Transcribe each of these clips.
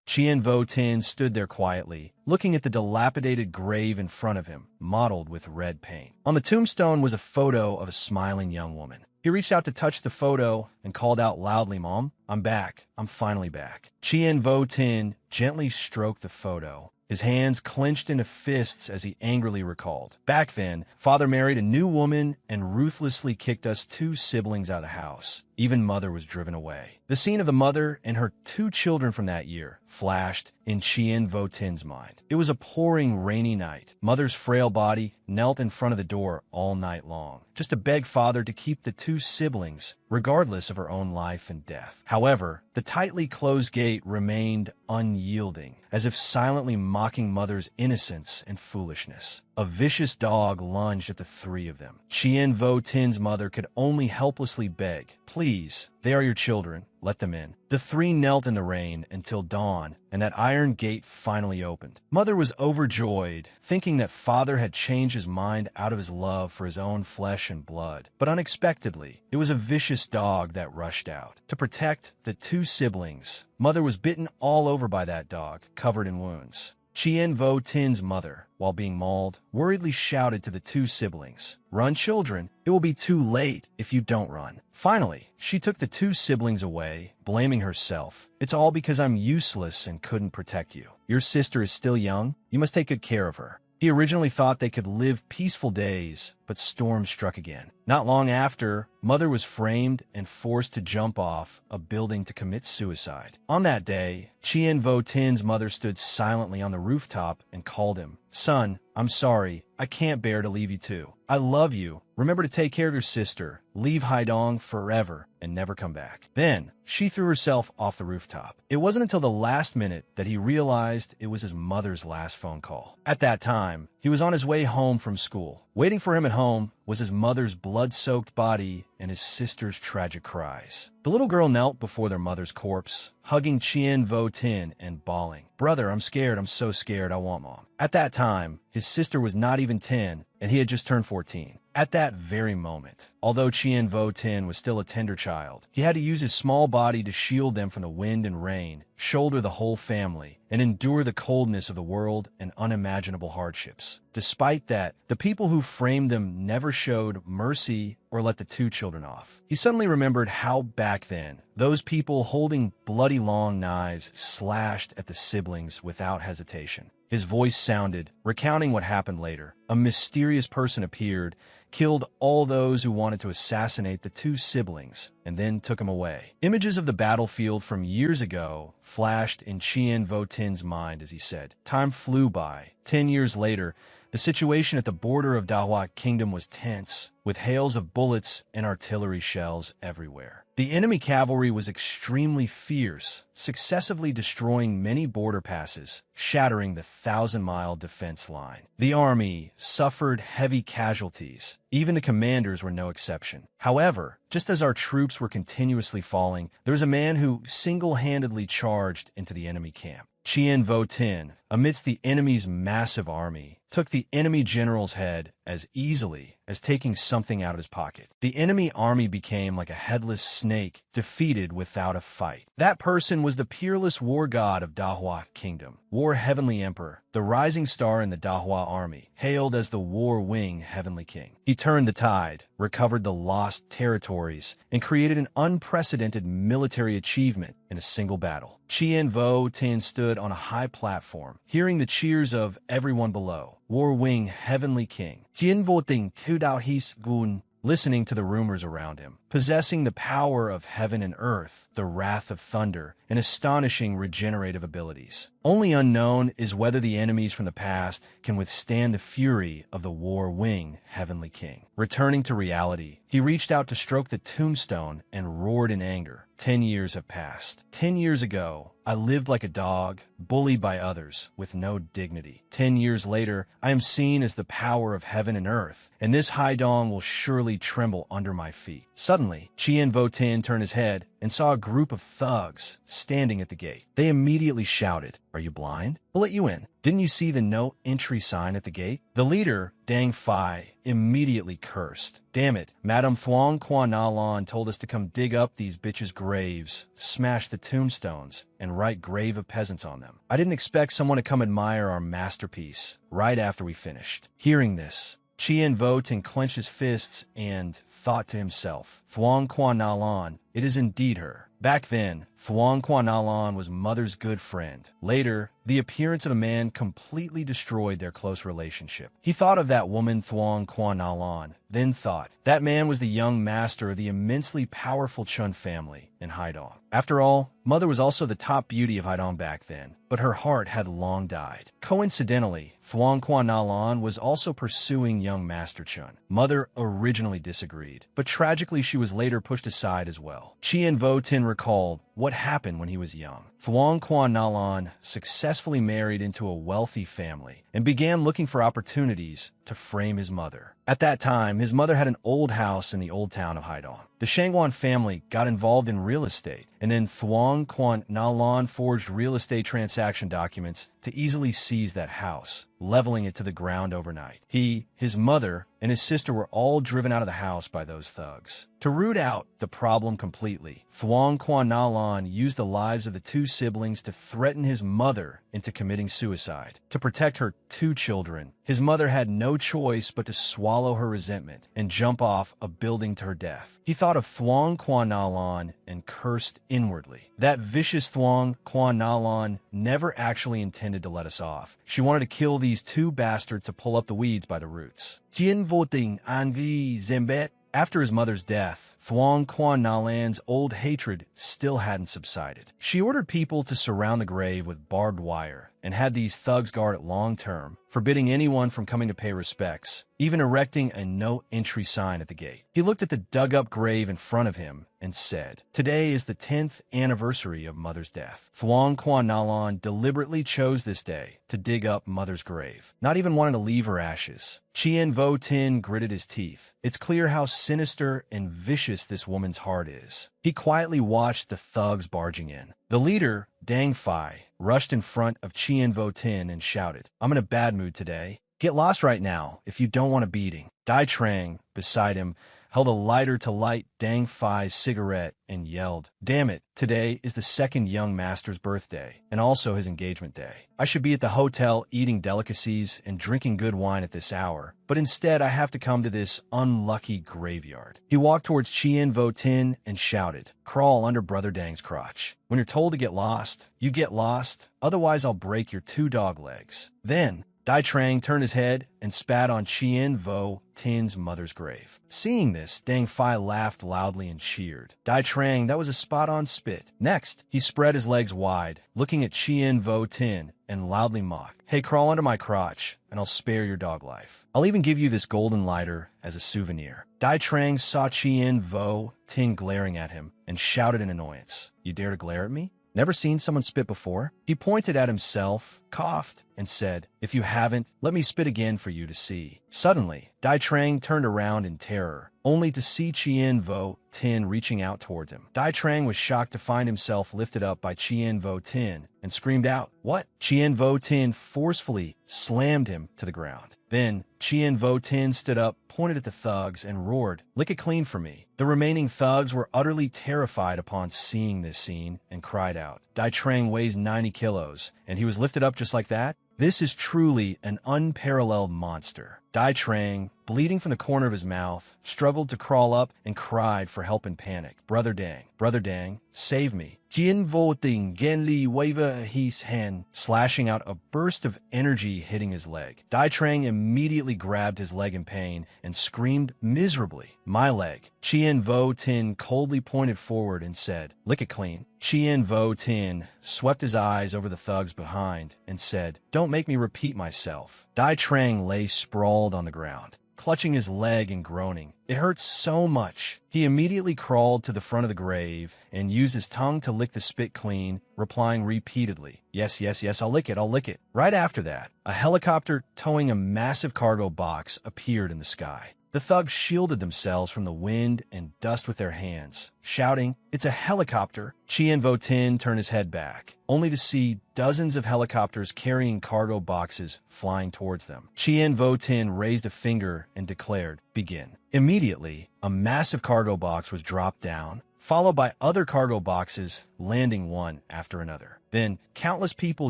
Chien Vo Tin stood there quietly, looking at the dilapidated grave in front of him, mottled with red paint. On the tombstone was a photo of a smiling young woman. He reached out to touch the photo and called out loudly, "Mom, I'm back. I'm finally back." Chien Vo Tin gently stroked the photo. His hands clenched into fists as he angrily recalled. "Back then, Father married a new woman and ruthlessly kicked us two siblings out of the house. Even Mother was driven away." The scene of the mother and her two children from that year flashed in Chien Vo Tin's mind. It was a pouring, rainy night. Mother's frail body knelt in front of the door all night long, just to beg Father to keep the two siblings, regardless of her own life and death. However, the tightly closed gate remained unyielding, as if silently mocking Mother's innocence and foolishness. A vicious dog lunged at the three of them. Chien Vo Tin's mother could only helplessly beg, "Please, they are your children. Let them in." The three knelt in the rain until dawn, and that iron gate finally opened. Mother was overjoyed, thinking that Father had changed his mind out of his love for his own flesh and blood. But unexpectedly, it was a vicious dog that rushed out. To protect the two siblings, Mother was bitten all over by that dog, covered in wounds. Chien Vo Tin's mother, while being mauled, worriedly shouted to the two siblings, "Run, children. It will be too late if you don't run." Finally, she took the two siblings away, blaming herself. "It's all because I'm useless and couldn't protect you. Your sister is still young. You must take good care of her." He originally thought they could live peaceful days, but storm struck again. Not long after, Mother was framed and forced to jump off a building to commit suicide. On that day, Chien Vo Tin's mother stood silently on the rooftop and called him, "Son, I'm sorry. I can't bear to leave you too. I love you. Remember to take care of your sister. Leave Haidong forever and never come back." Then, she threw herself off the rooftop. It wasn't until the last minute that he realized it was his mother's last phone call. At that time, he was on his way home from school. Waiting for him at home was his mother's blood-soaked body and his sister's tragic cries. The little girl knelt before their mother's corpse, hugging Chien Vo Tin and bawling, "Brother, I'm scared. I'm so scared. I want Mom." At that time, his sister was not even 10, and he had just turned 14. At that very moment, although Chien Vo Tin was still a tender child, he had to use his small body to shield them from the wind and rain, shoulder the whole family, and endure the coldness of the world and unimaginable hardships. Despite that, the people who framed them never showed mercy or let the two children off. He suddenly remembered how back then, those people holding bloody long knives slashed at the siblings without hesitation. His voice sounded, recounting what happened later. A mysterious person appeared, killed all those who wanted to assassinate the two siblings, and then took them away. Images of the battlefield from years ago flashed in Chien Vo Tin's mind as he said, "Time flew by. 10 years later, the situation at the border of Dahua Kingdom was tense, with hails of bullets and artillery shells everywhere. The enemy cavalry was extremely fierce, successively destroying many border passes, shattering the 1,000-mile defense line. The army suffered heavy casualties. Even the commanders were no exception. However, just as our troops were continuously falling, there was a man who single-handedly charged into the enemy camp. Chien Vo Tin, amidst the enemy's massive army, took the enemy general's head as easily as taking something out of his pocket. The enemy army became like a headless snake, defeated without a fight. That person was the peerless war god of Dahua Kingdom, War Heavenly Emperor, the rising star in the Dahua army, hailed as the War Wing Heavenly King. He turned the tide, recovered the lost territories, and created an unprecedented military achievement in a single battle. Chien Vo Tin stood on a high platform, hearing the cheers of everyone below. War Wing Heavenly King. Chien Vo Tin Kudao His Gun, listening to the rumors around him, possessing the power of heaven and earth, the wrath of thunder, and astonishing regenerative abilities. Only unknown is whether the enemies from the past can withstand the fury of the War Wing Heavenly King. Returning to reality, he reached out to stroke the tombstone and roared in anger. 10 years have passed. 10 years ago, I lived like a dog, bullied by others, with no dignity. 10 years later, I am seen as the power of heaven and earth, and this Haidong will surely tremble under my feet. Suddenly, Chien Vo Tin turned his head and saw a group of thugs standing at the gate. They immediately shouted, "Are you blind? We'll let you in. Didn't you see the no entry sign at the gate?" The leader, Dang Phai, immediately cursed. "Damn it, Madame Thuong Quan Na Lan told us to come dig up these bitches' graves, smash the tombstones, and write grave of peasants on them. I didn't expect someone to come admire our masterpiece right after we finished. Hearing this, Chien Vo-Ting clenched his fists and thought to himself, Thuong Quan Nalan, it is indeed her. Back then, Thuong Quan Nalan was Mother's good friend. Later, the appearance of a man completely destroyed their close relationship. He thought of that woman Thuong Quan Nalan, then thought, that man was the young master of the immensely powerful Chun family in Haidong. After all, Mother was also the top beauty of Haidong back then, but her heart had long died. Coincidentally, Thuong Quan Nalan was also pursuing young Master Chun. Mother originally disagreed, but tragically she was later pushed aside as well. Chien Vo-Tin recalled what happened when he was young. Thuong Quan Nalan successfully married into a wealthy family and began looking for opportunities to frame his mother. At that time, his mother had an old house in the old town of Haidong. The Shangguan family got involved in real estate, and then Thuong Quan Nalan forged real estate transaction documents to easily seize that house, leveling it to the ground overnight. He, his mother, and his sister were all driven out of the house by those thugs. To root out the problem completely, Thuong Quan Nalan used the lives of the two siblings to threaten his mother into committing suicide. To protect her two children, his mother had no choice but to swallow her resentment and jump off a building to her death. He thought of Thuong Quan Nalan and cursed inwardly. That vicious Thuong Quan Nalan never actually intended to let us off. She wanted to kill these two bastards to pull up the weeds by the roots. Tien Voting Anvi Zembet. After his mother's death, Thuong Quan Nalan's old hatred still hadn't subsided. She ordered people to surround the grave with barbed wire and had these thugs guard it long term, forbidding anyone from coming to pay respects, even erecting a no-entry sign at the gate. He looked at the dug-up grave in front of him and said, today is the 10th anniversary of Mother's death. Thuong Quan Nalan deliberately chose this day to dig up Mother's grave, not even wanting to leave her ashes. Chien Vo-Tin gritted his teeth. It's clear how sinister and vicious this woman's heart is. He quietly watched the thugs barging in. The leader, Dang Fai, rushed in front of Chien Vo-Tin and shouted, I'm in a bad mood today. Get lost right now if you don't want a beating. Dai Trang, beside him, held a lighter to light Dang Fai's cigarette and yelled, damn it, today is the second young master's birthday, and also his engagement day. I should be at the hotel eating delicacies and drinking good wine at this hour, but instead I have to come to this unlucky graveyard. He walked towards Chien Vo-Tin and shouted, crawl under Brother Dang's crotch. When you're told to get lost, you get lost, otherwise I'll break your two dog legs. Then, Dai Trang turned his head and spat on Chien Vo-Tin's mother's grave. Seeing this, Dang Fai laughed loudly and cheered. Dai Trang, that was a spot-on spit. Next, he spread his legs wide, looking at Chien Vo-Tin, and loudly mocked, hey, crawl under my crotch, and I'll spare your dog life. I'll even give you this golden lighter as a souvenir. Dai Trang saw Chien Vo-Tin glaring at him and shouted in annoyance, you dare to glare at me? Never seen someone spit before? He pointed at himself, coughed, and said, if you haven't, let me spit again for you to see. Suddenly, Dai Trang turned around in terror, only to see Chien Vo-Tin reaching out towards him. Dai Trang was shocked to find himself lifted up by Chien Vo-Tin and screamed out, what? Chien Vo-Tin forcefully slammed him to the ground. Then, Chien Vo-Tin stood up, pointed at the thugs, and roared, lick it clean for me. The remaining thugs were utterly terrified upon seeing this scene and cried out. Dai Trang weighs 90 kilos, and he was lifted up just like that? This is truly an unparalleled monster. Dai Trang, bleeding from the corner of his mouth, struggled to crawl up and cried for help in panic. Brother Dang, save me. Jin Voting Genli wave his hand, slashing out a burst of energy hitting his leg. Dai Trang immediately grabbed his leg in pain and screamed miserably, my leg. Chien Vo-Tin coldly pointed forward and said, lick it clean. Chien Vo-Tin swept his eyes over the thugs behind and said, don't make me repeat myself. Dai Trang lay sprawled on the ground, clutching his leg and groaning. It hurt so much. He immediately crawled to the front of the grave and used his tongue to lick the spit clean, replying repeatedly, yes, I'll lick it. Right after that, a helicopter towing a massive cargo box appeared in the sky. The thugs shielded themselves from the wind and dust with their hands, shouting, it's a helicopter. Chien Vo-Tin turned his head back, only to see dozens of helicopters carrying cargo boxes flying towards them. Chien Vo-Tin raised a finger and declared, begin. Immediately, a massive cargo box was dropped down, followed by other cargo boxes landing one after another. Then, countless people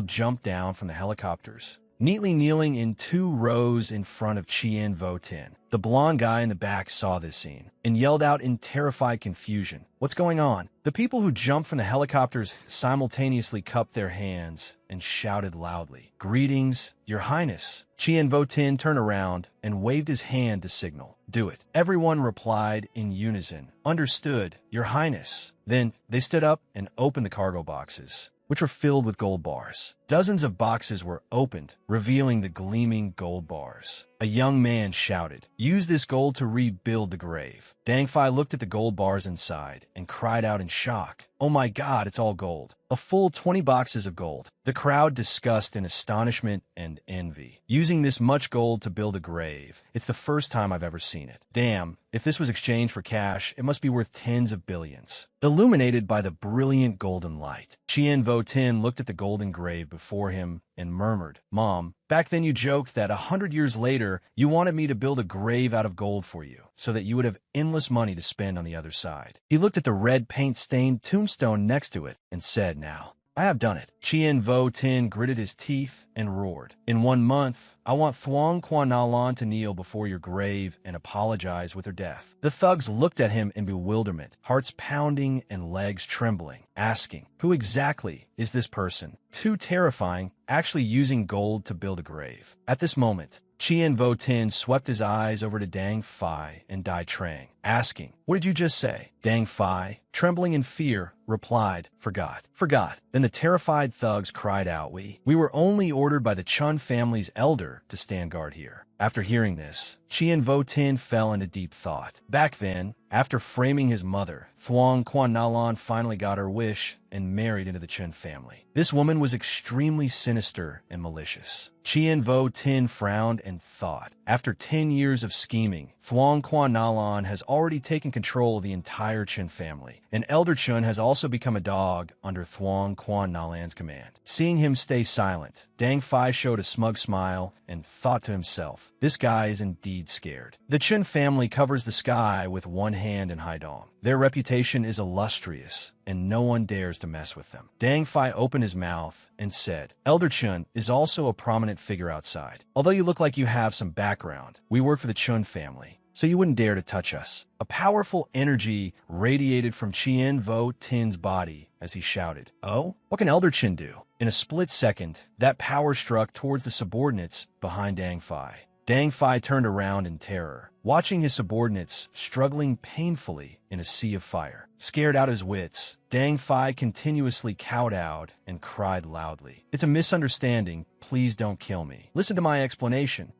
jumped down from the helicopters, neatly kneeling in 2 rows in front of Chien Vo Tin. The blonde guy in the back saw this scene and yelled out in terrified confusion, "What's going on?" The people who jumped from the helicopters simultaneously cupped their hands and shouted loudly, "Greetings, Your Highness." Chien Vo Tin turned around and waved his hand to signal, "Do it." Everyone replied in unison, "Understood, Your Highness." Then they stood up and opened the cargo boxes, which were filled with gold bars. Dozens of boxes were opened, revealing the gleaming gold bars. A young man shouted, "Use this gold to rebuild the grave." Dang Fai looked at the gold bars inside and cried out in shock, "Oh my god, it's all gold." A full 20 boxes of gold. The crowd discussed in astonishment and envy. Using this much gold to build a grave. It's the first time I've ever seen it. Damn, if this was exchanged for cash, it must be worth tens of billions. Illuminated by the brilliant golden light, Chien Vo Tin looked at the golden grave before him and murmured, "Mom, back then you joked that 100 years later you wanted me to build a grave out of gold for you, so that you would have endless money to spend on the other side." He looked at the red paint-stained tombstone next to it and said, "Now, I have done it." Chien Vo Tin gritted his teeth and roared, "In 1 month, I want Thuong Quan Nalan to kneel before your grave and apologize with her death." The thugs looked at him in bewilderment, hearts pounding and legs trembling, asking, "Who exactly is this person? Too terrifying, actually using gold to build a grave." At this moment, Chien Vo Tin swept his eyes over to Dang Fai and Dai Trang, asking, "What did you just say?" Dang Fai, trembling in fear, replied, "Forgot. Forgot." Then the terrified thugs cried out, We were only ordered by the Chun family's elder to stand guard here." After hearing this, Chien Vo Tin fell into deep thought. Back then, after framing his mother, Thuong Quan Nalan finally got her wish and married into the Chun family. This woman was extremely sinister and malicious. Chien Vo Tin frowned and thought, after 10 years of scheming, Thuong Quan Nalan has already taken control of the entire Chun family, and Elder Chun has also become a dog under Thuong Quan Nalan's command. Seeing him stay silent, Dang Fai showed a smug smile and thought to himself, "This guy is indeed scared." The Chun family covers the sky with one hand in Haidong. Their reputation is illustrious, and no one dares to mess with them. Dang Fai opened his mouth and said, "Elder Chun is also a prominent figure outside. Although you look like you have some background, we work for the Chun family, so you wouldn't dare to touch us." A powerful energy radiated from Chien Vo Tin's body as he shouted, "Oh, what can Elder Chun do?" In a split second, that power struck towards the subordinates behind Dang Fai. Dang Fai turned around in terror, watching his subordinates struggling painfully in a sea of fire. Scared out his wits, Dang Fai continuously kowtowed and cried loudly, "It's a misunderstanding. Please don't kill me. Listen to my explanation."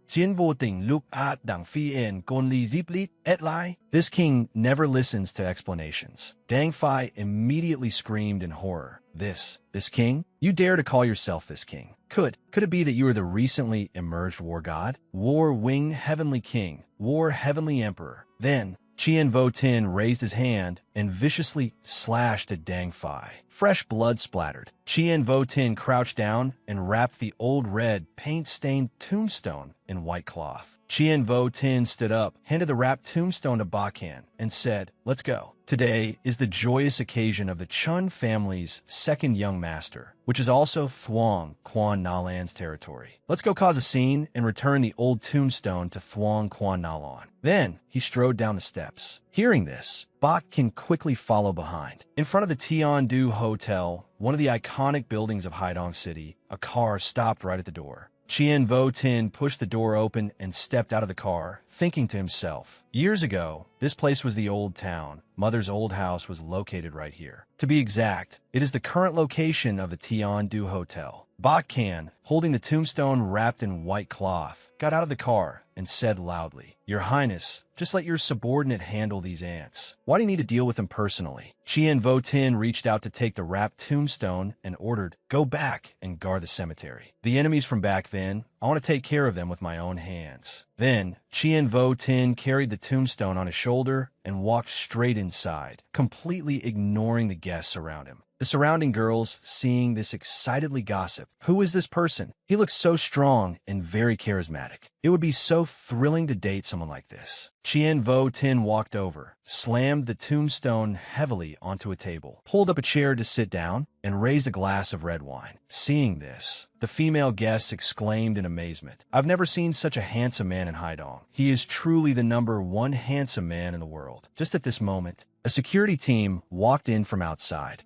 This king never listens to explanations. Dang Fai immediately screamed in horror, This king? You dare to call yourself this king? Could it be that you are the recently emerged war god? War winged heavenly king, war heavenly emperor?" Then, Chien Vo Tin raised his hand and viciously slashed at Dang Fai. Fresh blood splattered. Chien Vo Tin crouched down and wrapped the old red, paint-stained tombstone in white cloth. Chien Vo Tin stood up, handed the wrapped tombstone to Bakan, and said, "Let's go. Today is the joyous occasion of the Chun family's second young master, which is also Thuong Quan Nalan's territory. Let's go cause a scene and return the old tombstone to Thuong Quan Nalan." Then he strode down the steps. Hearing this, Bakan quickly followed behind. In front of the Tiandu Hotel, one of the iconic buildings of Haidong City, a car stopped right at the door. Chien Vo Tin pushed the door open and stepped out of the car, thinking to himself, "Years ago, this place was the old town. Mother's old house was located right here. To be exact, it is the current location of the Tiandu Hotel." Bakan, holding the tombstone wrapped in white cloth, got out of the car and said loudly, "Your Highness, just let your subordinate handle these ants. Why do you need to deal with them personally?" Chien Vo Tin reached out to take the wrapped tombstone and ordered, "Go back and guard the cemetery. The enemies from back then, I want to take care of them with my own hands." Then, Chien Vo Tin carried the tombstone on his shoulder and walked straight inside, completely ignoring the guests around him. The surrounding girls, seeing this, excitedly gossiped. Who is this person? He looks so strong and very charismatic. It would be so thrilling to date someone like this. Chien Vo Tin walked over, slammed the tombstone heavily onto a table, pulled up a chair to sit down, and raised a glass of red wine. Seeing this, the female guests exclaimed in amazement. I've never seen such a handsome man in Haidong. He is truly the #1 handsome man in the world. Just at this moment, a security team walked in from outside.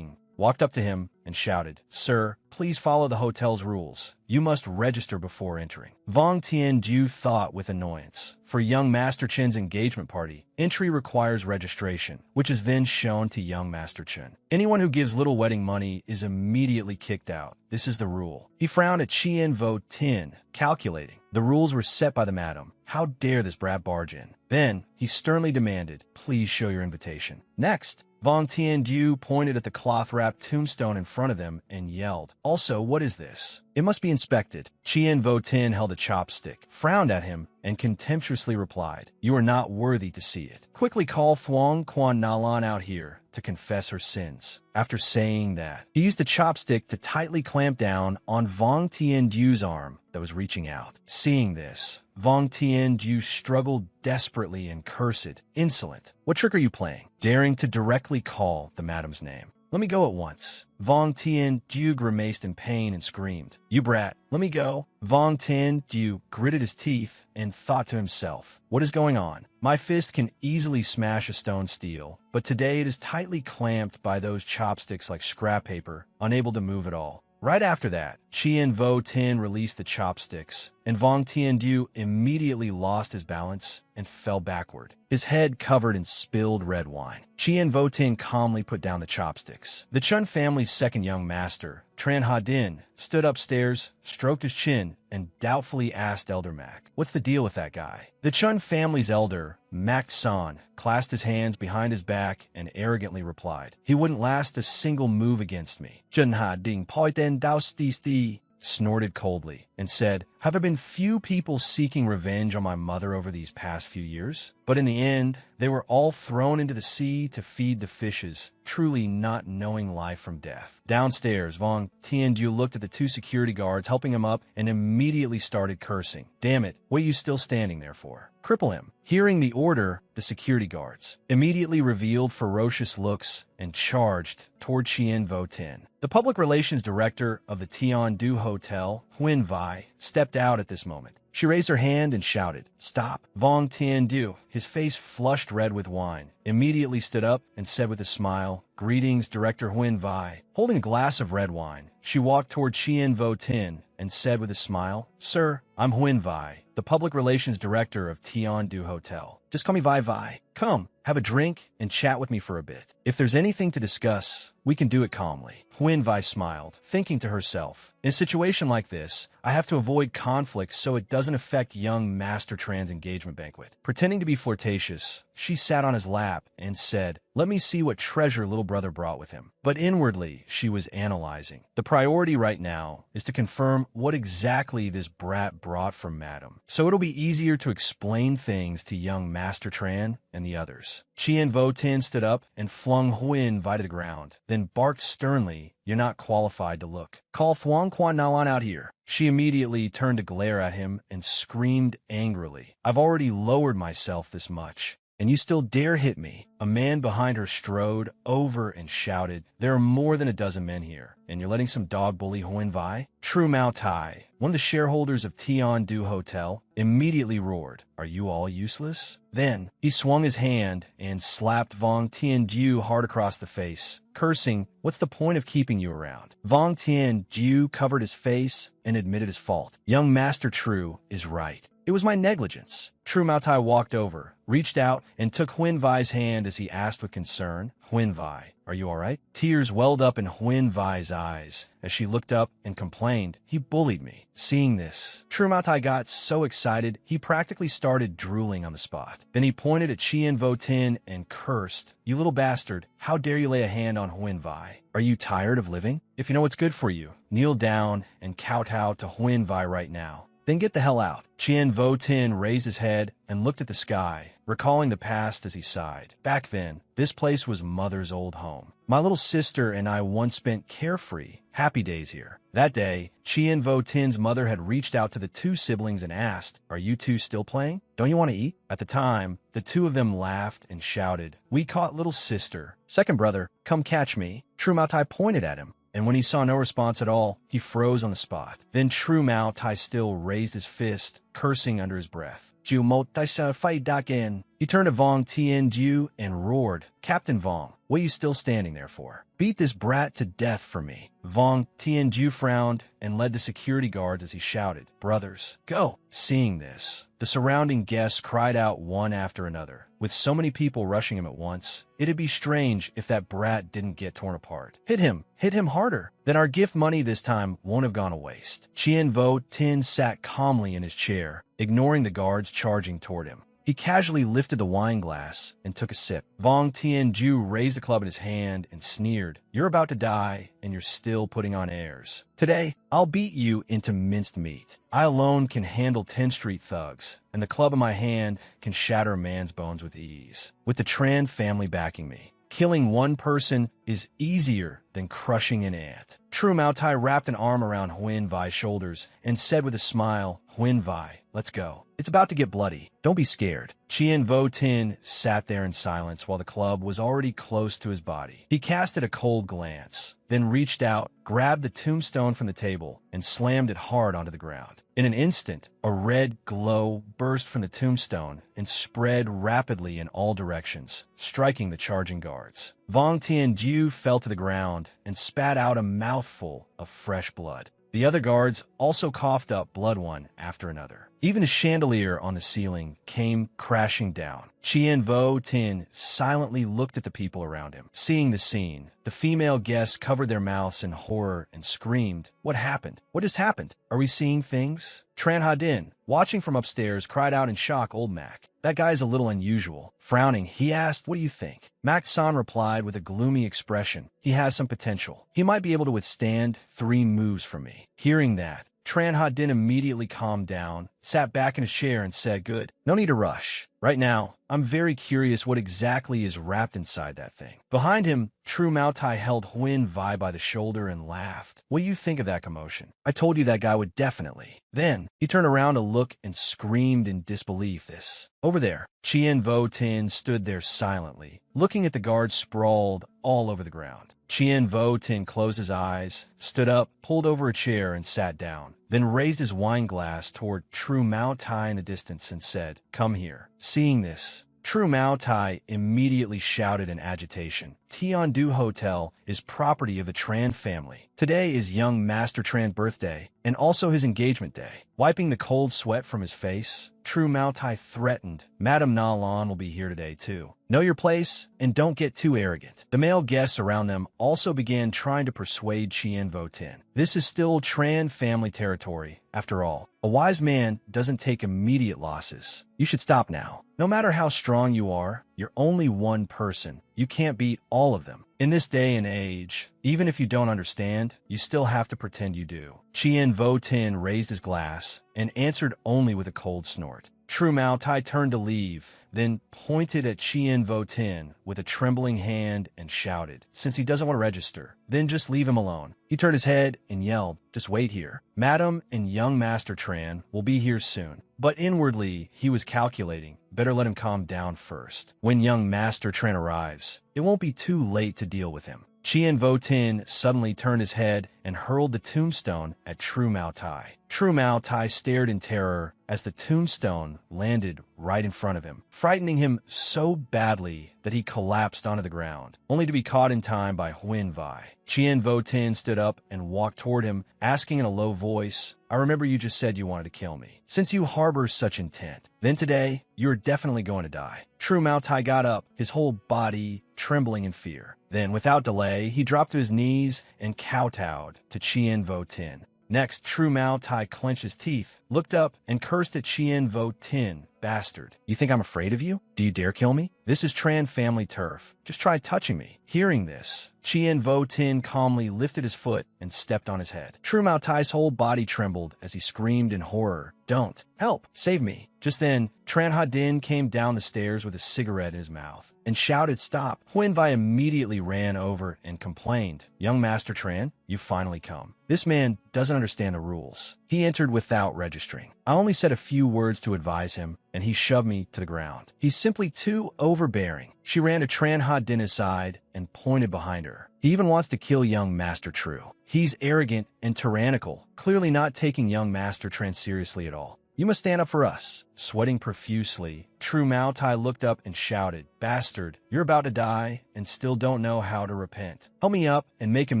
Walked up to him and shouted, Sir, please follow the hotel's rules. You must register before entering. Vong Tianju thought with annoyance. For young Master Chen's engagement party, entry requires registration, which is then shown to young Master Chen. Anyone who gives little wedding money is immediately kicked out. This is the rule. He frowned at Chien Vo Tin, calculating. The rules were set by the madam. How dare this brat barge in? Then, he sternly demanded, please show your invitation. Next, Vong Tianju pointed at the cloth-wrapped tombstone in front of them and yelled, Also, what is this? It must be inspected. Chien Vo Tin held a chopstick, frowned at him, and contemptuously replied, You are not worthy to see it. Quickly call Thuong Quan Nalan out here to confess her sins. After saying that, he used the chopstick to tightly clamp down on Vong Tianju's arm that was reaching out. Seeing this, Vong Tianju struggled desperately and cursed, Insolent. What trick are you playing? Daring to directly call the madam's name. Let me go at once. Vong Tianju grimaced in pain and screamed, You brat, let me go. Vong Tianju gritted his teeth and thought to himself, What is going on? My fist can easily smash a stone steel, but today it is tightly clamped by those chopsticks like scrap paper, unable to move at all. Right after that, Chien Vo Tin released the chopsticks, and Vong Tianju immediately lost his balance and fell backward, his head covered in spilled red wine. Chien Vo Tin calmly put down the chopsticks. The Chun family's second young master, Tran Ha Din, stood upstairs, stroked his chin, and doubtfully asked Elder Mac, What's the deal with that guy? The Chun family's elder, Mac San, clasped his hands behind his back and arrogantly replied, He wouldn't last a single move against me. Chun Ha Ding Poi Den Dao Sti Sti snorted coldly and said, Have there been few people seeking revenge on my mother over these past few years? But in the end, they were all thrown into the sea to feed the fishes, truly not knowing life from death. Downstairs, Vong Tianju looked at the 2 security guards helping him up and immediately started cursing. Damn it, what are you still standing there for? Cripple him. Hearing the order, the security guards immediately revealed ferocious looks and charged toward Chien Vo Tin. The public relations director of the Tiandu Hotel, Huyen Vai, stepped out at this moment. She raised her hand and shouted, Stop. Vong Tiandu, his face flushed red with wine, immediately stood up and said with a smile, Greetings, Director Huyen Vai. Holding a glass of red wine, she walked toward Chien Vo Tin and said with a smile, Sir, I'm Huyen Vai, the public relations director of Tiandu Hotel. Just call me Vai Vai. Come, have a drink and chat with me for a bit. If there's anything to discuss, we can do it calmly. Huyen Vai smiled, thinking to herself, In a situation like this, I have to avoid conflict so it doesn't affect young Master Tran's engagement banquet. Pretending to be flirtatious, she sat on his lap and said, Let me see what treasure little brother brought with him. But inwardly, she was analyzing. The priority right now is to confirm what exactly this brat brought from Madam, so it'll be easier to explain things to young Master Tran and the others. Chien Vo Tin stood up and flung Huyen Vai to the ground, then barked sternly, You're not qualified to look. Call Thuong Quan Nalan out here. She immediately turned to glare at him and screamed angrily, I've already lowered myself this much, and you still dare hit me. A man behind her strode over and shouted, There are more than a dozen men here, and you're letting some dog bully Huyen Vai? True Mao Tai, one of the shareholders of Tiandu Hotel, immediately roared, Are you all useless? Then he swung his hand and slapped Vong Tianju hard across the face, cursing, What's the point of keeping you around? Vong Tianju covered his face and admitted his fault. Young Master True is right. It was my negligence. True Mao Tai walked over, reached out, and took Huyen Vai's hand as he asked with concern, Huyen Vai, are you all right? Tears welled up in Huyen Vai's eyes as she looked up and complained, He bullied me. Seeing this, True Mao Tai got so excited, he practically started drooling on the spot. Then he pointed at Chien Vo Tin and cursed, You little bastard, how dare you lay a hand on Huyen Vai? Are you tired of living? If you know what's good for you, kneel down and kowtow to Huyen Vai right now. Then get the hell out. Chien Vo Tin raised his head and looked at the sky, recalling the past as he sighed. Back then, this place was Mother's old home. My little sister and I once spent carefree, happy days here. That day, Chien Vo Tin's mother had reached out to the two siblings and asked, "Are you two still playing? Don't you want to eat?" At the time, the two of them laughed and shouted, "We caught little sister. Second brother, come catch me." True Mao Tai pointed at him, and when he saw no response at all, he froze on the spot. Then True Mao Tai still raised his fist, cursing under his breath. Jiu Mo Tai Sha Fight Dak In. He turned to Vong Tien Jiu and roared, "Captain Vong, what are you still standing there for? Beat this brat to death for me." Vong Tien Jiu frowned and led the security guards as he shouted, "Brothers, go!" Seeing this, the surrounding guests cried out one after another. With so many people rushing him at once, it'd be strange if that brat didn't get torn apart. Hit him harder. Then our gift money this time won't have gone to waste. Chien Vo Tin sat calmly in his chair, ignoring the guards charging toward him. He casually lifted the wine glass and took a sip. Vong Tien Ju raised the club in his hand and sneered, "You're about to die, and you're still putting on airs. Today, I'll beat you into minced meat. I alone can handle 10 street thugs, and the club in my hand can shatter a man's bones with ease. With the Tran family backing me, killing one person is easier than crushing an ant." True Mao Tai wrapped an arm around Huyen Vai's shoulders and said with a smile, "Huyen Vai, let's go. It's about to get bloody. Don't be scared." Chien Vo Tin sat there in silence while the club was already close to his body. He cast it a cold glance, then reached out, grabbed the tombstone from the table, and slammed it hard onto the ground. In an instant, a red glow burst from the tombstone and spread rapidly in all directions, striking the charging guards. Vong Tien Jiu fell to the ground and spat out a mouthful of fresh blood. The other guards also coughed up blood one after another. Even a chandelier on the ceiling came crashing down. Chien Vo Tin silently looked at the people around him. Seeing the scene, the female guests covered their mouths in horror and screamed, "What happened? What has happened? Are we seeing things?" Tran Ha-din, watching from upstairs, cried out in shock, "Old Mac, that guy's a little unusual." Frowning, he asked, "What do you think?" Mac San replied with a gloomy expression, "He has some potential. He might be able to withstand 3 moves from me." Hearing that, Tran Ha-din immediately calmed down, sat back in his chair and said, "Good. No need to rush. Right now, I'm very curious what exactly is wrapped inside that thing." Behind him, True Mao Tai held Huyen Vai by the shoulder and laughed. "What do you think of that commotion? I told you that guy would definitely." Then, he turned around to look and screamed in disbelief, "This. Over there." Chien Vo Tin stood there silently, looking at the guards sprawled all over the ground. Chien Vo Tin closed his eyes, stood up, pulled over a chair, and sat down, then raised his wine glass toward True Mao Tai in the distance and said, "Come here." Seeing this, True Mao Tai immediately shouted in agitation, "Tiandu Hotel is property of the Tran family. Today is young Master Tran's birthday, and also his engagement day." Wiping the cold sweat from his face, True Mao Tai threatened, "Madam Na Lan will be here today too. Know your place, and don't get too arrogant." The male guests around them also began trying to persuade Chien Vo Tin. This is still Tran family territory, after all. A wise man doesn't take immediate losses. You should stop now. No matter how strong you are, you're only one person. You can't beat all of them. In this day and age, even if you don't understand, you still have to pretend you do. Chien Vo Tin raised his glass and answered only with a cold snort. True Mao Tai turned to leave, then pointed at Chien Vo Tin with a trembling hand and shouted, "Since he doesn't want to register, then just leave him alone." He turned his head and yelled, "Just wait here. Madam and young Master Tran will be here soon." But inwardly, he was calculating, better let him calm down first. When young Master Tran arrives, it won't be too late to deal with him. Chien Vo Tin suddenly turned his head and hurled the tombstone at True Mao Tai. True Mao Tai stared in terror as the tombstone landed right in front of him, frightening him so badly that he collapsed onto the ground, only to be caught in time by Huyen Vai. Chien Vo Tin stood up and walked toward him, asking in a low voice, "I remember you just said you wanted to kill me. Since you harbor such intent, then today, you're definitely going to die." True Mao Tai got up, his whole body trembling in fear. Then, without delay, he dropped to his knees and kowtowed to Chien Vo Tin. Next, True Mao Tai clenched his teeth, looked up, and cursed at Chien Vo Tin. "Bastard, you think I'm afraid of you? Do you dare kill me? This is Tran family turf. Just try touching me." Hearing this, Chien Vo Tin calmly lifted his foot and stepped on his head. True Mao Tai's whole body trembled as he screamed in horror, Don't. Help. Save me. Just then, Tran Ha-din came down the stairs with a cigarette in his mouth and shouted stop. Huyen Vai immediately ran over and complained, "Young Master Tran, you've finally come. This man doesn't understand the rules." He entered without registering. I only said a few words to advise him, and he shoved me to the ground. He's simply too overbearing. She ran to Tran Ha-din aside and pointed behind her. He even wants to kill young Master True. He's arrogant and tyrannical, clearly not taking young Master Tran seriously at all. "You must stand up for us." Sweating profusely, True Mao Tai looked up and shouted, "Bastard, you're about to die and still don't know how to repent. Help me up and make him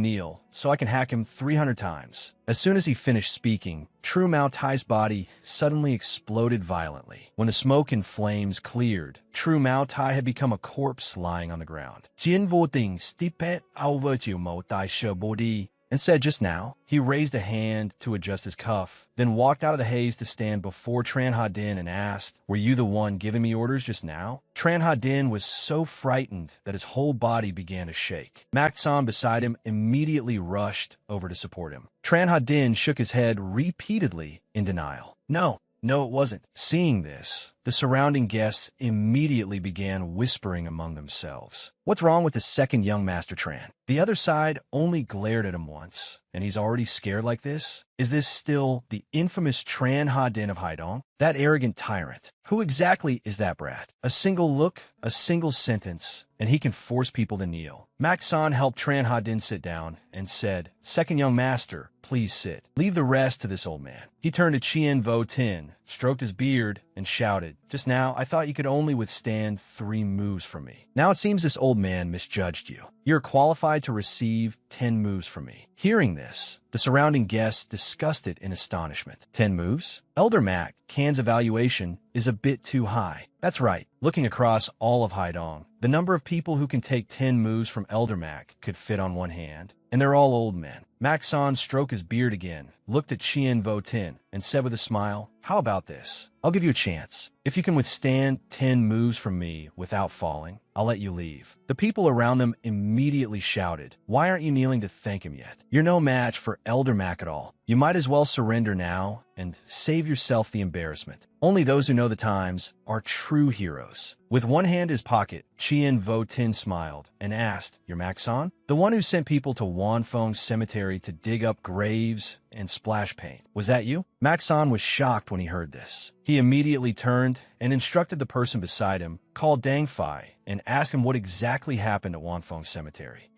kneel so I can hack him 300 times. As soon as he finished speaking, True Mao Tai's body suddenly exploded violently. When the smoke and flames cleared, True Mao Tai had become a corpse lying on the ground. "Jin vô tình stipet over to Mao Tai she body," and said just now. He raised a hand to adjust his cuff, then walked out of the haze to stand before Tran Ha-din and asked, "Were you the one giving me orders just now?" Tran Ha-din was so frightened that his whole body began to shake. Mak-san beside him immediately rushed over to support him. Tran Ha-din shook his head repeatedly in denial. No, it wasn't. Seeing this, the surrounding guests immediately began whispering among themselves. What's wrong with the second young Master Tran? The other side only glared at him once, and he's already scared like this? Is this still the infamous Tran Ha-din of Haidong? That arrogant tyrant? Who exactly is that brat? A single look, a single sentence, and he can force people to kneel. Mak-san helped Tran Ha-din sit down and said, "Second young master, please sit. Leave the rest to this old man." He turned to Chien Vo Tin, stroked his beard, and shouted, "Just now, I thought you could only withstand 3 moves from me. Now it seems this old man misjudged you. You're qualified to receive 10 moves from me." Hearing this, the surrounding guests discussed it in astonishment. 10 moves? Elder Mac, Can's evaluation is a bit too high. That's right. Looking across all of Haidong, the number of people who can take 10 moves from Elder Mac could fit on one hand, and they're all old men. Mak-san stroked his beard again, looked at Chien Vo Tin, and said with a smile, "How about this? I'll give you a chance. If you can withstand 10 moves from me without falling, I'll let you leave." The people around them immediately shouted, "Why aren't you kneeling to thank him yet? You're no match for Elder Mac at all. You might as well surrender now and save yourself the embarrassment." Only those who know the times are true heroes. With one hand in his pocket, Chien Vo Tin smiled and asked, "Your Mak-san? The one who sent people to Wanfeng Cemetery to dig up graves and splash paint. Was that you?" Mak-san was shocked when he heard this. He immediately turned and instructed the person beside him, call Dang Fai, and asked him what exactly happened at Wanfeng Cemetery.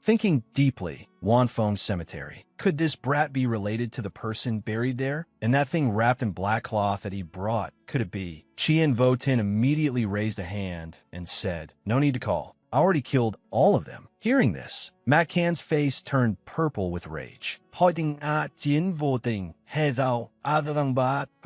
Thinking deeply, Wanfeng Cemetery. Could this brat be related to the person buried there? And that thing wrapped in black cloth that he brought, could it be? Chien Vo Tin immediately raised a hand and said, "No need to call. I already killed all of them." Hearing this, Mac Can's face turned purple with rage. "Who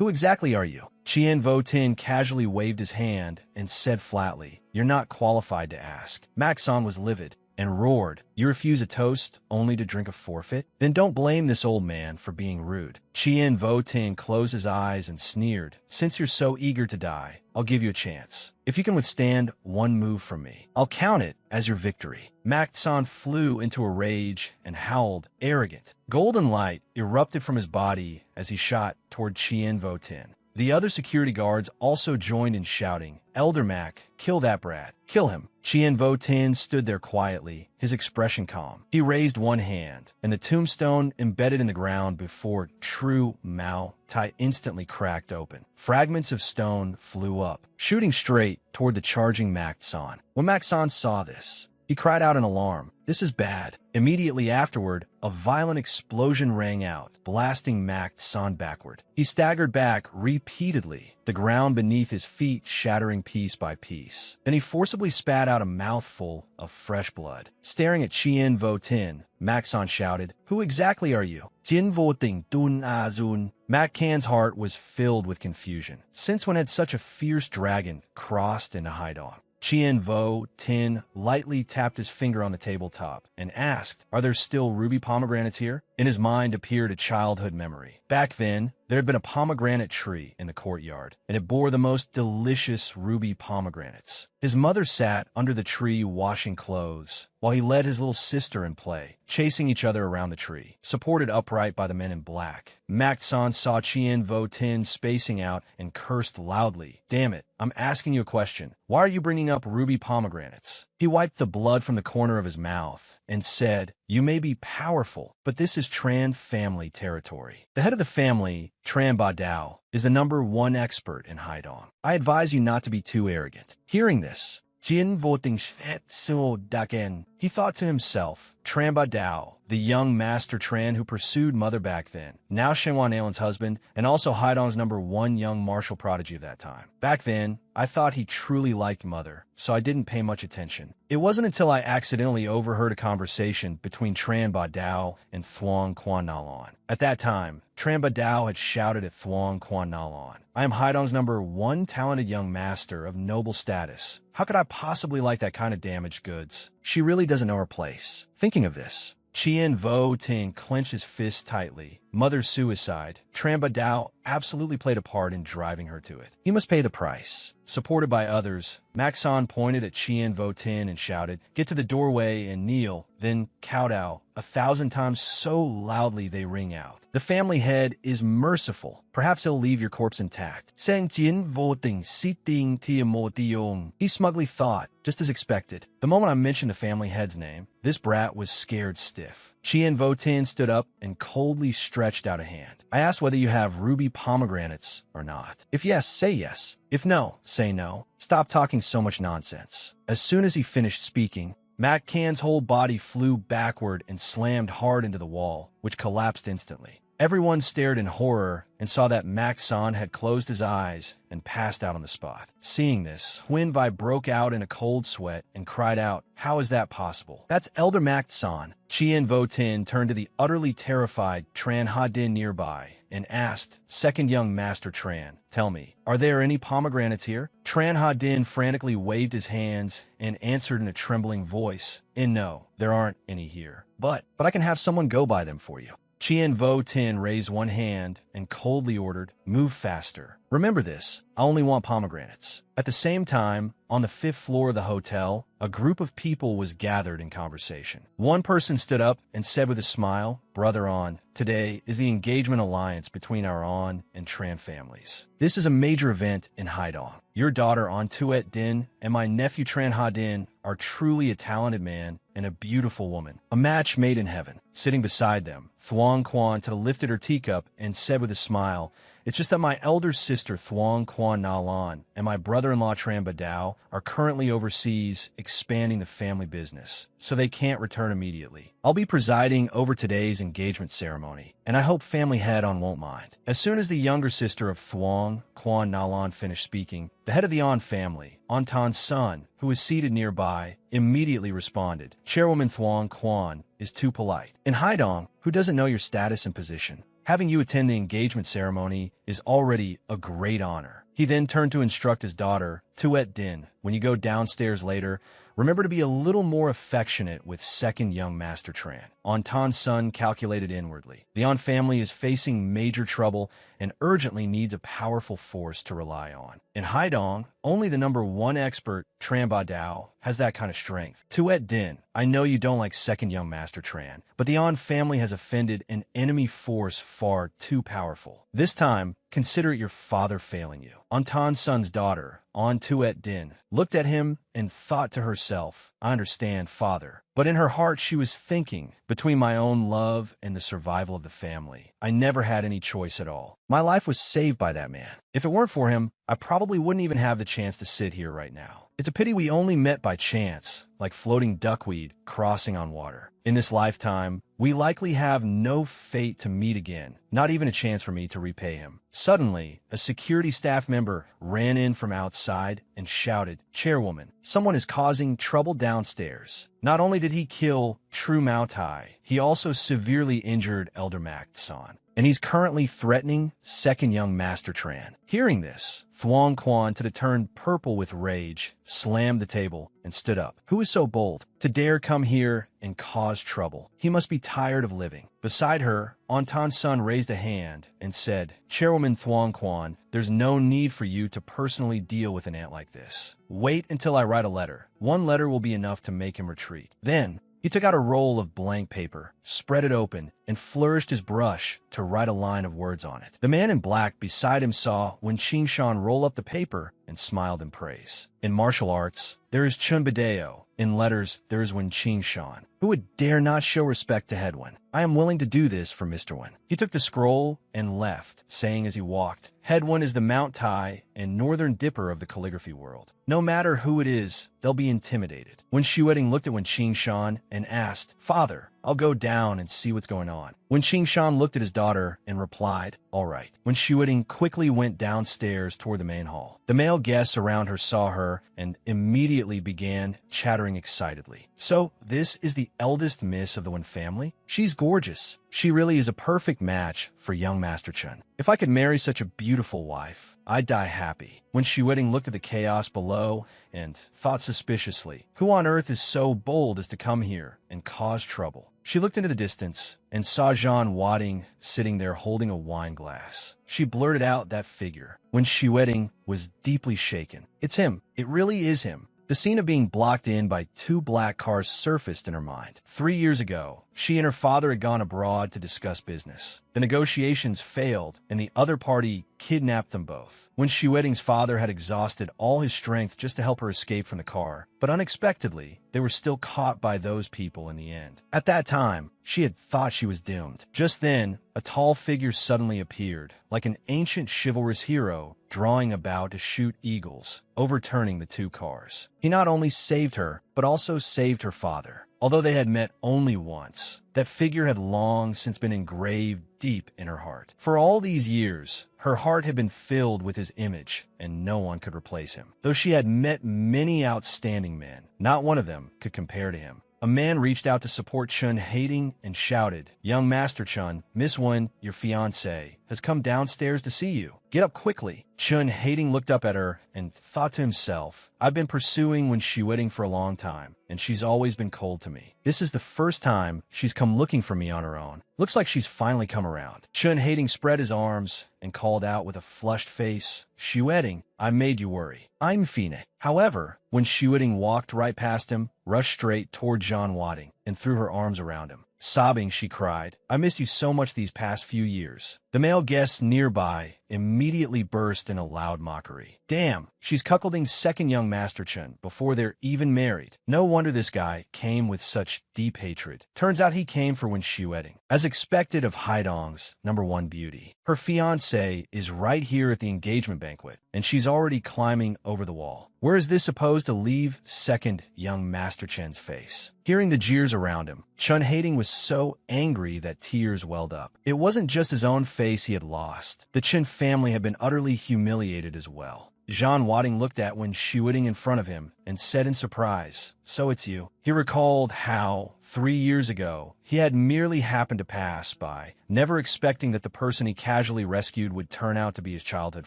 exactly are you?" Chien Vo Tin casually waved his hand and said flatly, "You're not qualified to ask." Mak-san was livid and roared, "You refuse a toast only to drink a forfeit? Then don't blame this old man for being rude." Chien Vo Tin closed his eyes and sneered, "Since you're so eager to die, I'll give you a chance. If you can withstand 1 move from me, I'll count it as your victory." Mak-san flew into a rage and howled, arrogant. Golden light erupted from his body as he shot toward Chien Vo Tin. The other security guards also joined in shouting, "Elder Mac, kill that brat. Kill him." Chien Vo Tin stood there quietly, his expression calm. He raised one hand, and the tombstone embedded in the ground before True Mao Tai instantly cracked open. Fragments of stone flew up, shooting straight toward the charging Mak-san. When Mak-san saw this, he cried out in alarm, "This is bad." Immediately afterward, a violent explosion rang out, blasting Mak-san backward. He staggered back repeatedly, the ground beneath his feet shattering piece by piece. Then he forcibly spat out a mouthful of fresh blood. Staring at Chien Vo Tin, Mak-san shouted, "Who exactly are you?" Jin Vo Ting Dun Azun. Mak Can's heart was filled with confusion. Since when had such a fierce dragon crossed into Haidong? Chien Vo Tin lightly tapped his finger on the tabletop and asked, "Are there still ruby pomegranates here?" In his mind appeared a childhood memory. Back then, there had been a pomegranate tree in the courtyard, and it bore the most delicious ruby pomegranates. His mother sat under the tree washing clothes, while he led his little sister in play, chasing each other around the tree, supported upright by the men in black. Mac-san saw Chien Vo Tin spacing out and cursed loudly. "Damn it, I'm asking you a question. Why are you bringing up ruby pomegranates?" He wiped the blood from the corner of his mouth and said, "You may be powerful, but this is Tran family territory." The head of the family, Tran Ba Dao, is the #1 expert in Haidong. I advise you not to be too arrogant. Hearing this, Jin voting so daken. He thought to himself, Tran Ba Dao, the young master Tran who pursued Mother back then, now Shenwan Alan's husband, and also Haidong's #1 young martial prodigy of that time. Back then, I thought he truly liked Mother, so I didn't pay much attention. It wasn't until I accidentally overheard a conversation between Tran Ba Dao and Thuong Quan Nalon. At that time, Tran Ba Dao had shouted at Thuong Quan Nalon, "I am Haidong's #1 talented young master of noble status. How could I possibly like that kind of damaged goods? She really doesn't know her place." Thinking of this, Chien Vo Ting clenched his fist tightly. Mother's suicide, Tran Ba Dao absolutely played a part in driving her to it. He must pay the price. Supported by others, Maxon pointed at Chien Vo Tin and shouted, "Get to the doorway and kneel, then kowtow 1,000 times so loudly they ring out. The family head is merciful. Perhaps he'll leave your corpse intact." Sang Tien Vo Ting Siting Tiamo Tiong. He smugly thought, just as expected. The moment I mentioned the family head's name, this brat was scared stiff. Chien Vo Tin stood up and coldly stretched out a hand. "I asked whether you have ruby pomegranates or not. If yes, say yes. If no, say no. Stop talking so much nonsense." As soon as he finished speaking, Mac Can's whole body flew backward and slammed hard into the wall, which collapsed instantly. Everyone stared in horror and saw that Mac-san had closed his eyes and passed out on the spot. Seeing this, Huin Vai broke out in a cold sweat and cried out, "How is that possible? That's Elder Mac-san." Chien Vo Tin turned to the utterly terrified Tran Ha Din nearby and asked, "Second young master Tran, tell me, are there any pomegranates here?" Tran Ha Din frantically waved his hands and answered in a trembling voice, "No, there aren't any here. But I can have someone go buy them for you." Chien Vo Tin raised one hand and coldly ordered, "Move faster. Remember this, I only want pomegranates." At the same time, on the 5th floor of the hotel, a group of people was gathered in conversation. One person stood up and said with a smile, "Brother On, today is the engagement alliance between our On and Tran families. This is a major event in Haidong. Your daughter On Tuet Din and my nephew Tran Ha Din are truly a talented man and a beautiful woman. A match made in heaven." Sitting beside them, Thuong Quan lifted her teacup and said with a smile, "It's just that my elder sister Thuong Quan Nalan and my brother-in-law Tran Ba Dao are currently overseas expanding the family business, so they can't return immediately. I'll be presiding over today's engagement ceremony, and I hope family head on won't mind." As soon as the younger sister of Thuong Quan Nalan finished speaking, the head of the On family, On Tan's son, who was seated nearby, immediately responded, "Chairwoman Thuong Quan is too polite. In Haidong, who doesn't know your status and position? Having you attend the engagement ceremony is already a great honor." He then turned to instruct his daughter, Tuet Din, "When you go downstairs later, remember to be a little more affectionate with second young master Tran." On Tan's son calculated inwardly. The On family is facing major trouble and urgently needs a powerful force to rely on. In Haidong, only the #1 expert, Tran Ba Dao, has that kind of strength. Tuet Din, I know you don't like second young master Tran, but the On family has offended an enemy force far too powerful. This time, consider it your father failing you. On Tan's son's daughter, On Tuet Din, looked at him and thought to herself, "I understand, father." But in her heart she was thinking, between my own love and the survival of the family, I never had any choice at all. My life was saved by that man. If it weren't for him, I probably wouldn't even have the chance to sit here right now. It's a pity we only met by chance, like floating duckweed crossing on water. In this lifetime, we likely have no fate to meet again, not even a chance for me to repay him. Suddenly, a security staff member ran in from outside and shouted, "Chairwoman, someone is causing trouble downstairs. Not only did he kill True Mao Tai, he also severely injured Elder Mac-san, and he's currently threatening second young Master Tran. Hearing this, Thuong Quan turned purple with rage, slammed the table, and stood up. Who is so bold to dare come here and cause trouble? He must be tired of living. Beside her, Anton's son raised a hand and said, Chairwoman Thuong Quan, there's no need for you to personally deal with an ant like this. Wait until I write a letter. One letter will be enough to make him retreat. Then, he took out a roll of blank paper, spread it open, and flourished his brush to write a line of words on it. The man in black beside him saw Wen Qingshan roll up the paper and smiled in praise. In martial arts, there is Chun Bideo. In letters, there is Wen Qingshan. Who would dare not show respect to Headwen? I am willing to do this for Mr. Wen. He took the scroll and left, saying as he walked, Headwen is the Mount Tai and Northern Dipper of the calligraphy world. No matter who it is, they'll be intimidated. When Xueting looked at Wen Qingshan and asked, Father, I'll go down and see what's going on. When Qingshan looked at his daughter and replied, all right. When Xueting quickly went downstairs toward the main hall. The male guests around her saw her and immediately began chattering excitedly. So, this is the eldest miss of the Wen family? She's gorgeous. She really is a perfect match for young Master Chun. If I could marry such a beautiful wife, I'd die happy. When Xueting looked at the chaos below and thought suspiciously, who on earth is so bold as to come here and cause trouble? She looked into the distance and saw Jean Wading sitting there holding a wine glass. She blurted out that figure. When Xueting was deeply shaken. It's him. It really is him. The scene of being blocked in by two black cars surfaced in her mind. 3 years ago, she and her father had gone abroad to discuss business. The negotiations failed, and the other party kidnapped them both. When Xueting's father had exhausted all his strength just to help her escape from the car, but unexpectedly, they were still caught by those people in the end. At that time, she had thought she was doomed. Just then, a tall figure suddenly appeared, like an ancient chivalrous hero drawing a bow to shoot eagles, overturning the two cars. He not only saved her, but also saved her father. Although they had met only once, that figure had long since been engraved deep in her heart. For all these years, her heart had been filled with his image, and no one could replace him. Though she had met many outstanding men, not one of them could compare to him. A man reached out to support Chun Hating and shouted, Young Master Chun, Miss Wen, your fiancé, has come downstairs to see you. Get up quickly. Chun Hating looked up at her and thought to himself, I've been pursuing Wen Xueting for a long time, and she's always been cold to me. This is the first time she's come looking for me on her own. Looks like she's finally come around. Chun Hating spread his arms and called out with a flushed face, Xueting, I made you worry. I'm Fine. However, when Xueting walked right past him, rushed straight toward Jean Wading, and threw her arms around him. Sobbing, she cried, I missed you so much these past few years. The male guests nearby immediately burst in a loud mockery. Damn, she's cuckolding second young Master Chun before they're even married. No wonder this guy came with such deep hatred. Turns out he came for Wen Xueting. As expected of Haidong's #1 beauty, her fiancé is right here at the engagement banquet, and she's already climbing over the wall. Where is this supposed to leave second young Master Chen's face? Hearing the jeers around him, Chun Hating was so angry that tears welled up. It wasn't just his own face he had lost. The Chen family had been utterly humiliated as well. Jean Wading looked at Wen Xueting in front of him and said in surprise, So it's you. He recalled how, 3 years ago, he had merely happened to pass by, never expecting that the person he casually rescued would turn out to be his childhood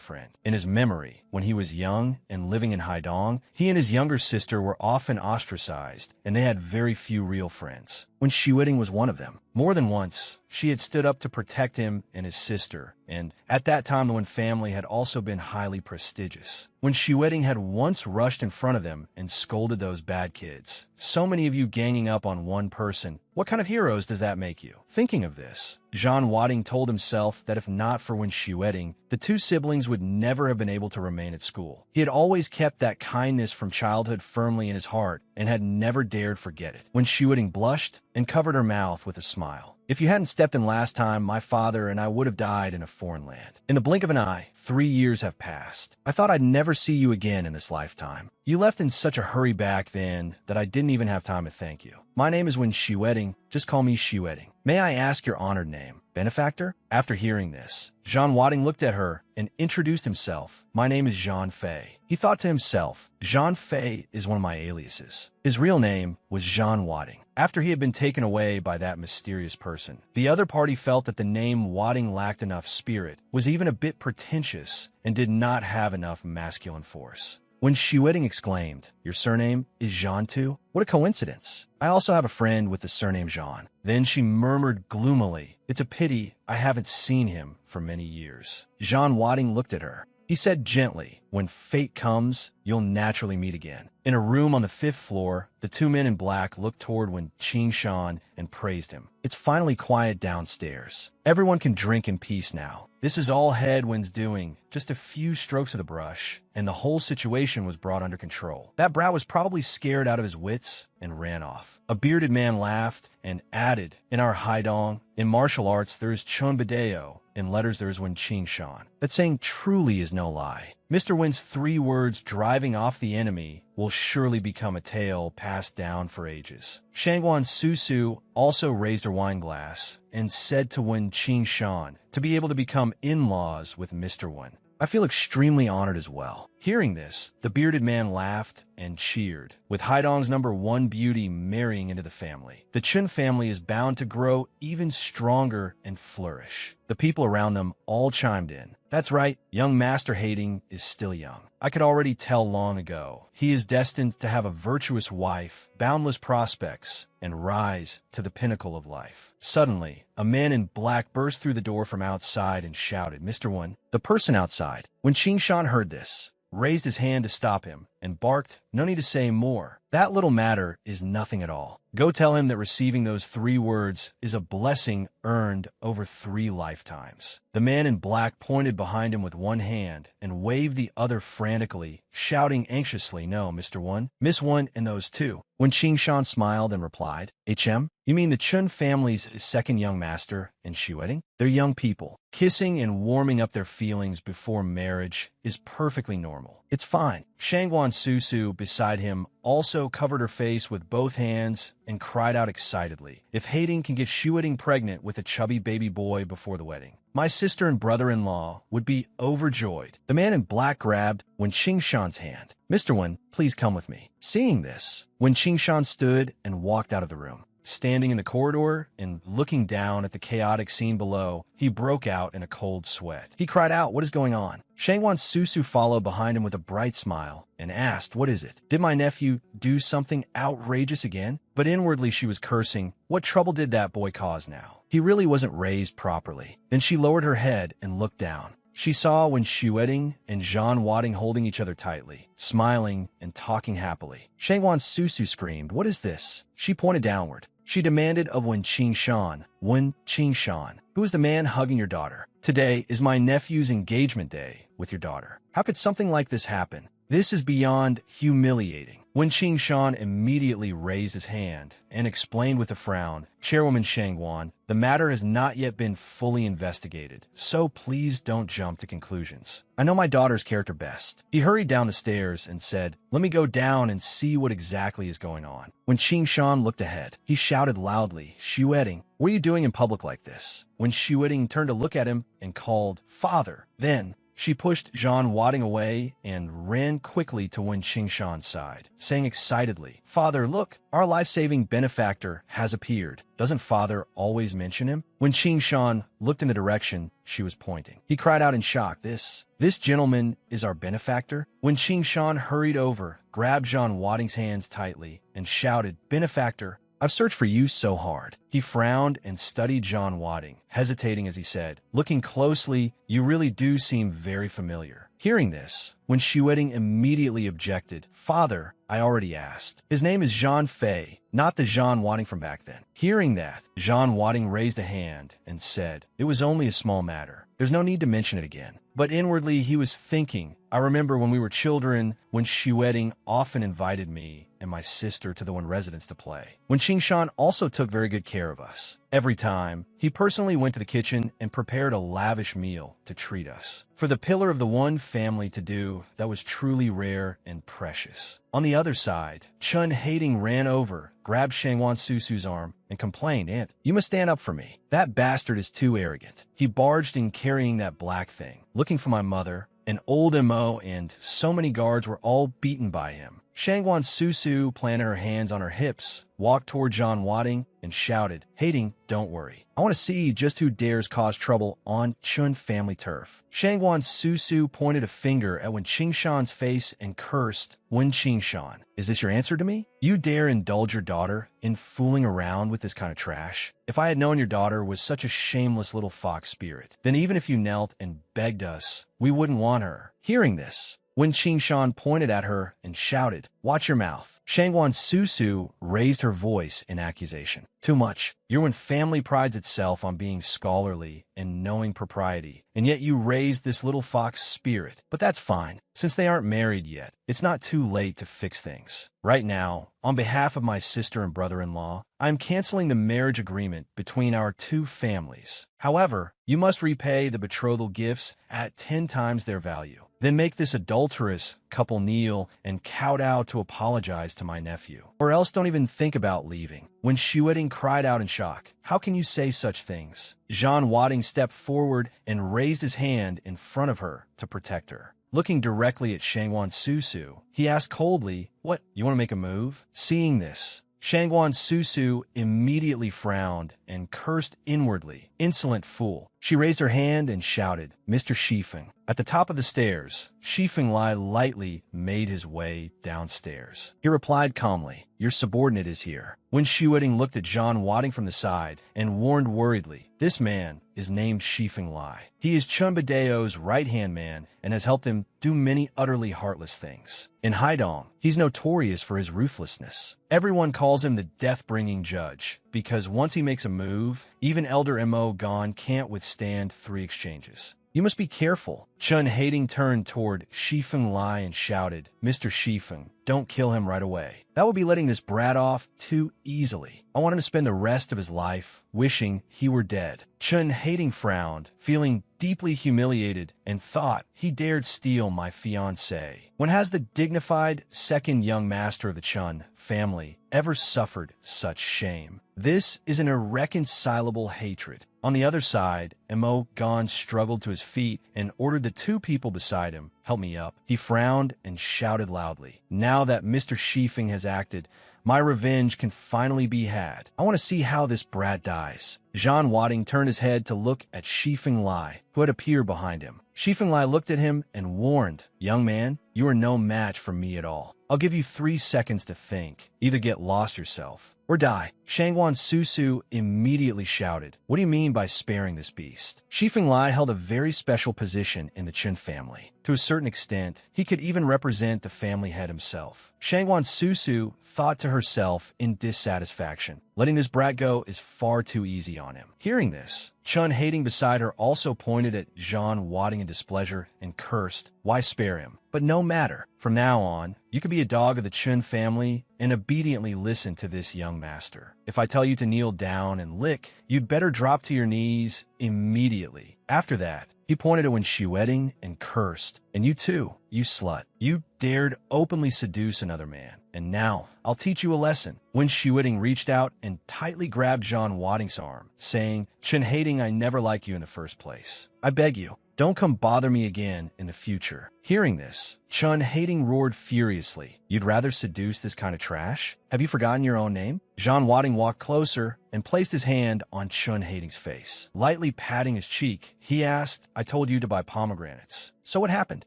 friend. In his memory, when he was young and living in Haidong, he and his younger sister were often ostracized, and they had very few real friends. Wen Xueting was one of them. More than once, she had stood up to protect him and his sister, and at that time the Wen family had also been highly prestigious. Wen Xueting had once rushed in front of them and scolded those bad kids. So many of you ganging up on one person. What kind of heroes does that make you? Thinking of this, Jean Wading told himself that if not for Wen Xueting, the two siblings would never have been able to remain at school. He had always kept that kindness from childhood firmly in his heart and had never dared forget it. Wen Xueting blushed and covered her mouth with a smile. If you hadn't stepped in last time, my father and I would have died in a foreign land. In the blink of an eye, 3 years have passed. I thought I'd never see you again in this lifetime. You left in such a hurry back then that I didn't even have time to thank you. My name is Wen Xueting. Just call me Xueting. May I ask your honored name? Benefactor? After hearing this, Jean Wading looked at her and introduced himself. My name is Jean Fei. He thought to himself, Jean Fei is one of my aliases. His real name was Jean Wading. after he had been taken away by that mysterious person. The other party felt that the name Wading lacked enough spirit, was even a bit pretentious, and did not have enough masculine force. When Xueting exclaimed, "Your surname is Jean too? What a coincidence. I also have a friend with the surname Jean." Then she murmured gloomily, "It's a pity I haven't seen him for many years." Jean Wading looked at her. He said gently, "When fate comes, you'll naturally meet again." In a room on the 5th floor, the two men in black looked toward Wen Qingshan and praised him. "It's finally quiet downstairs. Everyone can drink in peace now. This is all Headwind's doing. Just a few strokes of the brush, and the whole situation was brought under control." That brat was probably scared out of his wits and ran off. A bearded man laughed and added, "In our Haidong, in martial arts, there is Chun Bideo. In letters, there is Wen Qingshan. That saying truly is no lie. Mr. Wen's 3 words driving off the enemy will surely become a tale passed down for ages." Shangguan Susu also raised her wine glass and said to Wen Qingshan to be able to become in-laws with Mr. Wen. "I feel extremely honored as well." Hearing this, the bearded man laughed and cheered. With Haidong's #1 beauty marrying into the family, the Chun family is bound to grow even stronger and flourish. The people around them all chimed in. "That's right, young Master Hating is still young. I could already tell long ago. He is destined to have a virtuous wife, boundless prospects, and rise to the pinnacle of life." Suddenly, a man in black burst through the door from outside and shouted, "Mr. Wen." The person outside, when Qingshan heard this, raised his hand to stop him, and barked, "No need to say more. That little matter is nothing at all. Go tell him that receiving those 3 words is a blessing earned over 3 lifetimes." The man in black pointed behind him with one hand and waved the other frantically, shouting anxiously, "No, Mr. Wen, Miss Wen and those 2. When Qingshan smiled and replied, "HM, you mean the Chun family's 2nd young master and Xueting? They're young people. Kissing and warming up their feelings before marriage is perfectly normal. It's fine." Shangguan Susu beside him also covered her face with both hands and cried out excitedly, "If Hating can get Xueting pregnant with a chubby baby boy before the wedding, my sister and brother-in-law would be overjoyed." The man in black grabbed Wen Qingshan's hand. "Mr. Wen, please come with me." Seeing this, Wen Qingshan stood and walked out of the room. Standing in the corridor and looking down at the chaotic scene below, he broke out in a cold sweat. He cried out, "What is going on?" Shangguan Susu followed behind him with a bright smile and asked, "What is it? Did my nephew do something outrageous again?" But inwardly she was cursing, what trouble did that boy cause now? He really wasn't raised properly. Then she lowered her head and looked down. She saw Wen Xueting and Jean Wading holding each other tightly, smiling and talking happily. Shangguan Susu screamed, "What is this?" She pointed downward. She demanded of Wen Qingshan, "Wen Qingshan, who is the man hugging your daughter? Today is my nephew's engagement day with your daughter. How could something like this happen? This is beyond humiliating." Wen Qingshan immediately raised his hand and explained with a frown, "Chairwoman Shangguan, the matter has not yet been fully investigated, so please don't jump to conclusions. I know my daughter's character best." He hurried down the stairs and said, "Let me go down and see what exactly is going on." When Qingshan looked ahead, he shouted loudly, "Xueting, what are you doing in public like this?" When Xueting turned to look at him and called, "Father," then she pushed Jean Wading away and ran quickly to Wen Qingshan's side, saying excitedly, "Father, look, our life-saving benefactor has appeared. Doesn't Father always mention him?" When Qingshan looked in the direction she was pointing, he cried out in shock, This gentleman is our benefactor?" When Qingshan hurried over, grabbed Jean Wading's hands tightly, and shouted, "Benefactor, I've searched for you so hard." He frowned and studied Jean Wading, hesitating as he said, "Looking closely, you really do seem very familiar." Hearing this, Wen Xueting immediately objected, "Father, I already asked. His name is Jean Fei, not the Jean Wading from back then." Hearing that, Jean Wading raised a hand and said, "It was only a small matter. There's no need to mention it again." But inwardly he was thinking, "I remember when we were children, when Xueting often invited me and my sister to the Wen residence to play. When Qingshan also took very good care of us. Every time, he personally went to the kitchen and prepared a lavish meal to treat us. For the pillar of the one family to do, that was truly rare and precious." On the other side, Chun Hating ran over, grabbed Shangguan Susu's arm, and complained, "Aunt, you must stand up for me. That bastard is too arrogant. He barged in carrying that black thing, looking for my mother. An old MO and so many guards were all beaten by him. Shangwan Susu planted her hands on her hips, walked toward John Wadding, and shouted, "Hating, don't worry. I want to see just who dares cause trouble on Chun family turf." Shangwan Susu pointed a finger at Wen Qingshan's face and cursed, "Wen Qingshan, is this your answer to me? You dare indulge your daughter in fooling around with this kind of trash? If I had known your daughter was such a shameless little fox spirit, then even if you knelt and begged us, we wouldn't want her." Hearing this, Wen Qingshan pointed at her and shouted, "Watch your mouth." Shangwan Susu raised her voice in accusation. "Too much. Your Wen family prides itself on being scholarly and knowing propriety, and yet you raised this little fox spirit. But that's fine. Since they aren't married yet, it's not too late to fix things. Right now, on behalf of my sister and brother-in-law, I'm canceling the marriage agreement between our two families. However, you must repay the betrothal gifts at 10 times their value. Then make this adulterous couple kneel and kowtow to apologize to my nephew. Or else don't even think about leaving." When Xueting cried out in shock, "How can you say such things?" John Wadding stepped forward and raised his hand in front of her to protect her. Looking directly at Shangwan Susu, he asked coldly, "What, you want to make a move?" Seeing this, Shangwan Susu immediately frowned and cursed inwardly, "Insolent fool." She raised her hand and shouted, "Mr. Shifeng." At the top of the stairs, Shifeng Lai lightly made his way downstairs. He replied calmly, "Your subordinate is here." When Xueting looked at John Wadding from the side and warned worriedly, "This man is named Shifeng Lai. He is Chun Badeo's right-hand man and has helped him do many utterly heartless things. In Haidong, he's notorious for his ruthlessness. Everyone calls him the death-bringing judge, because once he makes a move, even Elder Mo Gon can't withstand 3 exchanges. You must be careful." Chun Hating turned toward Shifeng Lai and shouted, "Mr. Shifeng, don't kill him right away. That would be letting this brat off too easily. I want him to spend the rest of his life wishing he were dead." Chun Hating frowned, feeling deeply humiliated, and thought, "He dared steal my fiancée. When has the dignified second young master of the Chun family ever suffered such shame? This is an irreconcilable hatred." On the other side, Mo Gon struggled to his feet and ordered the 2 people beside him, "Help me up." He frowned and shouted loudly, "Now that Mr. Shifeng has acted, my revenge can finally be had. I want to see how this brat dies." John Wadding turned his head to look at Shifeng Lai, who had appeared behind him. Shifeng Lai looked at him and warned, "Young man, you are no match for me at all. I'll give you 3 seconds to think. Either get lost yourself or die." Shangwan Susu immediately shouted, "What do you mean by sparing this beast?" Shifeng Lai held a very special position in the Chun family. To a certain extent, he could even represent the family head himself. Shangwan Susu thought to herself in dissatisfaction, letting this brat go is far too easy on him. Hearing this, Chun Hating beside her also pointed at John Wadding in displeasure and cursed, "Why spare him? But no matter. From now on, you could be a dog of the Chun family and obediently listen to this young master. If I tell you to kneel down and lick, you'd better drop to your knees immediately. After that," he pointed at Wen Xueting and cursed, "And you too, you slut. You dared openly seduce another man. And now, I'll teach you a lesson." Wen Xueting reached out and tightly grabbed John Wadding's arm, saying, "Chun Hating, I never liked you in the first place. I beg you, don't come bother me again in the future." Hearing this, Chun Hating roared furiously, "You'd rather seduce this kind of trash? Have you forgotten your own name?" John Wadding walked closer and placed his hand on Chun Hating's face. Lightly patting his cheek, he asked, "I told you to buy pomegranates. So what happened?"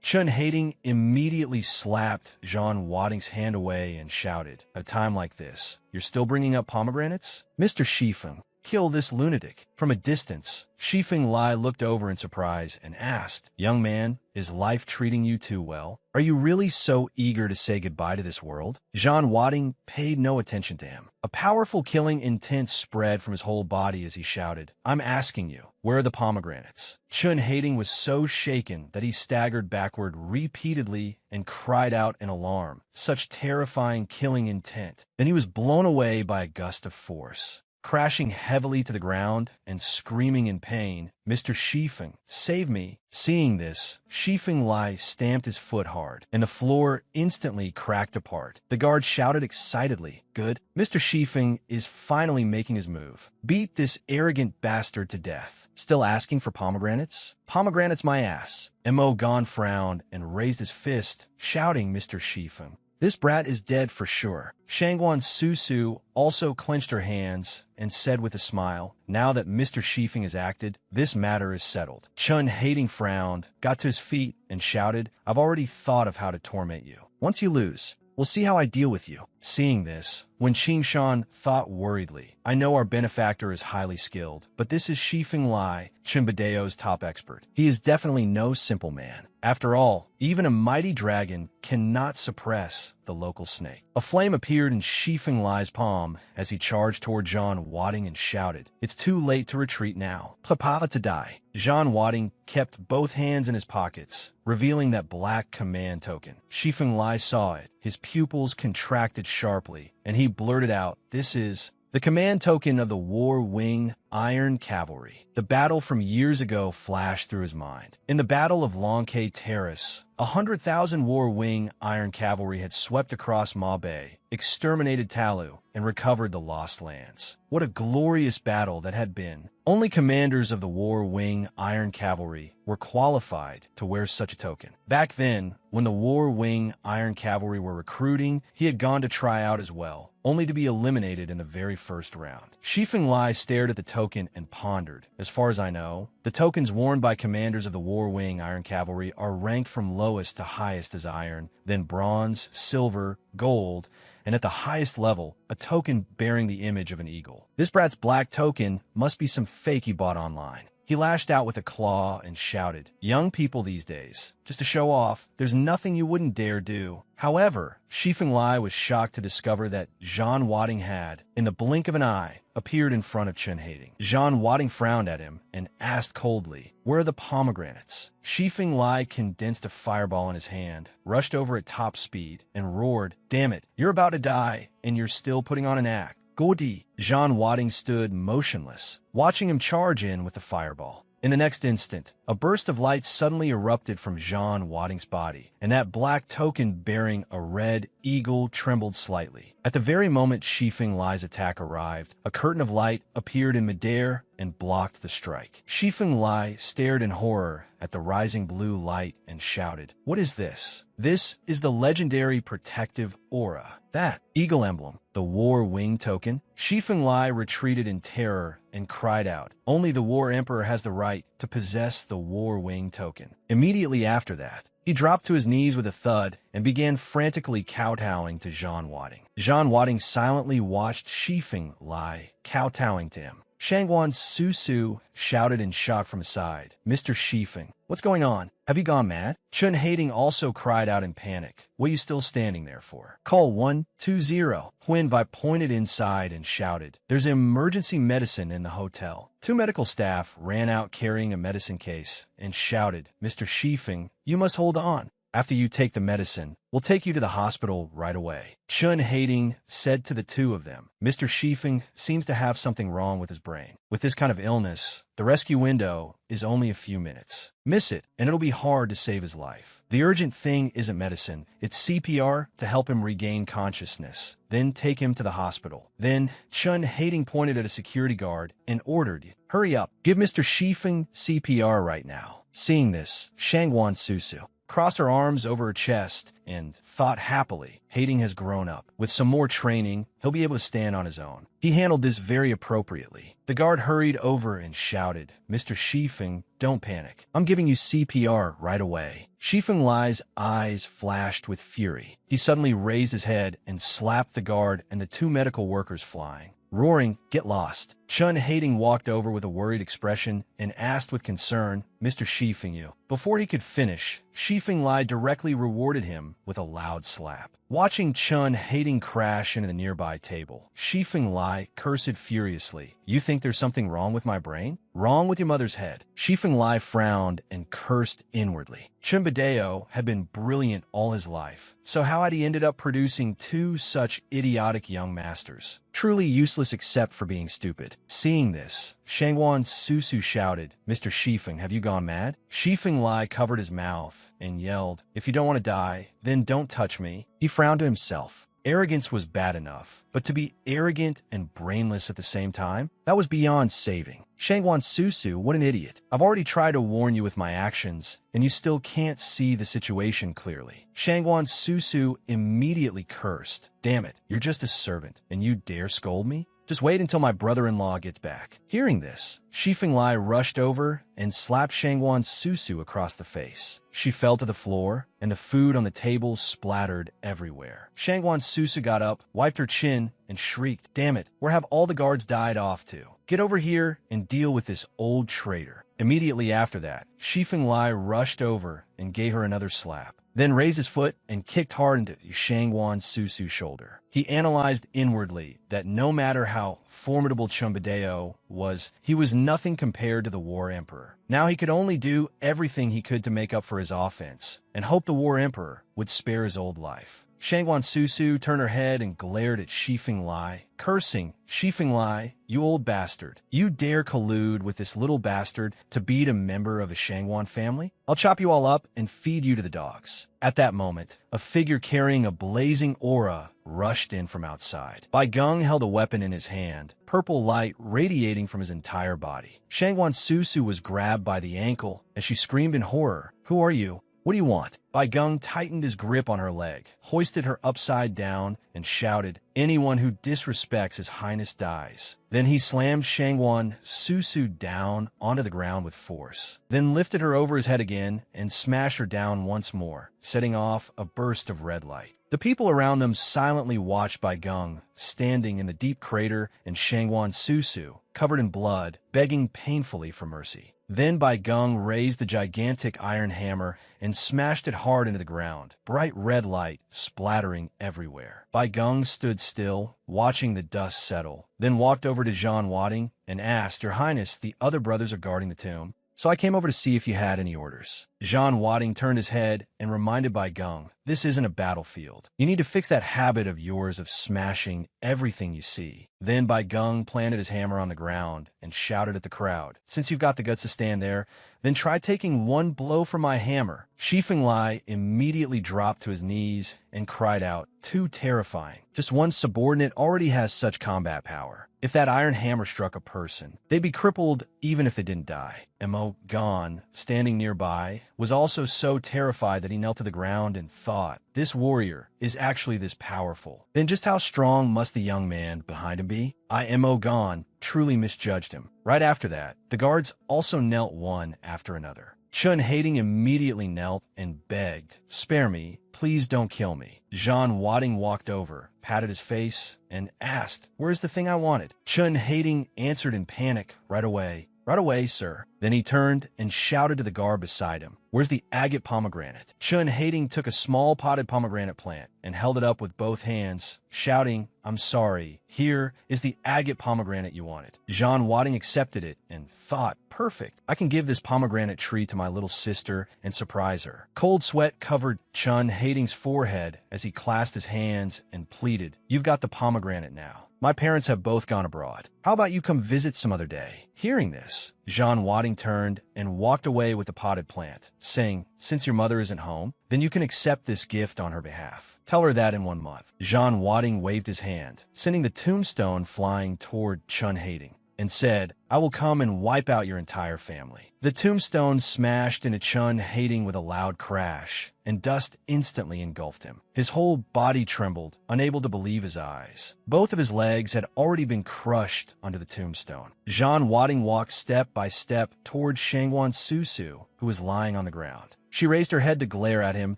Chun Hating immediately slapped John Wadding's hand away and shouted, "At a time like this, you're still bringing up pomegranates? Mr. Shifeng, kill this lunatic." From a distance, Shifeng Lai looked over in surprise and asked, "Young man, is life treating you too well? Are you really so eager to say goodbye to this world?" John Wadding paid no attention to him. A powerful killing intent spread from his whole body as he shouted, "I'm asking you, where are the pomegranates?" Chun Hating was so shaken that he staggered backward repeatedly and cried out in alarm. Such terrifying killing intent. Then he was blown away by a gust of force. Crashing heavily to the ground and screaming in pain, "Mr. Shifeng, save me." Seeing this, Shifeng Lai stamped his foot hard, and the floor instantly cracked apart. The guard shouted excitedly, "Good. Mr. Shifeng is finally making his move. Beat this arrogant bastard to death. Still asking for pomegranates? Pomegranates my ass." Mo Gon frowned and raised his fist, shouting, "Mr. Shifeng, This brat is dead for sure. Shangguan Susu also clenched her hands and said with a smile, now that Mr. Shifeng has acted, this matter is settled. Chun Hating frowned, got to his feet, and shouted, I've already thought of how to torment you. Once you lose, we'll see how I deal with you. Seeing this, Wen Qingshan thought worriedly, I know our benefactor is highly skilled, but this is Shifeng Lai, Chinbadeo's top expert. He is definitely no simple man. After all, even a mighty dragon cannot suppress the local snake. A flame appeared in Shifeng Lai's palm as he charged toward Zhang Wading and shouted, It's too late to retreat now. Prepare to die. Zhang Wading kept both hands in his pockets, revealing that black command token. Shifeng Lai saw it. His pupils contracted sharply, and he blurted out, This is the command token of the War Wing Iron Cavalry. The battle from years ago flashed through his mind. In the Battle of Longkay Terrace, 100,000 War Wing Iron Cavalry had swept across Ma Bay, exterminated Talu, and recovered the Lost Lands. What a glorious battle that had been. Only commanders of the War Wing Iron Cavalry were qualified to wear such a token. Back then, when the War Wing Iron Cavalry were recruiting, he had gone to try out as well, only to be eliminated in the very first round. Shifeng Lai stared at the token and pondered. As far as I know, the tokens worn by commanders of the War Wing Iron Cavalry are ranked from lowest to highest as iron, then bronze, silver, gold, and at the highest level, a token bearing the image of an eagle. This brat's black token must be some fake he bought online. He lashed out with a claw and shouted, Young people these days, just to show off, there's nothing you wouldn't dare do. However, Shifeng Lai was shocked to discover that Zhang Wading had, in the blink of an eye, appeared in front of Chun Hating. Zhang Wading frowned at him and asked coldly, Where are the pomegranates? Shifeng Lai condensed a fireball in his hand, rushed over at top speed, and roared, Damn it, you're about to die, and you're still putting on an act. Godi! Zhang Wading stood motionless, watching him charge in with the fireball. In the next instant, a burst of light suddenly erupted from Zhang Wading's body, and that black token bearing a red eagle trembled slightly. At the very moment Shifeng Lai's attack arrived, a curtain of light appeared in midair and blocked the strike. Shifeng Lai stared in horror at the rising blue light and shouted, What is this? This is the legendary protective aura. That eagle emblem, the War Wing token. Shifeng Lai retreated in terror and cried out, Only the War Emperor has the right to possess the War Wing token. Immediately after that, he dropped to his knees with a thud and began frantically kowtowing to Zhang Wading. Zhang Wading silently watched Shifeng Lai kowtowing to him. Shangguan Susu shouted in shock from his side, Mr. Shifeng, what's going on? Have you gone mad? Chun Hating also cried out in panic. What are you still standing there for? Call 120. Huan Vi pointed inside and shouted, There's emergency medicine in the hotel. Two medical staff ran out carrying a medicine case and shouted, Mr. Shifeng, you must hold on. After you take the medicine, we'll take you to the hospital right away. Chun Hating said to the two of them, Mr. Shifeng seems to have something wrong with his brain. With this kind of illness, the rescue window is only a few minutes. Miss it, and it'll be hard to save his life. The urgent thing isn't medicine, it's CPR to help him regain consciousness. Then take him to the hospital. Then Chun Hating pointed at a security guard and ordered, Hurry up, give Mr. Shifeng CPR right now. Seeing this, Shangguan Susu crossed her arms over her chest and thought happily, Hating has grown up. With some more training, he'll be able to stand on his own. He handled this very appropriately. The guard hurried over and shouted, Mr. Shifeng, don't panic. I'm giving you CPR right away. Shifeng Lai's eyes flashed with fury. He suddenly raised his head and slapped the guard and the two medical workers flying. Roaring, Get lost. Chun Hating walked over with a worried expression and asked with concern, Mr. Shifeng, you. Before he could finish, Shifeng Lai directly rewarded him with a loud slap. Watching Chun Hating crash into the nearby table, Shifeng Lai cursed furiously. You think there's something wrong with my brain? Wrong with your mother's head. Shifeng Lai frowned and cursed inwardly. Chinbadeo had been brilliant all his life, so how had he ended up producing two such idiotic young masters? Truly useless except for being stupid. Seeing this, Shangguan Susu shouted, Mr. Shifeng, have you gone mad? Shifeng Lai covered his mouth and yelled, If you don't want to die, then don't touch me. He frowned to himself. Arrogance was bad enough, but to be arrogant and brainless at the same time, that was beyond saving. Shangwan Susu, what an idiot. I've already tried to warn you with my actions, and you still can't see the situation clearly. Shangwan Susu immediately cursed. Damn it, you're just a servant, and you dare scold me? Just wait until my brother-in-law gets back. Hearing this, Shifeng Lai rushed over and slapped Shangwan Susu across the face. She fell to the floor, and the food on the table splattered everywhere. Shangwan Susu got up, wiped her chin, and shrieked, "Damn it, where have all the guards died off to? Get over here and deal with this old traitor." Immediately after that, Shifeng Lai rushed over and gave her another slap, then raised his foot and kicked hard into Shangwan Susu's shoulder. He analyzed inwardly that no matter how formidable Chumbadeo was, he was nothing compared to the War Emperor. Now he could only do everything he could to make up for his offense, and hope the War Emperor would spare his old life. Shangwan Susu turned her head and glared at Shifeng Lai, cursing, "Shifeng Lai, you old bastard. You dare collude with this little bastard to beat a member of the Shangwan family? I'll chop you all up and feed you to the dogs." At that moment, a figure carrying a blazing aura rushed in from outside. Bai Geng held a weapon in his hand, purple light radiating from his entire body. Shangwan Susu was grabbed by the ankle as she screamed in horror, "Who are you? What do you want?" Bai Geng tightened his grip on her leg, hoisted her upside down, and shouted, "Anyone who disrespects His Highness dies." Then he slammed Shangwan Susu down onto the ground with force, then lifted her over his head again and smashed her down once more, setting off a burst of red light. The people around them silently watched Bai Geng, standing in the deep crater, and Shangwan Susu, covered in blood, begging painfully for mercy. Then Bai Geng raised the gigantic iron hammer and smashed it hard into the ground, bright red light splattering everywhere. Bai Geng stood still, watching the dust settle, then walked over to Zhan Wading and asked, "Your Highness, the other brothers are guarding the tomb, so I came over to see if you had any orders." Zhan Wading turned his head and reminded Bai Geng, "This isn't a battlefield. You need to fix that habit of yours of smashing everything you see." Then Bai Geng planted his hammer on the ground and shouted at the crowd, "Since you've got the guts to stand there, then try taking one blow from my hammer." Shifeng Lai immediately dropped to his knees and cried out, "Too terrifying. Just one subordinate already has such combat power. If that iron hammer struck a person, they'd be crippled even if they didn't die." Mo Gan, standing nearby, was also so terrified that he knelt to the ground and thought, "This warrior is actually this powerful. Then just how strong must the young man behind him be? Mo Gan truly misjudged him." Right after that, the guards also knelt one after another. Chun Hating immediately knelt and begged, "Spare me, please don't kill me." Zhan Wading walked over, patted his face, and asked, "Where's the thing I wanted?" Chun Hating answered in panic, "Right away. Right away, sir." Then he turned and shouted to the guard beside him, "Where's the agate pomegranate?" Chun Hating took a small potted pomegranate plant and held it up with both hands, shouting, "I'm sorry. Here is the agate pomegranate you wanted." Zhan Wading accepted it and thought, "Perfect. I can give this pomegranate tree to my little sister and surprise her." Cold sweat covered Chun Hating's forehead as he clasped his hands and pleaded, "You've got the pomegranate now. My parents have both gone abroad. How about you come visit some other day?" Hearing this, Zhan Wading turned and walked away with the potted plant, saying, "Since your mother isn't home, then you can accept this gift on her behalf. Tell her that in 1 month." Zhan Wading waved his hand, sending the tombstone flying toward Chun Hating, and said, "I will come and wipe out your entire family." The tombstone smashed into Chun Hating with a loud crash, and dust instantly engulfed him. His whole body trembled, unable to believe his eyes. Both of his legs had already been crushed under the tombstone. Zhan Wading walked step by step toward Shangwan Susu, who was lying on the ground. She raised her head to glare at him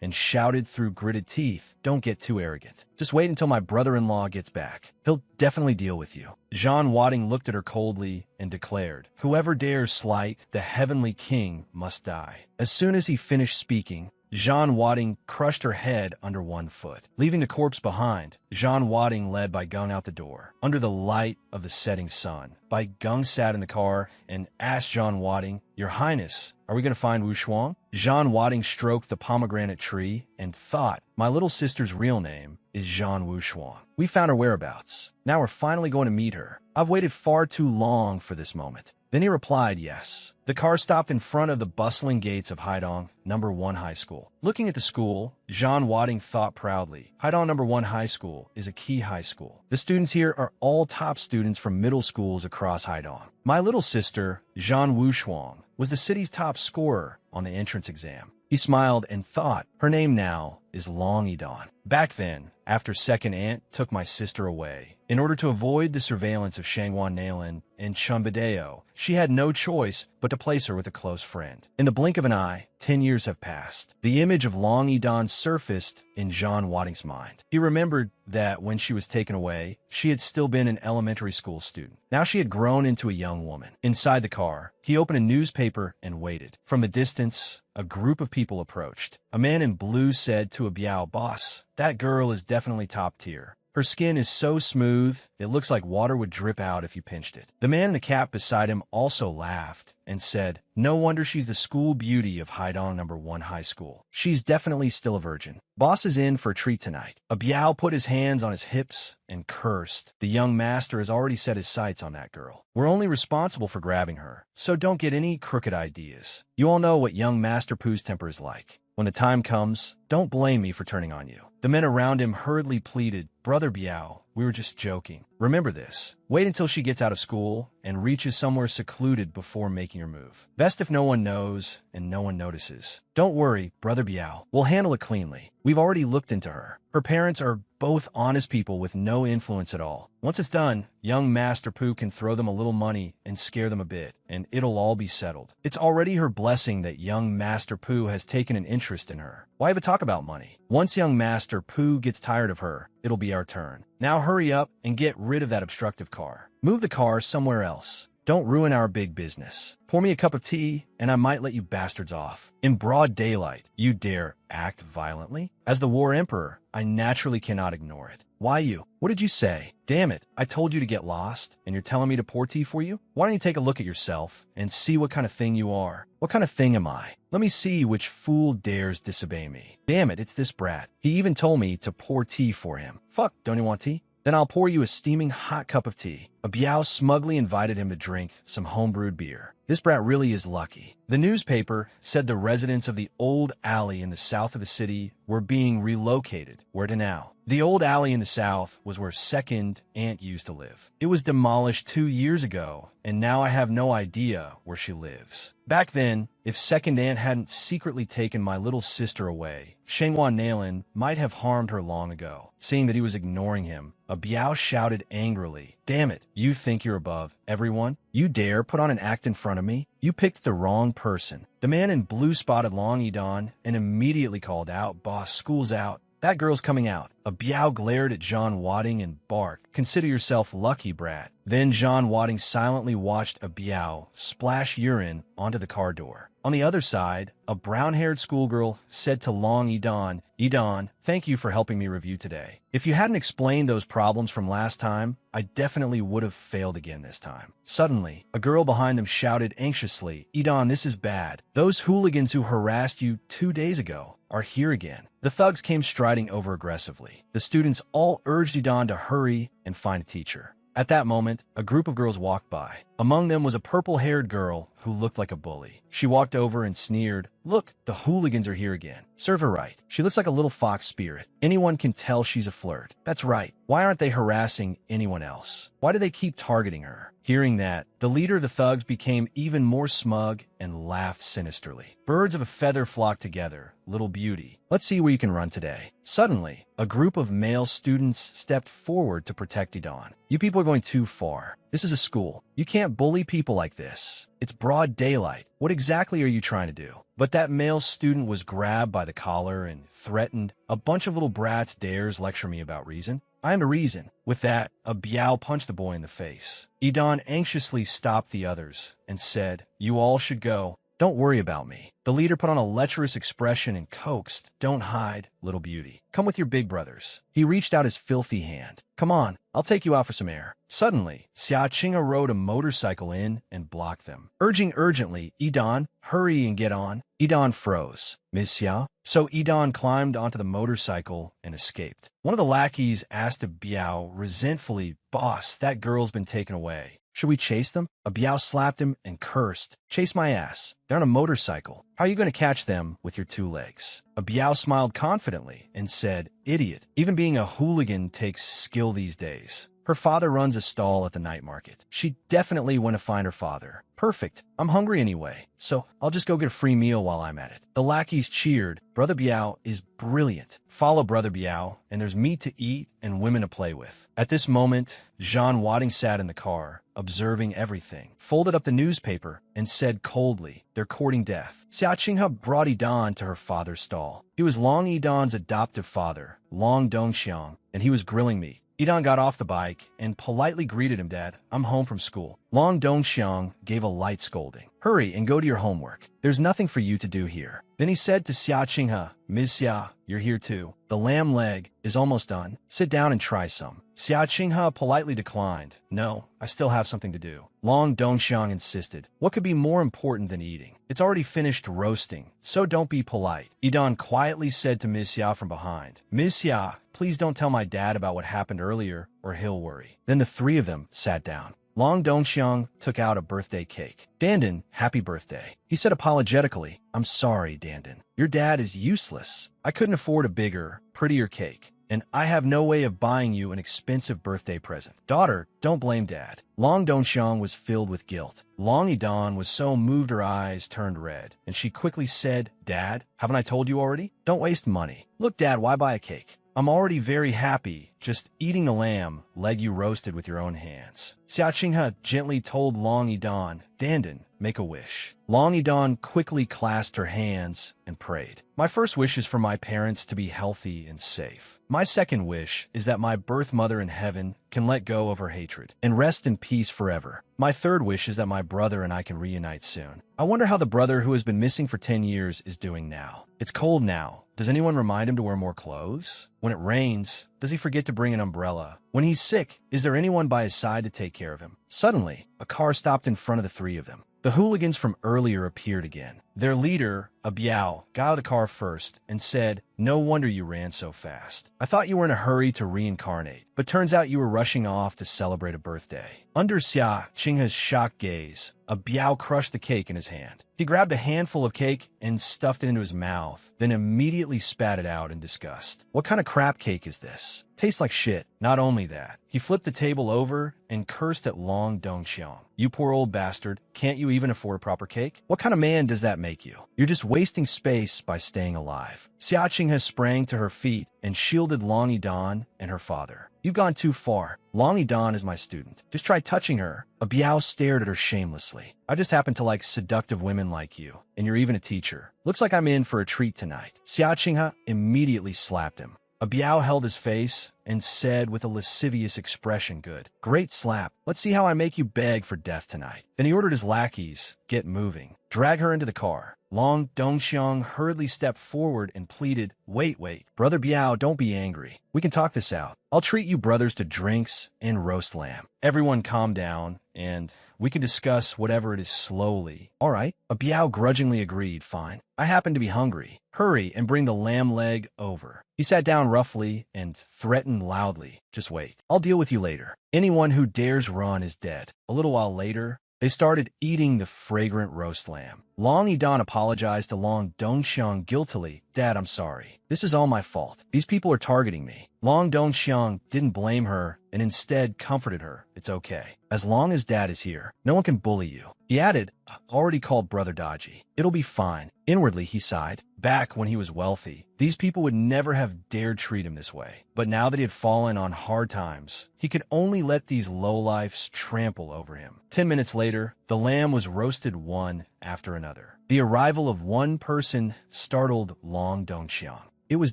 and shouted through gritted teeth, "Don't get too arrogant. Just wait until my brother-in-law gets back. He'll definitely deal with you." Zhan Wading looked at her coldly and declared, "Whoever dares slight the heavenly king must die." As soon as he finished speaking, Zhan Wading crushed her head under one foot. Leaving the corpse behind, Zhan Wading led Bai Geng out the door. Under the light of the setting sun, Bai Geng sat in the car and asked Zhan Wading, "Your Highness, are we going to find Wu Shuang?" Zhan Wading stroked the pomegranate tree and thought, "My little sister's real name is Zhan Wu Shuang. We found her whereabouts. Now we're finally going to meet her. I've waited far too long for this moment." Then he replied yes. The car stopped in front of the bustling gates of Haidong Number 1 High School. Looking at the school, Jean Wadding thought proudly, Haidong Number 1 High School is a key high school. The students here are all top students from middle schools across Haidong. My little sister, Jean Wushuang, was the city's top scorer on the entrance exam. He smiled and thought, her name now is Long Idon. Back then, after second aunt took my sister away, in order to avoid the surveillance of Shangwan Nailin and Chumbadeo, she had no choice but to place her with a close friend. In the blink of an eye, 10 years have passed. The image of Long Idon surfaced in Jean Wadding's mind. He remembered that when she was taken away, she had still been an elementary school student. Now she had grown into a young woman. Inside the car, he opened a newspaper and waited. From the distance, a group of people approached. A man in blue said to a Biao boss, "That girl is definitely top tier. Her skin is so smooth, it looks like water would drip out if you pinched it." The man in the cap beside him also laughed and said, "No wonder she's the school beauty of Haidong Number 1 High School. She's definitely still a virgin. Boss is in for a treat tonight." A Biao put his hands on his hips and cursed. The young master has already set his sights on that girl. We're only responsible for grabbing her, so don't get any crooked ideas. You all know what young Master Poo's temper is like. When the time comes, don't blame me for turning on you. The men around him hurriedly pleaded, "Brother Biao, we were just joking. Remember this. Wait until she gets out of school and reaches somewhere secluded before making her move. Best if no one knows and no one notices. Don't worry, Brother Biao. We'll handle it cleanly. We've already looked into her. Her parents are both honest people with no influence at all. Once it's done, young Master Poo can throw them a little money and scare them a bit, and it'll all be settled. It's already her blessing that young Master Poo has taken an interest in her. Why even talk about money? Once young Master Poo gets tired of her, it'll be our turn. Now hurry up and get rid of that obstructive car. Move the car somewhere else. Don't ruin our big business. Pour me a cup of tea, and I might let you bastards off. In broad daylight, you dare act violently? As the War Emperor, I naturally cannot ignore it. Why you? What did you say? Damn it, I told you to get lost, and you're telling me to pour tea for you? Why don't you take a look at yourself and see what kind of thing you are? What kind of thing am I? Let me see which fool dares disobey me. Damn it, it's this brat. He even told me to pour tea for him. Fuck, don't you want tea? Then I'll pour you a steaming hot cup of tea. A Biao smugly invited him to drink some homebrewed beer. This brat really is lucky. The newspaper said the residents of the old alley in the south of the city were being relocated. Where to now? The old alley in the south was where Second Aunt used to live. It was demolished 2 years ago, and now I have no idea where she lives. Back then, if Second Aunt hadn't secretly taken my little sister away, Shangwan Nailin might have harmed her long ago. Seeing that he was ignoring him, a Biao shouted angrily, "Damn it, you think you're above everyone? You dare put on an act in front of me? You picked the wrong person." The man in blue spotted Long Idon and immediately called out, "Boss, school's out. That girl's coming out." A Biao glared at John Wadding and barked, "Consider yourself lucky, brat." Then John Wadding silently watched a Biao splash urine onto the car door. On the other side, a brown-haired schoolgirl said to Long Idon, "Idon, thank you for helping me review today. If you hadn't explained those problems from last time, I definitely would have failed again this time." Suddenly, a girl behind them shouted anxiously, "Idon, this is bad. Those hooligans who harassed you 2 days ago are here again." The thugs came striding over aggressively. The students all urged Idon to hurry and find a teacher. At that moment, a group of girls walked by. Among them was a purple-haired girl who looked like a bully. She walked over and sneered, "Look, the hooligans are here again. Serve her right. She looks like a little fox spirit. Anyone can tell she's a flirt. That's right. Why aren't they harassing anyone else? Why do they keep targeting her?" Hearing that, the leader of the thugs became even more smug and laughed sinisterly. "Birds of a feather flock together, little beauty. Let's see where you can run today." Suddenly, a group of male students stepped forward to protect Idon. "You people are going too far. This is a school. You can't bully people like this. It's broad daylight. What exactly are you trying to do?" But that male student was grabbed by the collar and threatened, "A bunch of little brats dares lecture me about reason. I am the reason." With that, a Biao punched the boy in the face. Idon anxiously stopped the others and said, "You all should go. Don't worry about me." The leader put on a lecherous expression and coaxed, "Don't hide, little beauty. Come with your big brothers." He reached out his filthy hand. "Come on, I'll take you out for some air." Suddenly, Xia Qing'a rode a motorcycle in and blocked them. Urging urgently, "Idon, hurry and get on." Idon froze. "Ms. Xia?" So Idon climbed onto the motorcycle and escaped. One of the lackeys asked a Biao resentfully, "Boss, that girl's been taken away. Should we chase them? A Biao slapped him and cursed. Chase my ass. They're on a motorcycle. How are you going to catch them with your 2 legs? A Biao smiled confidently and said, idiot. Even being a hooligan takes skill these days. Her father runs a stall at the night market. She definitely went to find her father. Perfect. I'm hungry anyway, so I'll just go get a free meal while I'm at it. The lackeys cheered. Brother Biao is brilliant. Follow Brother Biao, and there's meat to eat and women to play with. At this moment, Jean Wadding sat in the car, observing everything, folded up the newspaper, and said coldly, they're courting death. Xia Qinghe brought Yidan to her father's stall. He was Long Yidan's adoptive father, Long Dongxiang, and he was grilling meat. Yidan got off the bike and politely greeted him, Dad, I'm home from school. Long Dongxiang gave a light scolding. Hurry and go to your homework. There's nothing for you to do here. Then he said to Xia Qinghe, Ms. Xia, you're here too. The lamb leg is almost done. Sit down and try some. Xia Qinghe politely declined. No, I still have something to do. Long Dongxiang insisted. What could be more important than eating? It's already finished roasting, so don't be polite. Yidan quietly said to Ms. Xia from behind, Ms. Xia, please don't tell my dad about what happened earlier or he'll worry. Then the 3 of them sat down. Long Dongxiang took out a birthday cake. Dandan, happy birthday. He said apologetically, I'm sorry, Dandan. Your dad is useless. I couldn't afford a bigger, prettier cake, and I have no way of buying you an expensive birthday present. Daughter, don't blame Dad. Long Dongxiang was filled with guilt. Long Yidan was so moved her eyes turned red, and she quickly said, Dad, haven't I told you already? Don't waste money. Look, Dad, why buy a cake? I'm already very happy just eating the lamb leg you roasted with your own hands. Xia Qinghe gently told Long Yidan, Dandan, make a wish. Long Yidan quickly clasped her hands and prayed. My first wish is for my parents to be healthy and safe. My second wish is that my birth mother in heaven can let go of her hatred and rest in peace forever. My third wish is that my brother and I can reunite soon. I wonder how the brother who has been missing for 10 years is doing now. It's cold now. Does anyone remind him to wear more clothes? When it rains, does he forget to bring an umbrella? When he's sick, is there anyone by his side to take care of him? Suddenly, a car stopped in front of the 3 of them. The hooligans from earlier appeared again. Their leader, a Biao, got out of the car first and said, no wonder you ran so fast. I thought you were in a hurry to reincarnate, but turns out you were rushing off to celebrate a birthday. Under Xia Qinghe's shocked gaze, a Biao crushed the cake in his hand. He grabbed a handful of cake and stuffed it into his mouth, then immediately spat it out in disgust. What kind of crap cake is this? Tastes like shit. Not only that, he flipped the table over and cursed at Long Dongxiang. You poor old bastard, can't you even afford a proper cake? What kind of man does that make you? You're just wasting space by staying alive. Xia Qinghe sprang to her feet and shielded Long Yidan and her father. You've gone too far. Long Yidan is my student. Just try touching her. A Biao stared at her shamelessly. I just happen to like seductive women like you, and you're even a teacher. Looks like I'm in for a treat tonight. Xia Qinghe immediately slapped him. A Biao held his face and said with a lascivious expression, good. Great slap. Let's see how I make you beg for death tonight. Then he ordered his lackeys, get moving. Drag her into the car. Long Dongxiang hurriedly stepped forward and pleaded, wait. Brother Biao, don't be angry. We can talk this out. I'll treat you brothers to drinks and roast lamb. Everyone calm down, and we can discuss whatever it is slowly. All right. A Biao grudgingly agreed, fine. I happen to be hungry. Hurry and bring the lamb leg over. He sat down roughly and threatened loudly. Just wait. I'll deal with you later. Anyone who dares run is dead. A little while later, they started eating the fragrant roast lamb. Long Yidan apologized to Long Dongxiang guiltily. Dad, I'm sorry. This is all my fault. These people are targeting me. Long Dongxiang didn't blame her and instead comforted her. It's okay. As long as Dad is here, no one can bully you. He added, already called Brother Dodgy. It'll be fine. Inwardly, he sighed. Back when he was wealthy, these people would never have dared treat him this way. But now that he had fallen on hard times, he could only let these lowlifes trample over him. 10 minutes later, the lamb was roasted one after another. The arrival of one person startled Long Dongxiang. It was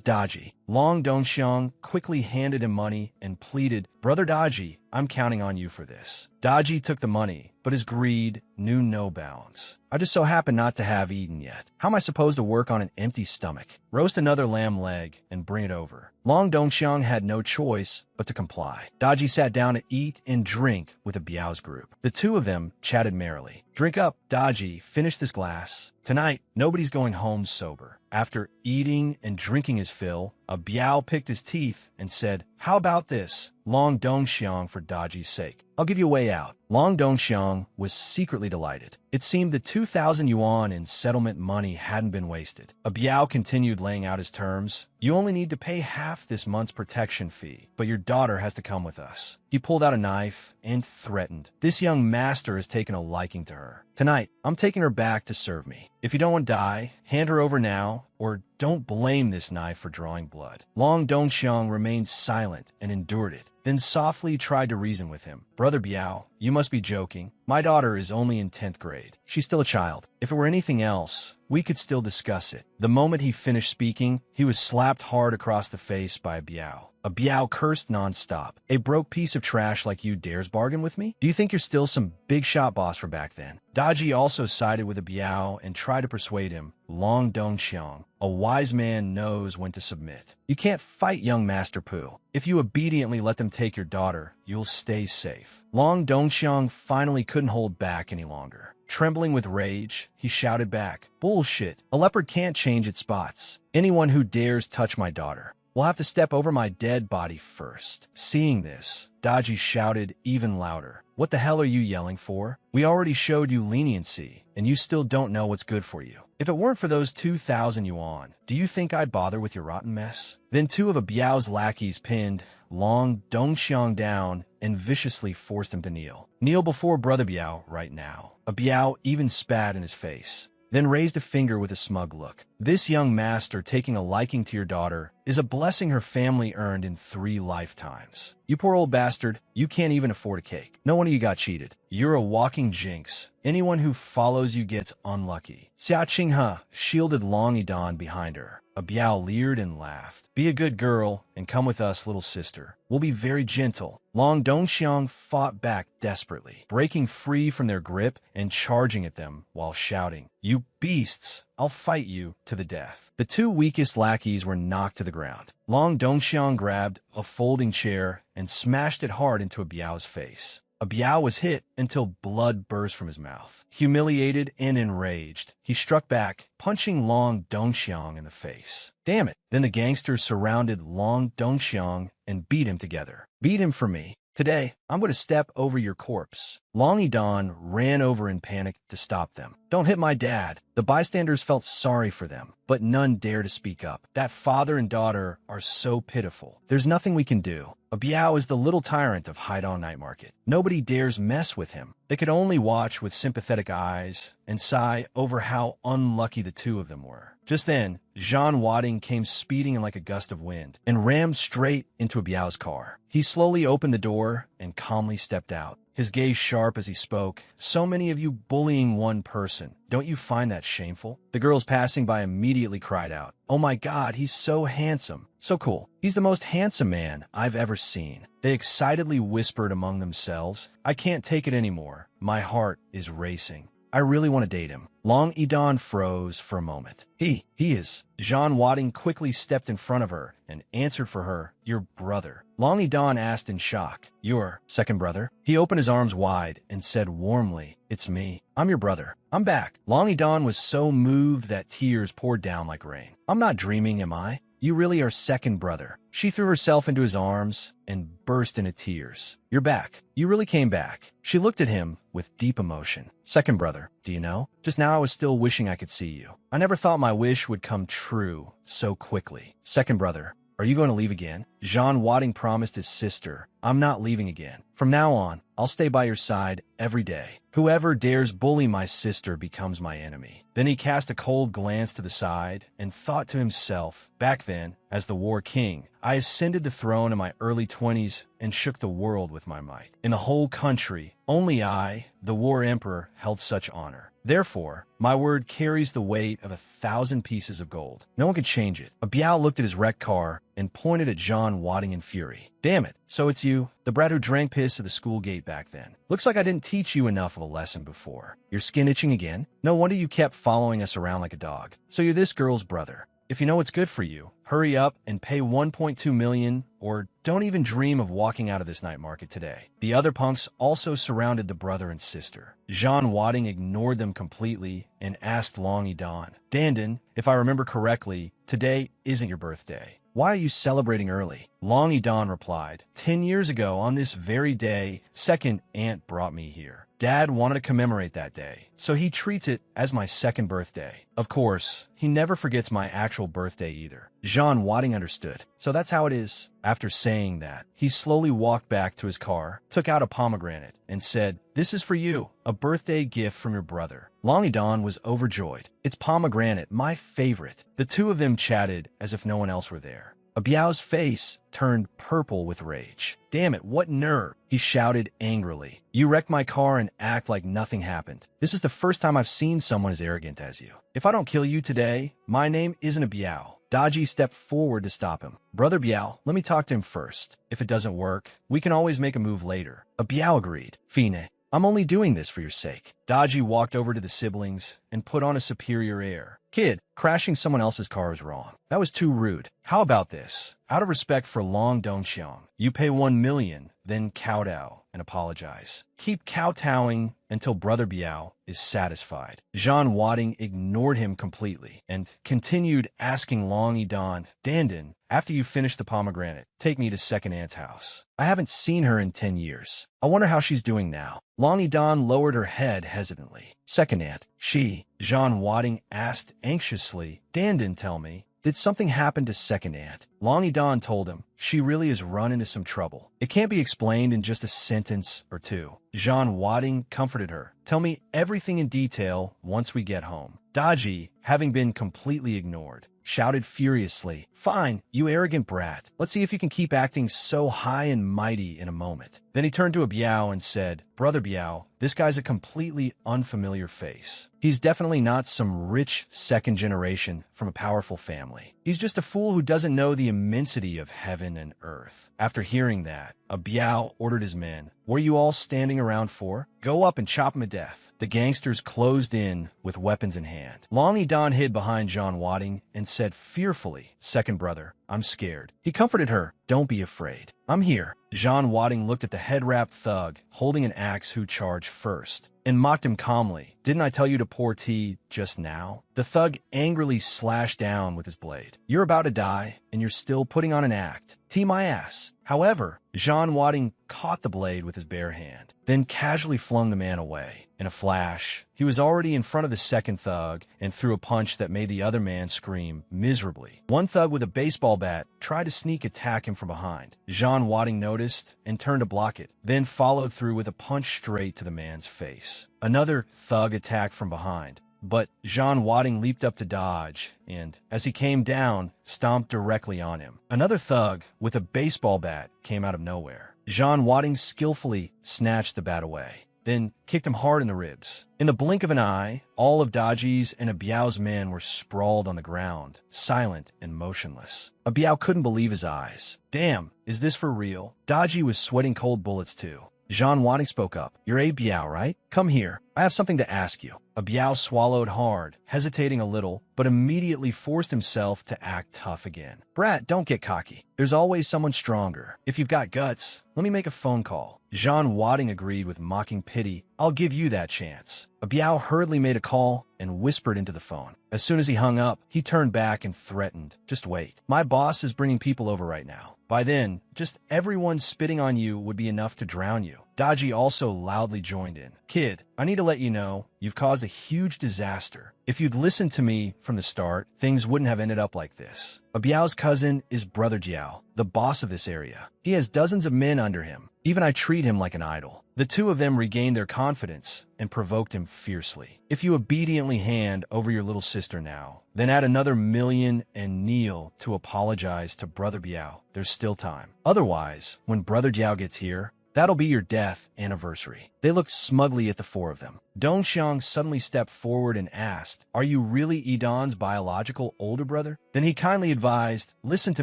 Dodgy. Long Dongxiang quickly handed him money and pleaded, Brother Dodgy, I'm counting on you for this. Dodgy took the money, but his greed knew no bounds. I just so happen not to have eaten yet. How am I supposed to work on an empty stomach? Roast another lamb leg and bring it over. Long Dongxiang had no choice but to comply. Daji sat down to eat and drink with a Biao's group. The two of them chatted merrily. Drink up, Daji, finish this glass. Tonight, nobody's going home sober. After eating and drinking his fill, a Biao picked his teeth and said, "How about this? Long Dongxiang for Daji's sake. I'll give you a way out." Long Dongxiang was secretly delighted. It seemed the 2,000 yuan in settlement money hadn't been wasted. A Biao continued laying out his terms. "You only need to pay half this month's protection fee, but your daughter has to come with us." He pulled out a knife and threatened. "This young master has taken a liking to her. Tonight, I'm taking her back to serve me. If you don't want to die, hand her over now, or don't blame this knife for drawing blood." Long Dongxiang remained silent and endured it, then softly tried to reason with him. "Brother Biao, you must be joking. My daughter is only in 10th grade. She's still a child. If it were anything else, we could still discuss it." The moment he finished speaking, he was slapped hard across the face by a Biao. A Biao cursed nonstop. "A broke piece of trash like you dares bargain with me? Do you think you're still some big shot boss from back then?" Daji also sided with a Biao and tried to persuade him. "Long Dongxiang, a wise man knows when to submit. You can't fight young Master Pu. If you obediently let them take your daughter, you'll stay safe." Long Dongxiang finally couldn't hold back any longer. Trembling with rage, he shouted back, "Bullshit! A leopard can't change its spots. Anyone who dares touch my daughter will have to step over my dead body first." Seeing this, Daji shouted even louder, "What the hell are you yelling for? We already showed you leniency, and you still don't know what's good for you. If it weren't for those 2,000 yuan, do you think I'd bother with your rotten mess?" Then two of a Biao's lackeys pinned Long Dongxiang down and viciously forced him to kneel. "Kneel before Brother Biao right now." A Biao even spat in his face, then raised a finger with a smug look. "This young master taking a liking to your daughter is a blessing her family earned in 3 lifetimes. You poor old bastard, you can't even afford a cake. No wonder you got cheated. You're a walking jinx. Anyone who follows you gets unlucky." Xia Qinghe shielded Long Yidan behind her. A Biao leered and laughed. "Be a good girl and come with us, little sister. We'll be very gentle." Long Dongxiang fought back desperately, breaking free from their grip and charging at them while shouting, "You beasts! I'll fight you to the death." The two weakest lackeys were knocked to the ground. Long Dongxiang grabbed a folding chair and smashed it hard into a Biao's face. A Biao was hit until blood burst from his mouth. Humiliated and enraged, he struck back, punching Long Dongxiang in the face. "Damn it!" Then the gangsters surrounded Long Dongxiang and beat him together. "Beat him for me. Today, I'm going to step over your corpse." Long Yidan ran over in panic to stop them. "Don't hit my dad." The bystanders felt sorry for them, but none dared to speak up. That father and daughter are so pitiful. There's nothing we can do. A Biao is the little tyrant of Haidong Night Market. Nobody dares mess with him. They could only watch with sympathetic eyes and sigh over how unlucky the two of them were. Just then, Zhan Wading came speeding in like a gust of wind and rammed straight into a Biao's car. He slowly opened the door and calmly stepped out, his gaze sharp as he spoke. "So many of you bullying one person. Don't you find that shameful?" The girls passing by immediately cried out, "Oh my God, he's so handsome. So cool. He's the most handsome man I've ever seen." They excitedly whispered among themselves, "I can't take it anymore. My heart is racing. I really want to date him." Long Yidan froze for a moment. He is." Zhan Wading quickly stepped in front of her and answered for her, "Your brother." Long Yidan asked in shock, "Your second brother?" He opened his arms wide and said warmly, "It's me. I'm your brother. I'm back." Long Yidan was so moved that tears poured down like rain. "I'm not dreaming, am I? You really are second brother." She threw herself into his arms and burst into tears. "You're back. You really came back." She looked at him with deep emotion. "Second brother, do you know? Just now I was still wishing I could see you. I never thought my wish would come true so quickly. Second brother, are you going to leave again?" Zhan Wading promised his sister, "I'm not leaving again. From now on, I'll stay by your side every day. Whoever dares bully my sister becomes my enemy." Then he cast a cold glance to the side and thought to himself, "Back then, as the war king, I ascended the throne in my early 20s and shook the world with my might. In the whole country, only I, the war emperor, held such honor. Therefore, my word carries the weight of 1,000 pieces of gold. No one could change it. A Biao looked at his wrecked car and pointed at John Wadding in fury. Damn it, so it's you, the brat who drank piss at the school gate back then. Looks like I didn't teach you enough of a lesson before. Your skin itching again? No wonder you kept following us around like a dog. So you're this girl's brother. If you know what's good for you, hurry up and pay 1.2 million, or don't even dream of walking out of this night market today. The other punks also surrounded the brother and sister. Jean Wadding ignored them completely and asked Longy Don, Dandon, if I remember correctly, today isn't your birthday. Why are you celebrating early? Longy Don replied, 10 years ago on this very day, second aunt brought me here. Dad wanted to commemorate that day, so he treats it as my second birthday. Of course, he never forgets my actual birthday either. Jean Wadding understood, so that's how it is. After saying that, he slowly walked back to his car, took out a pomegranate, and said, This is for you, a birthday gift from your brother. Longy Don was overjoyed. It's pomegranate, my favorite. The two of them chatted as if no one else were there. A Biao's face turned purple with rage. Damn it, what nerve! He shouted angrily. You wrecked my car and act like nothing happened. This is the first time I've seen someone as arrogant as you. If I don't kill you today, my name isn't a Biao. Daji stepped forward to stop him. Brother Biao, let me talk to him first. If it doesn't work, we can always make a move later. A Biao agreed. Fine, I'm only doing this for your sake. Daji walked over to the siblings and put on a superior air. Kid, crashing someone else's car is wrong. That was too rude. How about this? Out of respect for Long Dongxiang, you pay 1 million, then kowtow and apologize. Keep kowtowing until Brother Biao is satisfied. Jean Wadding ignored him completely and continued asking Longy Don, Dandon, after you finish the pomegranate, take me to Second Aunt's house. I haven't seen her in 10 years. I wonder how she's doing now. Longy Don lowered her head hesitantly. Second Aunt, she, Jean Wadding asked anxiously, Dandon, tell me, did something happen to Second Aunt? Longy Don told him, she really has run into some trouble. It can't be explained in just a sentence or two. Jean Wadding comforted her. Tell me everything in detail once we get home. Daji, having been completely ignored, shouted furiously, Fine, you arrogant brat. Let's see if you can keep acting so high and mighty in a moment. Then he turned to a Biao and said, Brother Biao, this guy's a completely unfamiliar face. He's definitely not some rich second generation from a powerful family. He's just a fool who doesn't know the immensity of heaven and earth. After hearing that, a Biao ordered his men, What are you all standing around for? Go up and chop him to death. The gangsters closed in with weapons in hand. Longy Don hid behind Jean Wadding and said fearfully, Second brother, I'm scared. He comforted her, Don't be afraid. I'm here. Jean Wadding looked at the head-wrapped thug holding an axe who charged first and mocked him calmly. Didn't I tell you to pour tea just now? The thug angrily slashed down with his blade. You're about to die, and you're still putting on an act. Tea my ass. However, Jean Wadding caught the blade with his bare hand, then casually flung the man away. In a flash, he was already in front of the second thug and threw a punch that made the other man scream miserably. One thug with a baseball bat tried to sneak attack him from behind. Jean Wadding noticed and turned to block it, then followed through with a punch straight to the man's face. Another thug attacked from behind, but Jean Wadding leaped up to dodge and, as he came down, stomped directly on him. Another thug with a baseball bat came out of nowhere. Jean Wadding skillfully snatched the bat away, then kicked him hard in the ribs. In the blink of an eye, all of Daji's and a Biao's men were sprawled on the ground, silent and motionless. A Biao couldn't believe his eyes. Damn, is this for real? Daji was sweating cold bullets too. Jean Wadding spoke up. You're a Biao, right? Come here. I have something to ask you. A Biao swallowed hard, hesitating a little, but immediately forced himself to act tough again. Brat, don't get cocky. There's always someone stronger. If you've got guts, let me make a phone call. Jean Wadding agreed with mocking pity. I'll give you that chance. A Biao hurriedly made a call and whispered into the phone. As soon as he hung up, he turned back and threatened. Just wait. My boss is bringing people over right now. By then, just everyone spitting on you would be enough to drown you. Daji also loudly joined in. Kid, I need to let you know, you've caused a huge disaster. If you'd listened to me from the start, things wouldn't have ended up like this. A Biao's cousin is Brother Jiao, the boss of this area. He has dozens of men under him. Even I treat him like an idol. The two of them regained their confidence and provoked him fiercely. If you obediently hand over your little sister now, then add another 1 million and kneel to apologize to Brother Biao, there's still time. Otherwise, when Brother Jiao gets here, That'll be your death anniversary. They looked smugly at the four of them. Dongxiang suddenly stepped forward and asked, "Are you really Idon's biological older brother?" Then he kindly advised, "Listen to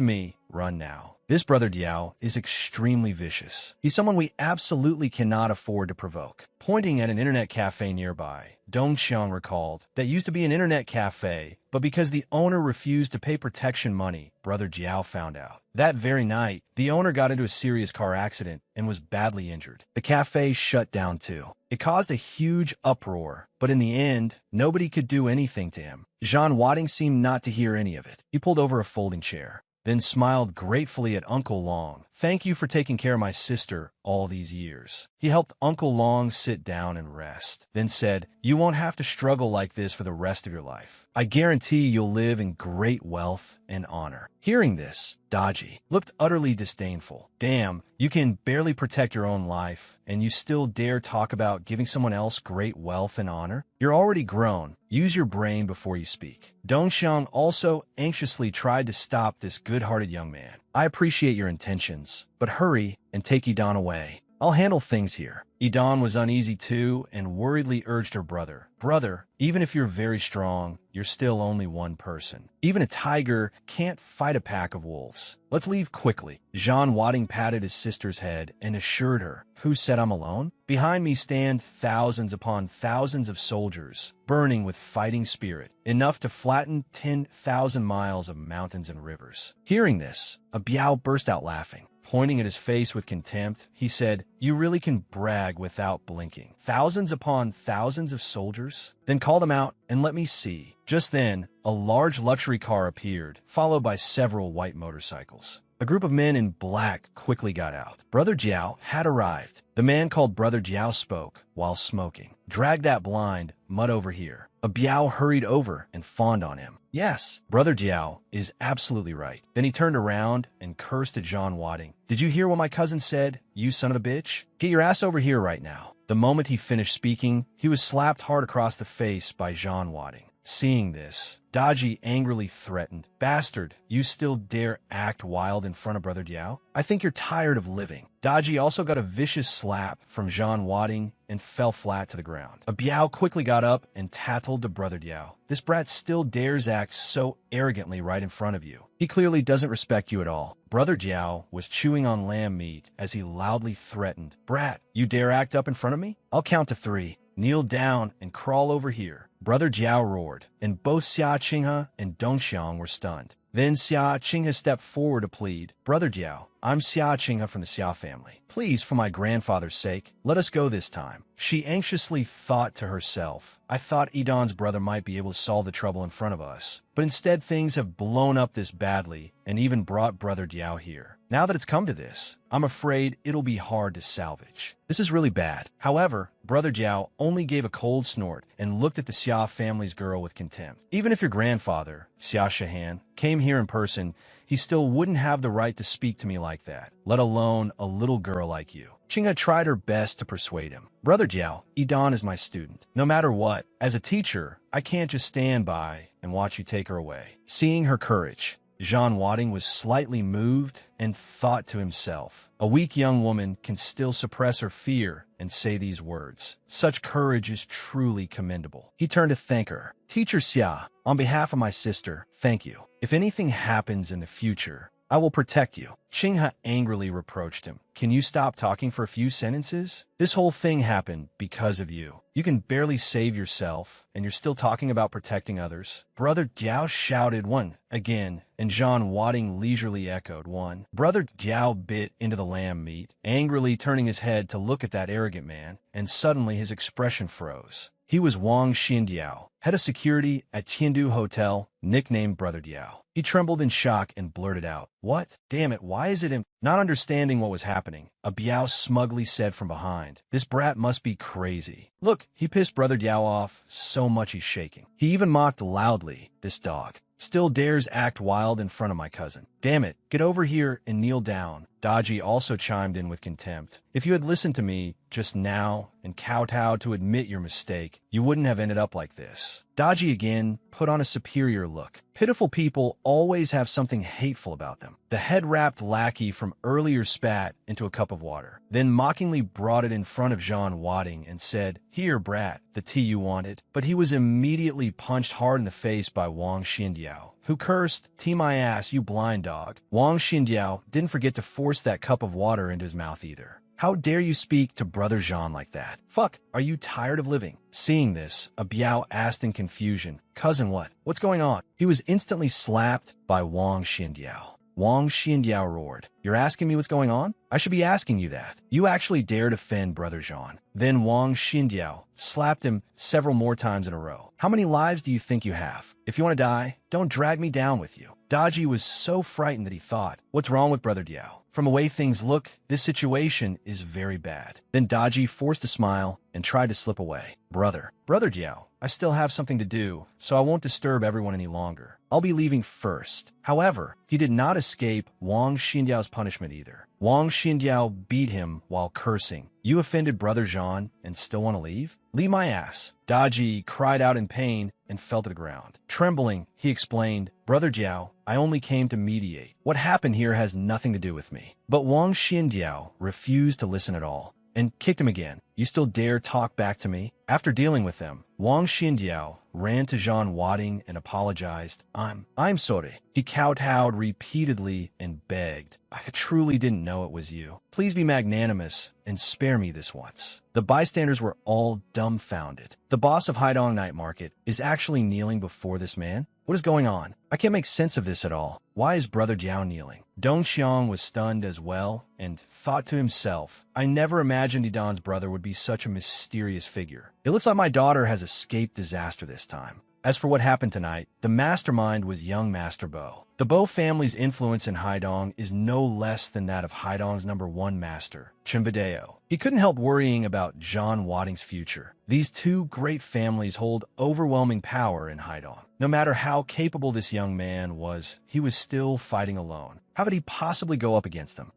me, run now. This brother Diao is extremely vicious. He's someone we absolutely cannot afford to provoke." Pointing at an internet cafe nearby, Dongxiang recalled that used to be an internet cafe, but because the owner refused to pay protection money, brother Jiao found out. That very night, the owner got into a serious car accident and was badly injured. The cafe shut down too. It caused a huge uproar, but in the end, nobody could do anything to him. Jean Wadding seemed not to hear any of it. He pulled over a folding chair, then smiled gratefully at Uncle Long. "Thank you for taking care of my sister all these years." He helped Uncle Long sit down and rest, then said, "You won't have to struggle like this for the rest of your life. I guarantee you'll live in great wealth and honor." Hearing this, Daji looked utterly disdainful. "Damn, you can barely protect your own life, and you still dare talk about giving someone else great wealth and honor? You're already grown. Use your brain before you speak." Dongxiang also anxiously tried to stop this good-hearted young man. "I appreciate your intentions, but hurry and take Idon away. I'll handle things here." Idon was uneasy too and worriedly urged her brother, "Brother, even if you're very strong, you're still only one person. Even a tiger can't fight a pack of wolves. Let's leave quickly." Jean Wadding patted his sister's head and assured her, "Who said I'm alone? Behind me stand thousands upon thousands of soldiers, burning with fighting spirit, enough to flatten 10,000 miles of mountains and rivers." Hearing this, a Biao burst out laughing. Pointing at his face with contempt, he said, "You really can brag without blinking. Thousands upon thousands of soldiers? Then call them out and let me see." Just then, a large luxury car appeared, followed by several white motorcycles. A group of men in black quickly got out. Brother Jiao had arrived. The man called Brother Jiao spoke while smoking. "Drag that blind mud over here." A Biao hurried over and fawned on him. "Yes, Brother Jiao is absolutely right." Then he turned around and cursed at John Wadding. "Did you hear what my cousin said, you son of a bitch? Get your ass over here right now." The moment he finished speaking, he was slapped hard across the face by John Wadding. Seeing this, Daji angrily threatened, "Bastard, you still dare act wild in front of Brother Diao? I think you're tired of living." Daji also got a vicious slap from Jean Wadding and fell flat to the ground. A Biao quickly got up and tattled to Brother Diao. "This brat still dares act so arrogantly right in front of you. He clearly doesn't respect you at all." Brother Diao was chewing on lamb meat as he loudly threatened, "Brat, you dare act up in front of me? I'll count to 3. Kneel down and crawl over here." Brother Jiao roared, and both Xia Qinghe and Dongxiang were stunned. Then Xia Qinghe stepped forward to plead, "Brother Jiao, I'm Xia Qinghe from the Xia family. Please, for my grandfather's sake, let us go this time." She anxiously thought to herself, "I thought Idon's brother might be able to solve the trouble in front of us, but instead things have blown up this badly and even brought Brother Diao here. Now that it's come to this, I'm afraid it'll be hard to salvage. This is really bad." However, Brother Jiao only gave a cold snort and looked at the Xia family's girl with contempt. "Even if your grandfather, Xia Shahan, came here in person, he still wouldn't have the right to speak to me like that, let alone a little girl like you." Qinghe tried her best to persuade him. "Brother Jiao, Idon is my student. No matter what, as a teacher, I can't just stand by and watch you take her away." Seeing her courage, Jean Wadding was slightly moved and thought to himself, "A weak young woman can still suppress her fear and say these words. Such courage is truly commendable." He turned to thank her. "Teacher Xia, on behalf of my sister, thank you. If anything happens in the future, I will protect you." Qinghe angrily reproached him. "Can you stop talking for a few sentences? This whole thing happened because of you. You can barely save yourself, and you're still talking about protecting others." Brother Jiao shouted one again, and Jean Wadding leisurely echoed one. Brother Jiao bit into the lamb meat, angrily turning his head to look at that arrogant man, and suddenly his expression froze. He was Wang Xindiao, head of security at Tiandu Hotel, nicknamed Brother Diao. He trembled in shock and blurted out, "What? Damn it, why is it him?" Not understanding what was happening, a Biao smugly said from behind, "This brat must be crazy. Look, he pissed Brother Diao off so much he's shaking. He even mocked loudly, this dog. Still dares act wild in front of my cousin." Damn it, get over here and kneel down. Daji also chimed in with contempt. If you had listened to me just now and kowtowed to admit your mistake, you wouldn't have ended up like this. Daji again put on a superior look. Pitiful people always have something hateful about them. The head-wrapped lackey from earlier spat into a cup of water, then mockingly brought it in front of Jean Wadding and said, "Here, brat, the tea you wanted." But he was immediately punched hard in the face by Wang Xindiao, who cursed, "Tea my ass, you blind dog." Wang Xindiao didn't forget to force that cup of water into his mouth either. "How dare you speak to Brother Jean like that? Fuck, are you tired of living?" Seeing this, a Biao asked in confusion, "Cousin what? What's going on?" He was instantly slapped by Wang Xindiao. Wang Xindiao roared, "You're asking me what's going on? I should be asking you that. You actually dare defend Brother Jean." Then Wang Xindiao slapped him several more times in a row. "How many lives do you think you have? If you want to die, don't drag me down with you." Daji was so frightened that he thought, "What's wrong with Brother Diao? From the way things look, this situation is very bad." Then Daji forced a smile and tried to slip away. Brother Diao, I still have something to do, so I won't disturb everyone any longer. I'll be leaving first." However, he did not escape Wang Xindiao's punishment either. Wang Xindiao beat him while cursing. "You offended Brother Jean and still want to leave? Leave my ass." Daji cried out in pain and fell to the ground. Trembling, he explained, "Brother Jiao, I only came to mediate. What happened here has nothing to do with me." But Wang Xindiao refused to listen at all and kicked him again. "You still dare talk back to me?" After dealing with them, Wang Xindiao ran to Jean Wadding and apologized. I'm sorry." He kowtowed repeatedly and begged, "I truly didn't know it was you. Please be magnanimous and spare me this once." The bystanders were all dumbfounded. The boss of Haidong Night Market is actually kneeling before this man? What is going on? I can't make sense of this at all. Why is Brother Jiao kneeling? Dong Xiang was stunned as well and thought to himself, "I never imagined Idan's brother would be such a mysterious figure. It looks like my daughter has escaped disaster this time." As for what happened tonight, the mastermind was young Master Bo. The Bo family's influence in Haidong is no less than that of Haidong's #1 master, Chimbadeo. He couldn't help worrying about Jean Wadding's future. These two great families hold overwhelming power in Haidong. No matter how capable this young man was, he was still fighting alone. How could he possibly go up against them?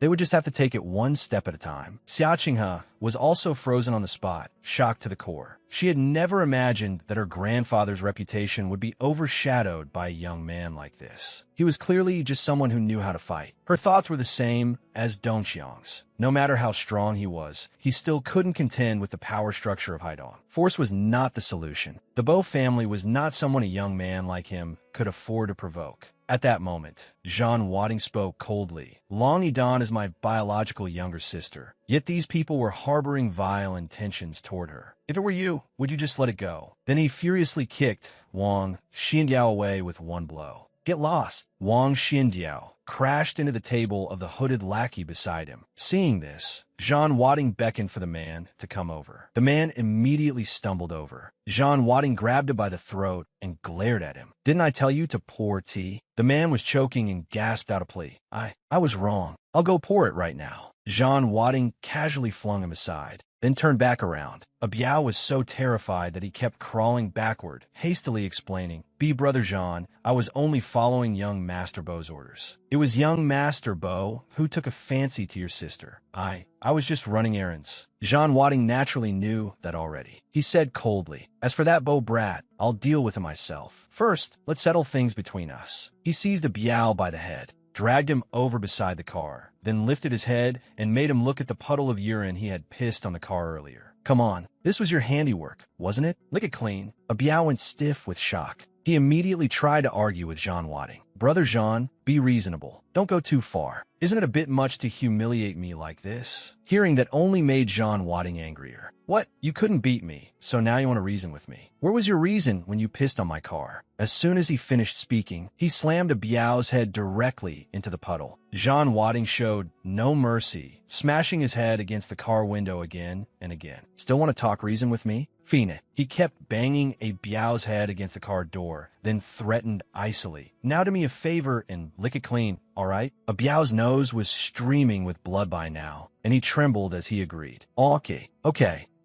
They would just have to take it one step at a time. Xia Qinghe was also frozen on the spot, shocked to the core. She had never imagined that her grandfather's reputation would be overshadowed by a young man like this. He was clearly just someone who knew how to fight. Her thoughts were the same as Dong Xiang's. No matter how strong he was, he still couldn't contend with the power structure of Haidong. Force was not the solution. The Bo family was not someone a young man like him could afford to provoke. At that moment, Jean Wadding spoke coldly. "Long Idan is my biological younger sister, yet these people were harboring vile intentions toward her. If it were you, would you just let it go?" Then he furiously kicked Wang Xindiao away with one blow. "Get lost!" Wang Xindiao crashed into the table of the hooded lackey beside him. Seeing this, Jean Wadding beckoned for the man to come over. The man immediately stumbled over. Jean Wadding grabbed him by the throat and glared at him. "Didn't I tell you to pour tea?" The man was choking and gasped out a plea. I was wrong. I'll go pour it right now." Jean Wadding casually flung him aside, then turned back around. A Biao was so terrified that he kept crawling backward, hastily explaining, "Be Brother Jean, I was only following young Master Bo's orders. It was young Master Bo who took a fancy to your sister. I was just running errands." Jean Wadding naturally knew that already. He said coldly, "As for that Bo brat, I'll deal with him myself. First, let's settle things between us." He seized a Biao by the head, dragged him over beside the car, then lifted his head and made him look at the puddle of urine he had pissed on the car earlier. "Come on, this was your handiwork, wasn't it? Lick it clean." A Biao went stiff with shock. He immediately tried to argue with Jean Wadding. "Brother Jean, be reasonable. Don't go too far. Isn't it a bit much to humiliate me like this?" Hearing that only made Jean Wadding angrier. "What? You couldn't beat me, so now you want to reason with me? Where was your reason when you pissed on my car?" As soon as he finished speaking, he slammed a Biao's head directly into the puddle. Jean Wadding showed no mercy, smashing his head against the car window again and again. "Still want to talk reason with me? Fine." He kept banging a Biao's head against the car door, then threatened icily, "Now do me a favor and lick it clean, all right?" A Biao's nose was streaming with blood by now, and he trembled as he agreed. Okay,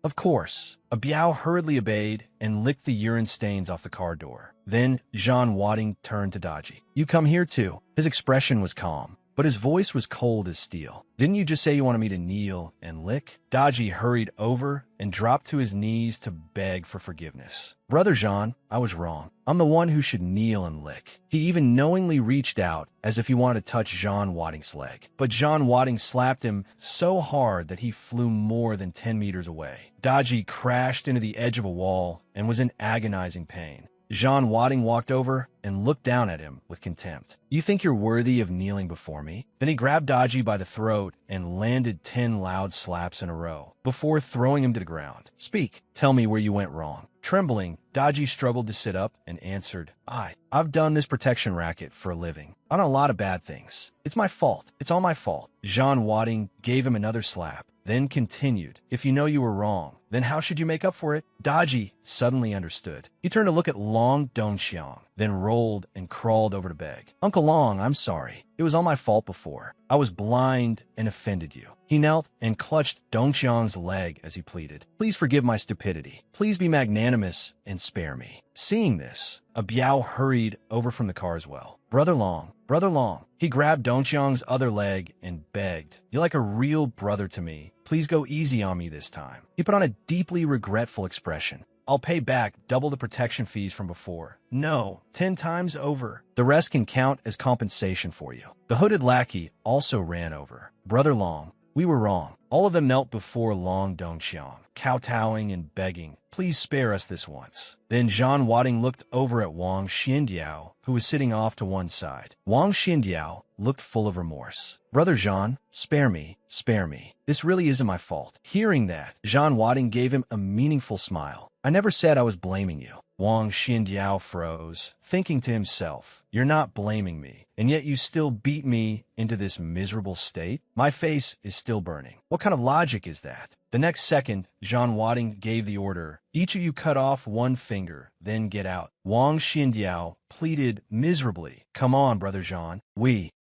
of course." A Biao hurriedly obeyed and licked the urine stains off the car door. Then Jean Wadding turned to Daji. You come here too. His expression was calm, but his voice was cold as steel. Didn't you just say you wanted me to kneel and lick? Daji hurried over and dropped to his knees to beg for forgiveness. Brother Jean, I was wrong. I'm the one who should kneel and lick. He even knowingly reached out as if he wanted to touch Jean Wadding's leg. But Jean Wadding slapped him so hard that he flew more than 10 meters away. Daji crashed into the edge of a wall and was in agonizing pain. Jean Wadding walked over and looked down at him with contempt. You think you're worthy of kneeling before me? Then he grabbed Daji by the throat and landed 10 loud slaps in a row before throwing him to the ground. Speak. Tell me where you went wrong. Trembling, Daji struggled to sit up and answered, I've done this protection racket for a living. I've done a lot of bad things. It's my fault. It's all my fault. Jean Wadding gave him another slap, then continued, If you know you were wrong, then how should you make up for it? Daji suddenly understood. He turned to look at Long Dongxiang, then rolled and crawled over to beg. Uncle Long, I'm sorry. It was all my fault before. I was blind and offended you. He knelt and clutched Dongxiang's leg as he pleaded. Please forgive my stupidity. Please be magnanimous and spare me. Seeing this, a Biao hurried over from the car as well. Brother Long. He grabbed Dongxiang's other leg and begged, You're like a real brother to me. Please go easy on me this time. He put on a deeply regretful expression. I'll pay back double the protection fees from before. No, 10 times over. The rest can count as compensation for you. The hooded lackey also ran over. Brother Long, we were wrong. All of them knelt before Long Dongxiang, kowtowing and begging, Please spare us this once. Then Jean Wadding looked over at Wang Xindiao, who was sitting off to one side. Wang Xindiao looked full of remorse. Brother Jean, spare me. This really isn't my fault. Hearing that, Jean Wadding gave him a meaningful smile. I never said I was blaming you. Wang Xindiao froze, thinking to himself, You're not blaming me, and yet you still beat me into this miserable state? My face is still burning. What kind of logic is that? The next second, Jean Wadding gave the order, Each of you cut off one finger, then get out. Wang Xindiao pleaded miserably, Come on, Brother Jean.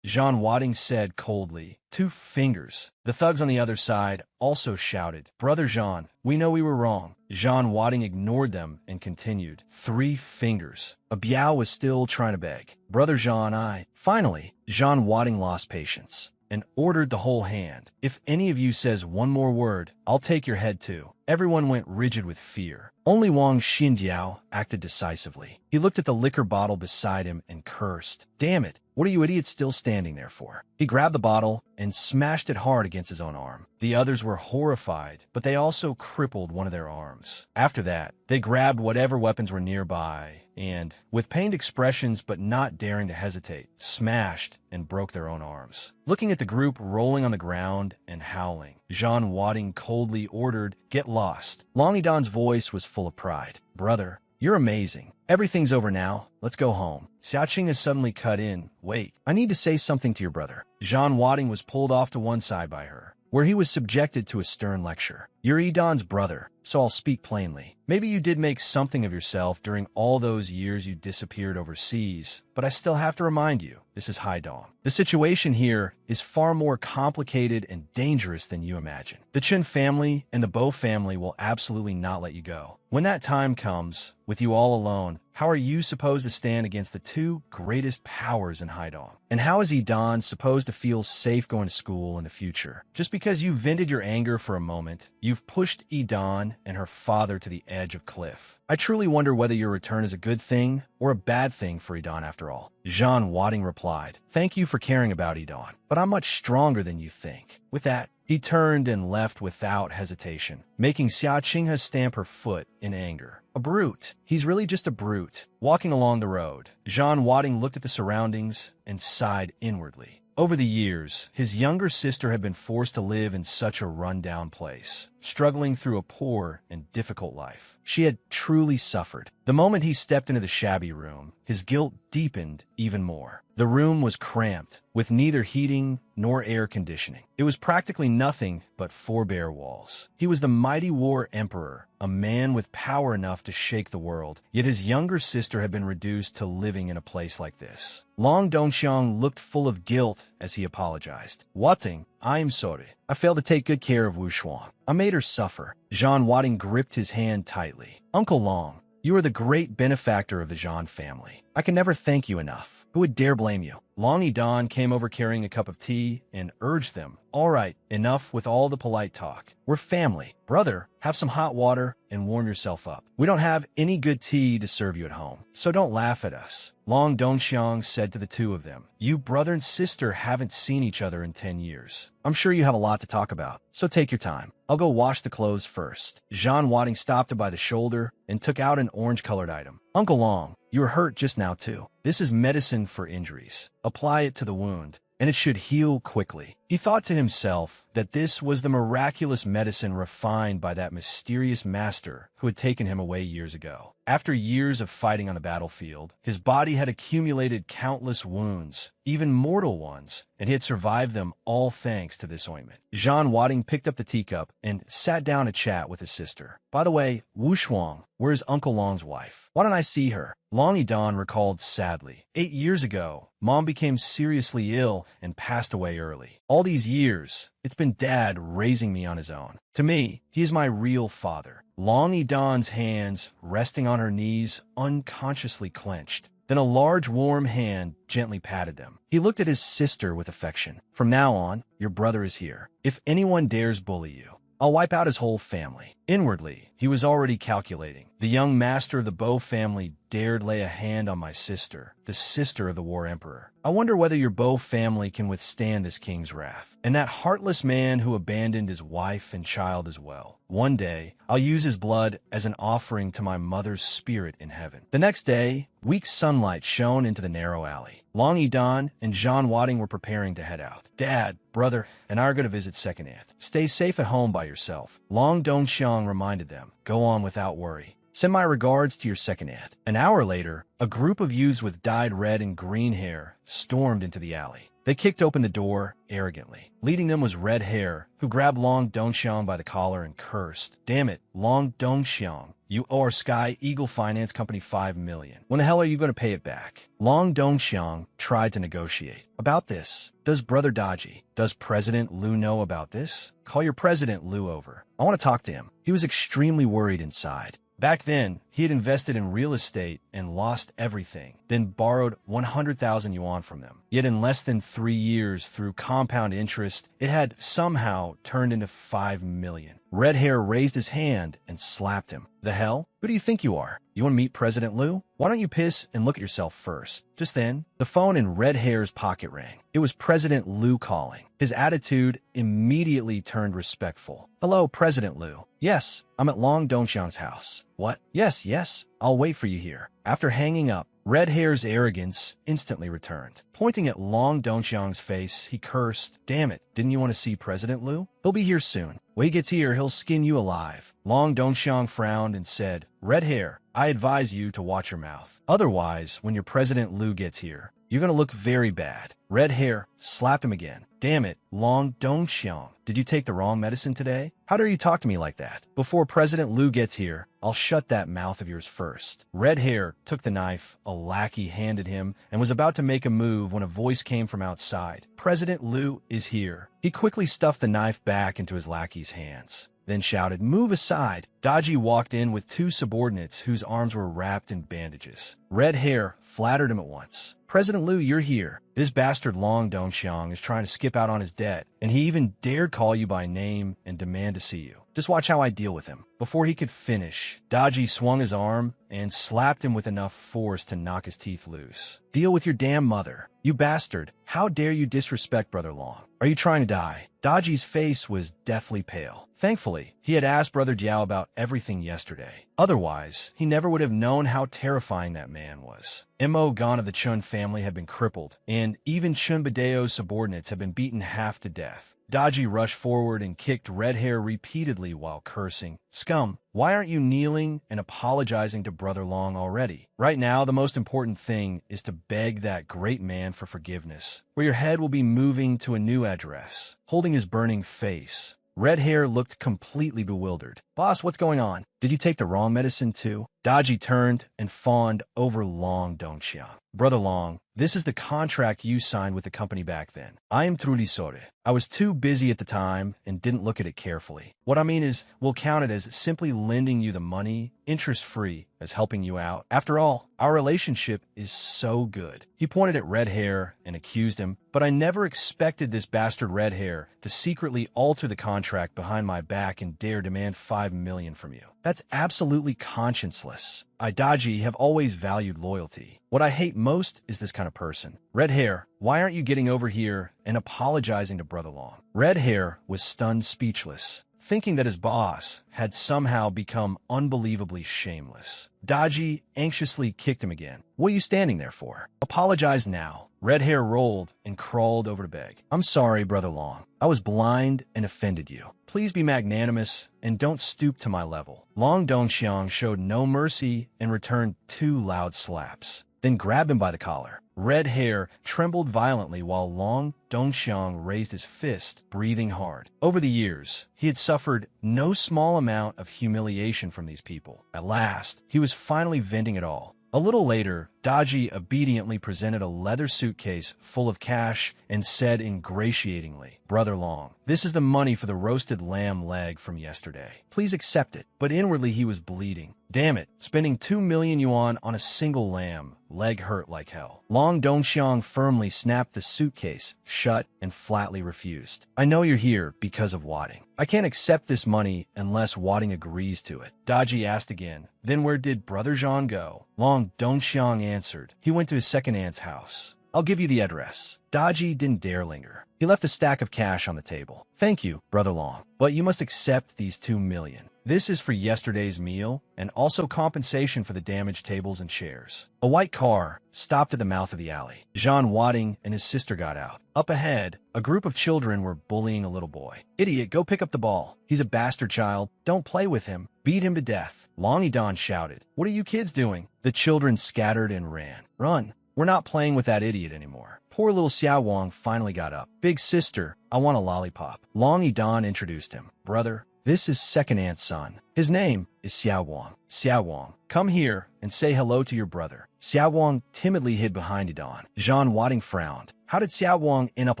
Jean Wadding said coldly, 2 fingers. The thugs on the other side also shouted, Brother Jean, we know we were wrong. Jean Wadding ignored them and continued, 3 fingers. A Biao was still trying to beg. Brother Jean, Finally, Jean Wadding lost patience and ordered the whole hand. If any of you says one more word, I'll take your head too. Everyone went rigid with fear. Only Wang Xindiao acted decisively. He looked at the liquor bottle beside him and cursed. Damn it, what are you idiots still standing there for? He grabbed the bottle and smashed it hard against his own arm. The others were horrified, but they also crippled one of their arms. After that, they grabbed whatever weapons were nearby and, with pained expressions but not daring to hesitate, smashed and broke their own arms. Looking at the group rolling on the ground and howling, Jean Wadding coldly ordered, Get lost. Long Yidon's voice was full of pride. Brother, you're amazing. Everything's over now. Let's go home. Xiaoqing has suddenly cut in. Wait, I need to say something to your brother. Jean Wadding was pulled off to one side by her, where he was subjected to a stern lecture. You're Yidon's brother, so I'll speak plainly. Maybe you did make something of yourself during all those years you disappeared overseas, but I still have to remind you, this is Haidong. The situation here is far more complicated and dangerous than you imagine. The Chen family and the Bo family will absolutely not let you go. When that time comes, with you all alone, how are you supposed to stand against the 2 greatest powers in Haidong? And how is Yidon supposed to feel safe going to school in the future? Just because you vented your anger for a moment, you've pushed Yidon and her father to the edge of cliff. I truly wonder whether your return is a good thing or a bad thing for Yidon after all. Jean Wadding replied, Thank you for caring about Yidon, but I'm much stronger than you think. With that, he turned and left without hesitation, making Xiaoqing stamp her foot in anger. A brute. He's really just a brute. Walking along the road, Jean Wadding looked at the surroundings and sighed inwardly. Over the years, his younger sister had been forced to live in such a run-down place, struggling through a poor and difficult life. She had truly suffered. The moment he stepped into the shabby room, his guilt deepened even more. The room was cramped, with neither heating nor air conditioning. It was practically nothing but 4 bare walls. He was the mighty war emperor, a man with power enough to shake the world, yet his younger sister had been reduced to living in a place like this. Long Dongxiang looked full of guilt as he apologized. Wating, I'm sorry. I failed to take good care of Wu Shuang. I made her suffer. Jean Wadding gripped his hand tightly. Uncle Long, You are the great benefactor of the Zhan family. I can never thank you enough. Who would dare blame you? Long Edan came over carrying a cup of tea and urged them, "All right, enough with all the polite talk. We're family. Brother, have some hot water and warm yourself up. We don't have any good tea to serve you at home, so don't laugh at us." Long Dongxiang said to the two of them, "You brother and sister haven't seen each other in 10 years. I'm sure you have a lot to talk about, so take your time. I'll go wash the clothes first." Zhan Wading stopped him by the shoulder and took out an orange-colored item. "Uncle Long, you were hurt just now too. This is medicine for injuries. Apply it to the wound, and it should heal quickly." He thought to himself that this was the miraculous medicine refined by that mysterious master who had taken him away years ago. After years of fighting on the battlefield, his body had accumulated countless wounds, even mortal ones, and he had survived them all thanks to this ointment. Zhan Wading picked up the teacup and sat down to chat with his sister. "By the way, Wu Shuang, where's Uncle Long's wife? Why don't I see her?" Long Yidan recalled sadly. 8 years ago, Mom became seriously ill and passed away early. All these years, it's been Dad raising me on his own. To me, he is my real father. Long Yidan's hands, resting on her knees, unconsciously clenched. Then a large, warm hand gently patted them. He looked at his sister with affection. "From now on, your brother is here. If anyone dares bully you, I'll wipe out his whole family." Inwardly, he was already calculating. The young master of the Bo family dared lay a hand on my sister, the sister of the War Emperor. I wonder whether your Bo family can withstand this king's wrath. And that heartless man who abandoned his wife and child as well. One day, I'll use his blood as an offering to my mother's spirit in heaven. The next day, weak sunlight shone into the narrow alley. Long Yidan and Zhan Wading were preparing to head out. "Dad, brother, and I are going to visit second aunt. Stay safe at home by yourself." Long Dongxiang reminded them, "Go on without worry. Send my regards to your second aunt." An hour later, a group of youths with dyed red and green hair stormed into the alley. They kicked open the door arrogantly. Leading them was Red Hair, who grabbed Long Dongxiang by the collar and cursed. "Damn it, Long Dongxiang. You owe our Sky Eagle Finance Company 5 million. When the hell are you going to pay it back?" Long Dongxiang tried to negotiate. "About this, does Brother Dodgy, does President Liu know about this? Call your President Liu over. I want to talk to him." He was extremely worried inside. Back then, he had invested in real estate and lost everything, then borrowed 100,000 yuan from them. Yet in less than 3 years, through compound interest, it had somehow turned into 5 million. Red Hair raised his hand and slapped him. "The hell? Who do you think you are? You want to meet President Liu? Why don't you piss and look at yourself first?" Just then, the phone in Red Hair's pocket rang. It was President Liu calling. His attitude immediately turned respectful. "Hello, President Liu. Yes, I'm at Long Dongxiang's house." "What? Yes, I'll wait for you here." After hanging up, Red Hair's arrogance instantly returned. Pointing at Long Dongxiang's face, he cursed, "Damn it, didn't you want to see President Liu? He'll be here soon. When he gets here, he'll skin you alive." Long Dongxiang frowned and said, "Red Hair, I advise you to watch your mouth. Otherwise, when your President Liu gets here, you're going to look very bad." Red Hair slapped him again. "Damn it, Long Dongxiang. Did you take the wrong medicine today? How dare you talk to me like that? Before President Liu gets here, I'll shut that mouth of yours first." Red Hair took the knife a lackey handed him and was about to make a move when a voice came from outside. "President Liu is here." He quickly stuffed the knife back into his lackey's hands, then shouted, "Move aside." Dodgy walked in with 2 subordinates whose arms were wrapped in bandages. Red Hair flattered him at once. "President Liu, you're here. This bastard Long Dongxiang is trying to skip out on his debt, and he even dared call you by name and demand to see you. Just watch how I deal with him." Before he could finish, Dodgy swung his arm and slapped him with enough force to knock his teeth loose. "Deal with your damn mother. You bastard. How dare you disrespect Brother Long? Are you trying to die?" Dodgy's face was deathly pale. Thankfully, he had asked Brother Jiao about everything yesterday. Otherwise, he never would have known how terrifying that man was. Mo Gan of the Chun family had been crippled, and even Chun Badeo's subordinates had been beaten half to death. Dodgy rushed forward and kicked Red Hair repeatedly while cursing. "Scum, why aren't you kneeling and apologizing to Brother Long already? Right now, the most important thing is to beg that great man for forgiveness, where your head will be moving to a new address." Holding his burning face, Red Hair looked completely bewildered. "Boss, what's going on?" Did you take the wrong medicine too? Daji turned and fawned over Long Dongxiang. Brother Long, this is the contract you signed with the company back then. I am truly sorry. I was too busy at the time and didn't look at it carefully. What I mean is, we'll count it as simply lending you the money, interest-free, as helping you out. After all, our relationship is so good. He pointed at Red Hair and accused him, but I never expected this bastard Red Hair to secretly alter the contract behind my back and dare demand 5 million from you. That's absolutely conscienceless. I, Daji, have always valued loyalty. What I hate most is this kind of person. Red Hair, why aren't you getting over here and apologizing to Brother Long? Red Hair was stunned speechless, thinking that his boss had somehow become unbelievably shameless. Daji anxiously kicked him again. What are you standing there for? Apologize now. Red Hair rolled and crawled over to beg. I'm sorry, Brother Long. I was blind and offended you. Please be magnanimous and don't stoop to my level. Long Dongxiang showed no mercy and returned 2 loud slaps, then grabbed him by the collar. Red Hair trembled violently while Long Dongxiang raised his fist, breathing hard. Over the years, he had suffered no small amount of humiliation from these people. At last, he was finally venting it all. A little later, Daji obediently presented a leather suitcase full of cash and said ingratiatingly, Brother Long, this is the money for the roasted lamb leg from yesterday. Please accept it. But inwardly he was bleeding. Damn it, spending 2 million yuan on a single lamb. Leg hurt like hell. Long Dongxiang firmly snapped the suitcase shut and flatly refused. I know you're here because of Wadding. I can't accept this money unless Wadding agrees to it. Daji asked again. Then where did Brother Jean go? Long Dongxiang answered. He went to his second aunt's house. I'll give you the address. Daji didn't dare linger. He left a stack of cash on the table. Thank you, Brother Long, but you must accept these 2 million. This is for yesterday's meal and also compensation for the damaged tables and chairs. A white car stopped at the mouth of the alley. Jean Wadding and his sister got out. Up ahead, a group of children were bullying a little boy. Idiot, go pick up the ball. He's a bastard child. Don't play with him. Beat him to death. Long Idon shouted. What are you kids doing? The children scattered and ran. Run. We're not playing with that idiot anymore. Poor little Xiao Wang finally got up. Big sister, I want a lollipop. Long Idon introduced him. Brother, this is second aunt's son. His name is Xiao Wang. Xiao Wang, come here and say hello to your brother. Xiao Wang timidly hid behind Idon. Jean Wadding frowned. How did Xiao Wang end up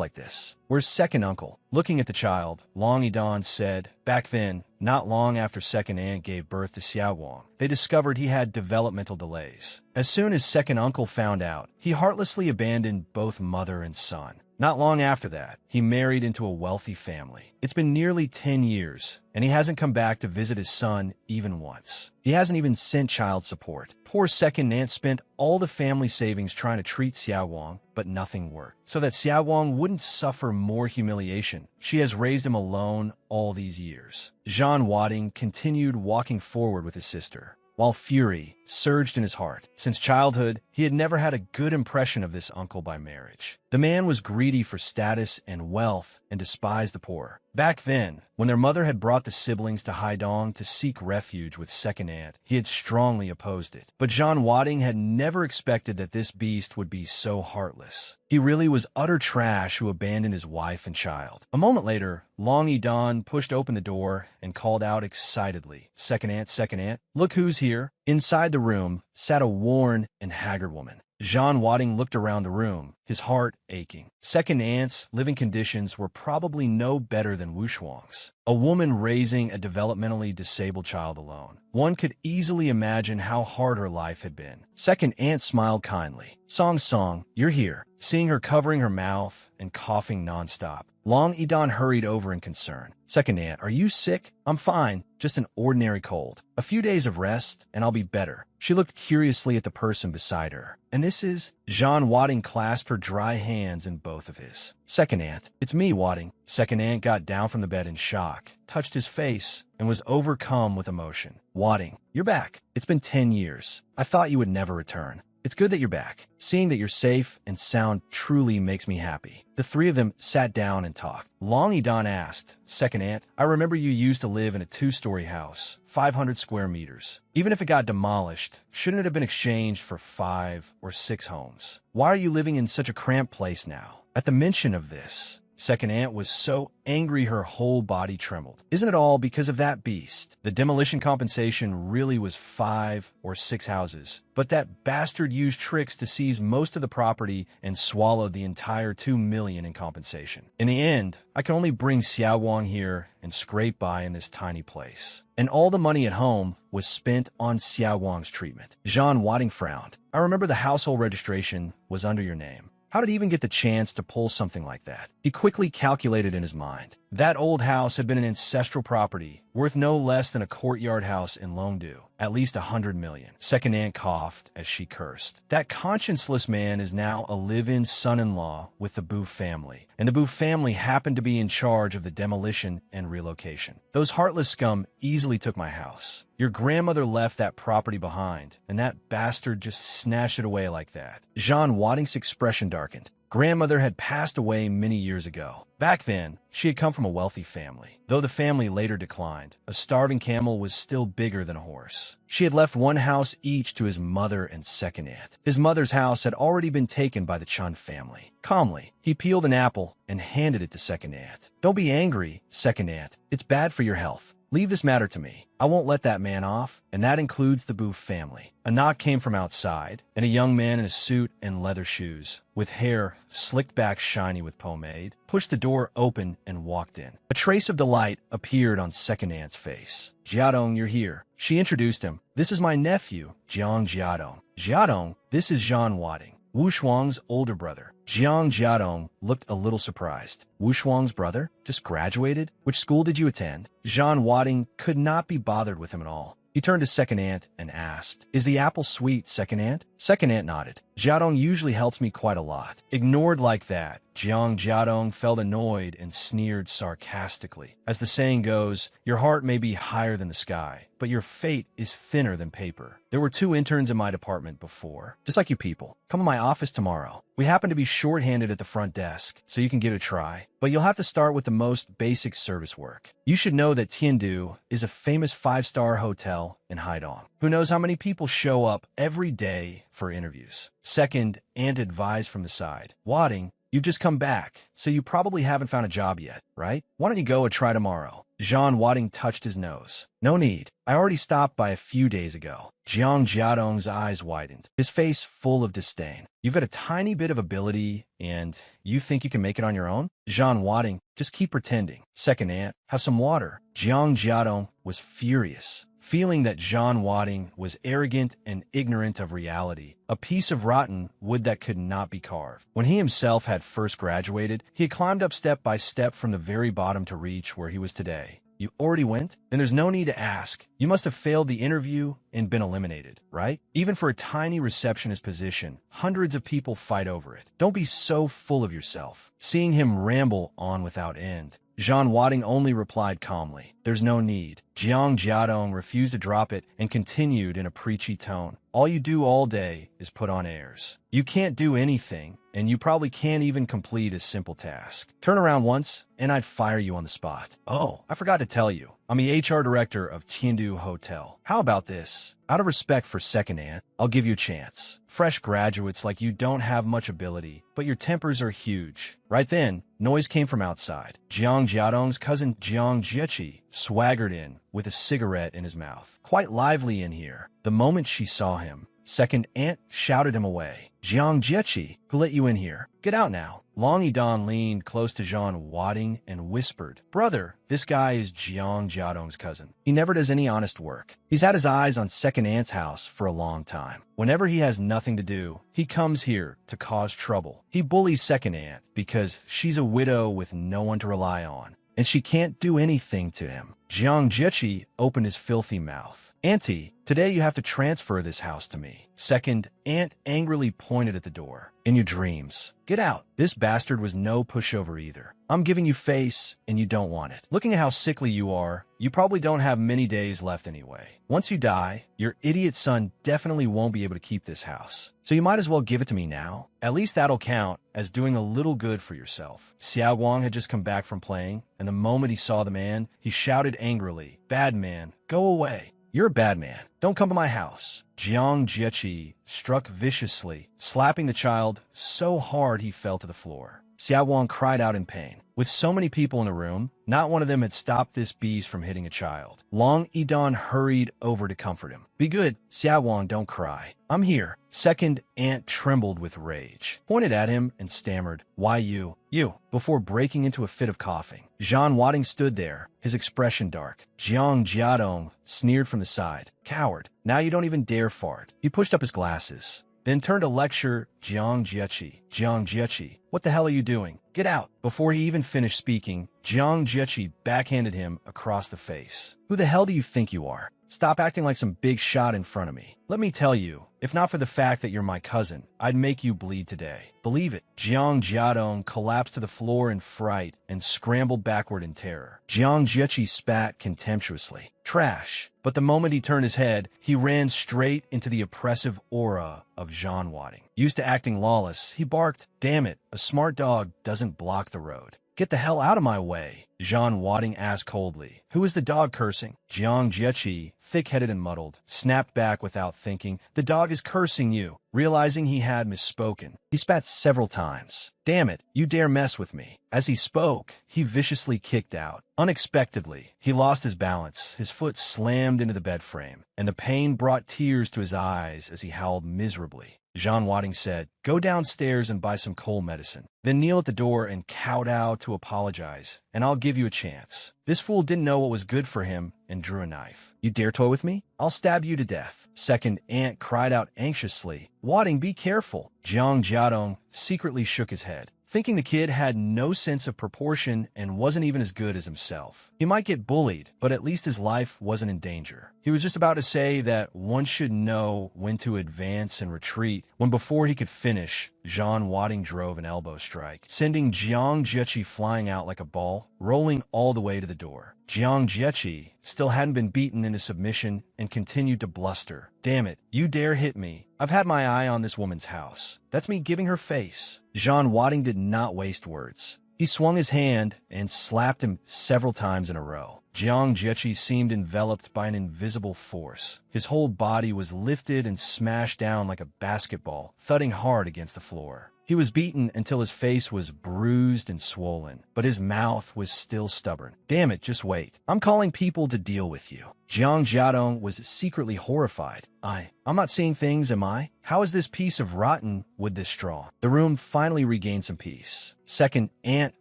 like this? Where's second uncle? Looking at the child, Long Idon said, back then, not long after second aunt gave birth to Xiao Wang, they discovered he had developmental delays. As soon as second uncle found out, he heartlessly abandoned both mother and son. Not long after that, he married into a wealthy family. It's been nearly 10 years, and he hasn't come back to visit his son even once. He hasn't even sent child support. Poor second aunt spent all the family savings trying to treat Xiao Wang, but nothing worked. So that Xiao Wang wouldn't suffer more humiliation, she has raised him alone all these years. Jean Wadding continued walking forward with his sister, while fury surged in his heart. Since childhood, he had never had a good impression of this uncle by marriage. The man was greedy for status and wealth and despised the poor. Back then, when their mother had brought the siblings to Haidong to seek refuge with second aunt, he had strongly opposed it. But Jean Wadding had never expected that this beast would be so heartless. He really was utter trash who abandoned his wife and child. A moment later, Long Idon pushed open the door and called out excitedly, second aunt, look who's here. Inside the room sat a worn and haggard woman. Jean Wadding looked around the room, his heart aching. Second aunt's living conditions were probably no better than Wu Shuang's. A woman raising a developmentally disabled child alone. One could easily imagine how hard her life had been. Second aunt smiled kindly. Song, you're here. Seeing her covering her mouth and coughing nonstop, Long Idon hurried over in concern. Second aunt, are you sick? I'm fine, just an ordinary cold. A few days of rest, and I'll be better. She looked curiously at the person beside her. And this is? Jean Wadding clasped her dry hands in both of his. Second aunt, it's me, Wadding. Second aunt got down from the bed in shock, touched his face, and was overcome with emotion. Wadding, you're back. It's been 10 years. I thought you would never return. It's good that you're back. Seeing that you're safe and sound truly makes me happy. The three of them sat down and talked. Long Idon asked, second aunt, I remember you used to live in a 2-story house, 500 square meters. Even if it got demolished, shouldn't it have been exchanged for 5 or 6 homes? Why are you living in such a cramped place now? At the mention of this, Second aunt was so angry her whole body trembled. Isn't it all because of that beast? The demolition compensation really was 5 or 6 houses, but that bastard used tricks to seize most of the property and swallowed the entire 2 million in compensation. In the end, I could only bring Xiao Wang here and scrape by in this tiny place. And all the money at home was spent on Xiao Wang's treatment. Jean Wadding frowned. I remember the household registration was under your name. How did he even get the chance to pull something like that? He quickly calculated in his mind. That old house had been an ancestral property, worth no less than a courtyard house in Longdu, at least 100 million. Second aunt coughed as she cursed. That conscienceless man is now a live-in son-in-law with the Boo family, and the Boo family happened to be in charge of the demolition and relocation. Those heartless scum easily took my house. Your grandmother left that property behind, and that bastard just snatched it away like that. Jean Wadding's expression darkened. Grandmother had passed away many years ago. Back then, she had come from a wealthy family. Though the family later declined, a starving camel was still bigger than a horse. She had left one house each to his mother and second aunt. His mother's house had already been taken by the Chun family. Calmly, he peeled an apple and handed it to second aunt. Don't be angry, second aunt. It's bad for your health. Leave this matter to me. I won't let that man off, and that includes the Boo family. A knock came from outside, and a young man in a suit and leather shoes, with hair slicked back shiny with pomade, pushed the door open and walked in. A trace of delight appeared on second aunt's face. Jiadong, you're here. She introduced him. This is my nephew, Jiang Jiadong. Jiadong, this is Jean Wadding, Wu Shuang's older brother. Jiang Jiadong looked a little surprised. Wu Shuang's brother? Just graduated? Which school did you attend? Jean Wadding could not be bothered with him at all. He turned to second aunt and asked, Is the apple sweet, second aunt? Second aunt nodded. Jiadong usually helps me quite a lot. Ignored like that, Jiang Jiadong felt annoyed and sneered sarcastically. As the saying goes, your heart may be higher than the sky, but your fate is thinner than paper. There were 2 interns in my department before, just like you people. Come to my office tomorrow. We happen to be short-handed at the front desk, so you can give it a try. But you'll have to start with the most basic service work. You should know that Tiandu is a famous 5-star hotel in Haidong. Who knows how many people show up every day for interviews? Second aunt advised from the side. Wadding, you've just come back, so you probably haven't found a job yet, right? Why don't you go and try tomorrow? Jean Wadding touched his nose. No need. I already stopped by a few days ago. Jiang Jiadong's eyes widened, his face full of disdain. You've got a tiny bit of ability, and you think you can make it on your own? Jean Wadding, just keep pretending. Second aunt, have some water. Jiang Jiadong was furious, feeling that Jean Wadding was arrogant and ignorant of reality, a piece of rotten wood that could not be carved. When he himself had first graduated, he had climbed up step by step from the very bottom to reach where he was today. You already went? Then there's no need to ask. You must have failed the interview and been eliminated, right? Even for a tiny receptionist position, hundreds of people fight over it. Don't be so full of yourself. Seeing him ramble on without end, Jean Wadding only replied calmly, There's no need. Jiang Jiadong refused to drop it and continued in a preachy tone. All you do all day is put on airs. You can't do anything, and you probably can't even complete a simple task. Turn around once, and I'd fire you on the spot. Oh, I forgot to tell you. I'm the HR director of Tiandu Hotel. How about this? Out of respect for second aunt, I'll give you a chance. Fresh graduates like you don't have much ability, but your tempers are huge. Right then, noise came from outside. Jiang Jiadong's cousin Jiang Jiechi swaggered in with a cigarette in his mouth. Quite lively in here. The moment she saw him, second aunt shouted him away. Jiang Jiechi, who let you in here? Get out now. Long Yidan leaned close to Jean Wadding and whispered, Brother, this guy is Jiang Jiadong's cousin. He never does any honest work. He's had his eyes on second aunt's house for a long time. Whenever he has nothing to do, he comes here to cause trouble. He bullies second aunt because she's a widow with no one to rely on, and she can't do anything to him. Jiang Jiechi opened his filthy mouth. Auntie, today you have to transfer this house to me. Second aunt angrily pointed at the door. In your dreams. Get out. This bastard was no pushover either. I'm giving you face, and you don't want it. Looking at how sickly you are, you probably don't have many days left anyway. Once you die, your idiot son definitely won't be able to keep this house. So you might as well give it to me now. At least that'll count as doing a little good for yourself. Xiao Guang had just come back from playing, and the moment he saw the man, he shouted angrily, Bad man, go away. You're a bad man. Don't come to my house. Jiang Jiechi struck viciously, slapping the child so hard he fell to the floor. Xiao Wang cried out in pain. With so many people in the room, not one of them had stopped this beast from hitting a child. Long Idon hurried over to comfort him. Be good, Xiaowang, don't cry. I'm here. Second aunt trembled with rage, pointed at him and stammered, why you? You, before breaking into a fit of coughing. Zhan Wading stood there, his expression dark. Jiang Jiadong sneered from the side. Coward, now you don't even dare fart. He pushed up his glasses, then turned to lecture Jiang Jiechi. Jiang Jiechi, what the hell are you doing? Get out. Before he even finished speaking, Jiang Jiechi backhanded him across the face. Who the hell do you think you are? Stop acting like some big shot in front of me. Let me tell you, if not for the fact that you're my cousin, I'd make you bleed today. Believe it. Jiang Jiadong collapsed to the floor in fright and scrambled backward in terror. Jiang Jiechi spat contemptuously. Trash. But the moment he turned his head, he ran straight into the oppressive aura of Zhan Wading. Used to acting lawless, he barked, damn it, a smart dog doesn't block the road. Get the hell out of my way, Zhan Wading asked coldly. Who is the dog cursing? Jiang Jiechi, thick-headed and muddled, snapped back without thinking. The dog is cursing you. Realizing he had misspoken, he spat several times. Damn it, you dare mess with me. As he spoke, he viciously kicked out. Unexpectedly, he lost his balance, his foot slammed into the bed frame, and the pain brought tears to his eyes as he howled miserably. Zhan Wading said, go downstairs and buy some cold medicine. Then kneel at the door and kowtow to apologize, and I'll give you a chance. This fool didn't know what was good for him and drew a knife. You dare toy with me? I'll stab you to death. Second aunt cried out anxiously. Wading, be careful. Jiang Jiadong secretly shook his head, thinking the kid had no sense of proportion and wasn't even as good as himself. He might get bullied, but at least his life wasn't in danger. He was just about to say that one should know when to advance and retreat, when before he could finish, Zhan Wading drove an elbow strike, sending Jiang Jiechi flying out like a ball, rolling all the way to the door. Jiang Jiechi still hadn't been beaten into submission and continued to bluster. Damn it, you dare hit me. I've had my eye on this woman's house. That's me giving her face. Zhan Wading did not waste words. He swung his hand and slapped him several times in a row. Jiang Jiechi seemed enveloped by an invisible force. His whole body was lifted and smashed down like a basketball, thudding hard against the floor. He was beaten until his face was bruised and swollen, but his mouth was still stubborn. Damn it, just wait. I'm calling people to deal with you. Jiang Jiadong was secretly horrified. I'm not seeing things, am I? How is this piece of rotten wood this strong? The room finally regained some peace. Second aunt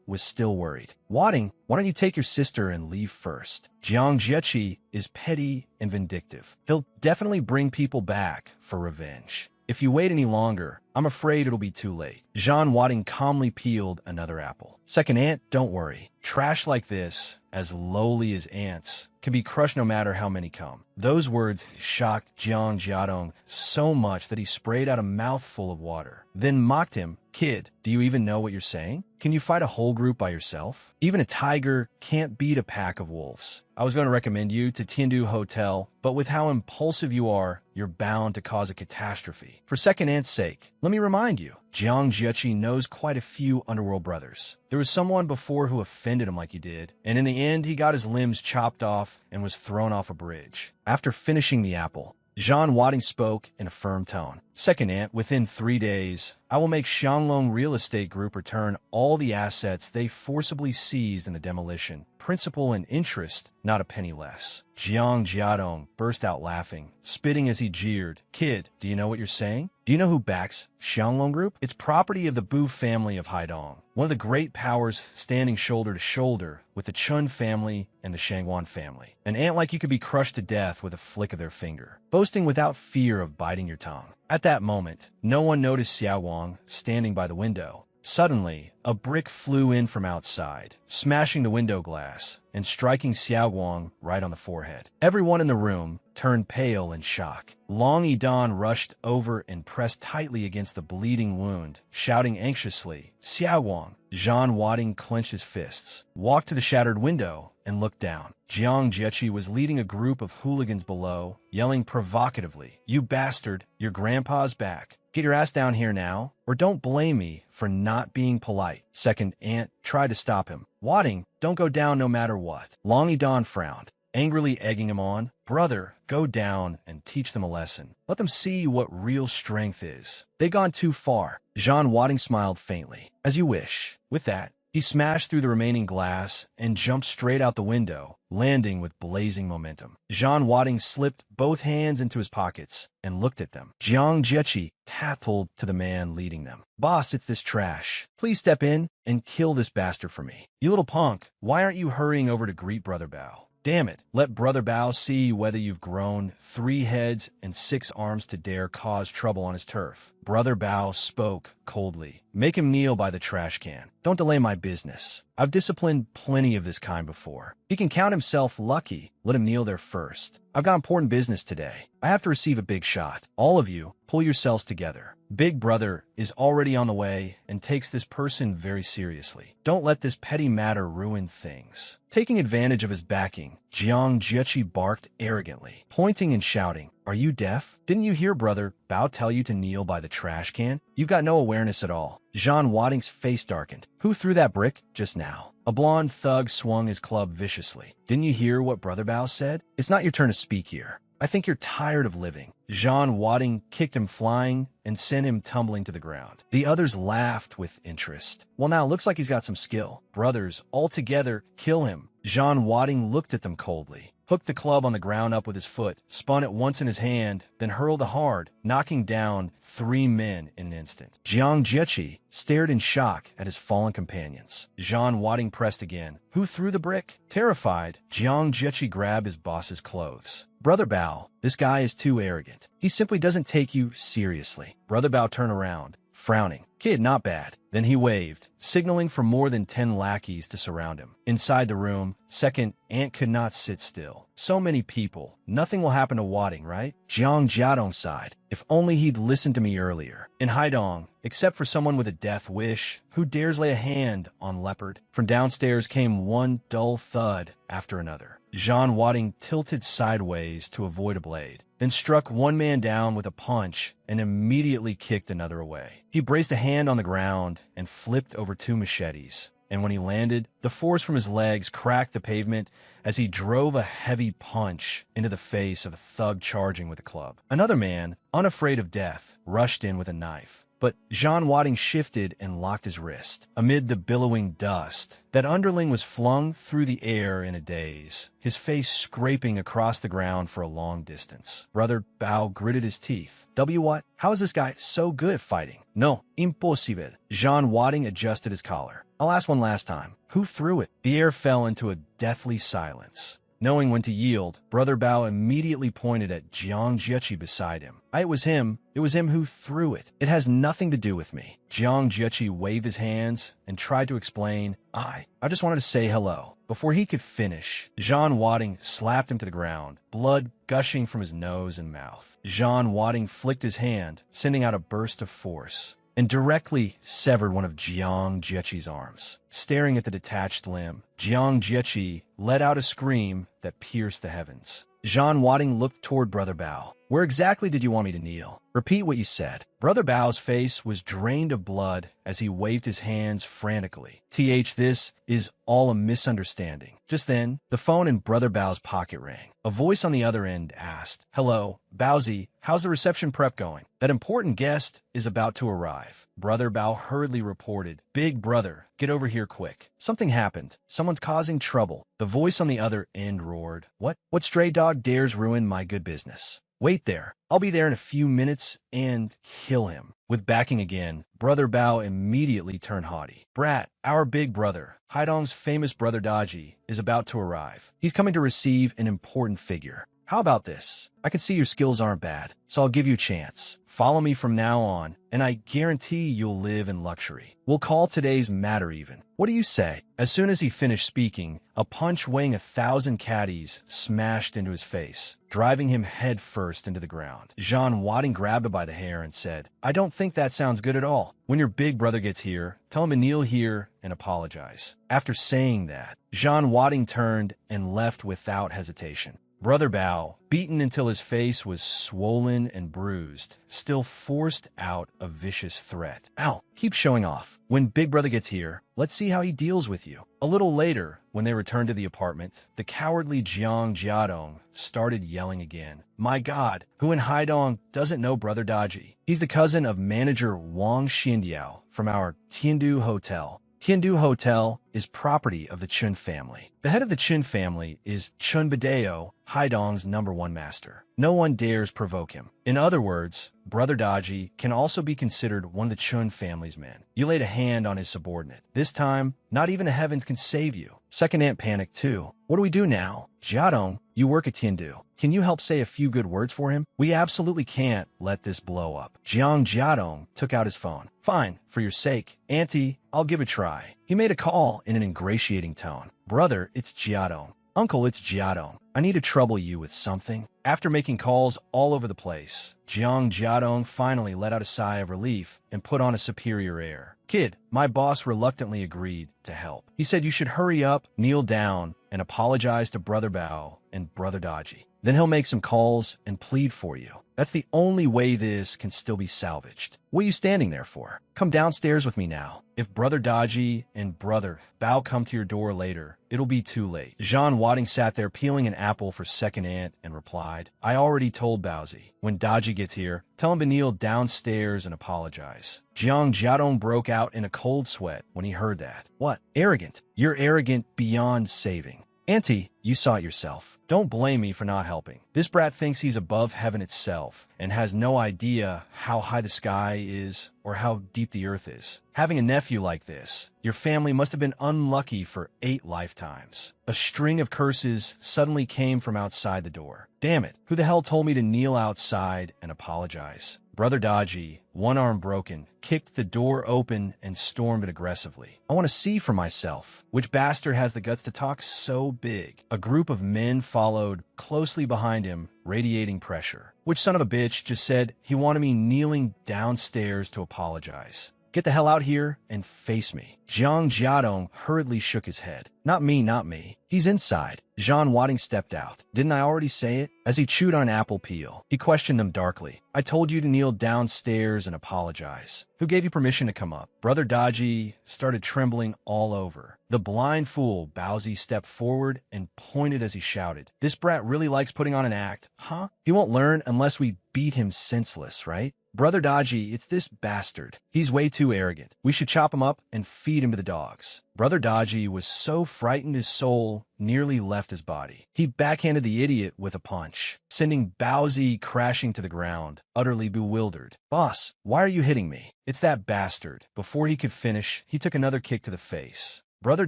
was still worried. Wading, why don't you take your sister and leave first? Jiang Jiechi is petty and vindictive. He'll definitely bring people back for revenge. If you wait any longer, I'm afraid it'll be too late. Zhan Wading calmly peeled another apple. Second aunt, don't worry. Trash like this, as lowly as ants, can be crushed no matter how many come. Those words shocked Jiang Jiadong so much that he sprayed out a mouthful of water, then mocked him. Kid, do you even know what you're saying? Can you fight a whole group by yourself? Even a tiger can't beat a pack of wolves. I was going to recommend you to Tiandu Hotel, but with how impulsive you are, you're bound to cause a catastrophe. For second aunt's sake, let me remind you, Jiang Jiechi knows quite a few underworld brothers. There was someone before who offended him like you did, and in the end he got his limbs chopped off and was thrown off a bridge. After finishing the apple, Zhan Wading spoke in a firm tone. Second aunt, within 3 days, I will make Xianglong Real Estate Group return all the assets they forcibly seized in the demolition. Principal and interest, not a penny less. Jiang Jiadong burst out laughing, spitting as he jeered. Kid, do you know what you're saying? Do you know who backs Xianglong Group? It's property of the Bu family of Haidong, one of the great powers standing shoulder to shoulder with the Chun family and the Shangwan family. An ant like you could be crushed to death with a flick of their finger, boasting without fear of biting your tongue. At that moment, no one noticed Xiao Wang standing by the window. Suddenly, a brick flew in from outside, smashing the window glass and striking Xiao Guang right on the forehead. Everyone in the room turned pale in shock. Long Yidan rushed over and pressed tightly against the bleeding wound, shouting anxiously, Xiao Guang. Zhan Wading clenched his fists, walked to the shattered window, and looked down. Jiang Jiechi was leading a group of hooligans below, yelling provocatively, You bastard, your grandpa's back. Get your ass down here now, or don't blame me for not being polite. Second aunt tried to stop him. Wading, don't go down no matter what. Long Yidan frowned, angrily egging him on. Brother, go down and teach them a lesson. Let them see what real strength is. They've gone too far. Zhan Wading smiled faintly. As you wish. With that, he He smashed through the remaining glass and jumped straight out the window, landing with blazing momentum. Zhang Wading slipped both hands into his pockets and looked at them. Jiang Jiechi tattled to the man leading them. "Boss, it's this trash. Please step in and kill this bastard for me. You little punk, why aren't you hurrying over to greet Brother Bao? Damn it, let Brother Bao see whether you've grown 3 heads and 6 arms to dare cause trouble on his turf." Brother Bao spoke coldly. "Make him kneel by the trash can. Don't delay my business. I've disciplined plenty of this kind before. He can count himself lucky. Let him kneel there first. I've got important business today. I have to receive a big shot. All of you, pull yourselves together. Big Brother is already on the way and takes this person very seriously. Don't let this petty matter ruin things." Taking advantage of his backing, Jiang Jiechi barked arrogantly, pointing and shouting, "Are you deaf? Didn't you hear Brother Bao tell you to kneel by the trash can? You've got no awareness at all." Zhang Wading's face darkened. "Who threw that brick just now?" A blonde thug swung his club viciously. "Didn't you hear what Brother Bao said? It's not your turn to speak here. I think you're tired of living." Zhang Wading kicked him flying and sent him tumbling to the ground. The others laughed with interest. "Well, now, looks like he's got some skill. Brothers, all together, kill him." Zhang Wading looked at them coldly, hooked the club on the ground up with his foot, spun it once in his hand, then hurled it hard, knocking down 3 men in an instant. Jiang Jiechi stared in shock at his fallen companions. Zhang Wading pressed again. "Who threw the brick?" Terrified, Jiang Jiechi grabbed his boss's clothes. "Brother Bao, this guy is too arrogant. He simply doesn't take you seriously." Brother Bao turned around, frowning. "Kid, not bad." Then he waved, signaling for more than 10 lackeys to surround him. Inside the room, Second Ant could not sit still. So many people. Nothing will happen to Wading, right? Jiang Jiadong sighed. "If only he'd listened to me earlier." In Haidong, except for someone with a death wish, who dares lay a hand on Leopard? From downstairs came one dull thud after another. Zhang Wading tilted sideways to avoid a blade, then struck one man down with a punch and immediately kicked another away. He braced a hand on the ground and flipped over 2 machetes. And when he landed, the force from his legs cracked the pavement as he drove a heavy punch into the face of a thug charging with a club. Another man, unafraid of death, rushed in with a knife. But Zhang Wading shifted and locked his wrist. Amid the billowing dust, that underling was flung through the air in a daze, his face scraping across the ground for a long distance. Brother Bao gritted his teeth. What? How is this guy so good at fighting?" "No, impossible." Zhang Wading adjusted his collar. "I'll ask one last time. Who threw it?" The air fell into a deathly silence. Knowing when to yield, Brother Bao immediately pointed at Jiang Jiechi beside him. It was him who threw it. It has nothing to do with me." Jiang Jiechi waved his hands and tried to explain, I just wanted to say hello." Before he could finish, Zhang Wading slapped him to the ground, blood gushing from his nose and mouth. Zhang Wading flicked his hand, sending out a burst of force, and directly severed one of Jiang Jiechi's arms. Staring at the detached limb, Jiang Jiechi let out a scream that pierced the heavens. Zhang Wading looked toward Brother Bao. "Where exactly did you want me to kneel? Repeat what you said." Brother Bao's face was drained of blood as he waved his hands frantically. This is all a misunderstanding." Just then, the phone in Brother Bao's pocket rang. A voice on the other end asked, "Hello, Baozi, how's the reception prep going? That important guest is about to arrive." Brother Bao hurriedly reported, "Big Brother, get over here quick. Something happened. Someone's causing trouble." The voice on the other end roared, What stray dog dares ruin my good business? Wait there. I'll be there in a few minutes and kill him." With backing again, Brother Bao immediately turned haughty. "Brat, our big brother, Haidong's famous brother Daji, is about to arrive. He's coming to receive an important figure. How about this? I can see your skills aren't bad, so I'll give you a chance. Follow me from now on, and I guarantee you'll live in luxury. We'll call today's matter even. What do you say?" As soon as he finished speaking, a punch weighing 1,000 caddies smashed into his face, driving him head first into the ground. Zhang Wading grabbed him by the hair and said, "I don't think that sounds good at all. When your big brother gets here, tell him to kneel here and apologize." After saying that, Zhang Wading turned and left without hesitation. Brother Bao, beaten until his face was swollen and bruised, still forced out a vicious threat. "Ow, keep showing off. When Big Brother gets here, let's see how he deals with you." A little later, when they returned to the apartment, the cowardly Jiang Jiadong started yelling again. "My God, who in Haidong doesn't know Brother Daji? He's the cousin of manager Wang Xindiao from our Tiandu Hotel. Tiandu Hotel is property of the Chun family. The head of the Chun family is Chun Badeo, Haidong's #1 master. No one dares provoke him. In other words, Brother Daji can also be considered one of the Chun family's men. You laid a hand on his subordinate. This time, not even the heavens can save you. Second aunt panicked too. What do we do now? Jiadong, you work at Tiandu. Can you help say a few good words for him? We absolutely can't let this blow up. Jiadong took out his phone. Fine, for your sake. Auntie, I'll give a try. He made a call in an ingratiating tone. Brother, it's Jiadong. Uncle, it's Jiadong. I need to trouble you with something. After making calls all over the place, Jiadong finally let out a sigh of relief and put on a superior air. Kid, my boss reluctantly agreed to help. He said you should hurry up, kneel down, and apologize to Brother Bao and Brother Daji. Then he'll make some calls and plead for you. That's the only way this can still be salvaged. What are you standing there for? Come downstairs with me now. If Brother Daji and Brother Bao come to your door later, it'll be too late. Jean Wadding sat there peeling an apple for second aunt and replied, I already told Baozi. When Daji gets here, tell him to kneel downstairs and apologize. Jiadong broke out in a cold sweat when he heard that. What? Arrogant. You're arrogant beyond saving. Auntie, you saw it yourself. Don't blame me for not helping. This brat thinks he's above heaven itself and has no idea how high the sky is or how deep the earth is. Having a nephew like this, your family must have been unlucky for 8 lifetimes. A string of curses suddenly came from outside the door. Damn it, who the hell told me to kneel outside and apologize? Brother Daji, one arm broken, kicked the door open and stormed it aggressively. I want to see for myself. Which bastard has the guts to talk so big? A group of men followed closely behind him, radiating pressure. Which son of a bitch just said he wanted me kneeling downstairs to apologize? Get the hell out here and face me. Jiadong hurriedly shook his head. Not me, not me. He's inside. Jean Wadding stepped out. Didn't I already say it? As he chewed on an apple peel, he questioned them darkly. I told you to kneel downstairs and apologize. Who gave you permission to come up? Brother Daji started trembling all over. The blind fool, Baozi, stepped forward and pointed as he shouted. This brat really likes putting on an act, huh? He won't learn unless we beat him senseless, right? Brother Daji, it's this bastard. He's way too arrogant. We should chop him up and feed him to the dogs. Brother Daji was so frightened his soul nearly left his body. He backhanded the idiot with a punch, sending Baozi crashing to the ground, utterly bewildered. Boss, why are you hitting me? It's that bastard. Before he could finish, he took another kick to the face. Brother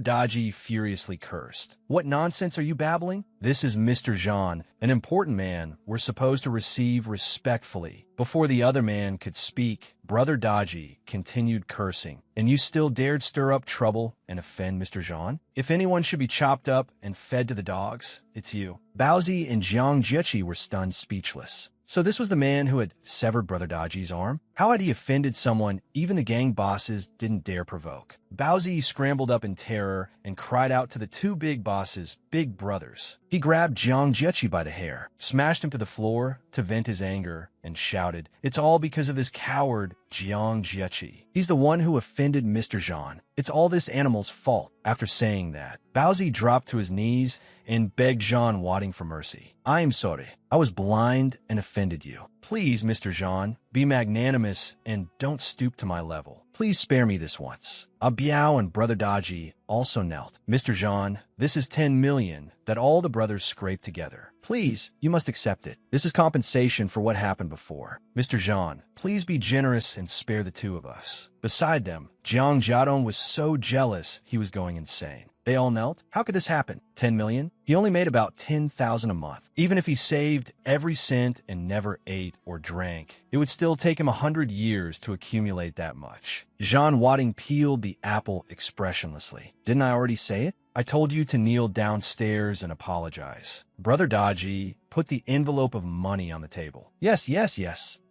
Daji furiously cursed. What nonsense are you babbling? This is Mr. Jean, an important man we're supposed to receive respectfully. Before the other man could speak, Brother Daji continued cursing. And you still dared stir up trouble and offend Mr. Jean? If anyone should be chopped up and fed to the dogs, it's you. Baozi and Jiang Jiechi were stunned speechless. So this was the man who had severed Brother Daji's arm? How had he offended someone even the gang bosses didn't dare provoke? Baozi scrambled up in terror and cried out to the 2 big bosses, big brothers. He grabbed Jiang Jiechi by the hair, smashed him to the floor to vent his anger, and shouted, It's all because of this coward, Jiang Jiechi. He's the one who offended Mr. Jean. It's all this animal's fault. After saying that, Baozi dropped to his knees and begged Jean Wadding for mercy. I am sorry. I was blind and offended you. Please, Mr. Jean, be magnanimous and don't stoop to my level. Please spare me this once. Biao and Brother Daji also knelt. Mr. Jean, this is 10 million that all the brothers scraped together. Please, you must accept it. This is compensation for what happened before. Mr. Jean, please be generous and spare the 2 of us. Beside them, Jiang Jiadong was so jealous he was going insane. They all knelt? How could this happen? 10 million? He only made about 10,000 a month. Even if he saved every cent and never ate or drank, it would still take him 100 years to accumulate that much. Jean Wadding peeled the apple expressionlessly. Didn't I already say it? I told you to kneel downstairs and apologize. Brother Daji put the envelope of money on the table. Yes.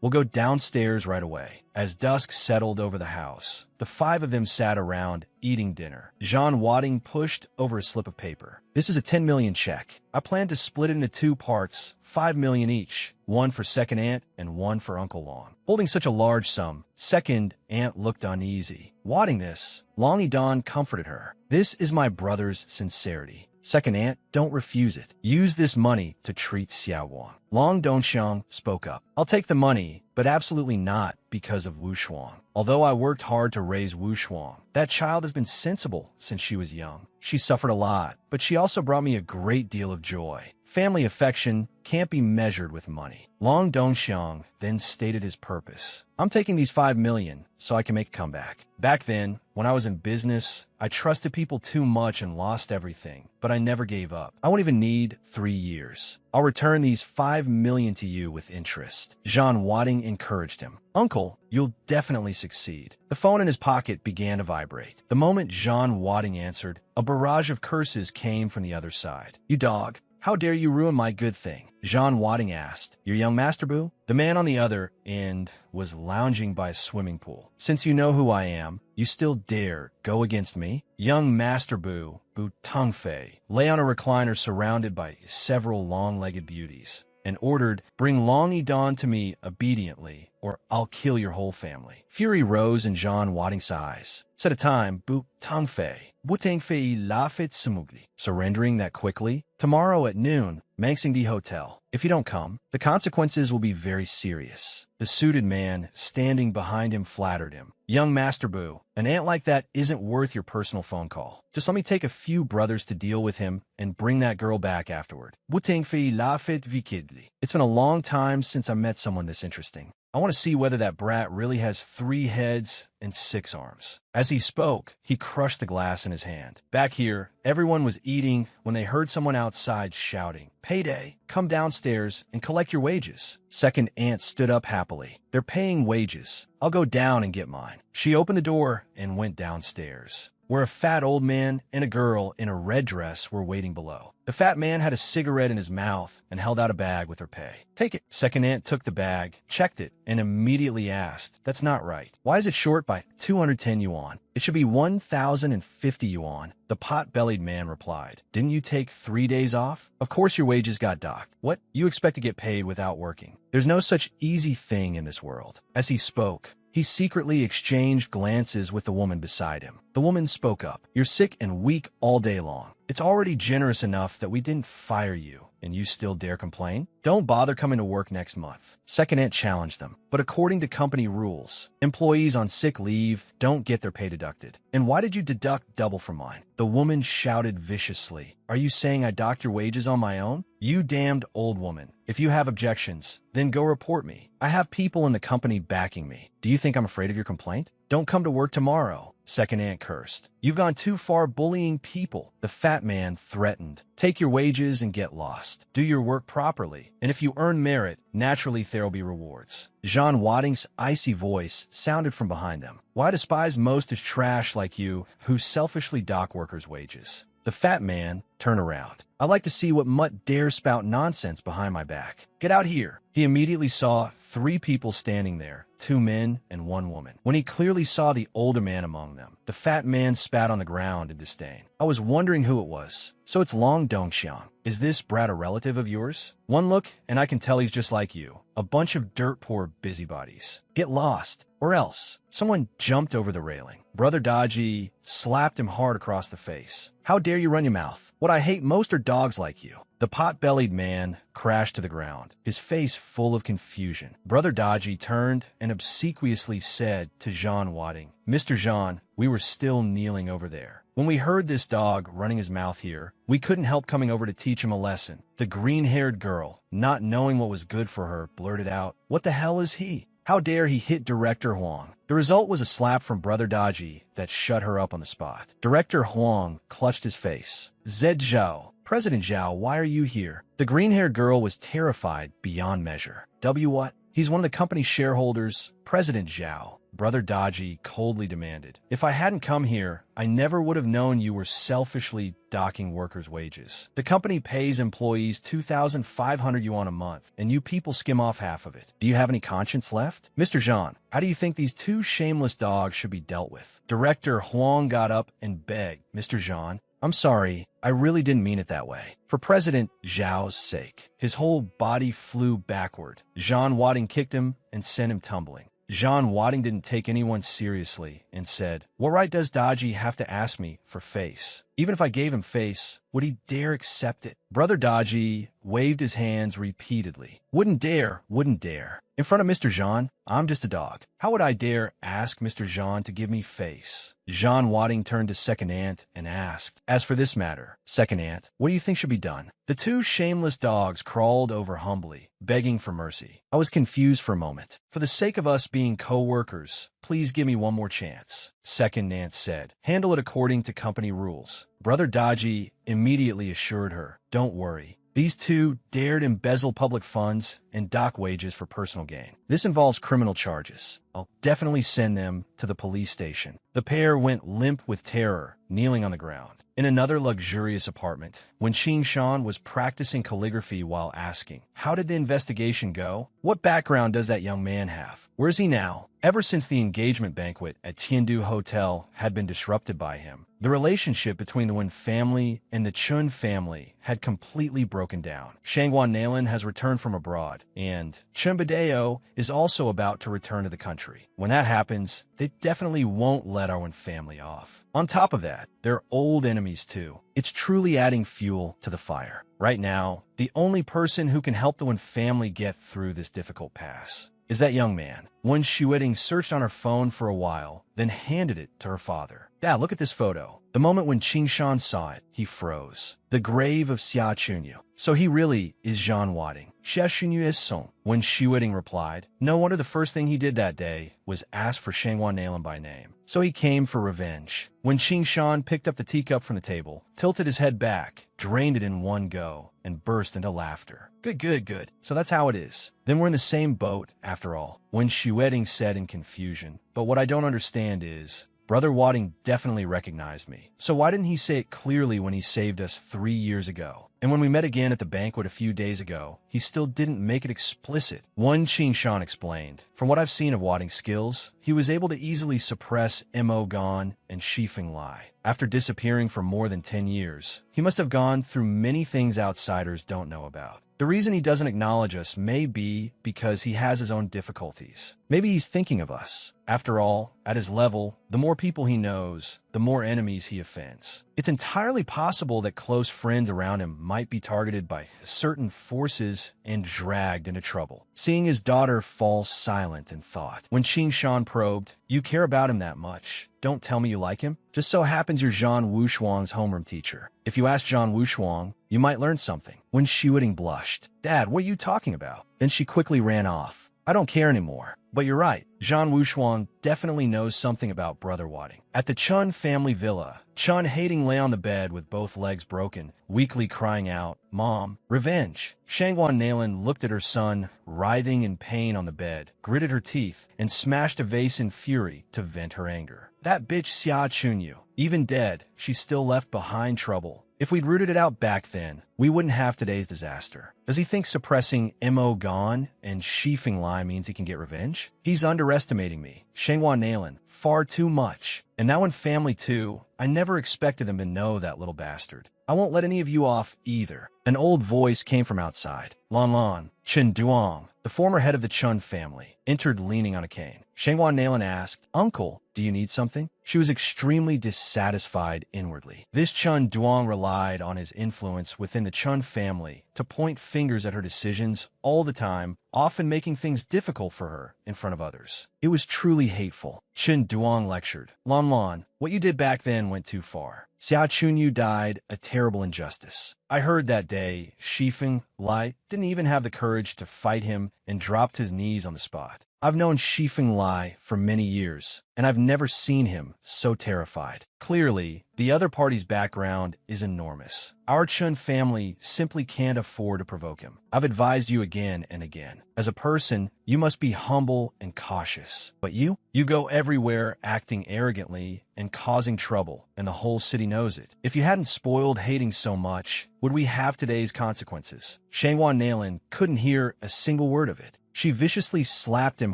We'll go downstairs right away. As dusk settled over the house, the 5 of them sat around eating dinner. Jean Wadding pushed over a slip of paper. This is a 10 million check. I plan to split it into 2 parts, 5 million each, one for second aunt and one for Uncle Long. Holding such a large sum, second aunt looked uneasy. Wadding this, Longy Don comforted her. This is my brother's sincerity. Second aunt, don't refuse it. Use this money to treat Xiao Wang. Long Dongxiang spoke up. I'll take the money, but absolutely not because of Wu Shuang. Although I worked hard to raise Wu Shuang, that child has been sensible since she was young. She suffered a lot, but she also brought me a great deal of joy. Family affection can't be measured with money. Long Dongxiang then stated his purpose. I'm taking these 5 million so I can make a comeback. Back then, when I was in business, I trusted people too much and lost everything, but I never gave up. I won't even need 3 years. I'll return these 5 million to you with interest. Jean Wadding encouraged him. Uncle, you'll definitely succeed. The phone in his pocket began to vibrate. The moment Jean Wadding answered, a barrage of curses came from the other side. You dog. How dare you ruin my good thing? Jean Wadding asked. Your young master boo? The man on the other end was lounging by a swimming pool. Since you know who I am, you still dare go against me? Young master boo, Bu Tungfei, lay on a recliner surrounded by several long-legged beauties, and ordered, bring Long Edan to me obediently, or I'll kill your whole family. Fury rose in Jean Wadding's eyes. Set a time, Bu Tungfei. Wutangfei Lafit Samugli. Surrendering that quickly? Tomorrow at noon, Mangsingdi Hotel. If you don't come, the consequences will be very serious. The suited man standing behind him flattered him. Young Master Boo, an ant like that isn't worth your personal phone call. Just let me take a few brothers to deal with him and bring that girl back afterward. Wutangfei Lafit Vikidli. It's been a long time since I met someone this interesting. I want to see whether that brat really has 3 heads and 6 arms. As he spoke, he crushed the glass in his hand. Back here, everyone was eating when they heard someone outside shouting, Payday! Come downstairs and collect your wages. Second aunt stood up happily. They're paying wages. I'll go down and get mine. She opened the door and went downstairs, where a fat old man and a girl in a red dress were waiting below. The fat man had a cigarette in his mouth and held out a bag with her pay. Take it. Second aunt took the bag, checked it, and immediately asked, that's not right. Why is it short by 210 yuan? It should be 1,050 yuan. The pot-bellied man replied, didn't you take 3 days off? Of course your wages got docked. What? You expect to get paid without working? There's no such easy thing in this world. As he spoke, he secretly exchanged glances with the woman beside him. The woman spoke up. You're sick and weak all day long. It's already generous enough that we didn't fire you, and you still dare complain? Don't bother coming to work next month. Second aunt challenged them. But according to company rules, employees on sick leave don't get their pay deducted. And why did you deduct double from mine? The woman shouted viciously. Are you saying I docked your wages on my own? You damned old woman. If you have objections, then go report me. I have people in the company backing me. Do you think I'm afraid of your complaint? Don't come to work tomorrow. Second aunt cursed. You've gone too far bullying people. The fat man threatened. Take your wages and get lost. Do your work properly. And if you earn merit, naturally there'll be rewards. Jean Wadding's icy voice sounded from behind them. Why despise most is trash like you, who selfishly dock workers' wages? The fat man turned around. I'd like to see what mutt dares spout nonsense behind my back. Get out here. He immediately saw 3 people standing there, 2 men and 1 woman. When he clearly saw the older man among them, the fat man spat on the ground in disdain. I was wondering who it was. So it's Long Dongxiang. Is this brat a relative of yours? One look, and I can tell he's just like you. A bunch of dirt-poor busybodies. Get lost, or else. Someone jumped over the railing. Brother Dodgy slapped him hard across the face. How dare you run your mouth? What I hate most are dogs like you. The pot-bellied man crashed to the ground, his face full of confusion. Brother Dodgy turned and obsequiously said to Jean Wadding, Mr. Jean, we were still kneeling over there. When we heard this dog running his mouth here, we couldn't help coming over to teach him a lesson. The green-haired girl, not knowing what was good for her, blurted out, What the hell is he? How dare he hit Director Huang? The result was a slap from Brother Dodgy that shut her up on the spot. Director Huang clutched his face. Zed Zhao, President Zhao, why are you here? The green-haired girl was terrified beyond measure. What? He's one of the company's shareholders, President Zhao. Brother Dodgy coldly demanded. If I hadn't come here, I never would have known you were selfishly docking workers' wages. The company pays employees 2,500 yuan a month, and you people skim off half of it. Do you have any conscience left? Mr. Jean, how do you think these 2 shameless dogs should be dealt with? Director Huang got up and begged. Mr. Jean, I'm sorry, I really didn't mean it that way. For President Zhao's sake. His whole body flew backward. Jean Wadding kicked him and sent him tumbling. Jean Wadding didn't take anyone seriously and said, What right does Daji have to ask me for face? Even if I gave him face, would he dare accept it? Brother Daji waved his hands repeatedly. Wouldn't dare, wouldn't dare. In front of Mr. Jean, I'm just a dog. How would I dare ask Mr. Jean to give me face? Jean Wadding turned to Second Aunt and asked, as for this matter, Second Aunt, what do you think should be done? The two shameless dogs crawled over humbly, begging for mercy. I was confused for a moment. For the sake of us being co-workers, please give me one more chance, Second Aunt said. Handle it according to company rules. Brother Daji immediately assured her, don't worry. These two dared embezzle public funds and dock wages for personal gain. This involves criminal charges. I'll definitely send them to the police station. The pair went limp with terror, kneeling on the ground. In another luxurious apartment, when Qin Shan was practicing calligraphy while asking, how did the investigation go? What background does that young man have? Where is he now? Ever since the engagement banquet at Tiandu Hotel had been disrupted by him, the relationship between the Wen family and the Chun family had completely broken down. Shangguan Nalan has returned from abroad, and Chen Badeo is also about to return to the country. When that happens, they definitely won't let our Wen family off. On top of that, they're old enemies too. It's truly adding fuel to the fire. Right now, the only person who can help the Wen family get through this difficult pass is that young man. Wen Shueting searched on her phone for a while, then handed it to her father. Dad, look at this photo. The moment when Qin Shan saw it, he froze. The grave of Xia Chunyu. So he really is Jean Wadding. Xia Chunyu is Song. When Shueting replied, no wonder the first thing he did that day was ask for Shangguan Nalan by name. So he came for revenge. When Qin Shan picked up the teacup from the table, tilted his head back, drained it in one go, and burst into laughter. Good. So that's how it is. Then we're in the same boat, after all. When Shueting said in confusion, but what I don't understand is, Brother Wadding definitely recognized me. So why didn't he say it clearly when he saved us 3 years ago? And when we met again at the banquet a few days ago, he still didn't make it explicit. One Qin Shan explained, from what I've seen of Wadding's skills, he was able to easily suppress Mo Gan and Shifeng Lai. After disappearing for more than 10 years, he must have gone through many things outsiders don't know about. The reason he doesn't acknowledge us may be because he has his own difficulties. Maybe he's thinking of us. After all, at his level, the more people he knows, the more enemies he offends. It's entirely possible that close friends around him might be targeted by certain forces and dragged into trouble. Seeing his daughter fall silent in thought, when Qin Shan probed, you care about him that much. Don't tell me you like him. Just so happens you're Zhang Wushuang's homeroom teacher. If you ask Zhang Wushuang, you might learn something. When Shueting blushed, Dad, what are you talking about? Then she quickly ran off. I don't care anymore. But you're right. Zhang Wushuang definitely knows something about Brother Wadding. At the Chun family villa, Chun Hating lay on the bed with both legs broken, weakly crying out, Mom, revenge. Shangguan Nalan looked at her son, writhing in pain on the bed, gritted her teeth, and smashed a vase in fury to vent her anger. That bitch Xia Chunyu, even dead, she still left behind trouble. If we'd rooted it out back then, we wouldn't have today's disaster. Does he think suppressing Mo Gan and Shifeng Lai means he can get revenge? He's underestimating me, Shangguan Nalan, far too much. And now in family too, I never expected them to know that little bastard. I won't let any of you off either. An old voice came from outside. Lan Lan, Chen Duong, the former head of the Chun family, entered leaning on a cane. Shangguan Nalan asked, Uncle, do you need something? She was extremely dissatisfied inwardly. This Chun Duong relied on his influence within the Chun family to point fingers at her decisions all the time, often making things difficult for her in front of others. It was truly hateful. Chen Duong lectured, Lan Lan, what you did back then went too far. Xia Chunyu died a terrible injustice. I heard that day Shifeng Lai didn't even have the courage to fight him and dropped his knees on the spot. I've known Shifeng Lai for many years, and I've never seen him so terrified. Clearly, the other party's background is enormous. Our Chun family simply can't afford to provoke him. I've advised you again and again. As a person, you must be humble and cautious. But you go everywhere acting arrogantly and causing trouble, and the whole city knows it. If you hadn't spoiled hating so much, would we have today's consequences? Shangguan Nalan couldn't hear a single word of it. She viciously slapped him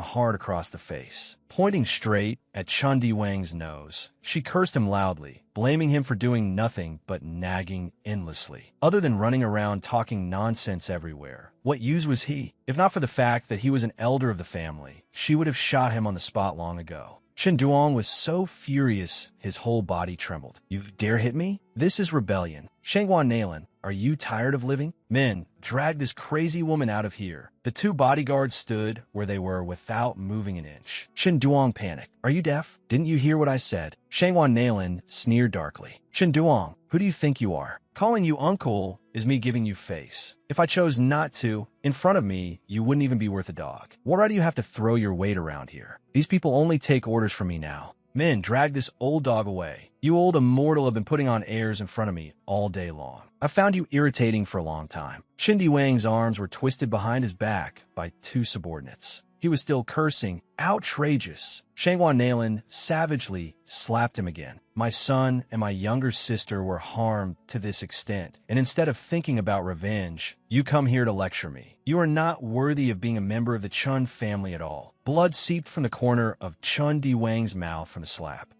hard across the face. Pointing straight at Chun Di Wang's nose, she cursed him loudly, blaming him for doing nothing but nagging endlessly. Other than running around talking nonsense everywhere, what use was he? If not for the fact that he was an elder of the family, she would have shot him on the spot long ago. Shin Duong was so furious his whole body trembled. You dare hit me? This is rebellion. Shangwan Nalan, are you tired of living? Men, drag this crazy woman out of here. The two bodyguards stood where they were without moving an inch. Shin Duong panicked. Are you deaf? Didn't you hear what I said? Shangwan Nalan sneered darkly. Shin Duong, who do you think you are? Calling you uncle is me giving you face. If I chose not to, in front of me, you wouldn't even be worth a dog. Why do you have to throw your weight around here? These people only take orders from me now. Men, drag this old dog away. You old immortal have been putting on airs in front of me all day long. I found you irritating for a long time. Shindy Wang's arms were twisted behind his back by two subordinates. He was still cursing, outrageous. Shangwan Nalan savagely slapped him again. My son and my younger sister were harmed to this extent, and instead of thinking about revenge, you come here to lecture me. You are not worthy of being a member of the Chun family at all. Blood seeped from the corner of Chun Di Wang's mouth from the slap.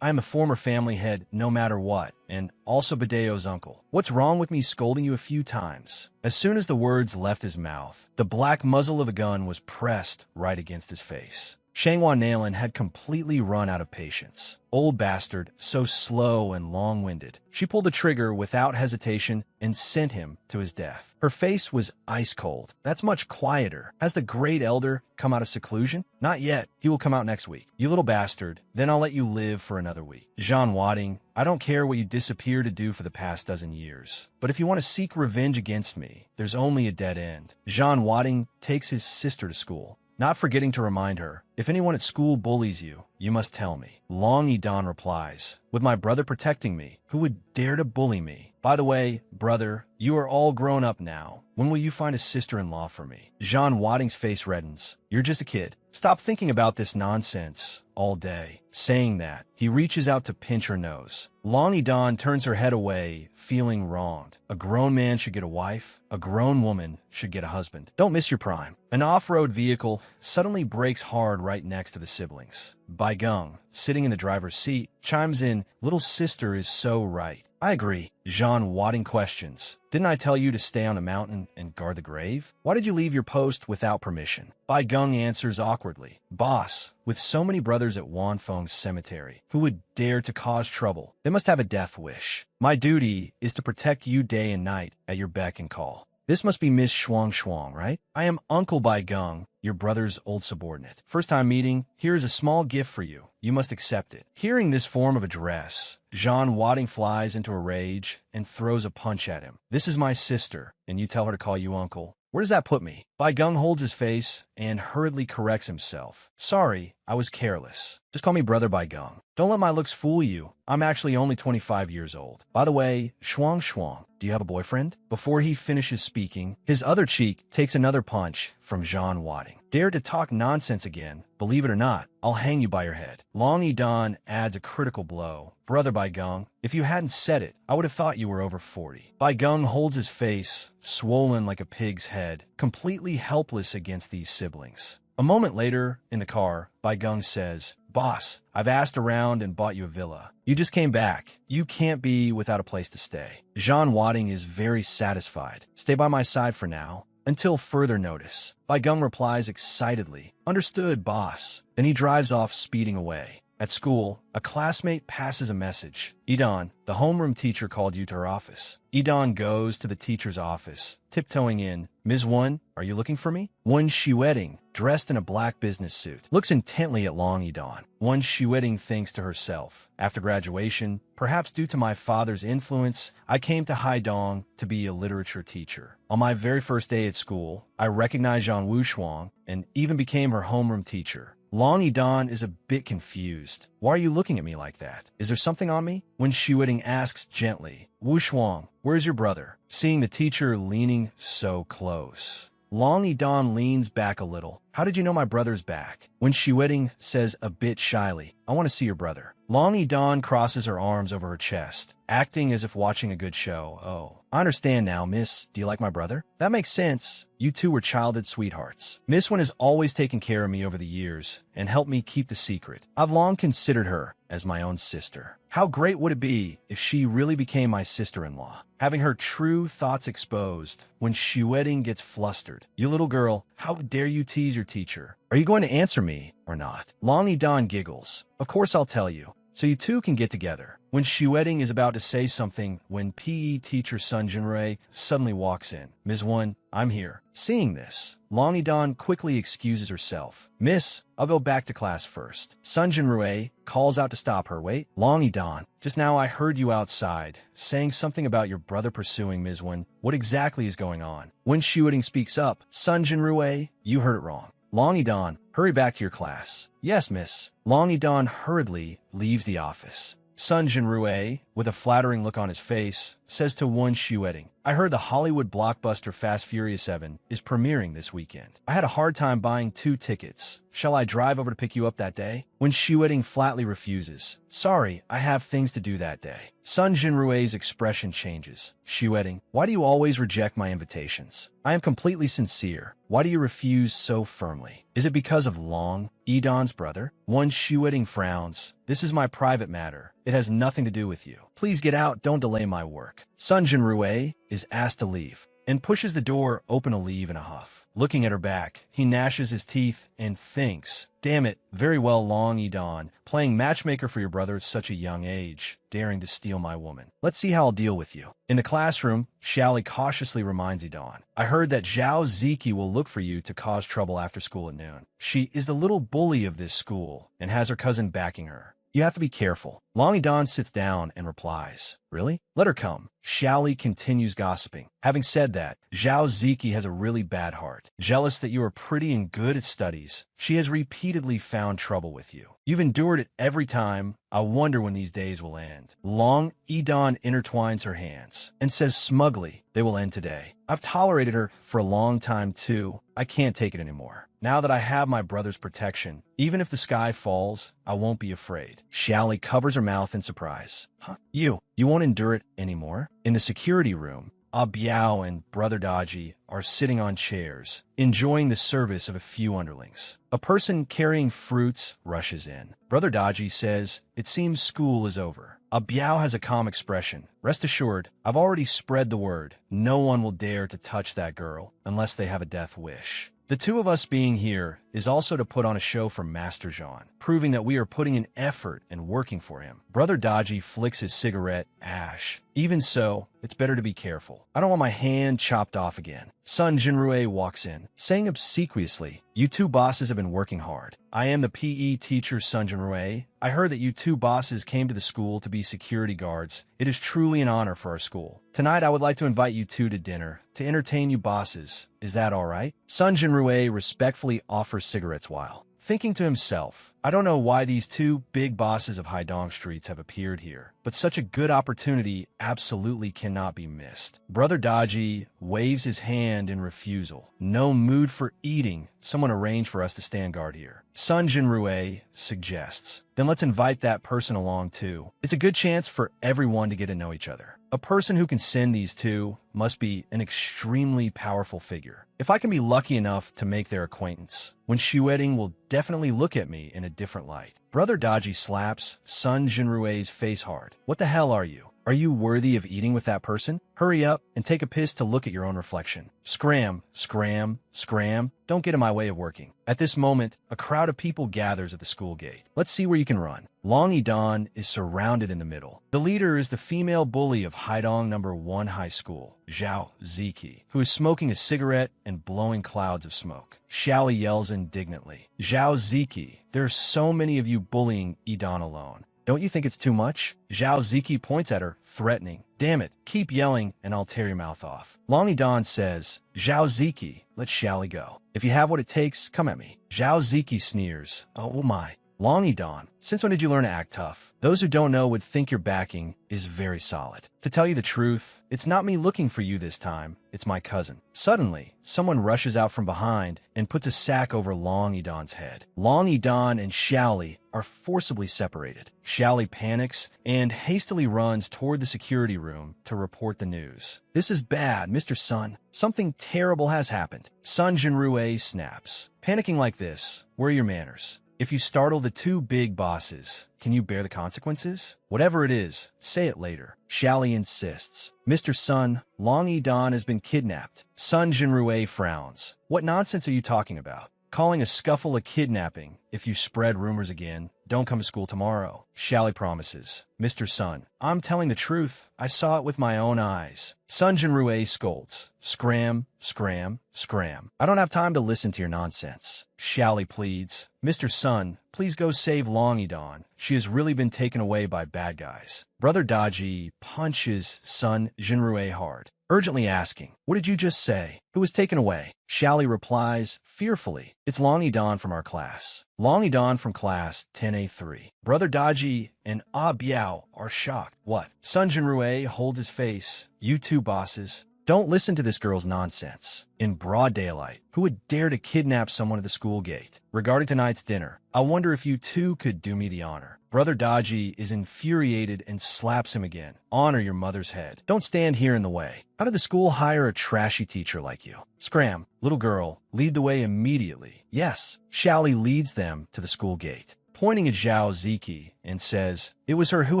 I am a former family head no matter what, and also Badeo's uncle. What's wrong with me scolding you a few times? As soon as the words left his mouth, the black muzzle of a gun was pressed right against his face. Shangwan Nalan had completely run out of patience. Old bastard, so slow and long-winded. She pulled the trigger without hesitation and sent him to his death. Her face was ice cold. That's much quieter. Has the great elder come out of seclusion? Not yet. He will come out next week. You little bastard. Then I'll let you live for another week. Jean Wadding, I don't care what you disappear to do for the past dozen years. But if you want to seek revenge against me, there's only a dead end. Jean Wadding takes his sister to school, not forgetting to remind her, if anyone at school bullies you, you must tell me. Long Edan replies, with my brother protecting me, who would dare to bully me? By the way, brother, you are all grown up now. When will you find a sister-in-law for me? Jean Wadding's face reddens. You're just a kid. Stop thinking about this nonsense all day. Saying that, he reaches out to pinch her nose. Long Edan turns her head away, feeling wronged. A grown man should get a wife. A grown woman should get a husband. Don't miss your prime. An off-road vehicle suddenly brakes hard right next to the siblings. Bai Gung, sitting in the driver's seat, chimes in, little sister is so right. I agree. Jean Wadding questions. Didn't I tell you to stay on the mountain and guard the grave? Why did you leave your post without permission? Bai Gung answers awkwardly. Boss, with so many brothers at Wanfeng's cemetery, who would dare to cause trouble? They must have a death wish. My duty is to protect you day and night at your beck and call. This must be Miss Shuang, right? I am Uncle Bai Gung, your brother's old subordinate. First time meeting, here is a small gift for you. You must accept it. Hearing this form of address, Jean Wadding flies into a rage and throws a punch at him. This is my sister, and you tell her to call you uncle. Where does that put me? Bai Gung holds his face and hurriedly corrects himself. Sorry, I was careless. Just call me Brother Bai Gung. Don't let my looks fool you. I'm actually only 25 years old. By the way, Shuang, do you have a boyfriend? Before he finishes speaking, his other cheek takes another punch from Jean Wadding. Dare to talk nonsense again. Believe it or not, I'll hang you by your head. Long Edan adds a critical blow. Brother Bai Gung, if you hadn't said it, I would have thought you were over 40. Bai Gung holds his face, swollen like a pig's head, completely helpless against these siblings. A moment later, in the car, Bai Gung says, Boss, I've asked around and bought you a villa. You just came back. You can't be without a place to stay. Jean Wadding is very satisfied. Stay by my side for now, until further notice. Bai Gung replies excitedly, Understood, boss. Then he drives off, speeding away. At school, a classmate passes a message. Edan, the homeroom teacher called you to her office. Edan goes to the teacher's office, tiptoeing in. Ms. Won, are you looking for me? Won Shiwedding, dressed in a black business suit, looks intently at Long Edan. Won Shiwedding thinks to herself, after graduation, perhaps due to my father's influence, I came to Haidong to be a literature teacher. On my very first day at school, I recognized Zhang Wushuang and even became her homeroom teacher. Long Edan is a bit confused. Why are you looking at me like that? Is there something on me? When Shiwedding asks gently, Wushuang, where's your brother? Seeing the teacher leaning so close. Long Edan leans back a little. How did you know my brother's back? When Shiwedding says a bit shyly, I want to see your brother. Long Edan crosses her arms over her chest, acting as if watching a good show. Oh, I understand now, miss. Do you like my brother? That makes sense. You two were childhood sweethearts. Miss Wen has always taken care of me over the years and helped me keep the secret. I've long considered her as my own sister. How great would it be if she really became my sister-in-law? Having her true thoughts exposed when Shiwedding gets flustered. You little girl, how dare you tease your teacher? Are you going to answer me or or not? Long Edan giggles. Of course I'll tell you, so you two can get together. When Shueting is about to say something, when PE teacher Sun Jinrui suddenly walks in. Ms. Won, I'm here. Seeing this, Long Edan quickly excuses herself. Miss, I'll go back to class first. Sun Jinrui calls out to stop her. Wait, Long Edan, just now I heard you outside, saying something about your brother pursuing Ms. Won. What exactly is going on? When Shueting speaks up, Sun Jinrui, you heard it wrong. Long Edan, hurry back to your class. Yes, miss. Long Edan hurriedly leaves the office. Sun Jinrui, with a flattering look on his face, says to Won Shueting, I heard the Hollywood blockbuster Fast Furious 7 is premiering this weekend. I had a hard time buying 2 tickets. Shall I drive over to pick you up that day? When Shueting flatly refuses, sorry, I have things to do that day. Sun Jinrui's expression changes. Shueting, why do you always reject my invitations? I am completely sincere. Why do you refuse so firmly? Is it because of Long Edan's brother? Won Shueting frowns. This is my private matter. It has nothing to do with you. Please get out, don't delay my work. Sun Jinrui is asked to leave and pushes the door open to leave in a huff. Looking at her back, he gnashes his teeth and thinks, damn it, very well Long Edan, playing matchmaker for your brother at such a young age, daring to steal my woman. Let's see how I'll deal with you. In the classroom, Xiaoli cautiously reminds Edan, I heard that Zhao Ziki will look for you to cause trouble after school at noon. She is the little bully of this school and has her cousin backing her. You have to be careful. Long Edan sits down and replies, really? Let her come. Xiaoli continues gossiping. Having said that, Zhao Ziki has a really bad heart. Jealous that you are pretty and good at studies, she has repeatedly found trouble with you. You've endured it every time. I wonder when these days will end. Long Edan intertwines her hands and says smugly, they will end today. I've tolerated her for a long time too. I can't take it anymore. Now that I have my brother's protection, even if the sky falls, I won't be afraid. Xiaoli covers her mouth in surprise. Huh? You won't endure it anymore? In the security room, Biao and Brother Daji are sitting on chairs, enjoying the service of a few underlings. A person carrying fruits rushes in. Brother Daji says, it seems school is over. Biao has a calm expression. Rest assured, I've already spread the word. No one will dare to touch that girl unless they have a death wish. The two of us being here is also to put on a show for Master Jean, proving that we are putting an effort and working for him. Brother Daji flicks his cigarette ash. Even so, it's better to be careful. I don't want my hand chopped off again. Sun Jinrui walks in, saying obsequiously, you two bosses have been working hard. I am the PE teacher Sun Jinrui. I heard that you two bosses came to the school to be security guards. It is truly an honor for our school. Tonight I would like to invite you two to dinner, to entertain you bosses. Is that all right? Sun Jinrui respectfully offers cigarettes while thinking to himself, I don't know why these two big bosses of Haidong streets have appeared here, but such a good opportunity absolutely cannot be missed. Brother Daji waves his hand in refusal. No mood for eating. Someone arranged for us to stand guard here. Sun Jinrui suggests, then let's invite that person along too. It's a good chance for everyone to get to know each other. A person who can send these two must be an extremely powerful figure. If I can be lucky enough to make their acquaintance, when Shueting will definitely look at me in a different light. Brother Daji slaps Sun Jinrui's face hard. What the hell are you? Are you worthy of eating with that person? Hurry up and take a piss to look at your own reflection. Scram, scram, scram. Don't get in my way of working. At this moment, a crowd of people gathers at the school gate. Let's see where you can run. Long Edan is surrounded in the middle. The leader is the female bully of Haidong No. 1 High School, Zhao Ziki, who is smoking a cigarette and blowing clouds of smoke. Xiaoli yells indignantly, Zhao Ziki, there are so many of you bullying Edan alone. Don't you think it's too much? Zhao Ziki points at her, threatening. Damn it, keep yelling and I'll tear your mouth off. Long Edan says, Zhao Ziki, let Xiaoli go. If you have what it takes, come at me. Zhao Ziki sneers. Oh my. Long Edan, since when did you learn to act tough? Those who don't know would think your backing is very solid. To tell you the truth, it's not me looking for you this time, it's my cousin. Suddenly, someone rushes out from behind and puts a sack over Long Edan's head. Long Edan and Xiaoli are forcibly separated. Xiaoli panics and hastily runs toward the security room to report the news. This is bad, Mr. Sun. Something terrible has happened. Sun Jinrui snaps. Panicking like this, where are your manners? If you startle the two big bosses, can you bear the consequences? Whatever it is, say it later. Xiaoli insists. Mr. Sun, Long Edan has been kidnapped. Sun Jinrui frowns. What nonsense are you talking about? calling a scuffle a kidnapping. If you spread rumors again, don't come to school tomorrow. Shally promises. Mr. Sun, I'm telling the truth. I saw it with my own eyes. Sun Jinrue scolds. Scram, scram, scram. I don't have time to listen to your nonsense. Shally pleads. Mr. Sun, please go save Longidon. She has really been taken away by bad guys. Brother Daji punches Sun Jinrue hard, urgently asking, what did you just say? Who was taken away? Shally replies, fearfully, it's Longidon from our class. Longidon from class 10A3. Brother Daji and Ah Biao are shocked. What? Sun Jinrue holds his face. You two bosses. Don't listen to this girl's nonsense. In broad daylight, who would dare to kidnap someone at the school gate? Regarding tonight's dinner, I wonder if you two could do me the honor. Brother Daji is infuriated and slaps him again. Honor your mother's head. Don't stand here in the way. How did the school hire a trashy teacher like you? Scram, little girl, lead the way immediately. Yes, Shally leads them to the school gate, pointing at Zhao Ziki and says, it was her who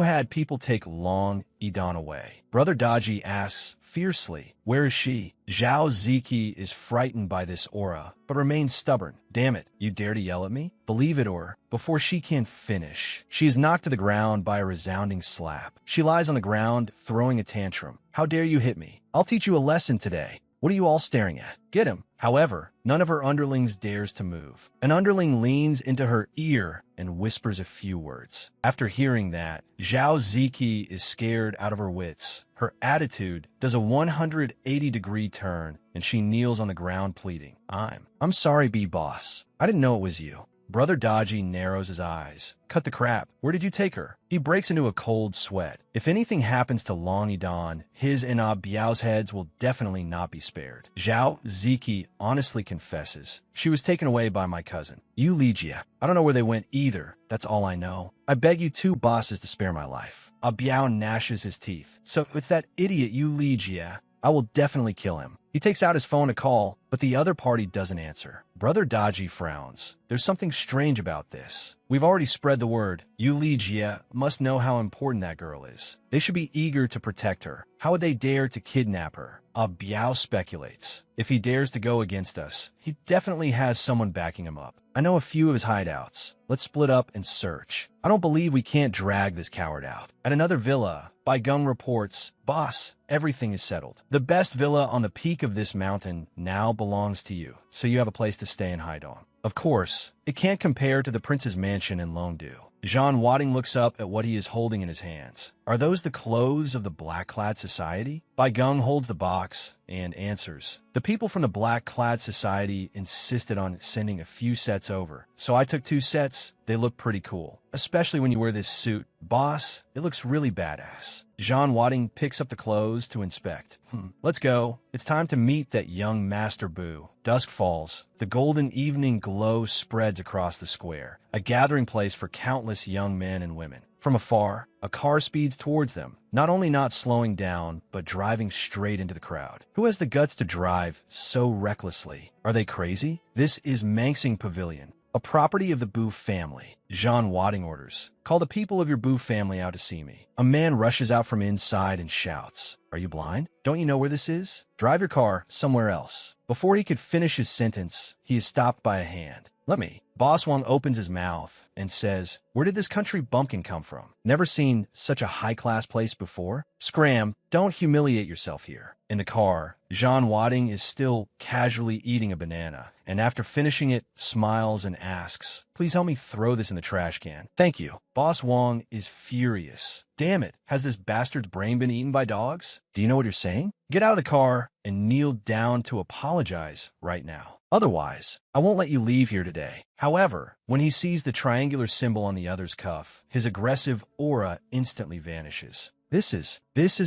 had people take Long Idon away. Brother Daji asks fiercely, where is she? Zhao Ziki is frightened by this aura, but remains stubborn. Damn it, you dare to yell at me? Believe it or, before she can finish, she is knocked to the ground by a resounding slap. She lies on the ground, throwing a tantrum. How dare you hit me? I'll teach you a lesson today. What are you all staring at? Get him. However, none of her underlings dares to move. An underling leans into her ear and whispers a few words. After hearing that, Zhao Ziki is scared out of her wits. Her attitude does a 180-degree turn, and she kneels on the ground pleading, I'm sorry, B-Boss. I didn't know it was you. Brother Daji narrows his eyes. Cut the crap. Where did you take her? He breaks into a cold sweat. If anything happens to Longidon, his and Ah Biao's heads will definitely not be spared. Zhao Ziki honestly confesses. She was taken away by my cousin, Yu Lijia. I don't know where they went either. That's all I know. I beg you two bosses to spare my life. Ah Biao gnashes his teeth. So it's that idiot Yu Lijia. I will definitely kill him. He takes out his phone to call, but the other party doesn't answer. Brother Daji frowns. There's something strange about this. We've already spread the word. Yu Lijia must know how important that girl is. They should be eager to protect her. How would they dare to kidnap her? Ah Biao speculates. If he dares to go against us, he definitely has someone backing him up. I know a few of his hideouts. Let's split up and search. I don't believe we can't drag this coward out. At another villa, Bai Geng reports, Boss, everything is settled. The best villa on the peak of this mountain now belongs to you, so you have a place to stay and hide on. Of course, it can't compare to the prince's mansion in Longdu. Jean Wadding looks up at what he is holding in his hands. Are those the clothes of the Black-Clad Society? Bai Geng holds the box and answers. The people from the Black-Clad Society insisted on sending a few sets over, so I took 2 sets. They look pretty cool, especially when you wear this suit. Boss, it looks really badass. Jean Wadding picks up the clothes to inspect. Let's go. It's time to meet that young Master Boo. Dusk falls. The golden evening glow spreads across the square, a gathering place for countless young men and women. From afar, a car speeds towards them, not only not slowing down, but driving straight into the crowd. Who has the guts to drive so recklessly? Are they crazy? This is Mangsing Pavilion, a property of the Boo family. Jean Wadding orders, call the people of your Boo family out to see me. A man rushes out from inside and shouts, are you blind? Don't you know where this is? Drive your car somewhere else. Before he could finish his sentence, he is stopped by a hand. Let me. Boss Wong opens his mouth and says, where did this country bumpkin come from? Never seen such a high-class place before? Scram, don't humiliate yourself here. In the car, Jean Wadding is still casually eating a banana, and after finishing it, smiles and asks, please help me throw this in the trash can. Thank you. Boss Wong is furious. Damn it, has this bastard's brain been eaten by dogs? Do you know what you're saying? Get out of the car and kneel down to apologize right now. Otherwise, I won't let you leave here today. However, when he sees the triangular symbol on the other's cuff, his aggressive aura instantly vanishes. This is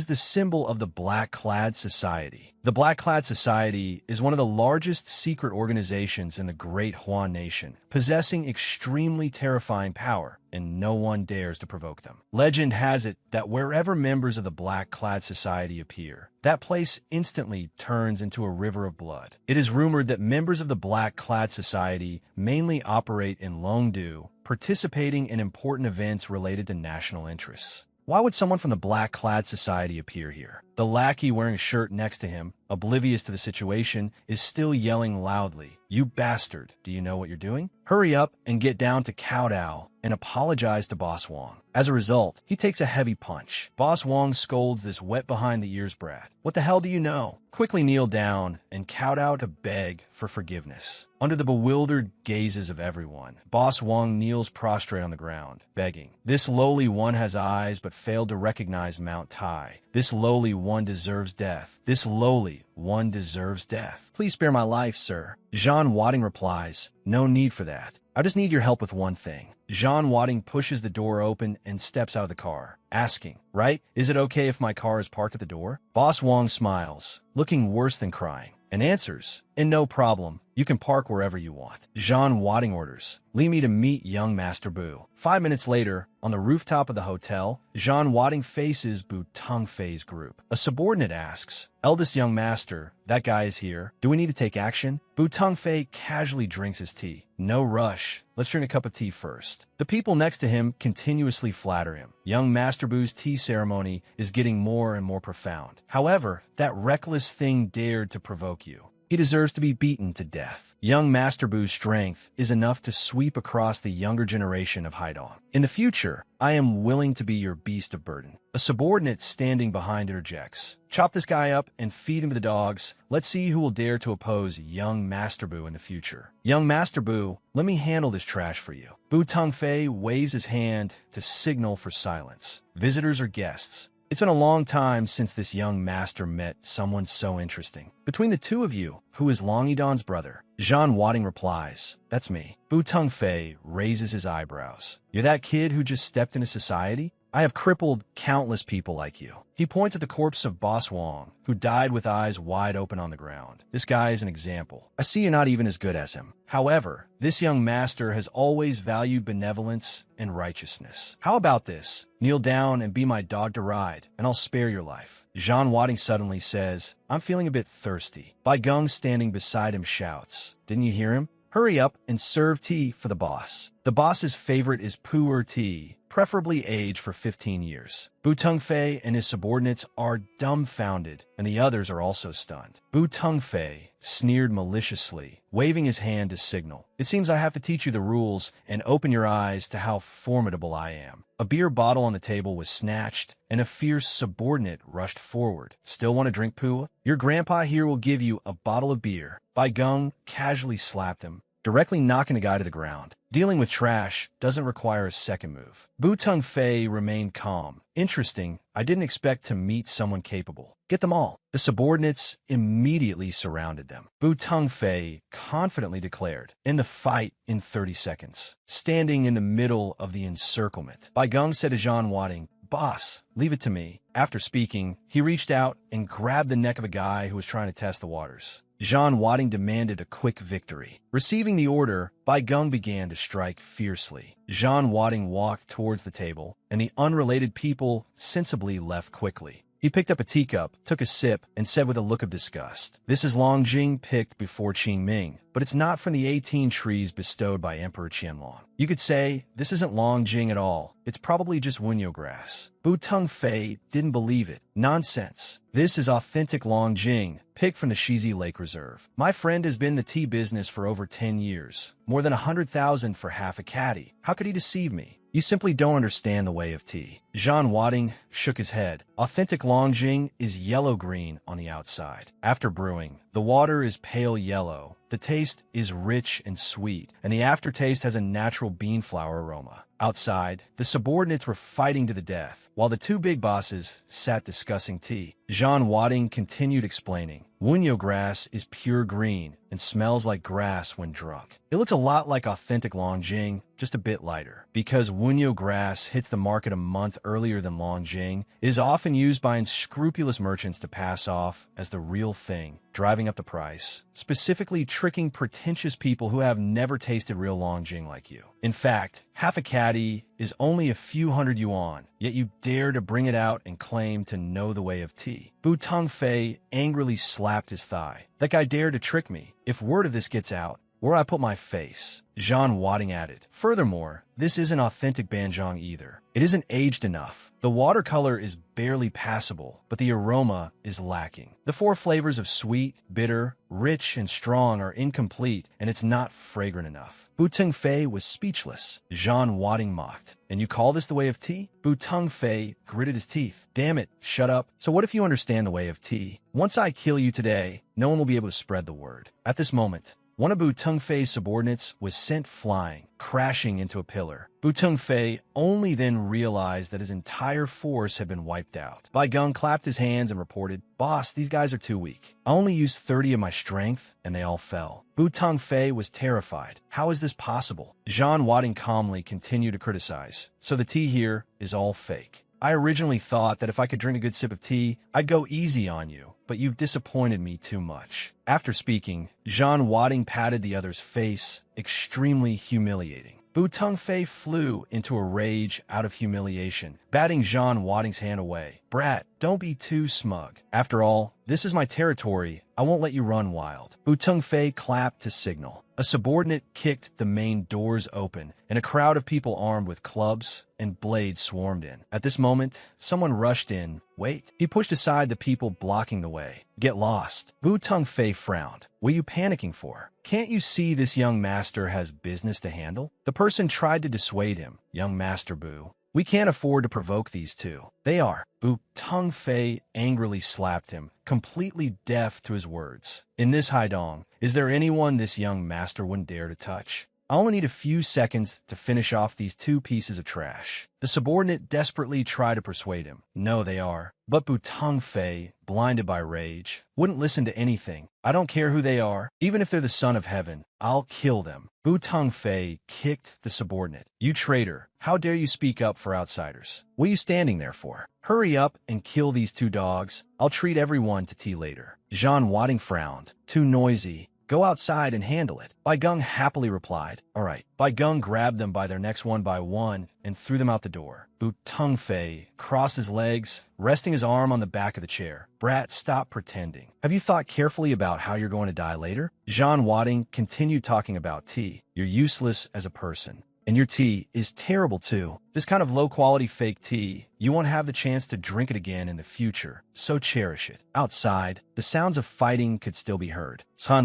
the symbol of the Black-Clad Society. The Black-Clad Society is one of the largest secret organizations in the Great Huan Nation, possessing extremely terrifying power, and no one dares to provoke them. Legend has it that wherever members of the Black-Clad Society appear, that place instantly turns into a river of blood. It is rumored that members of the Black-Clad Society mainly operate in Longdu, participating in important events related to national interests. Why would someone from the Black-Clad Society appear here? The lackey wearing a shirt next to him oblivious to the situation, is still yelling loudly, "You bastard, do you know what you're doing? Hurry up and get down to kowtow and apologize to Boss Wong." As a result, he takes a heavy punch. Boss Wong scolds this wet-behind-the-ears brat. "What the hell do you know?" Quickly kneel down and kowtow to beg for forgiveness. Under the bewildered gazes of everyone, Boss Wong kneels prostrate on the ground, begging. This lowly one has eyes but failed to recognize Mount Tai. This lowly one deserves death. This lowly one deserves death. "Please spare my life, sir." Jean Wadding replies, "No need for that. I just need your help with one thing." Jean Wadding pushes the door open and steps out of the car, asking, "Right, is it okay if my car is parked at the door?" Boss Wong smiles, looking worse than crying, and answers, "And no problem. You can park wherever you want." Jean Wadding orders, "Lead me to meet young Master Bu." 5 minutes later, on the rooftop of the hotel, Jean Wadding faces Bu Tongfei's group. A subordinate asks, "Eldest young master, that guy is here. Do we need to take action?" Bu Tongfei casually drinks his tea. "No rush. Let's drink a cup of tea first." The people next to him continuously flatter him. Young Master Bu's tea ceremony is getting more and more profound. However, that reckless thing dared to provoke you. He deserves to be beaten to death. Young Master Bu's strength is enough to sweep across the younger generation of Haidong. "In the future, I am willing to be your beast of burden." A subordinate standing behind interjects, "Chop this guy up and feed him to the dogs. Let's see who will dare to oppose young Master Bu in the future." "Young Master Bu, let me handle this trash for you." Bu Tongfei waves his hand to signal for silence. Visitors or guests. It's been a long time since this young master met someone so interesting. "Between the two of you, who is Long Yidon's brother?" Jean Wadding replies, "That's me." Bu Tongfei raises his eyebrows. "You're that kid who just stepped into society? I have crippled countless people like you." He points at the corpse of Boss Wong, who died with eyes wide open on the ground. "This guy is an example. I see you're not even as good as him. However, this young master has always valued benevolence and righteousness. How about this? Kneel down and be my dog to ride, and I'll spare your life." Jean Wadding suddenly says, "I'm feeling a bit thirsty." Bai Gong standing beside him shouts, "Didn't you hear him? Hurry up and serve tea for the boss." The boss's favorite is pu'er tea, preferably aged for 15 years. Bu Tongfei and his subordinates are dumbfounded, and the others are also stunned. Bu Tongfei sneered maliciously, waving his hand to signal, "It seems I have to teach you the rules and open your eyes to how formidable I am." A beer bottle on the table was snatched, and a fierce subordinate rushed forward. "Still want to drink, Pua? Your grandpa here will give you a bottle of beer." Bai Gong casually slapped him, directly knocking the guy to the ground. Dealing with trash doesn't require a second move. Bu Tongfei remained calm. "Interesting. I didn't expect to meet someone capable. Get them all." The subordinates immediately surrounded them. Bu Tongfei confidently declared, "In the fight in 30 seconds." Standing in the middle of the encirclement, Bai Gong said to Jean Wadding, "Boss, leave it to me." After speaking, he reached out and grabbed the neck of a guy who was trying to test the waters. Jean Wadding demanded a quick victory. Receiving the order, Bai Gong began to strike fiercely. Jean Wadding walked towards the table, and the unrelated people sensibly left quickly. He picked up a teacup, took a sip, and said with a look of disgust, "This is Longjing picked before Qingming, but it's not from the 18 trees bestowed by Emperor Qianlong. You could say this isn't Longjing at all. It's probably just Wunyo grass." Bu Tongfei didn't believe it. "Nonsense. This is authentic Longjing, picked from the Shizi Lake Reserve. My friend has been in the tea business for over 10 years. More than 100,000 for half a caddy. How could he deceive me? You simply don't understand the way of tea." Jean Wadding shook his head. "Authentic Longjing is yellow-green on the outside. After brewing, the water is pale yellow. The taste is rich and sweet, and the aftertaste has a natural bean flour aroma." Outside, the subordinates were fighting to the death, while the two big bosses sat discussing tea. Jean Wadding continued explaining, "Wunyo grass is pure green and smells like grass when drunk. It looks a lot like authentic Longjing, just a bit lighter. Because Wunyo grass hits the market a month earlier than Longjing, it is often used by unscrupulous merchants to pass off as the real thing, driving up the price, specifically tricking pretentious people who have never tasted real Longjing like you. In fact, half a caddy is only a few hundred yuan, yet you dare to bring it out and claim to know the way of tea." Bu Tongfei angrily slapped his thigh. "That guy dared to trick me. If word of this gets out, Where I put my face, Jean Wadding added. Furthermore, this isn't authentic Banjong either. It isn't aged enough. The watercolor is barely passable, but the aroma is lacking. The 4 flavors of sweet, bitter, rich, and strong are incomplete, and it's not fragrant enough. Bu Tengfei was speechless. Jean Wadding mocked. And you call this the way of tea? Bu Tengfei gritted his teeth. Damn it, shut up. So what if you understand the way of tea? Once I kill you today, no one will be able to spread the word. At this moment, one of Bu Tengfei's subordinates was sent flying, crashing into a pillar. Bu Tengfei only then realized that his entire force had been wiped out. Bai Geng clapped his hands and reported, "Boss, these guys are too weak. I only used 30 of my strength, and they all fell." Bu Tengfei was terrified. How is this possible? Jean Wadding calmly continued to criticize. So the tea here is all fake. I originally thought that if I could drink a good sip of tea, I'd go easy on you, but you've disappointed me too much. After speaking, Jean Wadding patted the other's face, extremely humiliating. Bu Tengfei flew into a rage out of humiliation, batting Jean Wadding's hand away. "Brat, don't be too smug. After all, this is my territory. I won't let you run wild." Bu Tengfei clapped to signal. A subordinate kicked the main doors open, and a crowd of people armed with clubs and blades swarmed in. At this moment, someone rushed in. "Wait." He pushed aside the people blocking the way. "Get lost." Bu Tengfei frowned. "What are you panicking for? Can't you see this young master has business to handle?" The person tried to dissuade him. "Young Master Bu, we can't afford to provoke these two. They are." Bu Tengfei angrily slapped him, completely deaf to his words. "In this Haidong, is there anyone this young master wouldn't dare to touch? I only need a few seconds to finish off these 2 pieces of trash." The subordinate desperately tried to persuade him. "No, they are." But Bu Tengfei, blinded by rage, wouldn't listen to anything. "I don't care who they are. Even if they're the son of heaven, I'll kill them." Bu Tengfei kicked the subordinate. "You traitor, how dare you speak up for outsiders? What are you standing there for? Hurry up and kill these 2 dogs. I'll treat everyone to tea later." Jean Wadding frowned. "Too noisy. Go outside and handle it." Bai Geng happily replied, "All right." Bai Geng grabbed them by their necks one by one and threw them out the door. Bu Tengfei crossed his legs, resting his arm on the back of the chair. "Brat, stop pretending. Have you thought carefully about how you're going to die later?" Jean Wadding continued talking about tea. "You're useless as a person. And your tea is terrible too. This kind of low-quality fake tea, you won't have the chance to drink it again in the future, so cherish it." Outside, the sounds of fighting could still be heard. 2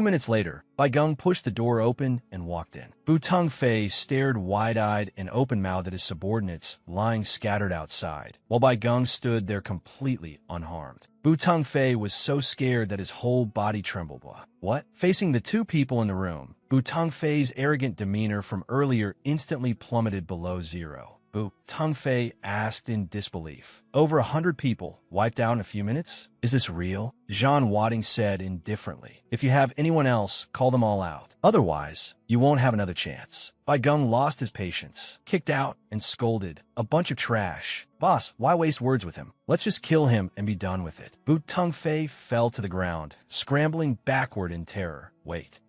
minutes later, Bai Geng pushed the door open and walked in. Bu Tengfei stared wide-eyed and open-mouthed at his subordinates lying scattered outside, while Bai Geng stood there completely unharmed. Bu Tengfei was so scared that his whole body trembled. What? Facing the 2 people in the room, Bu Tengfei's arrogant demeanor from earlier instantly plummeted below zero. Bu Tengfei asked in disbelief. "Over 100 people wiped out in a few minutes? Is this real?" Jean Wadding said indifferently. "If you have anyone else, call them all out. Otherwise, you won't have another chance." Bai Geng lost his patience, kicked out, and scolded. "A bunch of trash. Boss, why waste words with him? Let's just kill him and be done with it." Bu Tengfei fell to the ground, scrambling backward in terror. Wait,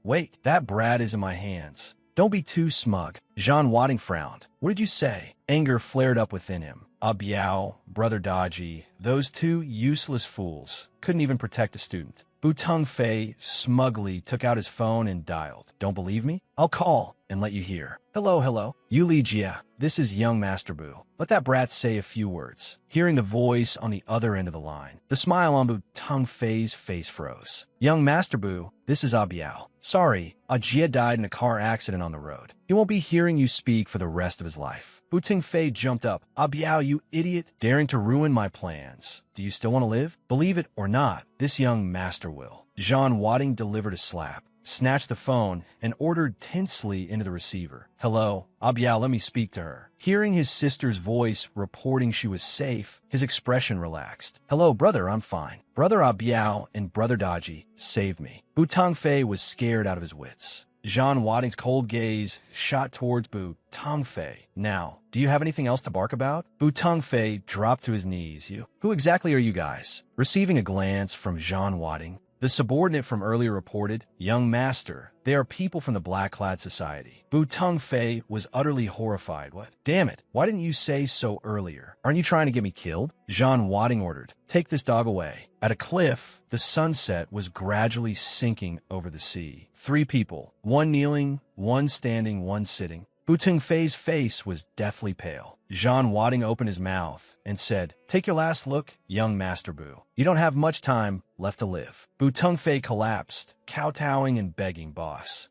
that brat is in my hands. Don't be too smug." Jean Wadding frowned. "What did you say?" Anger flared up within him. Biao, Brother Dodgy, those 2 useless fools couldn't even protect a student. Bu Tengfei smugly took out his phone and dialed. "Don't believe me? I'll call and let you hear." Hello. "Yu Li Jia, this is young Master Bu. Let that brat say a few words." Hearing the voice on the other end of the line, the smile on Bu Tengfei's face froze. "Young Master Bu, this is Biao. Sorry, Jia died in a car accident on the road. He won't be hearing you speak for the rest of his life." Bu Tengfei jumped up. "Biao, you idiot, daring to ruin my plans. Do you still want to live? Believe it or not, this young master will." Jean Wadding delivered a slap, snatched the phone, and ordered tensely into the receiver. "Hello, Biao, let me speak to her." Hearing his sister's voice reporting she was safe, his expression relaxed. "Hello, brother, I'm fine. Brother Biao and Brother Dodgy saved me." Bu Tengfei was scared out of his wits. Jean Wadding's cold gaze shot towards Bu Tengfei. "Now, do you have anything else to bark about?" Bu Tengfei dropped to his knees. "Who exactly are you guys?" Receiving a glance from Jean Wadding, The subordinate from earlier reported, "Young master, they are people from the black-clad society." Bu Tengfei was utterly horrified. "What? Damn it, why didn't you say so earlier? Aren't you trying to get me killed?" Zhang Wading ordered, "Take this dog away." At a cliff, the sunset was gradually sinking over the sea. 3 people, one kneeling, one standing, one sitting. Bu Tengfei's face was deathly pale. Zhang Wading opened his mouth and said, "Take your last look, young Master Bu. You don't have much time left to live." Bu Tengfei collapsed, kowtowing and begging, Boss,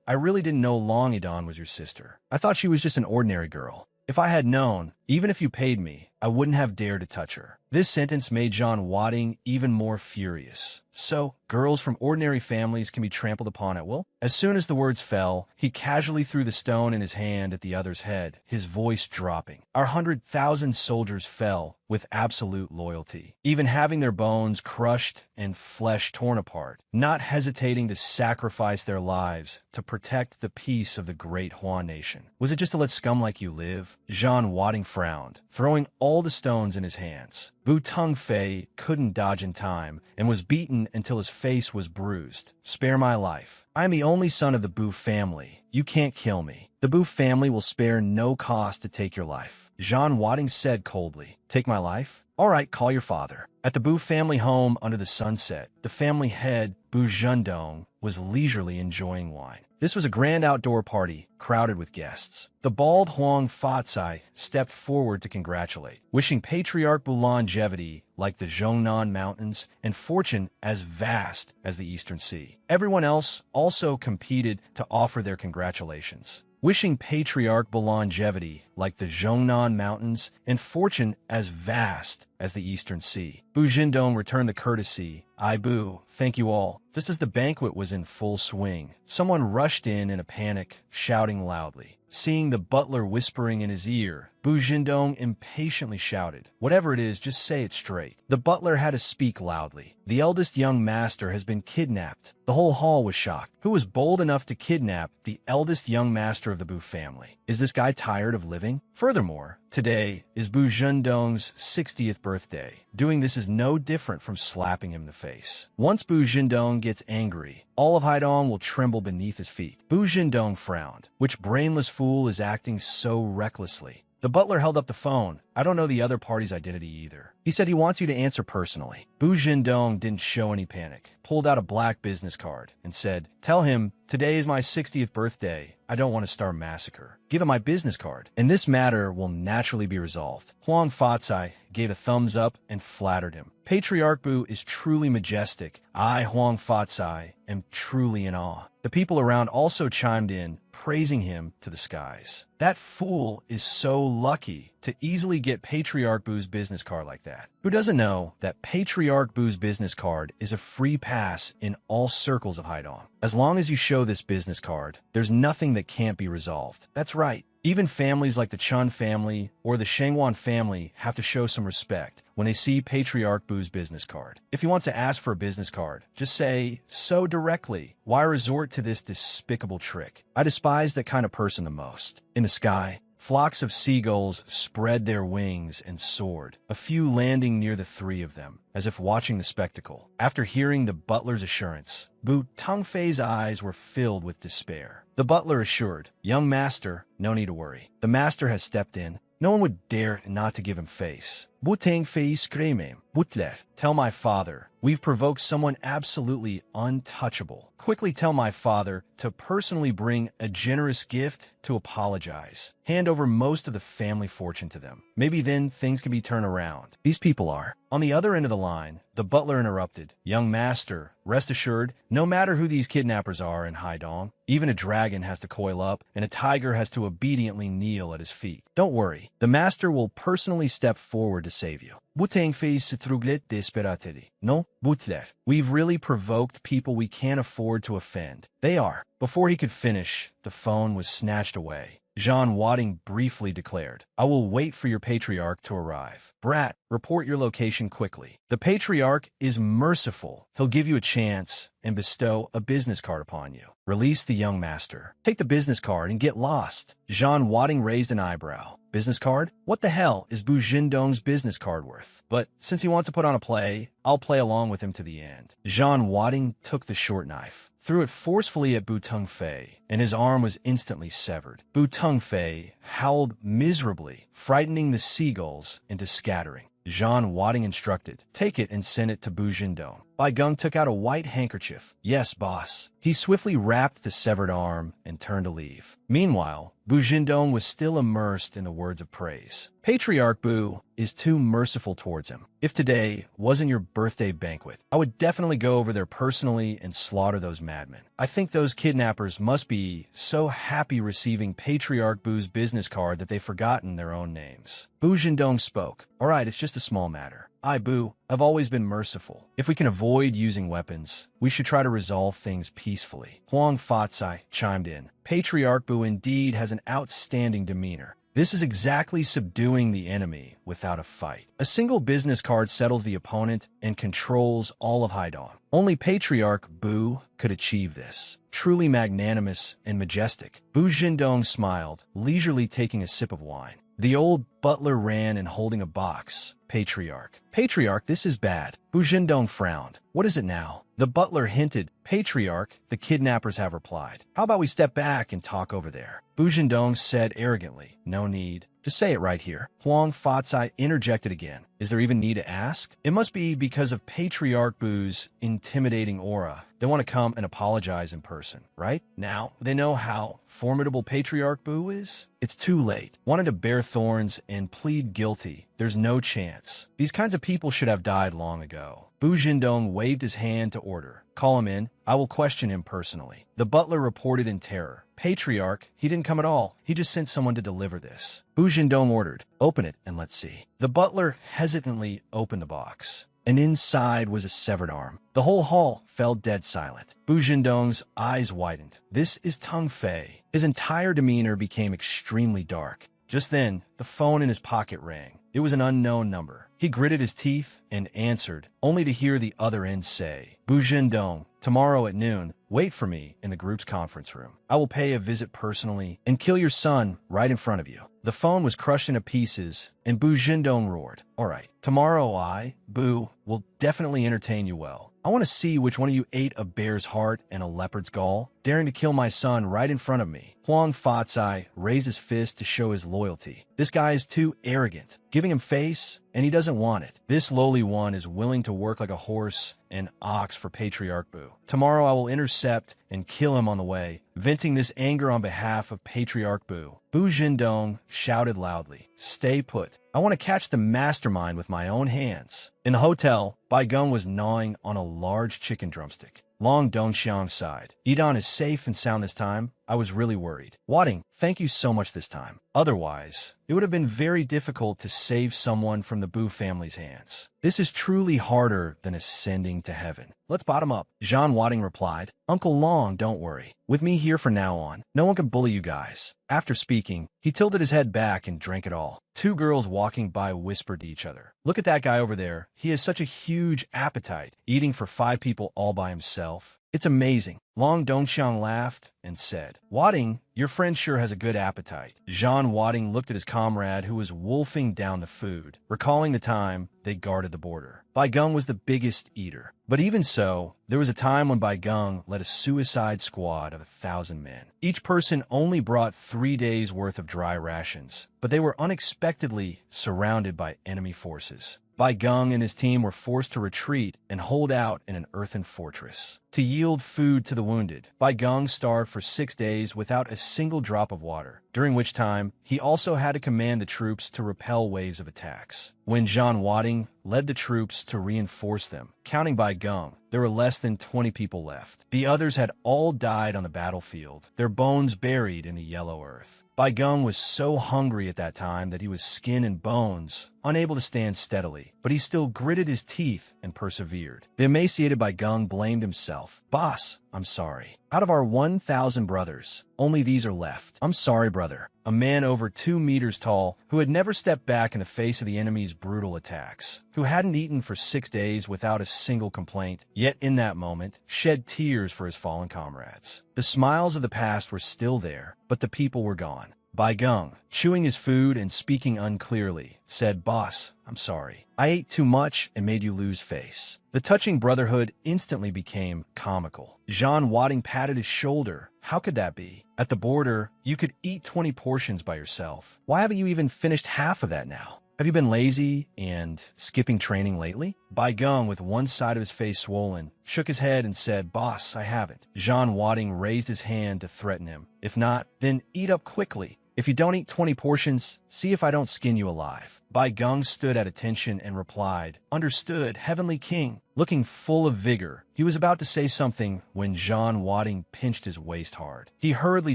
I really didn't know Long Yidong was your sister. I thought she was just an ordinary girl. If I had known, even if you paid me, I wouldn't have dared to touch her." This sentence made Zhang Wading even more furious. So, girls from ordinary families can be trampled upon at will? As soon as the words fell, he casually threw the stone in his hand at the other's head, his voice dropping. "Our 100,000 soldiers fell with absolute loyalty, even having their bones crushed and flesh torn apart, not hesitating to sacrifice their lives to protect the peace of the great Hua nation. Was it just to let scum like you live?" Zhang Wading frowned, throwing all the stones in his hands. Bu Tengfei couldn't dodge in time and was beaten until his face was bruised. "Spare my life. I am the only son of the Bu family. You can't kill me. The Bu family will spare no cost to take your life." Zhang Wading said coldly, "Take my life? All right, call your father." At the Bu family home under the sunset, the family head, Bu Zhendong, was leisurely enjoying wine. This was a grand outdoor party, crowded with guests. The bald Huang Fatsai stepped forward to congratulate, wishing Patriarch Bu longevity like the Zhongnan Mountains and fortune as vast as the Eastern Sea. Everyone else also competed to offer their congratulations, wishing Patriarch Bu longevity like the Zhongnan Mountains and fortune as vast as the Eastern Sea. Bu Zhendong returned the courtesy. "I Bu, thank you all." Just as the banquet was in full swing, someone rushed in a panic, shouting loudly. Seeing the butler whispering in his ear, Bu Zhendong impatiently shouted, "Whatever it is, just say it straight." The butler had to speak loudly. "The eldest young master has been kidnapped." The whole hall was shocked. Who was bold enough to kidnap the eldest young master of the Bu family? Is this guy tired of living? Furthermore, today is Bu Zhendong's 60th birthday. Doing this is no different from slapping him in the face. Once Bu Zhendong gets angry, all of Haidong will tremble beneath his feet. Bu Zhendong frowned. Which brainless fool is acting so recklessly? The butler held up the phone. "I don't know the other party's identity either. He said he wants you to answer personally." Bu Zhendong didn't show any panic, pulled out a black business card, and said, "Tell him, today is my 60th birthday. I don't want to start a massacre. Give him my business card, and this matter will naturally be resolved." Huang Fatsai gave a thumbs up and flattered him. "Patriarch Bu is truly majestic. I, Huang Fatsai, am truly in awe." The people around also chimed in, praising him to the skies. That fool is so lucky to easily get Patriarch Bu's business card like that. Who doesn't know that Patriarch Bu's business card is a free pass in all circles of Haidong? As long as you show this business card, there's nothing that can't be resolved. That's right. Even families like the Chun family or the Shangwan family have to show some respect when they see Patriarch Bu's business card. If he wants to ask for a business card, just say so directly. Why resort to this despicable trick? I despise that kind of person the most. In the sky, flocks of seagulls spread their wings and soared, a few landing near the 3 of them, as if watching the spectacle. After hearing the butler's assurance, Bu Tengfei's eyes were filled with despair. The butler assured, "Young master, no need to worry. The master has stepped in. No one would dare not to give him face." Bu Tengfei screamed, "Butler, tell my father, we've provoked someone absolutely untouchable. Quickly tell my father to personally bring a generous gift to apologize. Hand over most of the family fortune to them. Maybe then things can be turned around. These people are." On the other end of the line, the butler interrupted, "Young master, rest assured, no matter who these kidnappers are in Haidong, even a dragon has to coil up and a tiger has to obediently kneel at his feet. Don't worry, the master will personally step forward to save you." Bu Tengfei se trouglet desperately. "No, butler, we've really provoked people we can't afford to offend. They are." Before he could finish, the phone was snatched away. Jean Wadding briefly declared. I will wait for your patriarch to arrive. Brat, report your location quickly. The patriarch is merciful. He'll give you a chance and bestow a business card upon you. Release the young master. Take the business card and get lost. Jean Wadding raised an eyebrow. Business card? What the hell is Bu Jindong's business card worth? But since he wants to put on a play, I'll play along with him to the end. Jean Wadding took the short knife, threw it forcefully at Bu Tengfei, and his arm was instantly severed. Bu Tengfei howled miserably, frightening the seagulls into scattering. Jean Wadding instructed, take it and send it to Bu Jindong. Bai Geng took out a white handkerchief. Yes, boss. He swiftly wrapped the severed arm and turned to leave. Meanwhile, Bu Jindong was still immersed in the words of praise. Patriarch Bu is too merciful towards him. If today wasn't your birthday banquet, I would definitely go over there personally and slaughter those madmen. I think those kidnappers must be so happy receiving Patriarch Bu's business card that they've forgotten their own names. Bu Jindong spoke. All right, it's just a small matter. I, Bu, have always been merciful. If we can avoid using weapons, we should try to resolve things peacefully. Huang Fatsai chimed in. Patriarch Bu indeed has an outstanding demeanor. This is exactly subduing the enemy without a fight. A single business card settles the opponent and controls all of Haidong. Only Patriarch Bu could achieve this. Truly magnanimous and majestic. Bu Jindong smiled, leisurely taking a sip of wine. The old butler ran and holding a box. Patriarch. Patriarch, this is bad. Bu Jindong frowned. What is it now? The butler hinted. Patriarch, the kidnappers have replied. How about we step back and talk over there? Bu Jindong said arrogantly. No need. Just say it right here. Huang Fatsai interjected again. Is there even need to ask? It must be because of Patriarch Bu's intimidating aura. They want to come and apologize in person, right? Now, they know how formidable Patriarch Bu is? It's too late. Wanted to bear thorns and plead guilty. There's no chance. These kinds of people should have died long ago. Bu Jindong waved his hand to order. Call him in. I will question him personally. The butler reported in terror. Patriarch, he didn't come at all. He just sent someone to deliver this. Bu Jindong ordered. Open it and let's see. The butler hesitantly opened the box. And inside was a severed arm. The whole hall fell dead silent. Bu Jindong's eyes widened. This is Tengfei. His entire demeanor became extremely dark. Just then, the phone in his pocket rang. It was an unknown number. He gritted his teeth and answered, only to hear the other end say, Bu Jindong, tomorrow at noon, wait for me in the group's conference room. I will pay a visit personally and kill your son right in front of you. The phone was crushed into pieces, and Bu Jindong roared, all right, tomorrow I, Bu, will definitely entertain you well. I want to see which one of you ate a bear's heart and a leopard's gall, daring to kill my son right in front of me. Huang Fatsai raised his fist to show his loyalty. This guy is too arrogant, giving him face, and he doesn't want it. This lowly one is willing to work like a horse and ox for Patriarch Bu. Tomorrow I will intercept and kill him on the way, venting this anger on behalf of Patriarch Bu. Bu Jindong shouted loudly, stay put. I want to catch the mastermind with my own hands. In the hotel, Bai Geng was gnawing on a large chicken drumstick. Long Dongxiang sighed. Idan is safe and sound this time. I was really worried. Wadding, thank you so much this time. Otherwise, it would have been very difficult to save someone from the Bu family's hands. This is truly harder than ascending to heaven. Let's bottom up. Jean Wadding replied, Uncle Long, don't worry. With me here from now on, no one can bully you guys. After speaking, he tilted his head back and drank it all. Two girls walking by whispered to each other. Look at that guy over there. He has such a huge appetite, eating for 5 people all by himself. It's amazing. Long Dongxiang laughed and said, Wadding, your friend sure has a good appetite. Jean Wadding looked at his comrade who was wolfing down the food, recalling the time they guarded the border. Bai Geng was the biggest eater. But even so, there was a time when Bai Geng led a suicide squad of 1,000 men. Each person only brought 3 days' worth of dry rations, but they were unexpectedly surrounded by enemy forces. Bai Geng and his team were forced to retreat and hold out in an earthen fortress. To yield food to the wounded, Bai Geng starved for 6 days without a single drop of water, during which time he also had to command the troops to repel waves of attacks. When Jean Wadding led the troops to reinforce them, counting Bai Geng, there were less than 20 people left. The others had all died on the battlefield, their bones buried in the yellow earth. Bai Geng was so hungry at that time that he was skin and bones, unable to stand steadily, but he still gritted his teeth and persevered. The emaciated Bai Geng blamed himself himself. Boss, I'm sorry. Out of our 1,000 brothers, only these are left. I'm sorry, brother. A man over 2 meters tall, who had never stepped back in the face of the enemy's brutal attacks, who hadn't eaten for 6 days without a single complaint, yet in that moment, shed tears for his fallen comrades. The smiles of the past were still there, but the people were gone. Bai Geng, chewing his food and speaking unclearly, said, Boss, I'm sorry. I ate too much and made you lose face. The touching brotherhood instantly became comical. Zhan Wading patted his shoulder. How could that be? At the border, you could eat 20 portions by yourself. Why haven't you even finished half of that now? Have you been lazy and skipping training lately? Bai Geng, with one side of his face swollen, shook his head and said, Boss, I haven't. Zhan Wading raised his hand to threaten him. If not, then eat up quickly. If you don't eat 20 portions, see if I don't skin you alive. Bai Geng stood at attention and replied, Understood, Heavenly King. Looking full of vigor, he was about to say something when Zhan Wading pinched his waist hard. He hurriedly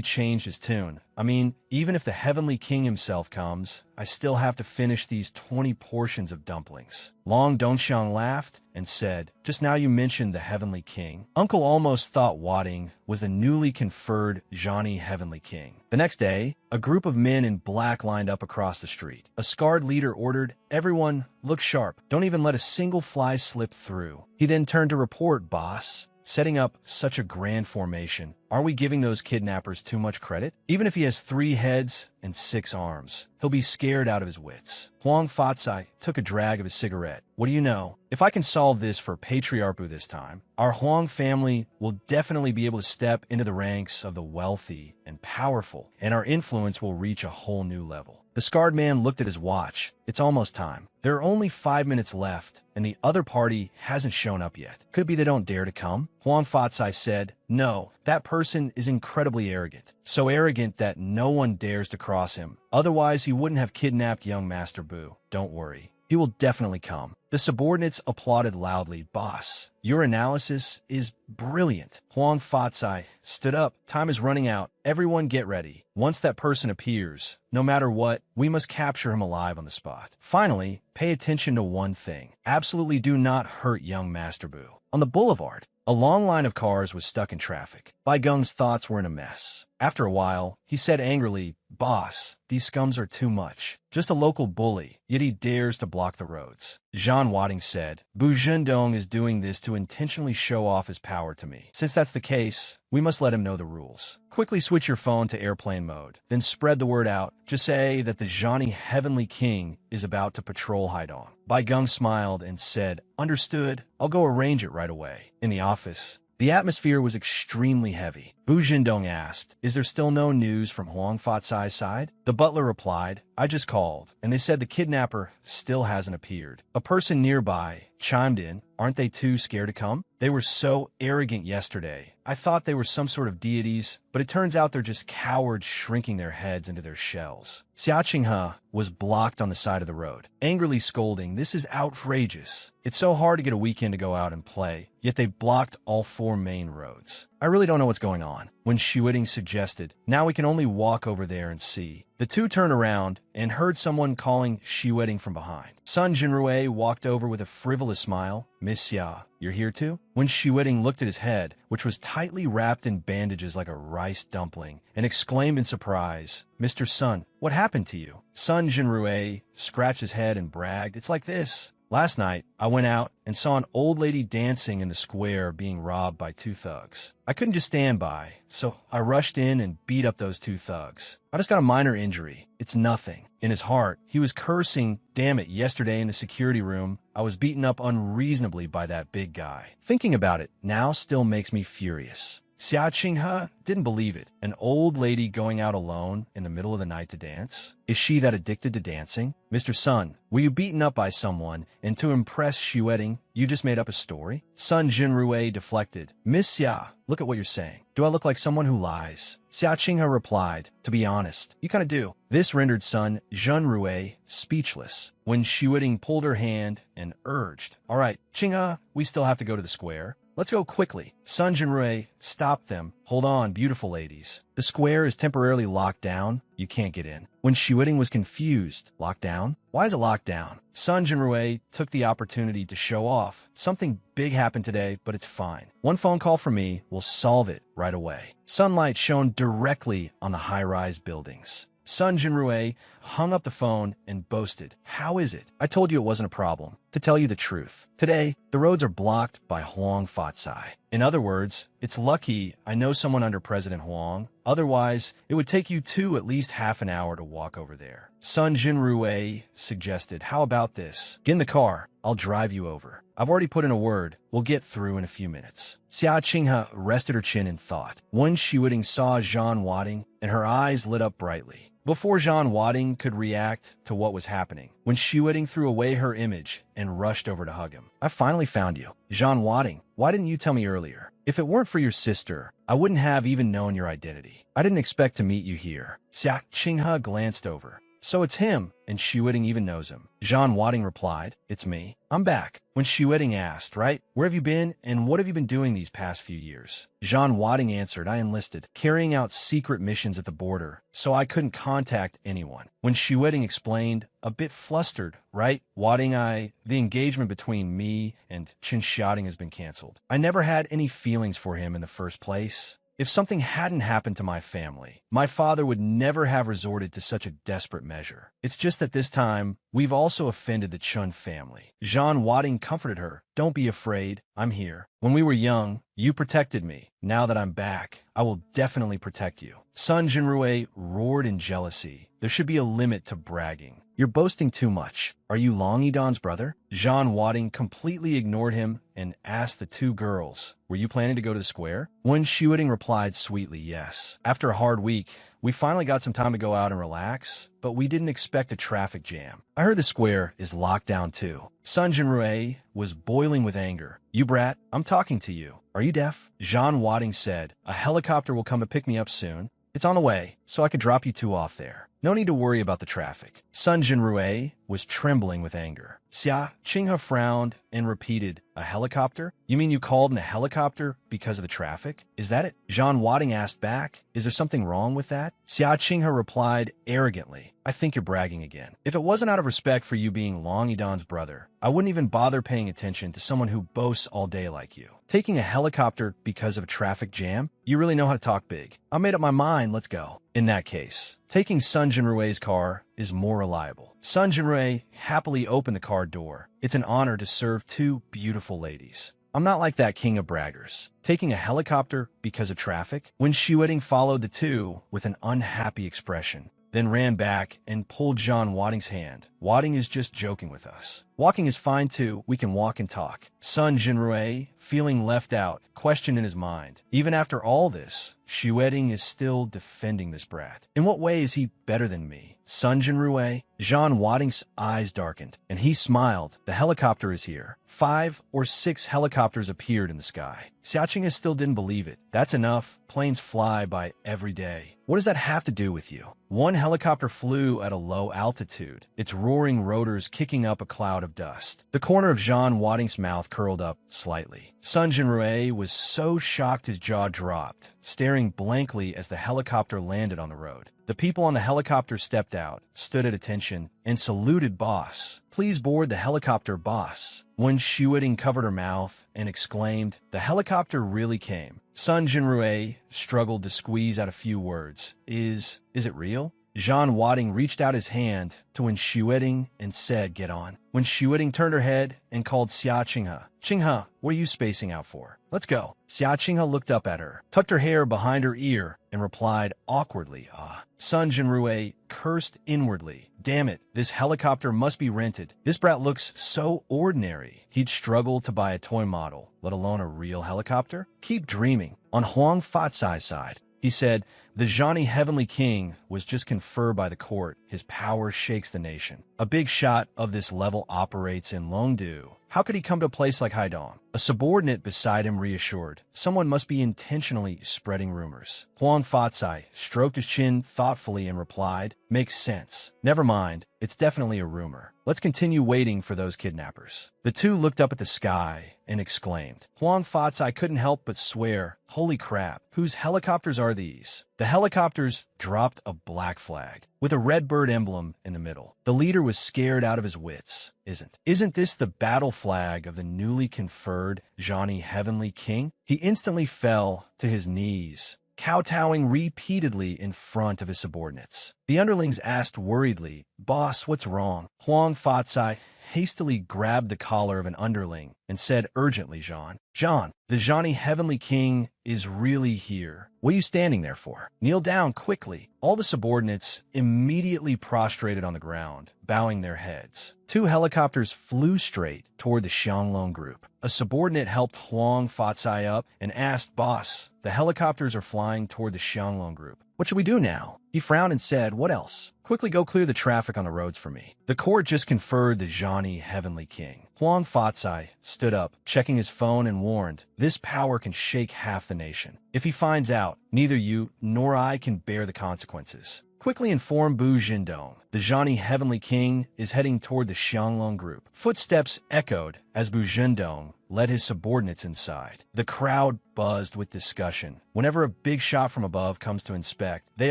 changed his tune. Even if the Heavenly King himself comes, I still have to finish these 20 portions of dumplings. Long Dongxiang laughed and said, Just now you mentioned the Heavenly King. Uncle almost thought Wading was the newly conferred Zhani Heavenly King. The next day, a group of men in black lined up across the street. A scarred leader ordered, Everyone, look sharp. Don't even let a single fly slip through. He then turned to report, Boss. Setting up such a grand formation, aren't we giving those kidnappers too much credit? Even if he has 3 heads and 6 arms, he'll be scared out of his wits. Huang Fatsai took a drag of his cigarette. What do you know? If I can solve this for Patriarpu this time, our Huang family will definitely be able to step into the ranks of the wealthy and powerful, and our influence will reach a whole new level. The scarred man looked at his watch. It's almost time. There are only 5 minutes left, and the other party hasn't shown up yet. Could be they don't dare to come. Huang Fatsai said, No, that person is incredibly arrogant. So arrogant that no one dares to cross him. Otherwise, he wouldn't have kidnapped young Master Bu. Don't worry. He will definitely come. The subordinates applauded loudly. Boss, your analysis is brilliant. Huang Fatsai stood up. Time is running out. Everyone get ready. Once that person appears, no matter what, we must capture him alive on the spot. Finally, pay attention to one thing. Absolutely do not hurt young Master Bu. On the boulevard, a long line of cars was stuck in traffic. Bai Geng's thoughts were in a mess. After a while, he said angrily, Boss, these scums are too much. Just a local bully, yet he dares to block the roads. Zhan Wading said, Bu Zhendong is doing this to intentionally show off his power to me. Since that's the case, we must let him know the rules. Quickly switch your phone to airplane mode, then spread the word out. Just say that the Zhani Heavenly King is about to patrol Haidong. Bai Geng smiled and said, Understood. I'll go arrange it right away. In the office, the atmosphere was extremely heavy. Bu Zhendong asked, Is there still no news from Huang Fatsai's side? The butler replied, I just called, and they said the kidnapper still hasn't appeared. A person nearby chimed in, Aren't they too scared to come? They were so arrogant yesterday. I thought they were some sort of deities, but it turns out they're just cowards shrinking their heads into their shells. Xia Qinghe was blocked on the side of the road, angrily scolding, This is outrageous. It's so hard to get a weekend to go out and play, yet they blocked all 4 main roads. I really don't know what's going on. When Xueting suggested, Now we can only walk over there and see. The two turned around and heard someone calling Xueting from behind. Sun Jinrui walked over with a frivolous smile. Miss Xia, you're here too? When Xueting looked at his head, which was tightly wrapped in bandages like a rice dumpling, and exclaimed in surprise, Mr. Sun, what happened to you? Sun Jinrui scratched his head and bragged, It's like this. Last night, I went out and saw an old lady dancing in the square being robbed by 2 thugs. I couldn't just stand by, so I rushed in and beat up those 2 thugs. I just got a minor injury. It's nothing. In his heart, he was cursing, Damn it, yesterday in the security room, I was beaten up unreasonably by that big guy. Thinking about it now still makes me furious. Xia Qinghe didn't believe it. An old lady going out alone in the middle of the night to dance? Is she that addicted to dancing? Mr. Sun, were you beaten up by someone, and to impress Xueting, you just made up a story? Sun Jinrui deflected. Miss Xia, look at what you're saying. Do I look like someone who lies? Xia Qinghe replied, To be honest, you kind of do. This rendered Sun Jinrui speechless. When Xueting pulled her hand and urged, All right, Qinghe, we still have to go to the square. Let's go quickly. Sun Jinrui stopped them. Hold on, beautiful ladies. The square is temporarily locked down. You can't get in. When Shiweting was confused, locked down? Why is it locked down? Sun Jinrui took the opportunity to show off. Something big happened today, but it's fine. One phone call from me will solve it right away. Sunlight shone directly on the high-rise buildings. Sun Jinrui hung up the phone and boasted, "How is it? I told you it wasn't a problem. To tell you the truth, today, the roads are blocked by Huang Fatsai. In other words, it's lucky I know someone under President Huang. Otherwise, it would take you two at least half an hour to walk over there." Sun Jinrui suggested, "How about this? Get in the car. I'll drive you over. I've already put in a word. We'll get through in a few minutes." Xia Qinghe rested her chin in thought. When Shiweting saw Zhan Wading, and her eyes lit up brightly. Before Zhan Wading could react to what was happening, when Shiweting threw away her image and rushed over to hug him. "I finally found you. Zhan Wading, why didn't you tell me earlier? If it weren't for your sister, I wouldn't have even known your identity. I didn't expect to meet you here." Xia Qinghe glanced over. "So it's him," and Shiweting even knows him. Zhan Wading replied, "It's me. I'm back." When Shiweting asked, "Right, where have you been and what have you been doing these past few years?" Zhan Wading answered, "I enlisted, carrying out secret missions at the border, so I couldn't contact anyone." When Shiweting explained, a bit flustered, "Right, Wading, the engagement between me and Qin Xiaoding has been canceled. I never had any feelings for him in the first place. If something hadn't happened to my family, my father would never have resorted to such a desperate measure. It's just that this time, we've also offended the Chun family." Zhan Wading comforted her. "Don't be afraid. I'm here. When we were young, you protected me. Now that I'm back, I will definitely protect you." Sun Jinrui roared in jealousy. "There should be a limit to bragging. You're boasting too much. Are you Long Yidan's brother?" Zhan Wading completely ignored him and asked the two girls, "Were you planning to go to the square?" When Shiweting replied sweetly, "Yes. After a hard week, we finally got some time to go out and relax, but we didn't expect a traffic jam. I heard the square is locked down too." Sun Jinrui was boiling with anger. "You brat, I'm talking to you. Are you deaf?" Zhan Wading said, "A helicopter will come to pick me up soon. It's on the way, so I could drop you two off there. No need to worry about the traffic." Sun Jinrui was trembling with anger. Xia Qinghe frowned and repeated, "A helicopter? You mean you called in a helicopter because of the traffic? Is that it?" Zhan Wading asked back, "Is there something wrong with that?" Xia Qinghe replied arrogantly, "I think you're bragging again. If it wasn't out of respect for you being Long Yidan's brother, I wouldn't even bother paying attention to someone who boasts all day like you. Taking a helicopter because of a traffic jam? You really know how to talk big. I made up my mind, let's go." In that case, taking Sun Jinrui's car is more reliable. Sun Jinrui happily opened the car door. "It's an honor to serve two beautiful ladies. I'm not like that king of braggers. Taking a helicopter because of traffic?" When Shiweting followed the two with an unhappy expression, then ran back and pulled Zhan Wading's hand. "Wading is just joking with us. Walking is fine too. We can walk and talk." Sun Jinrui, feeling left out, questioned in his mind. Even after all this, Shiweting is still defending this brat. In what way is he better than me? Sun Jinrui? Zhan Wading's eyes darkened, and he smiled. "The helicopter is here." 5 or 6 helicopters appeared in the sky. Xiaoqing still didn't believe it. "That's enough. Planes fly by every day. What does that have to do with you?" One helicopter flew at a low altitude, its roaring rotors kicking up a cloud of dust. The corner of Zhan Wading's mouth curled up slightly. Sun Jinrui was so shocked his jaw dropped, staring blankly as the helicopter landed on the road. The people on the helicopter stepped out, stood at attention, and saluted Boss. "Please board the helicopter, Boss." When Shiweting covered her mouth and exclaimed, "The helicopter really came." Sun Jinrui struggled to squeeze out a few words. Is it real?" Zhan Wading reached out his hand to Wen Shiweting and said, "Get on." When Shiweting turned her head and called Xia Qinghe, "Qinghe, what are you spacing out for? Let's go." Xia Qinghe looked up at her, tucked her hair behind her ear, and replied awkwardly, "Ah." Sun Jinrui cursed inwardly. "Damn it, this helicopter must be rented. This brat looks so ordinary. He'd struggle to buy a toy model, let alone a real helicopter. Keep dreaming." On Huang Fatsai's side, he said, The Zhani Heavenly King was just conferred by the court. His power shakes the nation. A big shot of this level operates in Longdu. How could he come to a place like Haidong? A subordinate beside him reassured. Someone must be intentionally spreading rumors. Huang Fatsai stroked his chin thoughtfully and replied, "Makes sense. Never mind. It's definitely a rumor. Let's continue waiting for those kidnappers." The two looked up at the sky and exclaimed. Huang Fatsai couldn't help but swear, "Holy crap, whose helicopters are these?" The helicopters dropped a black flag with a red bird emblem in the middle. The leader was scared out of his wits. Isn't this the battle flag of the newly conferred Zhani Heavenly King? He instantly fell to his knees, kowtowing repeatedly in front of his subordinates. The underlings asked worriedly, "Boss, what's wrong?" Huang Fatsai hastily grabbed the collar of an underling and said urgently, John, the Zhani Heavenly King is really here. What are you standing there for? Kneel down quickly." All the subordinates immediately prostrated on the ground, bowing their heads. Two helicopters flew straight toward the Xianglong group. A subordinate helped Huang Fatsai up and asked, "Boss, the helicopters are flying toward the Xianglong group. What should we do now?" He frowned and said, "What else? Quickly go clear the traffic on the roads for me." The court just conferred the Zhani Heavenly King. Huang Fatsai stood up, checking his phone, and warned, "This power can shake half the nation. If he finds out, neither you nor I can bear the consequences. Quickly inform Bu Jindong. The Zhani Heavenly King is heading toward the Xianglong group." Footsteps echoed as Bu Jindong led his subordinates inside. The crowd buzzed with discussion. Whenever a big shot from above comes to inspect, they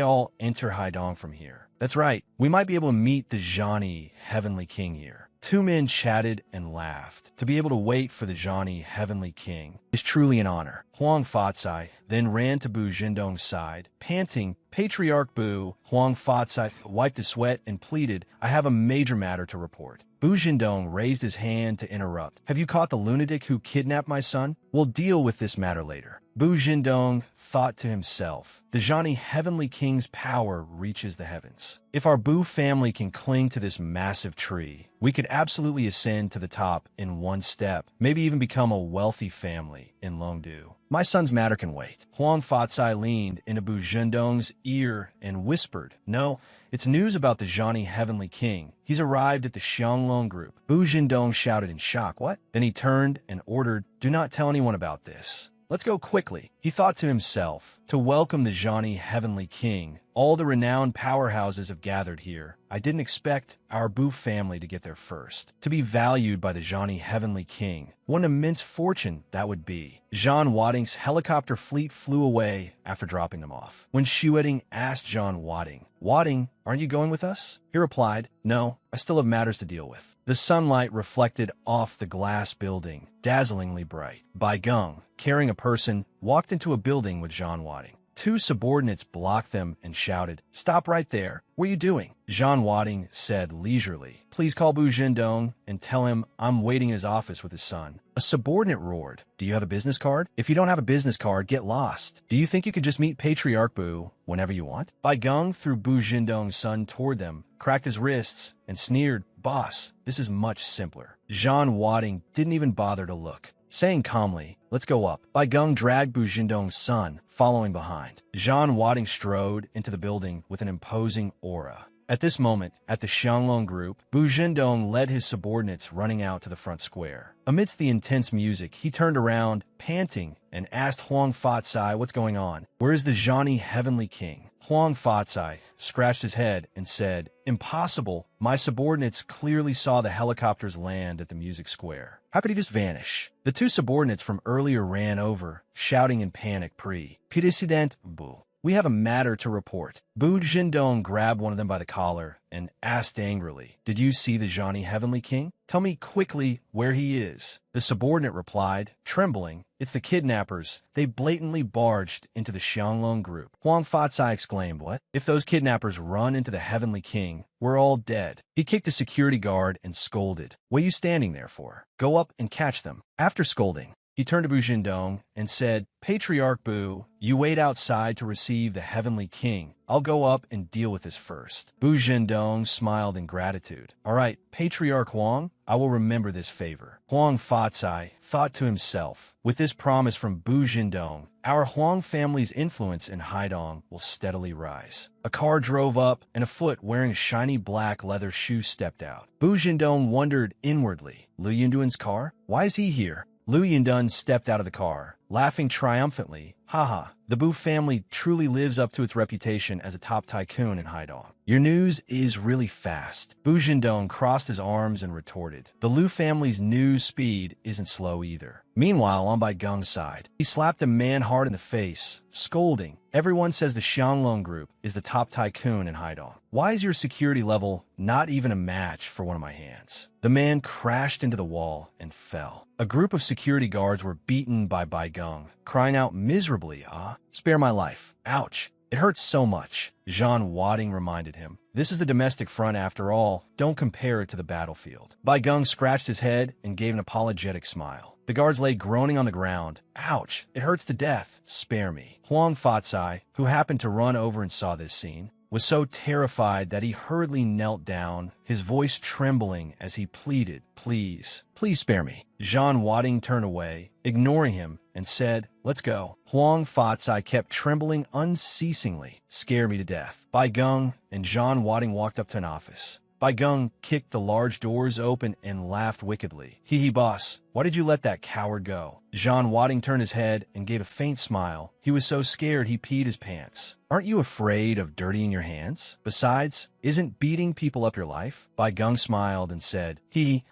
all enter Haidong from here. "That's right. We might be able to meet the Zhani Heavenly King here." Two men chatted and laughed. To be able to wait for the Zhani Heavenly King is truly an honor. Huang Fatsai then ran to Bu Jindong's side, panting. Patriarch Bu, Huang Fatsai wiped his sweat and pleaded, "I have a major matter to report." Bu Jindong raised his hand to interrupt. "Have you caught the lunatic who kidnapped my son? We'll deal with this matter later." Bu Jindong thought to himself, "The Zhani Heavenly King's power reaches the heavens. If our Bu family can cling to this massive tree, we could absolutely ascend to the top in one step, maybe even become a wealthy family in Longdu. My son's matter can wait." Huang Fatsai leaned into Bu Jindong's ear and whispered, "No, it's news about the Zhani Heavenly King. He's arrived at the Xianglong group." Bu Jindong shouted in shock, "What?" Then he turned and ordered, "Do not tell anyone about this. Let's go quickly." He thought to himself, "To welcome the Zhani Heavenly King, all the renowned powerhouses have gathered here. I didn't expect our Bu family to get there first. To be valued by the Zhani Heavenly King. What an immense fortune that would be." Zhan Wadding's helicopter fleet flew away after dropping them off. When Shueding asked Zhan Wadding, "Wadding, aren't you going with us?" He replied, "No, I still have matters to deal with." The sunlight reflected off the glass building, dazzlingly bright. Bai Geng, carrying a person, walked into a building with Zhan Wadding. Two subordinates blocked them and shouted, "Stop right there. What are you doing?" Zhan Wadding said leisurely, "Please call Bu Jindong and tell him I'm waiting in his office with his son." A subordinate roared, "Do you have a business card? If you don't have a business card, get lost. Do you think you could just meet Patriarch Bu whenever you want?" Bai Geng threw Bu Jindong's son toward them, cracked his wrists, and sneered, "Boss, this is much simpler." Zhan Wadding didn't even bother to look. Saying calmly, "Let's go up." Bai Geng dragged Bu Jindong's son, following behind. Zhan Wadding strode into the building with an imposing aura. At this moment, at the Xianglong group, Bu Jindong led his subordinates running out to the front square. Amidst the intense music, he turned around, panting, and asked Huang Fatsai what's going on. "Where is the Zhani Heavenly King?" Huang Fatsai scratched his head and said, "Impossible. My subordinates clearly saw the helicopters land at the music square. How could he just vanish?" The two subordinates from earlier ran over, shouting in panic, "President Bu, we have a matter to report." Bu Jindong grabbed one of them by the collar and asked angrily, "Did you see the Zhani Heavenly King? Tell me quickly where he is." The subordinate replied, trembling, "It's the kidnappers. They blatantly barged into the Xianglong group." Huang Fatsai exclaimed, "What? If those kidnappers run into the Heavenly King, we're all dead." He kicked a security guard and scolded, "What are you standing there for? Go up and catch them." After scolding, He turned to Bu Jindong and said, Patriarch Bu, you wait outside to receive the heavenly king. I'll go up and deal with this first. Bu Jindong smiled in gratitude. All right, Patriarch Huang, I will remember this favor. Huang Fatsai thought to himself, with this promise from Bu Jindong, our Huang family's influence in Haidong will steadily rise. A car drove up, and a foot wearing a shiny black leather shoe stepped out. Bu Jindong wondered inwardly, Lu Yunduan's car? Why is he here? Lu Yundun stepped out of the car, laughing triumphantly. Haha, the Bu family truly lives up to its reputation as a top tycoon in Haidong. Your news is really fast. Bu Jindong crossed his arms and retorted. The Lu family's news speed isn't slow either. Meanwhile, on Bai Gung's side, he slapped a man hard in the face, scolding. Everyone says the Xianglong group is the top tycoon in Haidong. Why is your security level not even a match for one of my hands? The man crashed into the wall and fell. A group of security guards were beaten by Bai Gung, crying out miserably, spare my life. Ouch. It hurts so much. Zhan Wading reminded him. This is the domestic front after all. Don't compare it to the battlefield. Bai Gung scratched his head and gave an apologetic smile. The guards lay groaning on the ground. Ouch, it hurts to death. Spare me. Huang Fatsai, who happened to run over and saw this scene, was so terrified that he hurriedly knelt down, his voice trembling as he pleaded, Please, please spare me. Zhan Wading turned away, ignoring him, and said, Let's go. Huang Fatsai kept trembling unceasingly. Scare me to death. Bai Gung and Zhan Wading walked up to an office. Bai Gung kicked the large doors open and laughed wickedly. Hee boss, why did you let that coward go? Zhan Wading turned his head and gave a faint smile. He was so scared he peed his pants. Aren't you afraid of dirtying your hands? Besides, isn't beating people up your life? Bai Gung smiled and said,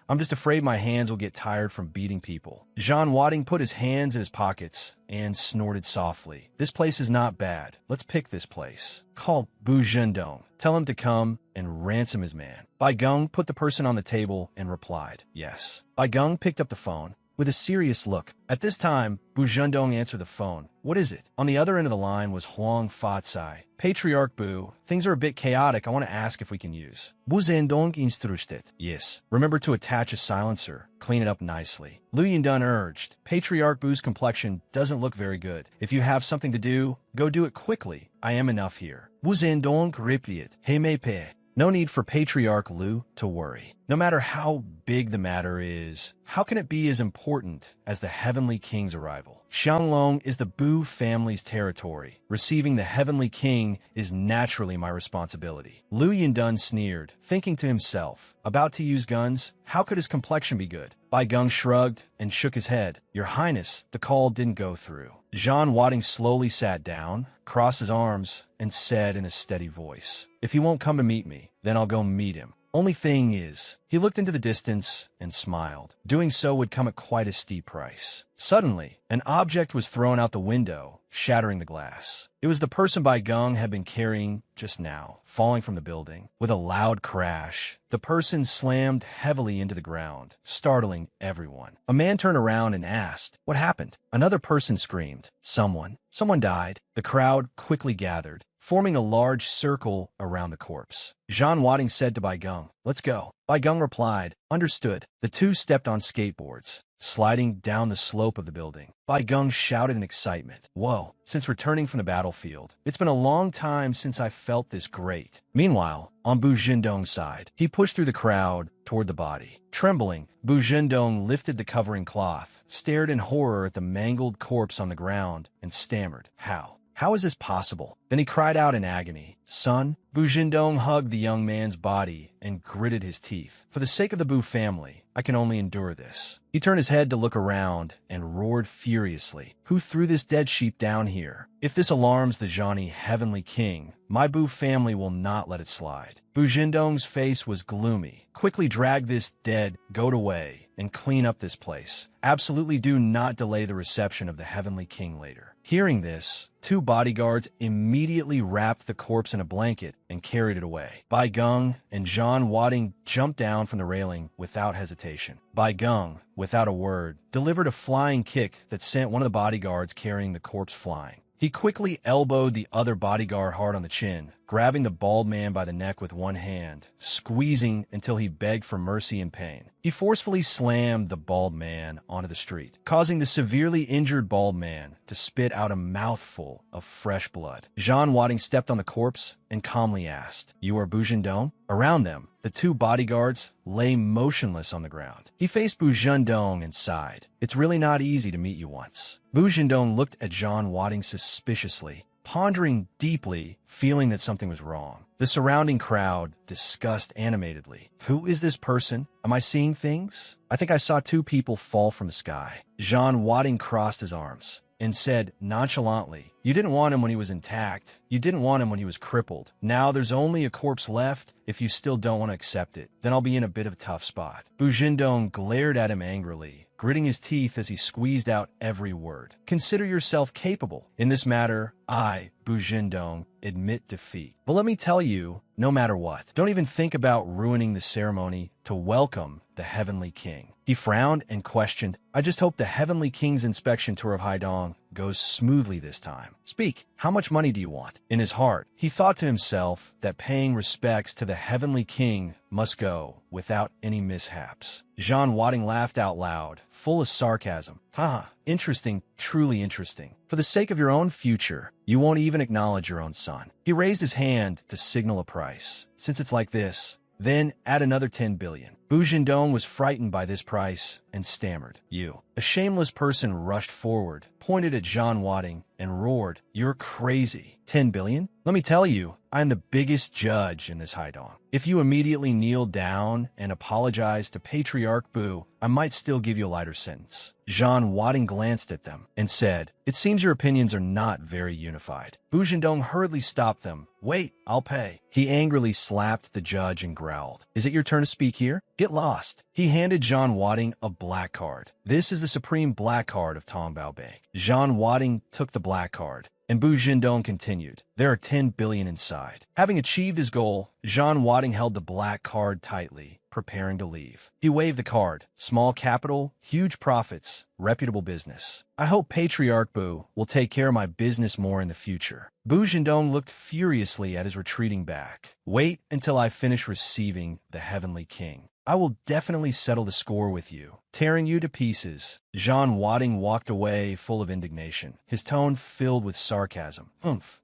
I'm just afraid my hands will get tired from beating people. Zhan Wading put his hands in his pockets and snorted softly. This place is not bad. Let's pick this place. Call Bu Zhendong. Tell him to come and ransom his man. Bai Gung put the person on the table and replied, Yes. Bai Gung picked up the phone with a serious look. At this time, Bu Zhendong answered the phone. What is it? On the other end of the line was Huang Fatsai. Patriarch Bu, things are a bit chaotic. I want to ask if we can use. Bu Zhendong instructed. Yes. Remember to attach a silencer. Clean it up nicely. Lu Yindun urged. Patriarch Bu's complexion doesn't look very good. If you have something to do, go do it quickly. I am enough here. Bu Zhendong replied. He me pe. No need for Patriarch Lu to worry. No matter how big the matter is, how can it be as important as the Heavenly King's arrival? Xianglong is the Bu family's territory. Receiving the Heavenly King is naturally my responsibility. Lu Yindun sneered, thinking to himself, about to use guns? How could his complexion be good? Bai Gung shrugged and shook his head. Your Highness, the call didn't go through. Zhan Wading slowly sat down, crossed his arms, and said in a steady voice, If he won't come to meet me, then I'll go meet him. Only thing is, he looked into the distance and smiled. Doing so would come at quite a steep price. Suddenly, an object was thrown out the window, shattering the glass. It was the person Bai Gung had been carrying just now, falling from the building. With a loud crash, the person slammed heavily into the ground, startling everyone. A man turned around and asked, What happened? Another person screamed, Someone died. The crowd quickly gathered, forming a large circle around the corpse. Zhan Wading said to Bai Gung, Let's go. Bai Gung replied, Understood. The two stepped on skateboards, sliding down the slope of the building. Bai Gung shouted in excitement, Whoa, since returning from the battlefield, it's been a long time since I felt this great. Meanwhile, on Bu Zhendong's side, he pushed through the crowd toward the body. Trembling, Bu Zhendong lifted the covering cloth, stared in horror at the mangled corpse on the ground, and stammered, How? How is this possible? Then he cried out in agony, Son? Bu Zhendong hugged the young man's body and gritted his teeth. For the sake of the Bu family, I can only endure this. He turned his head to look around and roared furiously, Who threw this dead sheep down here? If this alarms the Zhani Heavenly King, my Bu family will not let it slide. Bu Zhendong's face was gloomy. Quickly drag this dead goat away and clean up this place. Absolutely do not delay the reception of the Heavenly King later. Hearing this, two bodyguards immediately wrapped the corpse in a blanket and carried it away. Bai Gung and Zhan Wading jumped down from the railing without hesitation. Bai Gung, without a word, delivered a flying kick that sent one of the bodyguards carrying the corpse flying. He quickly elbowed the other bodyguard hard on the chin, grabbing the bald man by the neck with one hand, squeezing until he begged for mercy and pain. He forcefully slammed the bald man onto the street, causing the severely injured bald man to spit out a mouthful of fresh blood. Jean Wadding stepped on the corpse and calmly asked, "You are Bu Jindong?" Around them, the two bodyguards lay motionless on the ground. He faced Bu Jindong and sighed. "It's really not easy to meet you once." Bu Jindong looked at Jean Wadding suspiciously, pondering deeply, feeling that something was wrong. The surrounding crowd discussed animatedly. "Who is this person? Am I seeing things? I think I saw two people fall from the sky." Jean Wadding crossed his arms and said nonchalantly, "You didn't want him when he was intact. You didn't want him when he was crippled. Now there's only a corpse left. If you still don't want to accept it, then I'll be in a bit of a tough spot." Bu Jindong glared at him angrily, gritting his teeth as he squeezed out every word. "Consider yourself capable. In this matter, I, Bu Jindong, admit defeat. But let me tell you, no matter what, don't even think about ruining the ceremony to welcome the Heavenly King." He frowned and questioned, "I just hope the Heavenly King's inspection tour of Haidong goes smoothly this time. Speak, how much money do you want?" In his heart, he thought to himself that paying respects to the Heavenly King must go without any mishaps. Jean Wadding laughed out loud, full of sarcasm. "Ha, interesting, truly interesting. For the sake of your own future, you won't even acknowledge your own son." He raised his hand to signal a price. "Since it's like this, then add another 10 billion. Bu Jindong was frightened by this price and stammered, "You." A shameless person rushed forward, pointed at Jean Wadding, and roared, "You're crazy. 10 billion? Let me tell you, I'm the biggest judge in this Haidong. If you immediately kneel down and apologize to Patriarch Bu, I might still give you a lighter sentence." Jean Wadding glanced at them and said, "It seems your opinions are not very unified." Bu Jindong hurriedly stopped them. "Wait, I'll pay." He angrily slapped the judge and growled, "Is it your turn to speak here? Get lost." He handed Jean Wadding a black card. "This is the supreme black card of Tongbao Bank." Jean Wadding took the black card, and Bu Jindong continued, "There are 10 billion inside." Having achieved his goal, Jean Wadding held the black card tightly, preparing to leave. He waved the card. "Small capital, huge profits, reputable business. I hope Patriarch Bu will take care of my business more in the future." Bu Jindong looked furiously at his retreating back. "Wait until I finish receiving the Heavenly King. I will definitely settle the score with you, tearing you to pieces." Jean Wadding walked away full of indignation, his tone filled with sarcasm.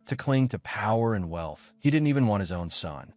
To cling to power and wealth. He didn't even want his own son.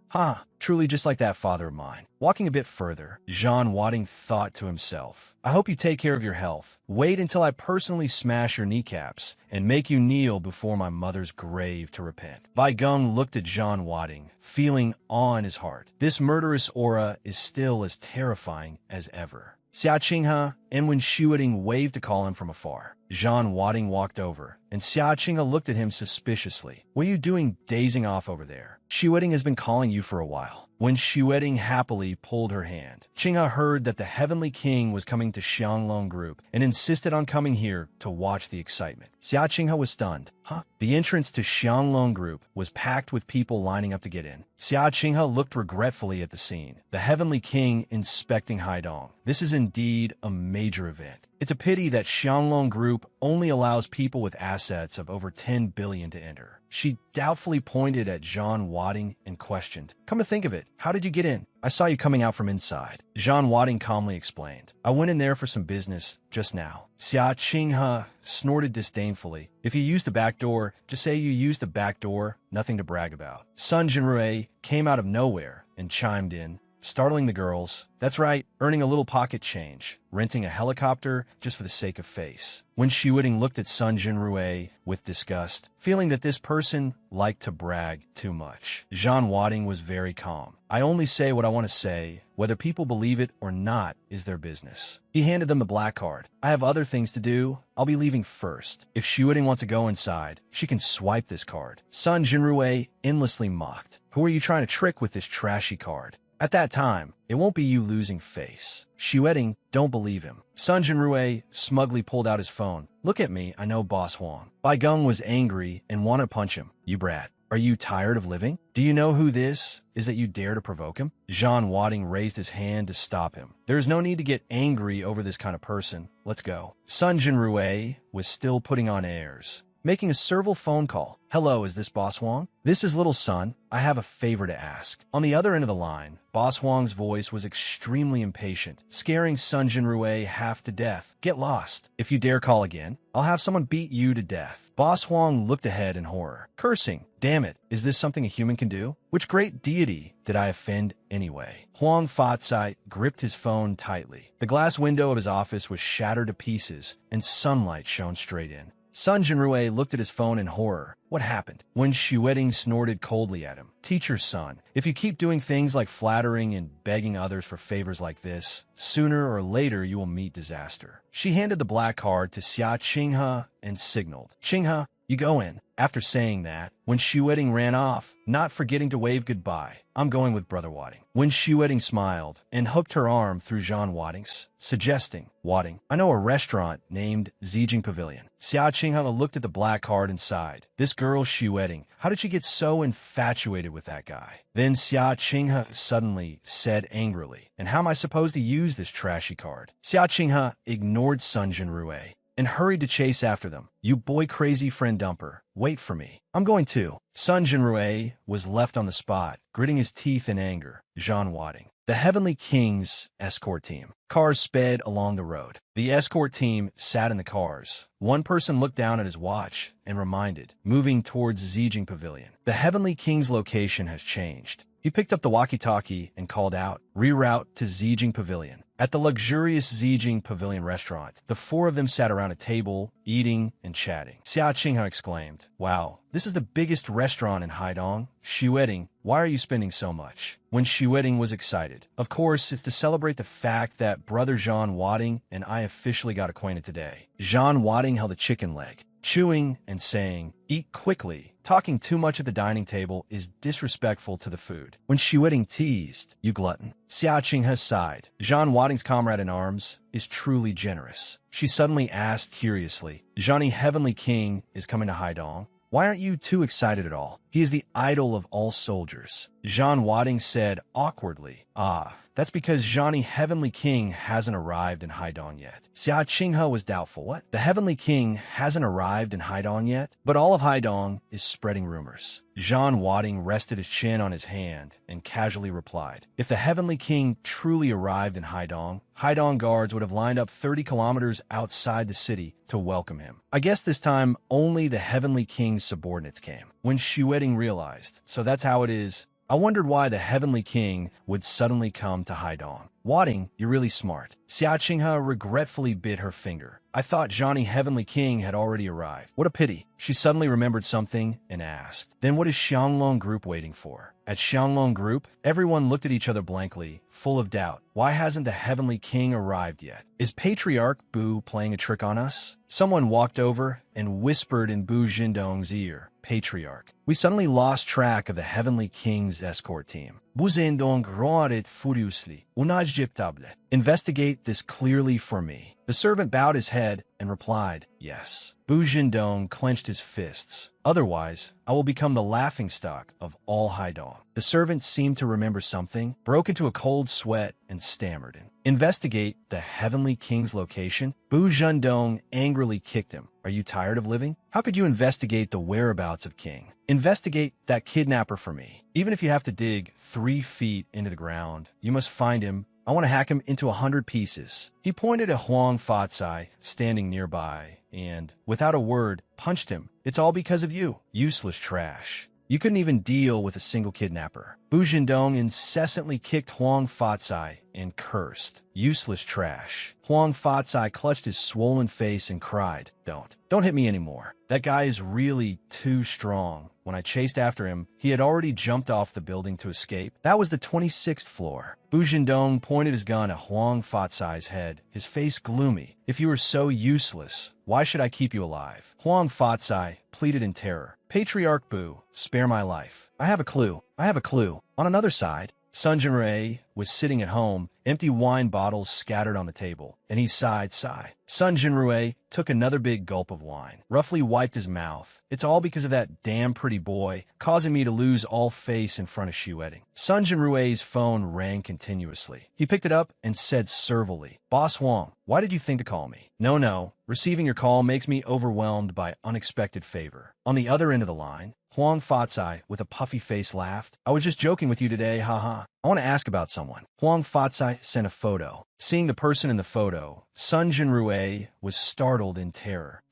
Truly just like that father of mine. Walking a bit further, Jean Wadding thought to himself, "I hope you take care of your health. Wait until I personally smash your kneecaps and make you kneel before my mother's grave to repent." Bai Geng looked at Jean Wadding, feeling awe in his heart. This murderous aura is still as terrifying as ever. Xia Qinghe and Wen Shuiting waved to call him from afar. Jean Wadding walked over, and Xia Qinghe looked at him suspiciously. "What are you doing dazing off over there? Shuiting has been calling you for a while." When Shuiting happily pulled her hand, Qinghe heard that the Heavenly King was coming to Xianglong Group and insisted on coming here to watch the excitement. Xia Qinghe was stunned. The entrance to Xianglong Group was packed with people lining up to get in. Xia Qinghe looked regretfully at the scene. The Heavenly King inspecting Haidong. This is indeed a major event. It's a pity that Xianglong Group only allows people with assets of over 10 billion to enter. She doubtfully pointed at Jean Wadding and questioned, "Come to think of it, how did you get in? I saw you coming out from inside." Jean Wadding calmly explained, "I went in there for some business just now." Xia Qinghe snorted disdainfully. "If you used the back door, just say you used the back door, nothing to brag about." Sun Jinrui came out of nowhere and chimed in, startling the girls. "That's right, earning a little pocket change, renting a helicopter just for the sake of face." When Shuiting looked at Sun Jinrui with disgust, feeling that this person liked to brag too much, Jean Wadding was very calm. "I only say what I want to say. Whether people believe it or not is their business." He handed them the black card. "I have other things to do. I'll be leaving first. If Shuiting wants to go inside, she can swipe this card." Sun Jinrui endlessly mocked. "Who are you trying to trick with this trashy card? At that time, it won't be you losing face." Shuiting don't believe him. Sun Jinrui smugly pulled out his phone. "Look at me, I know Boss Huang." Bai Geng was angry and wanted to punch him. "You brat. Are you tired of living? Do you know who this is that you dare to provoke him?" Jean Wadding raised his hand to stop him. "There is no need to get angry over this kind of person. Let's go." Sun Jinrui was still putting on airs. making a servile phone call. "Hello, is this Boss Huang? This is Little Sun. I have a favor to ask." On the other end of the line, Boss Huang's voice was extremely impatient, scaring Sun Jinrui half to death. "Get lost. If you dare call again, I'll have someone beat you to death." Boss Huang looked ahead in horror, cursing. "Damn it, is this something a human can do? Which great deity did I offend anyway?" Huang Fatsai gripped his phone tightly. The glass window of his office was shattered to pieces, and sunlight shone straight in. Sun Jinrui looked at his phone in horror. What happened? When Xueting snorted coldly at him. "Teacher's son, if you keep doing things like flattering and begging others for favors like this, sooner or later you will meet disaster." She handed the black card to Xia Qinghe and signaled. "Qinghe, you go in." After saying that, when Xueting ran off, not forgetting to wave goodbye, "I'm going with Brother Wadding." When Xueting smiled and hooked her arm through Jean Wadding's, suggesting, "Wadding, I know a restaurant named Zijing Pavilion." Xia Qinghe looked at the black card and sighed. This girl Xueting, how did she get so infatuated with that guy? Then Xia Qinghe suddenly said angrily, "And how am I supposed to use this trashy card?" Xia Qinghe ignored Sun Jinrui and hurried to chase after them. "You boy-crazy friend dumper, wait for me. I'm going too." Sun Jinrui was left on the spot, gritting his teeth in anger. Jean Wadding. The Heavenly King's escort team. Cars sped along the road. The escort team sat in the cars. One person looked down at his watch and reminded, moving towards Zijing Pavilion. The Heavenly King's location has changed. He picked up the walkie-talkie and called out, "Reroute to Zijing Pavilion." At the luxurious Zijing Pavilion restaurant, the four of them sat around a table, eating and chatting. Xia Qinghe exclaimed, "Wow, this is the biggest restaurant in Haidong. Xueting, why are you spending so much?" When Xueting was excited, "Of course, it's to celebrate the fact that Brother Jean Wadding and I officially got acquainted today." Jean Wadding held a chicken leg, chewing and saying, "Eat quickly. Talking too much at the dining table is disrespectful to the food." When Xueting teased, "You glutton." Xia Qinghe sighed. Jean Wadding's comrade-in-arms is truly generous. She suddenly asked curiously, "Johnny Heavenly King is coming to Haidong. Why aren't you too excited at all? He is the idol of all soldiers." Jean Wadding said awkwardly, "Ah, that's because Johnny Heavenly King hasn't arrived in Haidong yet." Xia Qinghe was doubtful. "What? The Heavenly King hasn't arrived in Haidong yet?" But all of Haidong is spreading rumors. Jean Wadding rested his chin on his hand and casually replied, "If the Heavenly King truly arrived in Haidong, Haidong guards would have lined up 30 kilometers outside the city to welcome him. I guess this time only the Heavenly King's subordinates came." When Xueting realized, so that's how it is, I wondered why the Heavenly King would suddenly come to Haidong. "Wadding, you're really smart." Xia Qinghe regretfully bit her finger. "I thought Johnny Heavenly King had already arrived. What a pity." She suddenly remembered something and asked, "Then what is Xianglong Group waiting for?" At Xianglong Group, everyone looked at each other blankly, full of doubt. Why hasn't the Heavenly King arrived yet? Is Patriarch Bu playing a trick on us? Someone walked over and whispered in Bu Jindong's ear, "Patriarch, we suddenly lost track of the Heavenly King's escort team." Bu Jindong roared furiously. "Unajiptable. Investigate this clearly for me." The servant bowed his head and replied, "Yes." Bu Jindong clenched his fists. "Otherwise, I will become the laughingstock of all Haidong." The servant seemed to remember something, broke into a cold sweat, and stammered, "Investigate the Heavenly King's location?" Bu Jindong angrily kicked him. "Are you tired of living? How could you investigate the whereabouts of King? Investigate that kidnapper for me. Even if you have to dig 3 feet into the ground, you must find him. I want to hack him into 100 pieces." He pointed at Huang Fatsai, standing nearby, and, without a word, punched him. "It's all because of you. Useless trash. You couldn't even deal with a single kidnapper." Bu Jindong incessantly kicked Huang Fatsai and cursed, "Useless trash." Huang Fatsai clutched his swollen face and cried, Don't hit me anymore. That guy is really too strong." When I chased after him, he had already jumped off the building to escape. That was the 26th floor. Bu Jindong pointed his gun at Huang Fatsai's head, his face gloomy. "If you are so useless, why should I keep you alive?" Huang Fatsai pleaded in terror. "Patriarch Bu, spare my life. I have a clue. On another side, Sun Jinrui was sitting at home, empty wine bottles scattered on the table, and he sighed. Sun Jinrui took another big gulp of wine, roughly wiped his mouth. It's all because of that damn pretty boy, causing me to lose all face in front of Shi Wedding. Sun Jinrui's phone rang continuously. He picked it up and said servilely, "Boss Huang, why did you think to call me?" No. Receiving your call makes me overwhelmed by unexpected favor. On the other end of the line, Huang Fatsai, with a puffy face, laughed. "I was just joking with you today, haha. I want to ask about someone." Huang Fatsai sent a photo. Seeing the person in the photo, Sun Jinrui was startled in terror.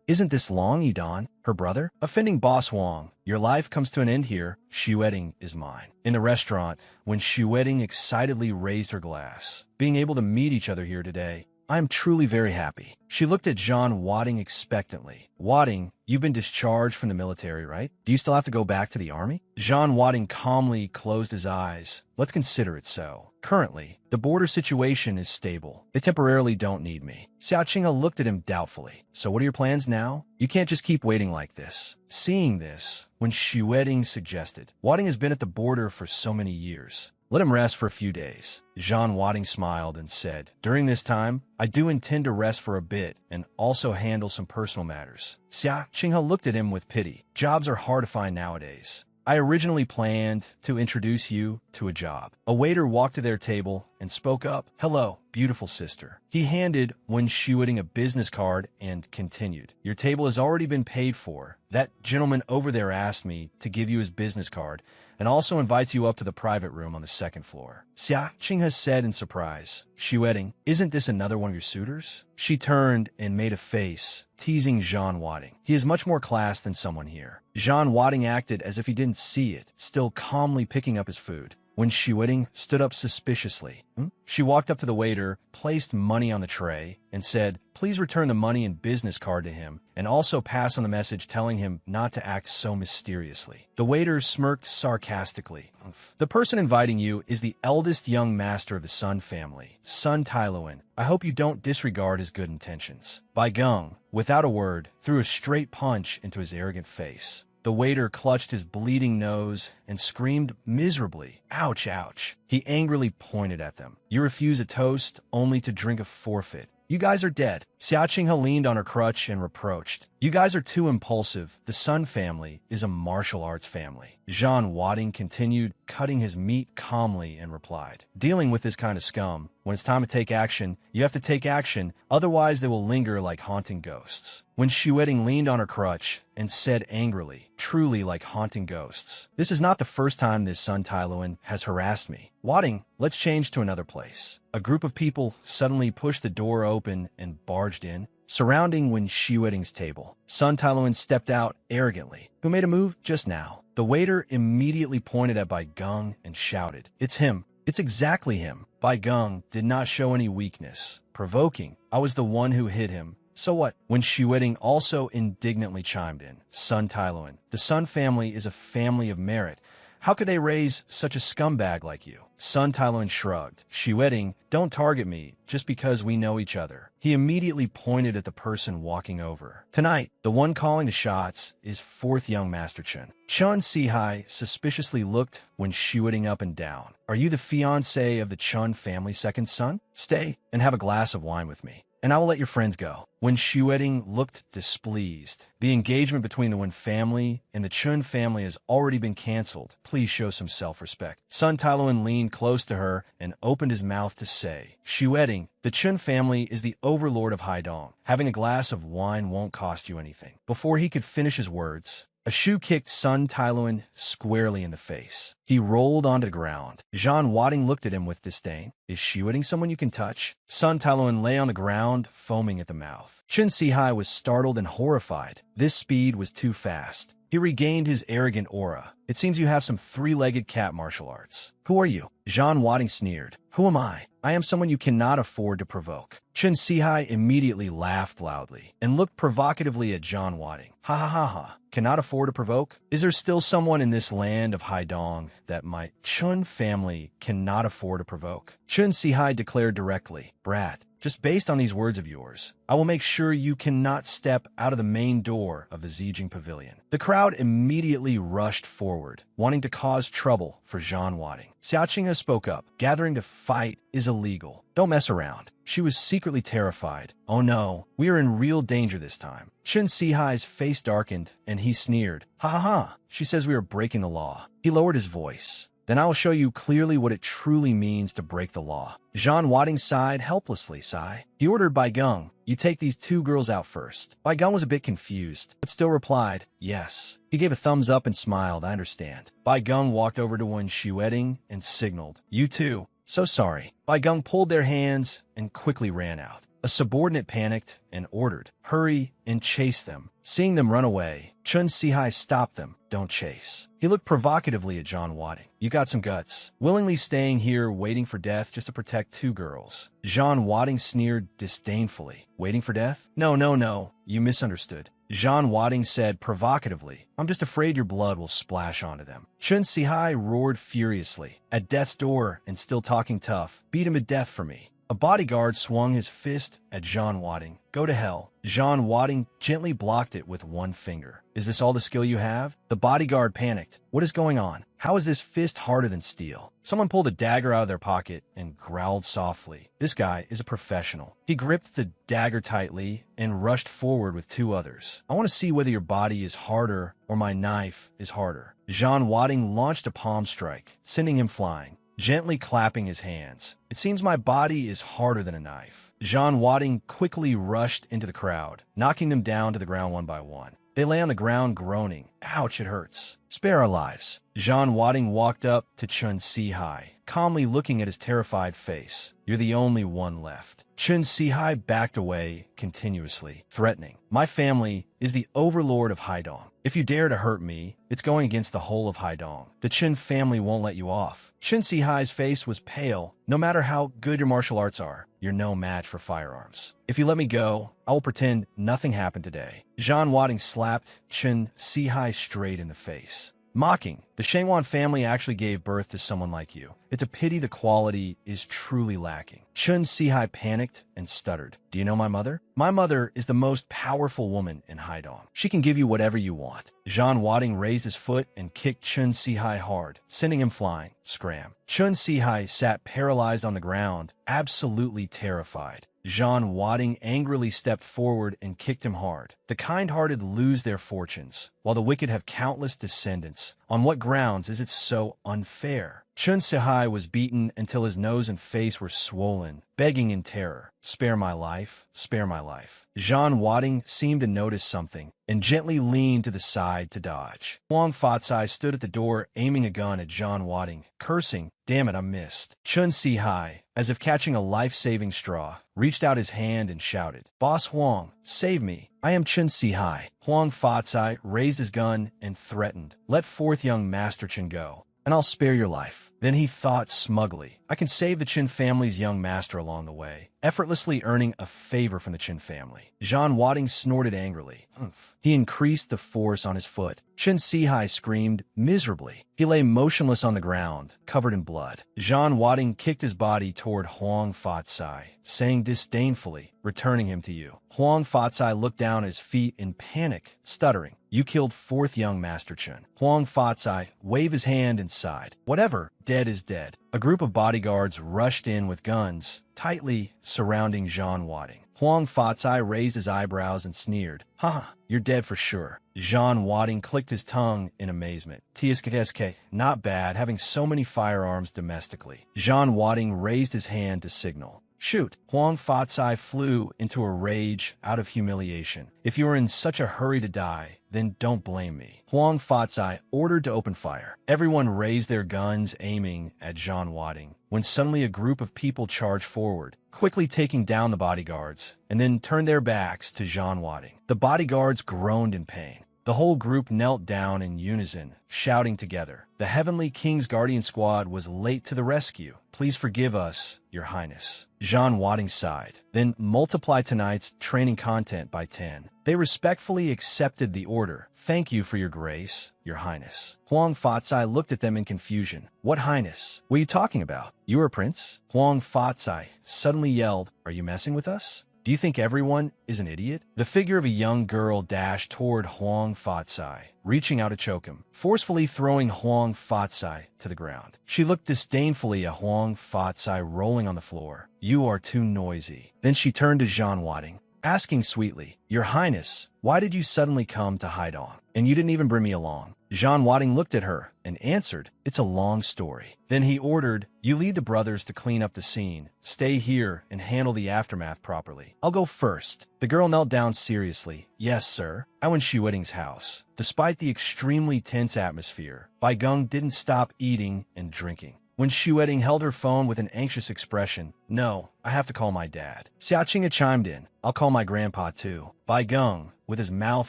Isn't this Long Yidon, her brother? Offending Boss Huang, your life comes to an end here. Shi Wedding is mine. In the restaurant, when Shi Wedding excitedly raised her glass, being able to meet each other here today, I am truly very happy. She looked at John Wadding expectantly. Wadding, you've been discharged from the military, right? Do you still have to go back to the army? John Wadding calmly closed his eyes. Let's consider it so. Currently, the border situation is stable. They temporarily don't need me. Xia Qinghe looked at him doubtfully. So what are your plans now? You can't just keep waiting like this. Seeing this, when Shi Wedding suggested, Wadding has been at the border for so many years. Let him rest for a few days. Jean Wadding smiled and said, during this time, I do intend to rest for a bit and also handle some personal matters. Xia Qinghe looked at him with pity. Jobs are hard to find nowadays. I originally planned to introduce you to a job. A waiter walked to their table and spoke up. Hello, beautiful sister. He handed Wen Shuiting a business card and continued. Your table has already been paid for. That gentleman over there asked me to give you his business card and also invites you up to the private room on the second floor. Xia Qinghe said in surprise. Shuiting, isn't this another one of your suitors? She turned and made a face, teasing Jean Wadding. He is much more class than someone here. Jean Wadding acted as if he didn't see it, still calmly picking up his food. When Shi Wedding stood up suspiciously, she walked up to the waiter, placed money on the tray, and said, please return the money and business card to him, and also pass on the message telling him not to act so mysteriously. The waiter smirked sarcastically. The person inviting you is the eldest young master of the Sun family, Sun Tailuan. I hope you don't disregard his good intentions. Bai Geng, without a word, threw a straight punch into his arrogant face. The waiter clutched his bleeding nose and screamed miserably, ouch, ouch. He angrily pointed at them. You refuse a toast only to drink a forfeit. You guys are dead. Xia Qinghe leaned on her crutch and reproached. You guys are too impulsive. The Sun family is a martial arts family. Jean Wadding continued, cutting his meat calmly, and replied, dealing with this kind of scum, when it's time to take action, you have to take action, otherwise they will linger like haunting ghosts. When Shi Wedding leaned on her crutch and said angrily, truly like haunting ghosts. This is not the first time this Sun Tailuan has harassed me. Wadding, let's change to another place. A group of people suddenly pushed the door open and barged in, surrounding Wen Shi Wedding's table. Sun Tailuan stepped out arrogantly. Who made a move just now? The waiter immediately pointed at Bai Geng and shouted, it's him. It's exactly him. Bai Geng did not show any weakness. Provoking, I was the one who hit him. So what? When Shi Wedding also indignantly chimed in, Sun Tailuan, the Sun family is a family of merit. How could they raise such a scumbag like you? Sun Tailuan shrugged. Shi Wedding, don't target me just because we know each other. He immediately pointed at the person walking over. Tonight, the one calling the shots is fourth young Master Chun. Chun Sihai suspiciously looked when Shi Wedding up and down. Are you the fiancé of the Chun family second son? Stay and have a glass of wine with me, and I will let your friends go. When Shi Wedding looked displeased, the engagement between the Wen family and the Chun family has already been canceled. Please show some self-respect. Sun Tailuan leaned close to her and opened his mouth to say, Shi Wedding, the Chun family is the overlord of Haidong. Having a glass of wine won't cost you anything. Before he could finish his words, a shoe kicked Sun Tailuan squarely in the face. He rolled onto the ground. Jean Wadding looked at him with disdain. Is Shi Wedding someone you can touch? Sun Tailuan lay on the ground, foaming at the mouth. Chun Sihai was startled and horrified. This speed was too fast. He regained his arrogant aura. It seems you have some three-legged cat martial arts. Who are you? Jean Wadding sneered. Who am I? I am someone you cannot afford to provoke. Chun Sihai immediately laughed loudly and looked provocatively at Jean Wadding. Ha ha ha ha. Cannot afford to provoke? Is there still someone in this land of Haidong that my Chun family cannot afford to provoke? Chun Sihai declared directly. Brat, Just based on these words of yours, I will make sure you cannot step out of the main door of the Zijing Pavilion. The crowd immediately rushed forward, wanting to cause trouble for Zhan Wading. Xiaoqinghe spoke up. Gathering to fight is illegal. Don't mess around. She was secretly terrified. Oh no, we are in real danger this time. Chen Sihai's face darkened, and he sneered. Ha ha ha, she says we are breaking the law. He lowered his voice. Then I will show you clearly what it truly means to break the law. Zhan Wading sighed helplessly, sigh. He ordered Bai Geng, you take these two girls out first. Bai Geng was a bit confused, but still replied, yes. He gave a thumbs up and smiled, I understand. Bai Geng walked over to Wen Xueting and signaled, you too. So sorry. Bai Geng pulled their hands and quickly ran out. A subordinate panicked and ordered, hurry and chase them. Seeing them run away, Chen Sihai stopped them. Don't chase. He looked provocatively at Zhan Wading. You got some guts. Willingly staying here waiting for death just to protect two girls. Zhan Wading sneered disdainfully. Waiting for death? No. You misunderstood. Zhan Wading said provocatively, I'm just afraid your blood will splash onto them. Chen Sihai roared furiously. At death's door and still talking tough, beat him to death for me. A bodyguard swung his fist at Zhan Wading. Go to hell. Zhan Wading gently blocked it with one finger. Is this all the skill you have? The bodyguard panicked. What is going on? How is this fist harder than steel? Someone pulled a dagger out of their pocket and growled softly. This guy is a professional. He gripped the dagger tightly and rushed forward with two others. I want to see whether your body is harder or my knife is harder. Zhan Wading launched a palm strike, sending him flying, gently clapping his hands. It seems my body is harder than a knife. Zhan Wading quickly rushed into the crowd, knocking them down to the ground one by one. They lay on the ground groaning. Ouch, it hurts. Spare our lives. Zhan Wading walked up to Chen Sihai, calmly looking at his terrified face. You're the only one left. Chen Sihai backed away continuously, threatening. My family is the overlord of Haidong. If you dare to hurt me, it's going against the whole of Haidong. The Chen family won't let you off. Chen Sihai's face was pale. No matter how good your martial arts are, you're no match for firearms. If you let me go, I will pretend nothing happened today. Zhan Wading slapped Chen Sihai straight in the face. Mocking, the Shengwan family actually gave birth to someone like you. It's a pity the quality is truly lacking. Chen Sihai panicked and stuttered. Do you know my mother? My mother is the most powerful woman in Haidong. She can give you whatever you want. Zhan Wading raised his foot and kicked Chen Sihai hard, sending him flying. Scram. Chen Sihai sat paralyzed on the ground, absolutely terrified. Zhan Wading angrily stepped forward and kicked him hard. The kind-hearted lose their fortunes, while the wicked have countless descendants. On what grounds is it so unfair? Chen Sihai was beaten until his nose and face were swollen, begging in terror, spare my life, spare my life. Zhan Wading seemed to notice something and gently leaned to the side to dodge. Huang Fatsai stood at the door aiming a gun at Zhan Wading, cursing, damn it, I missed. Chen Sihai, as if catching a life-saving straw, reached out his hand and shouted, Boss Huang, save me. I am Chen Sihai. Huang Fatsai raised his gun and threatened, let fourth young Master Chen go, and I'll spare your life. Then he thought smugly, I can save the Chen family's young master along the way, effortlessly earning a favor from the Chen family. Zhan Wading snorted angrily. Humph. He increased the force on his foot. Chen Sihai screamed miserably. He lay motionless on the ground, covered in blood. Zhan Wading kicked his body toward Huang Fatsai, saying disdainfully, returning him to you. Huang Fatsai looked down at his feet in panic, stuttering. You killed fourth young Master Chen. Huang Fatsai waved his hand and sighed. Whatever, dead is dead. A group of bodyguards rushed in with guns, tightly surrounding Zhan Wading. Huang Fatsai raised his eyebrows and sneered. Ha, you're dead for sure. Zhan Wading clicked his tongue in amazement. TSK, not bad, having so many firearms domestically. Zhan Wading raised his hand to signal. Shoot. Huang Fatsai flew into a rage out of humiliation. If you are in such a hurry to die, then don't blame me. Huang Fatsai ordered to open fire. Everyone raised their guns, aiming at Zhan Wading, when suddenly a group of people charged forward, quickly taking down the bodyguards, and then turned their backs to Zhan Wading. The bodyguards groaned in pain. The whole group knelt down in unison, shouting together. The Heavenly King's Guardian Squad was late to the rescue. Please forgive us, Your Highness. Jean Wadding sighed. Then multiply tonight's training content by 10. They respectfully accepted the order. Thank you for your grace, Your Highness. Huang Fatsai looked at them in confusion. What highness? What are you talking about? You are a prince? Huang Fatsai suddenly yelled, Are you messing with us? Do you think everyone is an idiot? The figure of a young girl dashed toward Huang Fatsai, reaching out to choke him, forcefully throwing Huang Fatsai to the ground. She looked disdainfully at Huang Fatsai rolling on the floor. You are too noisy. Then she turned to Jean Wadding, asking sweetly, Your Highness, why did you suddenly come to hide on? And you didn't even bring me along. Jean Wadding looked at her and answered, It's a long story. Then he ordered, You lead the brothers to clean up the scene. Stay here and handle the aftermath properly. I'll go first. The girl knelt down seriously. Yes, sir. I went to Wedding's house. Despite the extremely tense atmosphere, Bai Geng didn't stop eating and drinking. When Xu Wedding held her phone with an anxious expression, No, I have to call my dad. Xia Qing'a chimed in, I'll call my grandpa too. Bai Geng, with his mouth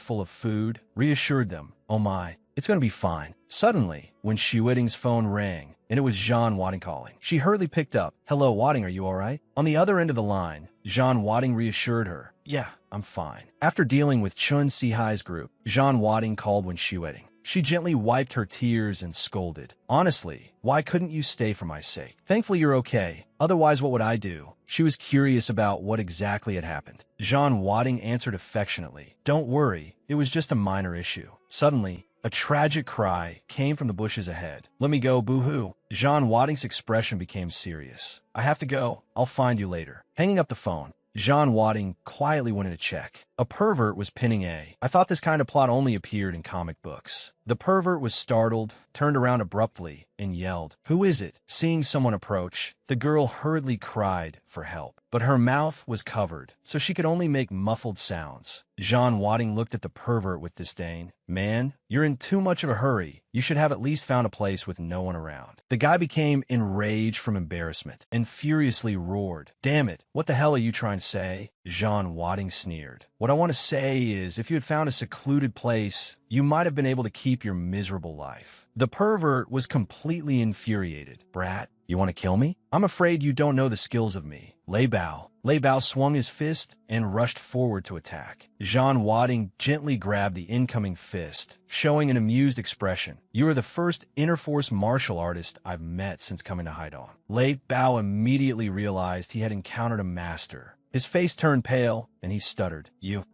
full of food, reassured them, Oh my, it's going to be fine. Suddenly, when Xu Wedding's phone rang, and it was Jean Wadding calling, she hurriedly picked up. Hello, Wadding, are you all right? On the other end of the line, Jean Wadding reassured her, Yeah, I'm fine. After dealing with Chun Sihai's group, Jean Wadding called when Xu Wedding. She gently wiped her tears and scolded. Honestly, why couldn't you stay for my sake? Thankfully you're okay. Otherwise, what would I do? She was curious about what exactly had happened. Jean Wadding answered affectionately. Don't worry, it was just a minor issue. Suddenly, a tragic cry came from the bushes ahead. Let me go, boo-hoo. Jean Wadding's expression became serious. I have to go. I'll find you later. Hanging up the phone, Jean Wadding quietly went in to check. A pervert was pinning A. I thought this kind of plot only appeared in comic books. The pervert was startled, turned around abruptly, and yelled, Who is it? Seeing someone approach, the girl hurriedly cried for help. But her mouth was covered, so she could only make muffled sounds. Jean Wadding looked at the pervert with disdain. Man, you're in too much of a hurry. You should have at least found a place with no one around. The guy became enraged from embarrassment and furiously roared. Damn it, what the hell are you trying to say? Jean Wadding sneered. What I want to say is, if you had found a secluded place, you might have been able to keep your miserable life. The pervert was completely infuriated. Brat, you want to kill me? I'm afraid you don't know the skills of me. Lei Bao swung his fist and rushed forward to attack. Jean Wadding gently grabbed the incoming fist, showing an amused expression. You are the first interforce martial artist I've met since coming to Haidong. Lei Bao immediately realized he had encountered a master. His face turned pale, and he stuttered. You.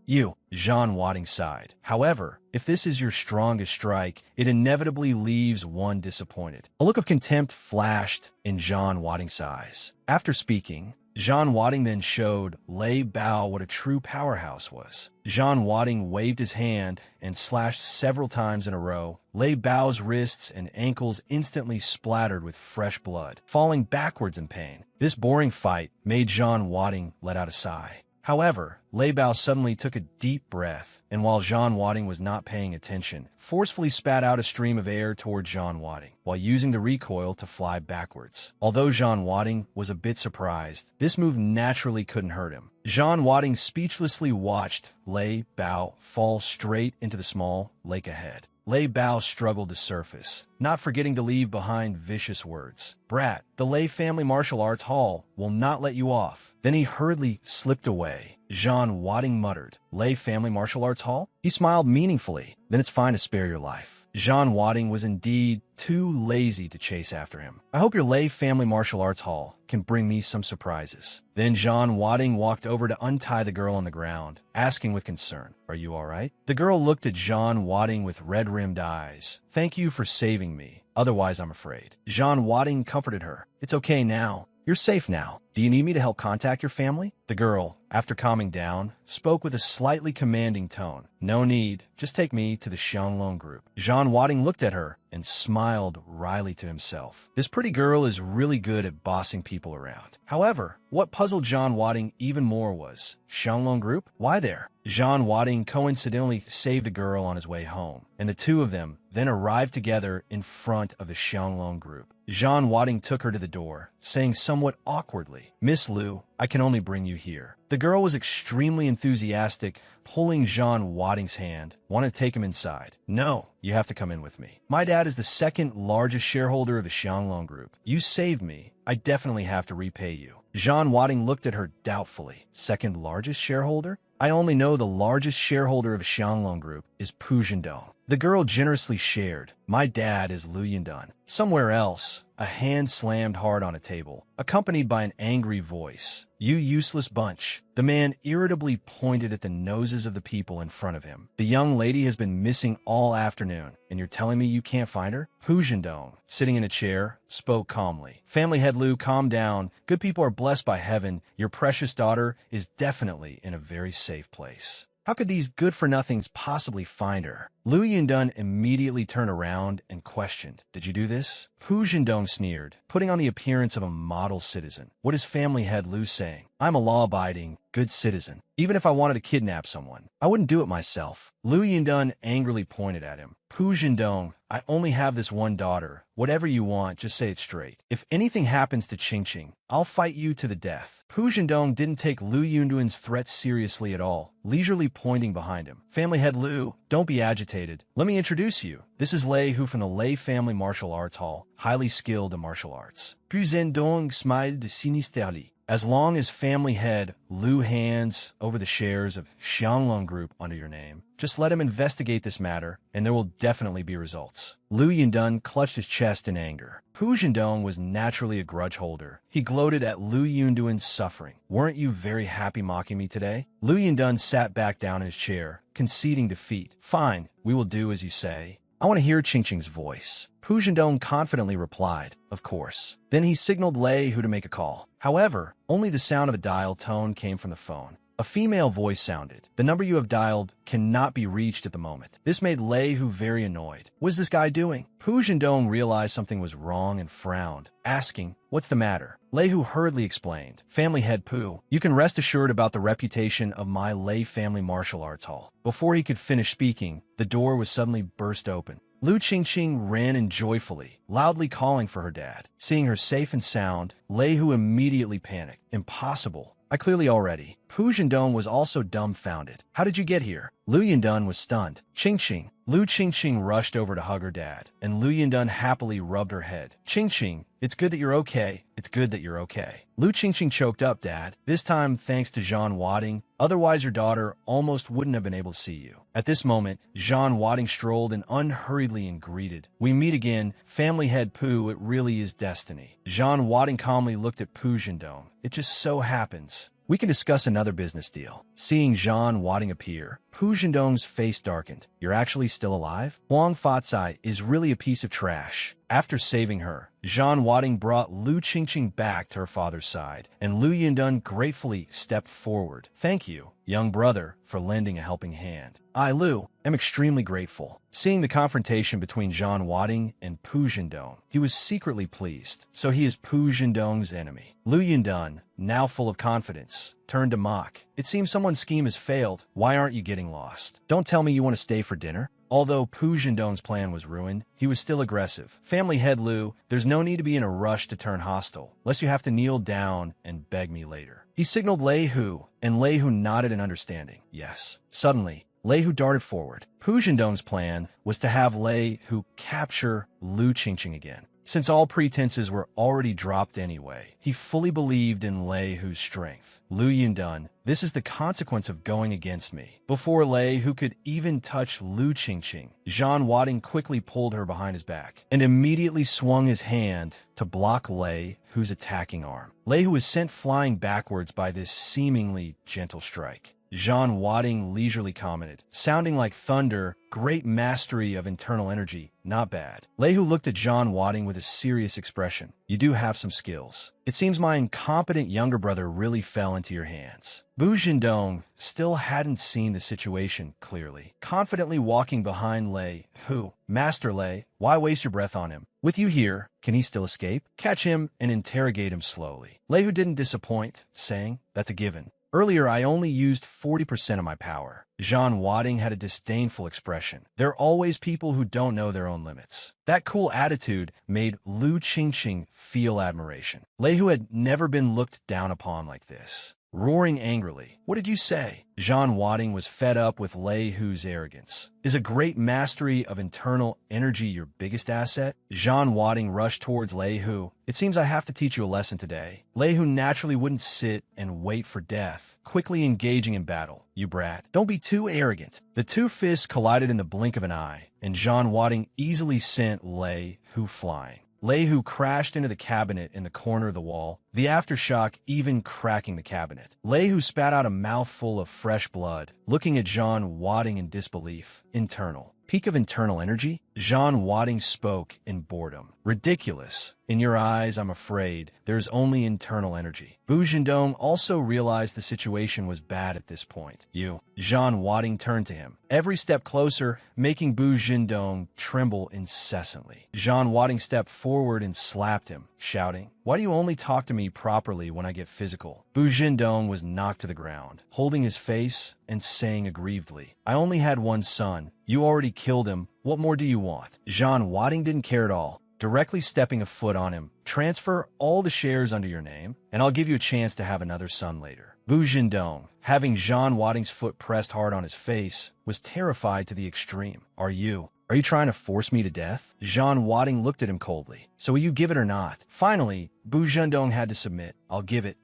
Jean Wadding sighed. However, if this is your strongest strike, it inevitably leaves one disappointed. A look of contempt flashed in Jean Wadding's eyes. After speaking, Jean Wadding then showed Lei Bao what a true powerhouse was. Jean Wadding waved his hand and slashed several times in a row. Lei Bao's wrists and ankles instantly splattered with fresh blood, falling backwards in pain. This boring fight made Jean Wadding let out a sigh. However, Lei Bao suddenly took a deep breath, and while Jean Wadding was not paying attention, forcefully spat out a stream of air toward Jean Wadding, while using the recoil to fly backwards. Although Jean Wadding was a bit surprised, this move naturally couldn't hurt him. Jean Wadding speechlessly watched Lei Bao fall straight into the small lake ahead. Lei Bao struggled to surface, not forgetting to leave behind vicious words. Brat, the Lei Family Martial Arts Hall will not let you off. Then he hurriedly slipped away. Jean Wadding muttered, Lei Family Martial Arts Hall? He smiled meaningfully. Then it's fine to spare your life. Jean Wadding was indeed too lazy to chase after him. I hope your Lei Family Martial Arts Hall can bring me some surprises. Then Jean Wadding walked over to untie the girl on the ground, asking with concern, Are you all right? The girl looked at Jean Wadding with red-rimmed eyes. Thank you for saving me. Otherwise, I'm afraid. Jean Wadding comforted her. It's okay now. You're safe now. Do you need me to help contact your family? The girl, after calming down, spoke with a slightly commanding tone. No need. Just take me to the Xianglong group. Jean Wadding looked at her and smiled wryly to himself. This pretty girl is really good at bossing people around. However, what puzzled Jean Wadding even more was, Xianglong group? Why there? Jean Wadding coincidentally saved a girl on his way home, and the two of them then arrived together in front of the Xianglong group. Jean Wadding took her to the door, saying somewhat awkwardly, eagerly. Miss Liu, I can only bring you here. The girl was extremely enthusiastic, pulling Jean Wadding's hand, wanted to take him inside. No, you have to come in with me. My dad is the second largest shareholder of the Xianglong Group. You saved me. I definitely have to repay you. Jean Wadding looked at her doubtfully. Second largest shareholder? I only know the largest shareholder of Xianglong Group is Pu Zhendong. The girl generously shared. My dad is Lu Yindun. Somewhere else, a hand slammed hard on a table, accompanied by an angry voice. You useless bunch. The man irritably pointed at the noses of the people in front of him. The young lady has been missing all afternoon, and you're telling me you can't find her? Pu Zhendong, sitting in a chair, spoke calmly. Family head Lu, calm down. Good people are blessed by heaven. Your precious daughter is definitely in a very safe place. How could these good-for-nothings possibly find her? Lu Yindun immediately turned around and questioned, Did you do this? Pu Zhendong sneered, putting on the appearance of a model citizen. What is family head Lu saying? I'm a law-abiding, good citizen. Even if I wanted to kidnap someone, I wouldn't do it myself. Lu Yindun angrily pointed at him. Pu Zhendong, I only have this one daughter. Whatever you want, just say it straight. If anything happens to Qingqing, I'll fight you to the death. Pu Zhendong didn't take Lu Yindun's threats seriously at all, leisurely pointing behind him. Family head Lu, don't be agitated. Let me introduce you. This is Lei Hu from the Lei Family Martial Arts Hall, highly skilled in martial arts. Pu Zhendong smiled sinisterly. As long as family head Lu hands over the shares of Xianglong Group under your name, just let him investigate this matter, and there will definitely be results. Lu Yindun clutched his chest in anger. Pu Zhendong was naturally a grudge holder. He gloated at Lu Yindun's suffering. Weren't you very happy mocking me today? Lu Yindun sat back down in his chair, conceding defeat. Fine, we will do as you say. I want to hear Qingqing's voice. Pu Zhendong confidently replied, Of course. Then he signaled Lei Hu to make a call. However, only the sound of a dial tone came from the phone. A female voice sounded. The number you have dialed cannot be reached at the moment. This made Lei Hu very annoyed. What is this guy doing? Pu Zhendong realized something was wrong and frowned, asking, What's the matter? Lei Hu hurriedly explained. Family head Pu, you can rest assured about the reputation of my Lei Family Martial Arts Hall. Before he could finish speaking, the door was suddenly burst open. Lu Qingqing ran in joyfully, loudly calling for her dad. Seeing her safe and sound, Lei Hu immediately panicked. Impossible. I clearly already. Pu Zhendong was also dumbfounded. How did you get here? Lu Yindun was stunned. Qingqing. Lu Qingqing rushed over to hug her dad, and Lu Yindun happily rubbed her head. Qingqing, it's good that you're okay. It's good that you're okay. Lu Qingqing choked up, Dad. This time thanks to Jean Wadding. Otherwise your daughter almost wouldn't have been able to see you. At this moment, Jean Wadding strolled in unhurriedly and greeted. We meet again. Family head Pu, it really is destiny. Jean Wadding calmly looked at Pu Zhendong. It just so happens. We can discuss another business deal. Seeing Jean Wadding appear, Pu Zhendong's face darkened. You're actually still alive? Huang Fatsai is really a piece of trash. After saving her, Jean Wadding brought Lu Qingqing back to her father's side, and Lu Yindun gratefully stepped forward. Thank you, young brother, for lending a helping hand. I, Lu, am extremely grateful. Seeing the confrontation between Jean Wadding and Pu Zhendong, he was secretly pleased. So he is Pu Zhendong's enemy. Lu Yindun, now full of confidence, turned to mock. It seems someone's scheme has failed. Why aren't you getting lost? Don't tell me you want to stay for dinner. Although Pu Zhendong's plan was ruined, he was still aggressive. Family head Lu, there's no need to be in a rush to turn hostile, unless you have to kneel down and beg me later. He signaled Lei Hu, and Lei Hu nodded in understanding. Yes. Suddenly, Lei Hu darted forward. Pu Zhendong's plan was to have Lei Hu capture Lu Qingqing again. Since all pretenses were already dropped anyway, he fully believed in Lei Hu's strength. Lu Yindun, this is the consequence of going against me. Before Lei Hu could even touch Lu Qingqing, Jean Wadding quickly pulled her behind his back and immediately swung his hand to block Lei Hu's attacking arm. Lei Hu was sent flying backwards by this seemingly gentle strike. Jean Wadding leisurely commented, sounding like thunder, great mastery of internal energy, not bad. Lei Hu looked at Jean Wadding with a serious expression. You do have some skills. It seems my incompetent younger brother really fell into your hands. Pu Zhendong still hadn't seen the situation clearly, confidently walking behind Lei Hu. Master Lei, why waste your breath on him? With you here, can he still escape? Catch him and interrogate him slowly. Lei Hu didn't disappoint, saying, That's a given. Earlier, I only used 40% of my power. Jean Wadding had a disdainful expression. There are always people who don't know their own limits. That cool attitude made Lu Qingqing feel admiration. Lei Hu had never been looked down upon like this. Roaring angrily, "What did you say?" Jean Wadding was fed up with Lei Hu's arrogance. Is a great mastery of internal energy your biggest asset? Jean Wadding rushed towards Lei Hu. "It seems I have to teach you a lesson today." Lei Hu naturally wouldn't sit and wait for death, quickly engaging in battle. "You brat, don't be too arrogant." The two fists collided in the blink of an eye, and Jean Wadding easily sent Lei Hu flying. Lei Hu crashed into the cabinet in the corner of the wall, the aftershock even cracking the cabinet. Lei Hu spat out a mouthful of fresh blood, looking at Jean Wadding in disbelief. Internal. Peak of internal energy? Jean Wadding spoke in boredom. Ridiculous. In your eyes, I'm afraid, there's only internal energy. Bu Zhendong also realized the situation was bad at this point. You. Jean Wadding turned to him, every step closer, making Bu Zhendong tremble incessantly. Jean Wadding stepped forward and slapped him, shouting, "Why do you only talk to me properly when I get physical?" Bu Zhendong was knocked to the ground, holding his face and saying aggrievedly, "I only had one son. You already killed him. What more do you want?" Jean Wadding didn't care at all, directly stepping a foot on him. "Transfer all the shares under your name, and I'll give you a chance to have another son later." Bu Zhendong, having Jean Wadding's foot pressed hard on his face, was terrified to the extreme. Are you trying to force me to death?" Jean Wadding looked at him coldly. "So will you give it or not?" Finally, Bu Zhendong had to submit. I'll give it.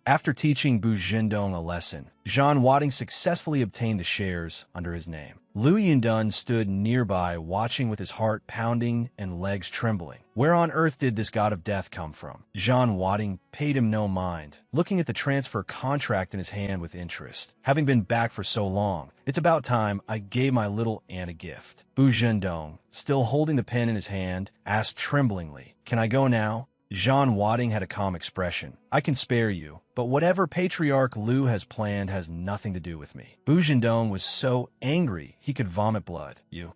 After teaching Bu Zhendong a lesson, Jean Wadding successfully obtained the shares under his name. Lu Yundun stood nearby, watching with his heart pounding and legs trembling. Where on earth did this god of death come from? Jean Wadding paid him no mind, looking at the transfer contract in his hand with interest. Having been back for so long, it's about time I gave my little aunt a gift. Bu Zhendong, still holding the pen in his hand, asked tremblingly, "Can I go now?" Jean Wadding had a calm expression. "I can spare you, but whatever Patriarch Lu has planned has nothing to do with me." Bu Zhendong was so angry he could vomit blood. You.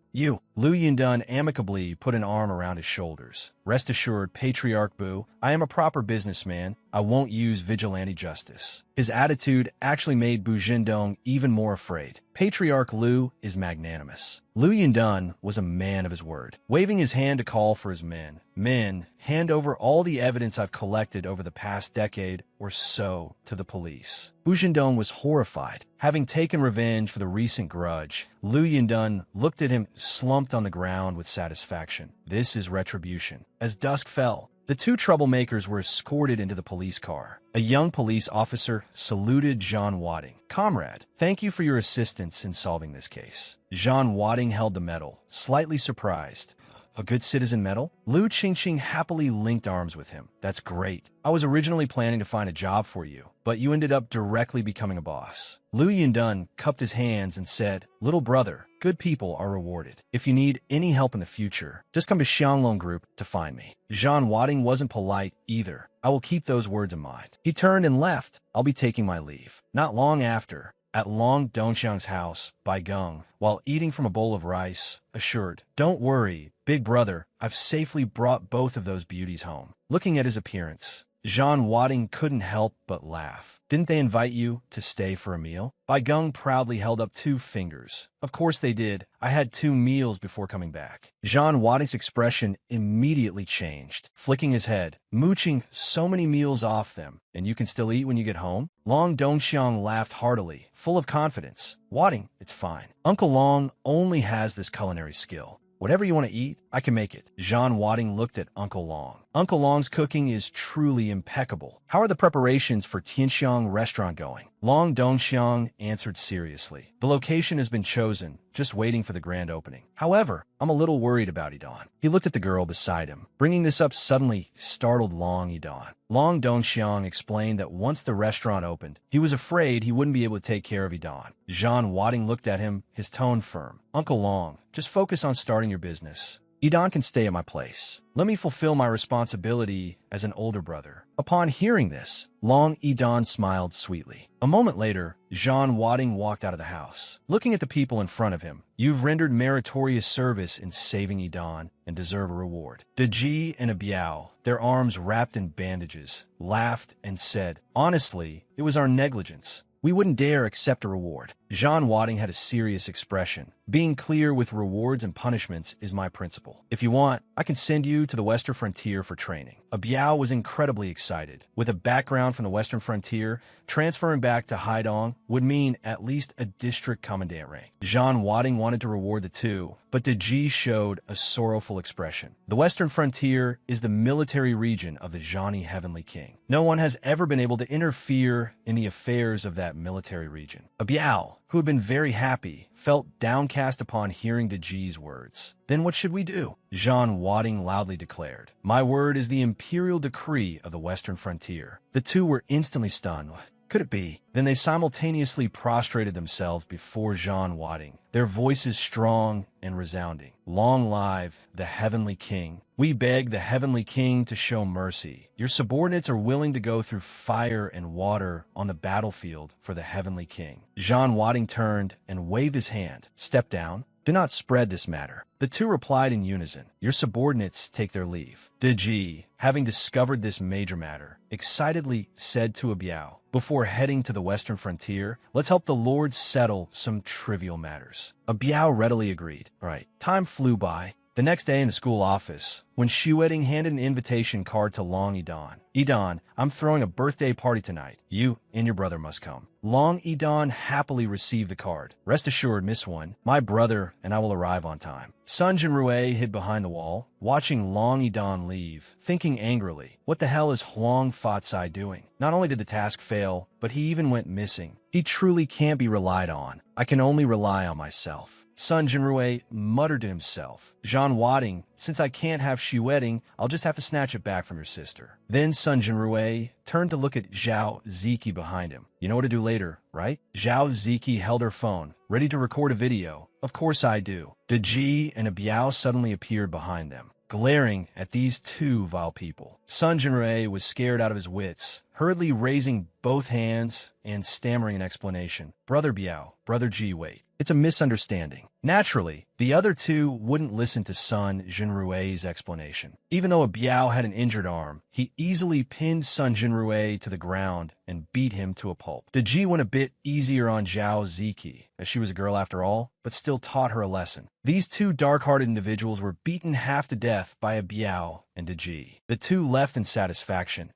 Lu Yundun amicably put an arm around his shoulders. "Rest assured, Patriarch Bu, I am a proper businessman. I won't use vigilante justice." His attitude actually made Bu Zhendong even more afraid. Patriarch Lu is magnanimous. Lu Yundun was a man of his word, waving his hand to call for his men. "Men, hand over all the evidence I've collected over the past decade or so to the police." Bu Zhendong was horrified. Having taken revenge for the recent grudge, Lu Yundun looked at him, slumped on the ground with satisfaction. This is retribution. As dusk fell, the two troublemakers were escorted into the police car. A young police officer saluted Jean Wadding. "Comrade, thank you for your assistance in solving this case." Jean Wadding held the medal, slightly surprised. "A good citizen medal?" Lu Qingqing happily linked arms with him. "That's great. I was originally planning to find a job for you, but you ended up directly becoming a boss." Lu Yundun cupped his hands and said, "Little brother, good people are rewarded. If you need any help in the future, just come to Xianglong Group to find me." Jean Wadding wasn't polite either. "I will keep those words in mind." He turned and left. "I'll be taking my leave." Not long after, at Long Dongxiang's house, Bai Gong, while eating from a bowl of rice, assured, "Don't worry, big brother, I've safely brought both of those beauties home." Looking at his appearance, Jean Wadding couldn't help but laugh. "Didn't they invite you to stay for a meal?" Bai Gong proudly held up 2 fingers. "Of course they did. I had 2 meals before coming back." Jean Wadding's expression immediately changed, flicking his head. "Mooching so many meals off them, and you can still eat when you get home?" Long Dongxiang laughed heartily, full of confidence. "Wadding, it's fine. Uncle Long only has this culinary skill. Whatever you want to eat, I can make it." Jean Wadding looked at Uncle Long. Uncle Long's cooking is truly impeccable. "How are the preparations for Tianxiang restaurant going?" Long Dongxiang answered seriously. "The location has been chosen, just waiting for the grand opening. However, I'm a little worried about Idan." He looked at the girl beside him. Bringing this up suddenly startled Long Idan. Long Dongxiang explained that once the restaurant opened, he was afraid he wouldn't be able to take care of Idan. Jean Wadding looked at him, his tone firm. "Uncle Long, just focus on starting your business. Idan can stay at my place. Let me fulfill my responsibility as an older brother. Upon hearing this, Long Idan smiled sweetly. A moment later, Jean Wadding walked out of the house. Looking at the people in front of him, you've rendered meritorious service in saving Idan and deserve a reward. Deji and Abiao, their arms wrapped in bandages, laughed and said, honestly, it was our negligence. We wouldn't dare accept a reward. Jean Wadding had a serious expression. Being clear with rewards and punishments is my principle. If you want, I can send you to the Western Frontier for training. Abiao was incredibly excited. With a background from the Western Frontier, transferring back to Haidong would mean at least a district commandant rank. Jean Wadding wanted to reward the two, but Deji showed a sorrowful expression. The Western Frontier is the military region of the Zhani Heavenly King. No one has ever been able to interfere in the affairs of that military region. Abiao, who had been very happy, felt downcast upon hearing Deji's words. Then what should we do? Jean Wadding loudly declared, my word is the imperial decree of the Western Frontier. The two were instantly stunned. Could it be? Then they simultaneously prostrated themselves before Jean Wadding, their voices strong and resounding. Long live the Heavenly King. We beg the Heavenly King to show mercy. Your subordinates are willing to go through fire and water on the battlefield for the Heavenly King. Jean Wadding turned and waved his hand. Step down. Do not spread this matter. The two replied in unison. Your subordinates take their leave. Deji, having discovered this major matter, excitedly said to Abiao, before heading to the Western Frontier, let's help the Lord settle some trivial matters. Abiao readily agreed. Right. Time flew by. The next day in the school office, when Shueting handed an invitation card to Long Idan. Idan, I'm throwing a birthday party tonight. You and your brother must come. Long Idan happily received the card. Rest assured, Miss One, my brother and I will arrive on time. Sun Jinrui hid behind the wall, watching Long Idan leave, thinking angrily, what the hell is Huang Fatsai doing? Not only did the task fail, but he even went missing. He truly can't be relied on. I can only rely on myself. Sun Jinrui muttered to himself, Jean Wadding, since I can't have Shueting, I'll just have to snatch it back from your sister. Then Sun Jinrui turned to look at Zhao Ziki behind him. You know what to do later, right? Zhao Ziki held her phone, ready to record a video. Of course I do. Deji and Abiao suddenly appeared behind them, glaring at these two vile people. Sun Jinrui was scared out of his wits, hurriedly raising both hands and stammering an explanation. Brother Biao, Brother Ji, wait. It's a misunderstanding. Naturally, the other two wouldn't listen to Sun Jinrui's explanation. Even though Biao had an injured arm, he easily pinned Sun Jinrui to the ground and beat him to a pulp. Deji went a bit easier on Zhao Ziki, as she was a girl after all, but still taught her a lesson. These two dark-hearted individuals were beaten half to death by a Biao and Deji. The two left in satisfaction.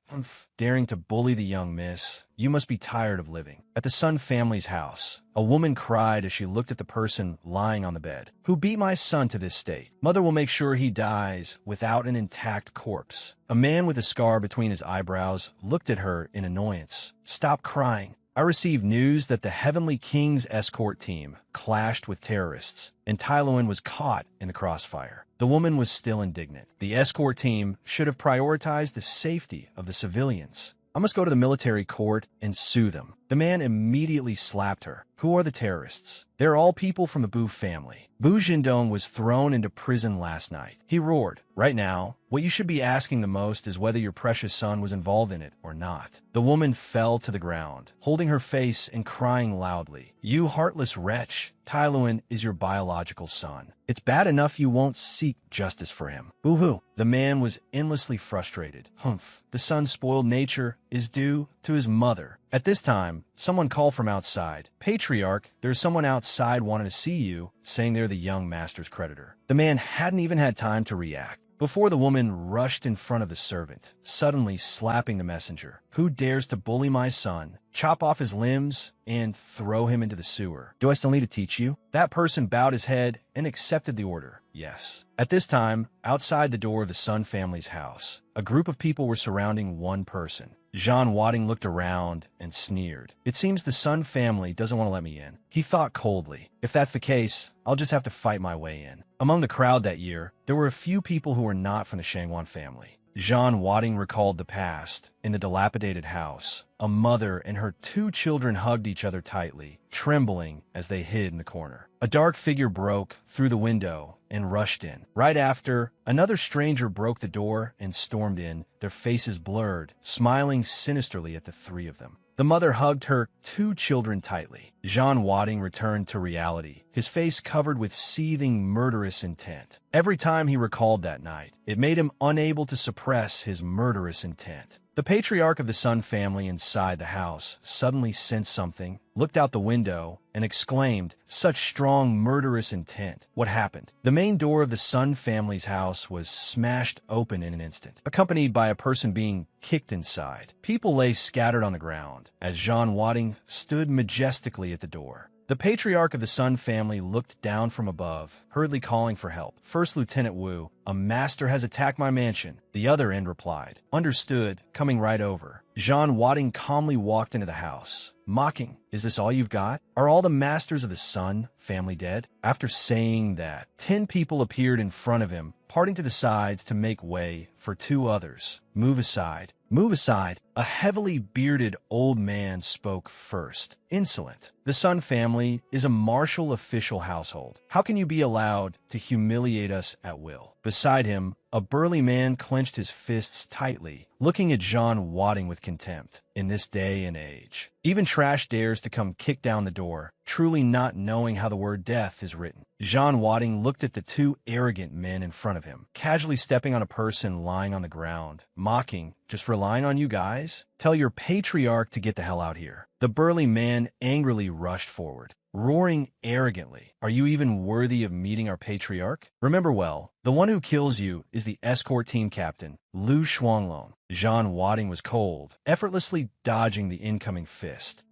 Daring to bully the young miss, you must be tired of living. At the Sun family's house, a woman cried as she looked at the person lying on the bed. Who beat my son to this state? Mother will make sure he dies without an intact corpse. A man with a scar between his eyebrows looked at her in annoyance. Stop crying. I received news that the Heavenly King's escort team clashed with terrorists, and Tyloan was caught in the crossfire. The woman was still indignant. The escort team should have prioritized the safety of the civilians. I must go to the military court and sue them. The man immediately slapped her. Who are the terrorists? They're all people from the Bu family. Bu Jindong was thrown into prison last night. He roared. Right now, what you should be asking the most is whether your precious son was involved in it or not. The woman fell to the ground, holding her face and crying loudly. You heartless wretch, Tyloan is your biological son. It's bad enough you won't seek justice for him. Boo-hoo. The man was endlessly frustrated. Humph. The son's spoiled nature is due to his mother. At this time, someone called from outside. Patriarch, there's someone outside wanting to see you, saying they're the young master's creditor. The man hadn't even had time to react before the woman rushed in front of the servant, suddenly slapping the messenger. Who dares to bully my son, chop off his limbs, and throw him into the sewer? Do I still need to teach you? That person bowed his head and accepted the order. Yes. At this time, outside the door of the Sun family's house, a group of people were surrounding one person. Jean Wadding looked around and sneered. It seems the Sun family doesn't want to let me in. He thought coldly. If that's the case, I'll just have to fight my way in. Among the crowd that year, there were a few people who were not from the Shangwan family. Jean Wadding recalled the past. In the dilapidated house, a mother and her 2 children hugged each other tightly, trembling as they hid in the corner. A dark figure broke through the window and rushed in. Right after, another stranger broke the door and stormed in, their faces blurred, smiling sinisterly at the 3 of them. The mother hugged her 2 children tightly. Jean Wadding returned to reality, his face covered with seething murderous intent. Every time he recalled that night, it made him unable to suppress his murderous intent. The patriarch of the Sun family inside the house suddenly sensed something, looked out the window, and exclaimed, "Such strong murderous intent. What happened?" The main door of the Sun family's house was smashed open in an instant, accompanied by a person being kicked inside. People lay scattered on the ground as Jean Wadding stood majestically at the door. The patriarch of the Sun family looked down from above, hurriedly calling for help. "First Lieutenant Wu, a master has attacked my mansion." The other end replied, "Understood, coming right over." Jean Wadding calmly walked into the house, mocking, "Is this all you've got? Are all the masters of the Sun family dead?" After saying that, 10 people appeared in front of him, parting to the sides to make way for 2 others. "Move aside. Move aside." A heavily bearded old man spoke first. "Insolent. The Sun family is a martial official household. How can you be allowed to humiliate us at will?" Beside him, a burly man clenched his fists tightly, looking at Jean Wadding with contempt. In this day and age, even trash dares to come kick down the door, truly not knowing how the word death is written. Jean Wadding looked at the 2 arrogant men in front of him, casually stepping on a person lying on the ground, mocking, "Just relying on you guys? Tell your patriarch to get the hell out here." The burly man angrily rushed forward, roaring arrogantly, "Are you even worthy of meeting our patriarch? Remember well, the one who kills you is the escort team captain, Lu Shuanglong." Jean Wadding was cold, effortlessly dodging the incoming fist.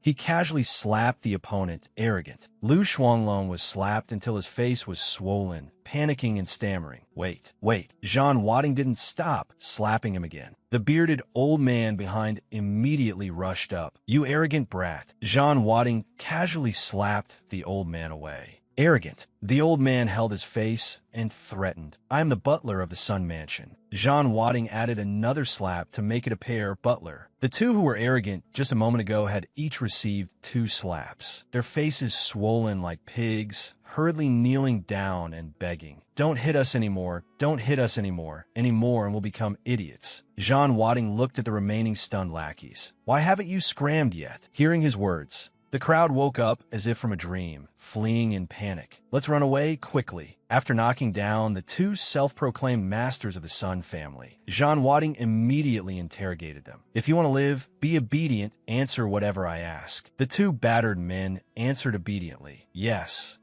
He casually slapped the opponent, arrogant. Lu Shuanglong was slapped until his face was swollen, panicking and stammering. Wait. Jean Wadding didn't stop, slapping him again. The bearded old man behind immediately rushed up. "You arrogant brat." Jean Wadding casually slapped the old man away. "Arrogant." The old man held his face and threatened, "I am the butler of the Sun Mansion." Jean Wadding added another slap to make it appear butler. The 2 who were arrogant just a moment ago had each received 2 slaps, their faces swollen like pigs, hurriedly kneeling down and begging, "Don't hit us anymore, don't hit us anymore, and we'll become idiots." Jean Wadding looked at the remaining stunned lackeys. "Why haven't you scrammed yet?" Hearing his words, the crowd woke up as if from a dream, fleeing in panic. "Let's run away quickly." After knocking down the 2 self-proclaimed masters of the Sun family, Jean Wadding immediately interrogated them. "If you want to live, be obedient, answer whatever I ask." The 2 battered men answered obediently. Yes.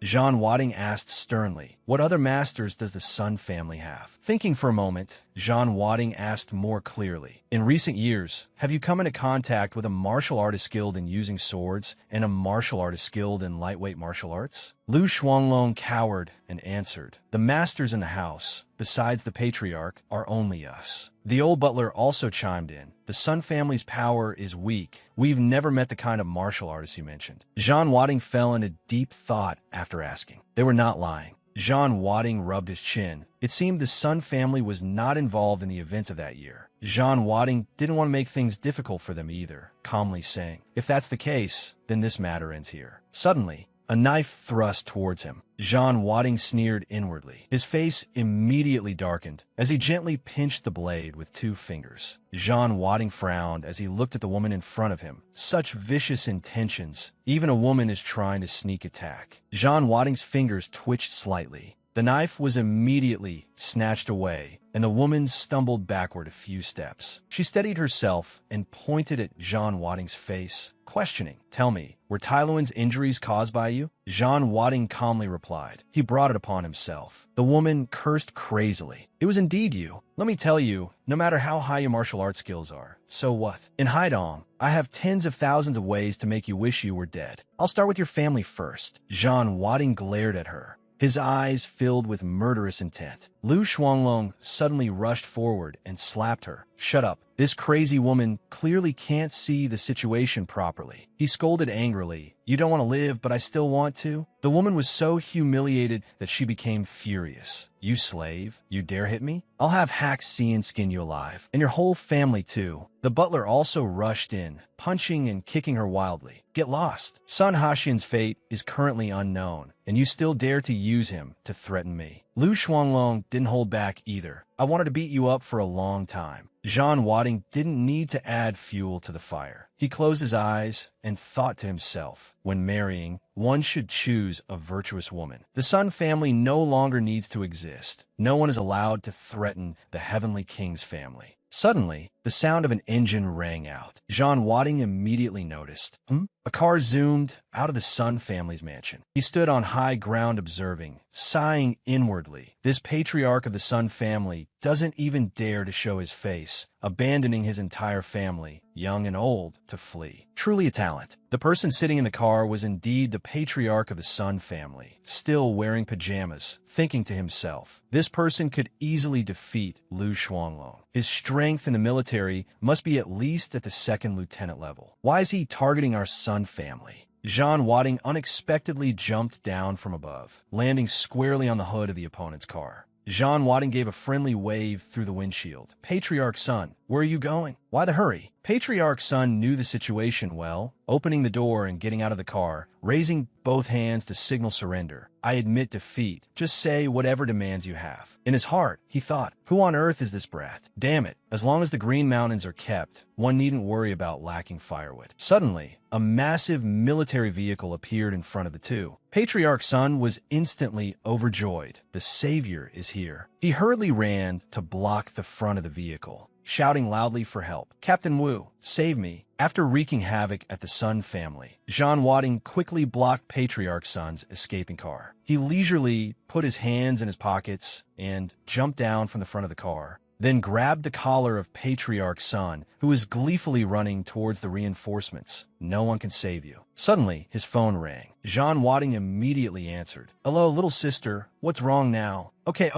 Jean Wadding asked sternly, "What other masters does the Sun family have?" Thinking for a moment, Jean Wadding asked more clearly, "In recent years, have you come into contact with a martial artist skilled in using swords and a martial artist skilled in lightweight martial arts?" Lu Shuanglong cowered and answered, "The masters in the house, besides the patriarch, are only us." The old butler also chimed in, "The Sun family's power is weak. We've never met the kind of martial artists you mentioned." Jean Wadding fell into deep thought after asking. They were not lying. Jean Wadding rubbed his chin. It seemed the Sun family was not involved in the events of that year. Jean Wadding didn't want to make things difficult for them either, calmly saying, "If that's the case, then this matter ends here." Suddenly, a knife thrust towards him. Jean Wadding sneered inwardly. His face immediately darkened as he gently pinched the blade with 2 fingers. Jean Wadding frowned as he looked at the woman in front of him. Such vicious intentions. Even a woman is trying to sneak attack. Jean Wadding's fingers twitched slightly. The knife was immediately snatched away, and the woman stumbled backward a few steps. She steadied herself and pointed at Jean Wadding's face, questioning, "Tell me, were Tai Luan's injuries caused by you?" Jean Wadding calmly replied, "He brought it upon himself." The woman cursed crazily. "It was indeed you. Let me tell you, no matter how high your martial arts skills are, so what? In Haidong, I have tens of thousands of ways to make you wish you were dead. I'll start with your family first." Jean Wadding glared at her, his eyes filled with murderous intent. Lu Shuanglong suddenly rushed forward and slapped her. Shut up. This crazy woman clearly can't see the situation properly. He scolded angrily. You don't want to live, but I still want to? The woman was so humiliated that she became furious. You slave? You dare hit me? I'll have hacks see and skin you alive. And your whole family, too. The butler also rushed in, punching and kicking her wildly. Get lost. Sun Hashian's fate is currently unknown, and you still dare to use him to threaten me. Lu Shuanglong didn't hold back either. I wanted to beat you up for a long time. Zhan Wading didn't need to add fuel to the fire. He closed his eyes and thought to himself, when marrying, one should choose a virtuous woman. The Sun family no longer needs to exist. No one is allowed to threaten the Heavenly King's family. Suddenly, the sound of an engine rang out. Zhan Wading immediately noticed. A car zoomed out of the Sun family's mansion. He stood on high ground observing, sighing inwardly. This patriarch of the Sun family doesn't even dare to show his face, abandoning his entire family, young and old, to flee. Truly a talent. The person sitting in the car was indeed the patriarch of the Sun family, still wearing pajamas, thinking to himself, this person could easily defeat Lu Shuanglong. His strength in the military must be at least at the second lieutenant level. Why is he targeting our Sun family? Zhan Wading unexpectedly jumped down from above, landing squarely on the hood of the opponent's car. Zhan Wading gave a friendly wave through the windshield. Patriarch Sun, where are you going? Why the hurry? Patriarch Sun knew the situation well, opening the door and getting out of the car, raising both hands to signal surrender. I admit defeat. Just say whatever demands you have. In his heart, he thought, who on earth is this brat? Damn it, as long as the Green Mountains are kept, one needn't worry about lacking firewood. Suddenly, a massive military vehicle appeared in front of the two. Patriarch Sun was instantly overjoyed. The savior is here. He hurriedly ran to block the front of the vehicle, shouting loudly for help. Captain Wu, save me. After wreaking havoc at the Sun family, Zhan Wading quickly blocked Patriarch Sun's escaping car. He leisurely put his hands in his pockets and jumped down from the front of the car, then grabbed the collar of Patriarch Sun, who was gleefully running towards the reinforcements. No one can save you. Suddenly, his phone rang. Zhan Wading immediately answered. Hello, little sister. What's wrong now? Okay.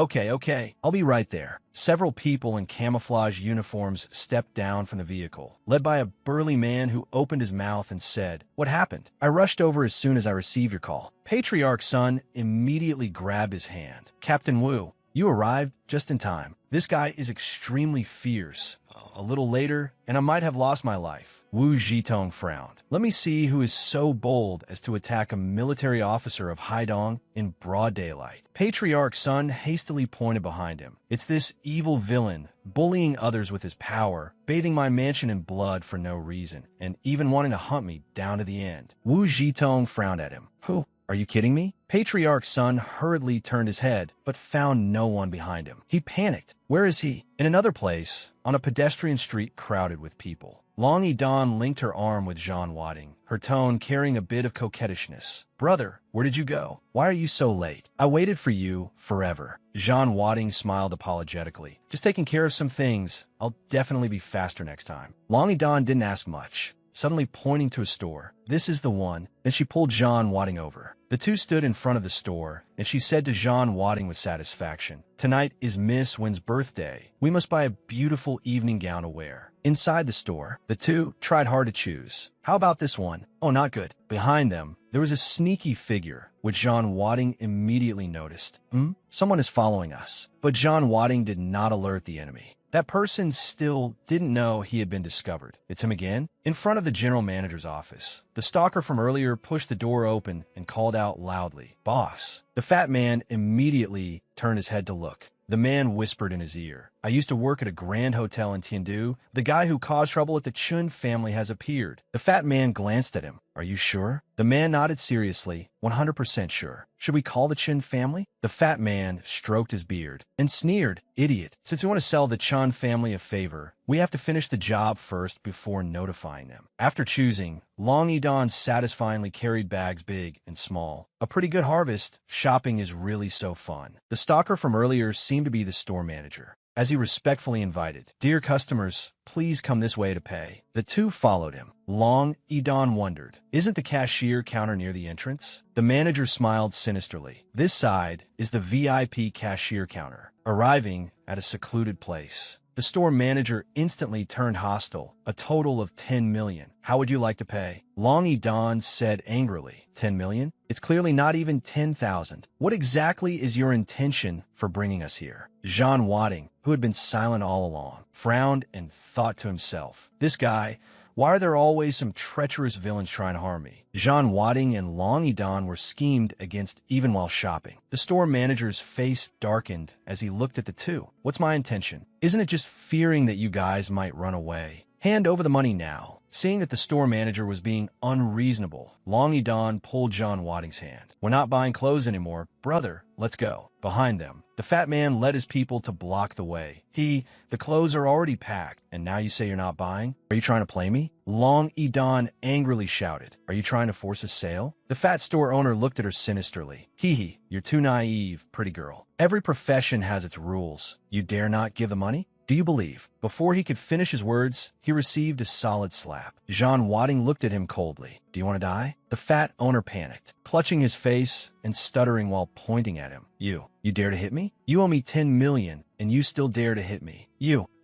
I'll be right there. Several people in camouflage uniforms stepped down from the vehicle, led by a burly man who opened his mouth and said, What happened? I rushed over as soon as I received your call. Patriarch Sun immediately grabbed his hand. Captain Wu, you arrived just in time. This guy is extremely fierce. A little later, and I might have lost my life. Wu Zhitong frowned. Let me see who is so bold as to attack a military officer of Haidong in broad daylight. Patriarch Sun hastily pointed behind him. It's this evil villain, bullying others with his power, bathing my mansion in blood for no reason, and even wanting to hunt me down to the end. Wu Zhitong frowned at him. Who? Are you kidding me? Patriarch Sun hurriedly turned his head, but found no one behind him. He panicked. Where is he? In another place, on a pedestrian street crowded with people. Long Yidan linked her arm with Zhan Wading, her tone carrying a bit of coquettishness. Brother, where did you go? Why are you so late? I waited for you forever. Zhan Wading smiled apologetically. Just taking care of some things. I'll definitely be faster next time. Long Yidan didn't ask much, suddenly pointing to a store. This is the one. Then she pulled Zhan Wading over. The two stood in front of the store, and she said to Zhan Wading with satisfaction, Tonight is Miss Wen's birthday. We must buy a beautiful evening gown to wear. Inside the store, the two tried hard to choose. How about this one? Oh, not good. Behind them, there was a sneaky figure, which Zhan Wading immediately noticed. Someone is following us. But Zhan Wading did not alert the enemy. That person still didn't know he had been discovered. It's him again? In front of the general manager's office, the stalker from earlier pushed the door open and called out loudly, Boss. The fat man immediately turned his head to look. The man whispered in his ear, I used to work at a grand hotel in Tiandu. The guy who caused trouble at the Chun family has appeared. The fat man glanced at him. Are you sure? The man nodded seriously, 100% sure. Should we call the Chun family? The fat man stroked his beard and sneered, Idiot. Since we want to sell the Chun family a favor, we have to finish the job first before notifying them. After choosing, Long Yidan satisfyingly carried bags big and small. A pretty good harvest. Shopping is really so fun. The stalker from earlier seemed to be the store manager. as he respectfully invited, "Dear customers, please come this way to pay." The two followed him. Long Edon wondered, "Isn't the cashier counter near the entrance?" The manager smiled sinisterly. "This side is the VIP cashier counter." Arriving at a secluded place, the store manager instantly turned hostile. "A total of 10 million. How would you like to pay?" Long Edon said angrily, 10 million? It's clearly not even 10,000. What exactly is your intention for bringing us here? Jean Wadding, who had been silent all along, frowned and thought to himself, "This guy, why are there always some treacherous villains trying to harm me?" Jean Wadding and Long Edon were schemed against even while shopping. The store manager's face darkened as he looked at the two. "What's my intention? Isn't it just fearing that you guys might run away? Hand over the money now." Seeing that the store manager was being unreasonable, Long Edon pulled John Wadding's hand. "We're not buying clothes anymore. Brother, let's go." Behind them, the fat man led his people to block the way. The clothes are already packed, and now you say you're not buying? Are you trying to play me?" Long Edon angrily shouted. "Are you trying to force a sale?" The fat store owner looked at her sinisterly. You're too naive, pretty girl. Every profession has its rules. You dare not give the money? Do you believe?" Before he could finish his words, he received a solid slap. Jean Wadding looked at him coldly. "Do you want to die?" The fat owner panicked, clutching his face and stuttering while pointing at him. You dare to hit me? You owe me 10 million, and you still dare to hit me.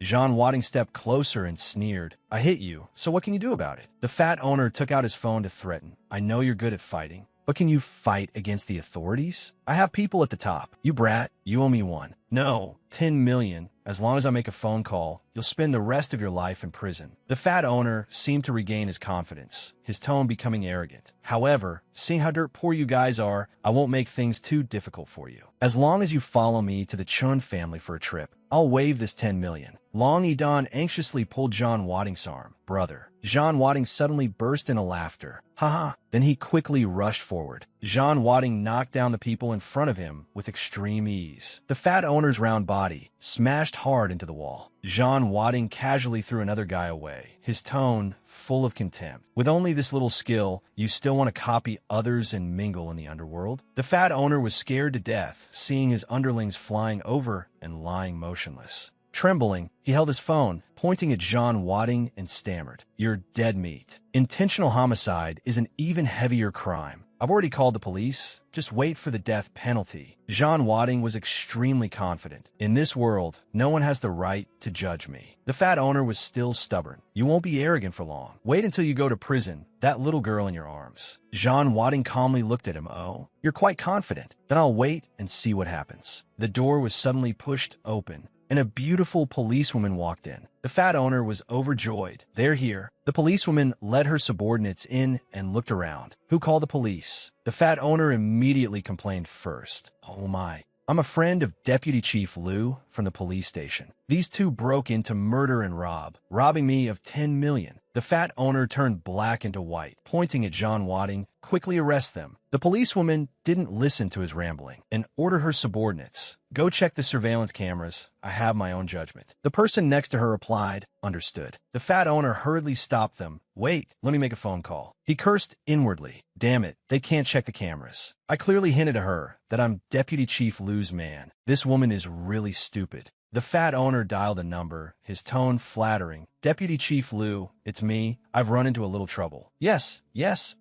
Jean Wadding stepped closer and sneered. "I hit you, so what can you do about it?" The fat owner took out his phone to threaten. "I know you're good at fighting, but can you fight against the authorities? I have people at the top. You brat, you owe me one." "No, 10 million. As long as I make a phone call, you'll spend the rest of your life in prison." The fat owner seemed to regain his confidence, his tone becoming arrogant. "However, seeing how dirt poor you guys are, I won't make things too difficult for you. As long as you follow me to the Chun family for a trip, I'll waive this 10 million. Long Edon anxiously pulled John Wadding's arm. "Brother." Jean Wadding suddenly burst into laughter. "Ha." Then he quickly rushed forward. Jean Wadding knocked down the people in front of him with extreme ease. The fat owner's round body smashed hard into the wall. Jean Wadding casually threw another guy away, his tone full of contempt. "With only this little skill, you still want to copy others and mingle in the underworld?" The fat owner was scared to death, seeing his underlings flying over and lying motionless. Trembling, he held his phone, pointing at Jean Wadding, and stammered, "You're dead meat. Intentional homicide is an even heavier crime. I've already called the police. Just wait for the death penalty." Jean Wadding was extremely confident. "In this world, no one has the right to judge me." The fat owner was still stubborn. "You won't be arrogant for long. Wait until you go to prison, that little girl in your arms." Jean Wadding calmly looked at him. "Oh, you're quite confident. Then I'll wait and see what happens." The door was suddenly pushed open, and a beautiful policewoman walked in. The fat owner was overjoyed. "They're here." The policewoman led her subordinates in and looked around. "Who called the police?" The fat owner immediately complained first. "Oh my. I'm a friend of Deputy Chief Liu from the police station. These two broke in to murder and robbing me of 10 million. The fat owner turned black into white, pointing at Jean Wadding. "Quickly arrest them." The policewoman didn't listen to his rambling and ordered her subordinates, "Go check the surveillance cameras. I have my own judgment." The person next to her replied, "Understood." The fat owner hurriedly stopped them. "Wait, let me make a phone call." He cursed inwardly. "Damn it, they can't check the cameras. I clearly hinted to her that I'm Deputy Chief Liu's man. This woman is really stupid." The fat owner dialed a number, his tone flattering. "Deputy Chief Liu, it's me. I've run into a little trouble." Yes,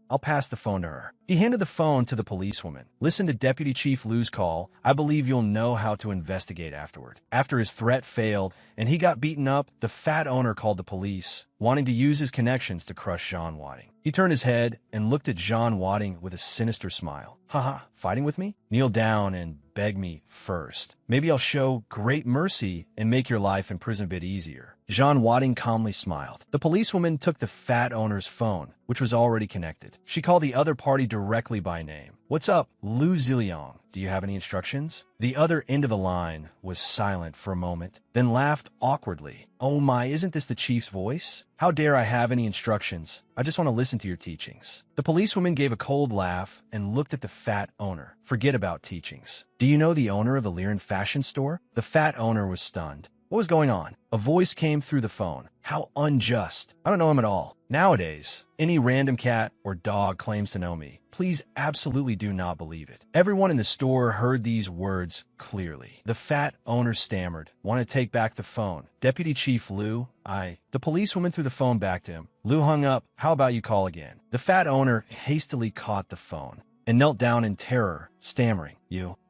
I'll pass the phone to her." He handed the phone to the policewoman. "Listen to Deputy Chief Liu's call. I believe you'll know how to investigate afterward." After his threat failed and he got beaten up, the fat owner called the police, wanting to use his connections to crush Jean Wadding. He turned his head and looked at Jean Wadding with a sinister smile. Fighting with me? Kneel down and beg me first. Maybe I'll show great mercy and make your life in prison a bit easier." Jean Wadding calmly smiled. The policewoman took the fat owner's phone, which was already connected. She called the other party directly by name. "What's up, Liu Ziliang? Do you have any instructions?" The other end of the line was silent for a moment, then laughed awkwardly. "Oh my, isn't this the chief's voice? How dare I have any instructions? I just want to listen to your teachings." The policewoman gave a cold laugh and looked at the fat owner. "Forget about teachings. Do you know the owner of the Liren fashion store?" The fat owner was stunned. What was going on? A voice came through the phone. How unjust. I don't know him at all. Nowadays, any random cat or dog claims to know me. Please absolutely do not believe it. Everyone in the store heard these words clearly. The fat owner stammered, "Want to take back the phone. Deputy Chief Liu, The policewoman threw the phone back to him. Liu hung up. How about you call again? The fat owner hastily caught the phone and knelt down in terror, stammering,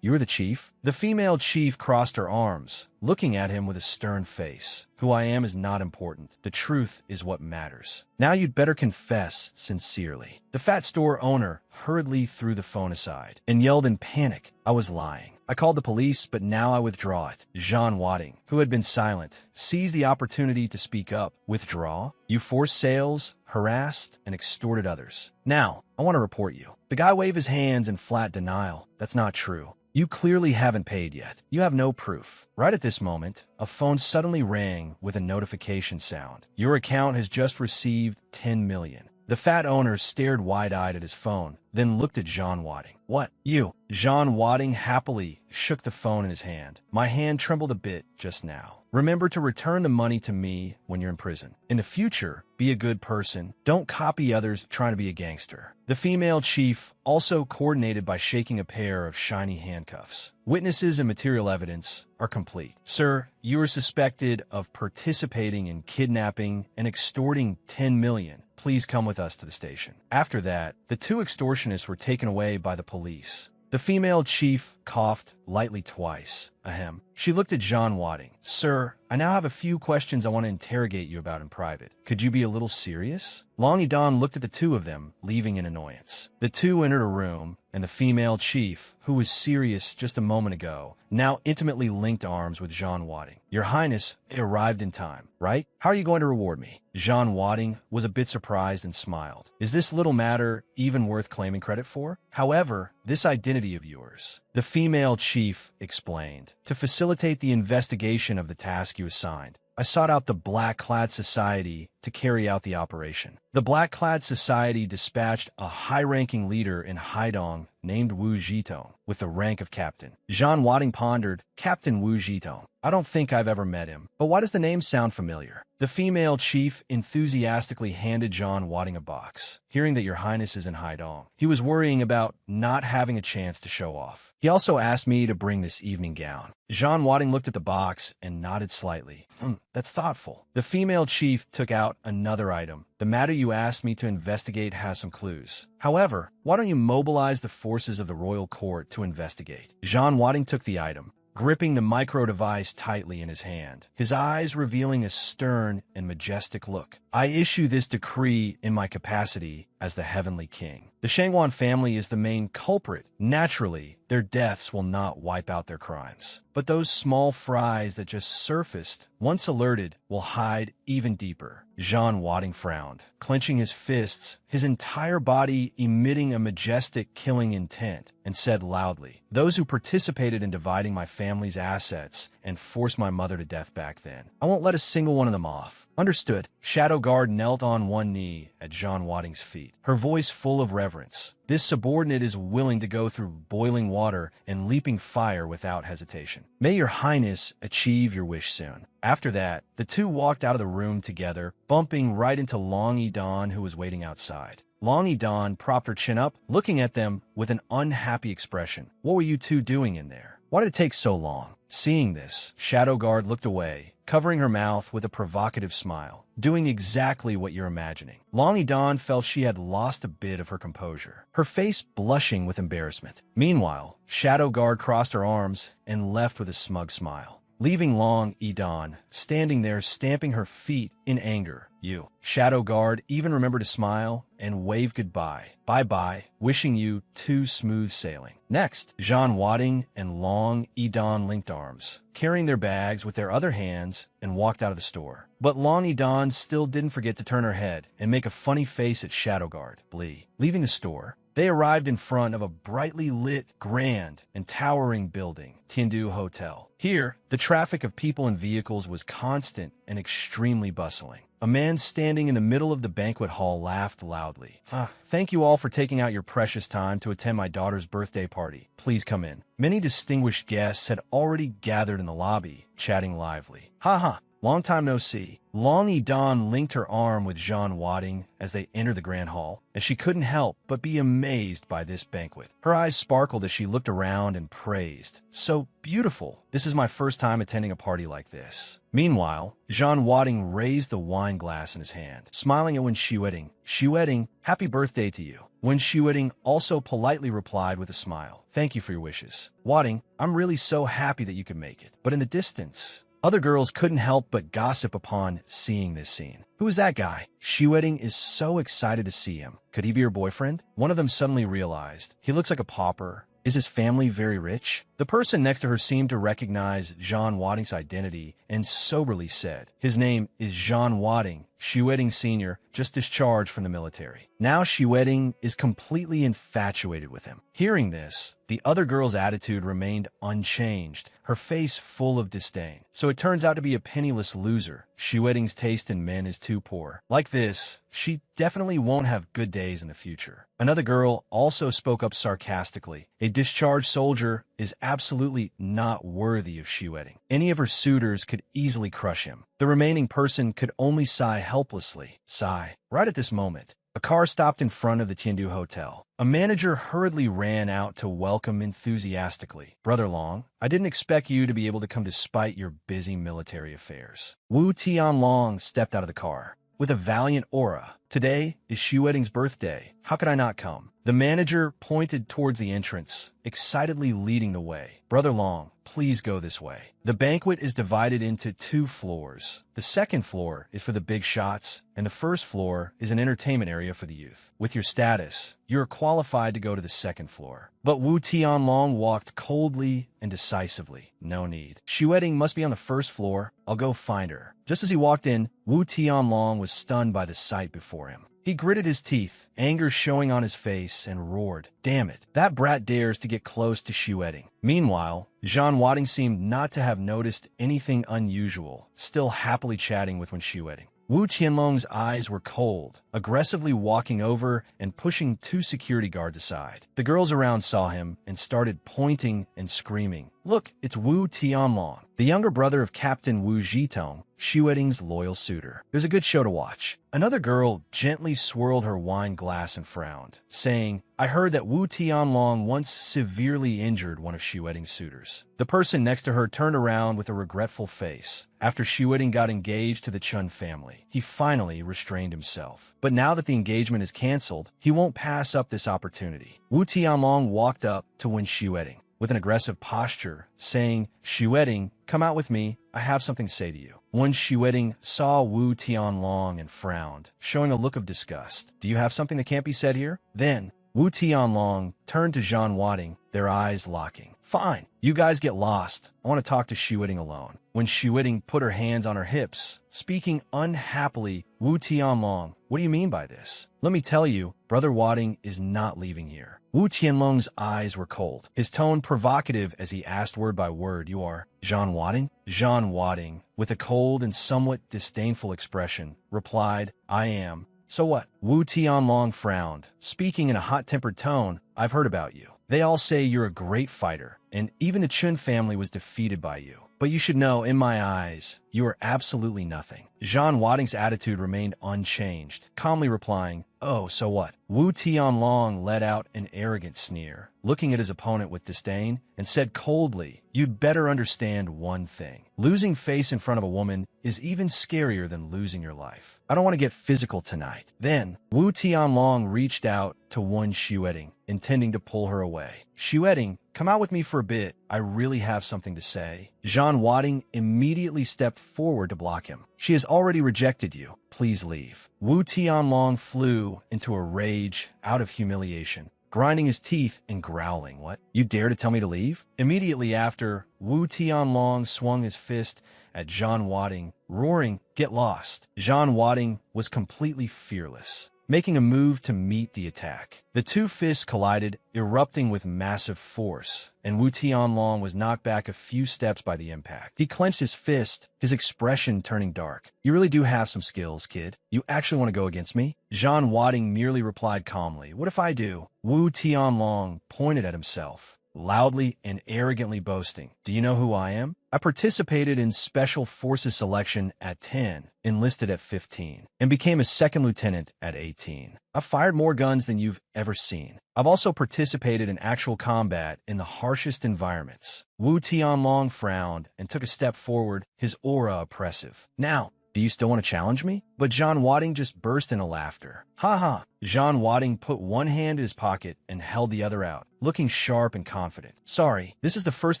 You're the chief?" The female chief crossed her arms, looking at him with a stern face. "Who I am is not important. The truth is what matters. Now you'd better confess sincerely." The fat store owner hurriedly threw the phone aside and yelled in panic, "I was lying. I called the police, but now I withdraw it." Jean Wadding, who had been silent, seized the opportunity to speak up. "Withdraw? You forced sales, harassed, and extorted others. Now, I want to report you." The guy waved his hands in flat denial. "That's not true. You clearly haven't paid yet. You have no proof." Right at this moment, a phone suddenly rang with a notification sound. "Your account has just received 10 million. The fat owner stared wide-eyed at his phone, then looked at Jean Wadding. "What? You?" Jean Wadding happily shook the phone in his hand. "My hand trembled a bit just now. Remember to return the money to me when you're in prison. In the future, be a good person. Don't copy others trying to be a gangster." The female chief also coordinated by shaking a pair of shiny handcuffs. "Witnesses and material evidence are complete. Sir, you are suspected of participating in kidnapping and extorting 10 million. Please come with us to the station." After that, the two extortionists were taken away by the police. The female chief coughed lightly twice. Ahem. She looked at Jean Wadding. "Sir, I now have a few questions I want to interrogate you about in private. Could you be a little serious?" Long Yidon looked at the two of them, leaving in annoyance. The two entered a room, and the female chief, who was serious just a moment ago, now intimately linked arms with Jean Wadding. "Your Highness, it arrived in time, right? How are you going to reward me?" Jean Wadding was a bit surprised and smiled. "Is this little matter even worth claiming credit for? However, this identity of yours," the female chief explained, "to facilitate the investigation of the task you assigned, I sought out the Black-Clad Society to carry out the operation. The Black-Clad Society dispatched a high-ranking leader in Haidong named Wu Zhitong with the rank of captain." Jean Wadding pondered. "Captain Wu Zhitong. I don't think I've ever met him, but why does the name sound familiar?" The female chief enthusiastically handed Jean Wadding a box. "Hearing that your Highness is in Haidong, he was worrying about not having a chance to show off. He also asked me to bring this evening gown." Jean Wadding looked at the box and nodded slightly. That's thoughtful." The female chief took out another item. "The matter you asked me to investigate has some clues. However, why don't you mobilize the forces of the royal court to investigate?" Jean Wadding took the item, gripping the micro-device tightly in his hand, his eyes revealing a stern and majestic look. "I issue this decree in my capacity as the Heavenly King. The Shangwan family is the main culprit. Naturally, their deaths will not wipe out their crimes. But those small fries that just surfaced, once alerted, will hide even deeper." Jean Wadding frowned, clenching his fists, his entire body emitting a majestic killing intent, and said loudly, "Those who participated in dividing my family's assets and forced my mother to death back then. I won't let a single one of them off. Understood." Shadow Guard knelt on one knee at Jean Wadding's feet, her voice full of reverence. "This subordinate is willing to go through boiling water and leaping fire without hesitation. May your Highness achieve your wish soon." After that, the two walked out of the room together, bumping right into Long Yidon, who was waiting outside. Long Yidon propped her chin up, looking at them with an unhappy expression. "What were you two doing in there? Why did it take so long?" Seeing this, Shadow Guard looked away, covering her mouth with a provocative smile, doing exactly what you're imagining. Long Yidon felt she had lost a bit of her composure, her face blushing with embarrassment. Meanwhile, Shadow Guard crossed her arms and left with a smug smile, leaving Long Yidon standing there stamping her feet in anger. "You." Shadow Guard even remembered to smile and wave goodbye. "Bye-bye, wishing you two smooth sailing." Next, Jean Wadding and Long Yidon linked arms, carrying their bags with their other hands, and walked out of the store. But Long Yidon still didn't forget to turn her head and make a funny face at Shadow Guard. Leaving the store, they arrived in front of a brightly lit, grand, and towering building, Tiandu Hotel. Here, the traffic of people and vehicles was constant and extremely bustling. A man standing in the middle of the banquet hall laughed loudly. Thank you all for taking out your precious time to attend my daughter's birthday party. Please come in. Many distinguished guests had already gathered in the lobby, chatting lively. Ha. Long time no see. Long Edan linked her arm with Jean Wadding as they entered the grand hall, and she couldn't help but be amazed by this banquet. Her eyes sparkled as she looked around and praised. So beautiful. This is my first time attending a party like this. Meanwhile, Jean Wadding raised the wine glass in his hand, smiling at Wen Shiwedding. Shiwedding, happy birthday to you. Wen Shiwedding also politely replied with a smile. Thank you for your wishes. Wadding, I'm really so happy that you could make it. But in the distance, other girls couldn't help but gossip upon seeing this scene. Who is that guy? Shiwedding is so excited to see him. Could he be your boyfriend? One of them suddenly realized. He looks like a pauper. Is his family very rich? The person next to her seemed to recognize Jean Wadding's identity and soberly said, his name is Jean Wadding, Shiwedding Sr., just discharged from the military. Now Shiwedding is completely infatuated with him. Hearing this, the other girl's attitude remained unchanged, her face full of disdain. So it turns out to be a penniless loser. Shiwedding's taste in men is too poor. Like this, she definitely won't have good days in the future. Another girl also spoke up sarcastically. A discharged soldier is absolutely not worthy of Shiwedding. Any of her suitors could easily crush him. The remaining person could only sigh helplessly. Sigh. Right at this moment, a car stopped in front of the Tiandu Hotel. A manager hurriedly ran out to welcome enthusiastically. Brother Long, I didn't expect you to be able to come despite your busy military affairs. Wu Tianlong stepped out of the car with a valiant aura. Today is Shiwedding's birthday. How could I not come? The manager pointed towards the entrance, excitedly leading the way. Brother Long, please go this way. The banquet is divided into 2 floors. The second floor is for the big shots, and the first floor is an entertainment area for the youth. With your status, you are qualified to go to the second floor. But Wu Tianlong walked coldly and decisively. No need. Shiwedding must be on the first floor. I'll go find her. Just as he walked in, Wu Tianlong was stunned by the sight before him. He gritted his teeth, anger showing on his face, and roared, "Damn it, that brat dares to get close to Shiwedding." Meanwhile, Jean Wadding seemed not to have noticed anything unusual, still happily chatting with Wen Shiwedding. Wu Tianlong's eyes were cold, aggressively walking over and pushing 2 security guards aside. The girls around saw him and started pointing and screaming. Look, it's Wu Tianlong, the younger brother of Captain Wu Zhitong, Shiwedding's loyal suitor. It was a good show to watch. Another girl gently swirled her wine glass and frowned, saying, I heard that Wu Tianlong once severely injured one of Shiwedding's suitors. The person next to her turned around with a regretful face. After Shiwedding got engaged to the Chun family, he finally restrained himself. But now that the engagement is canceled, he won't pass up this opportunity. Wu Tianlong walked up to Wen Shiwedding with an aggressive posture, saying, Shiwedding, come out with me. I have something to say to you. Wen Shiwedding saw Wu Tianlong and frowned, showing a look of disgust. Do you have something that can't be said here? Then, Wu Tianlong turned to Jean Wadding, their eyes locking. Fine, you guys get lost. I want to talk to Shiwedding alone. When Shiwedding put her hands on her hips, speaking unhappily, Wu Tianlong, what do you mean by this? Let me tell you, Brother Wadding is not leaving here. Wu Tianlong's eyes were cold, his tone provocative as he asked word by word, You are Jean Wadding? Jean Wadding, with a cold and somewhat disdainful expression, replied, I am. So what? Wu Tianlong frowned, speaking in a hot-tempered tone, I've heard about you. They all say you're a great fighter, and even the Chun family was defeated by you. But you should know, in my eyes, you are absolutely nothing. Jean Wadding's attitude remained unchanged, calmly replying, Oh, so what? Wu Tianlong let out an arrogant sneer, looking at his opponent with disdain, and said coldly, You'd better understand one thing. Losing face in front of a woman is even scarier than losing your life. I don't want to get physical tonight. Then, Wu Tianlong reached out to Wen Shiwedding, intending to pull her away. Shiwedding, come out with me for a bit. I really have something to say. Jean Wadding immediately stepped forward to block him. She has already rejected you. Please leave. Wu Tianlong flew into a rage out of humiliation, grinding his teeth and growling, What? You dare to tell me to leave? Immediately after, Wu Tianlong swung his fist at Jean Wadding, roaring, Get lost. Jean Wadding was completely fearless. making a move to meet the attack. The two fists collided, erupting with massive force, and Wu Tianlong was knocked back a few steps by the impact. He clenched his fist, his expression turning dark. "You really do have some skills, kid. You actually want to go against me?" Zhan Wading merely replied calmly, "What if I do?" Wu Tianlong pointed at himself, loudly and arrogantly boasting, "Do you know who I am? I participated in Special Forces selection at 10, enlisted at 15, and became a second lieutenant at 18. I've fired more guns than you've ever seen. I've also participated in actual combat in the harshest environments." Wu Tianlong frowned and took a step forward, his aura oppressive. "Now, do you still want to challenge me?" But Zhan Wading just burst into laughter. "Ha ha!" Zhan Wading put one hand in his pocket and held the other out, looking sharp and confident. "Sorry, this is the first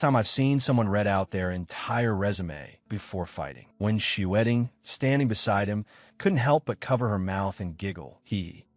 time I've seen someone read out their entire resume before fighting." When Xueting, standing beside him, couldn't help but cover her mouth and giggle.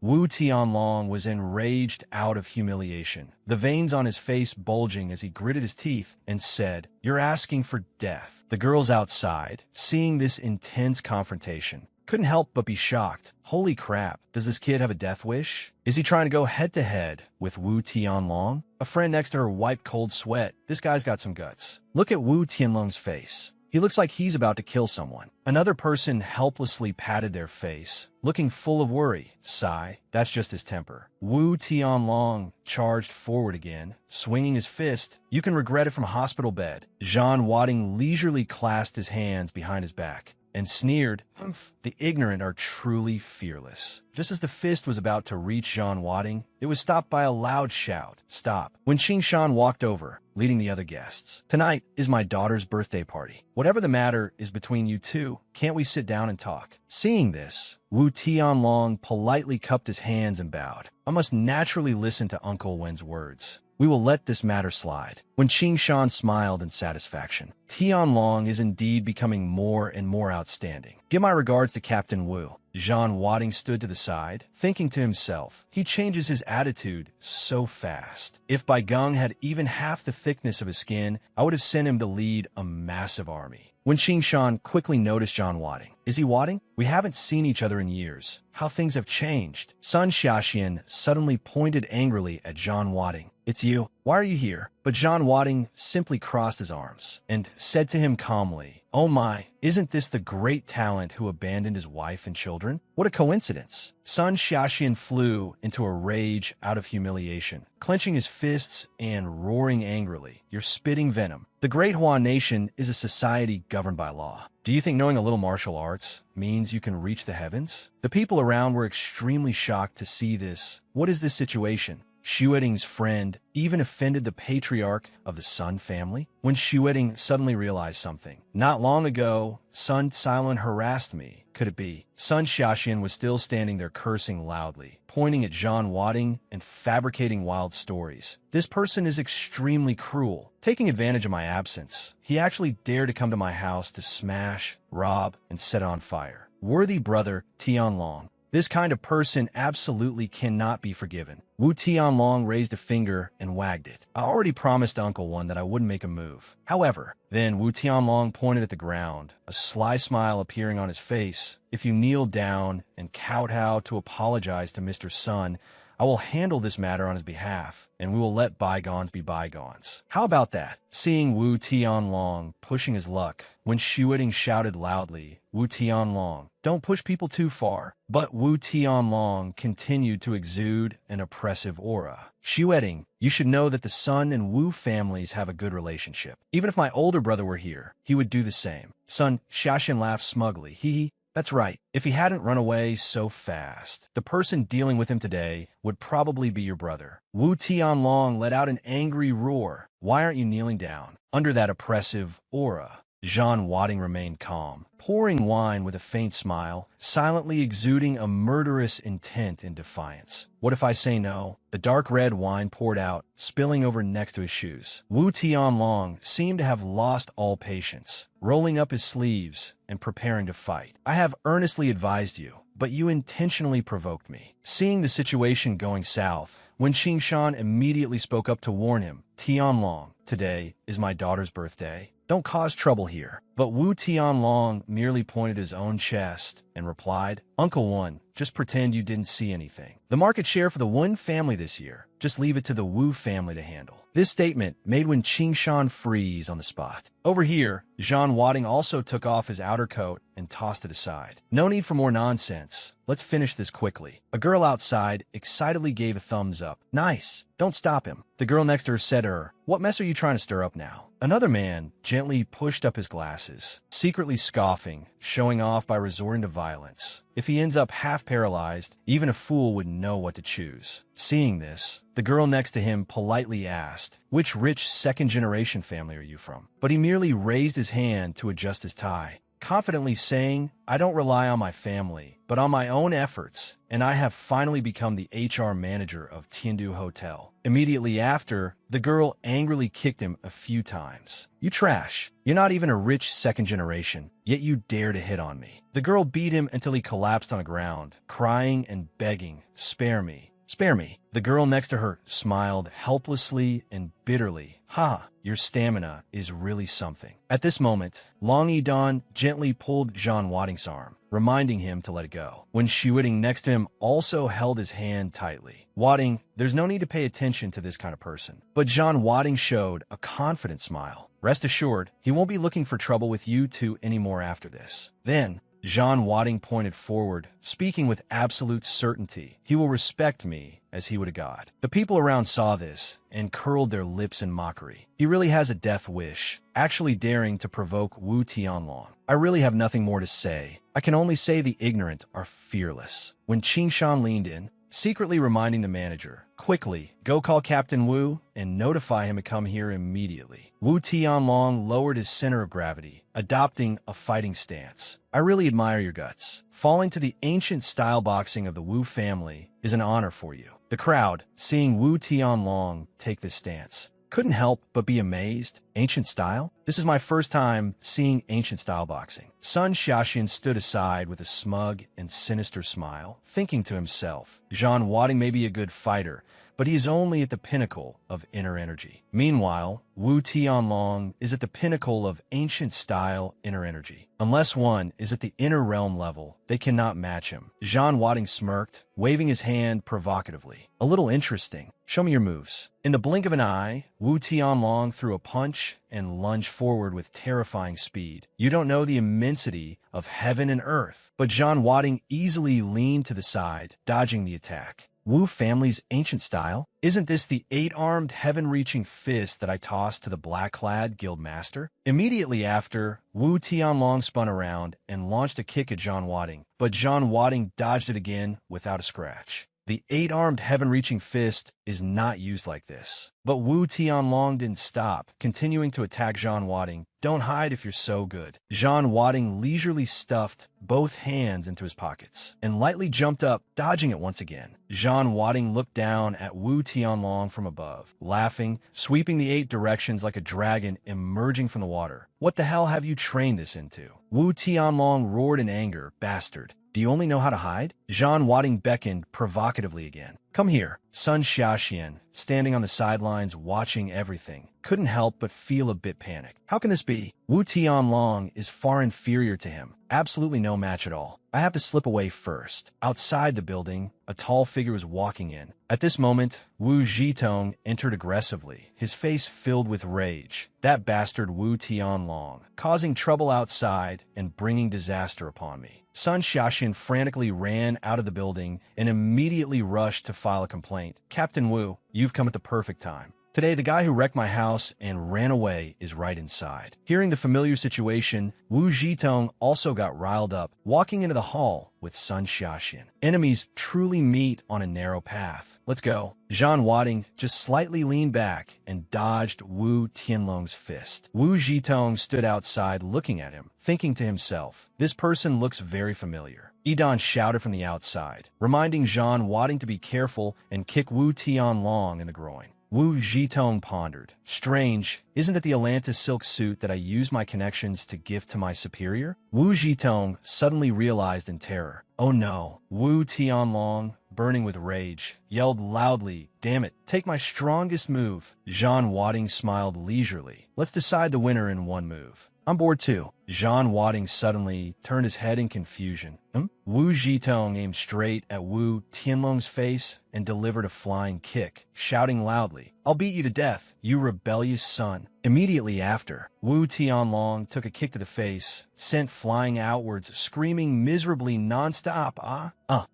Wu Tianlong was enraged out of humiliation, the veins on his face bulging as he gritted his teeth and said, "You're asking for death." The girls outside, seeing this intense confrontation, couldn't help but be shocked. Holy crap, does this kid have a death wish? Is he trying to go head-to-head with Wu Tianlong? A friend next to her wiped cold sweat. This guy's got some guts. Look at Wu Tianlong's face. He looks like he's about to kill someone. Another person helplessly patted their face, looking full of worry. Sigh, that's just his temper. Wu Tianlong charged forward again, swinging his fist. "You can regret it from a hospital bed." Zhan Wading leisurely clasped his hands behind his back and sneered, "Humph, the ignorant are truly fearless." Just as the fist was about to reach Zhan Wading, it was stopped by a loud shout, "Stop!" When Qing Shan walked over, leading the other guests. "Tonight is my daughter's birthday party. Whatever the matter is between you two, can't we sit down and talk?" Seeing this, Wu Tianlong politely cupped his hands and bowed. "I must naturally listen to Uncle Wen's words. We will let this matter slide." When Qing Shan smiled in satisfaction, Tianlong is indeed becoming more and more outstanding. "Give my regards to Captain Wu." Zhan Wading stood to the side, thinking to himself, he changes his attitude so fast. If Bai Geng had even half the thickness of his skin, I would have sent him to lead a massive army. When Qing Shan quickly noticed Zhan Wading. "Is he Wading? We haven't seen each other in years. How things have changed." Sun Xiaxian suddenly pointed angrily at Zhan Wading. "It's you. Why are you here?" But Zhan Wading simply crossed his arms and said to him calmly, "Oh my, isn't this the great talent who abandoned his wife and children? What a coincidence." Sun Xiaxian flew into a rage out of humiliation, clenching his fists and roaring angrily, "You're spitting venom. The Great Hua Nation is a society governed by law. Do you think knowing a little martial arts means you can reach the heavens?" The people around were extremely shocked to see this. What is this situation? Xueting's friend even offended the patriarch of the Sun family? When Xueting suddenly realized something. "Not long ago, Sun Silent harassed me. Could it be?" Sun Xiaxian was still standing there cursing loudly, pointing at Zhan Wading and fabricating wild stories. "This person is extremely cruel, taking advantage of my absence. He actually dared to come to my house to smash, rob, and set it on fire. Worthy brother Tianlong. This kind of person absolutely cannot be forgiven." Wu Tianlong raised a finger and wagged it. "I already promised Uncle One that I wouldn't make a move. However," then Wu Tianlong pointed at the ground, a sly smile appearing on his face, "if you kneel down and kowtow to apologize to Mr. Sun, I will handle this matter on his behalf, and we will let bygones be bygones. How about that?" Seeing Wu Tianlong pushing his luck, when Xueting shouted loudly, "Wu Tianlong, don't push people too far." But Wu Tianlong continued to exude an oppressive aura. "Xueting, you should know that the Sun and Wu families have a good relationship. Even if my older brother were here, he would do the same." Sun Xiaxian laughed smugly. "Hee. That's right. If he hadn't run away so fast, the person dealing with him today would probably be your brother." Wu Tianlong let out an angry roar. "Why aren't you kneeling down?" Under that oppressive aura, Zhan Wading remained calm, pouring wine with a faint smile, silently exuding a murderous intent and defiance. "What if I say no?" The dark red wine poured out, spilling over next to his shoes. Wu Tianlong seemed to have lost all patience, rolling up his sleeves and preparing to fight. "I have earnestly advised you, but you intentionally provoked me." Seeing the situation going south, when Qing Shan immediately spoke up to warn him, "Tianlong, today is my daughter's birthday. Don't cause trouble here. But Wu Tianlong merely pointed his own chest and replied, Uncle One, just pretend you didn't see anything. The market share for the Wen family this year, just leave it to the Wu family to handle. This statement made Wen Qingshan freeze on the spot. Over here, Zhan Wading also took off his outer coat and tossed it aside. No need for more nonsense. Let's finish this quickly. A girl outside excitedly gave a thumbs up. Nice. Don't stop him. The girl next to her said to her, What mess are you trying to stir up now? Another man gently pushed up his glasses, secretly scoffing, showing off by resorting to violence. If he ends up half paralyzed, even a fool would know what to choose. Seeing this, the girl next to him politely asked, Which rich second-generation family are you from? But he merely raised his hand to adjust his tie, confidently saying, I don't rely on my family, but on my own efforts, and I have finally become the HR manager of Tiandu Hotel. Immediately after, the girl angrily kicked him a few times. You trash. You're not even a rich second generation, yet you dare to hit on me. The girl beat him until he collapsed on the ground, crying and begging, Spare me. Spare me. The girl next to her smiled helplessly and bitterly. Ha, your stamina is really something. At this moment, Long Yidan gently pulled Zhan Wading's arm, reminding him to let it go. When Shuiding next to him also held his hand tightly. Wading, there's no need to pay attention to this kind of person. But Zhan Wading showed a confident smile. Rest assured, he won't be looking for trouble with you two anymore after this. Then, Zhan Wading pointed forward, speaking with absolute certainty. He will respect me as he would a god. The people around saw this and curled their lips in mockery. He really has a death wish, actually daring to provoke Wu Tianlong. I really have nothing more to say. I can only say the ignorant are fearless. When Qingshan leaned in, secretly reminding the manager, Quickly, go call Captain Wu and notify him to come here immediately. Wu Tianlong lowered his center of gravity, adopting a fighting stance. I really admire your guts. Falling to the ancient style boxing of the Wu family is an honor for you. The crowd, seeing Wu Tianlong take this stance, couldn't help but be amazed. Ancient style? This is my first time seeing ancient style boxing. Sun Xiaxian stood aside with a smug and sinister smile, thinking to himself, Zhan Wading may be a good fighter, but he is only at the pinnacle of inner energy. Meanwhile, Wu Tianlong is at the pinnacle of ancient style inner energy. Unless one is at the inner realm level, they cannot match him. Zhan Wading smirked, waving his hand provocatively. A little interesting. Show me your moves. In the blink of an eye, Wu Tianlong threw a punch and lunged forward with terrifying speed. You don't know the immensity of heaven and earth. But Zhan Wading easily leaned to the side, dodging the attack. Wu family's ancient style? Isn't this the 8-armed heaven-reaching fist that I tossed to the black-clad guild master? Immediately after, Wu Tianlong spun around and launched a kick at Zhan Wading, but Zhan Wading dodged it again without a scratch. The 8-armed heaven-reaching fist is not used like this. But Wu Tianlong didn't stop, continuing to attack Zhan Wading. Don't hide if you're so good. Zhan Wading leisurely stuffed both hands into his pockets and lightly jumped up, dodging it once again. Zhan Wading looked down at Wu Tianlong from above, laughing, sweeping the 8 directions like a dragon emerging from the water. What the hell have you trained this into? Wu Tianlong roared in anger. Bastard. Do you only know how to hide? Zhan Wading beckoned provocatively again. Come here. Sun Xiaxian, standing on the sidelines watching everything, couldn't help but feel a bit panicked. How can this be? Wu Tianlong is far inferior to him. Absolutely no match at all. I have to slip away first. Outside the building, a tall figure was walking in. At this moment, Wu Zhitong entered aggressively, his face filled with rage. That bastard Wu Tianlong, causing trouble outside and bringing disaster upon me. Sun Xiaxian frantically ran out of the building and immediately rushed to file a complaint. Captain Wu, you've come at the perfect time. Today, the guy who wrecked my house and ran away is right inside. Hearing the familiar situation, Wu Zhitong also got riled up, walking into the hall with Sun Xiaxian. Enemies truly meet on a narrow path. Let's go. Zhan Wading just slightly leaned back and dodged Wu Tianlong's fist. Wu Zhitong stood outside looking at him, thinking to himself, this person looks very familiar. Yidan shouted from the outside, reminding Zhan Wading to be careful and kick Wu Tianlong in the groin. Wu Zhitong pondered. Strange, isn't it the Atlantis silk suit that I used my connections to gift to my superior? Wu Zhitong suddenly realized in terror. Oh no. Wu Tianlong burning with rage, yelled loudly, "Damn it, take my strongest move." Jean Wadding smiled leisurely. "Let's decide the winner in one move." "I'm bored too." Jean Wadding suddenly turned his head in confusion. Wu Zhitong aimed straight at Wu Tianlong's face and delivered a flying kick, shouting loudly, "I'll beat you to death, you rebellious son." Immediately after, Wu Tianlong took a kick to the face, sent flying outwards, screaming miserably nonstop,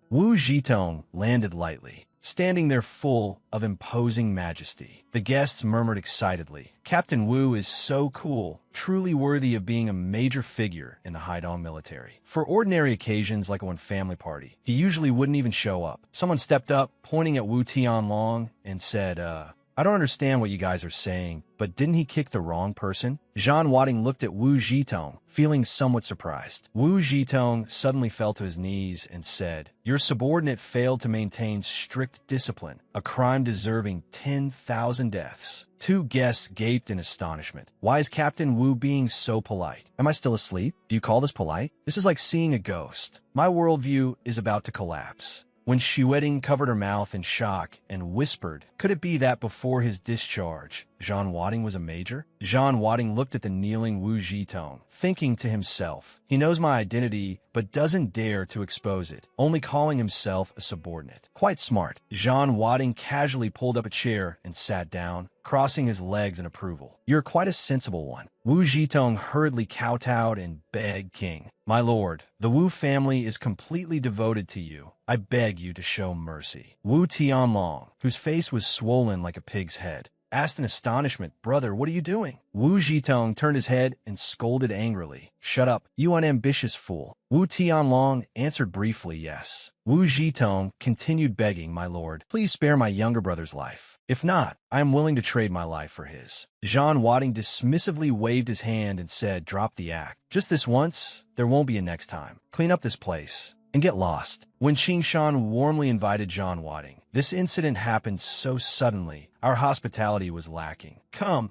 Wu Zhitong landed lightly, standing there full of imposing majesty. The guests murmured excitedly, "Captain Wu is so cool, truly worthy of being a major figure in the Haidong military." For ordinary occasions like one family party, he usually wouldn't even show up. Someone stepped up, pointing at Wu Tianlong, and said, "I don't understand what you guys are saying, but didn't he kick the wrong person?" Jean Wadding looked at Wu Zhitong, feeling somewhat surprised. Wu Zhitong suddenly fell to his knees and said, "Your subordinate failed to maintain strict discipline, a crime deserving 10,000 deaths." Two guests gaped in astonishment. "Why is Captain Wu being so polite? Am I still asleep? Do you call this polite? This is like seeing a ghost. My worldview is about to collapse." When Shiwedding covered her mouth in shock and whispered, "Could it be that before his discharge, Jean Wadding was a major?" Jean Wadding looked at the kneeling Wu Zhitong, thinking to himself, "He knows my identity, but doesn't dare to expose it, only calling himself a subordinate. Quite smart." Jean Wadding casually pulled up a chair and sat down, crossing his legs in approval. "You're quite a sensible one." Wu Zhitong hurriedly kowtowed and begged, "King, my lord, the Wu family is completely devoted to you. I beg you to show mercy." Wu Tianlong, whose face was swollen like a pig's head, asked in astonishment, "Brother, what are you doing?" Wu Zhitong turned his head and scolded angrily, "Shut up, you unambitious fool." Wu Tianlong answered briefly, "Yes." Wu Zhitong continued begging, "My lord, please spare my younger brother's life. If not, I am willing to trade my life for his." Jean Wadding dismissively waved his hand and said, "Drop the act. Just this once, there won't be a next time. Clean up this place and get lost." When Qingshan warmly invited Jean Wadding, "This incident happened so suddenly, our hospitality was lacking. Come,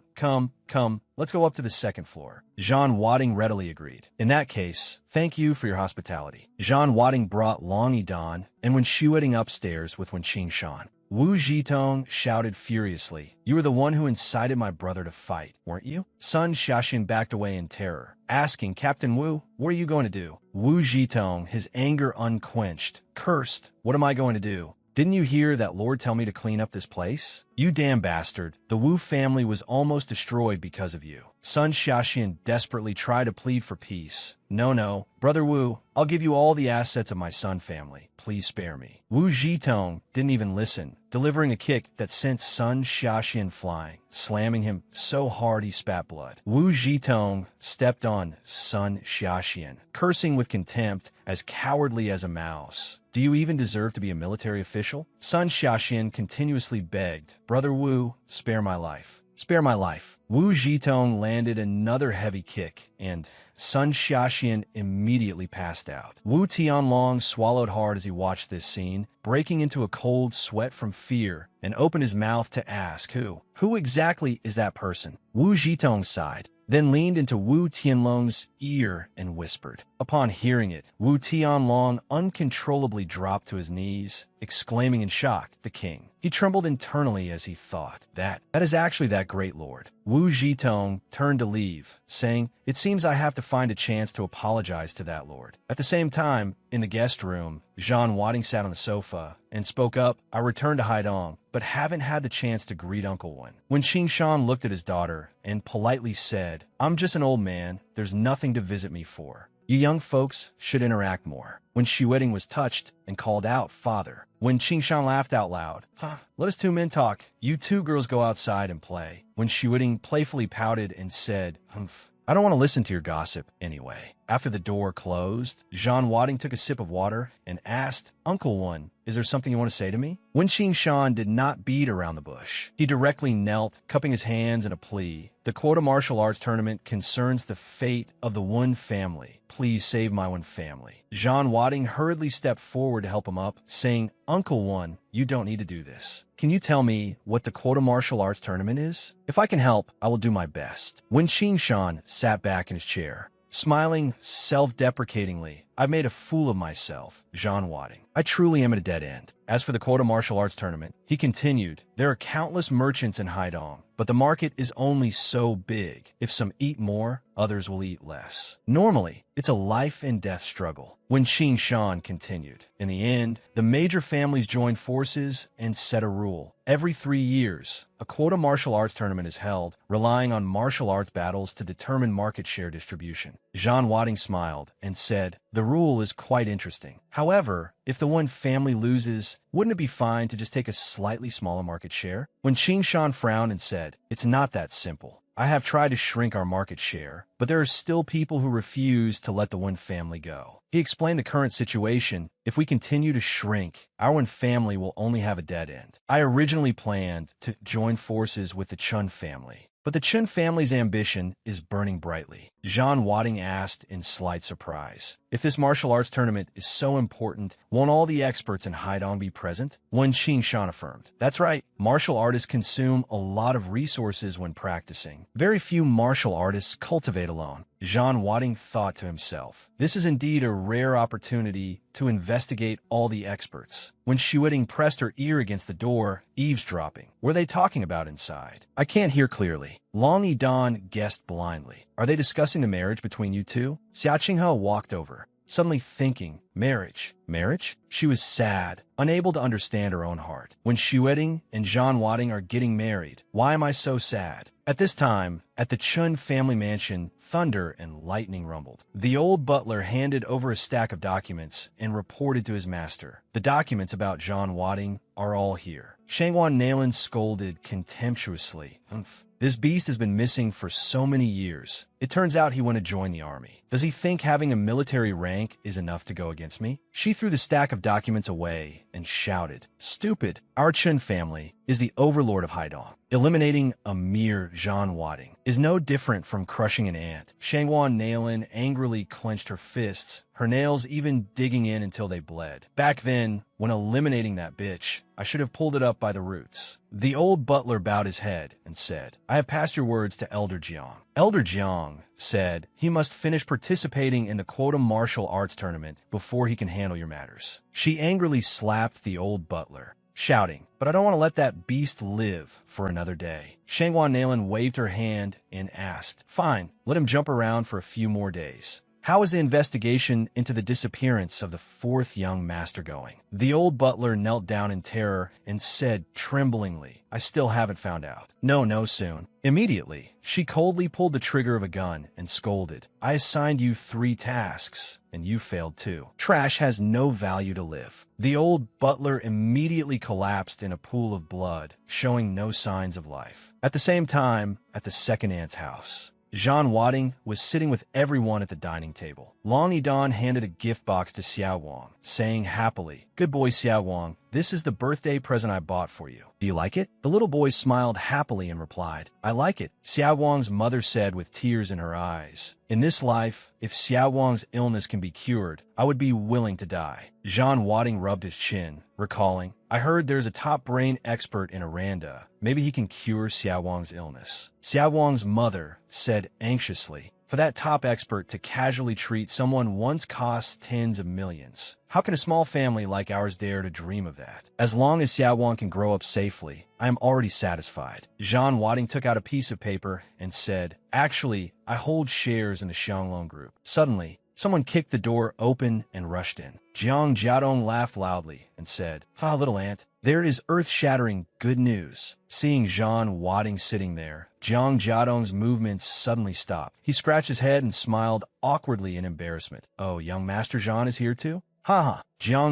let's go up to the second floor." Jean Wadding readily agreed. "In that case, thank you for your hospitality." Jean Wadding brought Long Yidan, and when Shiwedding upstairs with Wen Qingshan, Wu Zhitong shouted furiously, "You were the one who incited my brother to fight, weren't you?" Sun Xiaxian backed away in terror, asking, "Captain Wu, what are you going to do?" Wu Zhitong, his anger unquenched, cursed, "What am I going to do? Didn't you hear that lord tell me to clean up this place? You damn bastard. The Wu family was almost destroyed because of you." Sun Xiaxian desperately tried to plead for peace. No, Brother Wu, I'll give you all the assets of my Sun family. Please spare me." Wu Zhitong didn't even listen, delivering a kick that sent Sun Xiaxian flying, slamming him so hard he spat blood. Wu Zhitong stepped on Sun Xiaxian, cursing with contempt, as cowardly as a mouse. "Do you even deserve to be a military official?" Sun Xiaxian continuously begged, "Brother Wu, spare my life. Spare my life." Wu Zhitong landed another heavy kick, and Sun Xiaxian immediately passed out. Wu Tianlong swallowed hard as he watched this scene, breaking into a cold sweat from fear, and opened his mouth to ask, Who exactly is that person?" Wu Zhitong sighed, then leaned into Wu Tianlong's ear and whispered. Upon hearing it, Wu Tianlong uncontrollably dropped to his knees, exclaiming in shock, "The king." He trembled internally as he thought, that is actually that great lord." Wu Zhitong turned to leave, saying, "It seems I have to find a chance to apologize to that lord." At the same time, in the guest room, Jean Wadding sat on the sofa and spoke up, "I returned to Haidong, but haven't had the chance to greet Uncle Wen." When Qingshan looked at his daughter and politely said, "I'm just an old man, there's nothing to visit me for. You young folks should interact more." When Shiwedding was touched and called out, "Father." When Qingshan laughed out loud, "Let us two men talk. You two girls go outside and play." When Shiwedding playfully pouted and said, "Humph, I don't want to listen to your gossip anyway." After the door closed, Jean Wadding took a sip of water and asked, "Uncle Wen, is there something you want to say to me?" Wen Qingshan did not beat around the bush. He directly knelt, cupping his hands in a plea. "The quota martial arts tournament concerns the fate of the Wen family. Please save my Wen family." Jean Wadding hurriedly stepped forward to help him up, saying, "Uncle Wen, you don't need to do this. Can you tell me what the quota martial arts tournament is? If I can help, I will do my best." Wen Qingshan sat back in his chair, smiling self-deprecatingly, I've made a fool of myself, Jean Wadding. I truly am at a dead end. As for the quota martial arts tournament, he continued, there are countless merchants in Haidong, but the market is only so big. If some eat more, others will eat less. Normally, it's a life and death struggle. When Qin Shan continued, in the end, the major families joined forces and set a rule. Every 3 years, a quota martial arts tournament is held, relying on martial arts battles to determine market share distribution. Jean Wadding smiled and said, the rule is quite interesting. However, if the one family loses, wouldn't it be fine to just take a slightly smaller market share? When Qin Shan frowned and said, it's not that simple. I have tried to shrink our market share, but there are still people who refuse to let the one family go. He explained the current situation. If we continue to shrink, our one family will only have a dead end. I originally planned to join forces with the Chun family, but the Chun family's ambition is burning brightly. Jean Wadding asked in slight surprise, if this martial arts tournament is so important, won't all the experts in Haidong be present? Wen Qin Shan affirmed, that's right, martial artists consume a lot of resources when practicing. Very few martial artists cultivate alone. Jean Wadding thought to himself, this is indeed a rare opportunity to investigate all the experts. When Shuiting pressed her ear against the door, eavesdropping. Were they talking about inside? I can't hear clearly. Long Yidan guessed blindly. Are they discussing the marriage between you two? Xia Qinghe walked over, suddenly thinking, marriage? Marriage? She was sad, unable to understand her own heart. When Shuiting and Jean Wadding are getting married, why am I so sad? At this time, at the Chun family mansion, thunder and lightning rumbled. The old butler handed over a stack of documents and reported to his master. The documents about Jean Wadding are all here. Shangwan Nailan scolded contemptuously. Umph. This beast has been missing for so many years. It turns out he wanted to join the army. Does he think having a military rank is enough to go against me? She threw the stack of documents away and shouted, stupid. Our Chun family is the overlord of Haidong. Eliminating a mere Jean Wadding is no different from crushing an ant. Shangwan Nailan angrily clenched her fists, her nails even digging in until they bled. Back then, when eliminating that bitch, I should have pulled it up by the roots. The old butler bowed his head and said, I have passed your words to Elder Jiang. Elder Jiang said he must finish participating in the quota martial arts tournament before he can handle your matters. She angrily slapped the old butler, shouting, but I don't want to let that beast live for another day. Shangwan Nailan waved her hand and asked, fine, let him jump around for a few more days. How is the investigation into the disappearance of the fourth young master going? The old butler knelt down in terror and said tremblingly, I still haven't found out. No, soon. Immediately, she coldly pulled the trigger of a gun and scolded, I assigned you 3 tasks, and you failed 2. Trash has no value to live. The old butler immediately collapsed in a pool of blood, showing no signs of life. At the same time, at the second aunt's house, Jean Wadding was sitting with everyone at the dining table. Long Yidan handed a gift box to Xiao Wang, saying happily, good boy Xiao Wang, this is the birthday present I bought for you. Do you like it? The little boy smiled happily and replied, I like it. Xiao Wang's mother said with tears in her eyes, in this life, if Xiao Wang's illness can be cured, I would be willing to die. Jean Wadding rubbed his chin, recalling, I heard there's a top brain expert in Aranda. Maybe he can cure Xiao Wang's illness. Xiao Wang's mother said anxiously, for that top expert to casually treat someone once costs tens of millions. How can a small family like ours dare to dream of that? As long as Xiao Wang can grow up safely, I am already satisfied. Jean Wadding took out a piece of paper and said, actually, I hold shares in the Xianglong group. Suddenly, someone kicked the door open and rushed in. Jiang Jiadong laughed loudly and said, little ant, there is earth-shattering good news. Seeing Jean Wadding sitting there, Jiang Jiadong's movements suddenly stopped. He scratched his head and smiled awkwardly in embarrassment. Oh, young Master Jean is here too? Jiang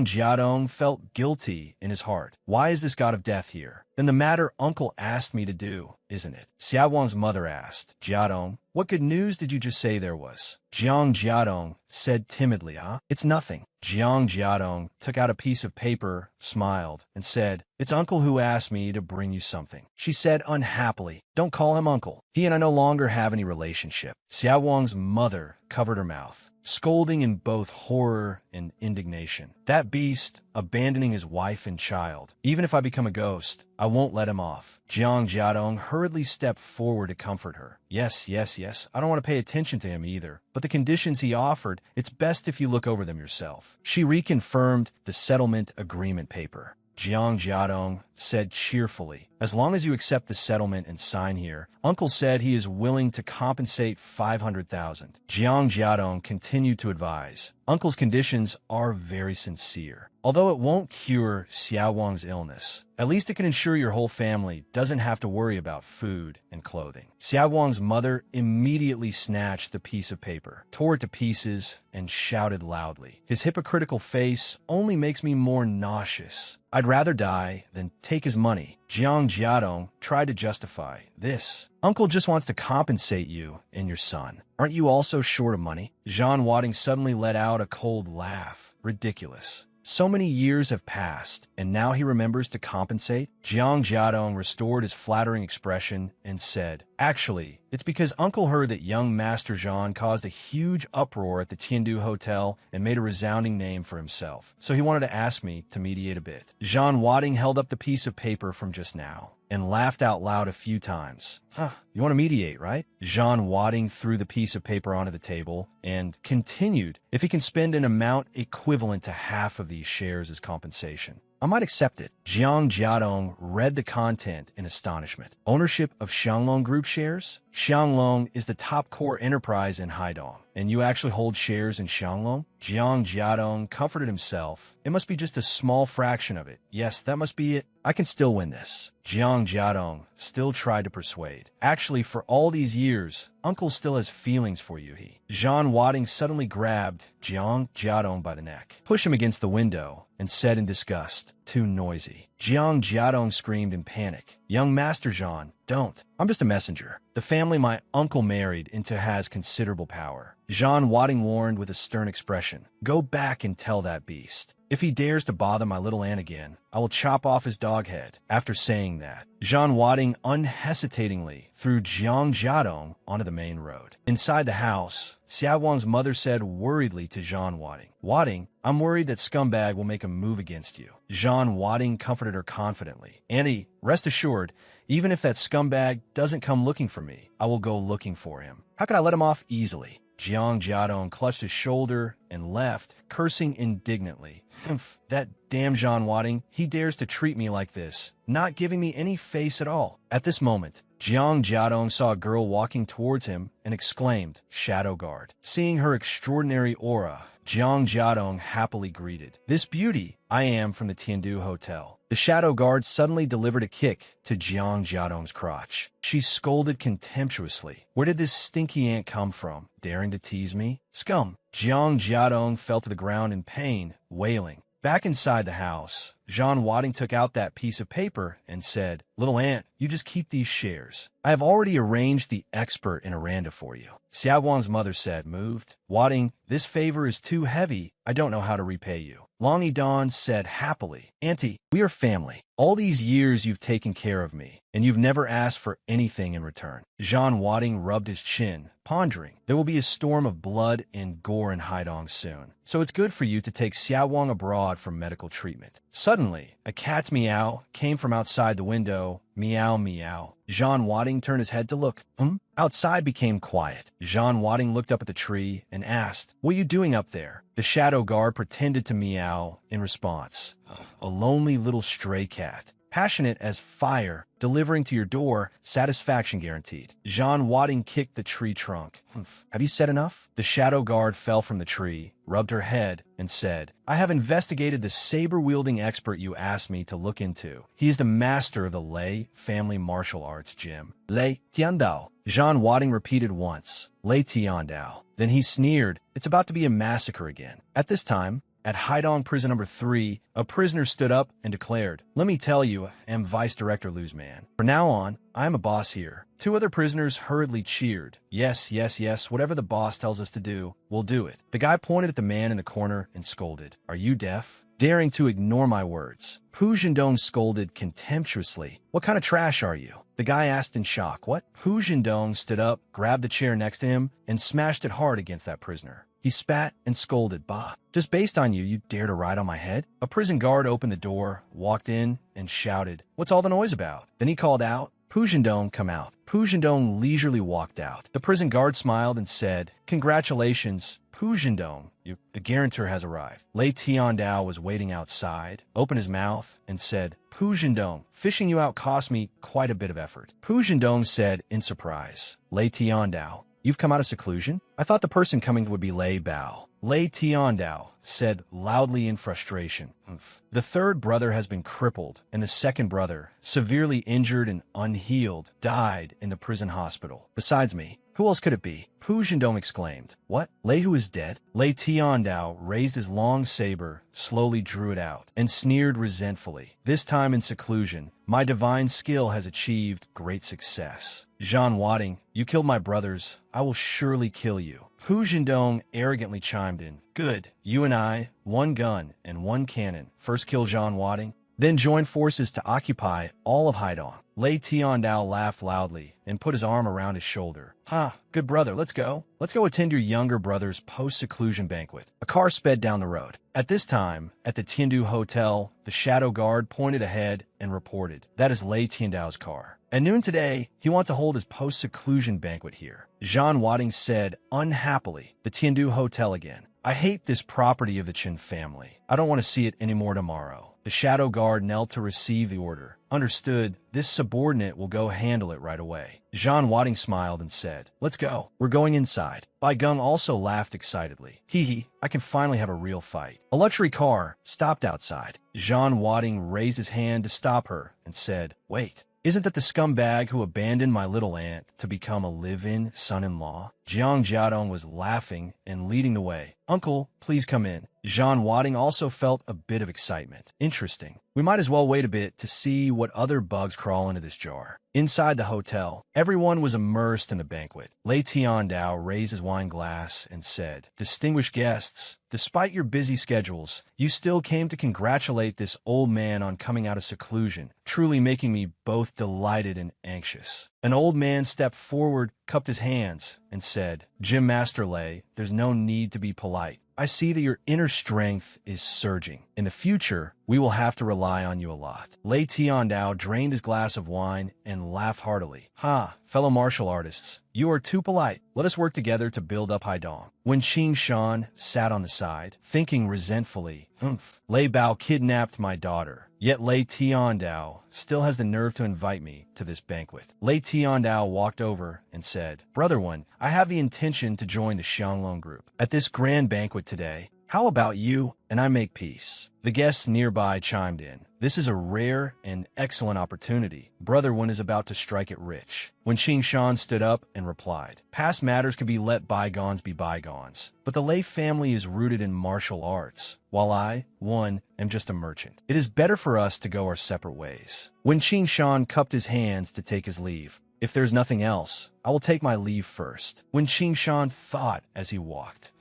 Jiadong felt guilty in his heart. Why is this god of death here? Then the matter uncle asked me to do, isn't it? Xiao Wang's mother asked, Jiadong, what good news did you just say there was? Jiang Jiadong said timidly, It's nothing. Jiang Jiadong took out a piece of paper, smiled, and said, it's uncle who asked me to bring you something. She said unhappily, don't call him uncle. He and I no longer have any relationship. Xiao Wang's mother covered her mouth. scolding in both horror and indignation. That beast, abandoning his wife and child. Even if I become a ghost, I won't let him off. Jiang Jiadong hurriedly stepped forward to comfort her. Yes, I don't want to pay attention to him either. But the conditions he offered, it's best if you look over them yourself. She reconfirmed the settlement agreement paper. Jiang Jiadong said cheerfully, as long as you accept the settlement and sign here, Uncle said he is willing to compensate 500,000. Jiang Jiadong continued to advise, Uncle's conditions are very sincere. Although it won't cure Xiao Wang's illness, at least it can ensure your whole family doesn't have to worry about food and clothing. Xiao Wang's mother immediately snatched the piece of paper, tore it to pieces, and shouted loudly, his hypocritical face only makes me more nauseous. I'd rather die than take his money. Jiang Jiadong tried to justify this. Uncle just wants to compensate you and your son. Aren't you also short of money? Zhan Wading suddenly let out a cold laugh. Ridiculous. So many years have passed, and now he remembers to compensate? Jiang Jiadong restored his flattering expression and said, actually, it's because Uncle heard that young Master Zhan caused a huge uproar at the Tiandu Hotel and made a resounding name for himself. So he wanted to ask me to mediate a bit. Zhan Wading held up the piece of paper from just now and laughed out loud a few times. You want to mediate, right? Zhan Wading threw the piece of paper onto the table and continued, if he can spend an amount equivalent to half of these shares as compensation, I might accept it. Jiang Jiadong read the content in astonishment. Ownership of Xianglong Group shares? Xianglong is the top core enterprise in Haidong, and you actually hold shares in Xianglong? Jiang Jiadong comforted himself. It must be just a small fraction of it. Yes, that must be it. I can still win this. Jiang Jiadong still tried to persuade. Actually, for all these years, Uncle still has feelings for you, he. Zhan Wading suddenly grabbed Jiang Jiadong by the neck, pushed him against the window, and said in disgust, too noisy. Jiang Jiadong screamed in panic. Young Master Zhan, don't. I'm just a messenger. The family my uncle married into has considerable power. Zhan Wading warned with a stern expression, go back and tell that beast. If he dares to bother my little Anne again, I will chop off his dog head. After saying that, Zhan Wading unhesitatingly threw Jiang Jiadong onto the main road. Inside the house, Xiao Wang's mother said worriedly to Zhan Wading, Wading, I'm worried that scumbag will make a move against you. Zhan Wading comforted her confidently. Annie, rest assured, even if that scumbag doesn't come looking for me, I will go looking for him. How can I let him off easily? Jiang Jiadong clutched his shoulder and left, cursing indignantly. That damn Zhan Wading, he dares to treat me like this, not giving me any face at all. At this moment, Jiang Jiadong saw a girl walking towards him and exclaimed, Shadow Guard. Seeing her extraordinary aura, Jiang Jiadong happily greeted, this beauty, I am from the Tiandu Hotel. The Shadow Guard suddenly delivered a kick to Jiang Jiadong's crotch. She scolded contemptuously. Where did this stinky ant come from, daring to tease me? Scum! Jiang Jiadong fell to the ground in pain, wailing. Back inside the house, Zhan Wading took out that piece of paper and said, Little Ant, you just keep these shares. I have already arranged the expert in Aranda for you. Xiao Wang's mother said, moved. Wading, this favor is too heavy. I don't know how to repay you. Long Yidong said happily, Auntie, we are family. All these years you've taken care of me, and you've never asked for anything in return. Zhan Wading rubbed his chin, pondering. There will be a storm of blood and gore in Haidong soon, so it's good for you to take Xiao Wang abroad for medical treatment. Suddenly, a cat's meow came from outside the window. Meow, meow. Zhan Wading turned his head to look. Outside became quiet. Zhan Wading looked up at the tree and asked, What are you doing up there? The Shadow Guard pretended to meow in response. A lonely little stray cat. Passionate as fire, delivering to your door, satisfaction guaranteed. Zhan Wading kicked the tree trunk. Have you said enough? The Shadow Guard fell from the tree, rubbed her head, and said, I have investigated the saber-wielding expert you asked me to look into. He is the master of the Lei family martial arts gym. Lei Tiandao. Zhan Wading repeated once, Lei Tiandao. Then he sneered, it's about to be a massacre again. At this time, at Haidong Prison number 3, a prisoner stood up and declared, Let me tell you, I am Vice Director Lu's man. From now on, I am a boss here. 2 other prisoners hurriedly cheered. Yes, whatever the boss tells us to do, we'll do it. The guy pointed at the man in the corner and scolded, Are you deaf? Daring to ignore my words. Pu Zhendong scolded contemptuously. What kind of trash are you? The guy asked in shock. What? Pu Zhendong stood up, grabbed the chair next to him, and smashed it hard against that prisoner. He spat and scolded, "Bah, just based on you, you dare to ride on my head?" A prison guard opened the door, walked in, and shouted, "What's all the noise about?" Then he called out, "Pujandong, come out." Pujandong leisurely walked out. The prison guard smiled and said, "Congratulations, Pujandong. The guarantor has arrived." Lei Tiandao was waiting outside, opened his mouth, and said, "Pujandong, fishing you out cost me quite a bit of effort." Pujandong said in surprise, "Lei Tiandao, you've come out of seclusion? I thought the person coming would be Lei Bao." Lei Tiandao said loudly in frustration, "The third brother has been crippled, and the second brother, severely injured and unhealed, died in the prison hospital. Besides me, who else could it be?" Pu Zhendong exclaimed. "What? Lei Hu is dead?" Lei Tiandao raised his long saber, slowly drew it out, and sneered resentfully. "This time in seclusion, my divine skill has achieved great success. Zhan Wading, you killed my brothers. I will surely kill you." Pu Zhendong arrogantly chimed in. "Good. You and I, one gun and one cannon. First kill Zhan Wading, then join forces to occupy all of Haidong." Lei Tiandao laughed loudly and put his arm around his shoulder. "Ha, good brother, let's go. Let's go attend your younger brother's post-seclusion banquet." A car sped down the road. At this time, at the Tiandu Hotel, the shadow guard pointed ahead and reported, "That is Lei Tiandao's car. At noon today, he wants to hold his post-seclusion banquet here." Zhan Wading said unhappily, "The Tiandu Hotel again. I hate this property of the Qin family. I don't want to see it anymore tomorrow." The shadow guard knelt to receive the order. "Understood. This subordinate will go handle it right away." Zhan Wading smiled and said, "Let's go. We're going inside." Bai Geng also laughed excitedly. "Hee hee, I can finally have a real fight." A luxury car stopped outside. Zhan Wading raised his hand to stop her and said, "Wait. Isn't that the scumbag who abandoned my little aunt to become a live-in son-in-law?" Jiang Jiadong was laughing and leading the way. "Uncle, please come in." Zhan Wading also felt a bit of excitement. "Interesting. We might as well wait a bit to see what other bugs crawl into this jar." Inside the hotel, everyone was immersed in the banquet. Lei Tiandao raised his wine glass and said, "Distinguished guests, despite your busy schedules, you still came to congratulate this old man on coming out of seclusion, truly making me both delighted and anxious." An old man stepped forward, cupped his hands, and said, "Gym Master Lei, there's no need to be polite. I see that your inner strength is surging. In the future, we will have to rely on you a lot." Lei Tiandao drained his glass of wine and laughed heartily. "Ha, fellow martial artists, you are too polite. Let us work together to build up Haidong." When Qing Shan sat on the side, thinking resentfully, Lei Bao kidnapped my daughter, yet Lei Tiandao still has the nerve to invite me to this banquet." Lei Tiandao walked over and said, "Brother One, I have the intention to join the Xianglong group at this grand banquet today. How about you and I make peace?" The guests nearby chimed in. "This is a rare and excellent opportunity. Brother One is about to strike it rich." When Qing Shan stood up and replied, "Past matters can be let bygones be bygones, but the Lei family is rooted in martial arts, while I, one, am just a merchant. It is better for us to go our separate ways." When Qing Shan cupped his hands to take his leave, "If there's nothing else, I will take my leave first." When Qing Shan thought as he walked,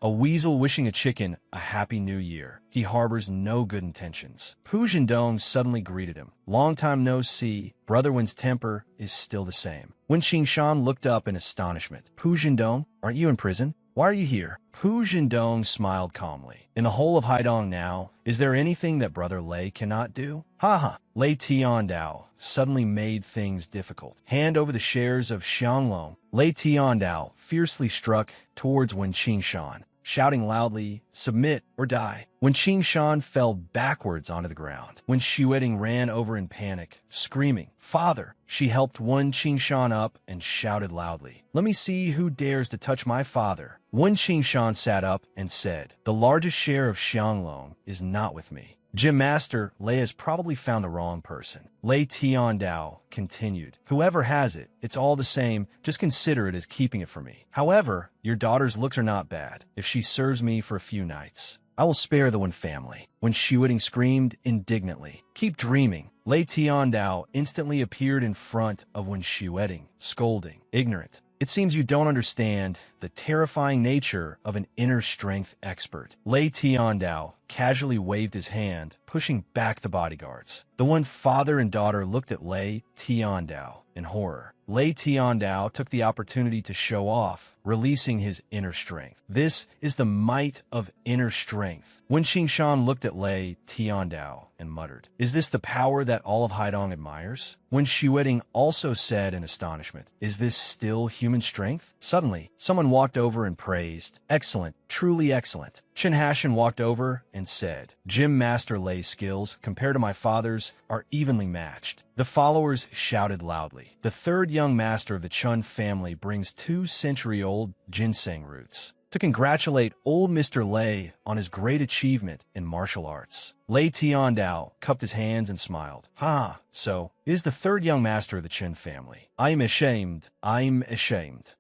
"A weasel wishing a chicken a happy new year. He harbors no good intentions." Pu Zhendong suddenly greeted him. "Long time no see. Brother Wen's temper is still the same." When Qing Shan looked up in astonishment, "Pu Zhendong, aren't you in prison? Why are you here?" Pu Zhendong smiled calmly. "In the whole of Haidong now, is there anything that Brother Lei cannot do?" "Ha ha!" Lei Tiandao suddenly made things difficult. Hand over the shares of Xianglong. Lei Tiandao fiercely struck towards Wen Qingshan, shouting loudly, "Submit or die." When Qing Shan fell backwards onto the ground. When Xueting ran over in panic, screaming, "Father!" she helped Wen Qingshan up and shouted loudly, "Let me see who dares to touch my father." Wen Qingshan sat up and said, "The largest share of Xianglong is not with me. Gym Master, Lei has probably found the wrong person." Lei Tiandao continued, "Whoever has it, it's all the same, just consider it as keeping it for me. However, your daughter's looks are not bad. If she serves me for a few nights, I will spare the Wen family." When Xueting screamed indignantly, "Keep dreaming." Lei Tiandao instantly appeared in front of Wen Xueting, scolding, "Ignorant. It seems you don't understand the terrifying nature of an inner strength expert." Lei Tiandao casually waved his hand, pushing back the bodyguards. The one father and daughter looked at Lei Tiandao in horror. Lei Tiandao took the opportunity to show off, releasing his inner strength. This is the might of inner strength. Wen Qingshan looked at Lei Tiandao and muttered, "Is this the power that all of Haidong admires?" When Xueting also said in astonishment, "Is this still human strength?" Suddenly, someone walked over and praised, "Excellent, truly excellent." Chen Hashan walked over and said, "Gym Master Lei's skills, compared to my father's, are evenly matched." The followers shouted loudly. The third young master of the Chun family brings 2-century-old ginseng roots to congratulate old Mr. Lei on his great achievement in martial arts. Lei Tiandao cupped his hands and smiled. "Ha, so is the third young master of the Chen family. I'm ashamed.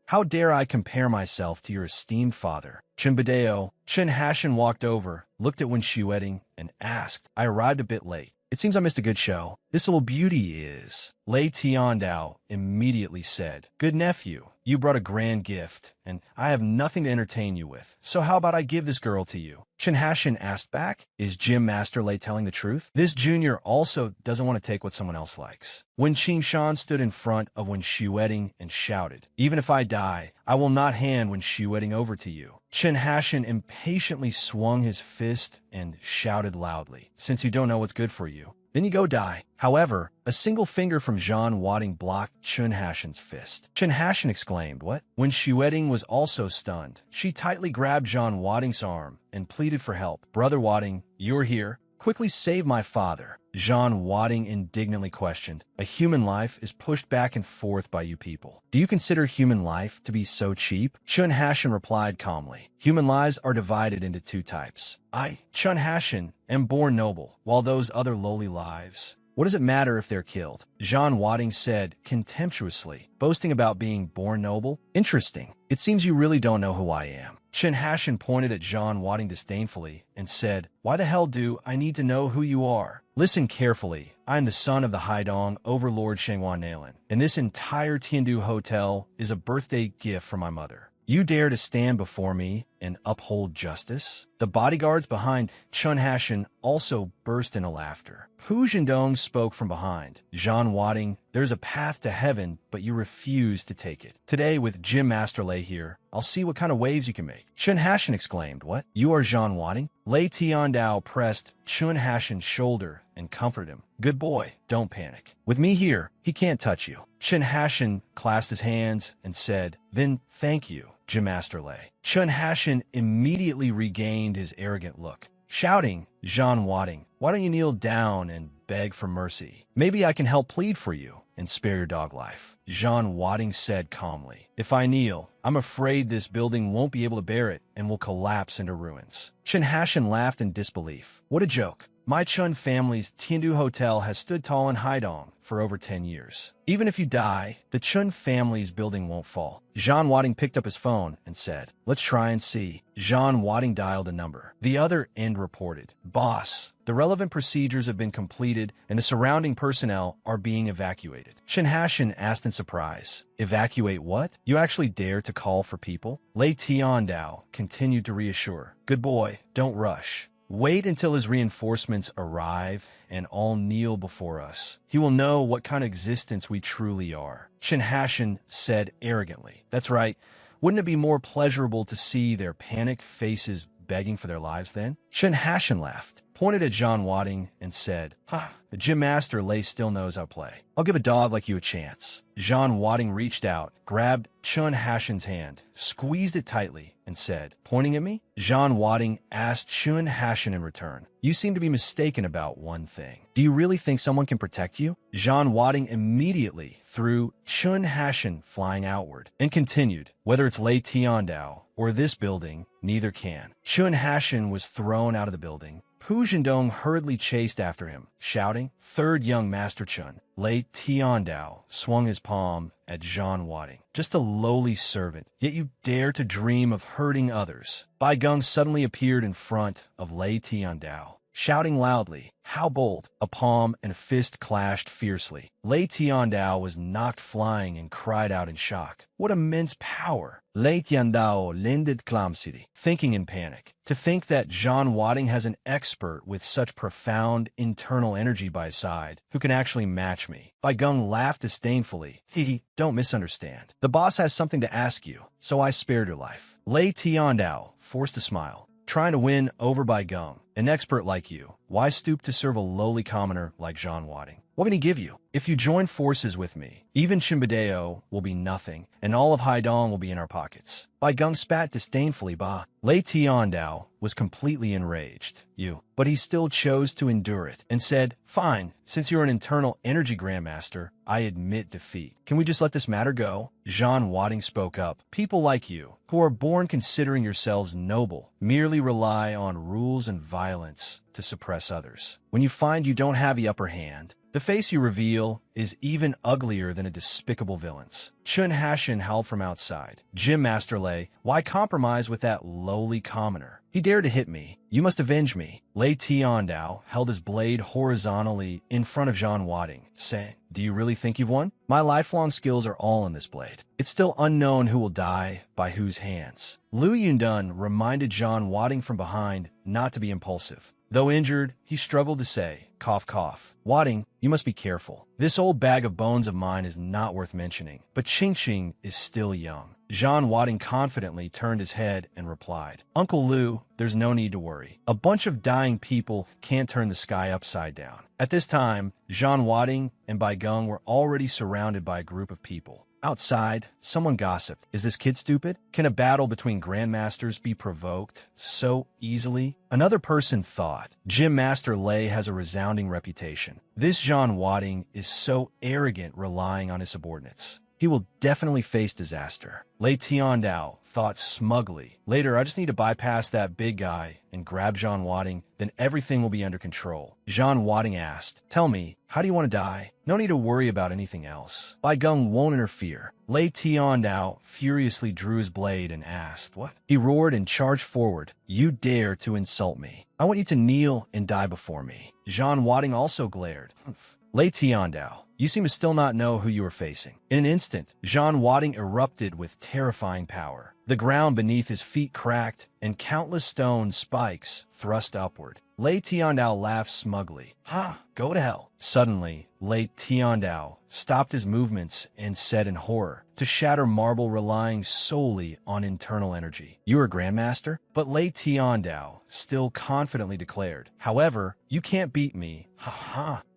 How dare I compare myself to your esteemed father?" Chen Badeo. Chen Hashan walked over, looked at Wen Xueting, and asked, "I arrived a bit late. It seems I missed a good show. This little beauty is..." Lei Tiandao immediately said, "Good nephew, you brought a grand gift, and I have nothing to entertain you with. So how about I give this girl to you?" Chen Hashan asked back, "Is Gym Master Lei telling the truth?" This junior also doesn't want to take what someone else likes. When Qingshan stood in front of Wen Xueting and shouted, "Even if I die, I will not hand Wen Xueting over to you." Chen Hashan impatiently swung his fist and shouted loudly, "Since you don't know what's good for you, then you go die." However, a single finger from Zhan Wading blocked Chen Hashan's fist. Chen Hashan exclaimed, "What?" When Xueting was also stunned, she tightly grabbed Zhan Wading's arm and pleaded for help. "Brother Wading, you're here. Quickly save my father." Zhan Wading indignantly questioned, "A human life is pushed back and forth by you people. Do you consider human life to be so cheap?" Chen Hashan replied calmly, "Human lives are divided into 2 types. I, Chen Hashan, am born noble, while those other lowly lives... What does it matter if they're killed?" Zhan Wading said contemptuously, boasting about being born noble. "Interesting. It seems you really don't know who I am." Chen Hashan pointed at Zhan Wading disdainfully and said, "Why the hell do I need to know who you are? Listen carefully. I am the son of the Haidong Overlord Shenghua Nalan, and this entire Tiandu hotel is a birthday gift from my mother. You dare to stand before me and uphold justice?" The bodyguards behind Chen Hashan also burst into laughter. Hu Zhendong spoke from behind. "Zhan Wading, there's a path to heaven, but you refuse to take it. Today, with Gym Master Lei here, I'll see what kind of waves you can make." Chen Hashan exclaimed, "What? You are Zhan Wading?" Lei Tiandao pressed Chen Hashan's shoulder and comforted him. "Good boy, don't panic. With me here, he can't touch you." Chen Hashan clasped his hands and said, "Then thank you, Gym Master Lei." Chen Hashan immediately regained his arrogant look, shouting, "Zhan Wading, why don't you kneel down and beg for mercy? Maybe I can help plead for you and spare your dog life." Zhan Wading said calmly, "If I kneel, I'm afraid this building won't be able to bear it and will collapse into ruins." Chen Hashan laughed in disbelief. "What a joke. My Chun family's Tiandu Hotel has stood tall in Haidong for over 10 years. Even if you die, the Chun family's building won't fall." Zhan Wading picked up his phone and said, "Let's try and see." Zhan Wading dialed a number. The other end reported, "Boss, the relevant procedures have been completed and the surrounding personnel are being evacuated." Chen Hashan asked in surprise, "Evacuate what? You actually dare to call for people?" Lei Tiandao continued to reassure, "Good boy, don't rush. Wait until his reinforcements arrive and all kneel before us. He will know what kind of existence we truly are." Chen Hashan said arrogantly, "That's right. Wouldn't it be more pleasurable to see their panicked faces begging for their lives then?" Chen Hashan laughed, pointed at Zhan Wading, and said, "Ha, the Gym Master Lei still knows how to play. I'll give a dog like you a chance." Zhan Wading reached out, grabbed Chen Hashan's hand, squeezed it tightly, and said, "Pointing at me?" Zhan Wading asked Chen Hashan in return, "You seem to be mistaken about one thing. Do you really think someone can protect you?" Zhan Wading immediately threw Chen Hashan flying outward and continued, "Whether it's Lei Tiandao or this building, neither can." Chen Hashan was thrown out of the building. Hu Zhendong hurriedly chased after him, shouting, "Third young Master Chun." Lei Tiandao swung his palm at Zhan Wading. "Just a lowly servant, yet you dare to dream of hurting others." Bai Gong suddenly appeared in front of Lei Tiandao. shouting loudly. How bold! A palm and a fist clashed fiercely. Lei Tiandao was knocked flying and cried out in shock. What immense power! Lei Tiandao lended clumsily, thinking in panic. To think that Zhang Wading has an expert with such profound internal energy by his side, who can actually match me. Bai Geng laughed disdainfully. Don't misunderstand. The boss has something to ask you, so I spared your life. Lei Tiandao forced a smile. Trying to win over Bai Geng, an expert like you, why stoop to serve a lowly commoner like Zhang Wading? What can he give you? If you join forces with me, even Shimbadeo will be nothing, and all of Haidong will be in our pockets. Bai Geng spat disdainfully. Lei Tiandao was completely enraged. But he still chose to endure it, and said, Fine, since you're an internal energy grandmaster, I admit defeat. Can we just let this matter go? Zhang Wading spoke up. People like you, who are born considering yourselves noble, merely rely on rules and violence to suppress others. When you find you don't have the upper hand, the face you reveal is even uglier than a despicable villain's. Chun Hashin howled from outside. Gym Master Lei, why compromise with that lowly commoner? He dared to hit me. You must avenge me. Lei Tiandao held his blade horizontally in front of Zhang Wading, saying, Do you really think you've won? My lifelong skills are all in this blade. It's still unknown who will die by whose hands. Lu Yundun reminded Zhang Wading from behind not to be impulsive. Though injured, he struggled to say, cough, cough. Wading, you must be careful. This old bag of bones of mine is not worth mentioning, but Qingqing is still young. Zhang Wading confidently turned his head and replied, Uncle Lu, there's no need to worry. A bunch of dying people can't turn the sky upside down. At this time, Zhang Wading and Bai Geng were already surrounded by a group of people. Outside, someone gossiped. Is this kid stupid? Can a battle between grandmasters be provoked so easily? Another person thought, Gym Master Lei has a resounding reputation. This Zhang Wading is so arrogant relying on his subordinates. He will definitely face disaster. Lei Tiandao thought smugly. Later, I just need to bypass that big guy and grab Zhang Wading, then everything will be under control. Zhang Wading asked, Tell me, how do you want to die? No need to worry about anything else. Bai Geng won't interfere. Lei Tiandao furiously drew his blade and asked, What? He roared and charged forward. You dare to insult me. I want you to kneel and die before me. Zhang Wading also glared. Lei Tiandao, you seem to still not know who you are facing. In an instant, Zhang Wading erupted with terrifying power. The ground beneath his feet cracked, and countless stone spikes thrust upward. Lei Tiandao laughed smugly. Go to hell. Suddenly, Lei Tiandao stopped his movements and said in horror, To shatter marble relying solely on internal energy. You are Grandmaster? But Lei Tiandao still confidently declared, However, you can't beat me.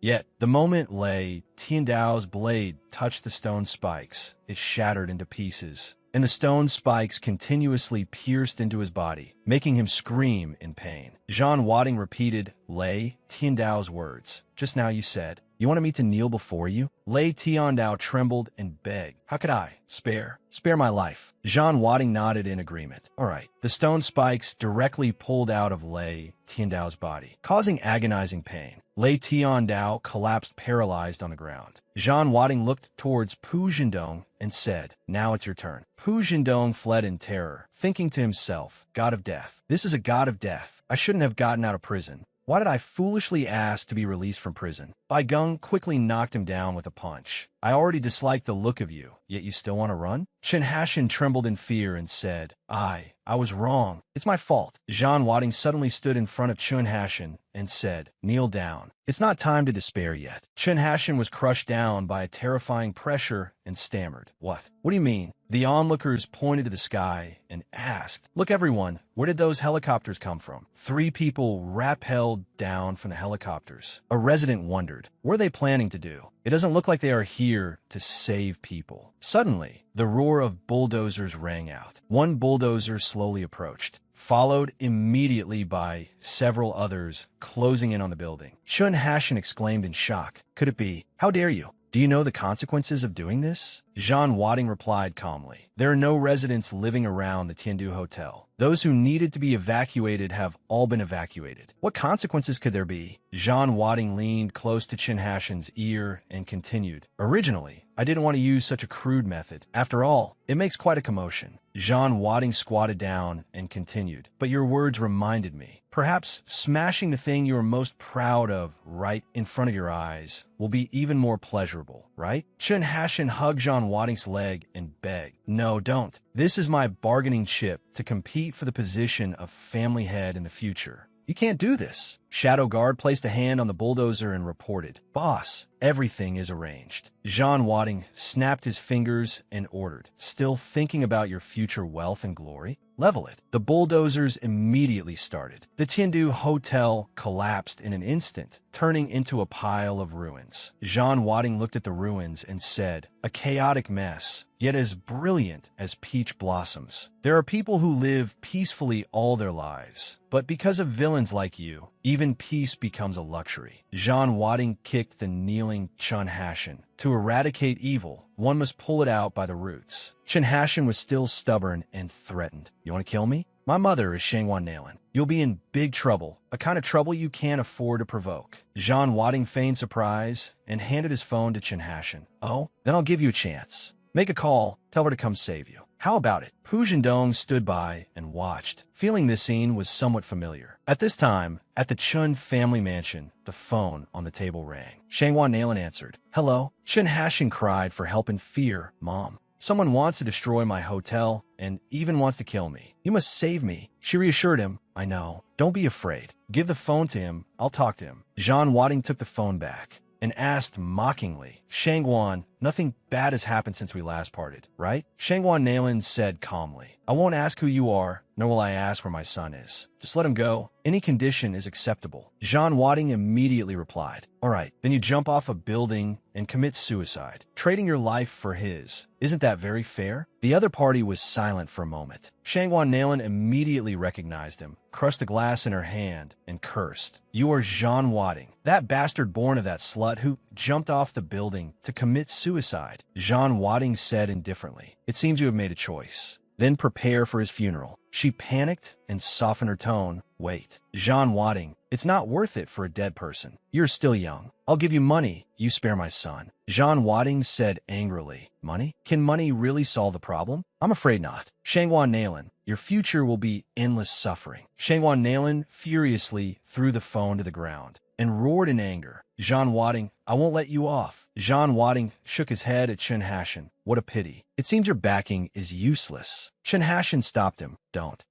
Yet, the moment Lei Tiandao's blade touched the stone spikes, it shattered into pieces, and the stone spikes continuously pierced into his body, making him scream in pain. Zhang Wading repeated Lei Tiandao's words. Just now you said, You wanted me to kneel before you? Lei Tiandao trembled and begged. How could I? Spare my life. Zhang Wading nodded in agreement. All right. The stone spikes directly pulled out of Lei Tiandao's body, causing agonizing pain. Lei Tiandao collapsed paralyzed on the ground. Zhang Wading looked towards Pu Zhendong and said, Now it's your turn. Pu Zhendong fled in terror, thinking to himself, God of death. This is a god of death. I shouldn't have gotten out of prison. Why did I foolishly ask to be released from prison? Bai Geng quickly knocked him down with a punch. I already dislike the look of you, yet you still want to run? Chen Hashin trembled in fear and said, I was wrong. It's my fault. Zhang Wading suddenly stood in front of Chun Hashin and said, Kneel down. It's not time to despair yet. Chen Hashin was crushed down by a terrifying pressure and stammered. What do you mean? The onlookers pointed to the sky and asked, Look everyone, where did those helicopters come from? 3 people rappelled down from the helicopters. A resident wondered, what are they planning to do? It doesn't look like they are here to save people. Suddenly, the roar of bulldozers rang out. One bulldozer slowly approached, followed immediately by several others closing in on the building. Chun Hashin exclaimed in shock. Could it be? How dare you? Do you know the consequences of doing this? Zhang Wading replied calmly. There are no residents living around the Tiandu Hotel. Those who needed to be evacuated have all been evacuated. What consequences could there be? Zhang Wading leaned close to Chen Hashin's ear and continued. Originally, I didn't want to use such a crude method. After all, it makes quite a commotion. Zhang Wading squatted down and continued. But your words reminded me. Perhaps smashing the thing you are most proud of right in front of your eyes will be even more pleasurable, right? Chun Hashin hugged Jean Wadding's leg and begged, "No, don't. This is my bargaining chip to compete for the position of family head in the future. You can't do this." Shadow Guard placed a hand on the bulldozer and reported, "Boss, everything is arranged." Jean Wadding snapped his fingers and ordered, "Still thinking about your future wealth and glory? Level it." The bulldozers immediately started. The Tiandu Hotel collapsed in an instant, turning into a pile of ruins. Jean Wadding looked at the ruins and said, "A chaotic mess, yet as brilliant as peach blossoms. There are people who live peacefully all their lives, but because of villains like you, even peace becomes a luxury." Jean Wadding kicked the kneeling Chun Hashin. To eradicate evil, one must pull it out by the roots. Chun Hashin was still stubborn and threatened. "You want to kill me? My mother is Shangwan Nailin. You'll be in big trouble, a kind of trouble you can't afford to provoke." Jean Wadding feigned surprise and handed his phone to Chun Hashin. "Oh, then I'll give you a chance. Make a call, tell her to come save you." "How about it?" Pu Zhendong stood by and watched, feeling this scene was somewhat familiar. At this time, at the Chun family mansion, the phone on the table rang. Shangwan Nailin answered. "Hello?" Chun Hashin cried for help in fear. "Mom, someone wants to destroy my hotel and even wants to kill me. You must save me." She reassured him, "I know. Don't be afraid. Give the phone to him. I'll talk to him." Jean Wadding took the phone back and asked mockingly, "Shangwan, nothing bad has happened since we last parted, right?" Shangwan Nailin said calmly, "I won't ask who you are, nor will I ask where my son is. Just let him go. Any condition is acceptable." Jean Wadding immediately replied, "All right, then you jump off a building and commit suicide, trading your life for his. Isn't that very fair?" The other party was silent for a moment. Shangwan Nailin immediately recognized him, crushed the glass in her hand, and cursed. "You are Jean Wadding, that bastard born of that slut who jumped off the building to commit suicide." Jean Wadding said indifferently, "It seems you have made a choice. Then prepare for his funeral." She panicked and softened her tone. "Wait, Jean Wadding, it's not worth it for a dead person. You're still young. I'll give you money. You spare my son." Jean Wadding said angrily, "Money? Can money really solve the problem? I'm afraid not." Shangwan Nailin, "Your future will be endless suffering." Shangwan Nailin furiously threw the phone to the ground and roared in anger, "Jean Wadding, I won't let you off." Jean Wadding shook his head at Chun Hashin. "What a pity. It seems your backing is useless." Chun Hashin stopped him. Don't.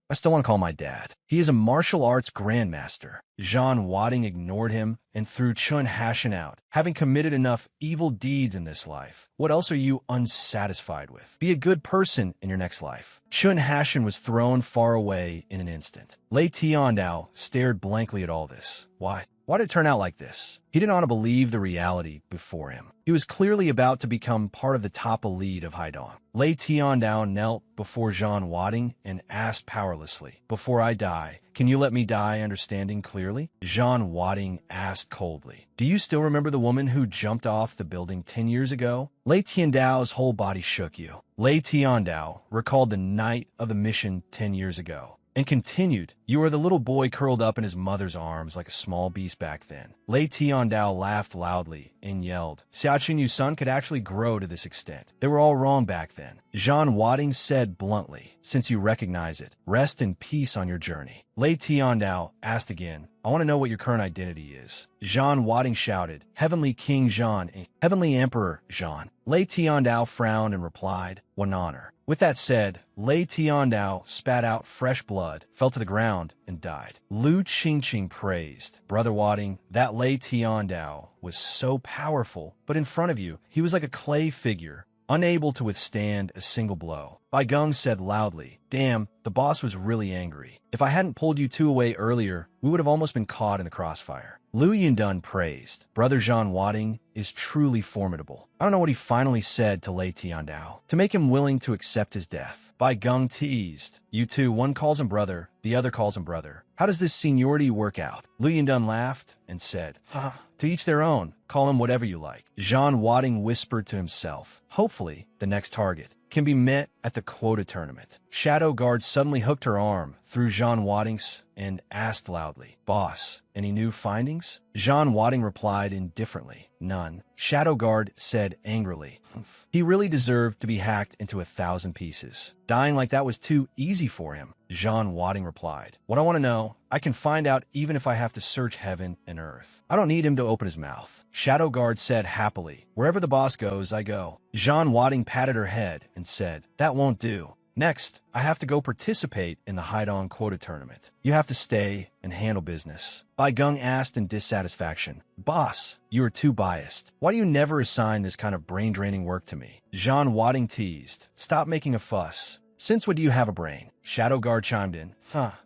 I still want to call my dad. He is a martial arts grandmaster." Jean Wadding ignored him and threw Chun Hashin out. "Having committed enough evil deeds in this life, what else are you unsatisfied with? Be a good person in your next life." Chun Hashin was thrown far away in an instant. Lei Tiandao stared blankly at all this. Why did it turn out like this? He didn't want to believe the reality before him. He was clearly about to become part of the top elite of Haidong. Lei Tiandao knelt before Jean Wadding and asked powerlessly, "Before I die, can you let me die understanding clearly?" Jean Wadding asked coldly, "Do you still remember the woman who jumped off the building 10 years ago?" Lei Tiandao's whole body shook. Lei Tiandao recalled the night of the mission 10 years ago and continued, "You were the little boy curled up in his mother's arms like a small beast back then." Lei Tiandao laughed loudly and yelled, "Xiaqun Yu's son could actually grow to this extent. They were all wrong back then." Jean Wadding said bluntly, "Since you recognize it, rest in peace on your journey." Lei Tiandao asked again, "I want to know what your current identity is." Jean Wadding shouted, "Heavenly King Jean, Heavenly Emperor Jean." Lei Tiandao frowned and replied, "What an honor." With that said, Lei Tiandao spat out fresh blood, fell to the ground, and died. Lu Qingqing praised, "Brother Wadding, that Lei Tiandao was so powerful, but in front of you, he was like a clay figure, unable to withstand a single blow." Bai Geng said loudly, "Damn, the boss was really angry. If I hadn't pulled you two away earlier, we would have almost been caught in the crossfire." Lu Yundun praised, "Brother Jean Wadding is truly formidable." I don't know what he finally said to Lei Tiandao to make him willing to accept his death. Bai Geng teased, "You two, one calls him brother, the other calls him brother. How does this seniority work out?" Lu Yundun laughed and said, "To each their own. Call him whatever you like." Jean Wadding whispered to himself, "Hopefully, the next target can be met at the quota tournament." Shadow Guard suddenly hooked her arm through Jean Wadding's and asked loudly, "Boss, any new findings?" Jean Wadding replied indifferently. None. Shadow Guard said angrily. He really deserved to be hacked into 1,000 pieces. Dying like that was too easy for him, Jean Wadding replied. What I want to know, I can find out even if I have to search heaven and earth. I don't need him to open his mouth. Shadow Guard said happily. Wherever the boss goes, I go. Jean Wadding patted her head and said, that won't do. Next, I have to go participate in the Haidong quota tournament. You have to stay and handle business. Bai Geng asked in dissatisfaction. Boss, you are too biased. Why do you never assign this kind of brain-draining work to me? Jean Wadding teased. Stop making a fuss. Since when do you have a brain? Shadow Guard chimed in.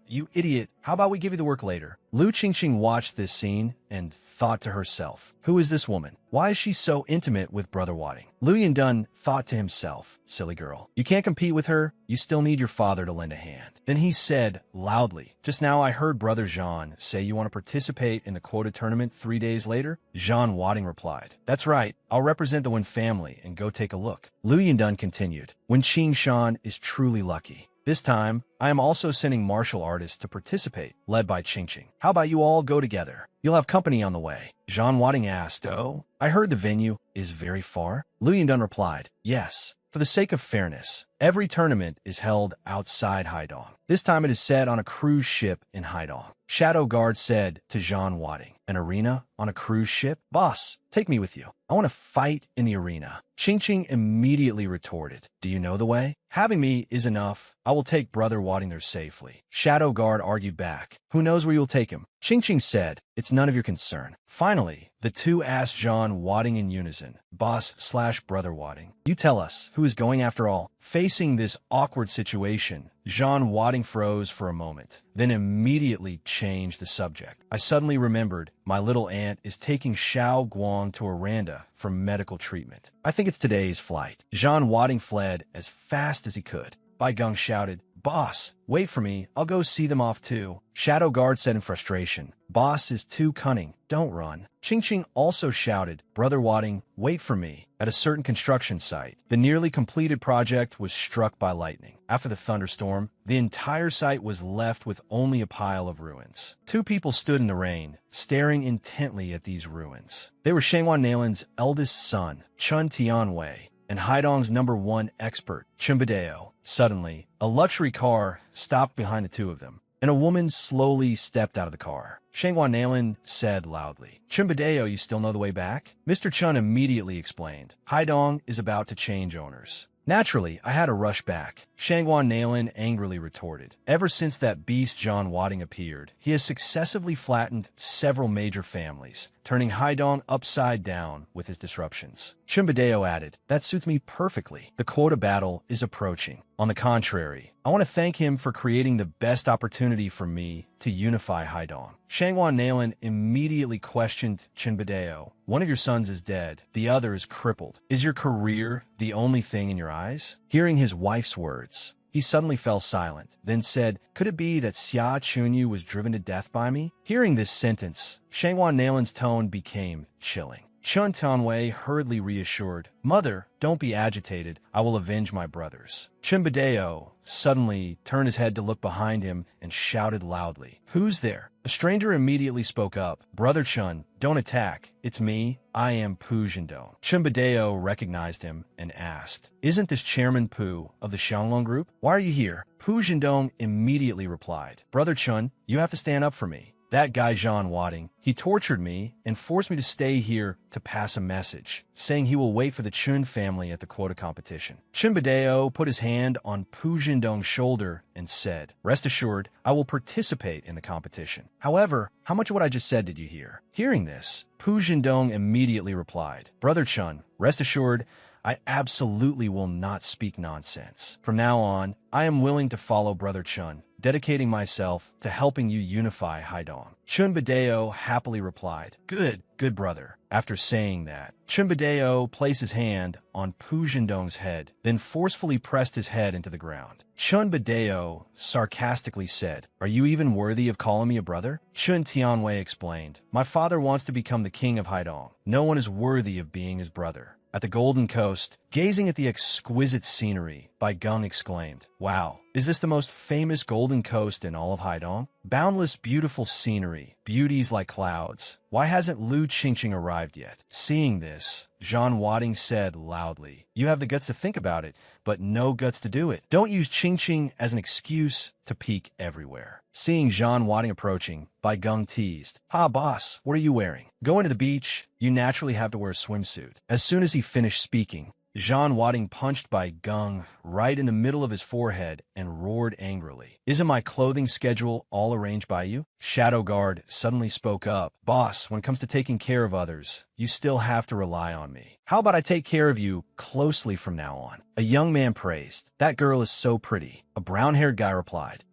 You idiot. How about we give you the work later? Lu Qingqing watched this scene and thought to herself, who is this woman? Why is she so intimate with Brother Wadding? Lu Yindun thought to himself, silly girl. You can't compete with her. You still need your father to lend a hand. Then he said loudly, just now I heard Brother Jean say you want to participate in the quota tournament 3 days later? Jean Wadding replied, that's right. I'll represent the Wen family and go take a look. Lu Yindun continued, Wen Qingshan is truly lucky. This time, I am also sending martial artists to participate, led by Qingqing. How about you all go together? You'll have company on the way. Jean Wadding asked, oh, I heard the venue is very far. Lu Yindun replied, yes. For the sake of fairness, every tournament is held outside Haidong. This time it is set on a cruise ship in Haidong. Shadow Guard said to Jean Wadding, an arena on a cruise ship? Boss, take me with you. I want to fight in the arena. Qingqing immediately retorted, do you know the way? Having me is enough. I will take Brother Wadding there safely. Shadow Guard argued back. Who knows where you'll take him? Qingqing said, it's none of your concern. Finally, the two asked Jean Wadding in unison, Boss/Brother Wadding, you tell us, who is going after all? Facing this awkward situation, Jean Wadding froze for a moment, then immediately changed the subject. I suddenly remembered my little aunt is taking Xiao Guang to Aranda for medical treatment. I think it's today's flight. Jean Wadding fled as fast as he could. Bai Geng shouted, Boss, wait for me. I'll go see them off too. Shadow Guard said in frustration, Boss is too cunning. Don't run. Qingqing also shouted, Brother Wadding, wait for me. At a certain construction site, the nearly completed project was struck by lightning. After the thunderstorm, the entire site was left with only a pile of ruins. Two people stood in the rain, staring intently at these ruins. They were Shangwan Nalin's eldest son, Chun Tianwei, and Haidong's #1 expert, Chimbadeo. Suddenly, a luxury car stopped behind the two of them, and a woman slowly stepped out of the car. Shangwan Nalin said loudly, Chimbadeo, you still know the way back? Mr. Chun immediately explained, Haidong is about to change owners. Naturally, I had to rush back. Shangwan Nalin angrily retorted. Ever since that beast John Wadding appeared, he has successively flattened several major families, turning Haidong upside down with his disruptions. Chimbadeo added, that suits me perfectly. The quota battle is approaching. On the contrary, I want to thank him for creating the best opportunity for me to unify Haidong. Shangwan Nalin immediately questioned Chimbadeo. One of your sons is dead. The other is crippled. Is your career the only thing in your eyes? Hearing his wife's words, he suddenly fell silent, then said, could it be that Xia Chunyu was driven to death by me? Hearing this sentence, Shangwan Nalin's tone became chilling. Chun Tianwei hurriedly reassured, Mother, don't be agitated. I will avenge my brothers. Chimbadeo suddenly turned his head to look behind him and shouted loudly, who's there? A stranger immediately spoke up, Brother Chun, don't attack. It's me. I am Pu Zhendong. Chimbadeo recognized him and asked, isn't this Chairman Pu of the Xianglong Group? Why are you here? Pu Zhendong immediately replied, Brother Chun, you have to stand up for me. That guy Jean Wadding, he tortured me and forced me to stay here to pass a message, saying he will wait for the Chun family at the quota competition. Chimbadeo put his hand on Pu Zhendong's shoulder and said, rest assured, I will participate in the competition. However, how much of what I just said did you hear? Hearing this, Pu Zhendong immediately replied, Brother Chun, rest assured, I absolutely will not speak nonsense. From now on, I am willing to follow Brother Chun, dedicating myself to helping you unify Haidong. Chimbadeo happily replied, good brother. After saying that, Chimbadeo placed his hand on Pu Zhendong's head, then forcefully pressed his head into the ground. Chimbadeo sarcastically said, are you even worthy of calling me a brother? Chun Tianwei explained, my father wants to become the king of Haidong. No one is worthy of being his brother. At the Golden Coast, gazing at the exquisite scenery, Bai Geng exclaimed, wow, Is this the most famous golden coast in all of Haidong? Boundless beautiful scenery, beauties like clouds. Why hasn't Lu Qingqing arrived yet? Seeing this, Zhan Wading said loudly, "You have the guts to think about it, but no guts to do it. Don't use Qingqing as an excuse to peek everywhere." Seeing Zhan Wading approaching, Bai Geng teased, "Ha, boss, what are you wearing? Going to the beach, you naturally have to wear a swimsuit." As soon as he finished speaking, Zhan Wading punched Bai Geng right in the middle of his forehead and roared angrily, "Isn't my clothing schedule all arranged by you?" Shadow Guard suddenly spoke up, "Boss, when it comes to taking care of others, you still have to rely on me. How about I take care of you closely from now on?" A young man praised, "That girl is so pretty." A brown-haired guy replied,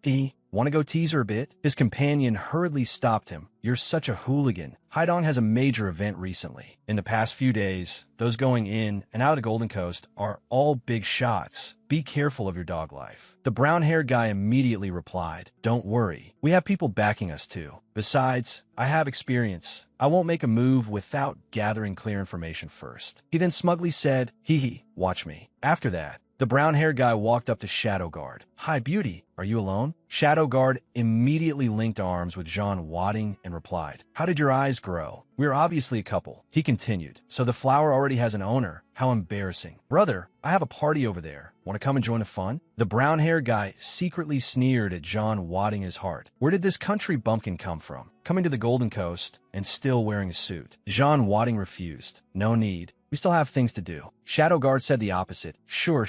"Want to go tease her a bit?" His companion hurriedly stopped him. "You're such a hooligan. Haidong has a major event recently. In the past few days, those going in and out of the Golden Coast are all big shots. Be careful of your dog life." The brown-haired guy immediately replied, "Don't worry. We have people backing us too. Besides, I have experience. I won't make a move without gathering clear information first." He then smugly said, "Hee, watch me." After that, the brown-haired guy walked up to Shadow Guard. "Hi, beauty. Are you alone?" Shadow Guard immediately linked arms with Zhan Wading and replied, "How did your eyes grow? We're obviously a couple." He continued, "So the flower already has an owner? How embarrassing. Brother, I have a party over there. Want to come and join the fun?" The brown-haired guy secretly sneered at Zhan Wading his heart. Where did this country bumpkin come from? Coming to the Golden Coast and still wearing a suit. Zhan Wading refused. "No need. We still have things to do." Shadow Guard said the opposite. Sure.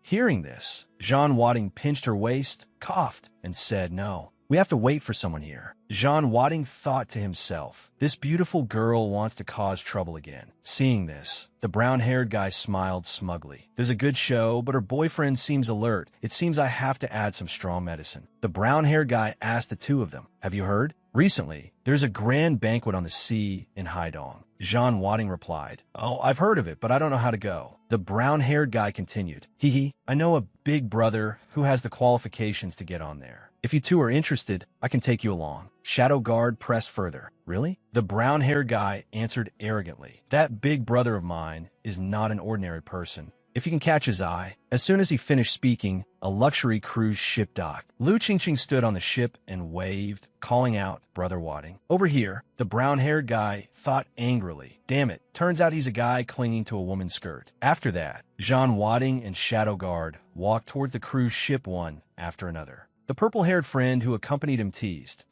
Hearing this, Zhan Wading pinched her waist, coughed, and said, "No. We have to wait for someone here." Zhan Wading thought to himself, "This beautiful girl wants to cause trouble again." Seeing this, the brown-haired guy smiled smugly. "There's a good show, but her boyfriend seems alert. It seems I have to add some strong medicine." The brown-haired guy asked the two of them, "Have you heard? Recently, there's a grand banquet on the sea in Haidong." Zhan Wading replied, "Oh, I've heard of it, but I don't know how to go." The brown-haired guy continued, I know a big brother who has the qualifications to get on there. If you two are interested, I can take you along." Shadow Guard pressed further. "Really?" The brown-haired guy answered arrogantly, "That big brother of mine is not an ordinary person. If you can catch his eye." As soon as he finished speaking, a luxury cruise ship docked. Lu Qingqing stood on the ship and waved, calling out, "Brother Wading, over here." The brown-haired guy thought angrily, "Damn it, turns out he's a guy clinging to a woman's skirt." After that, Zhan Wading and Shadow Guard walked toward the cruise ship one after another. The purple-haired friend who accompanied him teased,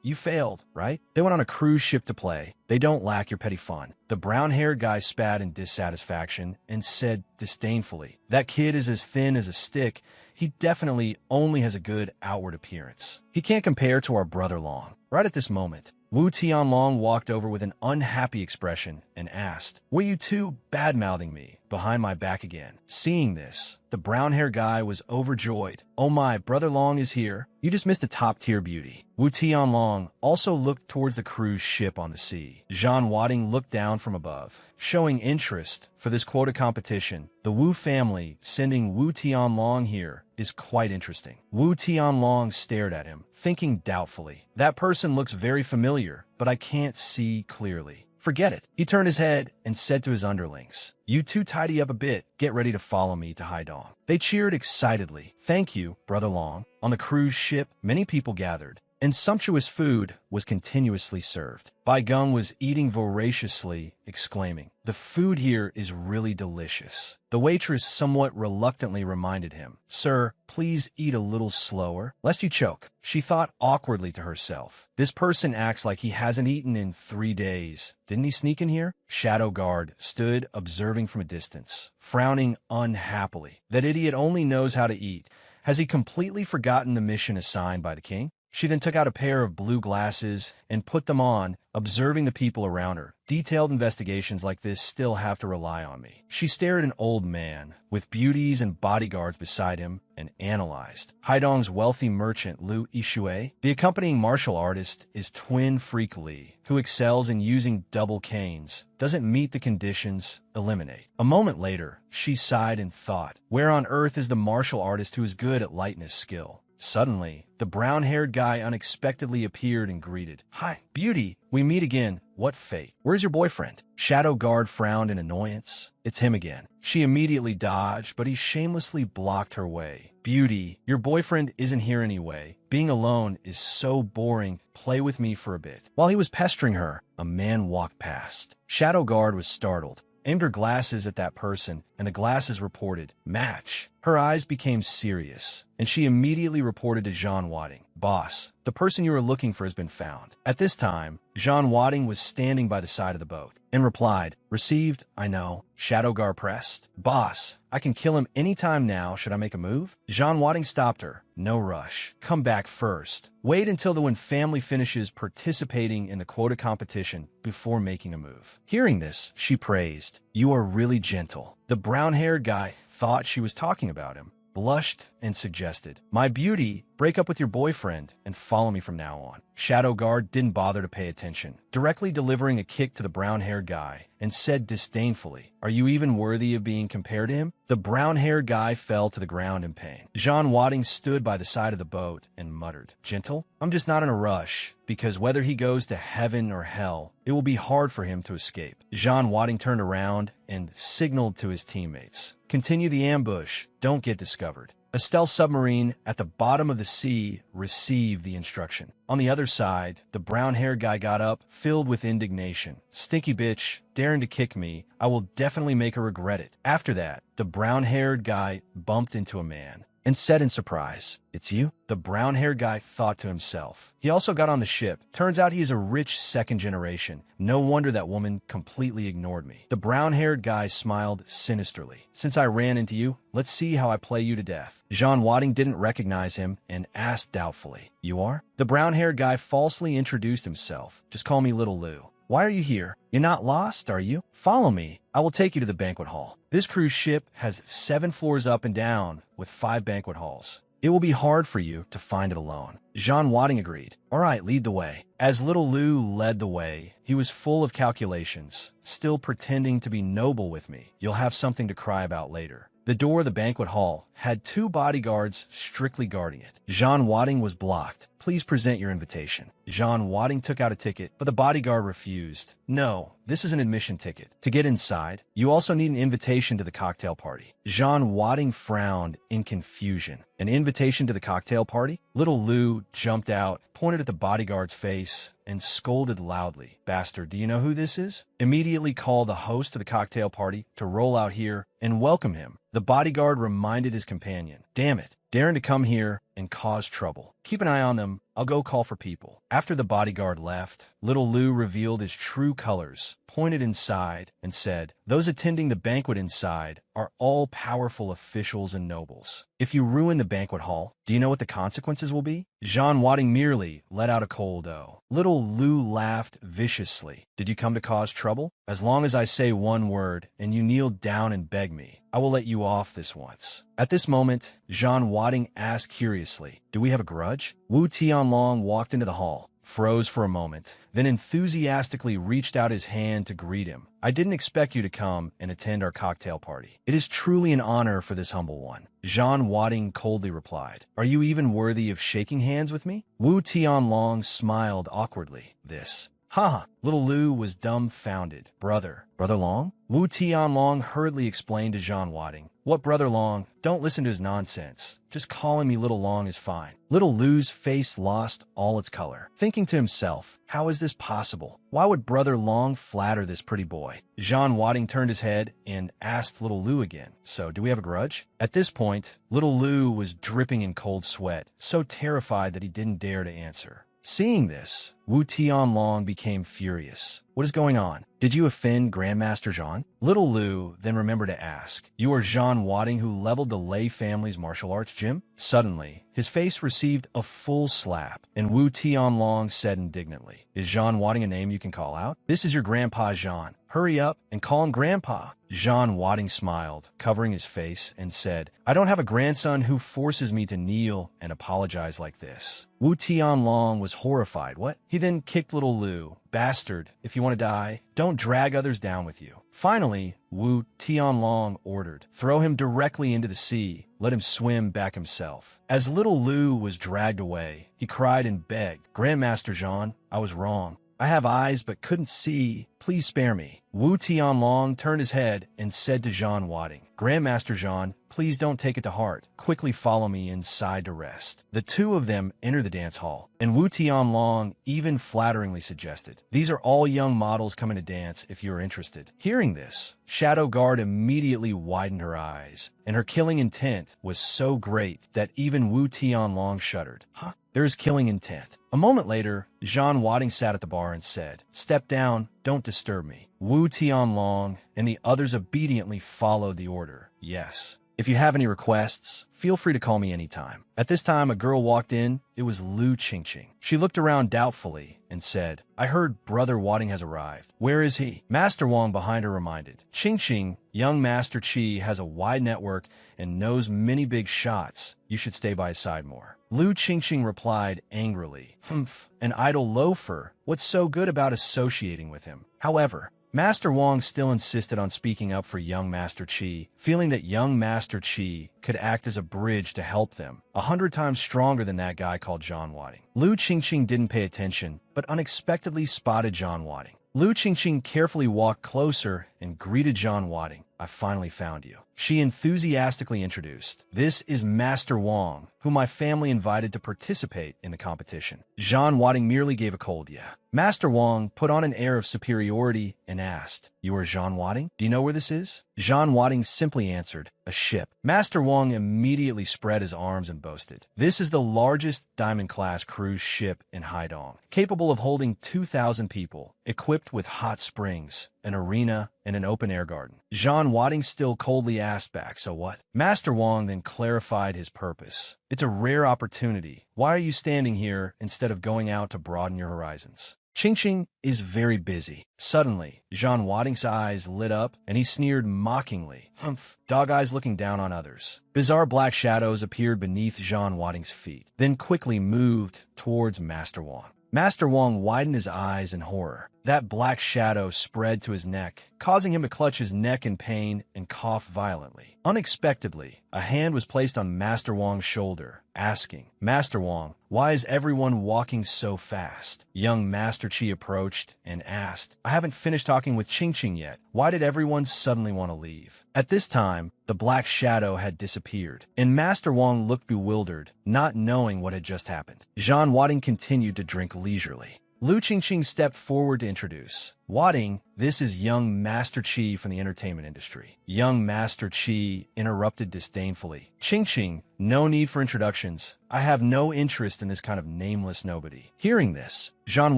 "You failed, right? They went on a cruise ship to play. They don't lack your petty fun." The brown-haired guy spat in dissatisfaction and said disdainfully, "That kid is as thin as a stick. He definitely only has a good outward appearance. He can't compare to our brother Long." Right at this moment, Wu Tianlong walked over with an unhappy expression and asked, "Were you two bad-mouthing me behind my back again?" Seeing this, the brown-haired guy was overjoyed. "Oh my, Brother Long is here. You just missed a top-tier beauty." Wu Tianlong also looked towards the cruise ship on the sea. Zhan Wading looked down from above, showing interest for this quota competition. The Wu family sending Wu Tianlong here is quite interesting. Wu Tianlong stared at him, thinking doubtfully, "That person looks very familiar, but I can't see clearly." "Forget it." He turned his head and said to his underlings, "You two tidy up a bit. Get ready to follow me to Haidong." They cheered excitedly. "Thank you, Brother Long." On the cruise ship, many people gathered, and sumptuous food was continuously served. Bai Geng was eating voraciously, exclaiming, "The food here is really delicious." The waitress somewhat reluctantly reminded him, "Sir, please eat a little slower, lest you choke." She thought awkwardly to herself, "This person acts like he hasn't eaten in 3 days. Didn't he sneak in here?" Shadow Guard stood observing from a distance, frowning unhappily. That idiot only knows how to eat. Has he completely forgotten the mission assigned by the king? She then took out a pair of blue glasses and put them on, observing the people around her. Detailed investigations like this still have to rely on me. She stared at an old man, with beauties and bodyguards beside him, and analyzed. Haidong's wealthy merchant Lu Yishui. The accompanying martial artist is Twin Freak Li, who excels in using double canes. Doesn't meet the conditions, eliminate. A moment later, she sighed and thought, where on earth is the martial artist who is good at lightness skill? Suddenly, the brown-haired guy unexpectedly appeared and greeted. "Hi, beauty. We meet again. What fate? Where's your boyfriend?" Shadow Guard frowned in annoyance. "It's him again." She immediately dodged, but he shamelessly blocked her way. "Beauty, your boyfriend isn't here anyway. Being alone is so boring. Play with me for a bit." While he was pestering her, a man walked past. Shadow Guard was startled, aimed her glasses at that person, and the glasses reported, "Match." Her eyes became serious, and she immediately reported to Jean Wadding. "Boss, the person you were looking for has been found." At this time, Jean Wadding was standing by the side of the boat and replied, "Received, I know." Shadow Guard pressed. "Boss, I can kill him anytime now. Should I make a move?" Jean Wadding stopped her. "No rush. Come back first. Wait until the when family finishes participating in the quota competition before making a move." Hearing this, she praised, "You are really gentle." The brown-haired guy thought she was talking about him, blushed, and suggested, "My beauty, break up with your boyfriend and follow me from now on." Shadow Guard didn't bother to pay attention, directly delivering a kick to the brown-haired guy, and said disdainfully, "Are you even worthy of being compared to him?" The brown-haired guy fell to the ground in pain. Jean Wadding stood by the side of the boat and muttered, "Gentle? I'm just not in a rush, because whether he goes to heaven or hell, it will be hard for him to escape." Jean Wadding turned around and signaled to his teammates, "Continue the ambush. Don't get discovered." A stealth submarine at the bottom of the sea received the instruction. On the other side, the brown-haired guy got up, filled with indignation. "Stinky bitch, daring to kick me. I will definitely make her regret it." After that, the brown-haired guy bumped into a man and said in surprise, "It's you?" The brown-haired guy thought to himself. He also got on the ship. Turns out he is a rich second generation. No wonder that woman completely ignored me. The brown-haired guy smiled sinisterly. "Since I ran into you, let's see how I play you to death." Jean Wadding didn't recognize him and asked doubtfully, "You are?" The brown-haired guy falsely introduced himself. "Just call me Little Lou." "Why are you here? You're not lost, are you? Follow me. I will take you to the banquet hall." This cruise ship has 7 floors up and down with 5 banquet halls. It will be hard for you to find it alone. Jean Wadding agreed. "All right, lead the way." As Little Lou led the way, he was full of calculations, still pretending to be noble with me. "You'll have something to cry about later." The door of the banquet hall had 2 bodyguards strictly guarding it. Jean Wadding was blocked. "Please present your invitation." Jean Wadding took out a ticket, but the bodyguard refused. "No, this is an admission ticket. To get inside, you also need an invitation to the cocktail party." Jean Wadding frowned in confusion. "An invitation to the cocktail party?" Little Lou jumped out, pointed at the bodyguard's face, and scolded loudly. "Bastard, do you know who this is? Immediately call the host of the cocktail party to roll out here and welcome him." The bodyguard reminded his companion, "Damn it, daring to come here and cause trouble. Keep an eye on them. I'll go call for people." After the bodyguard left, Little Lou revealed his true colors, pointed inside, and said, "Those attending the banquet inside are all powerful officials and nobles. If you ruin the banquet hall, do you know what the consequences will be?" Jean Wadding merely let out a cold "oh." Little Lou laughed viciously. "Did you come to cause trouble? As long as I say one word and you kneel down and beg me, I will let you off this once." At this moment, Jean Wadding asked curiously, "Do we have a grudge?" Wu Tianlong walked into the hall, froze for a moment, then enthusiastically reached out his hand to greet him. "I didn't expect you to come and attend our cocktail party. It is truly an honor for this humble one." Jean Wadding coldly replied, "Are you even worthy of shaking hands with me?" Wu Tianlong smiled awkwardly. "This. Ha!" Little Lou was dumbfounded. Brother Long?" Wu Tianlong hurriedly explained to Jean Wadding. "What Brother Long? Don't listen to his nonsense. Just calling me Little Long is fine." Little Lou's face lost all its color, thinking to himself, how is this possible? Why would Brother Long flatter this pretty boy? Jean Wadding turned his head and asked Little Lou again, "So, do we have a grudge?" At this point, Little Lou was dripping in cold sweat, so terrified that he didn't dare to answer. Seeing this, Wu Tianlong became furious. "What is going on? Did you offend Grandmaster Jean?" Little Lou then remembered to ask, "You are Jean Wadding who leveled the Lei family's martial arts gym?" Suddenly, his face received a full slap, and Wu Tianlong said indignantly, "Is Jean Wadding a name you can call out? This is your grandpa Jean, Hurry up and call him Grandpa. Jean Wadding smiled, covering his face, and said, I don't have a grandson who forces me to kneel and apologize like this. Wu Tianlong was horrified. What? He then kicked little Lu. Bastard, if you want to die, don't drag others down with you. Finally, Wu Tianlong ordered, throw him directly into the sea. Let him swim back himself. As little Lu was dragged away, he cried and begged, Grandmaster Jean, I was wrong. I have eyes but couldn't see. Please spare me. Wu Tianlong turned his head and said to Jean Wadding, Grandmaster Jean, please don't take it to heart. Quickly follow me inside to rest. The two of them entered the dance hall, and Wu Tianlong even flatteringly suggested, these are all young models coming to dance if you are interested. Hearing this, Shadow Guard immediately widened her eyes, and her killing intent was so great that even Wu Tianlong shuddered. Huh? There's killing intent. A moment later, Jean Wadding sat at the bar and said, Step down, don't disturb me. Wu Tianlong and the others obediently followed the order. Yes. If you have any requests, feel free to call me anytime. At this time, a girl walked in. It was Lu Qingqing. She looked around doubtfully and said, I heard Brother Wadding has arrived. Where is he? Master Wang behind her reminded. Qingqing, young Master Qi has a wide network and knows many big shots. You should stay by his side more. Lu Qingqing replied angrily, Humph, an idle loafer. What's so good about associating with him? However, Master Wang still insisted on speaking up for young Master Qi, feeling that young Master Qi could act as a bridge to help them, 100 times stronger than that guy called Jean Wadding. Lu Qingqing didn't pay attention, but unexpectedly spotted Jean Wadding. Lu Qingqing carefully walked closer and greeted Jean Wadding. I finally found you. She enthusiastically introduced. This is Master Wang, whom my family invited to participate in the competition. Jean Wadding merely gave a cold yeah. Master Wang put on an air of superiority and asked, You are Jean Wadding? Do you know where this is? Jean Wadding simply answered, a ship. Master Wang immediately spread his arms and boasted, This is the largest diamond-class cruise ship in Haidong, capable of holding 2,000 people, equipped with hot springs, an arena, and an open-air garden. Jean Wadding still coldly asked back, So what? Master Wang then clarified his purpose. It's a rare opportunity. Why are you standing here instead of going out to broaden your horizons? Qingqing is very busy. Suddenly, Jean Wadding's eyes lit up, and he sneered mockingly. Humph, dog eyes looking down on others. Bizarre black shadows appeared beneath Jean Wadding's feet, then quickly moved towards Master Wang. Master Wang widened his eyes in horror. That black shadow spread to his neck, causing him to clutch his neck in pain and cough violently. Unexpectedly, a hand was placed on Master Wang's shoulder, asking, Master Wang, why is everyone walking so fast? Young Master Qi approached and asked, I haven't finished talking with Qingqing yet. Why did everyone suddenly want to leave? At this time, the black shadow had disappeared, and Master Wang looked bewildered, not knowing what had just happened. Jean Wadding continued to drink leisurely. Lu Qingqing stepped forward to introduce. Wadding, this is young Master Qi from the entertainment industry. Young Master Qi interrupted disdainfully. Qingqing, no need for introductions. I have no interest in this kind of nameless nobody. Hearing this, Jean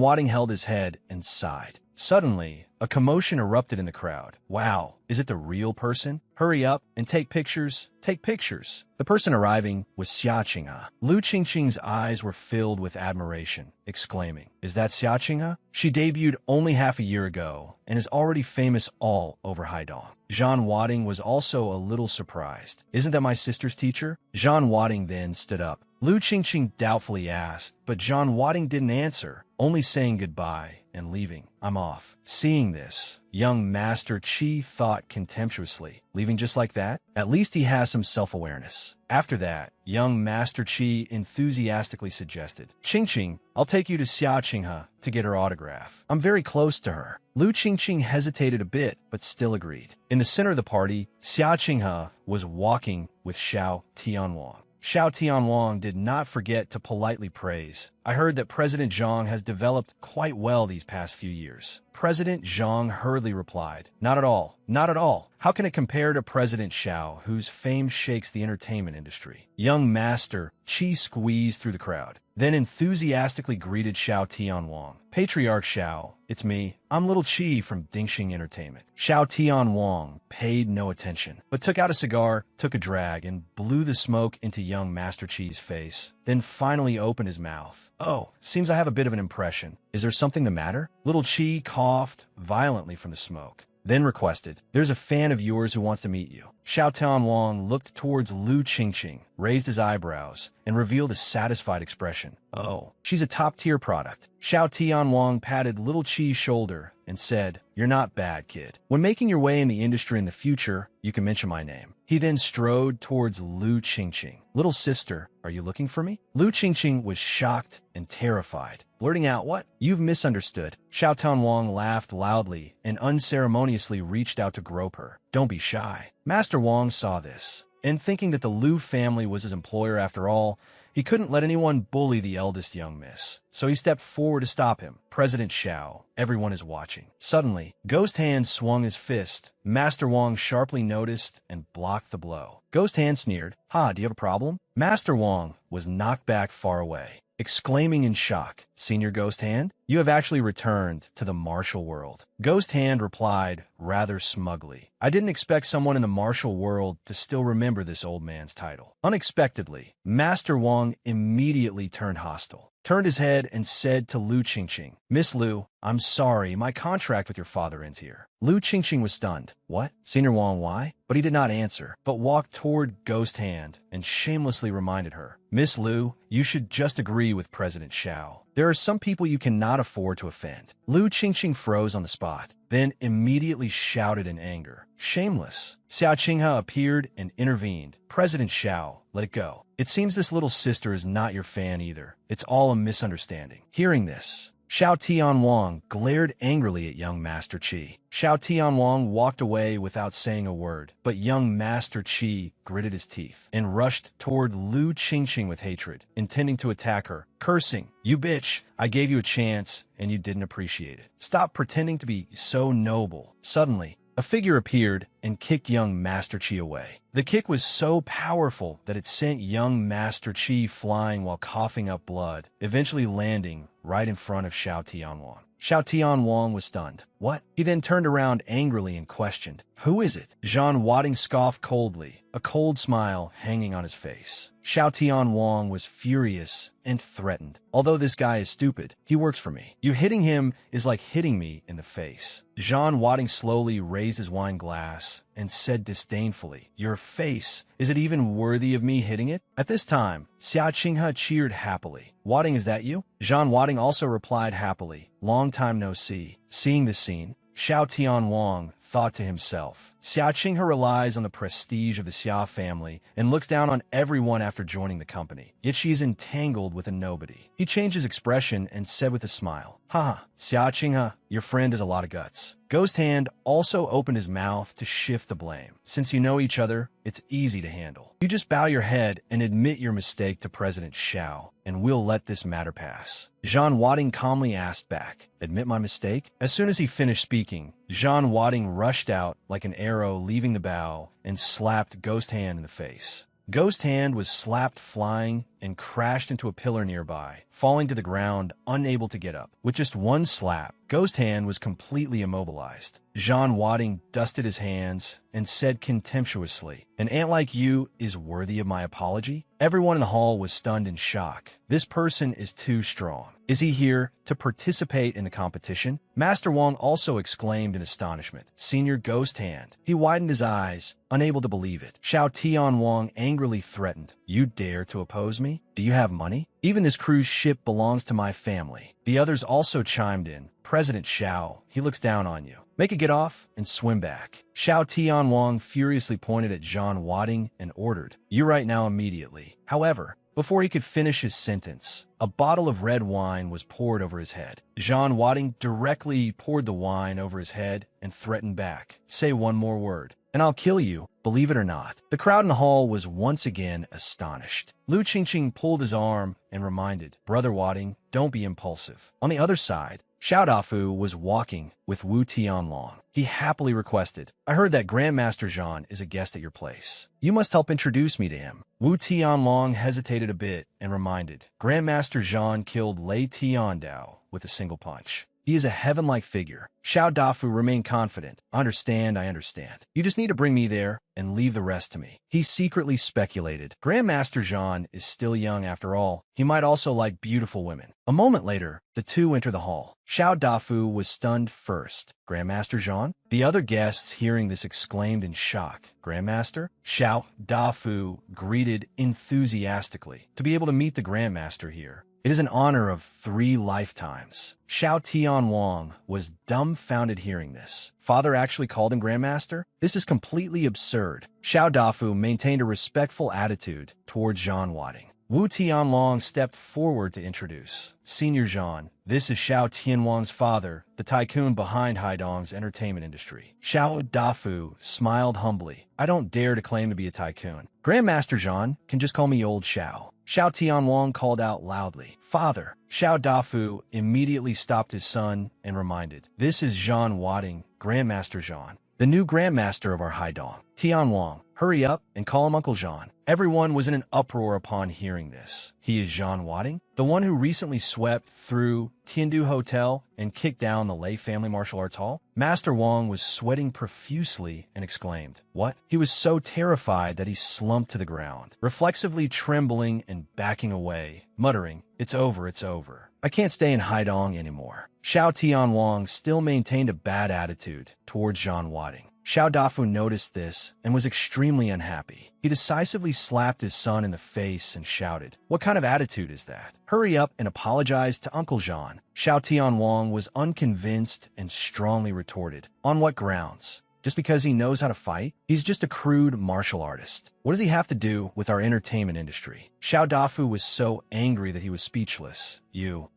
Wadding held his head and sighed. Suddenly, a commotion erupted in the crowd. Wow, is it the real person? Hurry up and take pictures. Take pictures. The person arriving was Xia Qinghe. Lu Qingqing's eyes were filled with admiration, exclaiming, Is that Xia Qinghe? She debuted only half a year ago and is already famous all over Haidong. Jean Wadding was also a little surprised. Isn't that my sister's teacher? Jean Wadding then stood up. Lu Qingqing doubtfully asked, but Jean Wadding didn't answer, only saying goodbye and leaving. I'm off. Seeing this, young Master Qi thought contemptuously, leaving just like that? At least he has some self-awareness. After that, young Master Qi enthusiastically suggested, Qingqing, I'll take you to Xia Qinghe to get her autograph. I'm very close to her. Lu Qingqing hesitated a bit, but still agreed. In the center of the party, Xia Qinghe was walking with Xiao Tianwang. Xiao Tianwang did not forget to politely praise. I heard that President Zhang has developed quite well these past few years. President Zhang hurriedly replied, Not at all. Not at all. How can it compare to President Xiao, whose fame shakes the entertainment industry? Young Master Qi squeezed through the crowd, then enthusiastically greeted Xiao Tianwang. Patriarch Xiao, it's me. I'm Little Qi from Dingxing Entertainment. Xiao Tianwang paid no attention, but took out a cigar, took a drag, and blew the smoke into young Master Qi's face, then finally opened his mouth. "Oh, seems I have a bit of an impression. Is there something the matter?" Little Chi coughed violently from the smoke, then requested, "There's a fan of yours who wants to meet you." Xiao Tianwang looked towards Lu Qingqing, raised his eyebrows, and revealed a satisfied expression. "Oh, she's a top-tier product." Xiao Tianwang patted Little Chi's shoulder and said, "You're not bad, kid. When making your way in the industry in the future, you can mention my name." He then strode towards Lu Qingqing. "Little sister, are you looking for me?" Lu Qingqing was shocked and terrified, blurting out, "What? You've misunderstood." Xiao Tianwang laughed loudly and unceremoniously reached out to grope her. "Don't be shy." Master Wang saw this, and thinking that the Lu family was his employer after all, he couldn't let anyone bully the eldest young miss. So he stepped forward to stop him. "President Xiao, everyone is watching." Suddenly, Ghost Hand swung his fist. Master Wang sharply noticed and blocked the blow. Ghost Hand sneered, "Ha, do you have a problem?" Master Wang was knocked back far away, exclaiming in shock, "Senior Ghost Hand, you have actually returned to the martial world." Ghost Hand replied rather smugly, "I didn't expect someone in the martial world to still remember this old man's title." Unexpectedly, Master Wang immediately turned hostile, turned his head and said to Lu Qingqing, "Miss Lu, I'm sorry, my contract with your father ends here." Lu Qingqing was stunned. "What? Senior Wang, why?" But he did not answer, but walked toward Ghost Hand and shamelessly reminded her, "Miss Lu, you should just agree with President Xiao. There are some people you cannot afford to offend." Lu Qingqing froze on the spot, then immediately shouted in anger, "Shameless!" Xiao Qinghe appeared and intervened. "President Xiao, let it go. It seems this little sister is not your fan either. It's all a misunderstanding." Hearing this, Xiao Tianwang glared angrily at young Master Qi. Xiao Tianwang walked away without saying a word, but young Master Qi gritted his teeth and rushed toward Lu Qingqing with hatred, intending to attack her, cursing, "You bitch, I gave you a chance and you didn't appreciate it. Stop pretending to be so noble." Suddenly, a figure appeared and kicked young Master Qi away. The kick was so powerful that it sent young Master Qi flying while coughing up blood, eventually landing right in front of Xiao Tianwang. Xiao Tianwang was stunned. "What?" He then turned around angrily and questioned, "Who is it?" Zhan Wading scoffed coldly, a cold smile hanging on his face. Xiao Tianwang was furious and threatened. "Although this guy is stupid, he works for me. You hitting him is like hitting me in the face." Zhan Wading slowly raised his wine glass and said disdainfully, "Your face, is it even worthy of me hitting it?" At this time, Xia Qinghe cheered happily. "Wading, is that you?" Zhan Wading also replied happily, "Long time no see." Seeing this scene, Xiao Tianwang thought to himself, Xia Qinghe relies on the prestige of the Xia family and looks down on everyone after joining the company, yet she is entangled with a nobody. He changed his expression and said with a smile, "Haha, Xia Qinghe, your friend has a lot of guts." Ghost Hand also opened his mouth to shift the blame. "Since you know each other, it's easy to handle. You just bow your head and admit your mistake to President Xiao, and we'll let this matter pass." Zhan Wading calmly asked back, "Admit my mistake?" As soon as he finished speaking, Zhan Wading rushed out like an arrow leaving the bow and slapped Ghost Hand in the face. Ghost Hand was slapped flying and crashed into a pillar nearby, falling to the ground, unable to get up. With just one slap, Ghost Hand was completely immobilized. Zhan Wading dusted his hands and said contemptuously, "An ant like you is worthy of my apology?" Everyone in the hall was stunned in shock. This person is too strong. Is he here to participate in the competition? Master Wang also exclaimed in astonishment, "Senior Ghost Hand." He widened his eyes, unable to believe it. Xiao Tianwang angrily threatened, "You dare to oppose me? Do you have money? Even this cruise ship belongs to my family." The others also chimed in, "President Xiao, he looks down on you. Make a get off and swim back." Xiao Tianwang furiously pointed at Zhan Wading and ordered, "You right now immediately." However, before he could finish his sentence, a bottle of red wine was poured over his head. Zhan Wading directly poured the wine over his head and threatened back, "Say one more word, and I'll kill you, believe it or not." The crowd in the hall was once again astonished. Lu Qingqing pulled his arm and reminded, "Brother Wading, don't be impulsive." On the other side, Xiao Dafu was walking with Wu Tianlong. He happily requested, "I heard that Grandmaster Zhan is a guest at your place. You must help introduce me to him." Wu Tianlong hesitated a bit and reminded, "Grandmaster Zhan killed Lei Tiandao with a single punch." He is a heaven-like figure. Xiao Dafu remained confident. I understand. You just need to bring me there and leave the rest to me. He secretly speculated. Grandmaster Jean is still young after all. He might also like beautiful women. A moment later, the two enter the hall. Xiao Dafu was stunned first. Grandmaster Jean? The other guests hearing this exclaimed in shock. Grandmaster? Xiao Dafu greeted enthusiastically. To be able to meet the Grandmaster here, it is an honor of 3 lifetimes. Xiao Tianwang was dumbfounded hearing this. Father actually called him Grandmaster? This is completely absurd. Xiao Dafu maintained a respectful attitude towards Zhan Wading. Wu Tianlong stepped forward to introduce. Senior Zhan, this is Xiao Tianwang's father, the tycoon behind Haidong's entertainment industry. Xiao Dafu smiled humbly. I don't dare to claim to be a tycoon. Grandmaster Zhan can just call me Old Xiao. Xiao Tianwang called out loudly. Father. Xiao Dafu immediately stopped his son and reminded. This is Zhan Wading, Grandmaster Zhan, the new Grandmaster of our Haidong. Tianwang, hurry up and call him Uncle Zhan. Everyone was in an uproar upon hearing this. He is Zhan Wading, the one who recently swept through Tiandu Hotel and kicked down the Lei family martial arts hall? Master Wang was sweating profusely and exclaimed, What? He was so terrified that he slumped to the ground, reflexively trembling and backing away, muttering, It's over. I can't stay in Haidong anymore. Xiao Tianwang still maintained a bad attitude towards Zhan Wading. Xiao Dafu noticed this and was extremely unhappy. He decisively slapped his son in the face and shouted, What kind of attitude is that? Hurry up and apologize to Uncle Zhan. Xiao Tianwang was unconvinced and strongly retorted, On what grounds? Just because he knows how to fight? He's just a crude martial artist. What does he have to do with our entertainment industry? Xiao Dafu was so angry that he was speechless. You.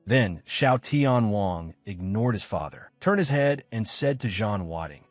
Then Xiao Tianwang ignored his father, turned his head, and said to Zhan Wading,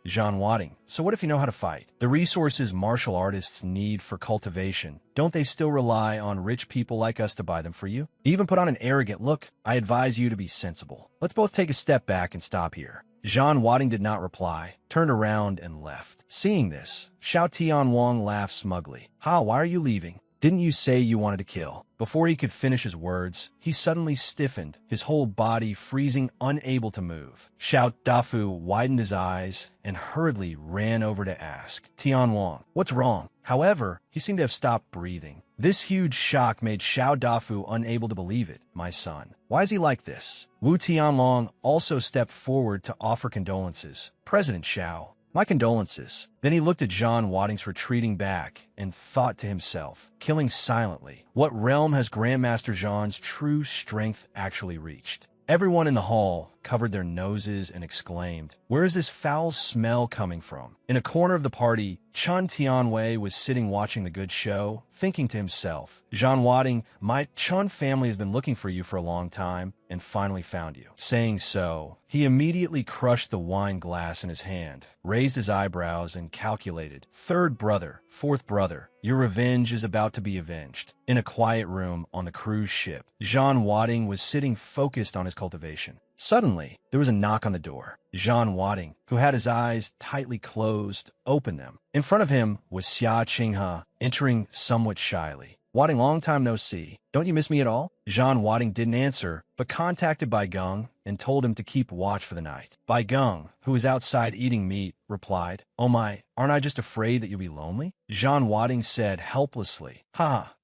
so what if you know how to fight? The resources martial artists need for cultivation, don't they still rely on rich people like us to buy them for you? You even put on an arrogant look. I advise you to be sensible. Let's both take a step back and stop here. Zhan Wading did not reply, turned around and left. Seeing this, Xiao Tianwang laughed smugly. Why are you leaving? Didn't you say you wanted to kill? Before he could finish his words, he suddenly stiffened, his whole body freezing, unable to move. Xiao Dafu widened his eyes and hurriedly ran over to ask, Tianwang, what's wrong? However, he seemed to have stopped breathing. This huge shock made Xiao Dafu unable to believe it. My son, why is he like this? Wu Tianlong also stepped forward to offer condolences. President Xiao, my condolences. Then he looked at Zhan Wading's retreating back and thought to himself, killing silently, what realm has Grandmaster Zhan's true strength actually reached? Everyone in the hall covered their noses and exclaimed, Where is this foul smell coming from? In a corner of the party, Chun Tianwei was sitting watching the good show, thinking to himself, Zhan Wading, my Chun family has been looking for you for a long time and finally found you. Saying so, he immediately crushed the wine glass in his hand, raised his eyebrows and calculated, Third brother, fourth brother, your revenge is about to be avenged. In a quiet room on the cruise ship, Zhan Wading was sitting focused on his cultivation. Suddenly, there was a knock on the door. Zhan Wading, who had his eyes tightly closed, opened them. In front of him was Xia Qinghe, entering somewhat shyly. Wading, long time no see. Don't you miss me at all? Zhan Wading didn't answer, but contacted Bai Geng and told him to keep watch for the night. Bai Geng, who was outside eating meat, replied, Oh my, aren't I just afraid that you'll be lonely? Zhan Wading said helplessly,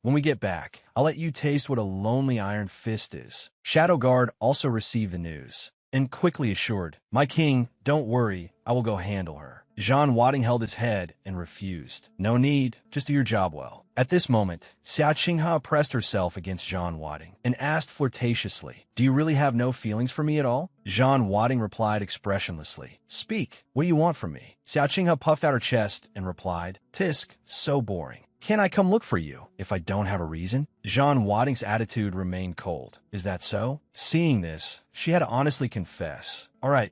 when we get back, I'll let you taste what a lonely iron fist is. Shadow Guard also received the news and quickly assured, My king, don't worry, I will go handle her. Zhan Wading held his head and refused. No need, just do your job well. At this moment, Xia Qinghe pressed herself against Zhan Wading and asked flirtatiously, Do you really have no feelings for me at all? Zhan Wading replied expressionlessly, Speak, what do you want from me? Xia Qinghe puffed out her chest and replied, Tisk, so boring. Can't I come look for you if I don't have a reason? Zhan Wading's attitude remained cold. Is that so? Seeing this, she had to honestly confess. All right.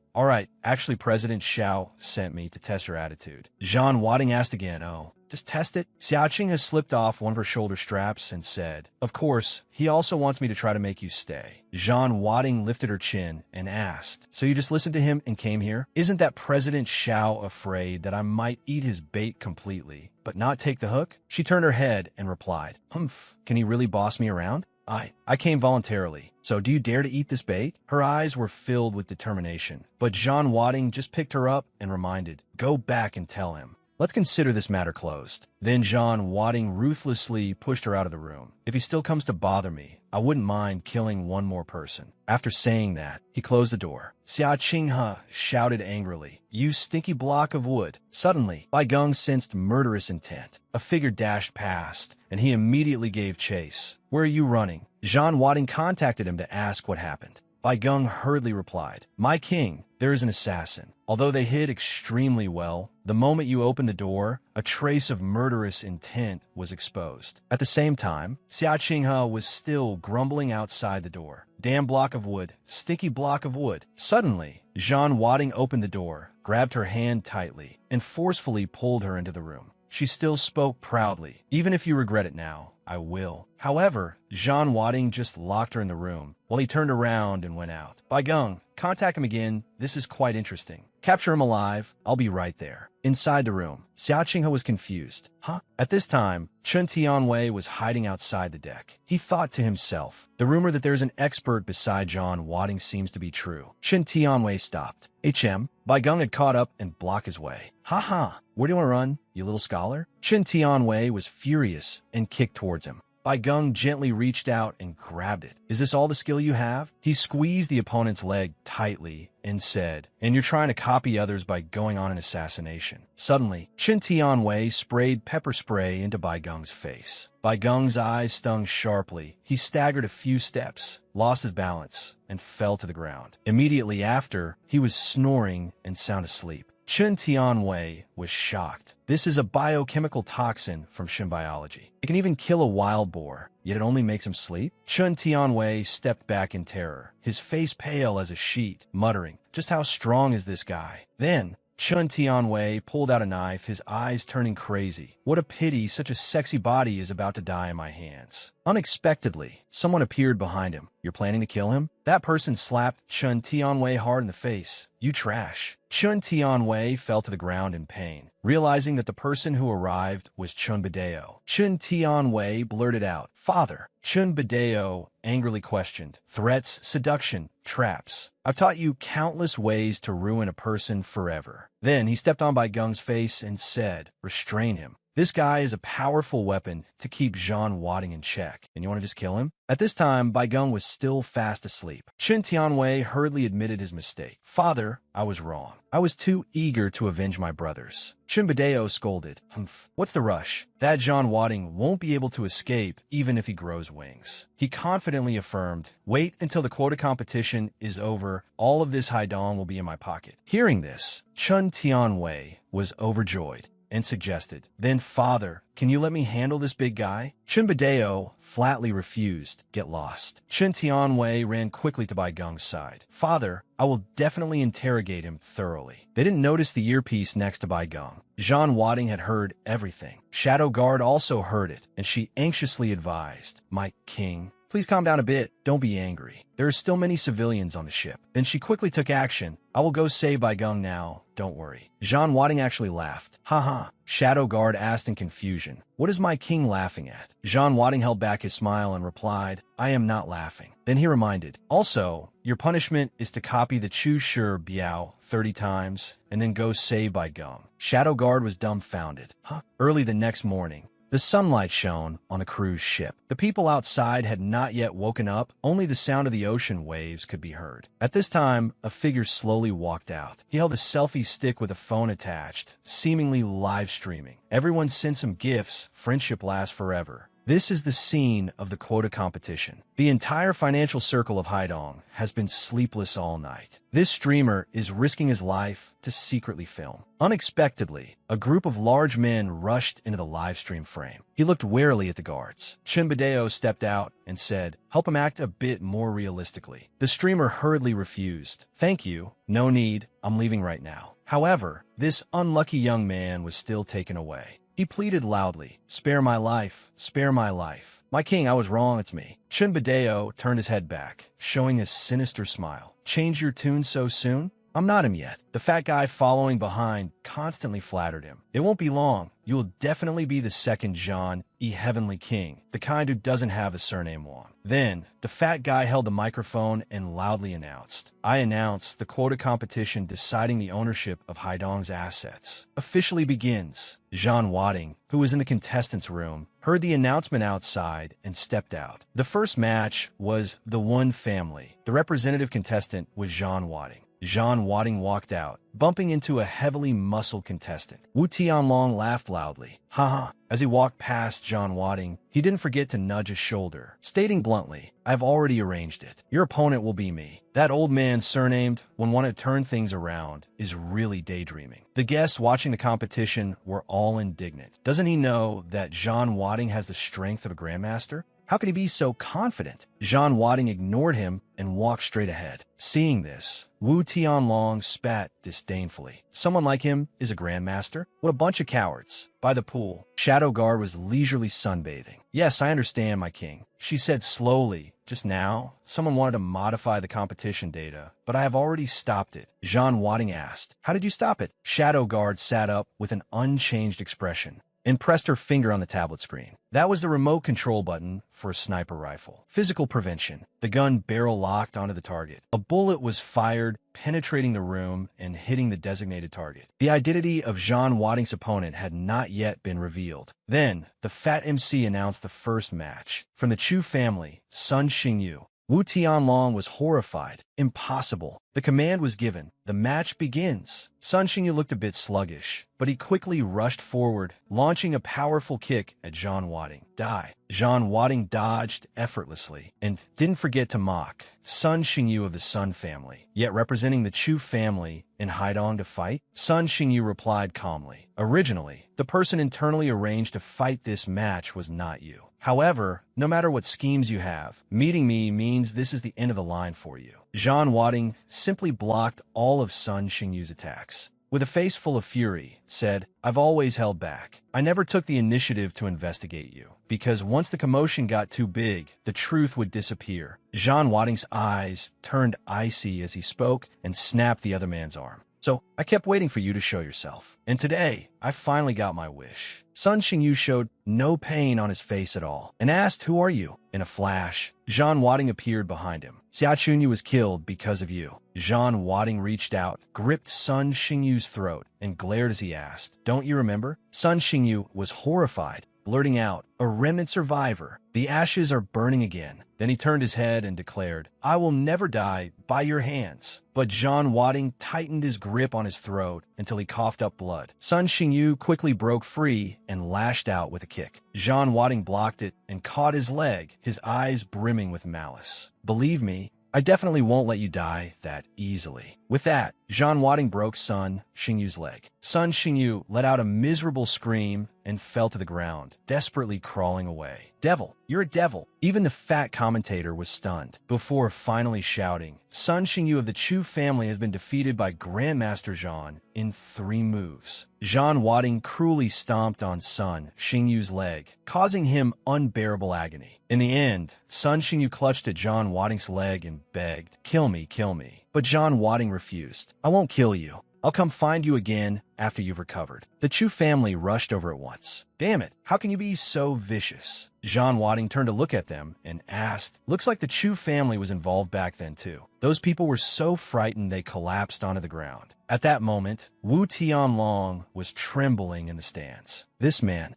Actually, President Xiao sent me to test your attitude. Zhan Wading asked again, Oh, just test it? Xia Qinghe slipped off one of her shoulder straps and said, Of course, he also wants me to try to make you stay. Zhan Wading lifted her chin and asked, So you just listened to him and came here? Isn't that President Xiao afraid that I might eat his bait completely, but not take the hook? She turned her head and replied, Humph, can he really boss me around? I came voluntarily. So do you dare to eat this bait? Her eyes were filled with determination, but John Wadding just picked her up and reminded, go back and tell him. Let's consider this matter closed. Then John Wadding ruthlessly pushed her out of the room. If he still comes to bother me, I wouldn't mind killing one more person. After saying that, he closed the door. Xia Qinghe shouted angrily, you stinky block of wood. Suddenly, Bai Geng sensed murderous intent. A figure dashed past, and he immediately gave chase. Where are you running? John Wadding contacted him to ask what happened. Bai Geng hurriedly replied, my king, there is an assassin. Although they hid extremely well, the moment you opened the door, a trace of murderous intent was exposed. At the same time, Xia Qinghe was still grumbling outside the door. Damn block of wood, stinky block of wood. Suddenly, John Wadding opened the door, grabbed her hand tightly, and forcefully pulled her into the room. She still spoke proudly. Even if you regret it now, I will. However, John Wadding just locked her in the room while he turned around and went out. Bai Geng, contact him again. This is quite interesting. Capture him alive. I'll be right there. Inside the room, Xia Qinghe was confused. Huh? At this time, Chen Tianwei was hiding outside the deck. He thought to himself, the rumor that there's an expert beside John Wadding seems to be true. Chen Tianwei stopped. Bai Geng had caught up and blocked his way. Ha! Where do you want to run, you little scholar? Chen Tianwei was furious and kicked towards him. Bai Geng gently reached out and grabbed it. Is this all the skill you have? He squeezed the opponent's leg tightly and said, and you're trying to copy others by going on an assassination. Suddenly, Chen Tianwei sprayed pepper spray into Bai Geng's face. Bai Geng's eyes stung sharply. He staggered a few steps, lost his balance, and fell to the ground. Immediately after, he was snoring and sound asleep. Chen Tianwei was shocked. This is a biochemical toxin from Shin biology. It can even kill a wild boar, yet it only makes him sleep? Chen Tianwei stepped back in terror, his face pale as a sheet, muttering, just how strong is this guy? Then, Chen Tianwei pulled out a knife, his eyes turning crazy. What a pity such a sexy body is about to die in my hands. Unexpectedly, someone appeared behind him. You're planning to kill him? That person slapped Chen Tianwei hard in the face. You trash. Chen Tianwei fell to the ground in pain, realizing that the person who arrived was Chun Bideo. Chen Tianwei blurted out, Father. Chun Bideo angrily questioned, threats, seduction, traps. I've taught you countless ways to ruin a person forever. Then he stepped on Bai Geng's face and said, restrain him. This guy is a powerful weapon to keep John Wadding in check. And you want to just kill him? At this time, Bai Geng was still fast asleep. Chen Tianwei hurriedly admitted his mistake. Father, I was wrong. I was too eager to avenge my brothers. Chun Bideo scolded. Humph, what's the rush? That John Wadding won't be able to escape even if he grows wings. He confidently affirmed, wait until the quota competition is over. All of this haidong will be in my pocket. Hearing this, Chen Tianwei was overjoyed and suggested, then father, can you let me handle this big guy? Chun Bideo flatly refused. Get lost. Chen Tianwei ran quickly to Bai Geng's side. Father, I will definitely interrogate him thoroughly. They didn't notice the earpiece next to Bai Geng. John Wadding had heard everything. Shadow Guard also heard it, and she anxiously advised, my king, please calm down a bit. Don't be angry. There are still many civilians on the ship. Then she quickly took action. I will go save Bai Geng now. Don't worry. John Wadding actually laughed. Ha. Shadow Guard asked in confusion. What is my king laughing at? John Wadding held back his smile and replied, I am not laughing. Then he reminded, also, your punishment is to copy the Chu Shi Biao 30 times and then go save Bai Geng. Shadow Guard was dumbfounded. Early the next morning, the sunlight shone on a cruise ship. The people outside had not yet woken up. Only the sound of the ocean waves could be heard. At this time, a figure slowly walked out. He held a selfie stick with a phone attached, seemingly live streaming. Everyone sent some gifts. Friendship lasts forever. This is the scene of the quota competition. The entire financial circle of Haidong has been sleepless all night. This streamer is risking his life to secretly film. Unexpectedly, a group of large men rushed into the live stream frame. He looked warily at the guards. Chun Bideo stepped out and said, help him act a bit more realistically. The streamer hurriedly refused. Thank you. No need. I'm leaving right now. However, this unlucky young man was still taken away. He pleaded loudly, spare my life, spare my life. My king, I was wrong, it's me. Chun Bideo turned his head back, showing a sinister smile. Change your tune so soon? I'm not him yet. The fat guy following behind constantly flattered him. It won't be long. You will definitely be the second John E. Heavenly King, the kind who doesn't have the surname Wong. Then, the fat guy held the microphone and loudly announced, I announce the quota competition deciding the ownership of Haidong's assets officially begins. Jean Wadding, who was in the contestants' room, heard the announcement outside and stepped out. The first match was the One Family. The representative contestant was Jean Wadding. Jean Wadding walked out, bumping into a heavily muscled contestant. Wu Tianlong laughed loudly. Haha. As he walked past Jean Wadding, he didn't forget to nudge his shoulder, stating bluntly, I've already arranged it. Your opponent will be me. That old man surnamed, when one had turned things around, is really daydreaming. The guests watching the competition were all indignant. Doesn't he know that Jean Wadding has the strength of a grandmaster? How could he be so confident? Jean Wadding ignored him and walked straight ahead. Seeing this, Wu Tianlong spat disdainfully. Someone like him is a grandmaster? What a bunch of cowards. By the pool, Shadow Guard was leisurely sunbathing. Yes, I understand, my king, she said slowly. Just now, someone wanted to modify the competition data, but I have already stopped it. Jean Wadding asked, How did you stop it? Shadow Guard sat up with an unchanged expression and pressed her finger on the tablet screen. That was the remote control button for a sniper rifle. Physical prevention. The gun barrel locked onto the target. A bullet was fired, penetrating the room and hitting the designated target. The identity of Jean Wadding's opponent had not yet been revealed. Then, the fat MC announced the first match. From the Chu family, Sun Xingyu. Wu Tianlong was horrified. Impossible. The command was given. The match begins. Sun Xingyu looked a bit sluggish, but he quickly rushed forward, launching a powerful kick at Jean Wadding. Die. Jean Wadding dodged effortlessly and didn't forget to mock Sun Xingyu of the Sun family. Yet representing the Chu family in Haidong to fight, Sun Xingyu replied calmly. Originally, the person internally arranged to fight this match was not you. However, no matter what schemes you have, meeting me means this is the end of the line for you. Jean Wadding simply blocked all of Sun Xingyu's attacks. With a face full of fury, said, I've always held back. I never took the initiative to investigate you, because once the commotion got too big, the truth would disappear. Jean Wadding's eyes turned icy as he spoke and snapped the other man's arm. So, I kept waiting for you to show yourself. And today, I finally got my wish. Sun Xingyu showed no pain on his face at all, and asked, Who are you? In a flash, Jean Wadding appeared behind him. Xia Chunyu was killed because of you. Jean Wadding reached out, gripped Sun Xingyu's throat, and glared as he asked, Don't you remember? Sun Xingyu was horrified, blurting out, A remnant survivor. The ashes are burning again. Then he turned his head and declared, I will never die by your hands. But Jean Wadding tightened his grip on his throat until he coughed up blood. Sun Xingyu quickly broke free and lashed out with a kick. Jean Wadding blocked it and caught his leg, his eyes brimming with malice. Believe me, I definitely won't let you die that easily. With that, Jean Wadding broke Sun Xingyu's leg. Sun Xingyu let out a miserable scream and fell to the ground, desperately crawling away. Devil, you're a devil. Even the fat commentator was stunned, before finally shouting, Sun Xingyu of the Chu family has been defeated by Grandmaster Jean in 3 moves. Jean Wadding cruelly stomped on Sun Xingyu's leg, causing him unbearable agony. In the end, Sun Xingyu clutched at Jean Wadding's leg and begged, Kill me, kill me. But Jean Wadding refused. I won't kill you. I'll come find you again after you've recovered. The Chu family rushed over at once. Damn it, how can you be so vicious? Jean Wadding turned to look at them and asked, Looks like the Chu family was involved back then too. Those people were so frightened they collapsed onto the ground. At that moment, Wu Tianlong was trembling in the stands. This man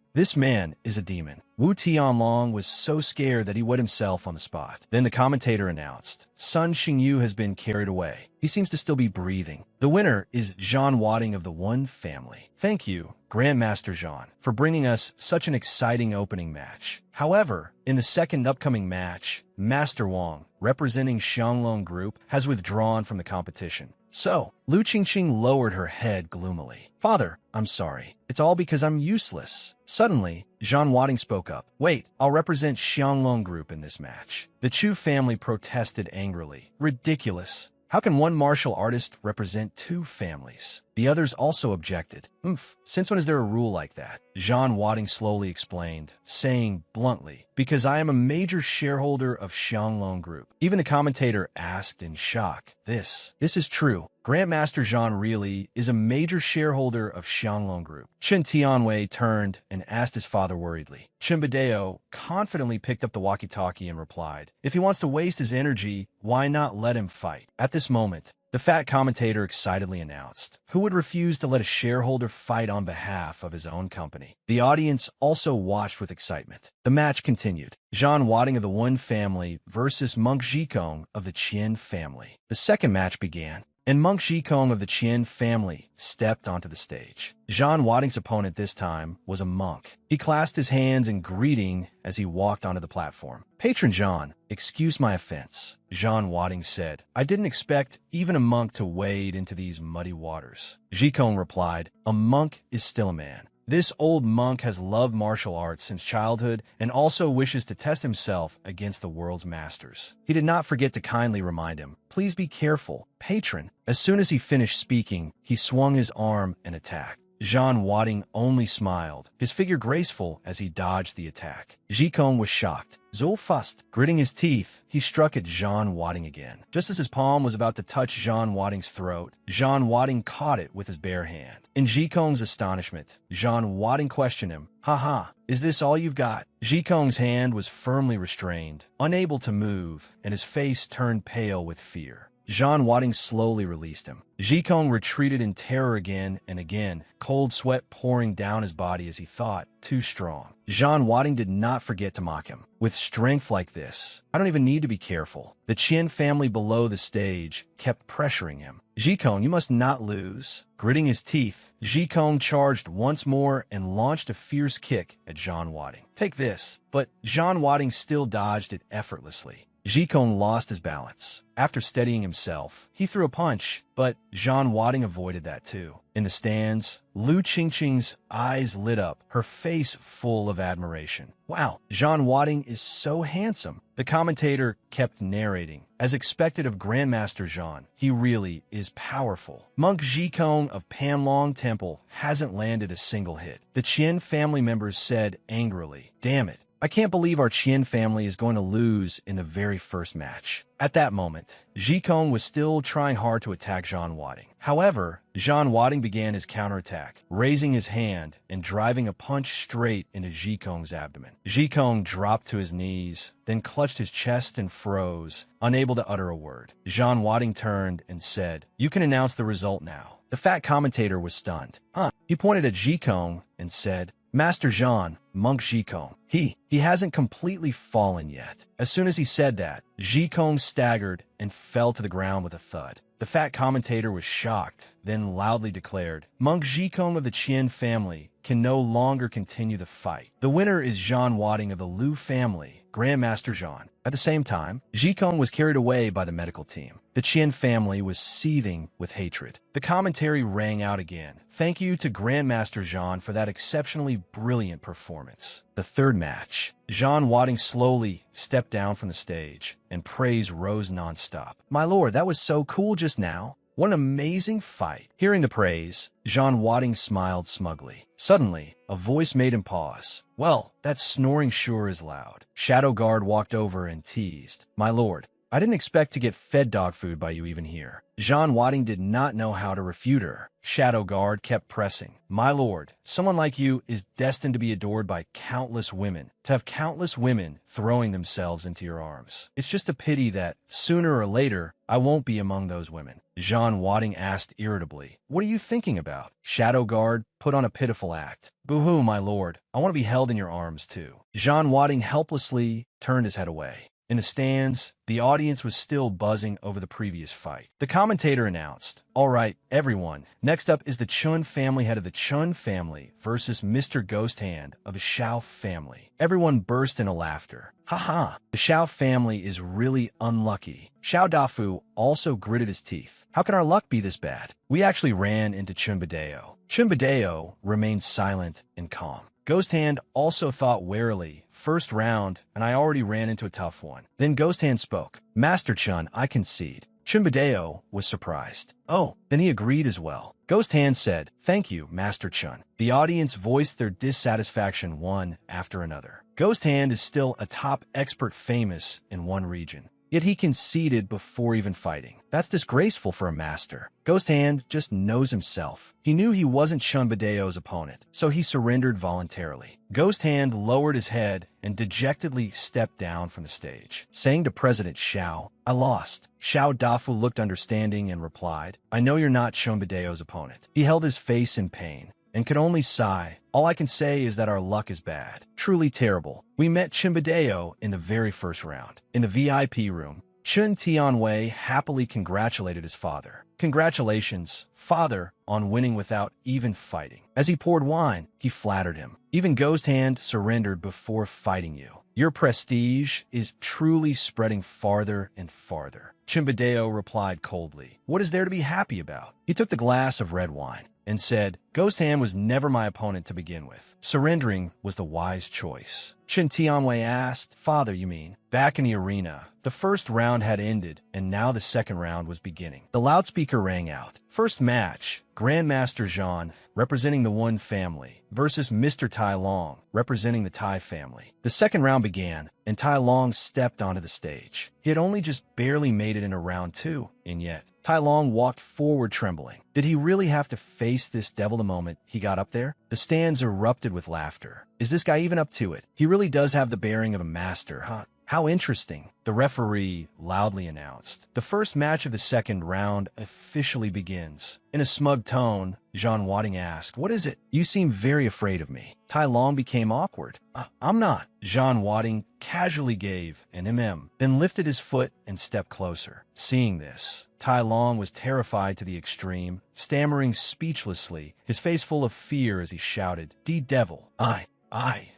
is a demon. Wu Tianlong was so scared that he wet himself on the spot. Then the commentator announced, Sun Xingyu has been carried away. He seems to still be breathing. The winner is Jean Wadding of the One family. Thank you, Grandmaster Jean, for bringing us such an exciting opening match. However, in the second upcoming match, Master Wong, representing Xianglong Group, has withdrawn from the competition. So, Lu Qingqing lowered her head gloomily. Father, I'm sorry. It's all because I'm useless. Suddenly, Jean Wadding spoke up. Wait, I'll represent Xianglong Group in this match. The Chu family protested angrily. Ridiculous. How can one martial artist represent 2 families? The others also objected. Since when is there a rule like that? Jean Wading slowly explained, saying bluntly, because I am a major shareholder of Xianglong Group. Even the commentator asked in shock, This is true. Grandmaster Jean really is a major shareholder of Xianglong Group. Chen Tianwei turned and asked his father worriedly. Chimbadeo confidently picked up the walkie-talkie and replied, if he wants to waste his energy, why not let him fight? At this moment, the fat commentator excitedly announced, who would refuse to let a shareholder fight on behalf of his own company? The audience also watched with excitement. The match continued. Jean Wading of the Wen family versus Monk Zhikong of the Qian family. The second match began, and Monk Zhikong of the Qian family stepped onto the stage. Jean Wading's opponent this time was a monk. He clasped his hands in greeting as he walked onto the platform. Patron Jean, excuse my offense, Jean Wading said. I didn't expect even a monk to wade into these muddy waters. Zhikong replied, a monk is still a man. This old monk has loved martial arts since childhood and also wishes to test himself against the world's masters. He did not forget to kindly remind him, please be careful, patron. As soon as he finished speaking, he swung his arm and attacked. Jean Wading only smiled, his figure graceful as he dodged the attack. Zhikong was shocked. Zulfust, gritting his teeth, he struck at Jean Wading again. Just as his palm was about to touch Jean Wading's throat, Jean Wading caught it with his bare hand. In Zhikong's astonishment, Jean Wading questioned him, haha, is this all you've got? Zhikong's hand was firmly restrained, unable to move, and his face turned pale with fear. Jean Wading slowly released him. Zhikong retreated in terror again and again, cold sweat pouring down his body as he thought, too strong. Jean Wading did not forget to mock him. With strength like this, I don't even need to be careful. The Qian family below the stage kept pressuring him. Zhikong, you must not lose. Gritting his teeth, Zhikong charged once more and launched a fierce kick at Jean Wading. Take this. But Jean Wading still dodged it effortlessly. Zhikong lost his balance. After steadying himself, he threw a punch, but Jean Wading avoided that too. In the stands, Lu Qingqing's eyes lit up, her face full of admiration. Wow, Jean Wading is so handsome. The commentator kept narrating. As expected of Grandmaster Jean, he really is powerful. Monk Zhikong of Panlong Temple hasn't landed a single hit. The Qian family members said angrily, damn it. I can't believe our Qian family is going to lose in the very first match. At that moment, Zhikong was still trying hard to attack Jean Wading. However, Jean Wading began his counterattack, raising his hand and driving a punch straight into Zhikong's abdomen. Zhikong dropped to his knees, then clutched his chest and froze, unable to utter a word. Jean Wading turned and said, you can announce the result now. The fat commentator was stunned. He pointed at Zhikong and said, Master Jean, Monk Zhikong. He hasn't completely fallen yet. As soon as he said that, Zhikong staggered and fell to the ground with a thud. The fat commentator was shocked, then loudly declared, Monk Zhikong of the Qian family can no longer continue the fight. The winner is Jean Wading of the Lu family, Grandmaster Jean. At the same time, Zhikong was carried away by the medical team. The Qian family was seething with hatred. The commentary rang out again. Thank you to Grandmaster Jean for that exceptionally brilliant performance. The third match. Jean Wading slowly stepped down from the stage, and praise rose nonstop. My lord, that was so cool just now. What an amazing fight. Hearing the praise, Jean Wading smiled smugly. Suddenly, a voice made him pause. Well, that snoring sure is loud. Shadow Guard walked over and teased. My lord, I didn't expect to get fed dog food by you even here. Jean Wading did not know how to refute her. Shadow Guard kept pressing. My lord, someone like you is destined to be adored by countless women, to have countless women throwing themselves into your arms. It's just a pity that, sooner or later, I won't be among those women. Jean Wading asked irritably, what are you thinking about? Shadow Guard put on a pitiful act. Boo-hoo, my lord. I want to be held in your arms, too. Jean Wading helplessly turned his head away. In the stands, the audience was still buzzing over the previous fight. The commentator announced, all right, everyone, next up is the Chun family head of the Chun family versus Mr. Ghost Hand of the Xiao family. Everyone burst into laughter. Haha, the Xiao family is really unlucky. Xiao Dafu also gritted his teeth. How can our luck be this bad? We actually ran into Chunbadeo. Chunbadeo remained silent and calm. Ghost Hand also thought warily, first round, and I already ran into a tough one. Then Ghost Hand spoke. Master Chun, I concede. Chunbadeo was surprised. Oh, then he agreed as well. Ghost Hand said, "Thank you, Master Chun." The audience voiced their dissatisfaction one after another. Ghost Hand is still a top expert famous in one region. Yet he conceded before even fighting. That's disgraceful for a master. Ghost Hand just knows himself. He knew he wasn't Chunbadeo's opponent, so he surrendered voluntarily. Ghost Hand lowered his head and dejectedly stepped down from the stage, saying to President Xiao, "I lost." Xiao Dafu looked understanding and replied, "I know you're not Chunbadeo's opponent." He held his face in pain and could only sigh. "All I can say is that our luck is bad. Truly terrible. We met Chunbadeo in the very first round. In the VIP room, Chun Tianwei happily congratulated his father. "Congratulations, father, on winning without even fighting." As he poured wine, he flattered him. "Even Ghost Hand surrendered before fighting you. Your prestige is truly spreading farther and farther." Chunbadeo replied coldly, "What is there to be happy about?" He took the glass of red wine and said, "Ghost Hand was never my opponent to begin with. Surrendering was the wise choice." Chun Tianwei asked, "Father, you mean?" Back in the arena, the first round had ended, and now the second round was beginning. The loudspeaker rang out. First match, Grandmaster Zhan, representing the One family, versus Mr. Tai Long, representing the Tai family. The second round began, and Tai Long stepped onto the stage. He had only just barely made it into round two, and yet Tai Long walked forward trembling. Did he really have to face this devil the moment he got up there? The stands erupted with laughter. Is this guy even up to it? He really does have the bearing of a master, huh? How interesting, the referee loudly announced. The first match of the second round officially begins. In a smug tone, Zhan Wading asked, "What is it? You seem very afraid of me." Tai Long became awkward. I'm not." Zhan Wading casually gave an then lifted his foot and stepped closer. Seeing this, Tai Long was terrified to the extreme, stammering speechlessly, his face full of fear as he shouted, "D devil, I.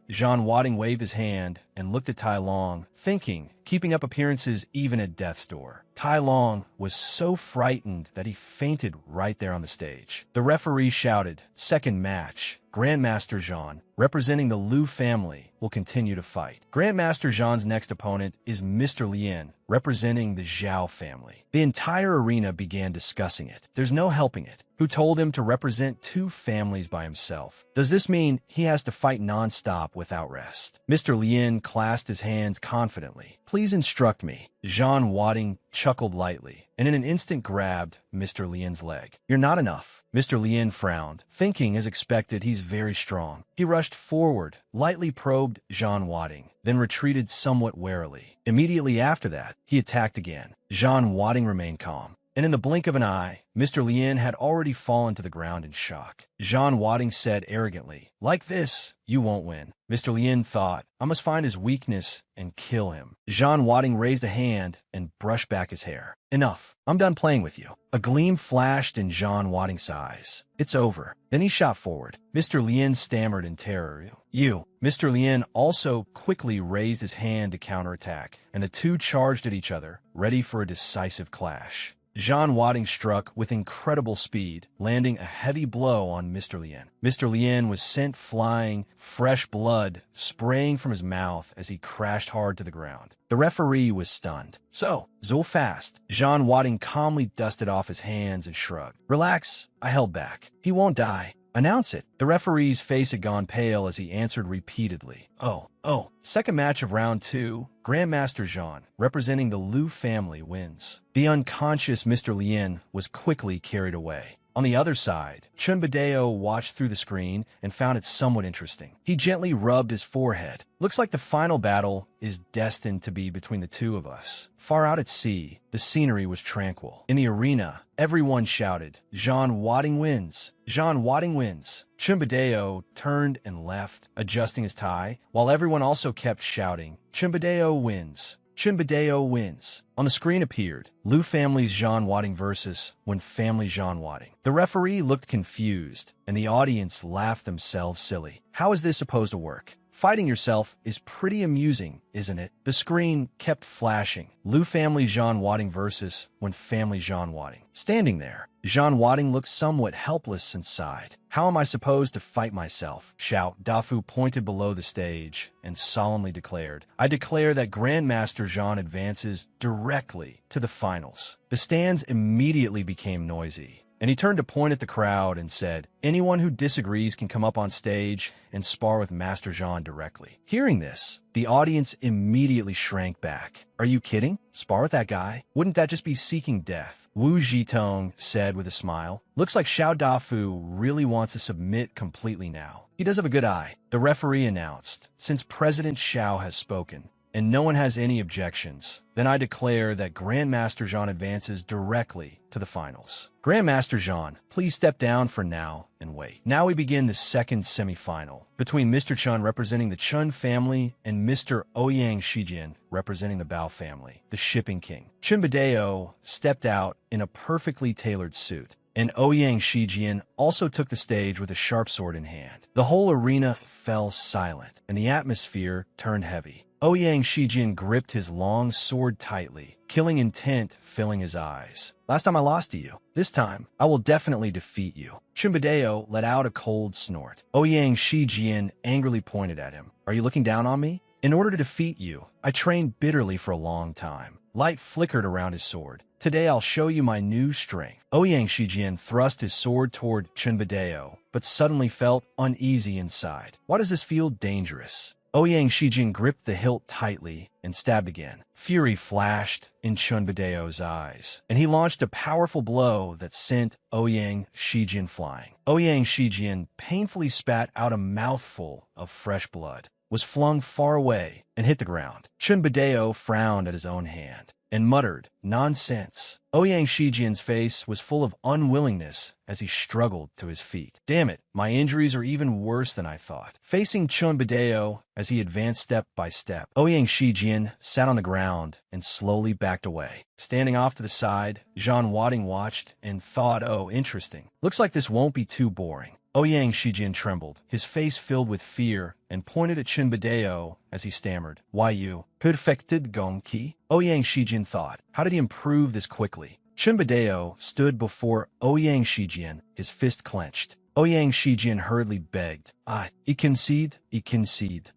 Zhan Wading waved his hand and looked at Tai Long, thinking, keeping up appearances even at death's door. Tai Long was so frightened that he fainted right there on the stage. The referee shouted, "Second match. Grandmaster Zhan, representing the Liu family, will continue to fight." Grandmaster Zhan's next opponent is Mr. Lien, representing the Zhao family. The entire arena began discussing it. There's no helping it. Who told him to represent two families by himself? Does this mean he has to fight non-stop without rest? Mr. Lien clasped his hands confidently. "Please instruct me." Zhan Wading chuckled lightly, and in an instant grabbed Mr. Lien's leg. "You're not enough." Mr. Lien frowned, thinking as expected he's very strong. He rushed forward, lightly probed Zhan Wading, then retreated somewhat warily. Immediately after that, he attacked again. Zhan Wading remained calm, and in the blink of an eye, Mr. Lien had already fallen to the ground in shock. Zhan Wading said arrogantly, "Like this, you won't win." Mr. Lien thought, "I must find his weakness and kill him." Zhan Wading raised a hand and brushed back his hair. "Enough. I'm done playing with you." A gleam flashed in Zhan Wading's eyes. "It's over." Then he shot forward. Mr. Lien stammered in terror. "You." Mr. Lien also quickly raised his hand to counterattack, and the two charged at each other, ready for a decisive clash. Zhan Wading struck with incredible speed, landing a heavy blow on Mr. Lien. Mr. Lien was sent flying, fresh blood spraying from his mouth as he crashed hard to the ground. The referee was stunned. "So fast." Zhan Wading calmly dusted off his hands and shrugged. "Relax, I held back. He won't die. Announce it." The referee's face had gone pale as he answered repeatedly. Oh. Second match of round two, Grandmaster Zhan, representing the Liu family, wins. The unconscious Mr. Lien was quickly carried away. On the other side, Chunbadeo watched through the screen and found it somewhat interesting. He gently rubbed his forehead. "Looks like the final battle is destined to be between the two of us." Far out at sea, the scenery was tranquil. In the arena, everyone shouted, "Zhan Wading wins! Zhan Wading wins!" Chunbadeo turned and left, adjusting his tie, while everyone also kept shouting, "Chunbadeo wins! Chunbadeo wins!" On the screen appeared Liu family's Zhan Wading versus One family Zhan Wading. The referee looked confused, and the audience laughed themselves silly. How is this supposed to work? Fighting yourself is pretty amusing, isn't it? The screen kept flashing. Liu family Jean Wadding versus When family Jean Wadding. Standing there, Jean Wadding looked somewhat helpless and sighed. How am I supposed to fight myself? Xiao Dafu pointed below the stage and solemnly declared, I declare that Grandmaster Jean advances directly to the finals. The stands immediately became noisy, and he turned to point at the crowd and said, anyone who disagrees can come up on stage and spar with Master Jean directly. Hearing this, the audience immediately shrank back. Are you kidding? Spar with that guy? Wouldn't that just be seeking death? Wu Zhitong said with a smile. Looks like Xiao Dafu really wants to submit completely now. He does have a good eye, the referee announced. Since President Xiao has spoken, and no one has any objections, then I declare that Grandmaster Jean advances directly to the finals. Grandmaster Jean, please step down for now and wait. Now we begin the second semifinal between Mr. Chun representing the Chun family and Mr. Ouyang Shijian representing the Bao family, the shipping king. Chun Badeo stepped out in a perfectly tailored suit, and Ouyang Shijian also took the stage with a sharp sword in hand. The whole arena fell silent, and the atmosphere turned heavy. Ouyang Shijian gripped his long sword tightly, killing intent filling his eyes. Last time I lost to you. This time, I will definitely defeat you. Chimbadeo let out a cold snort. Ouyang Shijian angrily pointed at him. Are you looking down on me? In order to defeat you, I trained bitterly for a long time. Light flickered around his sword. Today I'll show you my new strength. Ouyang Shijian thrust his sword toward Chunbadeo, but suddenly felt uneasy inside. Why does this feel dangerous? Ouyang Shijian gripped the hilt tightly and stabbed again. Fury flashed in Chunbadeo's eyes, and he launched a powerful blow that sent Ouyang Shijian flying. Ouyang Shijian painfully spat out a mouthful of fresh blood, was flung far away, and hit the ground. Chunbadeo frowned at his own hand and muttered, nonsense. Ouyang Shijian's face was full of unwillingness as he struggled to his feet. Damn it, my injuries are even worse than I thought. Facing Chunbadeo as he advanced step by step, Ouyang Shijian sat on the ground and slowly backed away. Standing off to the side, Jean Wadding watched and thought, oh, interesting. Looks like this won't be too boring. Ouyang Shijian trembled, his face filled with fear, and pointed at Chunbadeo as he stammered, why you? Perfected Gongki? Ouyang Shijian thought, how did he improve this quickly? Chunbadeo stood before Ouyang Shijian, his fist clenched. Ouyang Shijian hurriedly begged, I concede.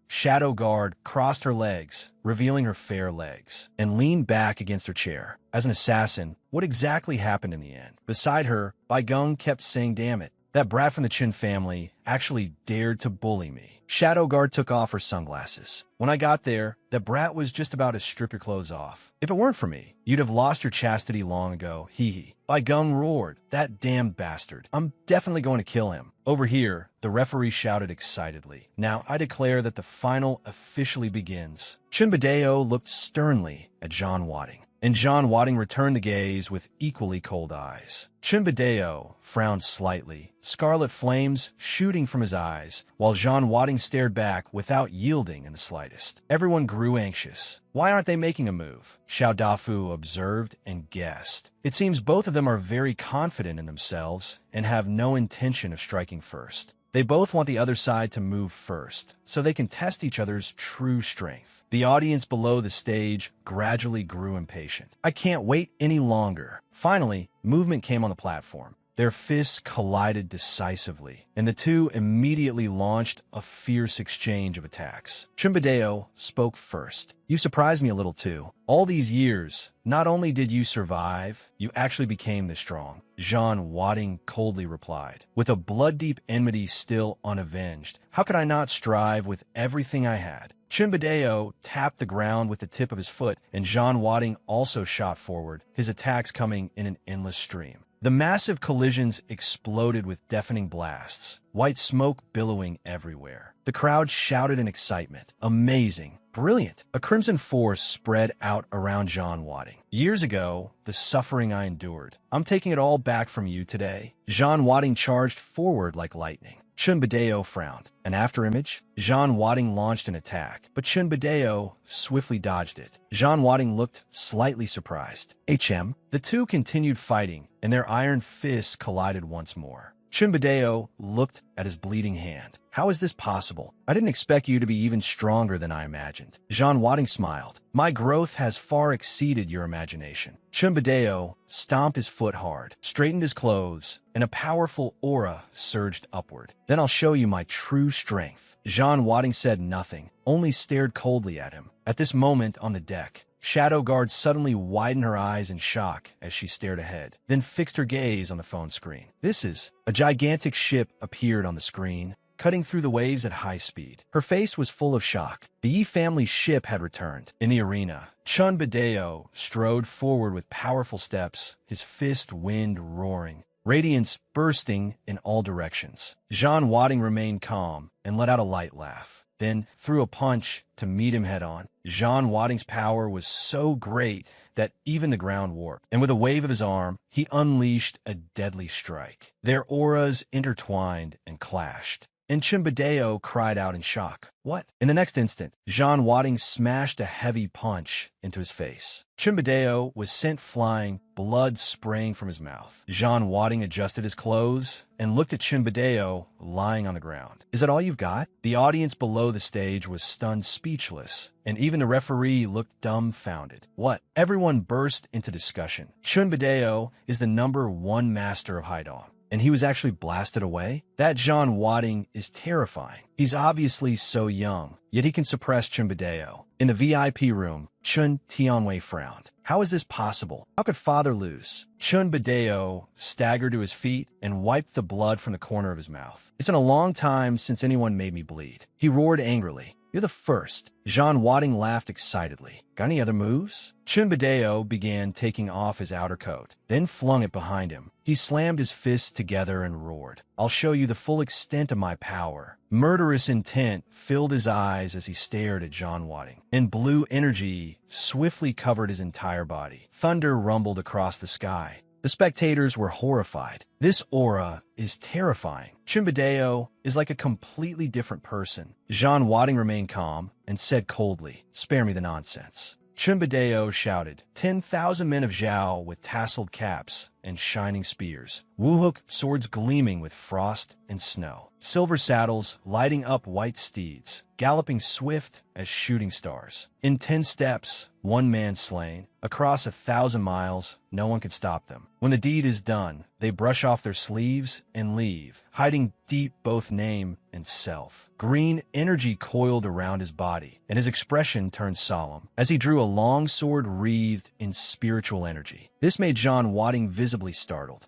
Shadow Guard crossed her legs, revealing her fair legs, and leaned back against her chair. As an assassin, what exactly happened in the end? Beside her, Bai Gong kept saying, damn it. That brat from the Chin family actually dared to bully me. Shadow Guard took off her sunglasses. When I got there, that brat was just about to strip your clothes off. If it weren't for me, you'd have lost your chastity long ago. Hee. Bai Gong roared. That damned bastard. I'm definitely going to kill him. Over here, the referee shouted excitedly. Now I declare that the final officially begins. Chunbadeo looked sternly at Jean Wadding, and Jean Wadding returned the gaze with equally cold eyes. Chunbadeo frowned slightly, scarlet flames shooting from his eyes, while Jean Wadding stared back without yielding in the slightest. Everyone grew anxious. Why aren't they making a move? Xiao Dafu observed and guessed. It seems both of them are very confident in themselves and have no intention of striking first. They both want the other side to move first, so they can test each other's true strength. The audience below the stage gradually grew impatient. I can't wait any longer. Finally, movement came on the platform. Their fists collided decisively, and the two immediately launched a fierce exchange of attacks. Chunbadeo spoke first. You surprised me a little too. All these years, not only did you survive, you actually became this strong. Jean Wadding coldly replied, with a blood-deep enmity still unavenged. How could I not strive with everything I had? Chunbadeo tapped the ground with the tip of his foot, and Jean Wadding also shot forward, his attacks coming in an endless stream. The massive collisions exploded with deafening blasts, white smoke billowing everywhere. The crowd shouted in excitement. Amazing. Brilliant. A crimson force spread out around Jean Wadding. Years ago, the suffering I endured. I'm taking it all back from you today. Jean Wadding charged forward like lightning. Chunbadeo frowned. An afterimage? Jean Wadding launched an attack, but Chunbadeo swiftly dodged it. Jean Wadding looked slightly surprised. The two continued fighting, and their iron fists collided once more. Chimbadeo looked at his bleeding hand. How is this possible? I didn't expect you to be even stronger than I imagined. Jean Wadding smiled. My growth has far exceeded your imagination. Chimbadeo stomped his foot hard, straightened his clothes, and a powerful aura surged upward. Then I'll show you my true strength. Jean Wadding said nothing, only stared coldly at him. At this moment on the deck, Shadow Guard suddenly widened her eyes in shock as she stared ahead, then fixed her gaze on the phone screen. A gigantic ship appeared on the screen, cutting through the waves at high speed. Her face was full of shock. The Yi family ship had returned. In the arena, Chimbadeo strode forward with powerful steps, his fist wind roaring, radiance bursting in all directions. Jean Wadding remained calm and let out a light laugh, then threw a punch to meet him head-on. Jean Wadding's power was so great that even the ground warped, and with a wave of his arm, he unleashed a deadly strike. Their auras intertwined and clashed, and Chimbadeo cried out in shock. What? In the next instant, Jean Wadding smashed a heavy punch into his face. Chimbadeo was sent flying, blood spraying from his mouth. Jean Wadding adjusted his clothes and looked at Chimbadeo lying on the ground. Is that all you've got? The audience below the stage was stunned speechless, and even the referee looked dumbfounded. What? Everyone burst into discussion. Chimbadeo is the #1 master of Haidong, and he was actually blasted away? That Jean Wadding is terrifying. He's obviously so young, yet he can suppress Chimbadeo. In the VIP room, Chun Tianwei frowned. How is this possible? How could father lose? Chimbadeo staggered to his feet and wiped the blood from the corner of his mouth. It's been a long time since anyone made me bleed. He roared angrily. You're the first. Jean Wadding laughed excitedly. Got any other moves? Chimbadeo began taking off his outer coat, then flung it behind him. He slammed his fists together and roared. I'll show you the full extent of my power. Murderous intent filled his eyes as he stared at Jean Wadding, and blue energy swiftly covered his entire body. Thunder rumbled across the sky. The spectators were horrified. This aura is terrifying. Chimbadeo is like a completely different person. Jean Wadding remained calm and said coldly, spare me the nonsense. Chimbadeo shouted, 10,000 men of Zhao with tasseled caps and shining spears, Wuhook swords gleaming with frost and snow, silver saddles lighting up white steeds, galloping swift as shooting stars. In 10 steps, one man slain. Across 1,000 miles, no one could stop them. When the deed is done, they brush off their sleeves and leave, hiding deep both name and self. Green energy coiled around his body, and his expression turned solemn as he drew a long sword wreathed in spiritual energy. This made Jean Wadding visibly startled.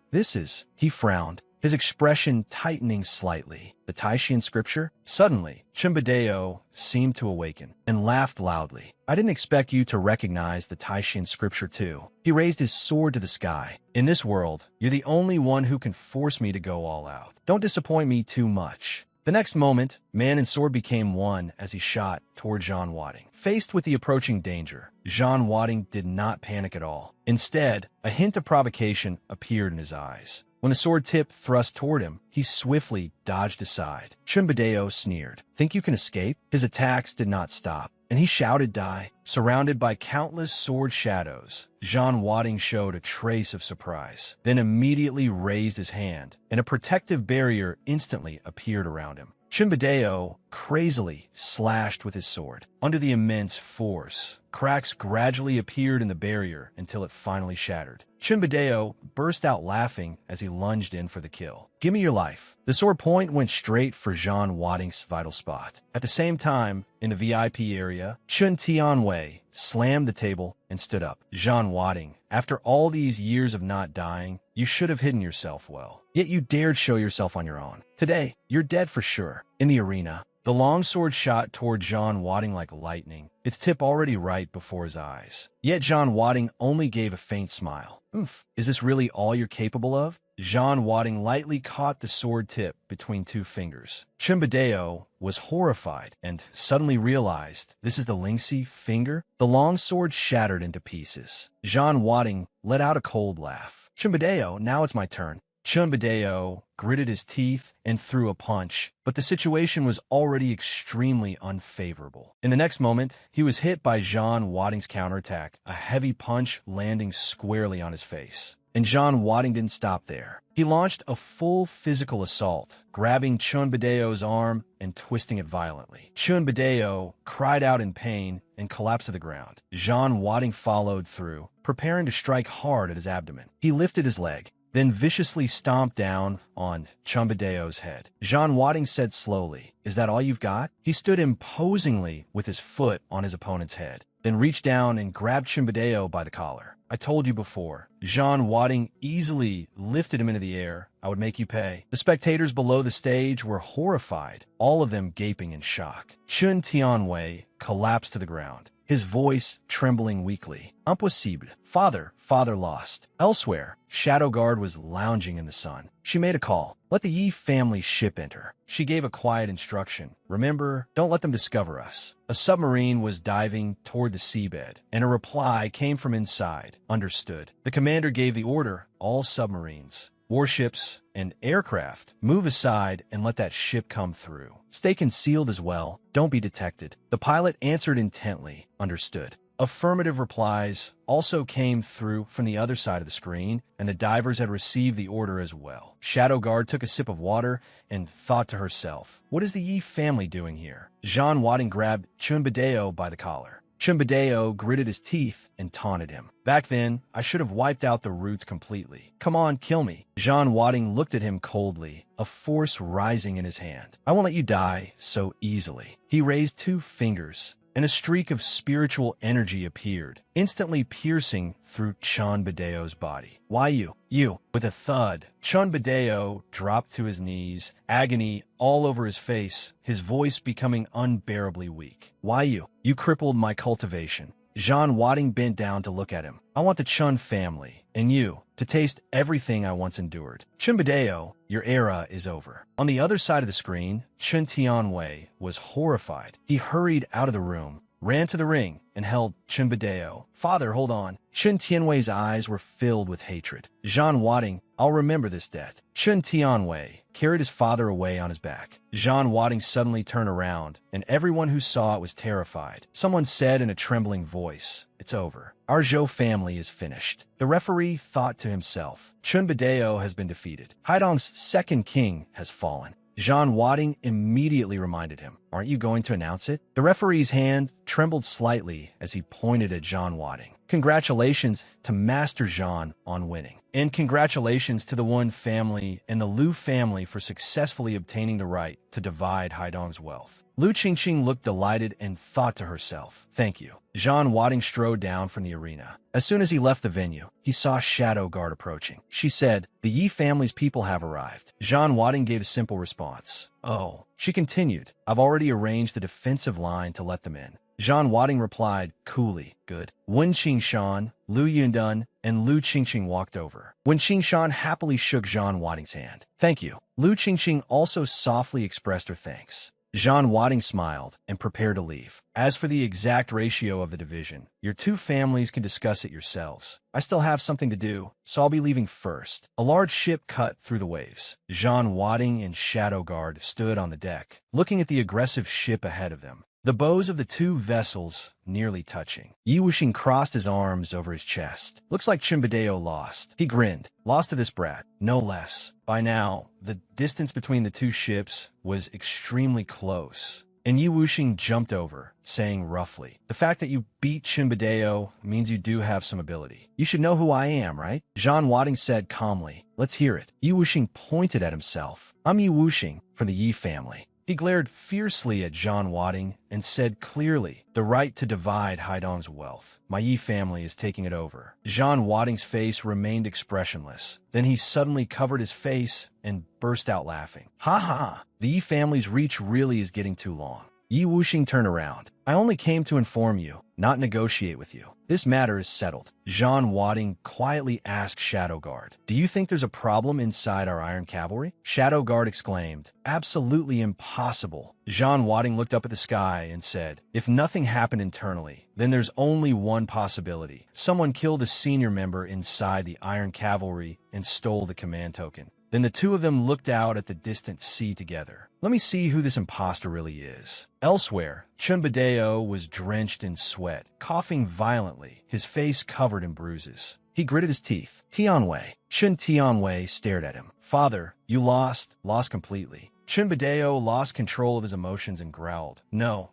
He frowned, his expression tightening slightly. The Taishan scripture? Suddenly, Chimbadeo seemed to awaken and laughed loudly. I didn't expect you to recognize the Taishan scripture too. He raised his sword to the sky. In this world, you're the only one who can force me to go all out. Don't disappoint me too much. The next moment, man and sword became one as he shot toward Jean Wadding. Faced with the approaching danger, Jean Wadding did not panic at all. Instead, a hint of provocation appeared in his eyes. When the sword tip thrust toward him, he swiftly dodged aside. Chimbadeo sneered. Think you can escape? His attacks did not stop, and he shouted die. Surrounded by countless sword shadows, Jean Wadding showed a trace of surprise, then immediately raised his hand, and a protective barrier instantly appeared around him. Chimbadeo crazily slashed with his sword. Under the immense force, cracks gradually appeared in the barrier until it finally shattered. Chimbadeo burst out laughing as he lunged in for the kill. Give me your life. The sword point went straight for Jean Wadding's vital spot. At the same time, in the VIP area, Chun Tianwei slammed the table and stood up. Jean Wadding, after all these years of not dying, you should have hidden yourself well. Yet you dared show yourself on your own. Today, you're dead for sure. In the arena, the longsword shot toward Jean Wadding like lightning, its tip already right before his eyes. Yet Jean Wadding only gave a faint smile. Oof, is this really all you're capable of? Jean Wadding lightly caught the sword tip between two fingers. Chimbadeo was horrified and suddenly realized this is the Lingxi finger. The long sword shattered into pieces. Jean Wadding let out a cold laugh. Chimbadeo, now it's my turn. Chimbadeo gritted his teeth and threw a punch, but the situation was already extremely unfavorable. In the next moment, he was hit by Jean Wadding's counterattack, a heavy punch landing squarely on his face. And Jean Wadding didn't stop there. He launched a full physical assault, grabbing Chunbadeo arm and twisting it violently. Chunbadeo cried out in pain and collapsed to the ground. Jean Wadding followed through, preparing to strike hard at his abdomen. He lifted his leg, then viciously stomped down on Chunbadeo's head. Jean Wadding said slowly, "Is that all you've got?" He stood imposingly with his foot on his opponent's head, then reached down and grabbed Chunbadeo by the collar. "I told you before." Jean Wadding easily lifted him into the air. "I would make you pay." The spectators below the stage were horrified, all of them gaping in shock. Chun Tianwei collapsed to the ground, his voice trembling weakly. "Impossible. Father lost." Elsewhere, Shadow Guard was lounging in the sun. She made a call. "Let the Yi family ship enter." She gave a quiet instruction. "Remember, don't let them discover us." A submarine was diving toward the seabed, and a reply came from inside. "Understood." The commander gave the order, "All submarines, warships, and aircraft, move aside and let that ship come through. Stay concealed as well. Don't be detected." The pilot answered intently, "Understood." Affirmative replies also came through from the other side of the screen, and the divers had received the order as well. Shadow Guard took a sip of water and thought to herself, "What is the Yi family doing here?" Jean Wadding grabbed Chunbadeo by the collar. Chunbadeo gritted his teeth and taunted him. "Back then, I should have wiped out the roots completely. Come on, kill me." Jean Wadding looked at him coldly, a force rising in his hand. "I won't let you die so easily." He raised 2 fingers, and a streak of spiritual energy appeared, instantly piercing through Chunbadeo's body. "Why you? You!" With a thud, Chunbadeo dropped to his knees, agony all over his face, his voice becoming unbearably weak. "Why you? You crippled my cultivation." Jean Wadding bent down to look at him. "I want the Chun family, and you, to taste everything I once endured. Chunbadeo, your era is over." On the other side of the screen, Chun Tianwei was horrified. He hurried out of the room, ran to the ring, and held Chunbadeo. "Father, hold on." Chun Tianwei's eyes were filled with hatred. Jean Wadding, "I'll remember this debt." Chun Tianwei carried his father away on his back. Jean Wadding suddenly turned around, and everyone who saw it was terrified. Someone said in a trembling voice, "It's over. Our Zhou family is finished." The referee thought to himself, Chunbadeo has been defeated. Haidong's second king has fallen. Jean Wadding immediately reminded him, "Aren't you going to announce it?" The referee's hand trembled slightly as he pointed at Jean Wadding. "Congratulations to Master Jean on winning. And congratulations to the Wen family and the Liu family for successfully obtaining the right to divide Haidong's wealth." Lu Qingqing looked delighted and thought to herself, "Thank you." Jean Wadding strode down from the arena. As soon as he left the venue, he saw Shadow Guard approaching. She said, "The Yi family's people have arrived." Jean Wadding gave a simple response. "Oh." She continued, "I've already arranged the defensive line to let them in." Jean Wadding replied coolly, "Good." Wen Qingshan, Lu Yundun, and Lu Qingqing walked over. Wen Qingshan happily shook Jean Wadding's hand. "Thank you." Lu Qingqing also softly expressed her thanks. Jean Wadding smiled and prepared to leave. "As for the exact ratio of the division, your 2 families can discuss it yourselves. I still have something to do, so I'll be leaving first." A large ship cut through the waves. Jean Wadding and Shadow Guard stood on the deck, looking at the aggressive ship ahead of them, the bows of the 2 vessels nearly touching. Yi Wuxing crossed his arms over his chest. "Looks like Chunbadeo lost." He grinned. "Lost to this brat, no less." By now, the distance between the 2 ships was extremely close, and Yi Wuxing jumped over, saying roughly, "The fact that you beat Chunbadeo means you do have some ability. You should know who I am, right?" Jean Wadding said calmly, "Let's hear it." Yi Wuxing pointed at himself. "I'm Yi Wuxing from the Yi family." He glared fiercely at Jean Wadding and said clearly, "The right to divide Haidong's wealth. My Yi family is taking it over." Jean Wadding's face remained expressionless. Then he suddenly covered his face and burst out laughing. "Ha ha! The Yi family's reach really is getting too long." Yi Wuxing turned around. "I only came to inform you, not negotiate with you. This matter is settled." Jean Wadding quietly asked Shadow Guard, "Do you think there's a problem inside our Iron Cavalry?" Shadow Guard exclaimed, "Absolutely impossible." Jean Wadding looked up at the sky and said, "If nothing happened internally, then there's only one possibility. Someone killed a senior member inside the Iron Cavalry and stole the command token." Then the 2 of them looked out at the distant sea together. "Let me see who this imposter really is." Elsewhere, Chunbadeo was drenched in sweat, coughing violently, his face covered in bruises. He gritted his teeth. Tianwei. Chun Tianwei stared at him. Father, you lost completely. Chinbadeo lost control of his emotions and growled. No,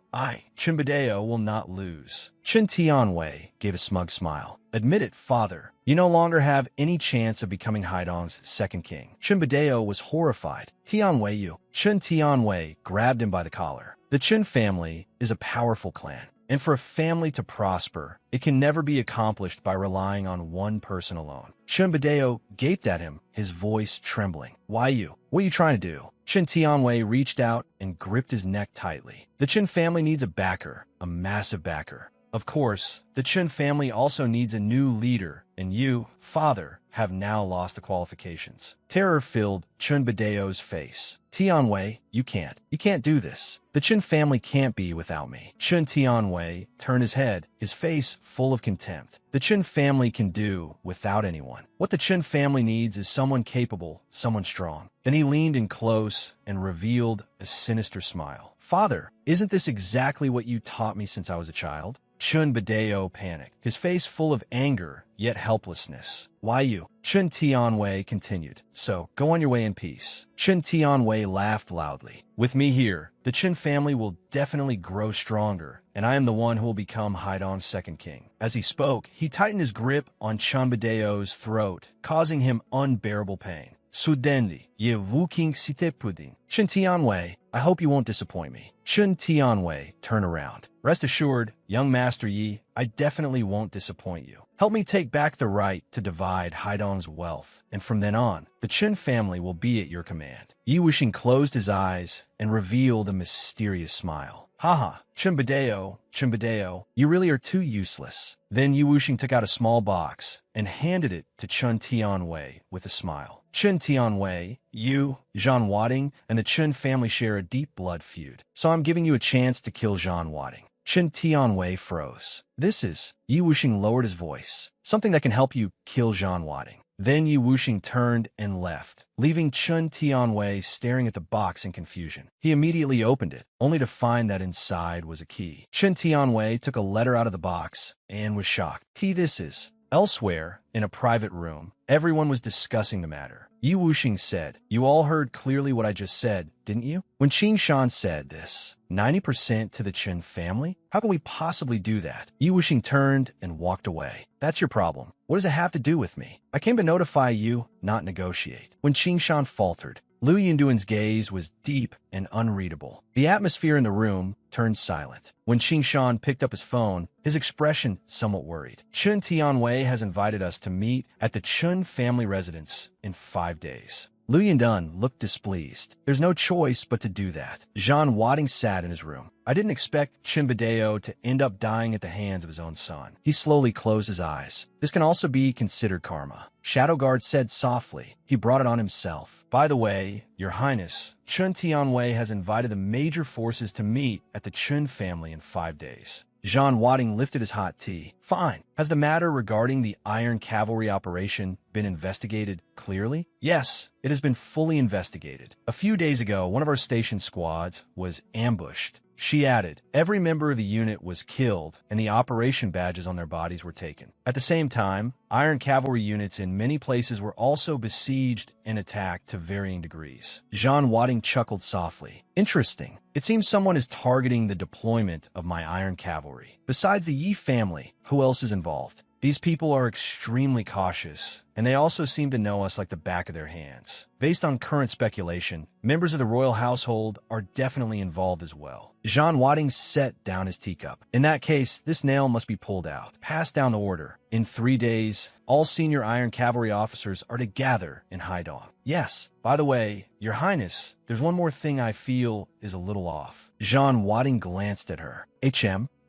Chinbadeo, will not lose. Chin Tianwei gave a smug smile. Admit it, father. You no longer have any chance of becoming Haidong's second king. Chinbadeo was horrified. Tianwei, you. Chin Tianwei grabbed him by the collar. The Chin family is a powerful clan. And for a family to prosper, it can never be accomplished by relying on one person alone. Chinbadeo gaped at him, his voice trembling. Why you? What are you trying to do? Chin Tianwei reached out and gripped his neck tightly. The Chin family needs a backer, a massive backer. Of course, the Chin family also needs a new leader, and you, father, have now lost the qualifications. Terror filled Chinbadeo's face. Tianwei, you can't do this. The Chin family can't be without me. Chin Tianwei turned his head, his face full of contempt. The Chin family can do without anyone. What the Chin family needs is someone capable, someone strong. Then he leaned in close and revealed a sinister smile. Father, isn't this exactly what you taught me since I was a child? Chinbadeo panicked, his face full of anger, yet helplessness. Why you? Chin Tianwei continued. So, go on your way in peace. Chin Tianwei laughed loudly. With me here, the Chin family will definitely grow stronger, and I am the one who will become Haidong's second king. As he spoke, he tightened his grip on Chinbadeo's throat, causing him unbearable pain. Sudendi, ye wuking site pudding. Chin Tianwei, I hope you won't disappoint me. Chin Tianwei turned around. Rest assured, young Master Yi, I definitely won't disappoint you. Help me take back the right to divide Haidong's wealth, and from then on, the Chin family will be at your command. Yi Wuxing closed his eyes and revealed a mysterious smile. Haha, Chinbadeo, you really are too useless. Then Yi Wuxing took out a small box and handed it to Chin Tianwei with a smile. Chin Tianwei, you, Zhan Wading, and the Chin family share a deep blood feud, so I'm giving you a chance to kill Zhan Wading. Chin Tianwei froze. This is... Yi Wuxing lowered his voice. Something that can help you kill Zhan Wading. Then Yi Wuxing turned and left, leaving Chin Tianwei staring at the box in confusion. He immediately opened it, only to find that inside was a key. Chin Tianwei took a letter out of the box and was shocked. This is... Elsewhere, in a private room, everyone was discussing the matter. Yi Wuxing said, You all heard clearly what I just said, didn't you? When Qing Shan said this, 90% to the Chin family? How can we possibly do that? Yi Wuxing turned and walked away. That's your problem. What does it have to do with me? I came to notify you, not negotiate. When Qing Shan faltered, Liu Yinduan's gaze was deep and unreadable. The atmosphere in the room turned silent. When Qing Shan picked up his phone, his expression somewhat worried. Chin Tianwei has invited us to meet at the Chun family residence in 5 days. Liu Yindun looked displeased. There's no choice but to do that. Zhan Wading sat in his room. I didn't expect Chinbadeo to end up dying at the hands of his own son. He slowly closed his eyes. This can also be considered karma. Shadowguard said softly. He brought it on himself. By the way, Your Highness, Chun Tianwei has invited the major forces to meet at the Chun family in 5 days. Zhan Wading lifted his hot tea. Fine. Has the matter regarding the Iron Cavalry operation been investigated clearly? Yes, it has been fully investigated. A few days ago, one of our station squads was ambushed. She added, every member of the unit was killed and the operation badges on their bodies were taken. At the same time, Iron Cavalry units in many places were also besieged and attacked to varying degrees. Zhan Wading chuckled softly. Interesting. It seems someone is targeting the deployment of my Iron Cavalry. Besides the Yi family, who else is involved? These people are extremely cautious, and they also seem to know us like the back of their hands. Based on current speculation, members of the royal household are definitely involved as well. Zhan Wading set down his teacup. In that case, this nail must be pulled out. Pass down the order. In 3 days, all senior Iron Cavalry officers are to gather in Haidong. Yes, by the way, Your Highness, there's one more thing I feel is a little off. Zhan Wading glanced at her.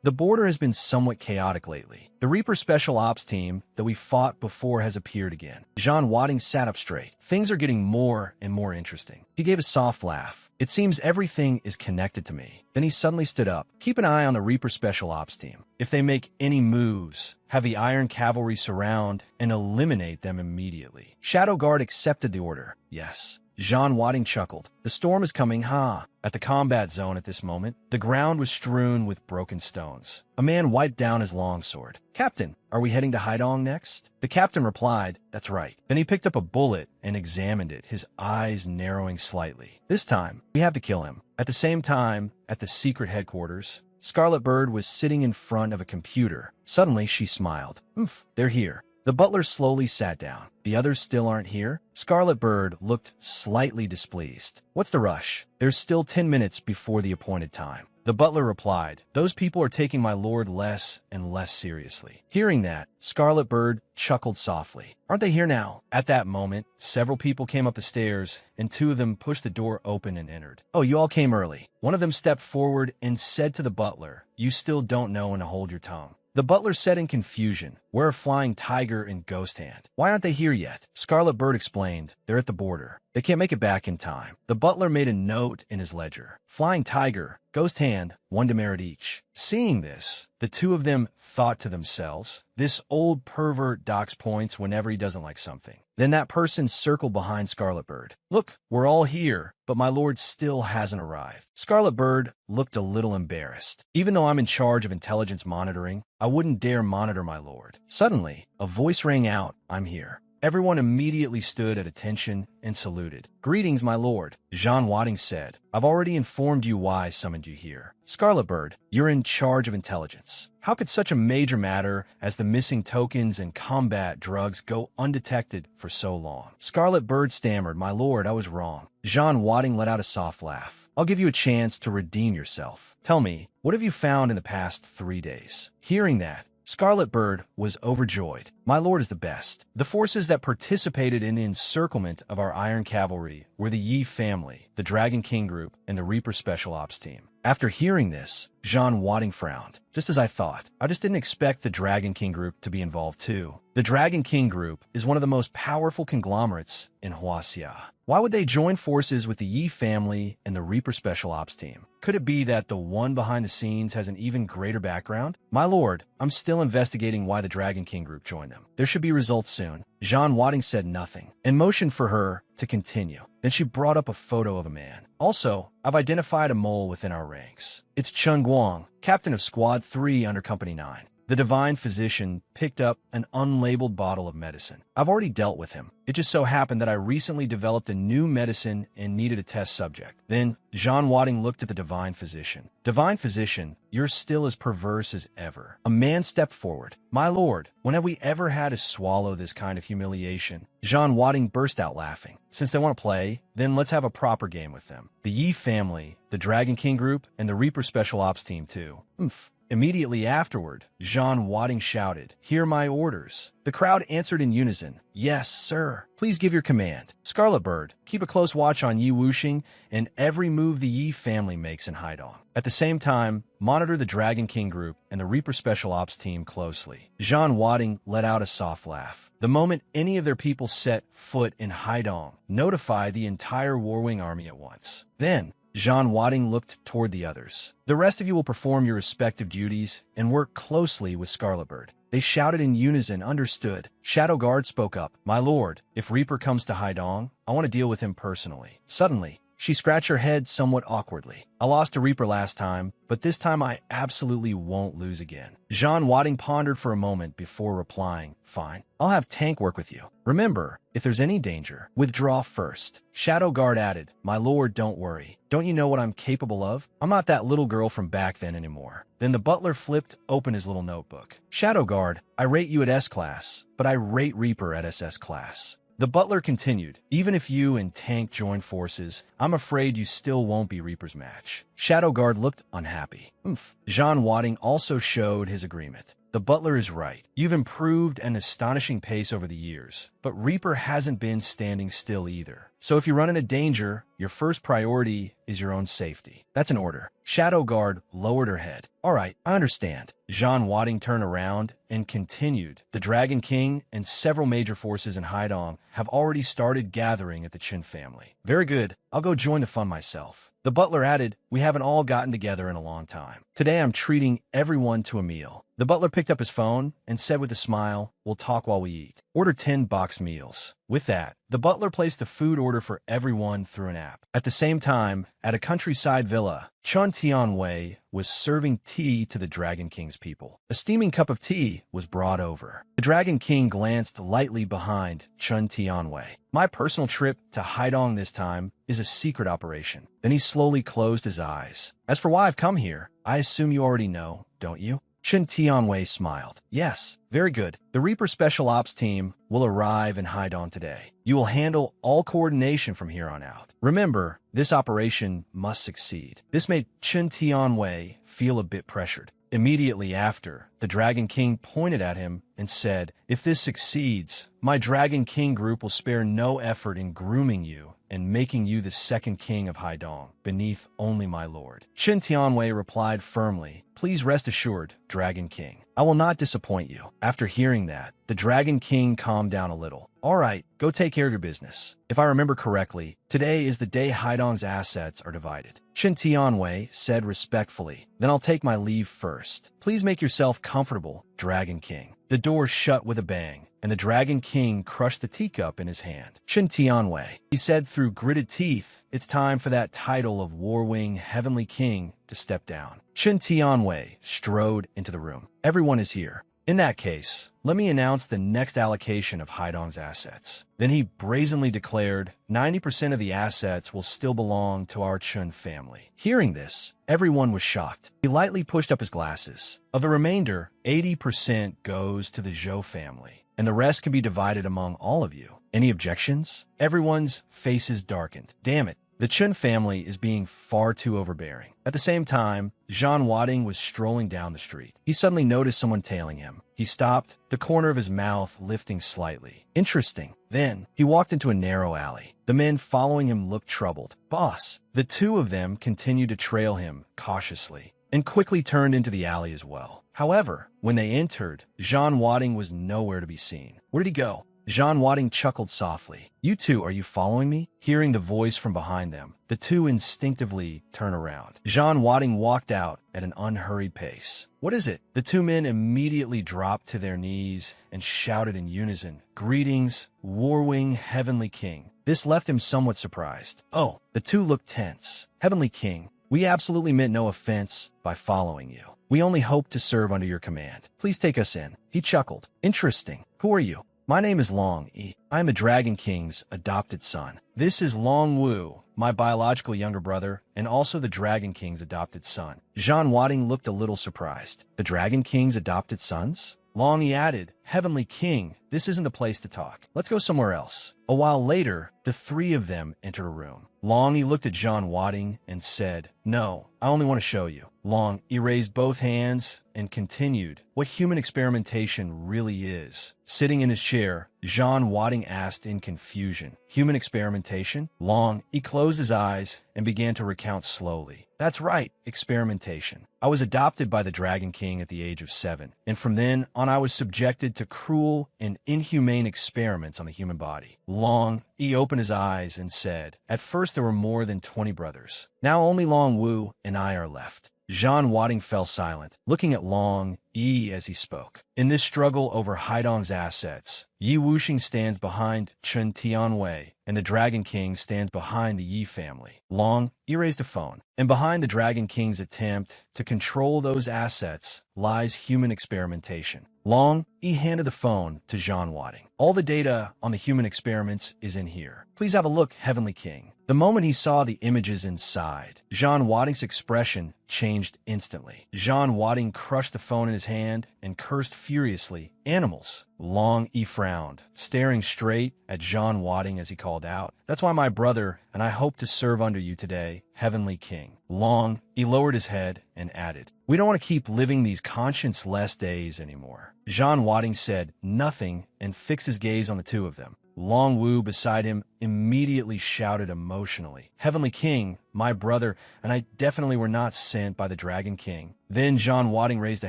The border has been somewhat chaotic lately. The Reaper Special Ops team that we fought before has appeared again. Zhan Wading sat up straight. Things are getting more and more interesting. He gave a soft laugh. It seems everything is connected to me. Then he suddenly stood up. Keep an eye on the Reaper Special Ops team. If they make any moves, have the Iron Cavalry surround and eliminate them immediately. Shadowguard accepted the order. Yes. Jean Wadding chuckled. The storm is coming, huh? At the combat zone at this moment, the ground was strewn with broken stones. A man wiped down his longsword. Captain, are we heading to Haidong next? The captain replied, that's right. Then he picked up a bullet and examined it, his eyes narrowing slightly. This time, we have to kill him. At the same time, at the secret headquarters, Scarlet Bird was sitting in front of a computer. Suddenly, she smiled. Oomph, they're here. The butler slowly sat down. The others still aren't here? Scarlet Bird looked slightly displeased. What's the rush? There's still 10 minutes before the appointed time. The butler replied, those people are taking my lord less and less seriously. Hearing that, Scarlet Bird chuckled softly. Aren't they here now? At that moment, several people came up the stairs, and two of them pushed the door open and entered. Oh, you all came early. One of them stepped forward and said to the butler, you still don't know when to hold your tongue. The butler said in confusion, where are Flying Tiger and Ghost Hand? Why aren't they here yet? Scarlet Bird explained, they're at the border. They can't make it back in time. The butler made a note in his ledger. Flying Tiger, Ghost Hand, 1 demerit each. Seeing this, the two of them thought to themselves, this old pervert docks points whenever he doesn't like something. Then that person circled behind Scarlet Bird. Look, we're all here, but my lord still hasn't arrived. Scarlet Bird looked a little embarrassed. Even though I'm in charge of intelligence monitoring, I wouldn't dare monitor my lord. Suddenly, a voice rang out, I'm here. Everyone immediately stood at attention and saluted. Greetings, my lord, Jean Wadding said. I've already informed you why I summoned you here. Scarlet Bird, you're in charge of intelligence. How could such a major matter as the missing tokens and combat drugs go undetected for so long? Scarlet Bird stammered, my lord, I was wrong. Jean Wadding let out a soft laugh. I'll give you a chance to redeem yourself. Tell me, what have you found in the past 3 days? Hearing that, Scarlet Bird was overjoyed. My lord is the best. The forces that participated in the encirclement of our Iron Cavalry were the Yi family, the Dragon King group, and the Reaper Special Ops team. After hearing this, Jean Wadding frowned. Just as I thought. I just didn't expect the Dragon King group to be involved too. The Dragon King group is one of the most powerful conglomerates in Huaxia. Why would they join forces with the Yi family and the Reaper Special Ops team? Could it be that the one behind the scenes has an even greater background? My lord, I'm still investigating why the Dragon King group joined them. There should be results soon. Jean Wadding said nothing and motioned for her to continue. Then she brought up a photo of a man. Also, I've identified a mole within our ranks. It's Chung Guang, captain of Squad 3 under Company 9. The divine physician picked up an unlabeled bottle of medicine. I've already dealt with him. It just so happened that I recently developed a new medicine and needed a test subject. Then, Jean Wadding looked at the divine physician. Divine physician, you're still as perverse as ever. A man stepped forward. My lord, when have we ever had to swallow this kind of humiliation? Jean Wadding burst out laughing. Since they want to play, then let's have a proper game with them. The Yi family, the Dragon King group, and the Reaper Special Ops team too. Oomph. Immediately afterward, Jean Wadding shouted, hear my orders. The crowd answered in unison, yes, sir. Please give your command. Scarlet Bird, keep a close watch on Yi Wuxing and every move the Yi family makes in Haidong. At the same time, monitor the Dragon King group and the Reaper Special Ops team closely. Jean Wadding let out a soft laugh. The moment any of their people set foot in Haidong, notify the entire Warwing army at once. Then, Jean Wadding looked toward the others. The rest of you will perform your respective duties and work closely with Scarlet Bird. They shouted in unison, understood. Shadow Guard spoke up. My lord, if Reaper comes to Haidong, I want to deal with him personally. Suddenly, she scratched her head somewhat awkwardly. I lost to Reaper last time, but this time I absolutely won't lose again. Jean Wadding pondered for a moment before replying, fine, I'll have Tank work with you. Remember, if there's any danger, withdraw first. Shadow Guard added, my lord, don't worry. Don't you know what I'm capable of? I'm not that little girl from back then anymore. Then the butler flipped open his little notebook. Shadow Guard, I rate you at S-Class, but I rate Reaper at SS Class. The butler continued, even if you and Tank join forces, I'm afraid you still won't be Reaper's match. Shadow Guard looked unhappy. Oomph. Jean Wadding also showed his agreement. The butler is right. You've improved an astonishing pace over the years, but Reaper hasn't been standing still either. So if you run into danger, your first priority is your own safety. That's an order. Shadow Guard lowered her head. All right, I understand. Jean Wadding turned around and continued. The Dragon King and several major forces in Haidong have already started gathering at the Qin family. Very good. I'll go join the fun myself. The butler added, we haven't all gotten together in a long time. Today I'm treating everyone to a meal. The butler picked up his phone and said with a smile, "We'll talk while we eat. Order 10 box meals." With that, the butler placed the food order for everyone through an app. At the same time, at a countryside villa, Chun Tianwei was serving tea to the Dragon King's people. A steaming cup of tea was brought over. The Dragon King glanced lightly behind Chun Tianwei. "My personal trip to Haidong this time is a secret operation." Then he slowly closed his eyes. "As for why I've come here, I assume you already know, don't you?" Chun Tianwei smiled. "Yes, very good. The Reaper Special Ops team will arrive in Haidong today. You will handle all coordination from here on out. Remember, this operation must succeed." This made Chun Tianwei feel a bit pressured. Immediately after, the Dragon King pointed at him and said, "If this succeeds, my Dragon King group will spare no effort in grooming you and making you the second king of Haidong, beneath only my lord." Chun Tianwei replied firmly, "Please rest assured, Dragon King. I will not disappoint you." After hearing that, the Dragon King calmed down a little. "All right, go take care of your business. If I remember correctly, today is the day Haidong's assets are divided." Chun Tianwei said respectfully, "Then I'll take my leave first. Please make yourself comfortable, Dragon King." The door shut with a bang, and the Dragon King crushed the teacup in his hand. "Chun Tianwei," he said through gritted teeth, "it's time for that title of Warwing Heavenly King to step down." Chun Tianwei strode into the room. "Everyone is here. In that case, let me announce the next allocation of Haidong's assets." Then he brazenly declared, 90% of the assets will still belong to our Chun family. Hearing this, everyone was shocked. He lightly pushed up his glasses. Of the remainder, 80% goes to the Zhou family, and the rest can be divided among all of you. Any objections? Everyone's faces darkened. Damn it. The Chun family is being far too overbearing. At the same time, Zhan Wading was strolling down the street. He suddenly noticed someone tailing him. He stopped, the corner of his mouth lifting slightly. Interesting. Then, he walked into a narrow alley. The men following him looked troubled. "Boss." The two of them continued to trail him cautiously and quickly turned into the alley as well. However, when they entered, Zhan Wading was nowhere to be seen. Where did he go? Zhan Wading chuckled softly. "You two, are you following me?" Hearing the voice from behind them, the two instinctively turned around. Zhan Wading walked out at an unhurried pace. "What is it?" The two men immediately dropped to their knees and shouted in unison, "Greetings, Warwing Heavenly King." This left him somewhat surprised. "Oh." The two looked tense. "Heavenly King, we absolutely meant no offense by following you. We only hope to serve under your command. Please take us in." He chuckled. "Interesting. Who are you?" "My name is Long Yi. I am a Dragon King's adopted son. This is Long Wu, my biological younger brother, and also the Dragon King's adopted son." Zhan Wading looked a little surprised. "The Dragon King's adopted sons?" Long Yi added, "Heavenly King, this isn't the place to talk. Let's go somewhere else." A while later, the three of them entered a room. Long Yi looked at Zhan Wading and said, "No, I only want to show you." Long Yi raised both hands and continued, "What human experimentation really is." Sitting in his chair, Zhan Wading asked in confusion, "Human experimentation?" Long Yi closed his eyes and began to recount slowly. "That's right, experimentation. I was adopted by the Dragon King at the age of 7, and from then on I was subjected to cruel and inhumane experiments on the human body." Long Yi opened his eyes and said, "At first there were more than 20 brothers. Now only Long Wu and I are left." Zhan Wading fell silent, looking at Long Yi as he spoke. In this struggle over Haidong's assets, Yi Wuxing stands behind Chun Tianwei, and the Dragon King stands behind the Yi family. Long Yi raised a phone, and behind the Dragon King's attempt to control those assets lies human experimentation. Long Yi handed the phone to Zhan Wading. "All the data on the human experiments is in here. Please have a look, Heavenly King." The moment he saw the images inside, Zhan Wading's expression changed instantly. Zhan Wading crushed the phone in his hand and cursed furiously, "Animals." Long Yi frowned, staring straight at Zhan Wading as he called out, "That's why my brother and I hope to serve under you today, Heavenly King." Long Yi lowered his head and added, "We don't want to keep living these conscience-less days anymore." Zhan Wading said nothing and fixed his gaze on the two of them. Long Wu beside him immediately shouted emotionally, "Heavenly King, my brother and I definitely were not sent by the Dragon King." Then Zhan Wading raised a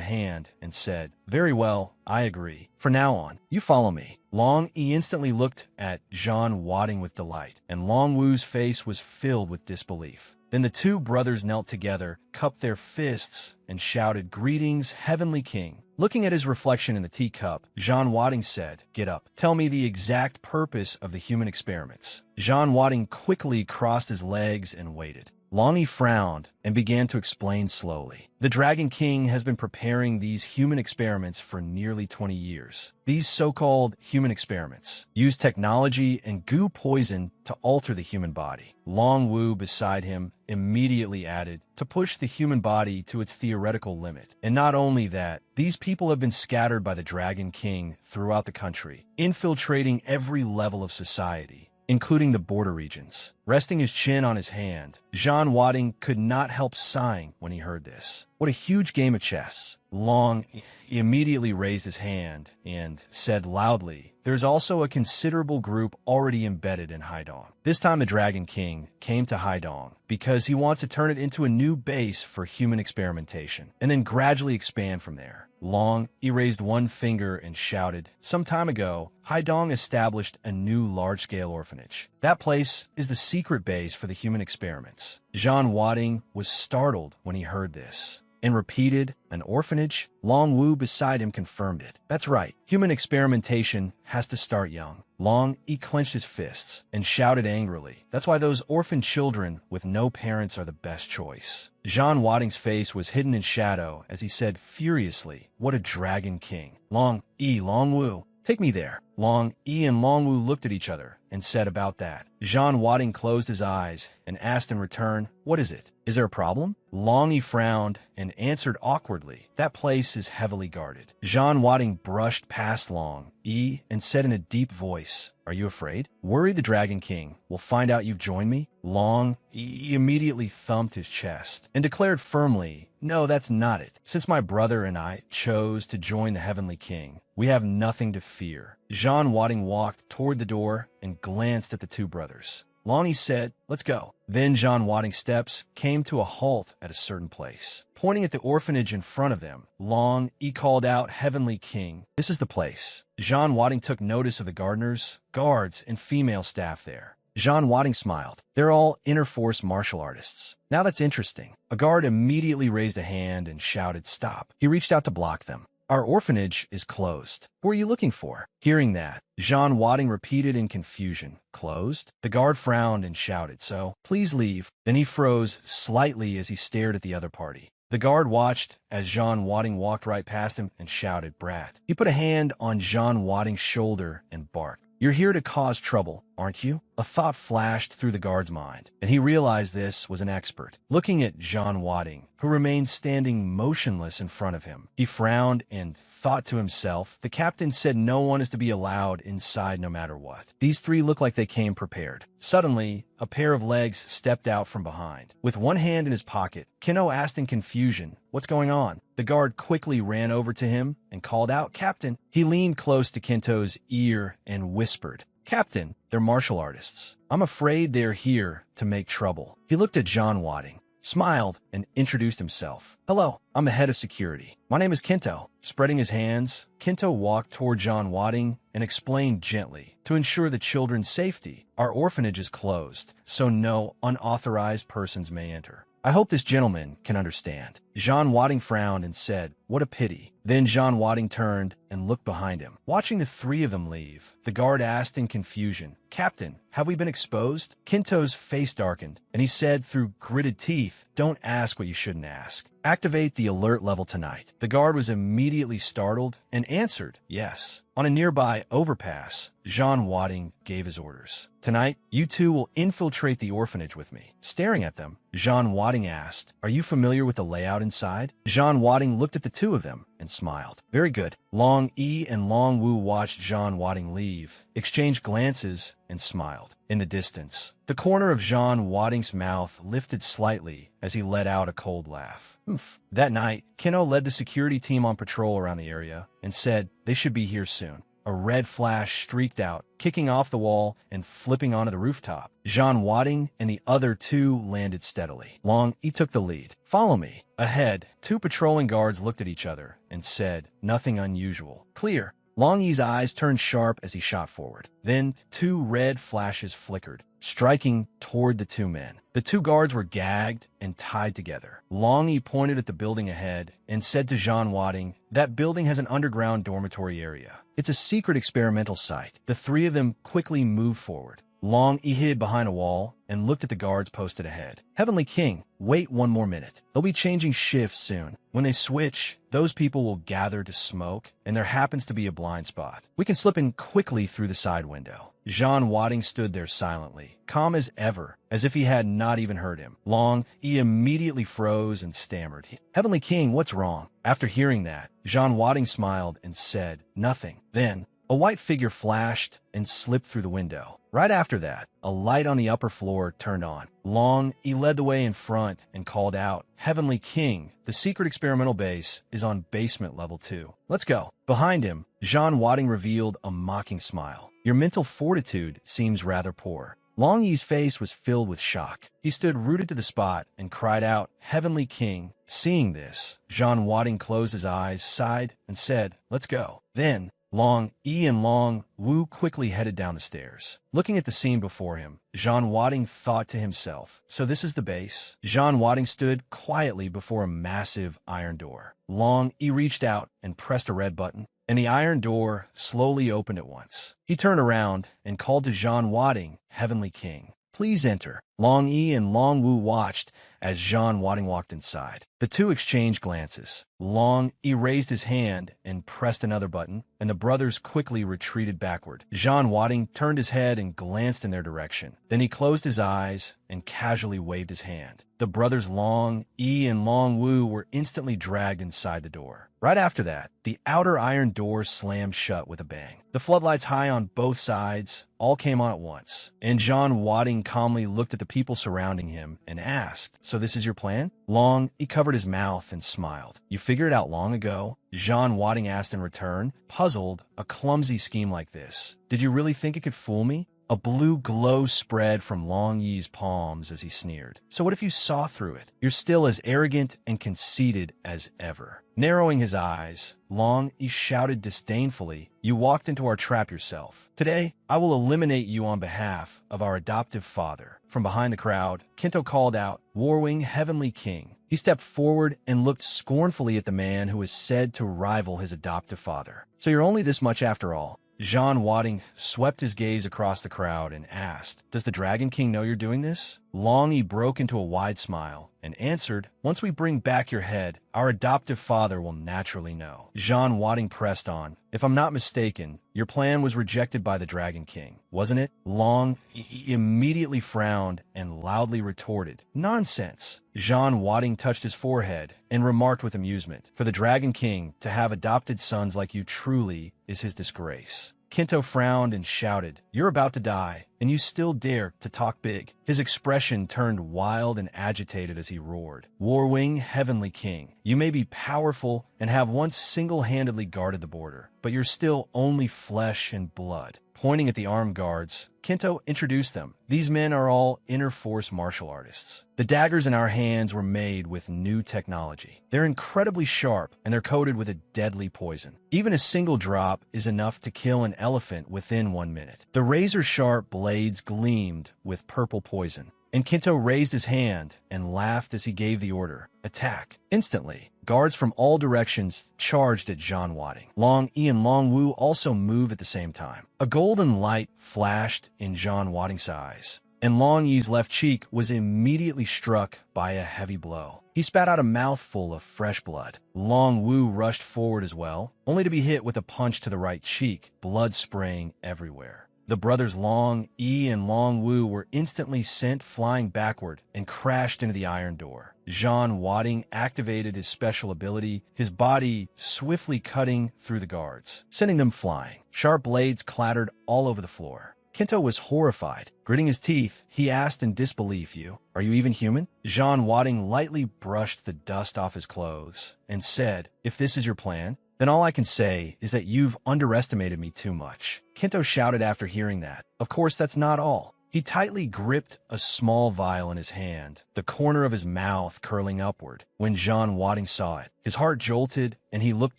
hand and said, "Very well, I agree. For now on, you follow me." Long Yi instantly looked at Zhan Wading with delight, and Long Wu's face was filled with disbelief. Then the two brothers knelt together, cupped their fists, and shouted, "Greetings, Heavenly King." Looking at his reflection in the teacup, Jean Wadding said, "Get up. Tell me the exact purpose of the human experiments." Jean Wadding quickly crossed his legs and waited. Long he frowned and began to explain slowly. The Dragon King has been preparing these human experiments for nearly 20 years. These so-called human experiments use technology and goo poison to alter the human body. Long Wu beside him immediately added, to push the human body to its theoretical limit. And not only that, these people have been scattered by the Dragon King throughout the country, infiltrating every level of society, including the border regions. Resting his chin on his hand, Jean Wadding could not help sighing when he heard this. What a huge game of chess. Long immediately raised his hand and said loudly, "There's also a considerable group already embedded in Haidong." This time the Dragon King came to Haidong because he wants to turn it into a new base for human experimentation and then gradually expand from there. Long, he raised one finger and shouted, "Some time ago, Haidong established a new large-scale orphanage. That place is the secret base for the human experiments." Jean Wadding was startled when he heard this and repeated, "An orphanage?" Long Wu beside him confirmed it. "That's right. Human experimentation has to start young." Long, he clenched his fists and shouted angrily, "That's why those orphan children with no parents are the best choice." Jean Wadding's face was hidden in shadow as he said furiously, "What a Dragon King. Long Wu, take me there." Long and Long Wu looked at each other and said about that. Jean Wadding closed his eyes and asked in return, "What is it? Is there a problem?" Long frowned and answered awkwardly, "That place is heavily guarded." Jean Wadding brushed past Long and said in a deep voice, "Are you afraid? Worry the Dragon King will find out you've joined me?" Long immediately thumped his chest and declared firmly, "No, that's not it. Since my brother and I chose to join the Heavenly King, we have nothing to fear." Jean Wadding walked toward the door and glanced at the two brothers. Long said, "Let's go." Then Jean Wadding's steps came to a halt at a certain place. Pointing at the orphanage in front of them, Long called out, "Heavenly King, this is the place." Jean Wadding took notice of the gardeners, guards, and female staff there. Jean Wadding smiled. "They're all interforce martial artists." "Now that's interesting." A guard immediately raised a hand and shouted, "Stop." He reached out to block them. "Our orphanage is closed. Who are you looking for?" Hearing that, Jean Wadding repeated in confusion, "Closed?" The guard frowned and shouted, "So, please leave." Then he froze slightly as he stared at the other party. The guard watched as Jean Wadding walked right past him and shouted, "Brat." He put a hand on Jean Wadding's shoulder and barked, "You're here to cause trouble, aren't you?" A thought flashed through the guard's mind, and he realized this was an expert. Looking at Jean Wadding, who remained standing motionless in front of him, he frowned and thought to himself, "The captain said no one is to be allowed inside no matter what. These three look like they came prepared." Suddenly, a pair of legs stepped out from behind. With one hand in his pocket, Kino asked in confusion, "What's going on?" The guard quickly ran over to him and called out, "Captain." He leaned close to Kinto's ear and whispered, "Captain, they're martial artists. I'm afraid they're here to make trouble." He looked at Jean Wadding, smiled, and introduced himself. "Hello, I'm the head of security. My name is Kinto." Spreading his hands, Kinto walked toward Jean Wadding and explained gently, "To ensure the children's safety, our orphanage is closed, so no unauthorized persons may enter. I hope this gentleman can understand." Jean Wadding frowned and said, "What a pity." Then Jean Wadding turned and looked behind him. Watching the three of them leave, the guard asked in confusion, "Captain, have we been exposed?" Kinto's face darkened, and he said through gritted teeth, "Don't ask what you shouldn't ask. Activate the alert level tonight." The guard was immediately startled and answered, "Yes." On a nearby overpass, Jean Wadding gave his orders. "Tonight, you two will infiltrate the orphanage with me." Staring at them, Jean Wadding asked, "Are you familiar with the layout inside?" Jean Wadding looked at the two of them and smiled. "Very good." Long and Long Wu watched Jean Wadding leave, exchanged glances, and smiled. In the distance, the corner of Jean Wadding's mouth lifted slightly as he let out a cold laugh. "Oof." That night, Kino led the security team on patrol around the area and said they should be here soon. A red flash streaked out, kicking off the wall and flipping onto the rooftop. Jean Wadding and the other two landed steadily. Long took the lead. "Follow me." Ahead, two patrolling guards looked at each other and said, "Nothing unusual." "Clear." Long Yi's eyes turned sharp as he shot forward. Then, two red flashes flickered, striking toward the two men. The two guards were gagged and tied together. Long Yi pointed at the building ahead and said to Jean Wadding, "That building has an underground dormitory area. It's a secret experimental site." The three of them quickly moved forward. Long Yi hid behind a wall and looked at the guards posted ahead. "Heavenly King, wait one more minute. They'll be changing shifts soon. When they switch, those people will gather to smoke, and there happens to be a blind spot. We can slip in quickly through the side window." Jean Wadding stood there silently, calm as ever, as if he had not even heard him. Long Yi immediately froze and stammered, "Heavenly King, what's wrong?" After hearing that, Jean Wadding smiled and said, "Nothing." Then, a white figure flashed and slipped through the window. Right after that, a light on the upper floor turned on. Long Yi led the way in front and called out, "Heavenly King, the secret experimental base is on basement level 2. Let's go." Behind him, Jean Wadding revealed a mocking smile. "Your mental fortitude seems rather poor." Long Yi's face was filled with shock. He stood rooted to the spot and cried out, "Heavenly King." Seeing this, Jean Wadding closed his eyes, sighed, and said, "Let's go." Then, Long Yi and Long Wu quickly headed down the stairs. Looking at the scene before him, Jean Wadding thought to himself, "So this is the base?" Jean Wadding stood quietly before a massive iron door. Long Yi reached out and pressed a red button, and the iron door slowly opened at once. He turned around and called to Jean Wadding, "Heavenly King, please enter." Long Yi and Long Wu watched as Jean Wadding walked inside. The two exchanged glances. Long Yi raised his hand and pressed another button, and the brothers quickly retreated backward. Jean Wadding turned his head and glanced in their direction. Then he closed his eyes and casually waved his hand. The brothers Long Yi and Long Wu were instantly dragged inside the door. Right after that, the outer iron door slammed shut with a bang. The floodlights high on both sides all came on at once, and Jean Wadding calmly looked at the people surrounding him and asked, "So this is your plan?" Long Yi covered his mouth and smiled. "You figured it out long ago?" Jean Wadding asked in return, puzzled. "A clumsy scheme like this. Did you really think it could fool me?" A blue glow spread from Long Yi's palms as he sneered. "So what if you saw through it? You're still as arrogant and conceited as ever." Narrowing his eyes, Long Yi shouted disdainfully, "You walked into our trap yourself. Today, I will eliminate you on behalf of our adoptive father." From behind the crowd, Kinto called out, "Warwing, Heavenly King." He stepped forward and looked scornfully at the man who was said to rival his adoptive father. "So you're only this much after all?" Jean Wadding swept his gaze across the crowd and asked, "Does the Dragon King know you're doing this?" Long Yi broke into a wide smile and answered, "Once we bring back your head, our adoptive father will naturally know." Jean Wadding pressed on, "If I'm not mistaken, your plan was rejected by the Dragon King, wasn't it?" Long Yi immediately frowned and loudly retorted, "Nonsense." Jean Wadding touched his forehead and remarked with amusement, "For the Dragon King to have adopted sons like you truly is his disgrace." Kinto frowned and shouted, "You're about to die, and you still dare to talk big." His expression turned wild and agitated as he roared, "Warwing, Heavenly King, you may be powerful and have once single-handedly guarded the border, but you're still only flesh and blood." Pointing at the armed guards, Kinto introduced them. "These men are all inner force martial artists. The daggers in our hands were made with new technology. They're incredibly sharp, and they're coated with a deadly poison. Even a single drop is enough to kill an elephant within 1 minute." The razor-sharp blades gleamed with purple poison, and Kinto raised his hand and laughed as he gave the order, "Attack." Instantly, guards from all directions charged at Jean Wadding. Long Yi and Long Wu also moved at the same time. A golden light flashed in Jean Wadding's eyes, and Long Yi's left cheek was immediately struck by a heavy blow. He spat out a mouthful of fresh blood. Long Wu rushed forward as well, only to be hit with a punch to the right cheek, blood spraying everywhere. The brothers Long Yi and Long Wu were instantly sent flying backward and crashed into the iron door. Jean Wadding activated his special ability, his body swiftly cutting through the guards, sending them flying. Sharp blades clattered all over the floor. Kinto was horrified. Gritting his teeth, he asked in disbelief, Are you even human?" Jean Wadding lightly brushed the dust off his clothes and said, "If this is your plan, then all I can say is that you've underestimated me too much." Kinto shouted after hearing that, "Of course, that's not all." He tightly gripped a small vial in his hand, the corner of his mouth curling upward. When Jean Wadding saw it, his heart jolted and he looked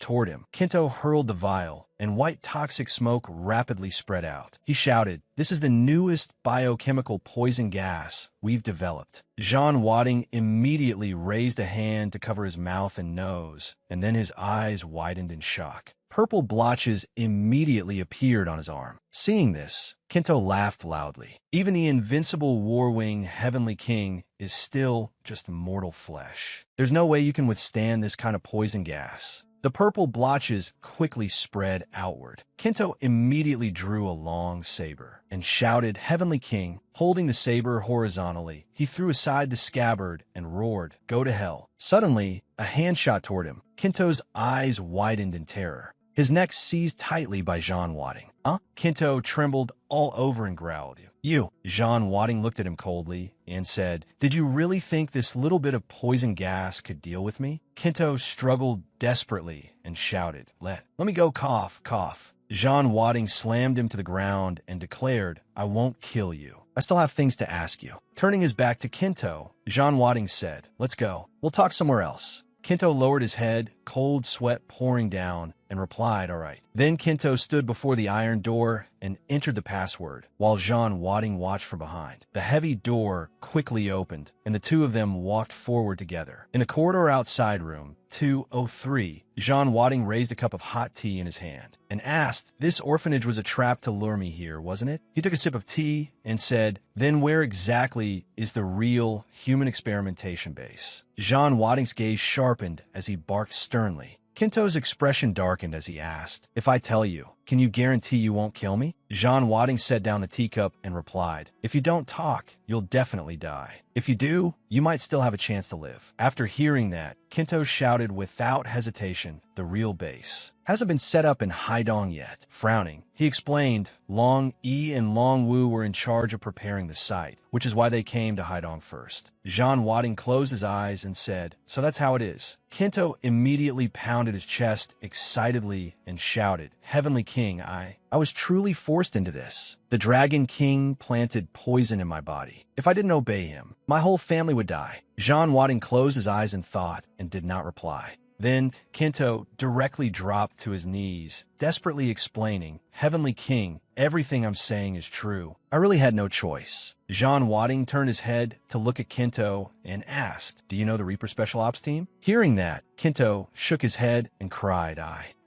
toward him. Kinto hurled the vial, and white toxic smoke rapidly spread out. He shouted, "This is the newest biochemical poison gas we've developed." Jean Wadding immediately raised a hand to cover his mouth and nose, and then his eyes widened in shock. Purple blotches immediately appeared on his arm. Seeing this, Kinto laughed loudly. Even the invincible Warwing Heavenly King is still just mortal flesh. There's no way you can withstand this kind of poison gas. The purple blotches quickly spread outward. Kinto immediately drew a long saber and shouted, "Heavenly King." Holding the saber horizontally, he threw aside the scabbard and roared, "Go to hell." Suddenly, a hand shot toward him. Kinto's eyes widened in terror. His neck seized tightly by Jean Wadding. "Huh?" Kinto trembled all over and growled. "You." Jean Wadding looked at him coldly and said, "Did you really think this little bit of poison gas could deal with me?" Kinto struggled desperately and shouted, Let me go, cough, cough." Jean Wadding slammed him to the ground and declared, "I won't kill you. I still have things to ask you." Turning his back to Kinto, Jean Wadding said, "Let's go. We'll talk somewhere else." Kinto lowered his head, cold sweat pouring down, and replied, "All right." Then Kinto stood before the iron door and entered the password, while Jean Wadding watched from behind. The heavy door quickly opened, and the two of them walked forward together. In a corridor outside room 203, Jean Wadding raised a cup of hot tea in his hand and asked, "This orphanage was a trap to lure me here, wasn't it?" He took a sip of tea and said, "Then where exactly is the real human experimentation base?" Jean Wadding's gaze sharpened as he barked sternly. Kinto's expression darkened as he asked, "If I tell you, can you guarantee you won't kill me?" Jean Wadding set down the teacup and replied, "If you don't talk, you'll definitely die. If you do, you might still have a chance to live." After hearing that, Kinto shouted without hesitation, "The real base hasn't been set up in Haidong yet." Frowning, he explained, Long Yi and Long Wu were in charge of preparing the site, which is why they came to Haidong first. Jean Wadding closed his eyes and said, "So that's how it is." Kinto immediately pounded his chest excitedly and shouted, "Heavenly King, I was truly forced into this. The Dragon King planted poison in my body. If I didn't obey him, my whole family would die." Jean Wadding closed his eyes in thought and did not reply. Then Kinto directly dropped to his knees, desperately explaining, "Heavenly King, everything I'm saying is true. I really had no choice." Jean Wadding turned his head to look at Kinto and asked, "Do you know the Reaper Special Ops team?" Hearing that, Kinto shook his head and cried,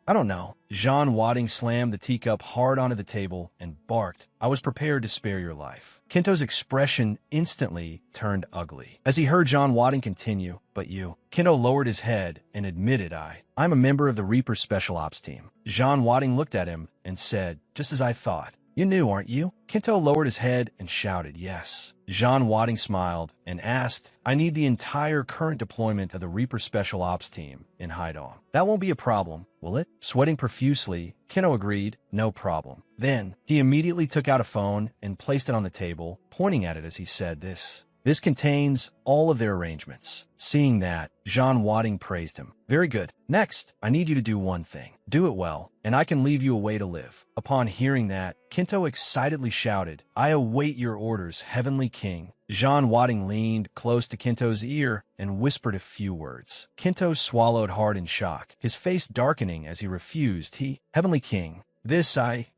I don't know." Jean Wadding slammed the teacup hard onto the table and barked, "I was prepared to spare your life." Kinto's expression instantly turned ugly as he heard Jean Wadding continue, "But you." Kinto lowered his head and admitted, I'm a member of the Reaper Special Ops team." Jean Wadding looked at him and said, "Just as I thought. You knew, aren't you?" Kinto lowered his head and shouted, "Yes." Jean Wadding smiled and asked, "I need the entire current deployment of the Reaper Special Ops team in Haidong. That won't be a problem, will it?" Sweating profusely, Kinto agreed, "No problem." Then, he immediately took out a phone and placed it on the table, pointing at it as he said, This contains all of their arrangements." Seeing that, Jean Wadding praised him. "Very good. Next, I need you to do one thing. Do it well, and I can leave you a way to live." Upon hearing that, Kinto excitedly shouted, "I await your orders, Heavenly King." Jean Wadding leaned close to Kinto's ear and whispered a few words. Kinto swallowed hard in shock, his face darkening as he refused. "Heavenly King,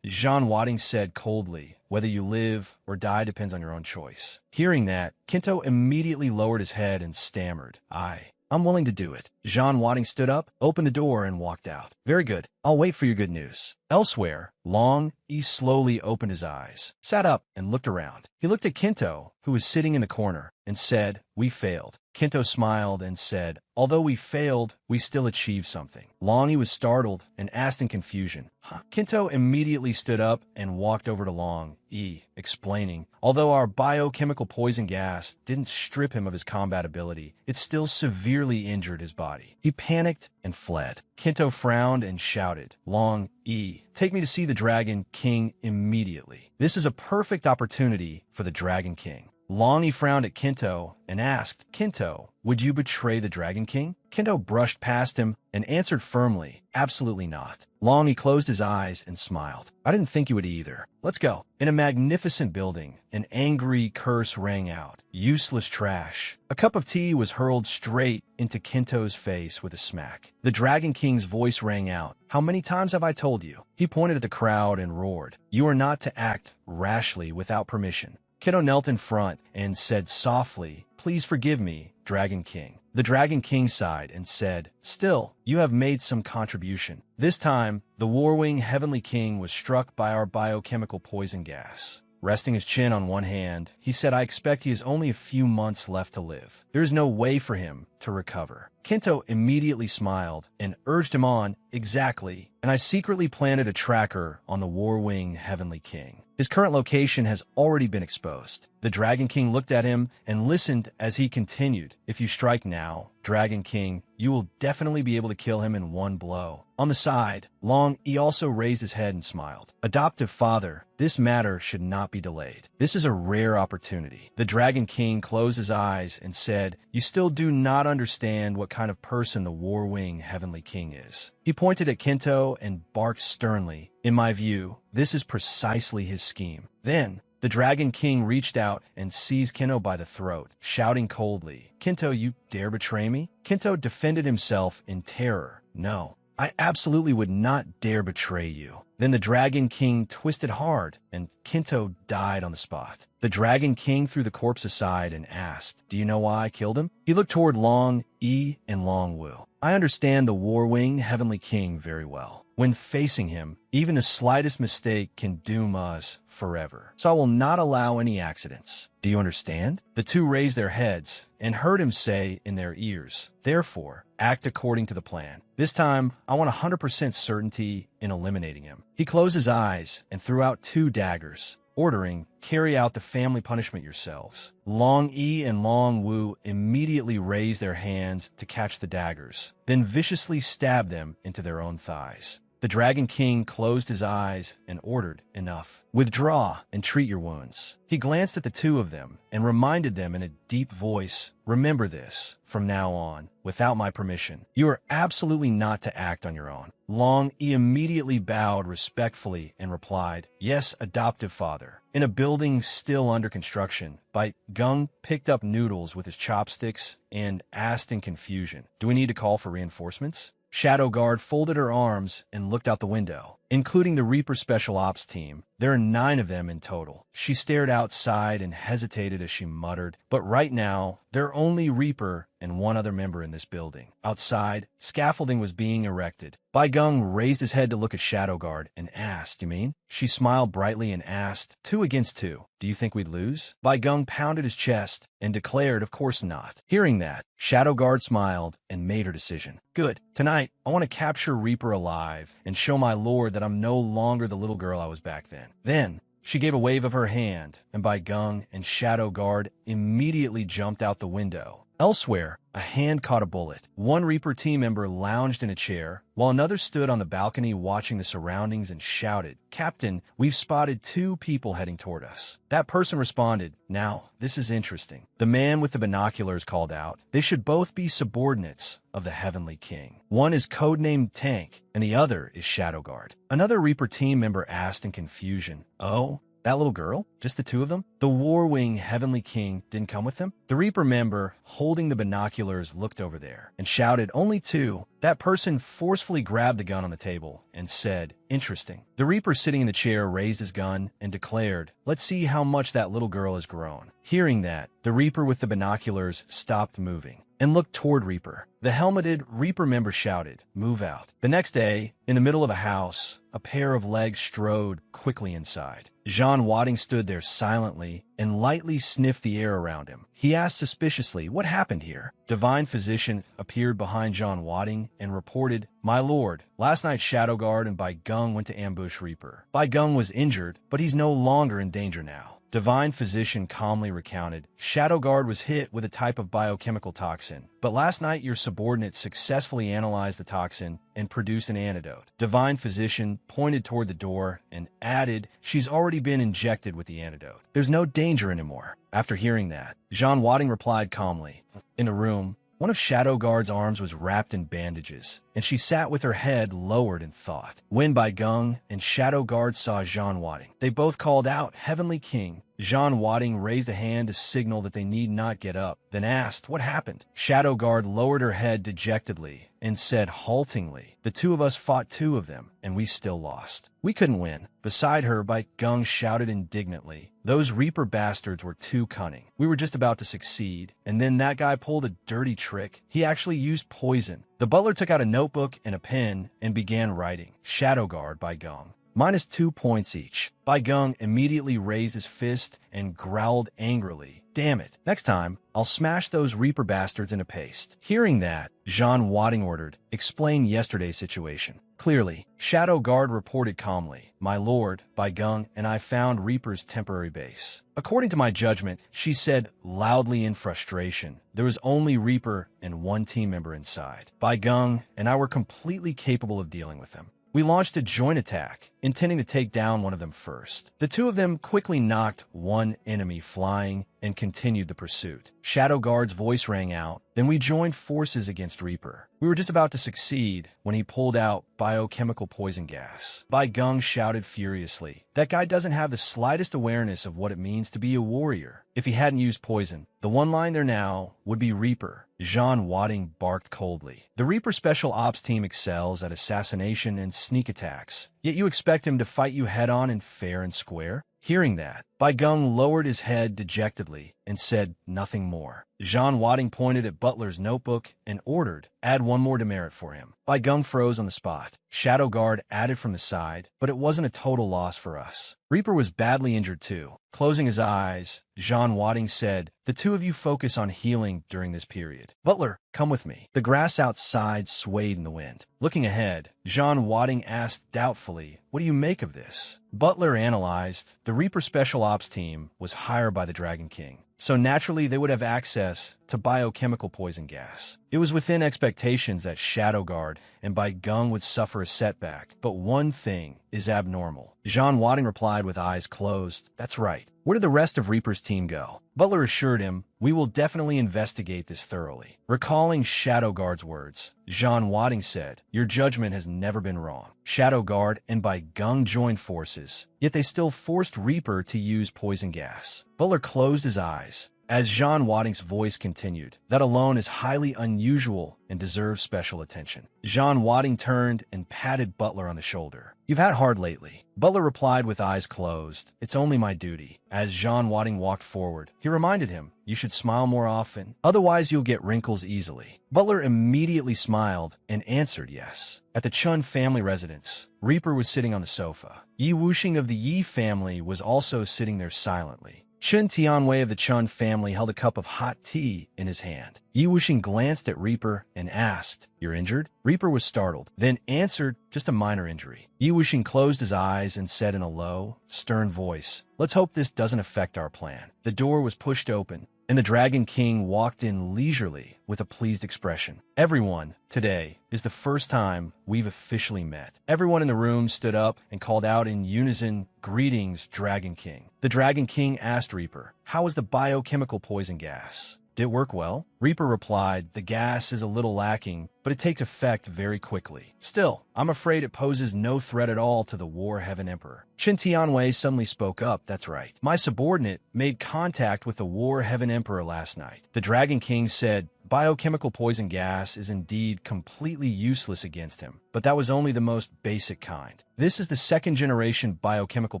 Jean Wadding said coldly, "Whether you live or die depends on your own choice." Hearing that, Kinto immediately lowered his head and stammered, I'm willing to do it." Jean Wadding stood up, opened the door, and walked out. "Very good. I'll wait for your good news." Elsewhere, Long Yi slowly opened his eyes, sat up, and looked around. He looked at Kinto, who was sitting in the corner, and said, "We failed." Kinto smiled and said, "Although we failed, we still achieved something." Long Yi was startled and asked in confusion, Kinto immediately stood up and walked over to Long Yi, explaining, "Although our biochemical poison gas didn't strip him of his combat ability, it still severely injured his body. He panicked and fled." Kinto frowned and shouted, "Long Yi, take me to see the Dragon King immediately. This is a perfect opportunity for the Dragon King." Long Yi frowned at Kinto and asked, Kinto, would you betray the Dragon King? Kinto brushed past him and answered firmly, absolutely not. Long Yi closed his eyes and smiled. I didn't think you would either. Let's go. In a magnificent building, an angry curse rang out. Useless trash. A cup of tea was hurled straight into Kinto's face with a smack. The Dragon King's voice rang out. How many times have I told you? He pointed at the crowd and roared. You are not to act rashly without permission. Kinto knelt in front and said softly, please forgive me, Dragon King. The Dragon King sighed and said, still, you have made some contribution. This time, the Warwing Heavenly King was struck by our biochemical poison gas. Resting his chin on one hand, he said, I expect he has only a few months left to live. There is no way for him to recover. Kinto immediately smiled and urged him on, exactly, and I secretly planted a tracker on the Warwing Heavenly King. His current location has already been exposed. The Dragon King looked at him and listened as he continued. If you strike now, Dragon King, you will definitely be able to kill him in one blow. On the side, Long Yi also raised his head and smiled. Adoptive father, this matter should not be delayed. This is a rare opportunity. The Dragon King closed his eyes and said, you still do not understand what kind of person the Warwing Heavenly King is. He pointed at Kinto and barked sternly. In my view, this is precisely his scheme. Then, the Dragon King reached out and seized Kinto by the throat, shouting coldly, Kinto, you dare betray me? Kinto defended himself in terror. No, I absolutely would not dare betray you. Then the Dragon King twisted hard, and Kinto died on the spot. The Dragon King threw the corpse aside and asked, do you know why I killed him? He looked toward Long Yi and Long Wu. I understand the Warwing Heavenly King very well. When facing him, even the slightest mistake can doom us forever. So I will not allow any accidents. Do you understand? The two raised their heads and heard him say in their ears, therefore, act according to the plan. This time, I want 100% certainty in eliminating him. He closed his eyes and threw out 2 daggers, ordering, carry out the family punishment yourselves. Long Yi and Long Wu immediately raised their hands to catch the daggers, then viciously stabbed them into their own thighs. The Dragon King closed his eyes and ordered, enough. Withdraw and treat your wounds. He glanced at the 2 of them and reminded them in a deep voice, remember this, from now on, without my permission, you are absolutely not to act on your own. Long Yi immediately bowed respectfully and replied, yes, adoptive father. In a building still under construction, Bai Geng picked up noodles with his chopsticks and asked in confusion, do we need to call for reinforcements? Shadow Guard folded her arms and looked out the window, including the Reaper Special Ops team. There are 9 of them in total. She stared outside and hesitated as she muttered, but right now, there are only Reaper and 1 other member in this building. Outside, scaffolding was being erected. Bai Geng raised his head to look at Shadow Guard and asked, you mean? She smiled brightly and asked, 2 against 2. Do you think we'd lose? Bai Geng pounded his chest and declared, of course not. Hearing that, Shadow Guard smiled and made her decision. Good. Tonight, I want to capture Reaper alive and show my lord that I'm no longer the little girl I was back then. Then, she gave a wave of her hand, and Bai Geng and Shadow Guard immediately jumped out the window. Elsewhere, a hand caught a bullet. 1 Reaper team member lounged in a chair, while another stood on the balcony watching the surroundings and shouted, Captain, we've spotted 2 people heading toward us. That person responded, now, this is interesting. The man with the binoculars called out, they should both be subordinates of the Heavenly King. One is codenamed Tank, and the other is Shadow Guard. Another Reaper team member asked in confusion, oh? That little girl? Just the 2 of them? The Warwing Heavenly King didn't come with them? The Reaper member, holding the binoculars, looked over there and shouted, only 2. That person forcefully grabbed the gun on the table and said, interesting. The Reaper sitting in the chair raised his gun and declared, let's see how much that little girl has grown. Hearing that, the Reaper with the binoculars stopped moving and looked toward Reaper. The helmeted Reaper member shouted, move out. The next day, in the middle of a house, a pair of legs strode quickly inside. Jean Wadding stood there silently and lightly sniffed the air around him. He asked suspiciously, what happened here? Divine Physician appeared behind Jean Wadding and reported, my lord, last night Shadow Guard and Bai Geng went to ambush Reaper. Bai Geng was injured, but he's no longer in danger now. Divine Physician calmly recounted, Shadow Guard was hit with a type of biochemical toxin, but last night your subordinate successfully analyzed the toxin and produced an antidote. Divine Physician pointed toward the door and added, she's already been injected with the antidote. There's no danger anymore. After hearing that, Jean Wadding replied calmly. In a room, one of Shadow Guard's arms was wrapped in bandages, and she sat with her head lowered in thought. When Bai Geng and Shadow Guard saw Jean Wadding, they both called out, Heavenly King. Jean Wadding raised a hand to signal that they need not get up, then asked, what happened? Shadow Guard lowered her head dejectedly and said haltingly, the two of us fought two of them, and we still lost. We couldn't win. Beside her, Bai Geng shouted indignantly, those Reaper bastards were too cunning. We were just about to succeed, and then that guy pulled a dirty trick. He actually used poison. The butler took out a notebook and a pen and began writing, Shadow Guard, Bai Geng. -2 points each. Bai Geng immediately raised his fist and growled angrily, damn it. Next time, I'll smash those Reaper bastards into paste. Hearing that, Jean Wadding ordered, explain yesterday's situation. Clearly, Shadow Guard reported calmly, my lord, Bai Geng and I found Reaper's temporary base. According to my judgment, she said loudly in frustration, there was only Reaper and one team member inside. Bai Geng and I were completely capable of dealing with them. We launched a joint attack, intending to take down one of them first. The two of them quickly knocked one enemy flying and continued the pursuit. Shadow Guard's voice rang out, then we joined forces against Reaper. We were just about to succeed when he pulled out biochemical poison gas. Bai Geng shouted furiously, that guy doesn't have the slightest awareness of what it means to be a warrior. If he hadn't used poison, the one line there now would be Reaper. Jean Wadding barked coldly. The Reaper Special Ops team excels at assassination and sneak attacks, yet you expect him to fight you head-on and fair and square? Hearing that, Bai Geng lowered his head dejectedly and said nothing more. Jean Wadding pointed at Butler's notebook and ordered, add one more demerit for him. Bai Geng froze on the spot. Shadow Guard added from the side, but it wasn't a total loss for us. Reaper was badly injured too. Closing his eyes, Jean Wadding said, the two of you focus on healing during this period. Butler, come with me. The grass outside swayed in the wind. Looking ahead, Jean Wadding asked doubtfully, what do you make of this? Butler analyzed, the Reaper Special Ops team was hired by the Dragon King, so naturally they would have access to biochemical poison gas. It was within expectations that Shadow Guard and Bai Geng would suffer a setback, but one thing is abnormal. Jean Wadding replied with eyes closed, that's right. Where did the rest of Reaper's team go? Butler assured him, we will definitely investigate this thoroughly. Recalling Shadow Guard's words, Jean Wadding said, your judgment has never been wrong. Shadow Guard and Bai Geng joined forces, yet they still forced Reaper to use poison gas. Butler closed his eyes. As Jean Wadding's voice continued, that alone is highly unusual and deserves special attention. Jean Wadding turned and patted Butler on the shoulder. You've had hard lately. Butler replied with eyes closed, it's only my duty. As Jean Wadding walked forward, he reminded him, you should smile more often, otherwise you'll get wrinkles easily. Butler immediately smiled and answered yes. At the Chun family residence, Reaper was sitting on the sofa. Yi Wuxing of the Yi family was also sitting there silently. Chen Tianwei of the Chun family held a cup of hot tea in his hand. Yi Wuxing glanced at Reaper and asked, you're injured? Reaper was startled, then answered, just a minor injury. Yi Wuxing closed his eyes and said in a low, stern voice, let's hope this doesn't affect our plan. The door was pushed open, and the Dragon King walked in leisurely with a pleased expression. Everyone, today is the first time we've officially met. Everyone in the room stood up and called out in unison, greetings, Dragon King. The Dragon King asked Reaper, how was the biochemical poison gas? Did it work well? Reaper replied, the gas is a little lacking, but it takes effect very quickly. Still, I'm afraid it poses no threat at all to the War Heaven Emperor. Chen Tianwei suddenly spoke up, that's right. My subordinate made contact with the War Heaven Emperor last night. The Dragon King said, biochemical poison gas is indeed completely useless against him, but that was only the most basic kind. This is the second-generation biochemical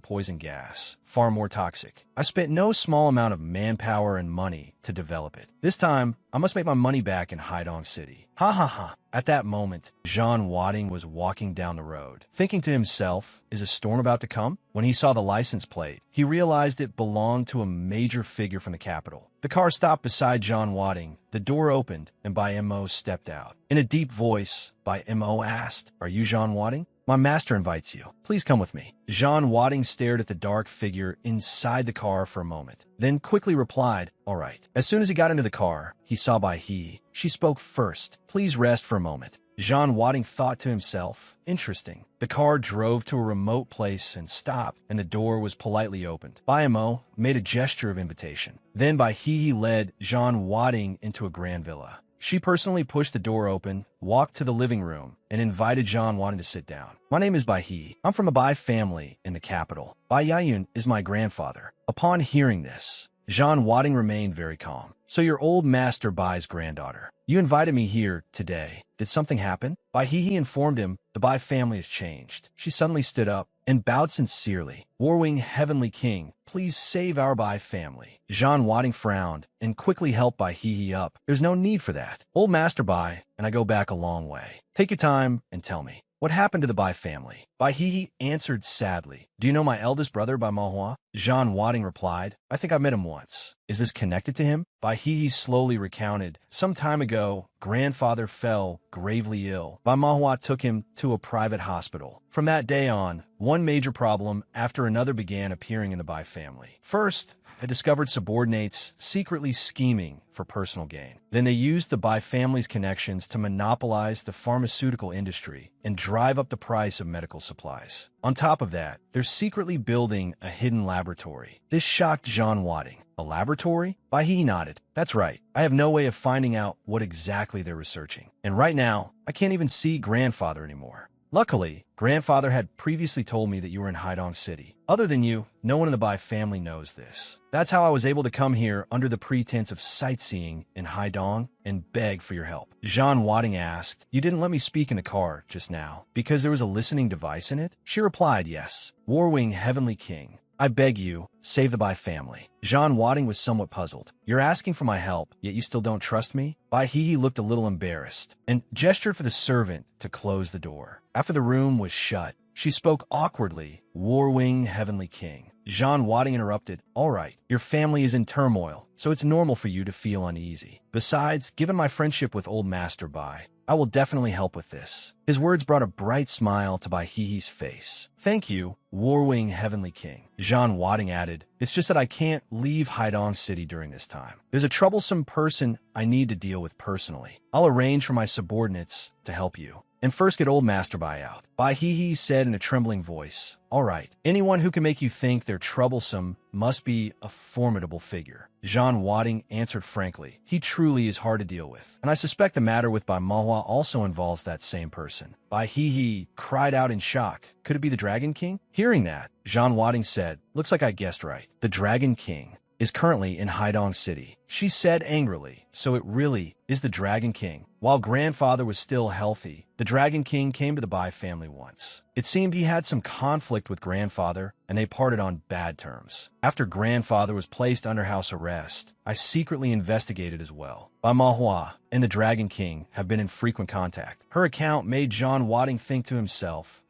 poison gas, far more toxic. I spent no small amount of manpower and money to develop it. This time, I must make my money back in Haidong City. Ha ha ha. At that moment, Jean Wadding was walking down the road, thinking to himself, is a storm about to come? When he saw the license plate, he realized it belonged to a major figure from the capital. The car stopped beside Jean Wadding, the door opened, and Bai Mo stepped out. In a deep voice, Bai Mo asked, are you Jean Wadding? My master invites you. Please come with me. Jean Wadding stared at the dark figure inside the car for a moment, then quickly replied, all right. As soon as he got into the car, he saw Bai He. She spoke first. Please rest for a moment. Jean Wadding thought to himself, interesting. The car drove to a remote place and stopped, and the door was politely opened. Bai Mo made a gesture of invitation. Then Bai He led Jean Wadding into a grand villa. She personally pushed the door open, walked to the living room, and invited Jean Wadding to sit down. My name is Bai He. I'm from a Bai family in the capital. Bai Yayun is my grandfather. Upon hearing this, Jean Wadding remained very calm. So your old master Bai's granddaughter. You invited me here today. Did something happen? Bai He informed him the Bai family has changed. She suddenly stood up and bowed sincerely. Warwing Heavenly King, please save our Bai family. Jean Wadding frowned and quickly helped Bai He up. There's no need for that. Old Master Bai and I go back a long way. Take your time and tell me. What happened to the Bai family? Bai He answered sadly. Do you know my eldest brother by Manhwa? Jean Wadding replied, I think I met him once. Is this connected to him? Bai He slowly recounted. Some time ago, grandfather fell gravely ill. Bai Manhwa took him to a private hospital. From that day on, one major problem after another began appearing in the Bai family. First, I discovered subordinates secretly scheming for personal gain. Then they used the Bai family's connections to monopolize the pharmaceutical industry and drive up the price of medical supplies. On top of that, they're secretly building a hidden laboratory. This shocked Jean Wadding. A laboratory? Bai He nodded. That's right. I have no way of finding out what exactly they're researching. And right now, I can't even see grandfather anymore. Luckily, grandfather had previously told me that you were in Haidong City. Other than you, no one in the Bai family knows this. That's how I was able to come here under the pretense of sightseeing in Haidong and beg for your help. Jean Wadding asked, you didn't let me speak in the car just now because there was a listening device in it? She replied, yes. Warwing Heavenly King, I beg you, save the Bai family. Jean Wadding was somewhat puzzled. You're asking for my help, yet you still don't trust me? Bai He looked a little embarrassed and gestured for the servant to close the door. After the room was shut, she spoke awkwardly, Warwing Heavenly King. Jean Wadding interrupted, all right, your family is in turmoil, so it's normal for you to feel uneasy. Besides, given my friendship with old Master Bai, I will definitely help with this. His words brought a bright smile to Bai He's face. Thank you, Warwing Heavenly King. Jean Wadding added, it's just that I can't leave Haidong City during this time. There's a troublesome person I need to deal with personally. I'll arrange for my subordinates to help you. And first get old Master Bai out. Bai He said in a trembling voice, all right, anyone who can make you think they're troublesome must be a formidable figure. Jean Wadding answered frankly, he truly is hard to deal with. And I suspect the matter with Bai Manhwa also involves that same person. Bai He cried out in shock. Could it be the Dragon King? Hearing that, Jean Wadding said, looks like I guessed right. The Dragon King is currently in Haidong City. She said angrily, so it really is the Dragon King. While grandfather was still healthy, the Dragon King came to the Bai family once. It seemed he had some conflict with grandfather, and they parted on bad terms. After grandfather was placed under house arrest, I secretly investigated as well. Bai Manhwa and the Dragon King have been in frequent contact. Her account made Jean Wadding think to himself,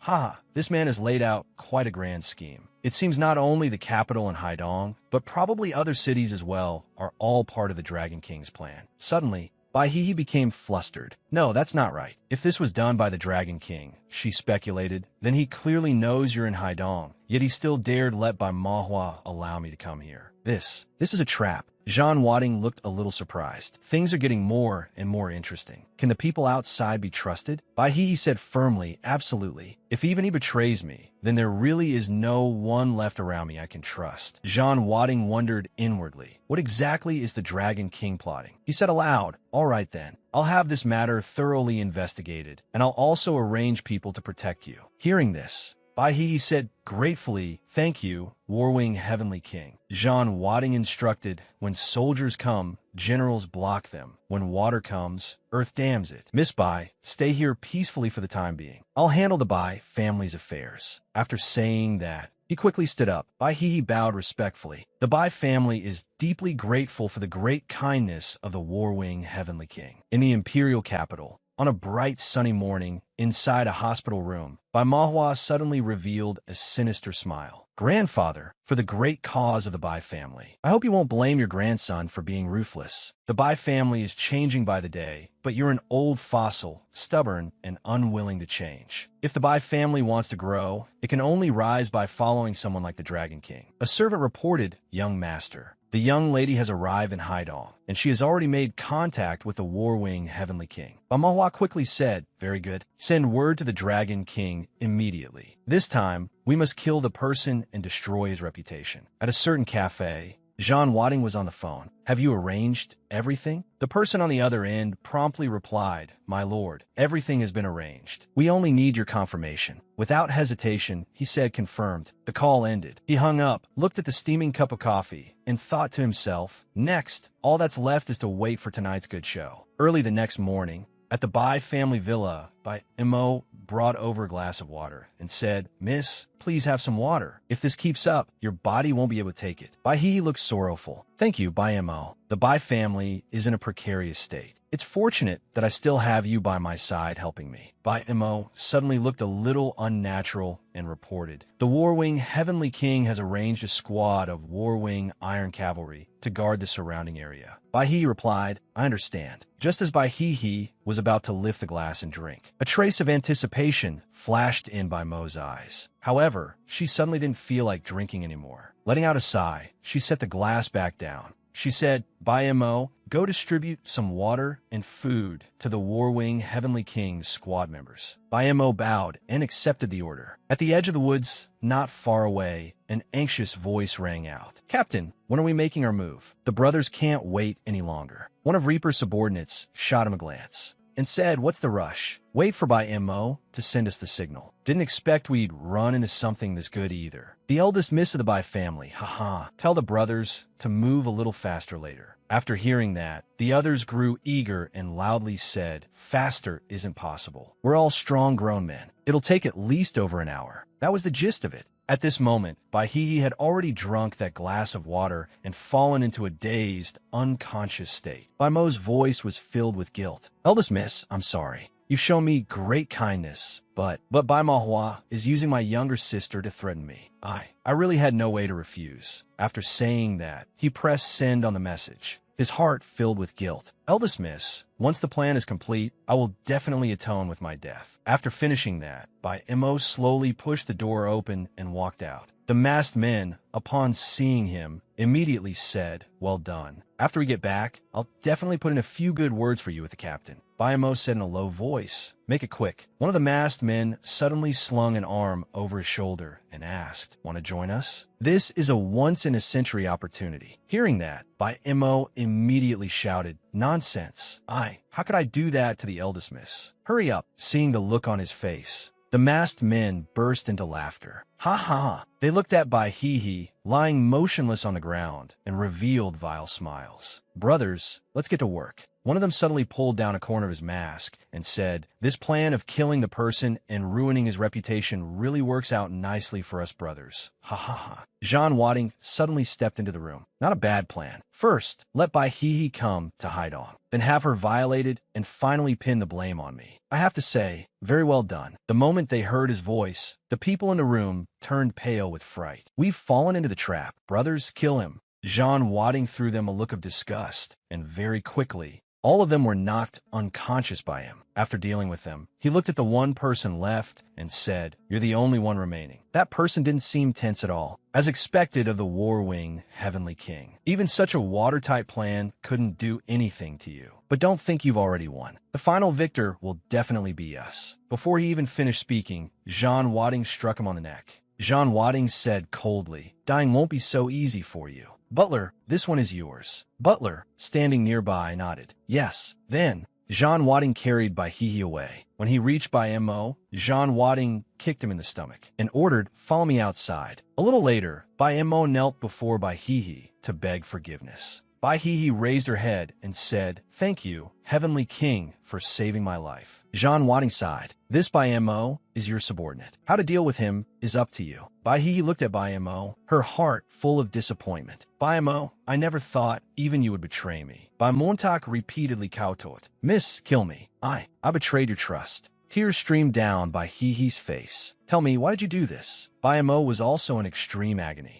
this man has laid out quite a grand scheme. It seems not only the capital in Haidong, but probably other cities as well, are all part of the Dragon King's plan. Suddenly, Bai He became flustered. No, that's not right. If this was done by the Dragon King, she speculated, then he clearly knows you're in Haidong, yet he still dared let Bai Manhwa allow me to come here. This is a trap. Jean Wadding looked a little surprised. Things are getting more and more interesting. Can the people outside be trusted? Bai He said firmly, absolutely. If even he betrays me, then there really is no one left around me I can trust. Jean Wadding wondered inwardly. What exactly is the Dragon King plotting? He said aloud, all right then, I'll have this matter thoroughly investigated, and I'll also arrange people to protect you. Hearing this, Bai He said gratefully, thank you, Warwing Heavenly King. Jean Wadding instructed, when soldiers come, generals block them. When water comes, earth dams it. Miss Bai, stay here peacefully for the time being. I'll handle the Bai family's affairs. After saying that, he quickly stood up. Bai He bowed respectfully. The Bai family is deeply grateful for the great kindness of the Warwing Heavenly King. In the imperial capital, On a bright sunny morning, inside a hospital room, Manhwa suddenly revealed a sinister smile. Grandfather, for the great cause of the Bai family. I hope you won't blame your grandson for being ruthless. The Bai family is changing by the day, but you're an old fossil, stubborn and unwilling to change. If the Bai family wants to grow, it can only rise by following someone like the Dragon King. A servant reported, "Young master, the young lady has arrived in Haidong, and she has already made contact with the War-Wing Heavenly King." Manhwa quickly said, "Very good. Send word to the Dragon King immediately. This time, we must kill the person and destroy his reputation." At a certain cafe, Jean Wadding was on the phone. "Have you arranged everything?" The person on the other end promptly replied, "My lord, everything has been arranged. We only need your confirmation." Without hesitation, he said, "Confirmed." The call ended. He hung up, looked at the steaming cup of coffee, and thought to himself, "Next, all that's left is to wait for tonight's good show." Early the next morning, at the Bai family villa, Bai Mo brought over a glass of water and said, "Miss, please have some water. If this keeps up, your body won't be able to take it." Bai He looked sorrowful. "Thank you, Bai Mo. The Bai family is in a precarious state. It's fortunate that I still have you by my side helping me." Bai Mo suddenly looked a little unnatural and reported, "The War-Wing Heavenly King has arranged a squad of War-Wing Iron Cavalry to guard the surrounding area." Bai He replied, "I understand." Just as Bai He was about to lift the glass and drink, a trace of anticipation flashed in Bai Mo's eyes. However, she suddenly didn't feel like drinking anymore. Letting out a sigh, she set the glass back down. She said, "Bai Mo, go distribute some water and food to the War-Wing Heavenly King's squad members." Bai Mo bowed and accepted the order. At the edge of the woods, not far away, an anxious voice rang out, "Captain, when are we making our move? The brothers can't wait any longer." One of Reaper's subordinates shot him a glance and said, "What's the rush? Wait for Bai Mo to send us the signal." Didn't expect we'd run into something this good either. The eldest miss of the Bai family, haha. Tell the brothers to move a little faster later. After hearing that, the others grew eager and loudly said, "Faster isn't possible. We're all strong grown men. It'll take at least over an hour." That was the gist of it. At this moment, Bai He had already drunk that glass of water and fallen into a dazed, unconscious state. Bai Mo's voice was filled with guilt. "Eldest miss, I'm sorry. You've shown me great kindness, but Bai Manhwa is using my younger sister to threaten me. I really had no way to refuse." After saying that, he pressed send on the message, his heart filled with guilt. "Eldest miss, once the plan is complete, I will definitely atone with my death." After finishing that, Bai Mo slowly pushed the door open and walked out. The masked men, upon seeing him, immediately said, "Well done. After we get back, I'll definitely put in a few good words for you with the captain." Bai Mo said in a low voice, "Make it quick." One of the masked men suddenly slung an arm over his shoulder and asked, "Want to join us?" This is a once-in-a-century opportunity. Hearing that, Bai Mo immediately shouted, "Nonsense. How could I do that to the eldest miss? Hurry up." Seeing the look on his face, the masked men burst into laughter. Ha ha! They looked at Bai He lying motionless on the ground and revealed vile smiles. "Brothers, let's get to work." One of them suddenly pulled down a corner of his mask and said, "This plan of killing the person and ruining his reputation really works out nicely for us brothers. Ha ha ha." Jean Wadding suddenly stepped into the room. "Not a bad plan. First, let Bai He come to Haidong, then have her violated and finally pin the blame on me. I have to say, very well done." The moment they heard his voice, the people in the room turned pale with fright. "We've fallen into the trap. Brothers, kill him." Jean Wadding threw them a look of disgust, and very quickly, all of them were knocked unconscious by him. After dealing with them, he looked at the one person left and said, "You're the only one remaining." That person didn't seem tense at all, as expected of the War-Wing Heavenly King. Even such a watertight plan couldn't do anything to you. But don't think you've already won. The final victor will definitely be us. Before he even finished speaking, Jean Wadding struck him on the neck. Jean Wadding said coldly, "Dying won't be so easy for you. Butler, this one is yours." Butler, standing nearby, nodded. "Yes." Then, Jean Wadding carried Bai He away. When he reached Bai Mo, Jean Wadding kicked him in the stomach and ordered, "Follow me outside." A little later, Bai Mo knelt before Bai He to beg forgiveness. Bai Hehe raised her head and said, "Thank you, Heavenly King, for saving my life." Zhang Wading sighed. "This Bai Mo is your subordinate. How to deal with him is up to you." Bai Hehe looked at Bai Mo, her heart full of disappointment. "Bai Mo, I never thought even you would betray me." Bai Montauk repeatedly kowtowed. "Miss, kill me. I betrayed your trust." Tears streamed down Bai Hehe's face. "Tell me, why did you do this?" Bai Mo was also in extreme agony.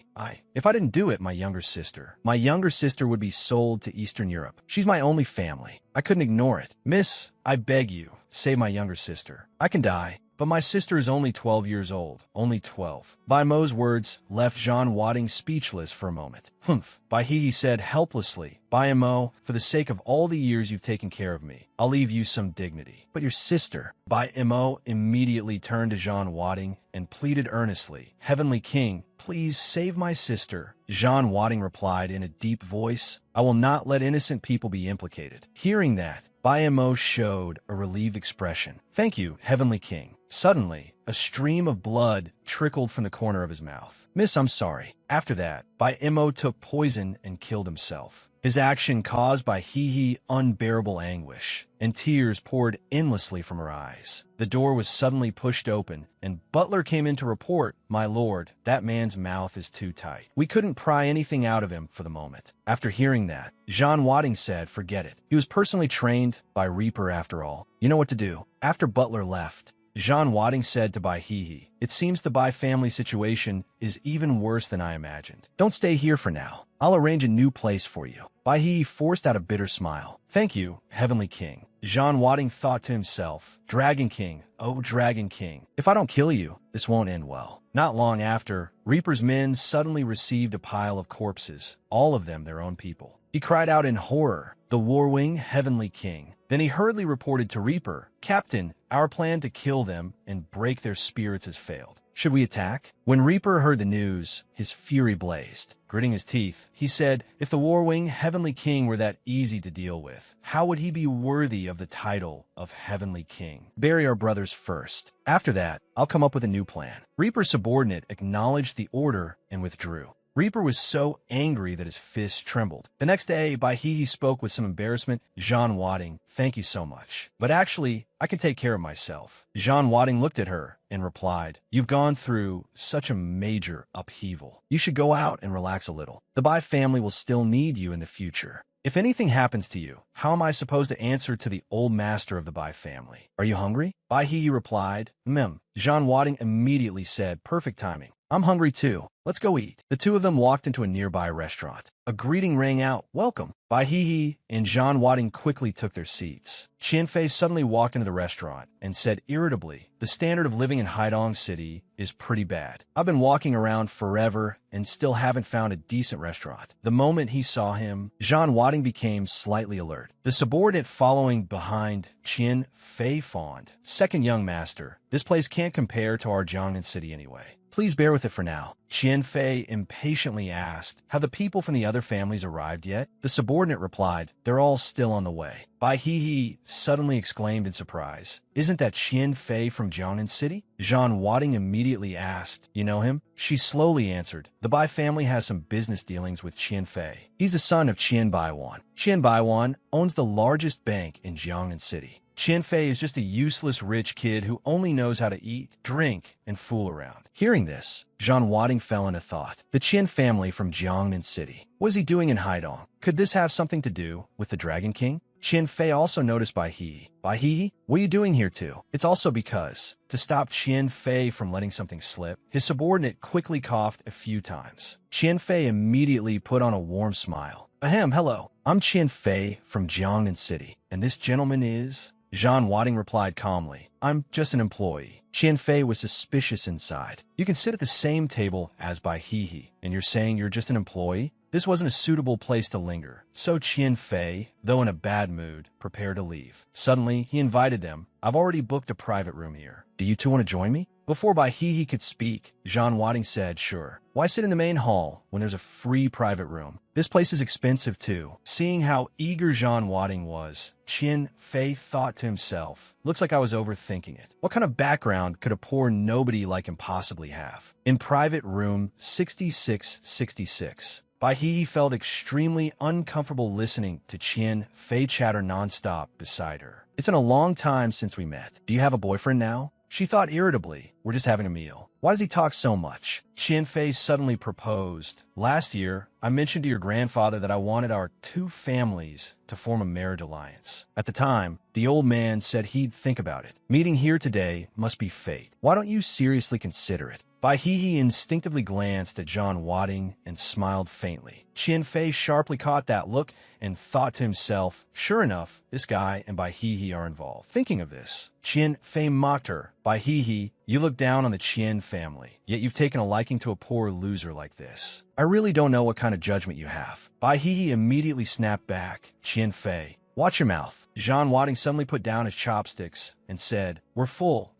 If I didn't do it, my younger sister would be sold to Eastern Europe. She's my only family. I couldn't ignore it. Miss, I beg you, save my younger sister. I can die, but my sister is only 12 years old. Only 12. Bai Mo's words left Zhang Wading speechless for a moment. "Humph," Bai Hehe said helplessly. "Bai Mo, for the sake of all the years you've taken care of me, I'll leave you some dignity. But your sister." Bai Mo immediately turned to Zhang Wading and pleaded earnestly, "Heavenly King, please save my sister." Zhang Wading replied in a deep voice, "I will not let innocent people be implicated." Hearing that, Bai Mo showed a relieved expression. "Thank you, Heavenly King." Suddenly, a stream of blood trickled from the corner of his mouth. "Miss, I'm sorry." After that, Bai Mo took poison and killed himself. His action caused Bai Hehe unbearable anguish, and tears poured endlessly from her eyes. The door was suddenly pushed open, and Butler came in to report, "My lord, that man's mouth is too tight. We couldn't pry anything out of him for the moment." After hearing that, Zhang Wading said, "Forget it. He was personally trained by Reaper after all. You know what to do." After Butler left, Zhang Wading said to Bai Hehe, "It seems the Bai family situation is even worse than I imagined. Don't stay here for now. I'll arrange a new place for you." Bai Hehe forced out a bitter smile. "Thank you, Heavenly King." Zhang Wading thought to himself, "Dragon King, oh Dragon King, if I don't kill you, this won't end well." Not long after, Reaper's men suddenly received a pile of corpses, all of them their own people. He cried out in horror, "The Warwing, Heavenly King." Then he hurriedly reported to Reaper, "Captain, our plan to kill them and break their spirits has failed. Should we attack?" When Reaper heard the news, his fury blazed. Gritting his teeth, he said, "If the Warwing Heavenly King were that easy to deal with, how would he be worthy of the title of Heavenly King? Bury our brothers first. After that, I'll come up with a new plan." Reaper's subordinate acknowledged the order and withdrew. Reaper was so angry that his fists trembled. The next day, Bai Hehe spoke with some embarrassment. "Zhang Wading, thank you so much. But actually, I can take care of myself." Zhang Wading looked at her and replied, "You've gone through such a major upheaval. You should go out and relax a little. The Bai family will still need you in the future. If anything happens to you, how am I supposed to answer to the old master of the Bai family? Are you hungry?" Bai Hehe replied, "Mem." Zhang Wading immediately said, "Perfect timing. I'm hungry too. Let's go eat." The two of them walked into a nearby restaurant. A greeting rang out, "Welcome." Bai Hehe and Zhang Wading quickly took their seats. Qianfei suddenly walked into the restaurant and said irritably, "The standard of living in Haidong City is pretty bad. I've been walking around forever and still haven't found a decent restaurant." The moment he saw him, Zhang Wading became slightly alert. The subordinate following behind Qianfei fawned, "Second young master, this place can't compare to our Jiangnan City anyway. Please bear with it for now." Qianfei impatiently asked, "Have the people from the other families arrived yet?" The subordinate replied, "They're all still on the way." Bai Hehe suddenly exclaimed in surprise, "Isn't that Qianfei from Jiangnan City?" Zhang Wading immediately asked, "You know him?" She slowly answered, "The Bai family has some business dealings with Qianfei. He's the son of Qian Baiwan. Qian Baiwan owns the largest bank in Jiangnan City. Qianfei is just a useless rich kid who only knows how to eat, drink, and fool around." Hearing this, Zhang Wading fell into thought. The Qian family from Jiangnan City. What is he doing in Haidong? Could this have something to do with the Dragon King? Qianfei also noticed Bai Hehe. "Bai Hehe, what are you doing here too?" It's also because, to stop Qianfei from letting something slip, his subordinate quickly coughed a few times. Qianfei immediately put on a warm smile. "Ahem, hello. I'm Qianfei from Jiangnan City, and this gentleman is..." Zhang Wading replied calmly, "I'm just an employee." Qianfei was suspicious inside. "You can sit at the same table as Bai Hehe, and you're saying you're just an employee?" This wasn't a suitable place to linger, so Qianfei, though in a bad mood, prepared to leave. Suddenly, he invited them. "I've already booked a private room here. Do you two want to join me?" Before Bai Hehe could speak, Zhang Wading said, "Sure. Why sit in the main hall when there's a free private room? This place is expensive too." Seeing how eager Zhang Wading was, Qianfei thought to himself, "Looks like I was overthinking it. What kind of background could a poor nobody like him possibly have?" In private room 6666. Bai He felt extremely uncomfortable listening to Qian Fei chatter nonstop beside her. It's been a long time since we met. Do you have a boyfriend now? She thought irritably. We're just having a meal. Why does he talk so much? Qian Fei suddenly proposed. Last year, I mentioned to your grandfather that I wanted our two families to form a marriage alliance. At the time, the old man said he'd think about it. Meeting here today must be fate. Why don't you seriously consider it? Bai He instinctively glanced at John Wadding and smiled faintly. Qian Fei sharply caught that look and thought to himself, sure enough, this guy and Bai He are involved. Thinking of this, Qian Fei mocked her. Bai He, you look down on the Qian family, yet you've taken a liking to a poor loser like this. I really don't know what kind of judgment you have. Bai He immediately snapped back. Qian Fei, watch your mouth. John Wadding suddenly put down his chopsticks and said, we're full.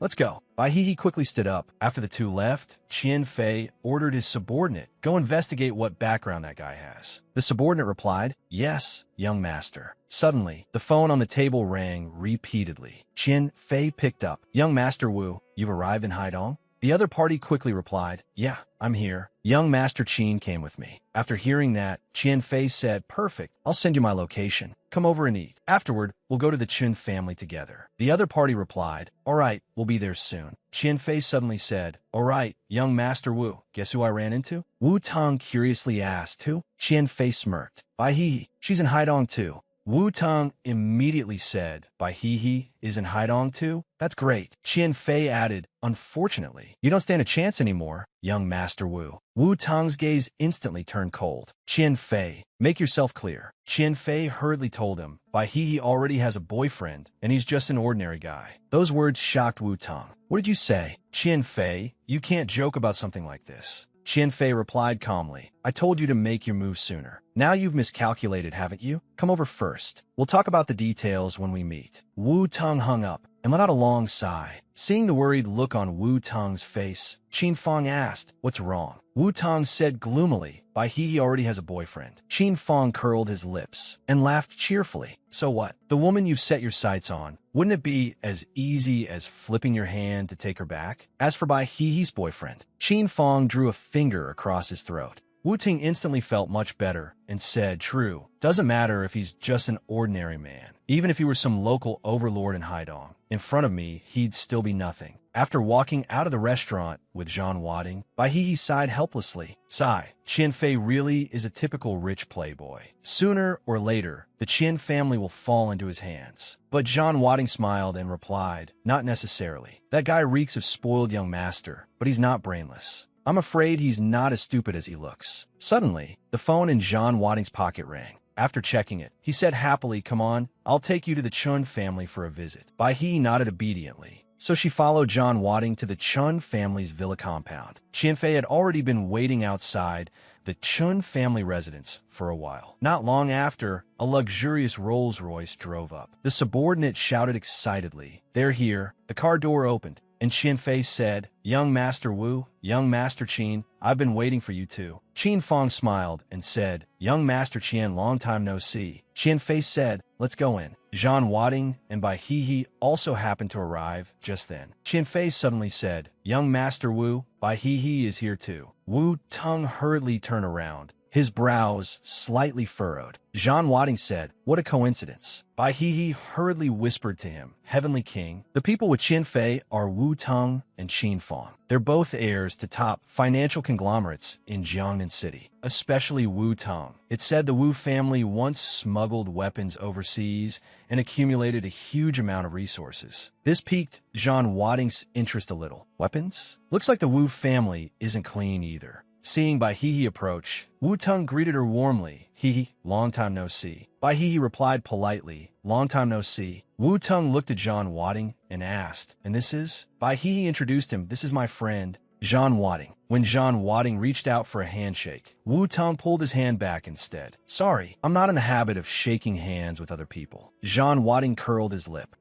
Let's go. Bai He quickly stood up. After the two left, Qian Fei ordered his subordinate, go investigate what background that guy has. The subordinate replied, yes, young master. Suddenly, the phone on the table rang repeatedly. Qian Fei picked up. Young Master Wu, you've arrived in Haidong? The other party quickly replied, yeah, I'm here. Young Master Qin came with me. After hearing that, Qian Fei said, perfect, I'll send you my location. Come over and eat. Afterward, we'll go to the Qin family together. The other party replied, all right, we'll be there soon. Qian Fei suddenly said, all right, young Master Wu, guess who I ran into? Wu Tong curiously asked, who? Qian Fei smirked. Bai He, she's in Haidong too. Wu Tong immediately said, Bai He is in Haidong too? That's great. Qian Fei added, unfortunately, you don't stand a chance anymore, young Master Wu. Wu Tong's gaze instantly turned cold. Qian Fei, make yourself clear. Qian Fei hurriedly told him, Bai He already has a boyfriend, and he's just an ordinary guy. Those words shocked Wu Tong. What did you say? Qian Fei, you can't joke about something like this. Qian Fei replied calmly, I told you to make your move sooner. Now you've miscalculated, haven't you? Come over first. We'll talk about the details when we meet. Wu Tong hung up and let out a long sigh. Seeing the worried look on Wu Tong's face, Qin Fong asked, what's wrong? Wu Tong said gloomily, Bai He already has a boyfriend. Qin Fong curled his lips and laughed cheerfully. So what? The woman you've set your sights on, wouldn't it be as easy as flipping your hand to take her back? As for Bai He's boyfriend, Qin Fong drew a finger across his throat. Wu Ting instantly felt much better and said, true, doesn't matter if he's just an ordinary man. Even if he were some local overlord in Haidong, in front of me, he'd still be nothing. After walking out of the restaurant with John Wadding, Bai He sighed helplessly. Sigh, Qian Fei really is a typical rich playboy. Sooner or later, the Qian family will fall into his hands. But John Wadding smiled and replied, not necessarily. That guy reeks of spoiled young master, but he's not brainless. I'm afraid he's not as stupid as he looks. Suddenly, the phone in John Wadding's pocket rang. After checking it, he said happily, come on, I'll take you to the Chun family for a visit. Bai He nodded obediently. So she followed John Wadding to the Chun family's villa compound. Qian Fei had already been waiting outside the Chun family residence for a while. Not long after, a luxurious Rolls-Royce drove up. The subordinate shouted excitedly, they're here. The car door opened, and Qian Fei said, young Master Wu, young Master Qin, I've been waiting for you too. Qin Fong smiled and said, young Master Qian, long time no see. Qian Fei said, let's go in. John Wadding and Bai He also happened to arrive just then. Qian Fei suddenly said, young Master Wu, Bai He is here too. Wu Tung hurriedly turned around, his brows slightly furrowed. John Wadding said, what a coincidence. Bai He hurriedly whispered to him, Heavenly King, the people with Qian Fei are Wu Tung and Qin Fong. They're both heirs to top financial conglomerates in Jiangnan City, especially Wu Tung. It's said the Wu family once smuggled weapons overseas and accumulated a huge amount of resources. This piqued John Wadding's interest a little. Weapons? Looks like the Wu family isn't clean either. Seeing Bai He approach, Wu Tung greeted her warmly. Long time no see. Bai He replied politely, long time no see. Wu Tung looked at John Wadding and asked, and this is? Bai He introduced him, this is my friend, John Wadding. When John Wadding reached out for a handshake, Wu Tung pulled his hand back instead. Sorry, I'm not in the habit of shaking hands with other people. John Wadding curled his lip.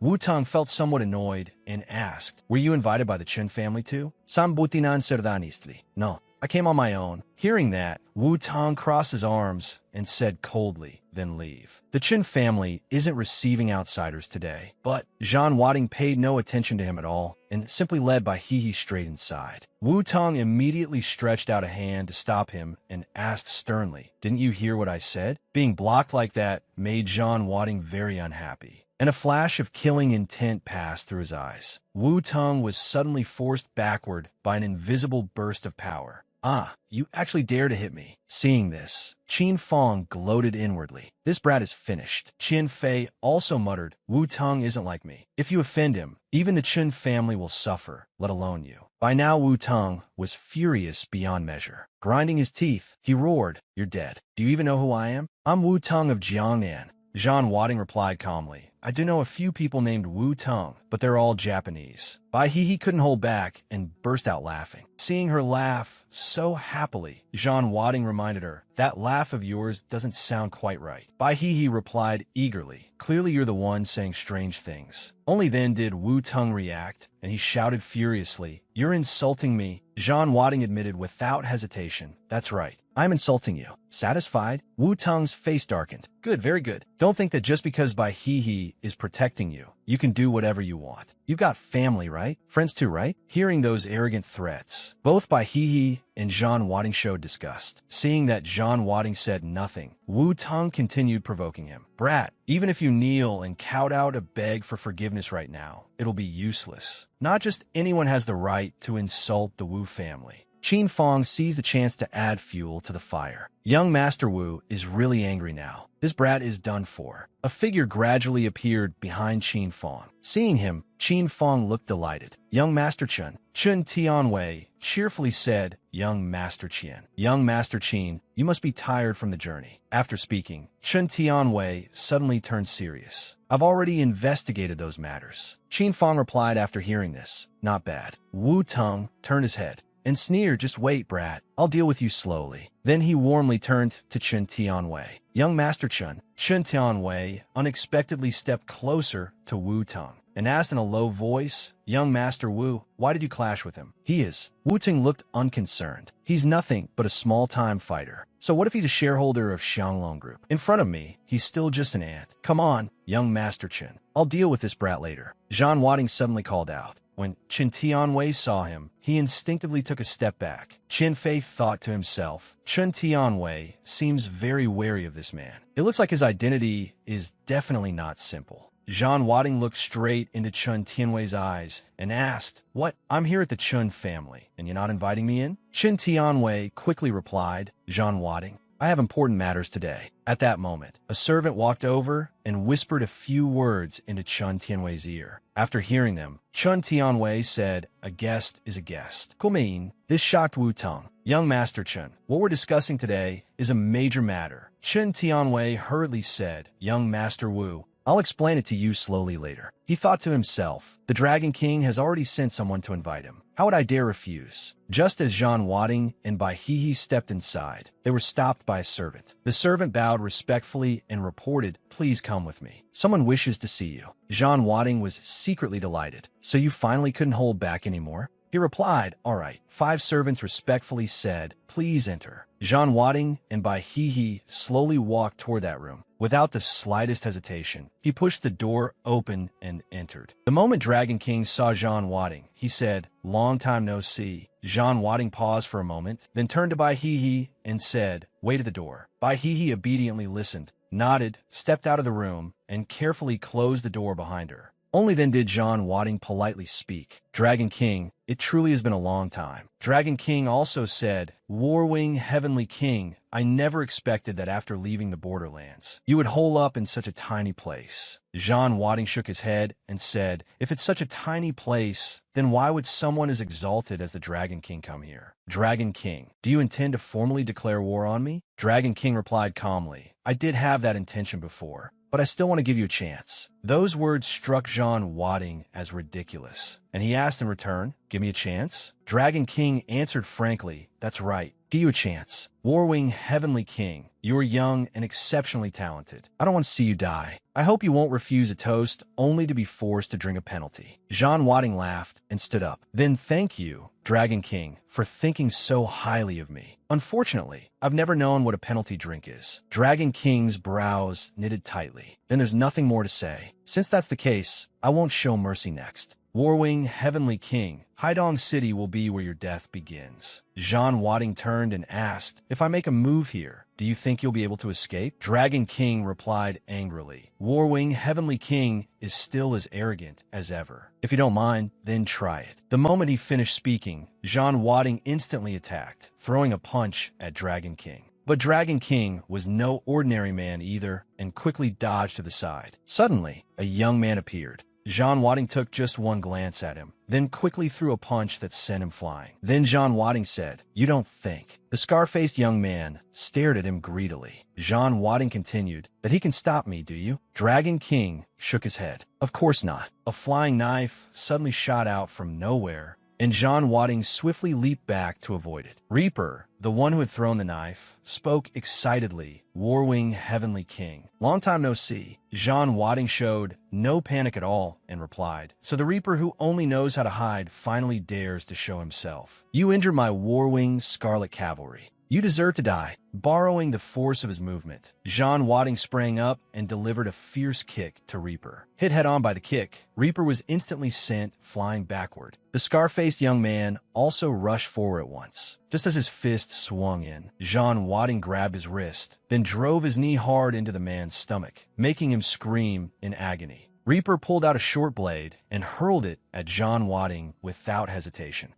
Wu Tung felt somewhat annoyed and asked, were you invited by the Chen family too? Sam butinan serdanistli. No. I came on my own. Hearing that, Wu Tong crossed his arms and said coldly, then leave. The Chen family isn't receiving outsiders today, but Zhan Wading paid no attention to him at all and simply led by He straight inside. Wu Tong immediately stretched out a hand to stop him and asked sternly, "Didn't you hear what I said?" Being blocked like that made Zhan Wading very unhappy, and a flash of killing intent passed through his eyes. Wu Tong was suddenly forced backward by an invisible burst of power. "Ah, you actually dare to hit me." Seeing this, Qin Fong gloated inwardly. "This brat is finished." Qin Fei also muttered, "Wu Tong isn't like me. If you offend him, even the Chen family will suffer, let alone you." By now, Wu Tong was furious beyond measure. Grinding his teeth, he roared, "You're dead. Do you even know who I am?" "I'm Wu Tong of Jiangnan." Zhan Wading replied calmly, "I do know a few people named Wu Tong, but they're all Japanese." Bai He couldn't hold back and burst out laughing. Seeing her laugh so happily, Zhan Wading reminded her, "That laugh of yours doesn't sound quite right." Bai He replied eagerly, "Clearly you're the one saying strange things." Only then did Wu Tong react, and he shouted furiously, "You're insulting me." Zhan Wading admitted without hesitation, "That's right. I'm insulting you." Satisfied, Wu Tong's face darkened. "Good, very good. Don't think that just because Bai He is protecting you, you can do whatever you want. You've got family, right? Friends too, right?" Hearing those arrogant threats, both Bai He and Zhan Wading showed disgust. Seeing that Zhan Wading said nothing, Wu Tong continued provoking him. "Brat, even if you kneel and kowtow to beg for forgiveness right now, it'll be useless. Not just anyone has the right to insult the Wu family." Qin Fong seized the chance to add fuel to the fire. Young Master Wu is really angry now. This brat is done for. A figure gradually appeared behind Qin Fong. Seeing him, Qin Fong looked delighted. "Young Master Chen." Chen Tianwei cheerfully said, "Young Master Qian." "Young Master Qin, you must be tired from the journey." After speaking, Chen Tianwei suddenly turned serious. "I've already investigated those matters." Qin Fong replied after hearing this, "Not bad." Wu Tong turned his head and sneered, "Just wait, brat. I'll deal with you slowly." Then he warmly turned to Chen Tianwei. "Young Master Chen." Chen Tianwei unexpectedly stepped closer to Wu Tong and asked in a low voice, "Young Master Wu, why did you clash with him?" "He is." Wu Tong looked unconcerned. "He's nothing but a small-time fighter. So what if he's a shareholder of Xianglong Group? In front of me, he's still just an ant. Come on, young Master Chen. I'll deal with this brat later." Zhan Wading suddenly called out. When Chen Tianwei saw him, he instinctively took a step back. Qin Fei thought to himself, "Chen Tianwei seems very wary of this man. It looks like his identity is definitely not simple." Zhan Wading looked straight into Chen Tianwei's eyes and asked, "What? I'm here at the Chen family, and you're not inviting me in?" Chen Tianwei quickly replied, "Zhan Wading, I have important matters today." At that moment, a servant walked over and whispered a few words into Chen Tianwei's ear. After hearing them, Chen Tianwei said, "A guest is a guest." Kumein. This shocked Wu Tong. "Young Master Chen, what we're discussing today is a major matter." Chen Tianwei hurriedly said, "Young Master Wu, I'll explain it to you slowly later." He thought to himself, the Dragon King has already sent someone to invite him. How would I dare refuse? Just as Zhan Wading and Bai He stepped inside, they were stopped by a servant. The servant bowed respectfully and reported, "Please come with me. Someone wishes to see you." Zhan Wading was secretly delighted. "So you finally couldn't hold back anymore?" He replied, "All right." 5 servants respectfully said, "Please enter." Zhan Wading and Bai He slowly walked toward that room. Without the slightest hesitation, he pushed the door open and entered. The moment Dragon King saw Zhan Wading, he said, "Long time no see." Zhan Wading paused for a moment, then turned to Bai He and said, "Wait at the door." Bai He obediently listened, nodded, stepped out of the room, and carefully closed the door behind her. Only then did Zhan Wading politely speak. "Dragon King, it truly has been a long time." Dragon King also said, "Warwing Heavenly King, I never expected that after leaving the borderlands, you would hole up in such a tiny place." Zhan Wading shook his head and said, "If it's such a tiny place, then why would someone as exalted as the Dragon King come here?" "Dragon King, do you intend to formally declare war on me?" Dragon King replied calmly, "I did have that intention before, but I still want to give you a chance." Those words struck Zhan Wading as ridiculous, and he asked in return, "Give me a chance?" Dragon King answered frankly, "That's right. Give you a chance. Warwing Heavenly King, You're young and exceptionally talented. I don't want to see you die. I hope you won't refuse a toast only to be forced to drink a penalty." Jean Wadding laughed and stood up. "Then thank you, Dragon King, for thinking so highly of me. Unfortunately, I've never known what a penalty drink is." Dragon King's brows knitted tightly. "Then there's nothing more to say. Since that's the case, I won't show mercy next. Warwing, Heavenly King, Haidong City will be where your death begins." Jean Wadding turned and asked, "If I make a move here, do you think you'll be able to escape?" Dragon King replied angrily, "Warwing, Heavenly King is still as arrogant as ever. If you don't mind, then try it." The moment he finished speaking, Jean Wadding instantly attacked, throwing a punch at Dragon King. But Dragon King was no ordinary man either and quickly dodged to the side. Suddenly, a young man appeared. Jean Wadding took just one glance at him, then quickly threw a punch that sent him flying. Then Jean Wadding said, "You don't think." The scar-faced young man stared at him greedily. Jean Wadding continued, "That he can stop me, do you?" Dragon King shook his head. "Of course not." A flying knife suddenly shot out from nowhere, and Jean Wadding swiftly leaped back to avoid it. Reaper, the one who had thrown the knife, spoke excitedly, "Warwing, Heavenly King, long time no see." Jean Wadding showed no panic at all and replied, "So the Reaper who only knows how to hide finally dares to show himself. You injure my Warwing Scarlet Cavalry. You deserve to die." Borrowing the force of his movement, Jean Wadding sprang up and delivered a fierce kick to Reaper. Hit head-on by the kick, Reaper was instantly sent flying backward. The scar-faced young man also rushed forward at once. Just as his fist swung in, Jean Wadding grabbed his wrist, then drove his knee hard into the man's stomach, making him scream in agony. Reaper pulled out a short blade and hurled it at Jean Wadding without hesitation.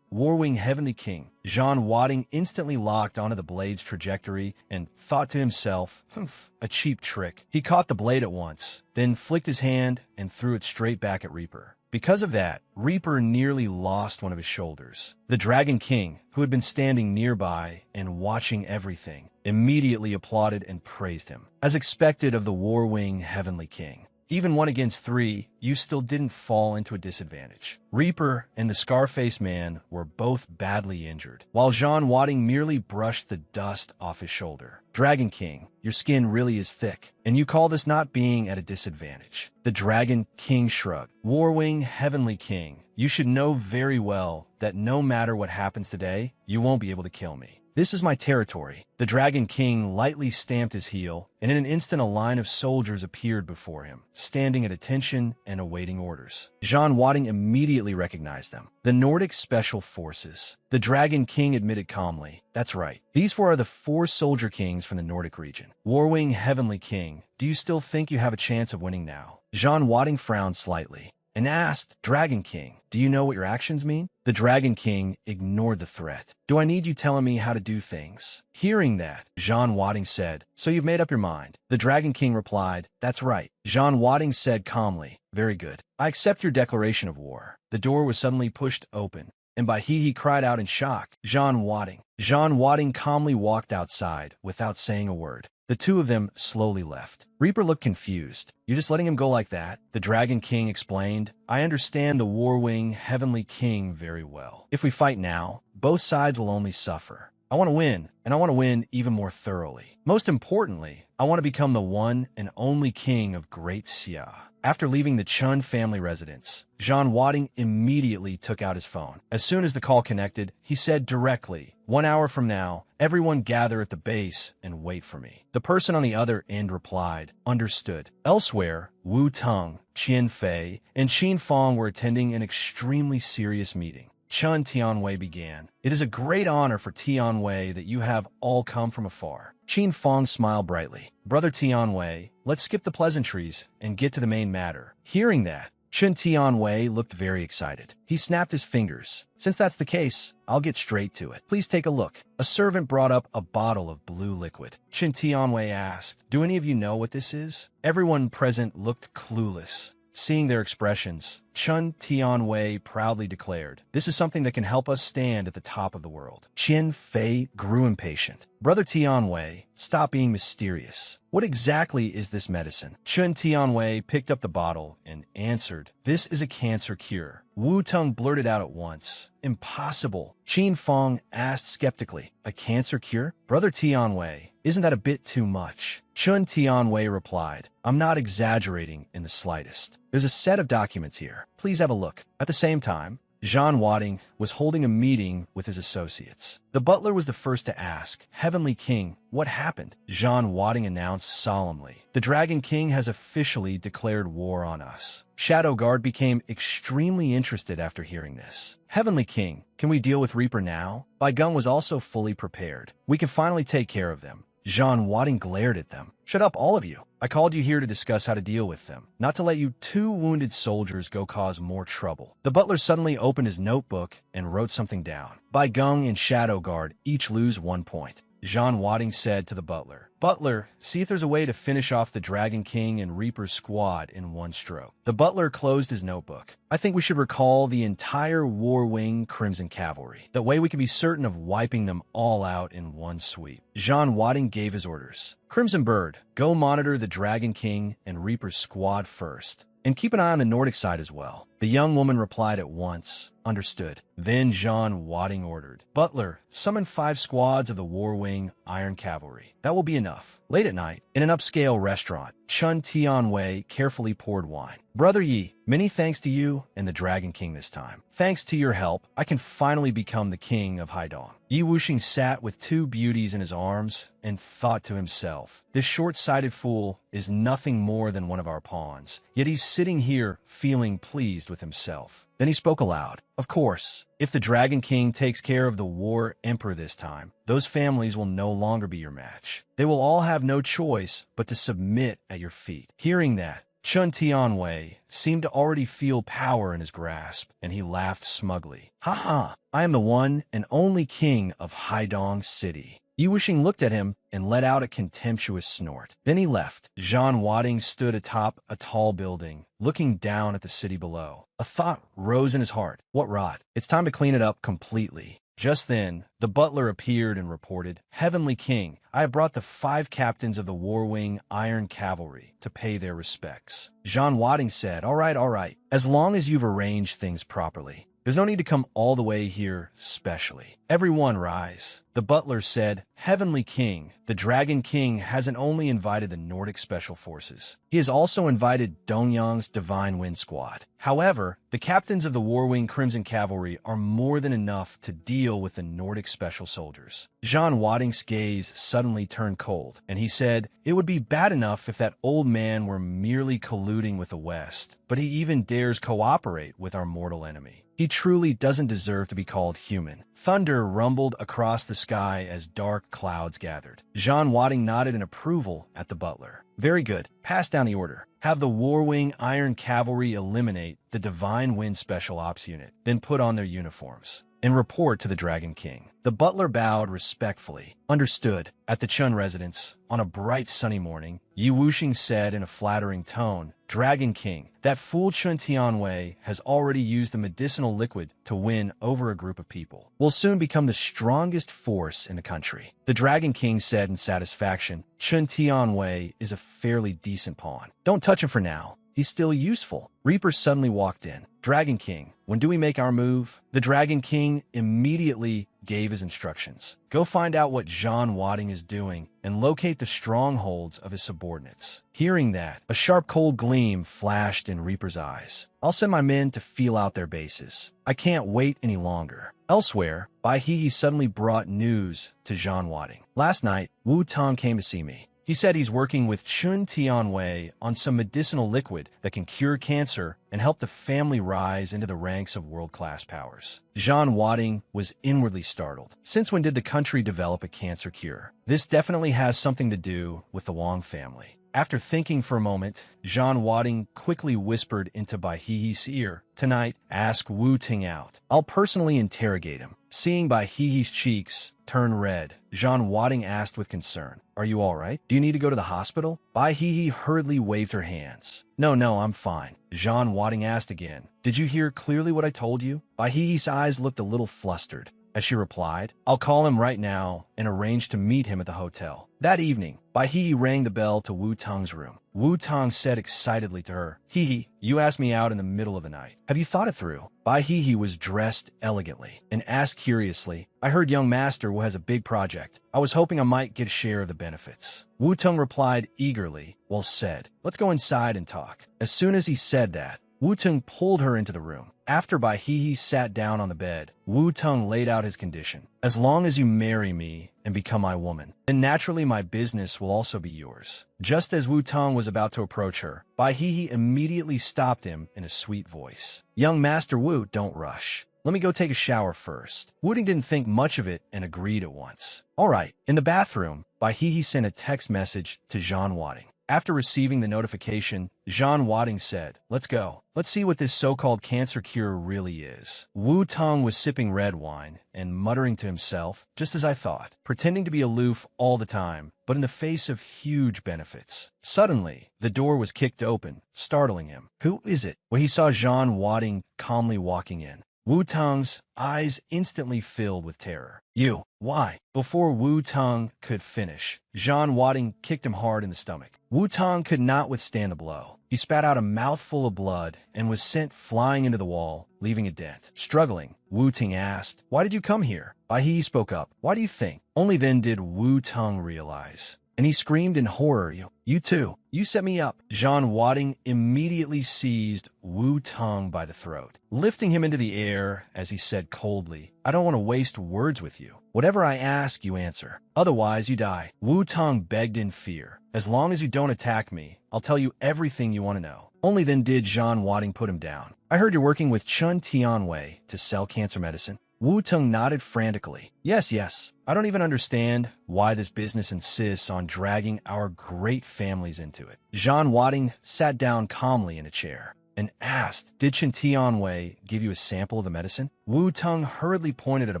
Warwing, Heavenly King. Jean Wadding instantly locked onto the blade's trajectory and thought to himself, "Humph, a cheap trick." He caught the blade at once, then flicked his hand and threw it straight back at Reaper. Because of that, Reaper nearly lost one of his shoulders. The Dragon King, who had been standing nearby and watching everything, immediately applauded and praised him. As expected of the Warwing, Heavenly King, even 1 against 3, you still didn't fall into a disadvantage. Reaper and the Scarface Man were both badly injured, while Jean Wadding merely brushed the dust off his shoulder. Dragon King, your skin really is thick, and you call this not being at a disadvantage. The Dragon King shrugged. Warwing, Heavenly King, you should know very well that no matter what happens today, you won't be able to kill me. This is my territory. The Dragon King lightly stamped his heel, and in an instant a line of soldiers appeared before him, standing at attention and awaiting orders. Jean Wadding immediately recognized them. The Nordic Special Forces. The Dragon King admitted calmly, "That's right. These 4 are the 4 soldier kings from the Nordic region." Warwing, Heavenly King, do you still think you have a chance of winning now? Jean Wadding frowned slightly and asked, "Dragon King, do you know what your actions mean?" The Dragon King ignored the threat. "Do I need you telling me how to do things?" Hearing that, Jean Wadding said, "So you've made up your mind?" The Dragon King replied, "That's right." Jean Wadding said calmly, "Very good. I accept your declaration of war." The door was suddenly pushed open, and by he cried out in shock, "Jean Wadding." Jean Wadding calmly walked outside without saying a word. The 2 of them slowly left. Reaper looked confused. "You're just letting him go like that?" The Dragon King explained, "I understand the Warwing, Heavenly King very well. If we fight now, both sides will only suffer. I want to win, and I want to win even more thoroughly. Most importantly, I want to become the one and only king of Great Xia." After leaving the Chun family residence, Jean Wadding immediately took out his phone. As soon as the call connected, he said directly, "1 hour from now, everyone gather at the base and wait for me." The person on the other end replied, "Understood." Elsewhere, Wu Tung, Qian Fei, and Qin Fong were attending an extremely serious meeting. Chun Tianwei began. "It is a great honor for Tianwei that you have all come from afar." Qin Fong smiled brightly. "Brother Tianwei, let's skip the pleasantries and get to the main matter." Hearing that, Chun Tianwei looked very excited. He snapped his fingers. "Since that's the case, I'll get straight to it. Please take a look." A servant brought up a bottle of blue liquid. Chun Tianwei asked, "Do any of you know what this is?" Everyone present looked clueless. Seeing their expressions, Chun Tianwei proudly declared, "This is something that can help us stand at the top of the world." Qian Fei grew impatient. "Brother Tianwei, stop being mysterious. What exactly is this medicine?" Chun Tianwei picked up the bottle and answered, "This is a cancer cure." Wu Tung blurted out at once, "Impossible." Qin Fong asked skeptically, "A cancer cure?" "Brother Tianwei, Isn't that a bit too much? Chun Tianwei replied, I'm not exaggerating in the slightest. There's a set of documents here. Please have a look. At the same time, Zhang Wading was holding a meeting with his associates. The butler was the first to ask, Heavenly King, what happened? Zhang Wading announced solemnly, the Dragon King has officially declared war on us. Shadow Guard became extremely interested after hearing this. Heavenly King, can we deal with Reaper now? Bai Gong was also fully prepared. We can finally take care of them. Zhang Wading glared at them. Shut up, all of you. I called you here to discuss how to deal with them, not to let you two wounded soldiers go cause more trouble. The butler suddenly opened his notebook and wrote something down. Bai Gong and Shadow Guard each lose 1 point. Zhang Wading said to the butler, Butler, see if there's a way to finish off the Dragon King and Reaper's squad in one stroke. The butler closed his notebook. I think we should recall the entire War Wing Crimson Cavalry. That way we can be certain of wiping them all out in one sweep. Zhang Wading gave his orders. Crimson Bird, go monitor the Dragon King and Reaper's squad first. And keep an eye on the Nordic side as well. The young woman replied at once, understood. Then Zhang Wading ordered, Butler, summon 5 squads of the War Wing Iron Cavalry. That will be enough. Late at night, in an upscale restaurant, Chun Tianwei carefully poured wine. Brother Yi, many thanks to you and the Dragon King this time. Thanks to your help, I can finally become the king of Haidong. Yi Wuxing sat with 2 beauties in his arms and thought to himself, this short-sighted fool is nothing more than one of our pawns, yet he's sitting here feeling pleased with himself. Then he spoke aloud. Of course, if the Dragon King takes care of the War Emperor this time, those families will no longer be your match. They will all have no choice but to submit at your feet. Hearing that, Chun Tianwei seemed to already feel power in his grasp, and he laughed smugly. Ha ha, I am the one and only king of Haidong City. Yi Wuxing looked at him and let out a contemptuous snort. Then he left. Zhang Wading stood atop a tall building, looking down at the city below. A thought rose in his heart. What rot? It's time to clean it up completely. Just then, the butler appeared and reported, Heavenly King, I have brought the 5 captains of the War Wing Iron Cavalry to pay their respects. Zhang Wading said, all right, as long as you've arranged things properly. There's no need to come all the way here specially. Everyone rise. The butler said, Heavenly King, the Dragon King hasn't only invited the Nordic Special Forces. He has also invited Dongyang's Divine Wind Squad. However, the captains of the War Wing Crimson Cavalry are more than enough to deal with the Nordic Special Soldiers. Zhang Wading's gaze suddenly turned cold, and he said, it would be bad enough if that old man were merely colluding with the West, but he even dares cooperate with our mortal enemy. He truly doesn't deserve to be called human. Thunder rumbled across the sky as dark clouds gathered. Zhang Wading nodded in approval at the butler. Very good. Pass down the order. Have the War Wing Iron Cavalry eliminate the Divine Wind Special Ops Unit, then put on their uniforms and report to the Dragon King. The butler bowed respectfully. Understood. At the Chun residence, on a bright sunny morning, Yi Wuxing said in a flattering tone, Dragon King, that fool Chun Tianwei has already used the medicinal liquid to win over a group of people. We'll soon become the strongest force in the country. The Dragon King said in satisfaction, Chun Tianwei is a fairly decent pawn. Don't touch him for now. He's still useful. Reaper suddenly walked in. Dragon King, when do we make our move? The Dragon King immediately gave his instructions. Go find out what Zhang Wading is doing and locate the strongholds of his subordinates. Hearing that, a sharp cold gleam flashed in Reaper's eyes. I'll send my men to feel out their bases. I can't wait any longer. Elsewhere, Bai He suddenly brought news to Zhang Wading. Last night, Wu Tong came to see me. He said he's working with Chun Tianwei on some medicinal liquid that can cure cancer and help the family rise into the ranks of world-class powers. Zhang Wading was inwardly startled. Since when did the country develop a cancer cure? This definitely has something to do with the Wang family. After thinking for a moment, Zhang Wading quickly whispered into Bai He's ear, Tonight, ask Wu Ting out. I'll personally interrogate him. Seeing Bai He's cheeks turn red, Zhang Wading asked with concern, Are you all right? Do you need to go to the hospital? Bai He hurriedly waved her hands. No, I'm fine. Zhang Wading asked again, Did you hear clearly what I told you? Bai He's eyes looked a little flustered. as she replied. I'll call him right now and arrange to meet him at the hotel. That evening, Bai He rang the bell to Wu Tong's room. Wu Tong said excitedly to her, He, you asked me out in the middle of the night. Have you thought it through? Bai He was dressed elegantly and asked curiously, I heard young master has a big project. I was hoping I might get a share of the benefits. Wu Tong replied eagerly, well said. Let's go inside and talk. As soon as he said that, Wu Tong pulled her into the room. After Bai He sat down on the bed, Wu Tong laid out his condition. As long as you marry me and become my woman, then naturally my business will also be yours. Just as Wu Tong was about to approach her, Bai He immediately stopped him in a sweet voice. Young Master Wu, don't rush. Let me go take a shower first. Wu Ting didn't think much of it and agreed at once. All right. In the bathroom, Bai He sent a text message to Zhan Wading. After receiving the notification, Zhan Wading said, let's go. Let's see what this so-called cancer cure really is. Wu Tong was sipping red wine and muttering to himself, just as I thought, pretending to be aloof all the time, but in the face of huge benefits. Suddenly, the door was kicked open, startling him. Who is it? Well, he saw Zhan Wading calmly walking in. Wu Tong's eyes instantly filled with terror. You, why? Before Wu Tong could finish, Zhan Wading kicked him hard in the stomach. Wu Tong could not withstand the blow. He spat out a mouthful of blood and was sent flying into the wall, leaving a dent. Struggling, Wu Ting asked, why did you come here? Bai He spoke up. Why do you think? Only then did Wu Tong realize. And he screamed in horror, You too. You set me up. Zhan Wading immediately seized Wu Tong by the throat, lifting him into the air as he said coldly, I don't want to waste words with you. Whatever I ask, you answer. Otherwise, you die. Wu Tong begged in fear. As long as you don't attack me, I'll tell you everything you want to know. Only then did Zhan Wading put him down. I heard you're working with Chun Tianwei to sell cancer medicine. Wu Tong nodded frantically. Yes. I don't even understand why this business insists on dragging our great families into it. Zhan Wading sat down calmly in a chair and asked, did Chun Tianwei give you a sample of the medicine? Wu Tong hurriedly pointed at a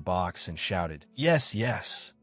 box and shouted, Yes.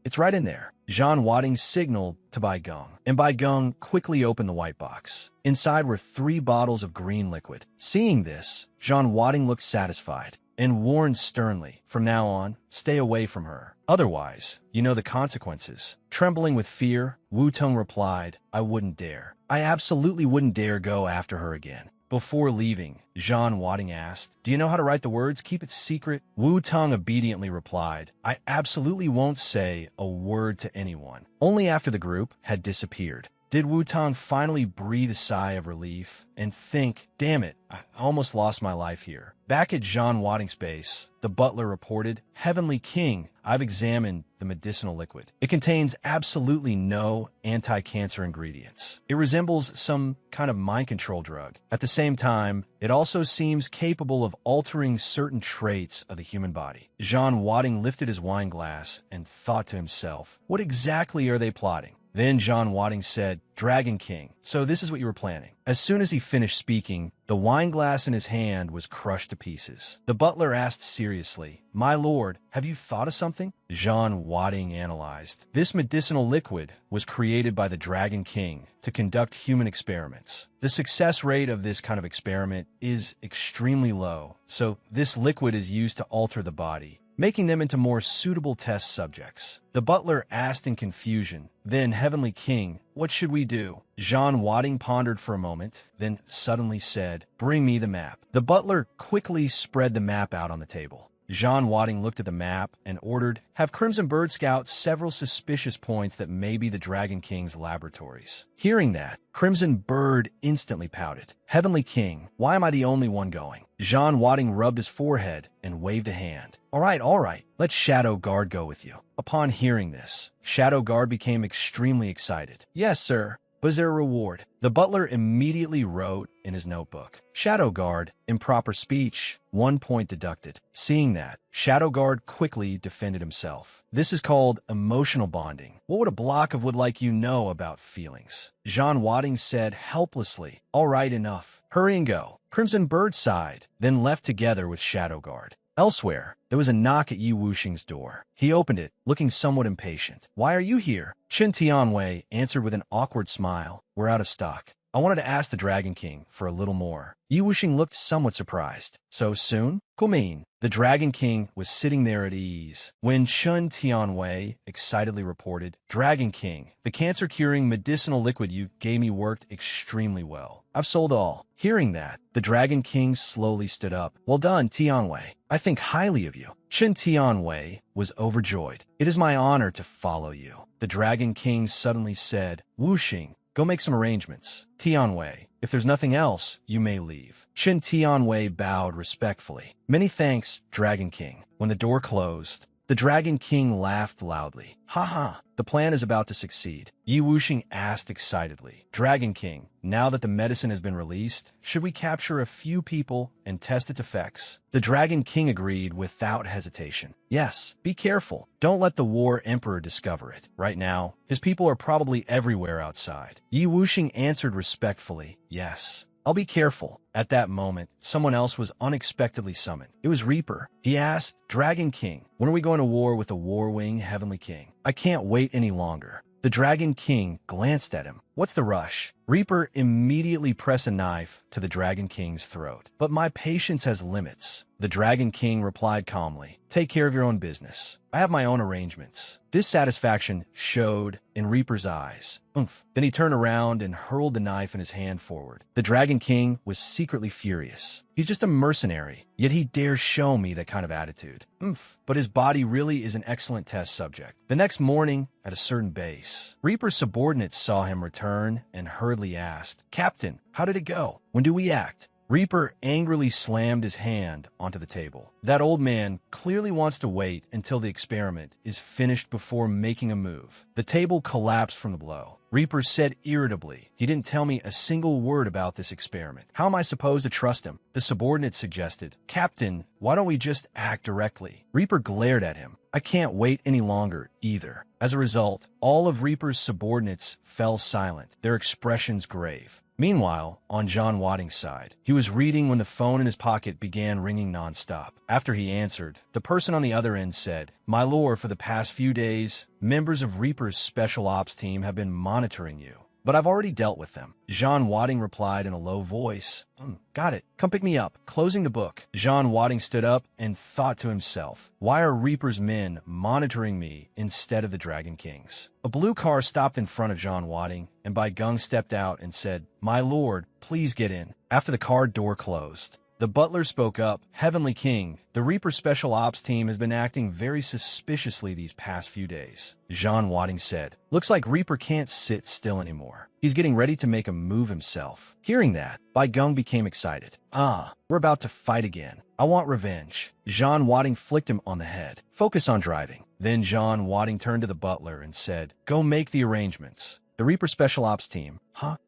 It's right in there. Zhan Wading signaled to Bai Gong, and Bai Gong quickly opened the white box. Inside were 3 bottles of green liquid. Seeing this, Zhan Wading looked satisfied and warned sternly, from now on, stay away from her. Otherwise, you know the consequences. Trembling with fear, Wu Tong replied, I wouldn't dare. I absolutely wouldn't dare go after her again. Before leaving, Zhan Wading asked, do you know how to write the words? Keep it secret. Wu Tong obediently replied, I absolutely won't say a word to anyone. Only after the group had disappeared did Wu Tong finally breathe a sigh of relief and think, damn it, I almost lost my life here. Back at Zhan Wading's base, the butler reported, Heavenly King, I've examined the medicinal liquid. It contains absolutely no anti-cancer ingredients. It resembles some kind of mind control drug. At the same time, it also seems capable of altering certain traits of the human body. Zhan Wading lifted his wine glass and thought to himself, what exactly are they plotting? Then Zhan Wading said, Dragon King, so this is what you were planning. As soon as he finished speaking, the wine glass in his hand was crushed to pieces. The butler asked seriously, My lord, have you thought of something? Zhan Wading analyzed. This medicinal liquid was created by the Dragon King to conduct human experiments. The success rate of this kind of experiment is extremely low, so this liquid is used to alter the body, making them into more suitable test subjects. The butler asked in confusion, Then, Heavenly King, what should we do? Zhan Wading pondered for a moment, then suddenly said, Bring me the map. The butler quickly spread the map out on the table. Zhan Wading looked at the map and ordered, Have Crimson Bird scout several suspicious points that may be the Dragon King's laboratories. Hearing that, Crimson Bird instantly pouted. Heavenly King, why am I the only one going? Zhan Wading rubbed his forehead and waved a hand. All right, let Shadow Guard go with you. Upon hearing this, Shadow Guard became extremely excited. Yes, sir. Was there a reward? The butler immediately wrote in his notebook, Shadow Guard, improper speech, 1 point deducted. Seeing that, Shadow Guard quickly defended himself. This is called emotional bonding. What would a block of wood like you know about feelings? Zhan Wading said helplessly, All right, enough. Hurry and go. Crimson Bird sighed, then left together with Shadow Guard. Elsewhere, there was a knock at Yi Wuxing's door. He opened it, looking somewhat impatient. Why are you here? Chun Tianwei answered with an awkward smile. We're out of stock. I wanted to ask the Dragon King for a little more. Yi Wuxing looked somewhat surprised. So soon? Kumin. The Dragon King was sitting there at ease when Chun Tianwei excitedly reported, Dragon King, the cancer-curing medicinal liquid you gave me worked extremely well. I've sold all. Hearing that, the Dragon King slowly stood up. Well done, Tianwei. I think highly of you. Chun Tianwei was overjoyed. It is my honor to follow you. The Dragon King suddenly said, Wuxing, go make some arrangements. Tianwei, if there's nothing else, you may leave. Chun Tianwei bowed respectfully. Many thanks, Dragon King. When the door closed, the Dragon King laughed loudly. Ha, the plan is about to succeed. Yi Wuxing asked excitedly. Dragon King, now that the medicine has been released, should we capture a few people and test its effects? The Dragon King agreed without hesitation. Yes, be careful. Don't let the War Emperor discover it. Right now, his people are probably everywhere outside. Yi Wuxing answered respectfully. Yes. I'll be careful. At that moment, someone else was unexpectedly summoned. It was Reaper. He asked, Dragon King, when are we going to war with the War Wing Heavenly King? I can't wait any longer. The Dragon King glanced at him. What's the rush? Reaper immediately pressed a knife to the Dragon King's throat. But my patience has limits. The Dragon King replied calmly, take care of your own business. I have my own arrangements. Dissatisfaction showed in Reaper's eyes. Oomph. Then he turned around and hurled the knife in his hand forward. The Dragon King was secretly furious. He's just a mercenary, yet he dares show me that kind of attitude. Oomph. But his body really is an excellent test subject. The next morning, at a certain base, Reaper's subordinates saw him return and hurriedly asked, Captain, how did it go? When do we act? Reaper angrily slammed his hand onto the table. That old man clearly wants to wait until the experiment is finished before making a move. The table collapsed from the blow. Reaper said irritably, he didn't tell me a single word about this experiment. How am I supposed to trust him? The subordinate suggested, Captain, why don't we just act directly? Reaper glared at him. I can't wait any longer either. As a result, all of Reaper's subordinates fell silent, their expressions grave. Meanwhile, on John Wadding's side, he was reading when the phone in his pocket began ringing nonstop. After he answered, the person on the other end said, My lord, for the past few days, members of Reaper's special ops team have been monitoring you. But I've already dealt with them. John Wadding replied in a low voice, got it. Come pick me up. Closing the book, John Wadding stood up and thought to himself, why are Reaper's men monitoring me instead of the Dragon Kings? A blue car stopped in front of John Wadding, and Bai Gung stepped out and said, My lord, please get in. After the car door closed, the butler spoke up, Heavenly King, the Reaper Special Ops team has been acting very suspiciously these past few days. John Wadding said, Looks like Reaper can't sit still anymore. He's getting ready to make a move himself. Hearing that, Bai Gung became excited. We're about to fight again. I want revenge. John Wadding flicked him on the head. Focus on driving. Then John Wadding turned to the butler and said, Go make the arrangements. The Reaper Special Ops team.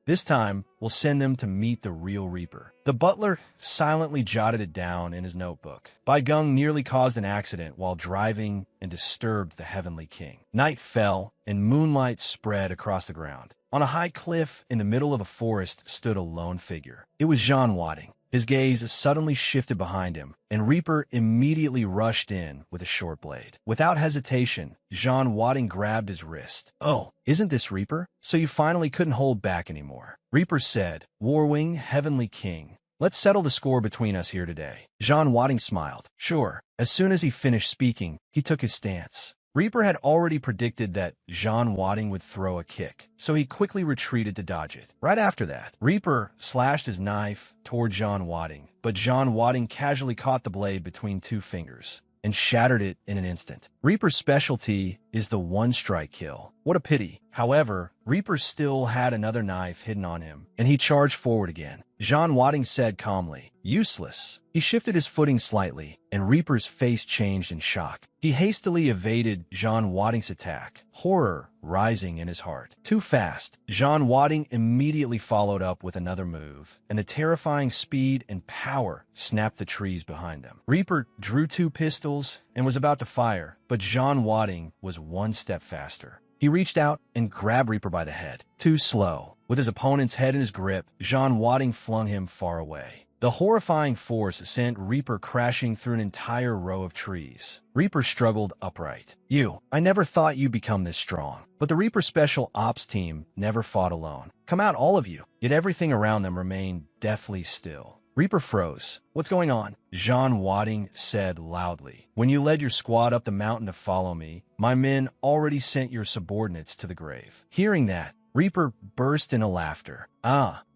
This time, we'll send them to meet the real Reaper. The butler silently jotted it down in his notebook. Bai Gung nearly caused an accident while driving and disturbed the Heavenly King. Night fell, and moonlight spread across the ground. On a high cliff in the middle of a forest stood a lone figure. It was John Wadding. His gaze suddenly shifted behind him, and Reaper immediately rushed in with a short blade. Without hesitation, John Wadding grabbed his wrist. Oh, isn't this Reaper? So you finally couldn't hold back anymore. Reaper said, Warwing, Heavenly King, let's settle the score between us here today. John Wadding smiled. Sure. As soon as he finished speaking, he took his stance. Reaper had already predicted that John Wadding would throw a kick, so he quickly retreated to dodge it. Right after that, Reaper slashed his knife toward John Wadding, but John Wadding casually caught the blade between two fingers and shattered it in an instant. Reaper's specialty is the one-strike kill. What a pity. However, Reaper still had another knife hidden on him, and he charged forward again. John Wadding said calmly, Useless. He shifted his footing slightly, and Reaper's face changed in shock. He hastily evaded John Wadding's attack, horror rising in his heart. Too fast. John Wadding immediately followed up with another move, and the terrifying speed and power snapped the trees behind them. Reaper drew two pistols and was about to fire, but John Wadding was one step faster. He reached out and grabbed Reaper by the head. Too slow. With his opponent's head in his grip, John Wadding flung him far away. The horrifying force sent Reaper crashing through an entire row of trees. Reaper struggled upright. I never thought you'd become this strong. But the Reaper Special Ops team never fought alone. Come out, all of you. Yet everything around them remained deathly still. Reaper froze. What's going on? Jean Wadding said loudly. When you led your squad up the mountain to follow me, my men already sent your subordinates to the grave. Hearing that, Reaper burst into laughter.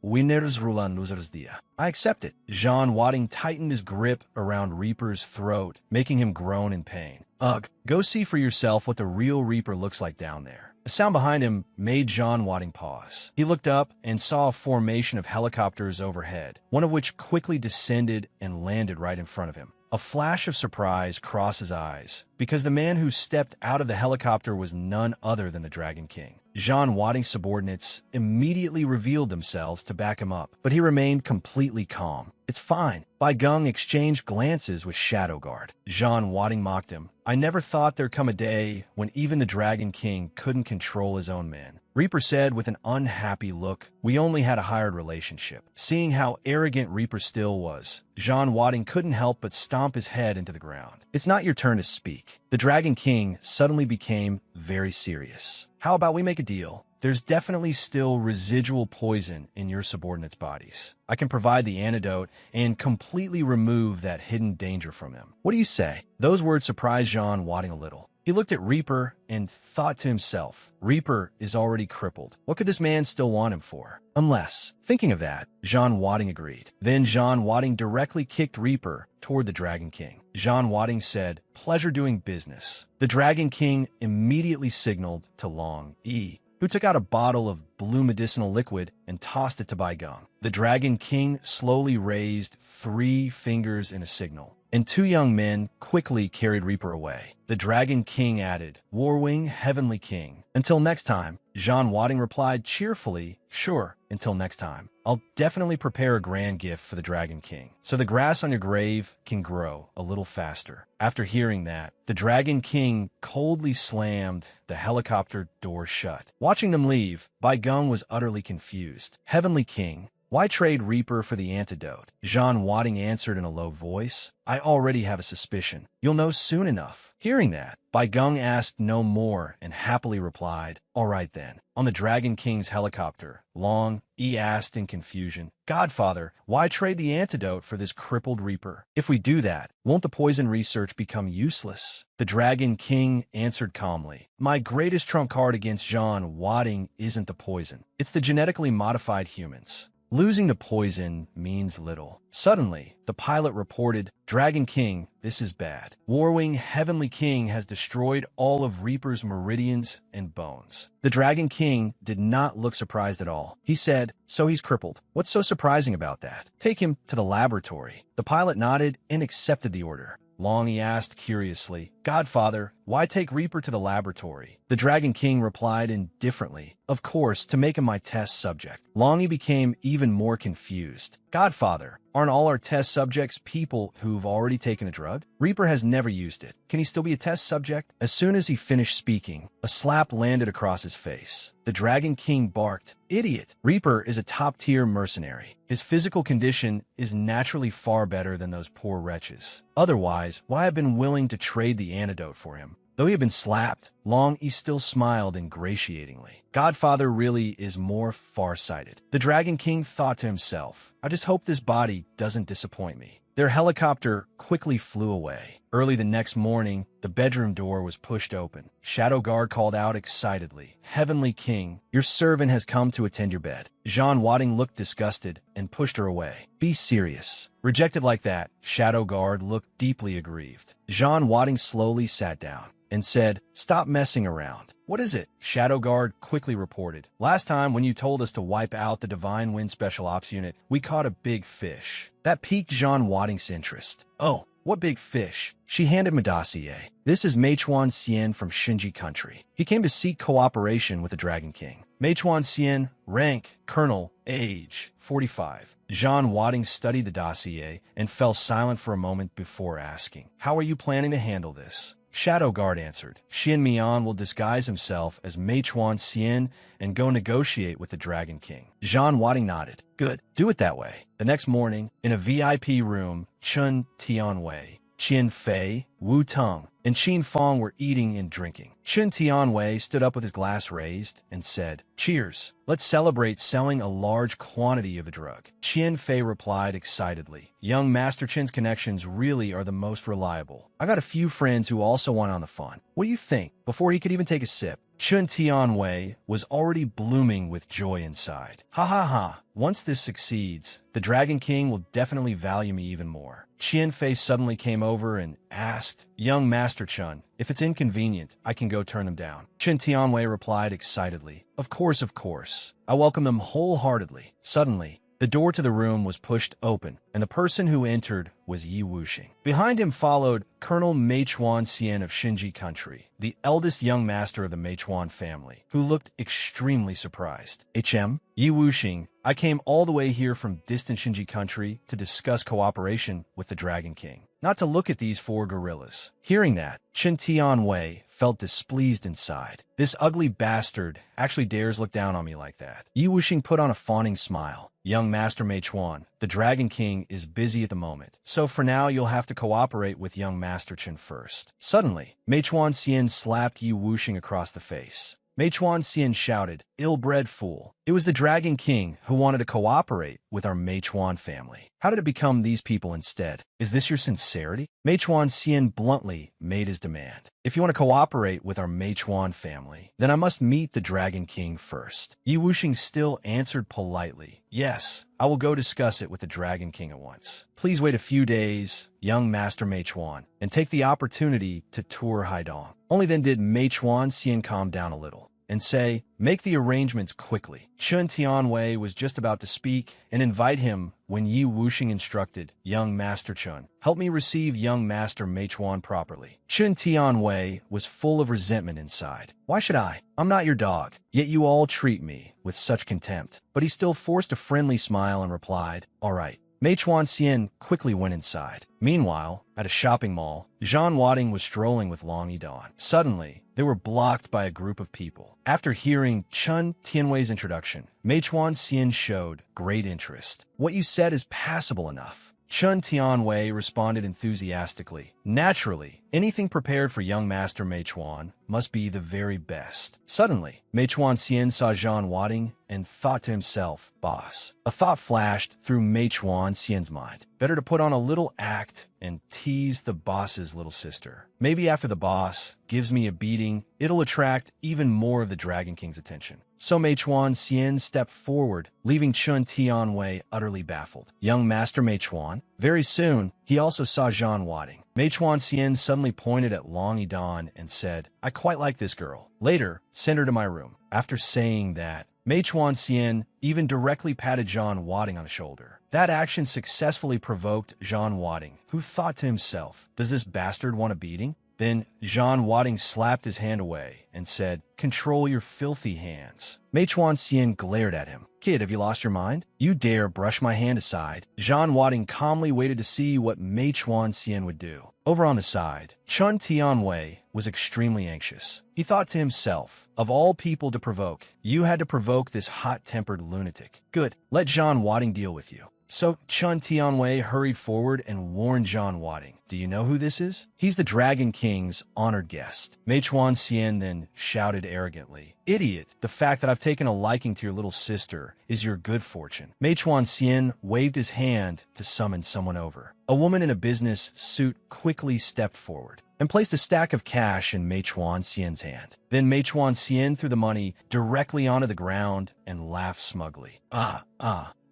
Winners rulan losers dia. I accept it. Jean Wadding tightened his grip around Reaper's throat, making him groan in pain. Ugh, go see for yourself what the real Reaper looks like down there. A sound behind him made Jean Wadding pause. He looked up and saw a formation of helicopters overhead, one of which quickly descended and landed right in front of him. A flash of surprise crossed his eyes, because the man who stepped out of the helicopter was none other than the Dragon King. Jean Wadding's subordinates immediately revealed themselves to back him up, but he remained completely calm. It's fine. Bai Gong exchanged glances with Shadow Guard. Jean Wadding mocked him. I never thought there'd come a day when even the Dragon King couldn't control his own men. Reaper said with an unhappy look, we only had a hired relationship. Seeing how arrogant Reaper still was, Jean Wadding couldn't help but stomp his head into the ground. It's not your turn to speak. The Dragon King suddenly became very serious. How about we make a deal? There's definitely still residual poison in your subordinates' bodies. I can provide the antidote and completely remove that hidden danger from them. What do you say? Those words surprised Jean Wadding a little. He looked at Reaper and thought to himself, Reaper is already crippled. What could this man still want him for? Unless, thinking of that, Jean Wadding agreed. Then Jean Wadding directly kicked Reaper toward the Dragon King. Jean Wadding said, pleasure doing business. The Dragon King immediately signaled to Long E, who took out a bottle of blue medicinal liquid and tossed it to Bai Gong. The Dragon King slowly raised 3 fingers in a signal, and 2 young men quickly carried Reaper away. The Dragon King added, Warwing, Heavenly King. Until next time, Jean Wadding replied cheerfully, sure, until next time. I'll definitely prepare a grand gift for the Dragon King, so the grass on your grave can grow a little faster. After hearing that, the Dragon King coldly slammed the helicopter door shut. Watching them leave, Bai Gong was utterly confused. Heavenly King, why trade Reaper for the antidote? Jean Wadding answered in a low voice. I already have a suspicion. You'll know soon enough. Hearing that, Bai Gong asked no more and happily replied, all right then. On the Dragon King's helicopter, Long E asked in confusion, Godfather, why trade the antidote for this crippled Reaper? If we do that, won't the poison research become useless? The Dragon King answered calmly, my greatest trump card against Jean Wadding isn't the poison. It's the genetically modified humans. Losing the poison means little. Suddenly, the pilot reported, Dragon King, this is bad. Warwing Heavenly King has destroyed all of Reaper's meridians and bones. The Dragon King did not look surprised at all. He said, so he's crippled. What's so surprising about that? Take him to the laboratory. The pilot nodded and accepted the order. Long he asked curiously, Godfather, why take Reaper to the laboratory? The Dragon King replied indifferently, of course, to make him my test subject. Longy became even more confused. Godfather, aren't all our test subjects people who've already taken a drug? Reaper has never used it. Can he still be a test subject? As soon as he finished speaking, a slap landed across his face. The Dragon King barked, Idiot! Reaper is a top-tier mercenary. His physical condition is naturally far better than those poor wretches. Otherwise, why have been willing to trade the antidote for him? Though he had been slapped, Long E still smiled ingratiatingly. Godfather really is more far-sighted. The Dragon King thought to himself, I just hope this body doesn't disappoint me. Their helicopter quickly flew away. Early the next morning, the bedroom door was pushed open. Shadow Guard called out excitedly, Heavenly King, your servant has come to attend your bed. Jean Wadding looked disgusted and pushed her away. Be serious. Rejected like that, Shadow Guard looked deeply aggrieved. Jean Wadding slowly sat down and said, stop messing around. What is it? Shadow Guard quickly reported. Last time when you told us to wipe out the Divine Wind Special Ops unit, we caught a big fish. That piqued Jean Wadding's interest. Oh, what big fish? She handed him a dossier. This is Meichuan Xian from Shinji Country. He came to seek cooperation with the Dragon King. Meichuan Xian, rank, colonel, age, 45. Jean Wadding studied the dossier and fell silent for a moment before asking, how are you planning to handle this? Shadow Guard answered, Xian Mian will disguise himself as Meichuan Xian and go negotiate with the Dragon King. Jean Wadding nodded. Good. Do it that way. The next morning, in a VIP room, Chun Tianwei, Qian Fei, Wu Tung, and Qin Fong were eating and drinking. Chun Tianwei stood up with his glass raised and said, "Cheers. Let's celebrate selling a large quantity of the drug." Qian Fei replied excitedly, "Young Master Chin's connections really are the most reliable. I got a few friends who also want on the fun. What do you think?" Before he could even take a sip, Chun Tianwei was already blooming with joy inside. "Ha ha ha. Once this succeeds, the Dragon King will definitely value me even more." Qian Fei suddenly came over and asked, "Young Master Chun, if it's inconvenient, I can go turn them down." Chun Tianwei replied excitedly, Of course. I welcome them wholeheartedly." Suddenly, the door to the room was pushed open, and the person who entered was Yi Wuxing. Behind him followed Colonel Meichuan Xian of Shinji Country, the eldest young master of the Meichuan family, who looked extremely surprised. Yi Wuxing, I came all the way here from distant Shinji Country to discuss cooperation with the Dragon King, not to look at these four gorillas." Hearing that, Chun Tianwei felt displeased inside. This ugly bastard actually dares look down on me like that. Yi Wuxing put on a fawning smile. "Young Master Meichuan, the Dragon King is busy at the moment, so for now you'll have to cooperate with young Master Chen first." Suddenly, Meichuan Xian slapped Yi Wuxing across the face. Meichuan Xian shouted, "Ill-bred fool. It was the Dragon King who wanted to cooperate with our Meichuan family. How did it become these people instead? Is this your sincerity?" Meichuan Xian bluntly made his demand. "If you want to cooperate with our Meichuan family, then I must meet the Dragon King first." Yi Wuxing still answered politely, "Yes, I will go discuss it with the Dragon King at once. Please wait a few days, young Master Meichuan, and take the opportunity to tour Haidong." Only then did Meichuan Xian calm down a little and say, "Make the arrangements quickly." Chun Tianwei was just about to speak and invite him when Yi Wuxing instructed, "Young Master Chun, help me receive young Master Meichuan properly." Chun Tianwei was full of resentment inside. "Why should I? I'm not your dog, yet you all treat me with such contempt." But he still forced a friendly smile and replied, "All right." Meichuan Xian quickly went inside. Meanwhile, at a shopping mall, Zhang Wading was strolling with Long Yidan. Suddenly, they were blocked by a group of people. After hearing Chun Tianwei's introduction, Meichuan Xian showed great interest. "What you said is passable enough." Chun Tianwei responded enthusiastically. "Naturally, anything prepared for young Master Meichuan must be the very best." Suddenly, Meichuan Xian saw Zhang Wading and thought to himself, "Boss." A thought flashed through Meichuan Xian's mind. Better to put on a little act and tease the boss's little sister. Maybe after the boss gives me a beating, it'll attract even more of the Dragon King's attention. So Meichuan Xian stepped forward, leaving Chun Tianwei utterly baffled. Young Master Meichuan. Very soon, he also saw Zhang Wading. Meichuan Xian suddenly pointed at Long Yidan and said, "I quite like this girl. Later, send her to my room." After saying that, Meichuan Xian even directly patted Zhang Wading on the shoulder. That action successfully provoked Zhang Wading, who thought to himself, "Does this bastard want a beating?" Then Zhang Wading slapped his hand away and said, "Control your filthy hands." Meichuan Xian glared at him. "Kid, have you lost your mind? You dare brush my hand aside?" Zhang Wading calmly waited to see what Meichuan Xian would do. Over on the side, Chun Tianwei was extremely anxious. He thought to himself, of all people to provoke, you had to provoke this hot-tempered lunatic. Good, let Zhang Wading deal with you. So Chun Tianwei hurried forward and warned Zhang Wading. "Do you know who this is? He's the Dragon King's honored guest." Meichuan Xian then shouted arrogantly, "Idiot, the fact that I've taken a liking to your little sister is your good fortune." Meichuan Xian waved his hand to summon someone over. A woman in a business suit quickly stepped forward and placed a stack of cash in Meichuan Xian's hand. Then Meichuan Xian threw the money directly onto the ground and laughed smugly.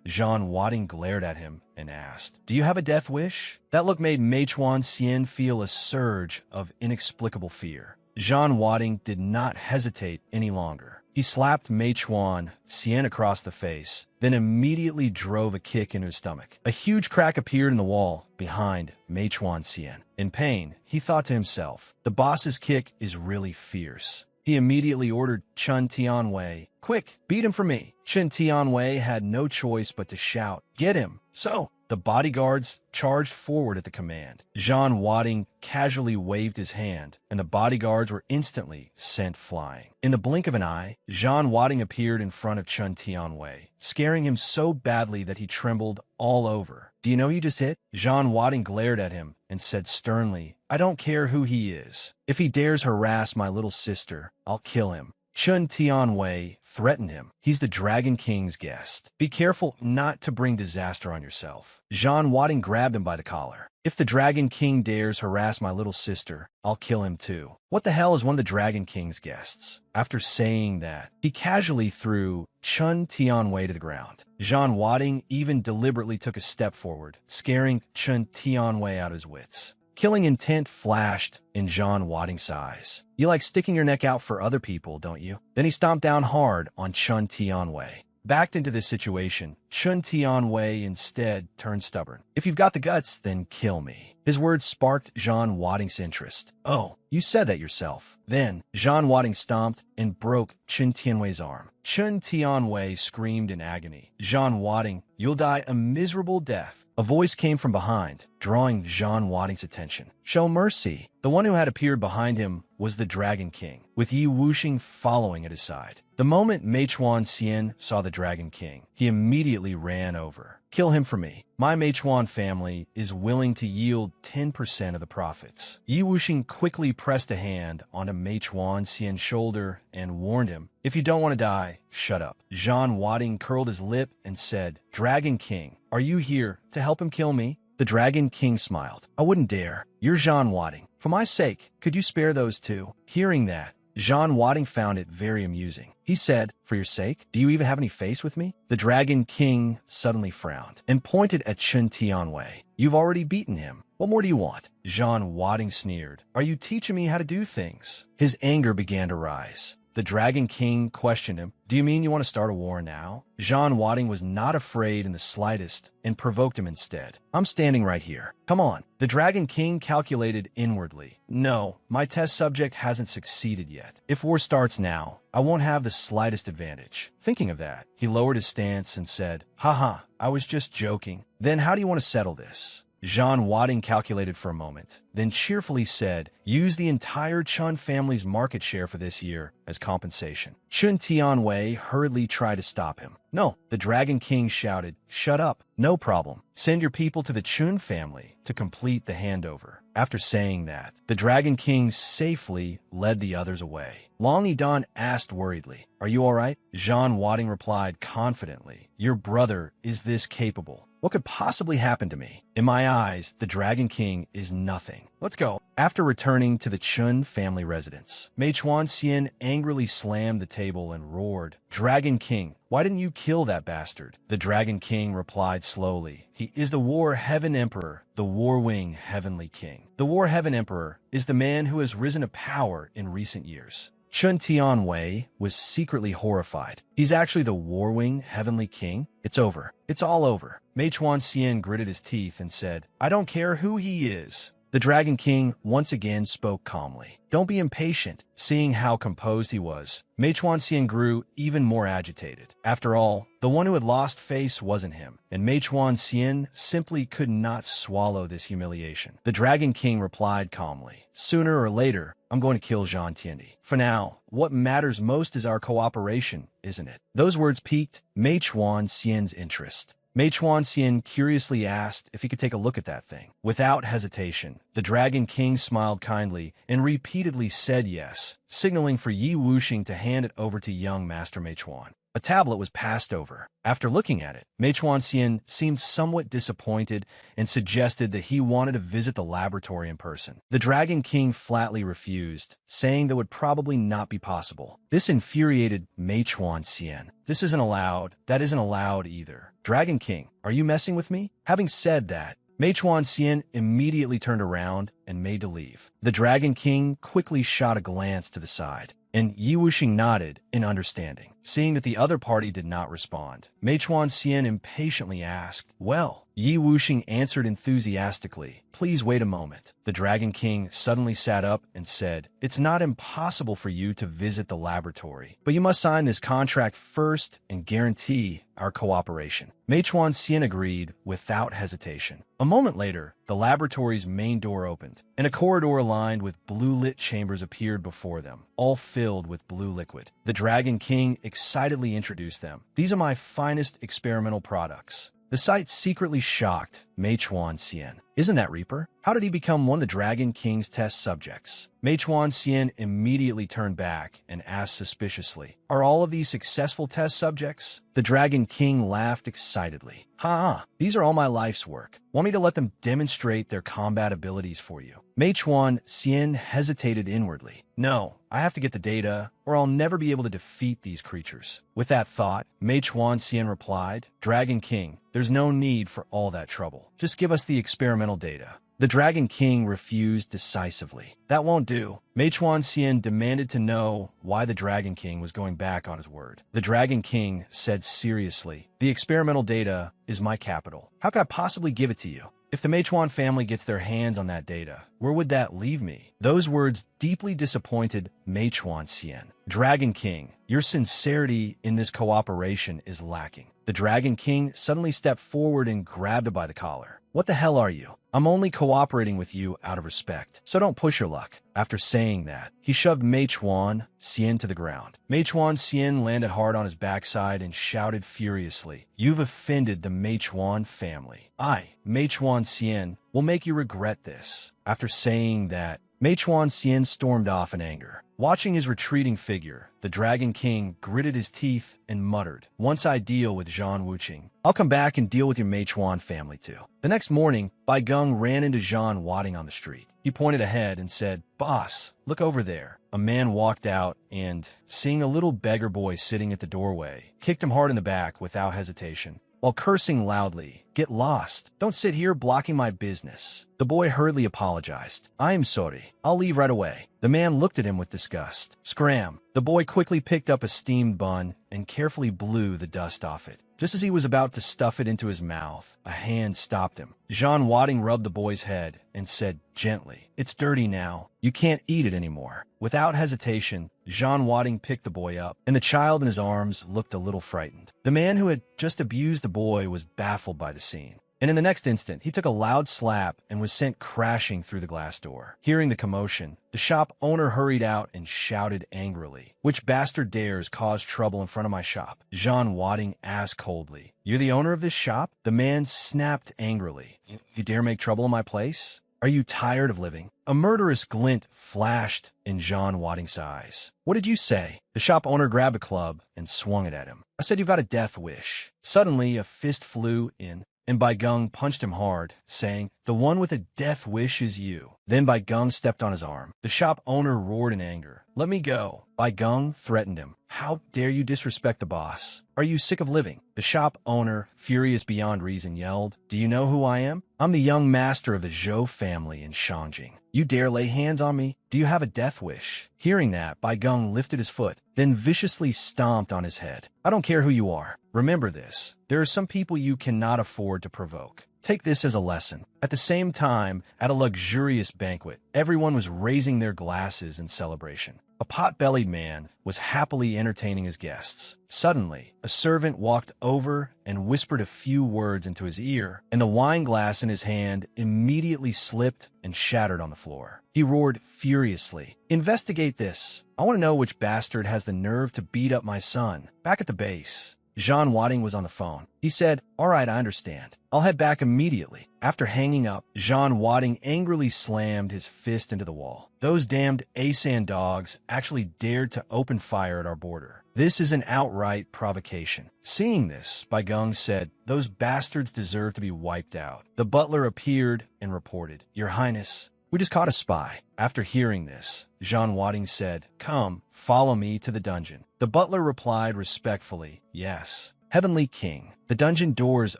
Zhang Wading glared at him and asked, "Do you have a death wish?" That look made Meichuan Xian feel a surge of inexplicable fear. Zhang Wading did not hesitate any longer. He slapped Meichuan Xian across the face, then immediately drove a kick into his stomach. A huge crack appeared in the wall behind Meichuan Xian. In pain, he thought to himself, the boss's kick is really fierce. He immediately ordered Chun Tianwei, "Quick, beat him for me." Chun Tianwei had no choice but to shout, "Get him!" So, the bodyguards charged forward at the command. Zhang Wading casually waved his hand, and the bodyguards were instantly sent flying. In the blink of an eye, Zhang Wading appeared in front of Chun Tianwei, scaring him so badly that he trembled all over. "Do you know who you just hit?" Zhang Wading glared at him and said sternly, "I don't care who he is. If he dares harass my little sister, I'll kill him." Chun Tianwei threatened him. "He's the Dragon King's guest. Be careful not to bring disaster on yourself." Zhang Wading grabbed him by the collar. "If the Dragon King dares harass my little sister, I'll kill him too." What the hell is one of the Dragon King's guests? After saying that, he casually threw Chun Tianwei to the ground. Zhang Wading even deliberately took a step forward, scaring Chun Tianwei out of his wits. Killing intent flashed in Zhang Wading's eyes. "You like sticking your neck out for other people, don't you?" Then he stomped down hard on Chun Tianwei. Backed into this situation, Chun Tianwei instead turned stubborn. "If you've got the guts, then kill me." His words sparked Zhang Wading's interest. "Oh, you said that yourself." Then, Zhang Wading stomped and broke Chun Tianwei's arm. Chun Tianwei screamed in agony. "Zhang Wading, you'll die a miserable death." A voice came from behind, drawing Zhang Wading's attention. "Show mercy." The one who had appeared behind him was the Dragon King, with Yi Wuxing following at his side. The moment Meichuan Xian saw the Dragon King, he immediately ran over. "Kill him for me. My Meichuan family is willing to yield 10% of the profits." Yi Wuxing quickly pressed a hand onto Meichuan Xian's shoulder and warned him, "If you don't want to die, shut up." Zhang Wading curled his lip and said, "Dragon King, are you here to help him kill me?" The Dragon King smiled. "I wouldn't dare. You're Zhang Wading. For my sake, could you spare those two?" Hearing that, Zhang Wading found it very amusing. He said, "For your sake? Do you even have any face with me?" The Dragon King suddenly frowned and pointed at Chun Tianwei. "You've already beaten him. What more do you want?" Zhang Wading sneered. "Are you teaching me how to do things?" His anger began to rise. The Dragon King questioned him. "Do you mean you want to start a war now?" Zhang Wading was not afraid in the slightest and provoked him instead. "I'm standing right here. Come on." The Dragon King calculated inwardly. "No, my test subject hasn't succeeded yet. If war starts now, I won't have the slightest advantage." Thinking of that, he lowered his stance and said, "Haha, I was just joking. Then how do you want to settle this?" Zhang Wading calculated for a moment, then cheerfully said, "Use the entire Chun family's market share for this year as compensation." Chun Tianwei hurriedly tried to stop him. "No," the Dragon King shouted. "Shut up. No problem. Send your people to the Chun family to complete the handover." After saying that, the Dragon King safely led the others away. Long Yidan asked worriedly, "Are you all right?" Zhang Wading replied confidently, "Your brother is this capable. What could possibly happen to me? In my eyes, the Dragon King is nothing. Let's go." After returning to the Chun family residence, Meichuan Xian angrily slammed the table and roared, "Dragon King, why didn't you kill that bastard?" The Dragon King replied slowly, "He is the War Heaven Emperor, the War Wing Heavenly King." The War Heaven Emperor is the man who has risen to power in recent years. Chun Tianwei was secretly horrified. He's actually the War Wing Heavenly King? It's over. It's all over. Meichuan Xian gritted his teeth and said, "I don't care who he is." The Dragon King once again spoke calmly. "Don't be impatient." Seeing how composed he was, Meichuan Xian grew even more agitated. After all, the one who had lost face wasn't him, and Meichuan Xian simply could not swallow this humiliation. The Dragon King replied calmly, "Sooner or later, I'm going to kill Zhang Tiandi. For now, what matters most is our cooperation, isn't it?" Those words piqued Meichuan Xian's interest. Meichuan Xian curiously asked if he could take a look at that thing. Without hesitation, the Dragon King smiled kindly and repeatedly said yes, signaling for Yi Wuxing to hand it over to young Master Meichuan. A tablet was passed over. After looking at it, Meichuan Xian seemed somewhat disappointed and suggested that he wanted to visit the laboratory in person. The Dragon King flatly refused, saying that would probably not be possible. This infuriated Meichuan Xian. "This isn't allowed. That isn't allowed either. Dragon King, are you messing with me?" Having said that, Meichuan Xian immediately turned around and made to leave. The Dragon King quickly shot a glance to the side, and Yi Wuxing nodded in understanding. Seeing that the other party did not respond, Meichuan Xian impatiently asked, "Well, Yi Wuxing answered enthusiastically. Please wait a moment. The Dragon King suddenly sat up and said, It's not impossible for you to visit the laboratory, but you must sign this contract first and guarantee our cooperation. Meichuan Xian agreed without hesitation. A moment later, the laboratory's main door opened, and a corridor lined with blue-lit chambers appeared before them, all filled with blue liquid. The Dragon King excitedly introduced them. These are my finest experimental products. The sight secretly shocked Meichuan Xian. Isn't that Reaper? How did he become one of the Dragon King's test subjects? Meichuan Xian immediately turned back and asked suspiciously, Are all of these successful test subjects? The Dragon King laughed excitedly. Ha! These are all my life's work. Want me to let them demonstrate their combat abilities for you? Meichuan Xian hesitated inwardly. No, I have to get the data, or I'll never be able to defeat these creatures. With that thought, Meichuan Xian replied, Dragon King, there's no need for all that trouble. Just give us the experimental data. The Dragon King refused decisively. That won't do. Meichuan Xian demanded to know why the Dragon King was going back on his word. The Dragon King said seriously, The experimental data is my capital. How could I possibly give it to you? If the Meichuan family gets their hands on that data, where would that leave me? Those words deeply disappointed Meichuan Xian. Dragon King, your sincerity in this cooperation is lacking. The Dragon King suddenly stepped forward and grabbed him by the collar. What the hell are you? I'm only cooperating with you out of respect, so don't push your luck. After saying that, he shoved Meichuan Xian to the ground. Meichuan Xian landed hard on his backside and shouted furiously, You've offended the Meichuan family. I, Meichuan Xian, will make you regret this. After saying that, Meichuan Xian stormed off in anger. Watching his retreating figure, the Dragon King gritted his teeth and muttered, Once I deal with Zhan Wuqing, I'll come back and deal with your Meichuan family too. The next morning, Bai Geng ran into Zhan Wading on the street. He pointed ahead and said, Boss, look over there. A man walked out and, seeing a little beggar boy sitting at the doorway, kicked him hard in the back without hesitation, while cursing loudly, Get lost. Don't sit here blocking my business. The boy hurriedly apologized. I'm sorry. I'll leave right away. The man looked at him with disgust. Scram. The boy quickly picked up a steamed bun and carefully blew the dust off it. Just as he was about to stuff it into his mouth, a hand stopped him. Zhan Wading rubbed the boy's head and said gently, It's dirty now. You can't eat it anymore. Without hesitation, Zhan Wading picked the boy up, and the child in his arms looked a little frightened. The man who had just abused the boy was baffled by the scene. And in the next instant, he took a loud slap and was sent crashing through the glass door. Hearing the commotion, the shop owner hurried out and shouted angrily, Which bastard dares cause trouble in front of my shop? Zhan Wading asked coldly, You're the owner of this shop? The man snapped angrily, You dare make trouble in my place? Are you tired of living? A murderous glint flashed in Zhan Wading's eyes. What did you say? The shop owner grabbed a club and swung it at him. I said you've got a death wish. Suddenly, a fist flew in, and Bai Geng punched him hard, saying, The one with a death wish is you. Then Bai Geng stepped on his arm. The shop owner roared in anger. Let me go. Bai Geng threatened him. How dare you disrespect the boss? Are you sick of living? The shop owner, furious beyond reason, yelled, Do you know who I am? I'm the young master of the Zhou family in Shangjing. You dare lay hands on me? Do you have a death wish? Hearing that, Bai Geng lifted his foot, then viciously stomped on his head. I don't care who you are. Remember this. There are some people you cannot afford to provoke. Take this as a lesson. At the same time, at a luxurious banquet, everyone was raising their glasses in celebration. A pot-bellied man was happily entertaining his guests. Suddenly, a servant walked over and whispered a few words into his ear, and the wine glass in his hand immediately slipped and shattered on the floor. He roared furiously, Investigate this. I want to know which bastard has the nerve to beat up my son. Back at the base, Zhan Wading was on the phone. He said, All right, I understand. I'll head back immediately. After hanging up, Zhan Wading angrily slammed his fist into the wall. Those damned Asan dogs actually dared to open fire at our border. This is an outright provocation. Seeing this, Bai Geng said, Those bastards deserve to be wiped out. The butler appeared and reported, Your Highness, we just caught a spy. After hearing this, Zhan Wading said, Come, follow me to the dungeon. The butler replied respectfully, Yes. Heavenly King. The dungeon doors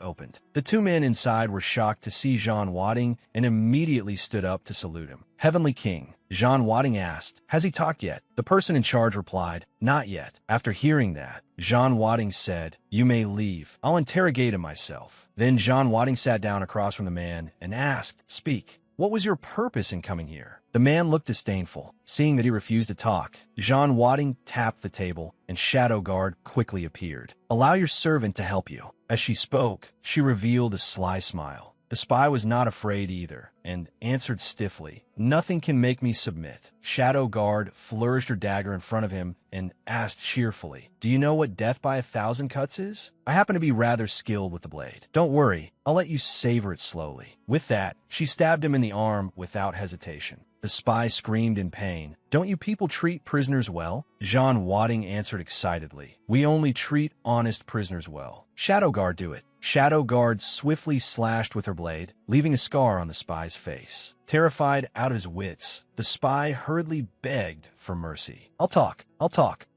opened. The two men inside were shocked to see Jean Wadding and immediately stood up to salute him. Heavenly King. Jean Wadding asked, "Has he talked yet?" The person in charge replied, "Not yet." After hearing that, Jean Wadding said, "You may leave. I'll interrogate him myself." Then Jean Wadding sat down across from the man and asked, "Speak. What was your purpose in coming here?" The man looked disdainful. Seeing that he refused to talk, Jean Wadding tapped the table, and Shadow Guard quickly appeared. "Allow your servant to help you." As she spoke, she revealed a sly smile. The spy was not afraid either, and answered stiffly, "Nothing can make me submit." Shadow Guard flourished her dagger in front of him and asked cheerfully, "Do you know what death by 1,000 cuts is?" "I happen to be rather skilled with the blade." "Don't worry, I'll let you savor it slowly." With that, she stabbed him in the arm without hesitation. The spy screamed in pain. "Don't you people treat prisoners well?" Jean Wadding answered excitedly, "We only treat honest prisoners well." "Shadow Guard do it." Shadow Guard swiftly slashed with her blade, leaving a scar on the spy's face. Terrified out of his wits, the spy hurriedly begged for mercy. I'll talk.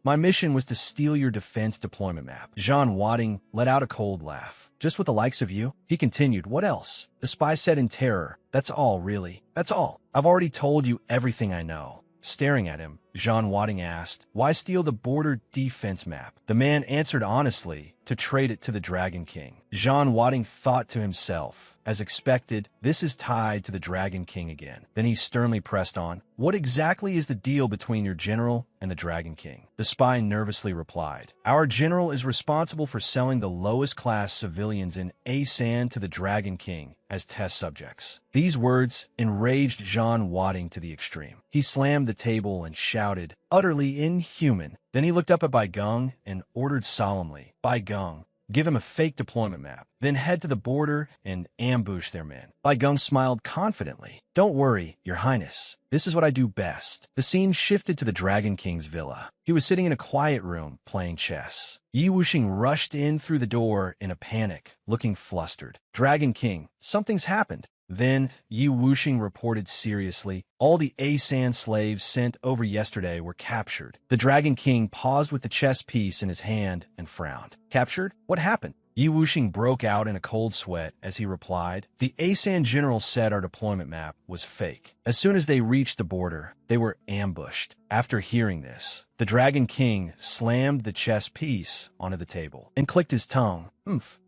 My mission was to steal your defense deployment map." Jean Wadding let out a cold laugh. "Just with the likes of you?" He continued, "What else?" The spy said in terror, "That's all, really. That's all. I've already told you everything I know." Staring at him, Jean Wadding asked, "Why steal the border defense map?" The man answered honestly, "To trade it to the Dragon King." Jean Wadding thought to himself, as expected, this is tied to the Dragon King again. Then he sternly pressed on, "What exactly is the deal between your general and the Dragon King?" The spy nervously replied, "Our general is responsible for selling the lowest class civilians in Asan to the Dragon King as test subjects." These words enraged Jean Wadding to the extreme. He slammed the table and shouted, "Utterly inhuman." Then he looked up at Bai Gong and ordered solemnly, "Bai Gong, give him a fake deployment map, then head to the border and ambush their men." Bai Gong smiled confidently. "Don't worry, Your Highness. This is what I do best." The scene shifted to the Dragon King's villa. He was sitting in a quiet room playing chess. Yi Wuxing rushed in through the door in a panic, looking flustered. "Dragon King, something's happened." Then Yi Wuxing reported seriously, "All the Asan slaves sent over yesterday were captured." The Dragon King paused with the chess piece in his hand and frowned. "Captured? What happened?" Yi Wuxing broke out in a cold sweat as he replied, "The Asan general said our deployment map was fake. As soon as they reached the border, they were ambushed." After hearing this, the Dragon King slammed the chess piece onto the table and clicked his tongue.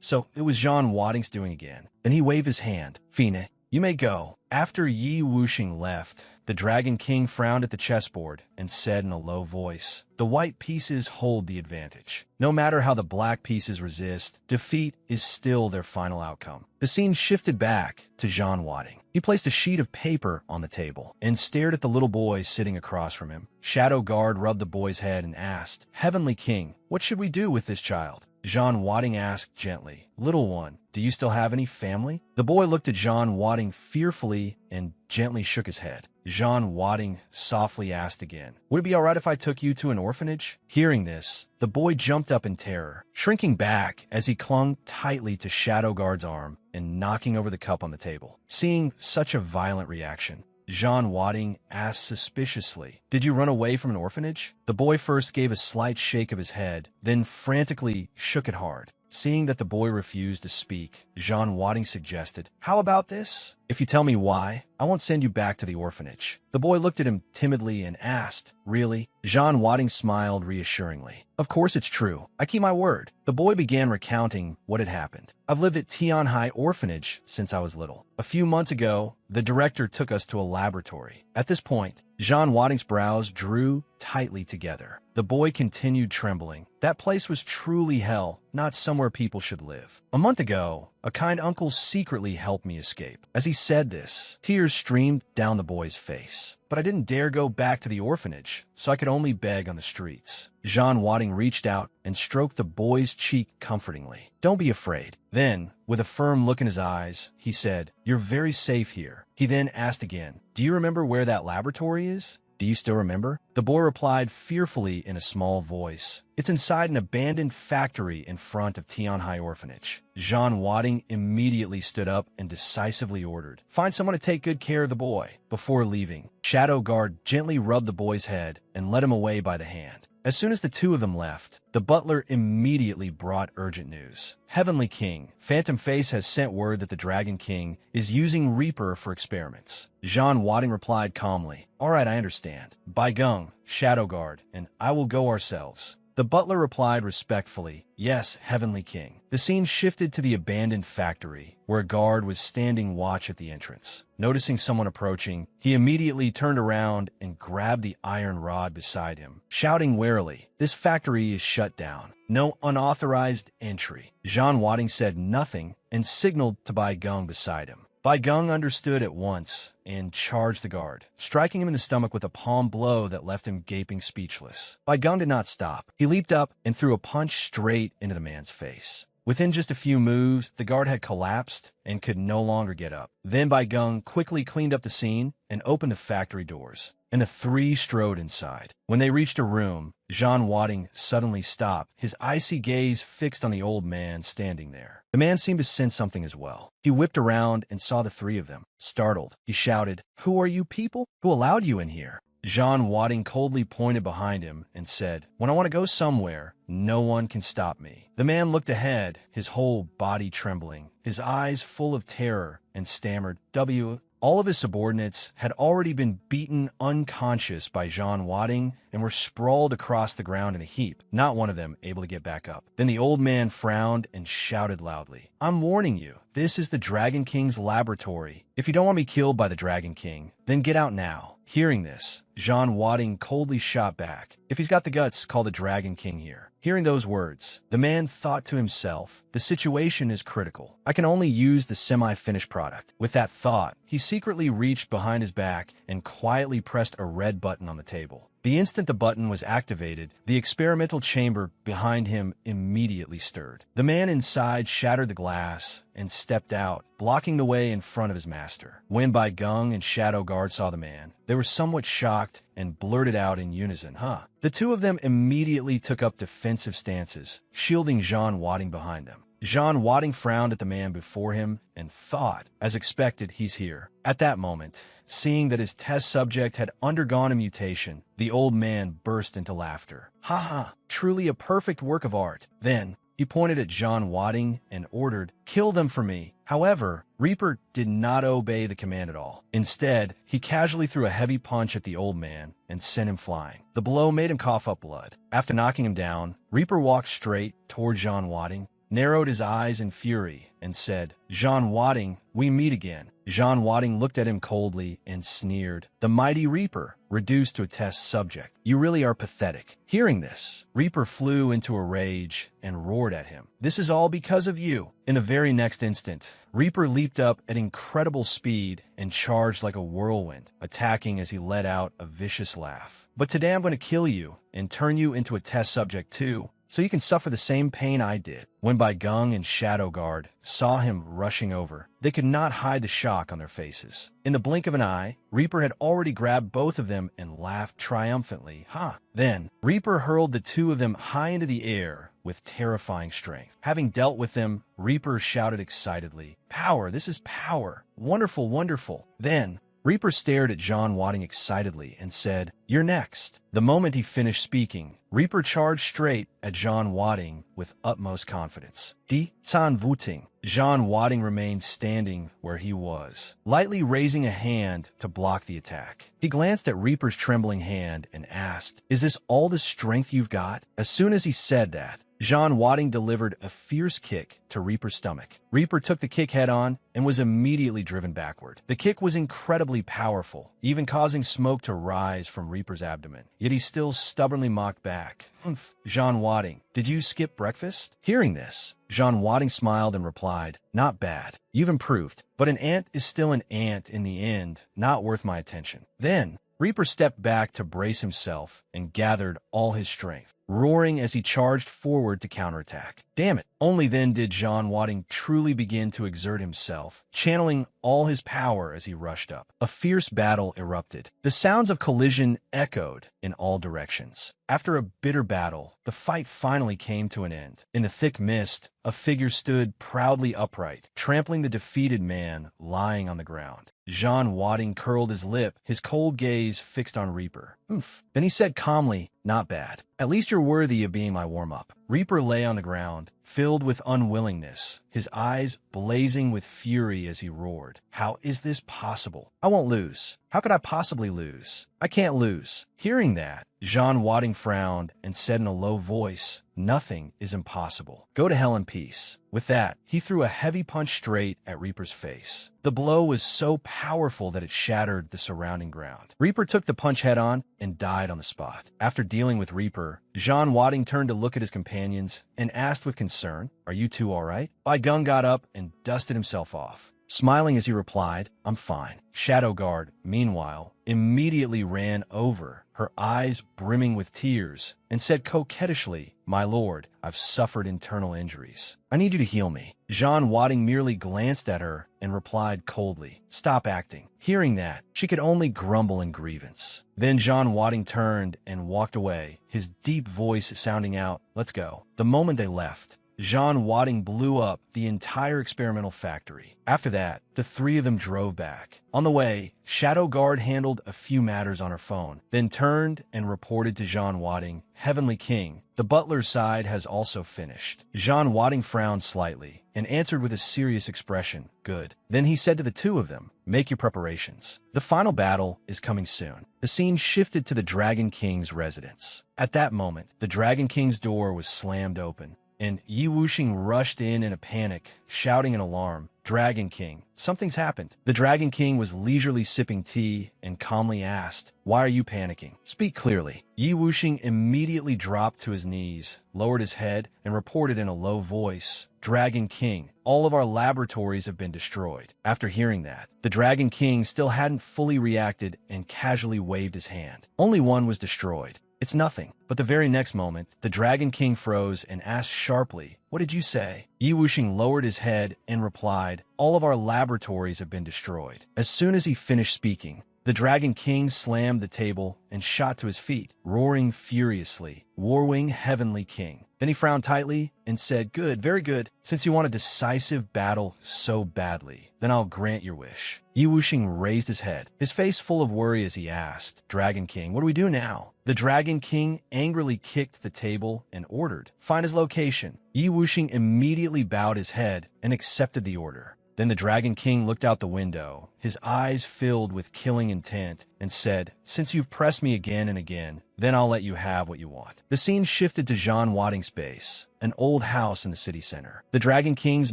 So it was Jean Wadding's doing again. Then he waved his hand. "Fine, you may go." After Yi Wuxing left, the Dragon King frowned at the chessboard and said in a low voice, "The white pieces hold the advantage. No matter how the black pieces resist, defeat is still their final outcome." The scene shifted back to Jean Wadding. He placed a sheet of paper on the table and stared at the little boy sitting across from him. Shadow Guard rubbed the boy's head and asked, "Heavenly King, what should we do with this child?" Jean Wadding asked gently, "Little one, do you still have any family?" The boy looked at Jean Wadding fearfully and gently shook his head. Jean Wadding softly asked again, "Would it be all right if I took you to an orphanage?" Hearing this, the boy jumped up in terror, shrinking back as he clung tightly to Shadow Guard's arm and knocking over the cup on the table. Seeing such a violent reaction, Jean Wadding asked suspiciously, "Did you run away from an orphanage?" The boy first gave a slight shake of his head, then frantically shook it hard. Seeing that the boy refused to speak, Jean Wadding suggested, "How about this? If you tell me why, I won't send you back to the orphanage." The boy looked at him timidly and asked, "Really?" Jean Wadding smiled reassuringly. "Of course it's true. I keep my word." The boy began recounting what had happened. "I've lived at Tianhai Orphanage since I was little. A few months ago, the director took us to a laboratory." At this point, Jean Wadding's brows drew tightly together. The boy continued trembling. "That place was truly hell, not somewhere people should live. A month ago, a kind uncle secretly helped me escape." As he said this, tears streamed down the boy's face. "But I didn't dare go back to the orphanage, so I could only beg on the streets." Jean Wadding reached out and stroked the boy's cheek comfortingly. "Don't be afraid." Then, with a firm look in his eyes, he said, "You're very safe here." He then asked again, "Do you remember where that laboratory is?" "Do you still remember?" The boy replied fearfully in a small voice, "It's inside an abandoned factory in front of Tianhai Orphanage." Jean Wadding immediately stood up and decisively ordered, "Find someone to take good care of the boy." Before leaving, Shadow Guard gently rubbed the boy's head and led him away by the hand. As soon as the two of them left, the butler immediately brought urgent news. Heavenly King, Phantom Face has sent word that the Dragon King is using Reaper for experiments. Jean Wadding replied calmly, "All right, I understand. Bai Geng, Shadow Guard, and I will go ourselves." The butler replied respectfully, "Yes, Heavenly King." The scene shifted to the abandoned factory, where a guard was standing watch at the entrance. Noticing someone approaching, he immediately turned around and grabbed the iron rod beside him, shouting warily, "This factory is shut down. No unauthorized entry." Jean Wadding said nothing and signaled to Bai Geng beside him. Bai Geng understood at once and charged the guard, striking him in the stomach with a palm blow that left him gaping speechless. Bai Geng did not stop. He leaped up and threw a punch straight into the man's face. Within just a few moves, the guard had collapsed and could no longer get up. Then Bai Geng quickly cleaned up the scene and opened the factory doors, and the three strode inside. When they reached a room, Jean Wadding suddenly stopped, his icy gaze fixed on the old man standing there. The man seemed to sense something as well. He whipped around and saw the three of them. Startled, he shouted, "Who are you people? Who allowed you in here?" Jean Wadding coldly pointed behind him and said, "When I want to go somewhere, no one can stop me." The man looked ahead, his whole body trembling, his eyes full of terror, and stammered, "W." All of his subordinates had already been beaten unconscious by Jean Wadding and were sprawled across the ground in a heap, not one of them able to get back up. Then the old man frowned and shouted loudly, "I'm warning you, this is the Dragon King's laboratory. If you don't want me killed by the Dragon King, then get out now." Hearing this, Jean Wadding coldly shot back, "If he's got the guts, call the Dragon King here." Hearing those words, the man thought to himself, "The situation is critical. I can only use the semi-finished product." With that thought, he secretly reached behind his back and quietly pressed a red button on the table. The instant the button was activated, the experimental chamber behind him immediately stirred. The man inside shattered the glass and stepped out, blocking the way in front of his master. When Bai Geng and Shadow Guard saw the man, they were somewhat shocked and blurted out in unison, "Huh." The two of them immediately took up defensive stances, shielding Jean Wadding behind them. Jean Wadding frowned at the man before him and thought, as expected, he's here. At that moment, seeing that his test subject had undergone a mutation, the old man burst into laughter. "Ha ha, truly a perfect work of art." Then, he pointed at Jean Wadding and ordered, "Kill them for me." However, Reaper did not obey the command at all. Instead, he casually threw a heavy punch at the old man and sent him flying. The blow made him cough up blood. After knocking him down, Reaper walked straight toward Jean Wadding, narrowed his eyes in fury, and said, "Jean Wadding, we meet again." Jean Wadding looked at him coldly and sneered, "The mighty Reaper, reduced to a test subject. You really are pathetic." Hearing this, Reaper flew into a rage and roared at him, "This is all because of you." In the very next instant, Reaper leaped up at incredible speed and charged like a whirlwind, attacking as he let out a vicious laugh. "But today I'm going to kill you and turn you into a test subject too, so you can suffer the same pain I did." When Bai Geng and Shadow Guard saw him rushing over, they could not hide the shock on their faces. In the blink of an eye, Reaper had already grabbed both of them and laughed triumphantly. "Ha!" Then, Reaper hurled the two of them high into the air with terrifying strength. Having dealt with them, Reaper shouted excitedly, "Power! This is power! Wonderful, wonderful!" Then, Reaper stared at Jean Wadding excitedly and said, "You're next." The moment he finished speaking, Reaper charged straight at Jean Wadding with utmost confidence. Di Tan Vuting. Jean Wadding remained standing where he was, lightly raising a hand to block the attack. He glanced at Reaper's trembling hand and asked, "Is this all the strength you've got?" As soon as he said that, Jean Wadding delivered a fierce kick to Reaper's stomach. Reaper took the kick head-on and was immediately driven backward. The kick was incredibly powerful, even causing smoke to rise from Reaper's abdomen. Yet he still stubbornly mocked back. "Humph, Jean Wadding, did you skip breakfast?" Hearing this, Jean Wadding smiled and replied, "Not bad. You've improved. But an ant is still an ant in the end, not worth my attention." Then, Reaper stepped back to brace himself and gathered all his strength, roaring as he charged forward to counterattack. Damn it! Only then did Jean Wadding truly begin to exert himself, channeling all his power as he rushed up. A fierce battle erupted. The sounds of collision echoed in all directions. After a bitter battle, the fight finally came to an end. In the thick mist, a figure stood proudly upright, trampling the defeated man lying on the ground. Jean Wadding curled his lip, his cold gaze fixed on Reaper. "Oof." Then he said calmly, Not bad. At least you're worthy of being my warm-up. Reaper lay on the ground, filled with unwillingness, his eyes blazing with fury as he roared. How is this possible? I won't lose. How could I possibly lose? I can't lose. Hearing that, Jean Wadding frowned and said in a low voice, nothing is impossible. Go to hell in peace. With that, he threw a heavy punch straight at Reaper's face. The blow was so powerful that it shattered the surrounding ground. Reaper took the punch head-on and died on the spot. After dealing with Reaper, Jean Wadding turned to look at his companions and asked with concern, are you two all right? Bai Gong got up and dusted himself off. Smiling as he replied, I'm fine. Shadow Guard, meanwhile, immediately ran over, her eyes brimming with tears, and said coquettishly, my lord, I've suffered internal injuries. I need you to heal me. Jean Wadding merely glanced at her and replied coldly, stop acting. Hearing that, she could only grumble in grievance. Then Jean Wadding turned and walked away, his deep voice sounding out, let's go. The moment they left, Jean Wadding blew up the entire experimental factory. After that, the three of them drove back. On the way, Shadow Guard handled a few matters on her phone, then turned and reported to Jean Wadding, Heavenly King, the butler's side has also finished. Jean Wadding frowned slightly and answered with a serious expression, good. Then he said to the two of them, make your preparations. The final battle is coming soon. The scene shifted to the Dragon King's residence. At that moment, the Dragon King's door was slammed open, and Yi Wuxing rushed in a panic, shouting in alarm, Dragon King, something's happened. The Dragon King was leisurely sipping tea and calmly asked, why are you panicking? Speak clearly. Yi Wuxing immediately dropped to his knees, lowered his head, and reported in a low voice, Dragon King, all of our laboratories have been destroyed. After hearing that, the Dragon King still hadn't fully reacted and casually waved his hand. Only one was destroyed. It's nothing. But the very next moment, the Dragon King froze and asked sharply, what did you say? Yi Wuxing lowered his head and replied, all of our laboratories have been destroyed. As soon as he finished speaking, the Dragon King slammed the table and shot to his feet, roaring furiously, Warwing Heavenly King. Then he frowned tightly and said, good, very good. Since you want a decisive battle so badly, then I'll grant your wish. Yi Wuxing raised his head, his face full of worry as he asked, Dragon King, what do we do now? The Dragon King angrily kicked the table and ordered, find his location. Yi Wuxing immediately bowed his head and accepted the order. Then the Dragon King looked out the window, his eyes filled with killing intent, and said, since you've pressed me again and again, then I'll let you have what you want. The scene shifted to Jean Wadding's base, an old house in the city center. The Dragon King's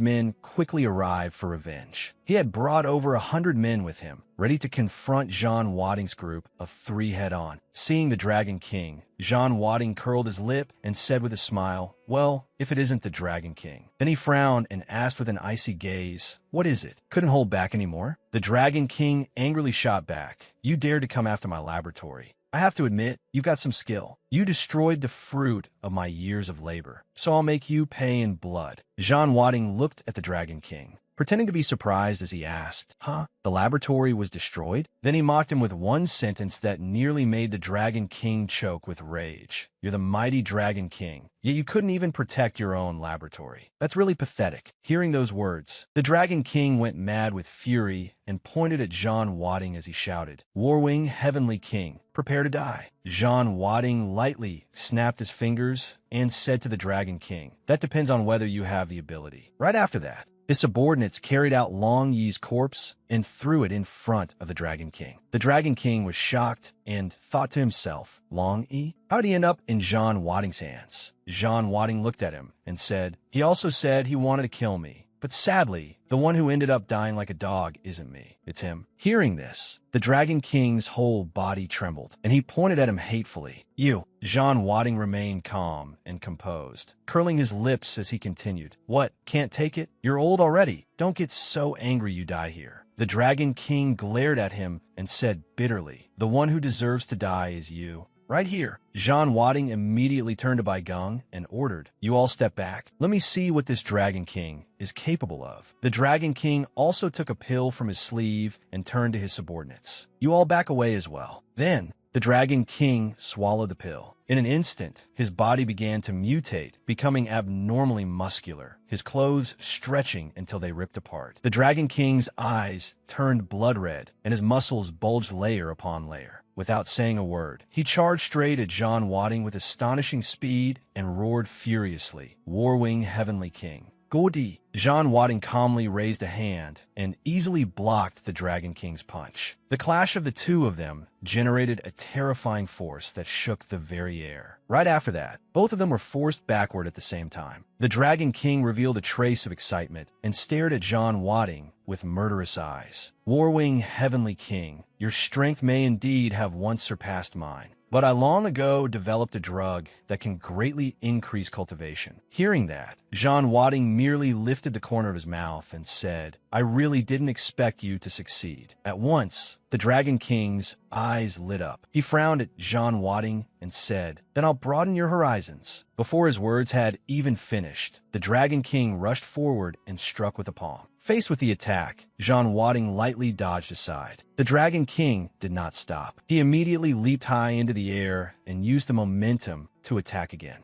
men quickly arrived for revenge. He had brought over 100 men with him, ready to confront Jean Wadding's group of 3 head-on. Seeing the Dragon King, Jean Wadding curled his lip and said with a smile, well, if it isn't the Dragon King. Then he frowned and asked with an icy gaze, what is it? Couldn't hold back anymore? The Dragon King angrily shot back, you dared to come after my laboratory. I have to admit, you've got some skill. You destroyed the fruit of my years of labor, so I'll make you pay in blood. Jean Wadding looked at the Dragon King, pretending to be surprised as he asked, huh? The laboratory was destroyed? Then he mocked him with one sentence that nearly made the Dragon King choke with rage. You're the mighty Dragon King, yet you couldn't even protect your own laboratory. That's really pathetic. Hearing those words, the Dragon King went mad with fury and pointed at Jean Wadding as he shouted, Warwing Heavenly King, prepare to die. Jean Wadding lightly snapped his fingers and said to the Dragon King, that depends on whether you have the ability. Right after that, his subordinates carried out Long Yi's corpse and threw it in front of the Dragon King. The Dragon King was shocked and thought to himself, Long Yi? How'd he end up in Jean Wadding's hands? Jean Wadding looked at him and said, he also said he wanted to kill me. But sadly, the one who ended up dying like a dog isn't me. It's him. Hearing this, the Dragon King's whole body trembled, and he pointed at him hatefully. You. Jean Wadding remained calm and composed, curling his lips as he continued. What, can't take it? You're old already. Don't get so angry you die here. The Dragon King glared at him and said bitterly, the one who deserves to die is you. Right here. Jean Wadding immediately turned to Bai Gong and ordered, you all step back. Let me see what this Dragon King is capable of. The Dragon King also took a pill from his sleeve and turned to his subordinates. You all back away as well. Then, the Dragon King swallowed the pill. In an instant, his body began to mutate, becoming abnormally muscular, his clothes stretching until they ripped apart. The Dragon King's eyes turned blood red, and his muscles bulged layer upon layer. without saying a word. He charged straight at John Wadding with astonishing speed and roared furiously, "Warwing Heavenly King." Gordy. John Wadding calmly raised a hand and easily blocked the Dragon King's punch. The clash of the two of them generated a terrifying force that shook the very air. Right after that, both of them were forced backward at the same time. The Dragon King revealed a trace of excitement and stared at John Wadding with murderous eyes. "Warwing Heavenly King, your strength may indeed have once surpassed mine, but I long ago developed a drug that can greatly increase cultivation." Hearing that, John Wadding merely lifted the corner of his mouth and said, "I really didn't expect you to succeed." At once, the Dragon King's eyes lit up. He frowned at John Wadding and said, "Then I'll broaden your horizons." Before his words had even finished, the Dragon King rushed forward and struck with a palm. Faced with the attack, John Wadding lightly dodged aside. The Dragon King did not stop. He immediately leaped high into the air and used the momentum to attack again.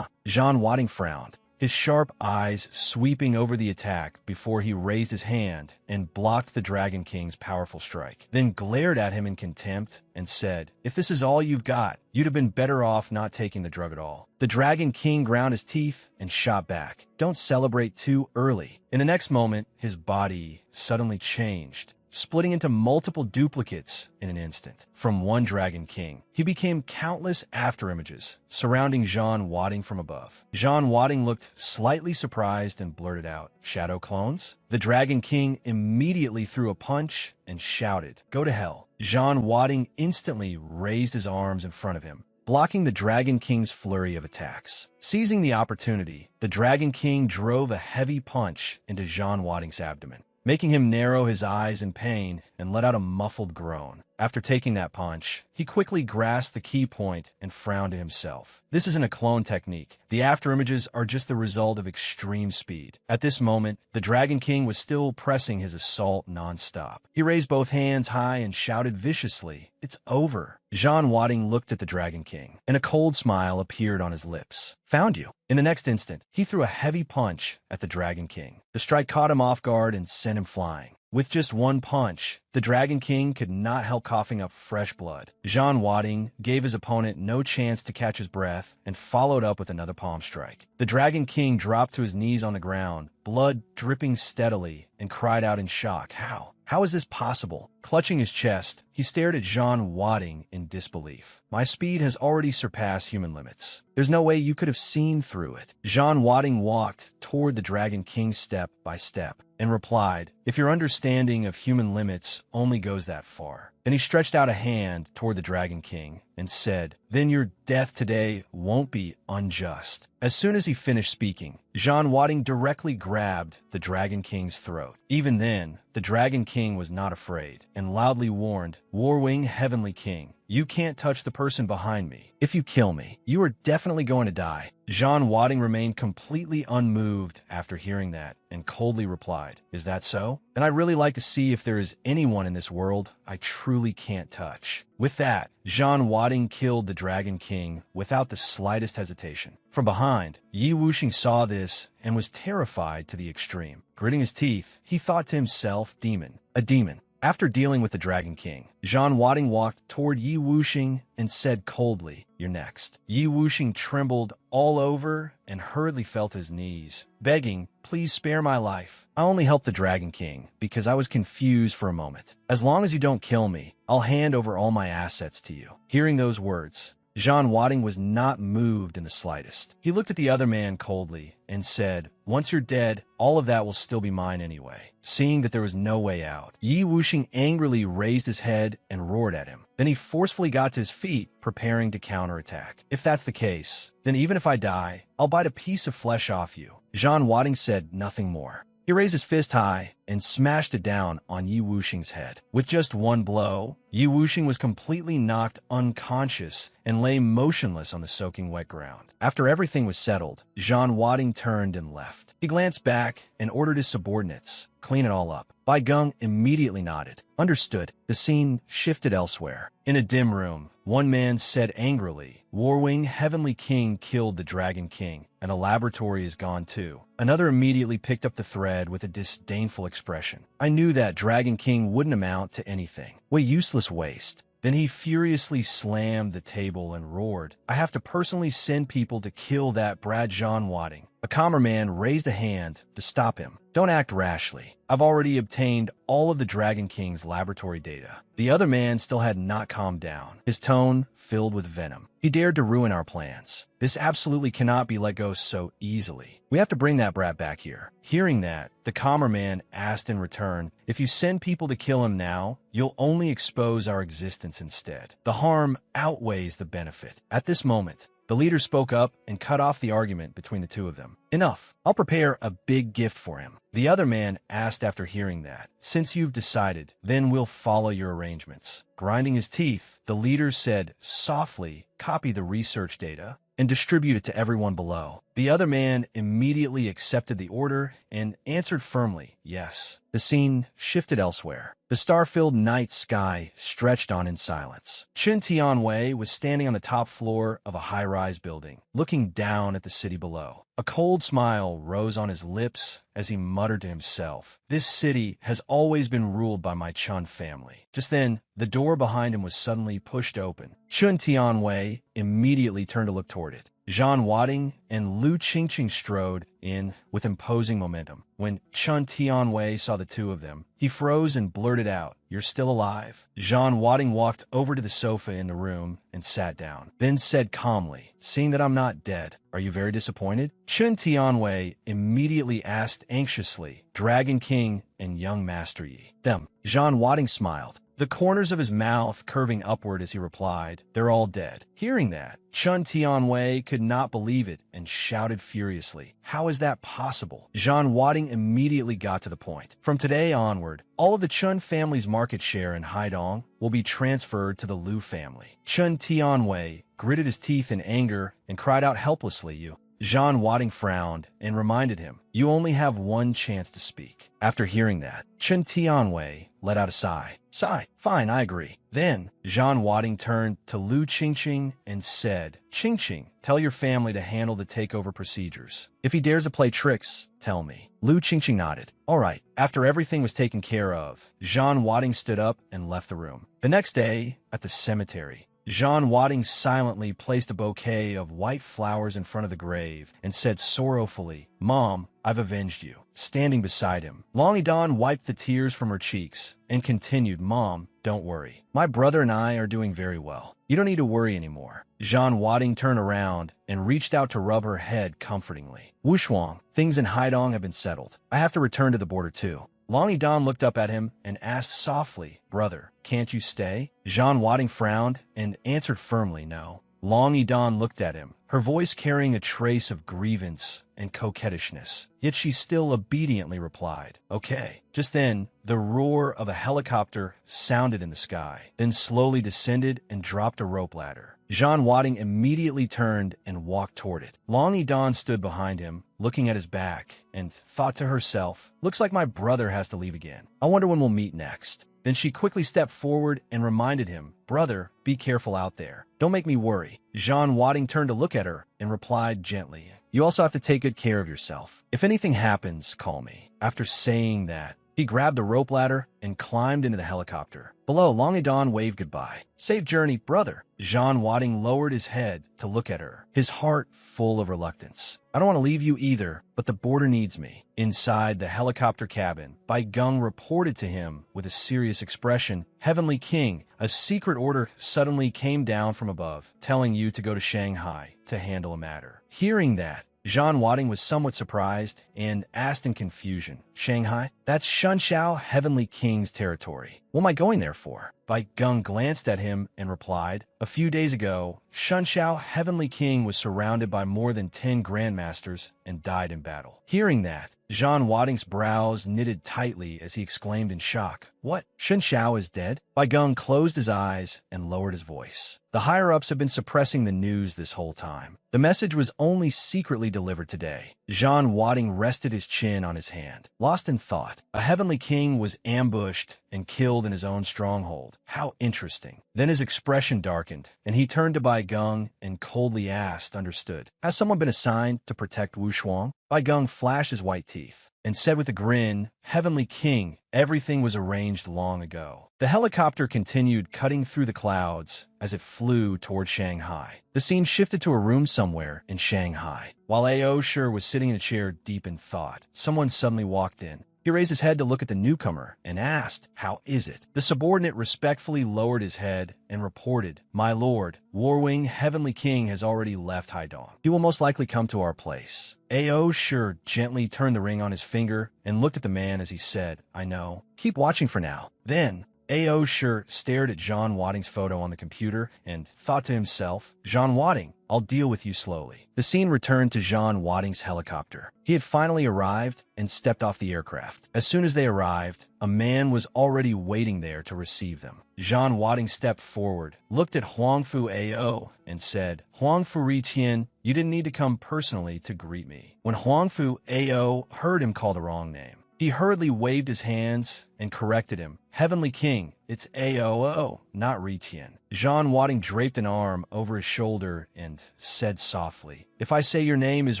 John Wadding frowned, his sharp eyes sweeping over the attack before he raised his hand and blocked the Dragon King's powerful strike, then glared at him in contempt and said, "If this is all you've got, you'd have been better off not taking the drug at all." The Dragon King ground his teeth and shot back. "Don't celebrate too early." In the next moment, his body suddenly changed, splitting into multiple duplicates in an instant. From one Dragon King, he became countless afterimages, surrounding John Wadding from above. John Wadding looked slightly surprised and blurted out, "Shadow clones?" The Dragon King immediately threw a punch and shouted, "Go to hell." John Wadding instantly raised his arms in front of him, blocking the Dragon King's flurry of attacks. Seizing the opportunity, the Dragon King drove a heavy punch into John Wadding's abdomen, making him narrow his eyes in pain and let out a muffled groan. After taking that punch, he quickly grasped the key point and frowned to himself. This isn't a clone technique. The afterimages are just the result of extreme speed. At this moment, the Dragon King was still pressing his assault non-stop. He raised both hands high and shouted viciously, "It's over." John Wadding looked at the Dragon King, and a cold smile appeared on his lips. "Found you." In the next instant, he threw a heavy punch at the Dragon King. The strike caught him off guard and sent him flying. With just one punch, the Dragon King could not help coughing up fresh blood. John Wadding gave his opponent no chance to catch his breath and followed up with another palm strike. The Dragon King dropped to his knees on the ground, blood dripping steadily, and cried out in shock, "How? How is this possible?" Clutching his chest, he stared at John Wadding in disbelief. "My speed has already surpassed human limits. There's no way you could have seen through it." John Wadding walked toward the Dragon King step by step and replied, "If your understanding of human limits only goes that far." Then he stretched out a hand toward the Dragon King and said, "Then your death today won't be unjust." As soon as he finished speaking, John Wadding directly grabbed the Dragon King's throat. Even then, the Dragon King was not afraid and loudly warned, "Warwing Heavenly King, you can't touch the person behind me. If you kill me, you are definitely going to die." John Wadding remained completely unmoved after hearing that and coldly replied, "Is that so? Then I'd really like to see if there is anyone in this world I truly can't touch." With that, John Wadding killed the Dragon King without the slightest hesitation. From behind, Yi Wuxing saw this and was terrified to the extreme. Gritting his teeth, he thought to himself, "Demon, a demon." After dealing with the Dragon King, John Wadding walked toward Yi Wuxing and said coldly, "You're next." Yi Wuxing trembled all over and hurriedly fell to his knees, begging, "Please spare my life. I only helped the Dragon King because I was confused for a moment. As long as you don't kill me, I'll hand over all my assets to you." Hearing those words, John Wadding was not moved in the slightest. He looked at the other man coldly and said, "Once you're dead, all of that will still be mine anyway." Seeing that there was no way out, Yi Wuxing angrily raised his head and roared at him. Then he forcefully got to his feet, preparing to counterattack. "If that's the case, then even if I die, I'll bite a piece of flesh off you." John Wadding said nothing more. He raised his fist high and smashed it down on Yi Wuxing's head. With just one blow, Yi Wuxing was completely knocked unconscious and lay motionless on the soaking wet ground. After everything was settled, John Wadding turned and left. He glanced back and ordered his subordinates, "Clean it all up." Bai Geng immediately nodded. Understood. The scene shifted elsewhere. In a dim room, one man said angrily, "Warwing Heavenly King killed the Dragon King, and the laboratory is gone too." Another immediately picked up the thread with a disdainful expression. "I knew that Dragon King wouldn't amount to anything. What useless waste." Then he furiously slammed the table and roared, "I have to personally send people to kill that Brad John Wadding." A calmer man raised a hand to stop him. "Don't act rashly. I've already obtained all of the Dragon King's laboratory data." The other man still had not calmed down, his tone filled with venom. "He dared to ruin our plans. This absolutely cannot be let go so easily. We have to bring that brat back here." Hearing that, the calmer man asked in return, "If you send people to kill him now, you'll only expose our existence instead. The harm outweighs the benefit." At this moment, the leader spoke up and cut off the argument between the two of them. "Enough. I'll prepare a big gift for him." The other man asked after hearing that, "Since you've decided, then we'll follow your arrangements." Grinding his teeth, the leader said softly, "Copy the research data and distribute it to everyone below." The other man immediately accepted the order and answered firmly, "Yes." The scene shifted elsewhere. The star-filled night sky stretched on in silence. Chen Tianwei was standing on the top floor of a high-rise building, looking down at the city below. A cold smile rose on his lips as he muttered to himself, "This city has always been ruled by my Chun family." Just then, the door behind him was suddenly pushed open. Chen Tianwei immediately turned to look toward it. Zhan Wadding and Lu Qingqing strode in with imposing momentum. When Chen Tianwei saw the two of them, he froze and blurted out, "You're still alive?" Zhan Wadding walked over to the sofa in the room and sat down, then said calmly, "Seeing that I'm not dead, are you very disappointed?" Chen Tianwei immediately asked anxiously, "Dragon King and young Master Yi, them?" Zhan Wadding smiled, the corners of his mouth curving upward as he replied, "They're all dead." Hearing that, Chen Tianwei could not believe it and shouted furiously, "How is that possible?" Zhan Wadding immediately got to the point. "From today onward, all of the Chun family's market share in Haidong will be transferred to the Lu family." Chen Tianwei gritted his teeth in anger and cried out helplessly, "You." Zhan Wadding frowned and reminded him, "You only have one chance to speak." After hearing that, Chen Tianwei let out a sigh. "Sigh. Fine, I agree." Then, Zhan Wadding turned to Lu Qingqing and said, "Qingqing, tell your family to handle the takeover procedures. If he dares to play tricks, tell me." Lu Qingqing nodded. "All right." After everything was taken care of, Zhan Wadding stood up and left the room. The next day, at the cemetery, Zhan Wadding silently placed a bouquet of white flowers in front of the grave and said sorrowfully, "Mom, I've avenged you." Standing beside him, Long Yidan wiped the tears from her cheeks and continued, "Mom, don't worry. My brother and I are doing very well. You don't need to worry anymore." Zhan Wadding turned around and reached out to rub her head comfortingly. "Wushuang, things in Haidong have been settled. I have to return to the border too." Long Yidan looked up at him and asked softly, "Brother, can't you stay?" Zhan Wadding frowned and answered firmly, "No." Long Yidan looked at him, her voice carrying a trace of grievance and coquettishness. Yet she still obediently replied, "Okay." Just then, the roar of a helicopter sounded in the sky, then slowly descended and dropped a rope ladder. Zhan Wadding immediately turned and walked toward it. Long Yidan stood behind him, looking at his back, and thought to herself, "Looks like my brother has to leave again. I wonder when we'll meet next." Then she quickly stepped forward and reminded him, "Brother, be careful out there. Don't make me worry." Zhan Wadding turned to look at her and replied gently, "You also have to take good care of yourself. If anything happens, call me." After saying that, he grabbed a rope ladder and climbed into the helicopter. Below, Long Yidan waved goodbye. "Safe journey, brother." Zhan Wadding lowered his head to look at her, his heart full of reluctance. "I don't want to leave you either, but the border needs me." Inside the helicopter cabin, Bai Geng reported to him with a serious expression, "Heavenly King, a secret order suddenly came down from above, telling you to go to Shanghai to handle a matter." Hearing that, Zhan Wadding was somewhat surprised and asked in confusion, "Shanghai? That's Shunshao Heavenly King's territory. What am I going there for?" Bai Geng glanced at him and replied, "A few days ago, Shunshao Heavenly King was surrounded by more than 10 grandmasters and died in battle." Hearing that, Zhan Wadding's brows knitted tightly as he exclaimed in shock, "What? Shunshao is dead?" Bai Geng closed his eyes and lowered his voice. The higher-ups have been suppressing the news this whole time. The message was only secretly delivered today. Zhan Wadding rested his chin on his hand, lost in thought. A heavenly king was ambushed and killed in his own stronghold. How interesting. Then his expression darkened, and he turned to Bai Geng and coldly asked, "Understood. Has someone been assigned to protect Wushuang?" Bai Geng flashed his white teeth. and said with a grin, "Heavenly King, everything was arranged long ago." The helicopter continued cutting through the clouds as it flew toward Shanghai. The scene shifted to a room somewhere in Shanghai. While Asura was sitting in a chair deep in thought, someone suddenly walked in. He raised his head to look at the newcomer and asked, "How is it?" The subordinate respectfully lowered his head and reported, "My lord, Warwing Heavenly King has already left Haidong. He will most likely come to our place." Asura gently turned the ring on his finger and looked at the man as he said, "I know. Keep watching for now." Then, Asura stared at John Wadding's photo on the computer and thought to himself, "John Wadding, I'll deal with you slowly." The scene returned to John Wadding's helicopter. He had finally arrived and stepped off the aircraft. As soon as they arrived, a man was already waiting there to receive them. John Wadding stepped forward, looked at Huangfu Ao, and said, "Huangfu Riqian, you didn't need to come personally to greet me." When Huangfu Ao heard him call the wrong name, he hurriedly waved his hands and corrected him. "Heavenly King, it's Ao, not Riqian." John Wadding draped an arm over his shoulder and said softly, "If I say your name is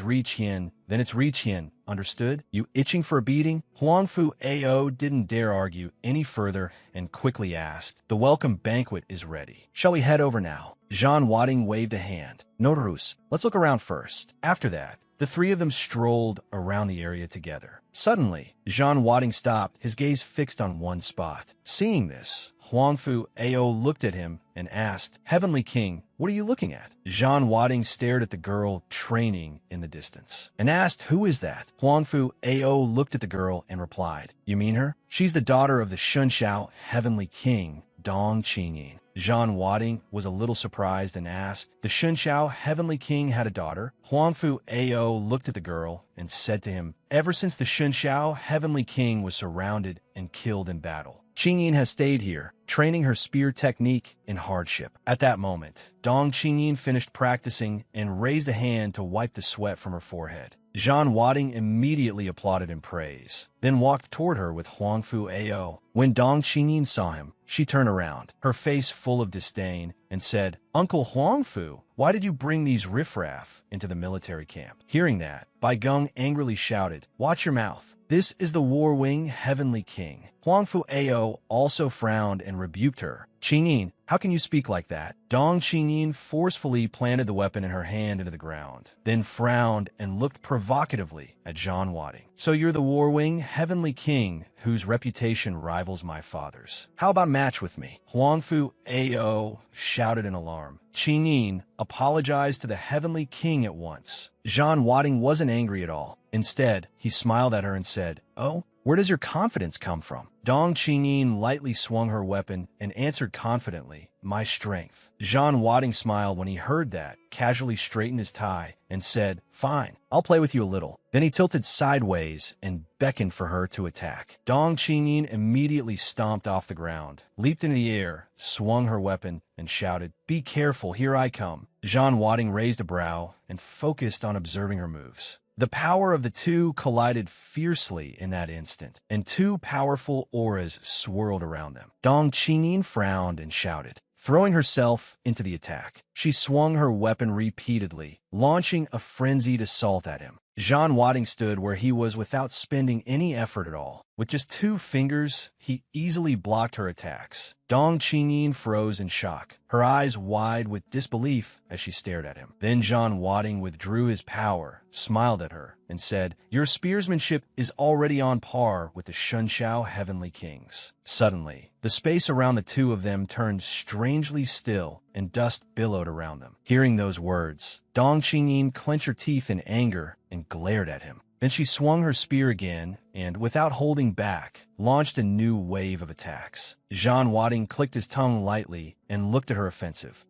Riqian, then it's Riqian, understood? You itching for a beating?" Huangfu Ao didn't dare argue any further and quickly asked, "The welcome banquet is ready. Shall we head over now?" John Wadding waved a hand. "No, Rus, let's look around first." After that, the three of them strolled around the area together. Suddenly, John Wadding stopped, his gaze fixed on one spot. Seeing this, Huangfu Ao looked at him and asked, "Heavenly King, what are you looking at?" John Wadding stared at the girl training in the distance and asked, "Who is that?" Huangfu Ao looked at the girl and replied, "You mean her? She's the daughter of the Shunshao Heavenly King, Dong Qingyin." John Wadding was a little surprised and asked, "The Shunshao Heavenly King had a daughter?" Huangfu Ao looked at the girl and said to him, "Ever since the Shunshao Heavenly King was surrounded and killed in battle, Qingyin has stayed here, training her spear technique in hardship." At that moment, Dong Qingyin finished practicing and raised a hand to wipe the sweat from her forehead. John Wadding immediately applauded in praise, then walked toward her with Huangfu Ao. When Dong Qingyin saw him, she turned around, her face full of disdain, and said, "Uncle Huangfu, why did you bring these riffraff into the military camp?" Hearing that, Bai Gong angrily shouted, "Watch your mouth. This is the Warwing Heavenly King." Huangfu Ao also frowned and rebuked her. "Qingyin, how can you speak like that?" Dong Qingyin forcefully planted the weapon in her hand into the ground, then frowned and looked provocatively at John Wadding. "So you're the Warwing Heavenly King whose reputation rivals my father's. How about match with me?" Huangfu Ao shouted in alarm. "Qingyin, apologize to the Heavenly King at once." John Wadding wasn't angry at all. Instead, he smiled at her and said, "Oh, where does your confidence come from?" Dong Qingyin lightly swung her weapon and answered confidently, "My strength." John Wadding smiled when he heard that, casually straightened his tie, and said, "Fine, I'll play with you a little." Then he tilted sideways and beckoned for her to attack. Dong Qingyin immediately stomped off the ground, leaped into the air, swung her weapon, and shouted, "Be careful, here I come." John Wadding raised a brow and focused on observing her moves. The power of the two collided fiercely in that instant, and two powerful auras swirled around them. Dong Qingyin frowned and shouted, throwing herself into the attack. She swung her weapon repeatedly, launching a frenzied assault at him. John Wadding stood where he was without spending any effort at all. With just 2 fingers, he easily blocked her attacks. Dong Qingyin froze in shock, her eyes wide with disbelief as she stared at him. Then John Wadding withdrew his power, smiled at her, and said, "Your spearsmanship is already on par with the Shunshao Heavenly Kings." Suddenly, the space around the two of them turned strangely still, and dust billowed around them. Hearing those words, Dong Qingyin clenched her teeth in anger and glared at him. Then she swung her spear again and, without holding back, launched a new wave of attacks. John Wadding clicked his tongue lightly and looked at her offensive.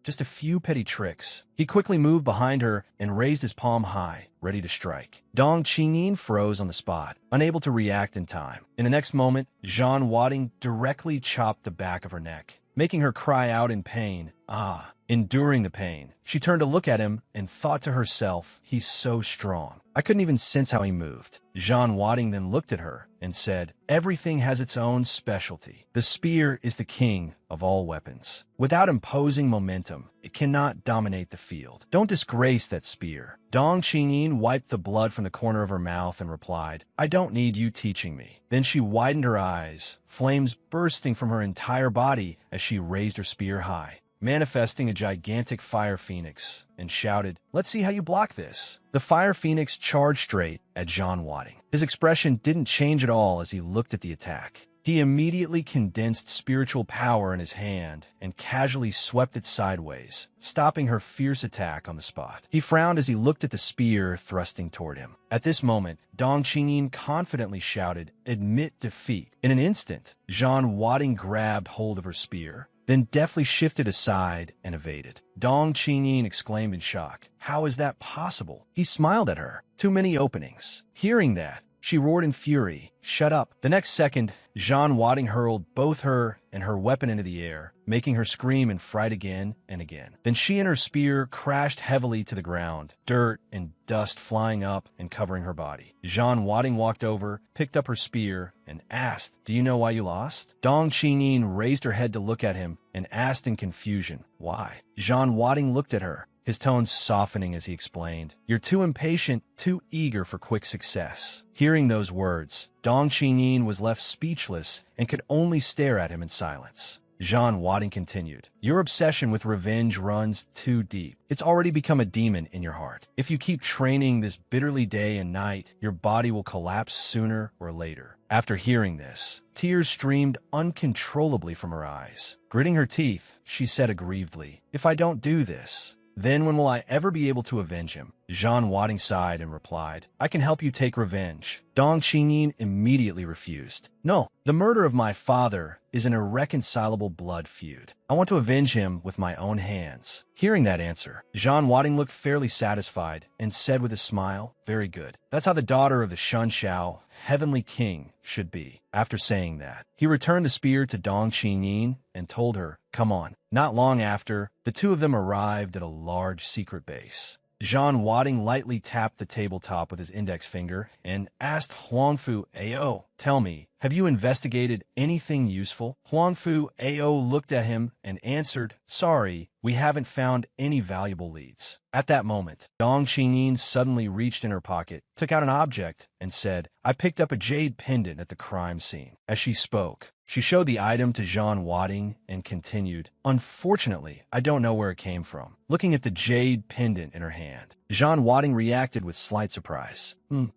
Just a few petty tricks. He quickly moved behind her and raised his palm high, ready to strike. Dong Qingyin froze on the spot, unable to react in time. In the next moment, John Wadding directly chopped the back of her neck, making her cry out in pain. Ah! enduring the pain. She turned to look at him and thought to herself, he's so strong. I couldn't even sense how he moved. Jean Wadding then looked at her and said, everything has its own specialty. The spear is the king of all weapons. Without imposing momentum, it cannot dominate the field. Don't disgrace that spear. Dong Qingyin wiped the blood from the corner of her mouth and replied, I don't need you teaching me. Then she widened her eyes, flames bursting from her entire body as she raised her spear high, manifesting a gigantic fire phoenix, and shouted, let's see how you block this. The fire phoenix charged straight at Jean Wadding. His expression didn't change at all as he looked at the attack. He immediately condensed spiritual power in his hand and casually swept it sideways, stopping her fierce attack on the spot. He frowned as he looked at the spear thrusting toward him. At this moment, Dong Qingyin confidently shouted, admit defeat. In an instant, Jean Wadding grabbed hold of her spear, then deftly shifted aside and evaded. Dong Qingyin exclaimed in shock, how is that possible? He smiled at her. Too many openings. Hearing that, she roared in fury, shut up. The next second, Jean Wadding hurled both her and her weapon into the air, making her scream in fright again and again. Then she and her spear crashed heavily to the ground, dirt and dust flying up and covering her body. Jean Wadding walked over, picked up her spear, and asked, do you know why you lost? Dong Qingyin raised her head to look at him and asked in confusion, why? Jean Wadding looked at her, his tones softening as he explained, you're too impatient, too eager for quick success. Hearing those words, Dong Qingyin was left speechless and could only stare at him in silence. Jean Wadding continued, your obsession with revenge runs too deep. It's already become a demon in your heart. If you keep training this bitterly day and night, your body will collapse sooner or later. After hearing this, tears streamed uncontrollably from her eyes. Gritting her teeth, she said aggrievedly, if I don't do this, then when will I ever be able to avenge him? Jean Wadding sighed and replied, I can help you take revenge. Dong Qingyin immediately refused. No, the murder of my father is an irreconcilable blood feud. I want to avenge him with my own hands. Hearing that answer, Jean Wadding looked fairly satisfied and said with a smile, very good. That's how the daughter of the Shunshao, heavenly king, should be. After saying that, he returned the spear to Dong Qingyin and told her, come on. Not long after, the two of them arrived at a large secret base. Jean Wadding lightly tapped the tabletop with his index finger and asked Huangfu Ao, tell me, have you investigated anything useful? Huangfu Ao looked at him and answered, sorry, we haven't found any valuable leads. At that moment, Dong Qingyin suddenly reached in her pocket, took out an object, and said, I picked up a jade pendant at the crime scene. As she spoke, she showed the item to Jean Wadding and continued, unfortunately, I don't know where it came from. Looking at the jade pendant in her hand, Jean Wadding reacted with slight surprise.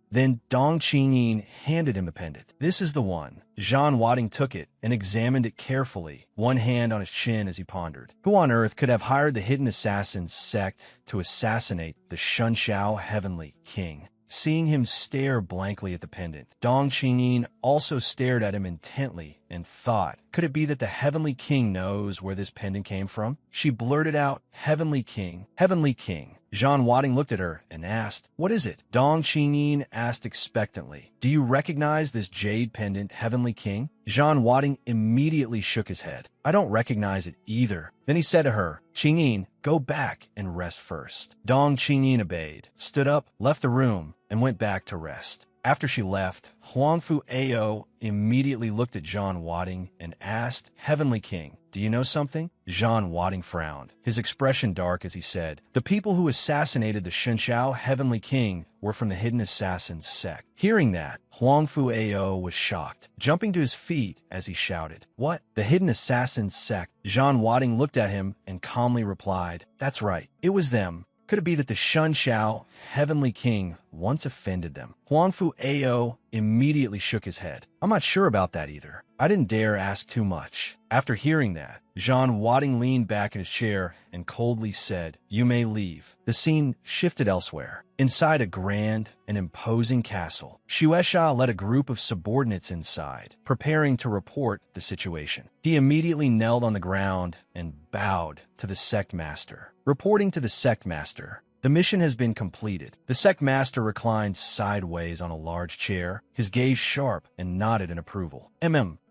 Then Dong Qingyin handed him the pendant. This is the one. Jean Wadding took it and examined it carefully, one hand on his chin as he pondered. Who on earth could have hired the hidden assassins sect to assassinate the Shunshao heavenly king? Seeing him stare blankly at the pendant, Dong Qingyin also stared at him intently and thought, could it be that the heavenly king knows where this pendant came from? She blurted out, heavenly king, heavenly king. Jean Wadding looked at her and asked, what is it? Dong Qingyin asked expectantly, do you recognize this jade pendant, heavenly king? Jean Wadding immediately shook his head. I don't recognize it either. Then he said to her, Qingyin, go back and rest first. Dong Qingyin obeyed, stood up, left the room, and went back to rest. After she left, Huangfu Ao immediately looked at Jean Wadding and asked, heavenly king, do you know something? Jean Wadding frowned, his expression dark as he said, the people who assassinated the Shunshao heavenly king were from the hidden assassins sect. Hearing that, Huangfu Ao was shocked, jumping to his feet as he shouted, what? The hidden assassins sect? Jean Wadding looked at him and calmly replied, that's right, it was them. Could it be that the Shunshao, heavenly king, once offended them? Huangfu Ao immediately shook his head. I'm not sure about that either. I didn't dare ask too much. After hearing that, Jean Wadding leaned back in his chair and coldly said, you may leave. The scene shifted elsewhere. Inside a grand and imposing castle, Shueisha led a group of subordinates inside, preparing to report the situation. He immediately knelt on the ground and bowed to the sect master. Reporting to the sect master, the mission has been completed. The sect master reclined sideways on a large chair, his gaze sharp, and nodded in approval.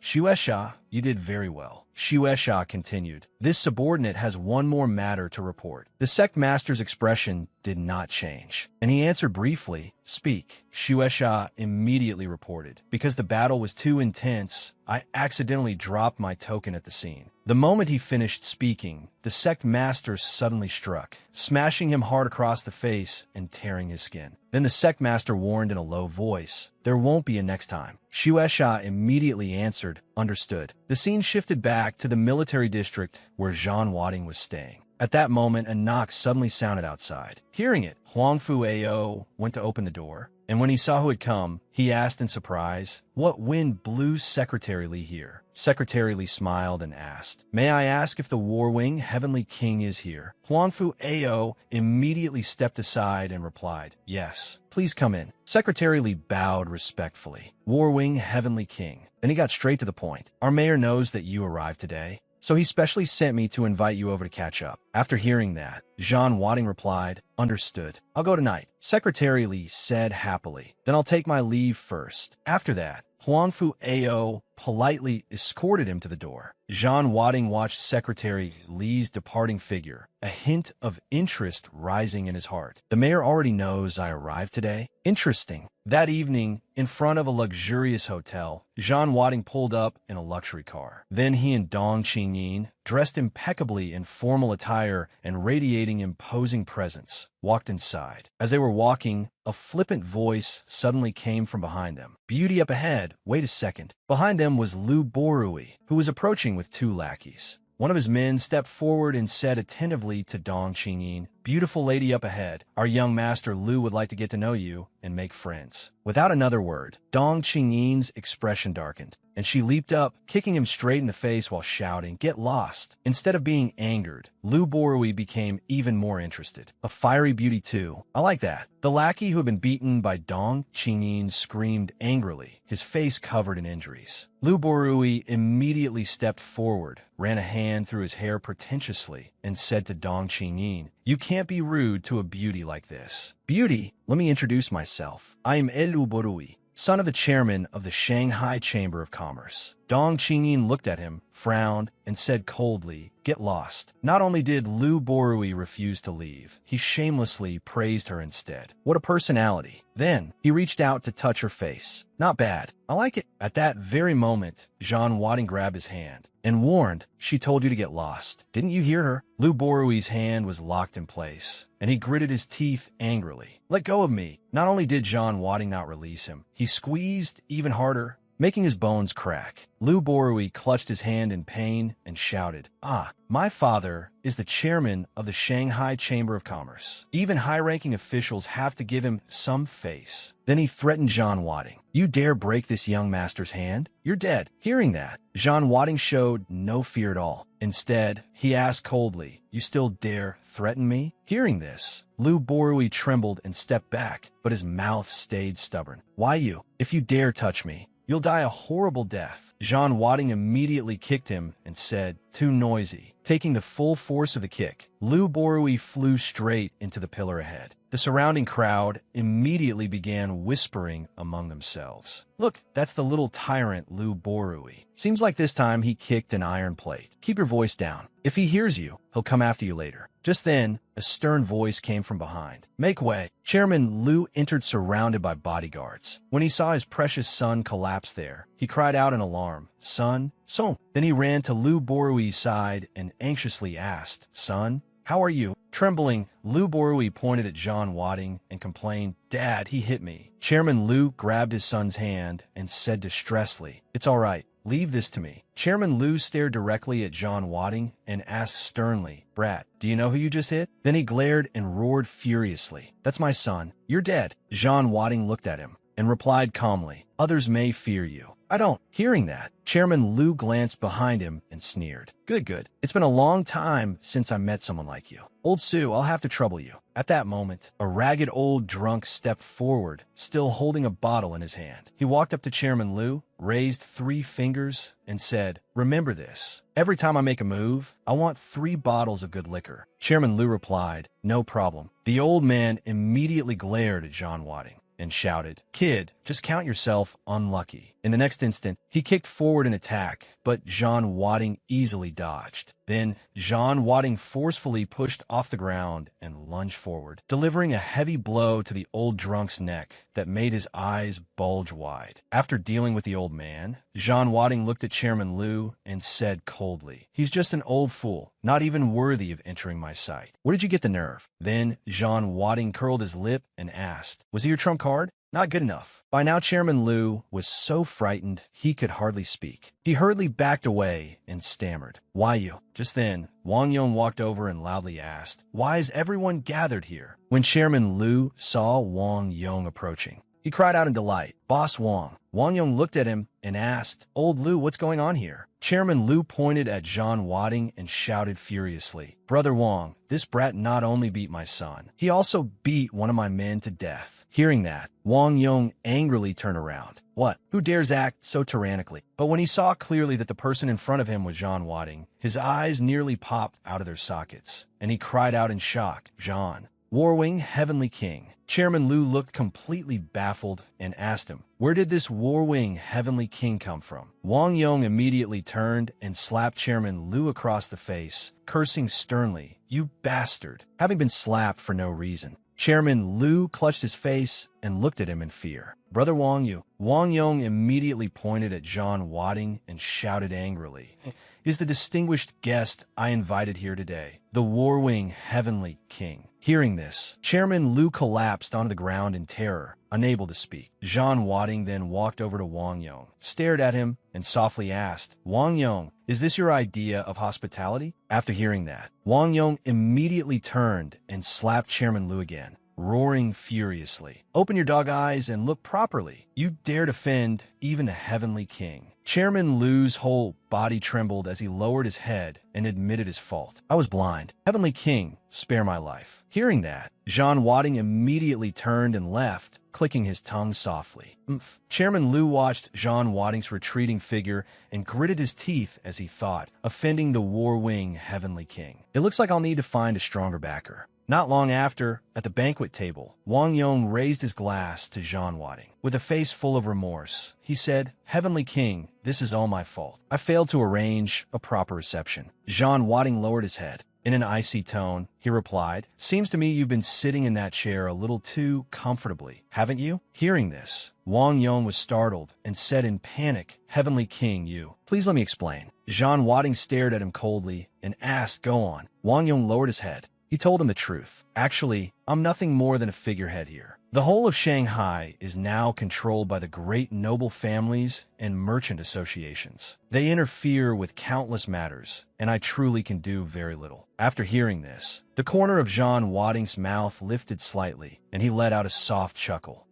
Shueisha, you did very well. Shueisha continued. This subordinate has one more matter to report. The sect master's expression did not change, and he answered briefly, speak. Shueisha immediately reported. Because the battle was too intense, I accidentally dropped my token at the scene. The moment he finished speaking, the sect master suddenly struck, smashing him hard across the face and tearing his skin. Then the sect master warned in a low voice, there won't be a next time. Shueisha immediately answered, understood. The scene shifted back to the military district where Jean Wading was staying. At that moment, a knock suddenly sounded outside. Hearing it, Huangfu Ao went to open the door, and when he saw who had come, he asked in surprise, what wind blew Secretary Li here? Secretary Li smiled and asked, may I ask if the War Wing Heavenly King is here? Huangfu Ao immediately stepped aside and replied, yes, please come in. Secretary Li bowed respectfully. War Wing Heavenly King. Then he got straight to the point. Our mayor knows that you arrived today, so he specially sent me to invite you over to catch up. After hearing that, Jean Wading replied, understood. I'll go tonight. Secretary Li said happily. Then I'll take my leave first. After that, Huangfu Ao politely escorted him to the door. Jean Wading watched Secretary Li's departing figure, a hint of interest rising in his heart. The mayor already knows I arrived today? Interesting. That evening, in front of a luxurious hotel, Jean Wading pulled up in a luxury car. Then he and Dong Qingyin, dressed impeccably in formal attire and radiating imposing presence, walked inside. As they were walking, a flippant voice suddenly came from behind them. Beauty up ahead, wait a second. Behind them was Lu Borui, who was approaching with two lackeys. One of his men stepped forward and said attentively to Dong Qingyin, beautiful lady up ahead, our young master Lu would like to get to know you and make friends. Without another word, Dong Qingyin's expression darkened, and she leaped up, kicking him straight in the face while shouting, get lost. Instead of being angered, Lu Borui became even more interested. A fiery beauty too. I like that. The lackey who had been beaten by Dong Qingyin screamed angrily, his face covered in injuries. Lu Borui immediately stepped forward, ran a hand through his hair pretentiously, and said to Dong Qingyin, you can't be rude to a beauty like this. Beauty, let me introduce myself. I am Lu Borui, son of the chairman of the Shanghai Chamber of Commerce. Dong Qingyin looked at him, frowned, and said coldly, get lost. Not only did Lu Borui refuse to leave, he shamelessly praised her instead. What a personality. Then, he reached out to touch her face. Not bad. I like it. At that very moment, Jean Wading grabbed his hand and warned, she told you to get lost. Didn't you hear her? Lu Borui's hand was locked in place, and he gritted his teeth angrily. Let go of me. Not only did Jean Wading not release him, he squeezed even harder, making his bones crack. Lu Borui clutched his hand in pain and shouted, ah, my father is the chairman of the Shanghai Chamber of Commerce. Even high-ranking officials have to give him some face. Then he threatened Jean Wading. You dare break this young master's hand? You're dead. Hearing that, Jean Wading showed no fear at all. Instead, he asked coldly, you still dare threaten me? Hearing this, Lu Borui trembled and stepped back, but his mouth stayed stubborn. Why you? If you dare touch me, you'll die a horrible death. Jean Wading immediately kicked him and said, too noisy. Taking the full force of the kick, Lu Borui flew straight into the pillar ahead. The surrounding crowd immediately began whispering among themselves. Look, that's the little tyrant Lu Borui. Seems like this time he kicked an iron plate. Keep your voice down. If he hears you, he'll come after you later. Just then, a stern voice came from behind. Make way. Chairman Lu entered surrounded by bodyguards. When he saw his precious son collapse there, he cried out in alarm, son, son. Then he ran to Lu Borui's side and anxiously asked, son, how are you? Trembling, Lu Borui pointed at Jean Wading and complained, Dad, he hit me. Chairman Lu grabbed his son's hand and said distressedly, it's all right. Leave this to me. Chairman Lu stared directly at Jean Wading and asked sternly, Brat, do you know who you just hit? Then he glared and roared furiously. That's my son. You're dead. Jean Wading looked at him and replied calmly, others may fear you. I don't. Hearing that, Chairman Lu glanced behind him and sneered. Good. It's been a long time since I met someone like you. Old Sue, I'll have to trouble you. At that moment, a ragged old drunk stepped forward, still holding a bottle in his hand. He walked up to Chairman Lu, raised 3 fingers, and said, remember this. Every time I make a move, I want 3 bottles of good liquor. Chairman Lu replied, no problem. The old man immediately glared at Jean Wading and shouted, kid, just count yourself unlucky. In the next instant, he kicked forward in attack, but Jean Wadding easily dodged. Then, Jean Wadding forcefully pushed off the ground and lunged forward, delivering a heavy blow to the old drunk's neck that made his eyes bulge wide. After dealing with the old man, Jean Wadding looked at Chairman Liu and said coldly, "He's just an old fool, not even worthy of entering my sight. Where did you get the nerve?" Then, Jean Wadding curled his lip and asked, "Was he your trump card?" Not good enough. By now, Chairman Liu was so frightened he could hardly speak. He hurriedly backed away and stammered, "Why you?" Just then, Wang Yong walked over and loudly asked, "Why is everyone gathered here?" When Chairman Liu saw Wang Yong approaching, he cried out in delight, "Boss Wang." Wang Yong looked at him and asked, "Old Liu, what's going on here?" Chairman Liu pointed at Jean Wadding and shouted furiously, "Brother Wang, this brat not only beat my son, he also beat one of my men to death." Hearing that, Wang Yong angrily turned around. What? Who dares act so tyrannically? But when he saw clearly that the person in front of him was Jean Wadding, his eyes nearly popped out of their sockets, and he cried out in shock, "Jean, Warwing Heavenly King." Chairman Liu looked completely baffled and asked him, "Where did this Warwing Heavenly King come from?" Wang Yong immediately turned and slapped Chairman Liu across the face, cursing sternly, "You bastard," having been slapped for no reason. Chairman Liu clutched his face and looked at him in fear. "Brother Wang Yu." Wang Yong immediately pointed at Jean Wadding and shouted angrily, "Is the distinguished guest I invited here today, the Warwing Heavenly King?" Hearing this, Chairman Liu collapsed onto the ground in terror, unable to speak. Jean Wadding then walked over to Wang Yong, stared at him, and softly asked, "Wang Yong, is this your idea of hospitality?" After hearing that, Wang Yong immediately turned and slapped Chairman Liu again, roaring furiously, "Open your dog eyes and look properly. You dare defend even the Heavenly King." Chairman Liu's whole body trembled as he lowered his head and admitted his fault. "I was blind. Heavenly King, spare my life." Hearing that, Jean Wadding immediately turned and left, clicking his tongue softly. "Umph." Chairman Liu watched Jean Wadding's retreating figure and gritted his teeth as he thought, offending the Warwing Heavenly King. It looks like I'll need to find a stronger backer. Not long after, at the banquet table, Wang Yong raised his glass to Jean Wadding. With a face full of remorse, he said, "Heavenly King, this is all my fault. I failed to arrange a proper reception." Jean Wadding lowered his head. In an icy tone, he replied, "Seems to me you've been sitting in that chair a little too comfortably, haven't you?" Hearing this, Wang Yong was startled and said in panic, "Heavenly King, you. Please let me explain." Jean Wadding stared at him coldly and asked, "Go on." Wang Yong lowered his head. He told him the truth. "Actually, I'm nothing more than a figurehead here. The whole of Shanghai is now controlled by the great noble families and merchant associations. They interfere with countless matters, and I truly can do very little." After hearing this, the corner of Jean Wadding's mouth lifted slightly, and he let out a soft chuckle.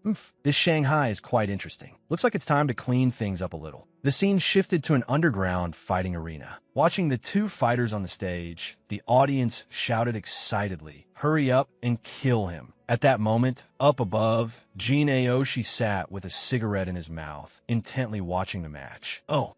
This Shanghai is quite interesting. Looks like it's time to clean things up a little." The scene shifted to an underground fighting arena. Watching the two fighters on the stage, the audience shouted excitedly, "Hurry up and kill him." At that moment, up above, Jin Aoshi sat with a cigarette in his mouth, intently watching the match. Oh,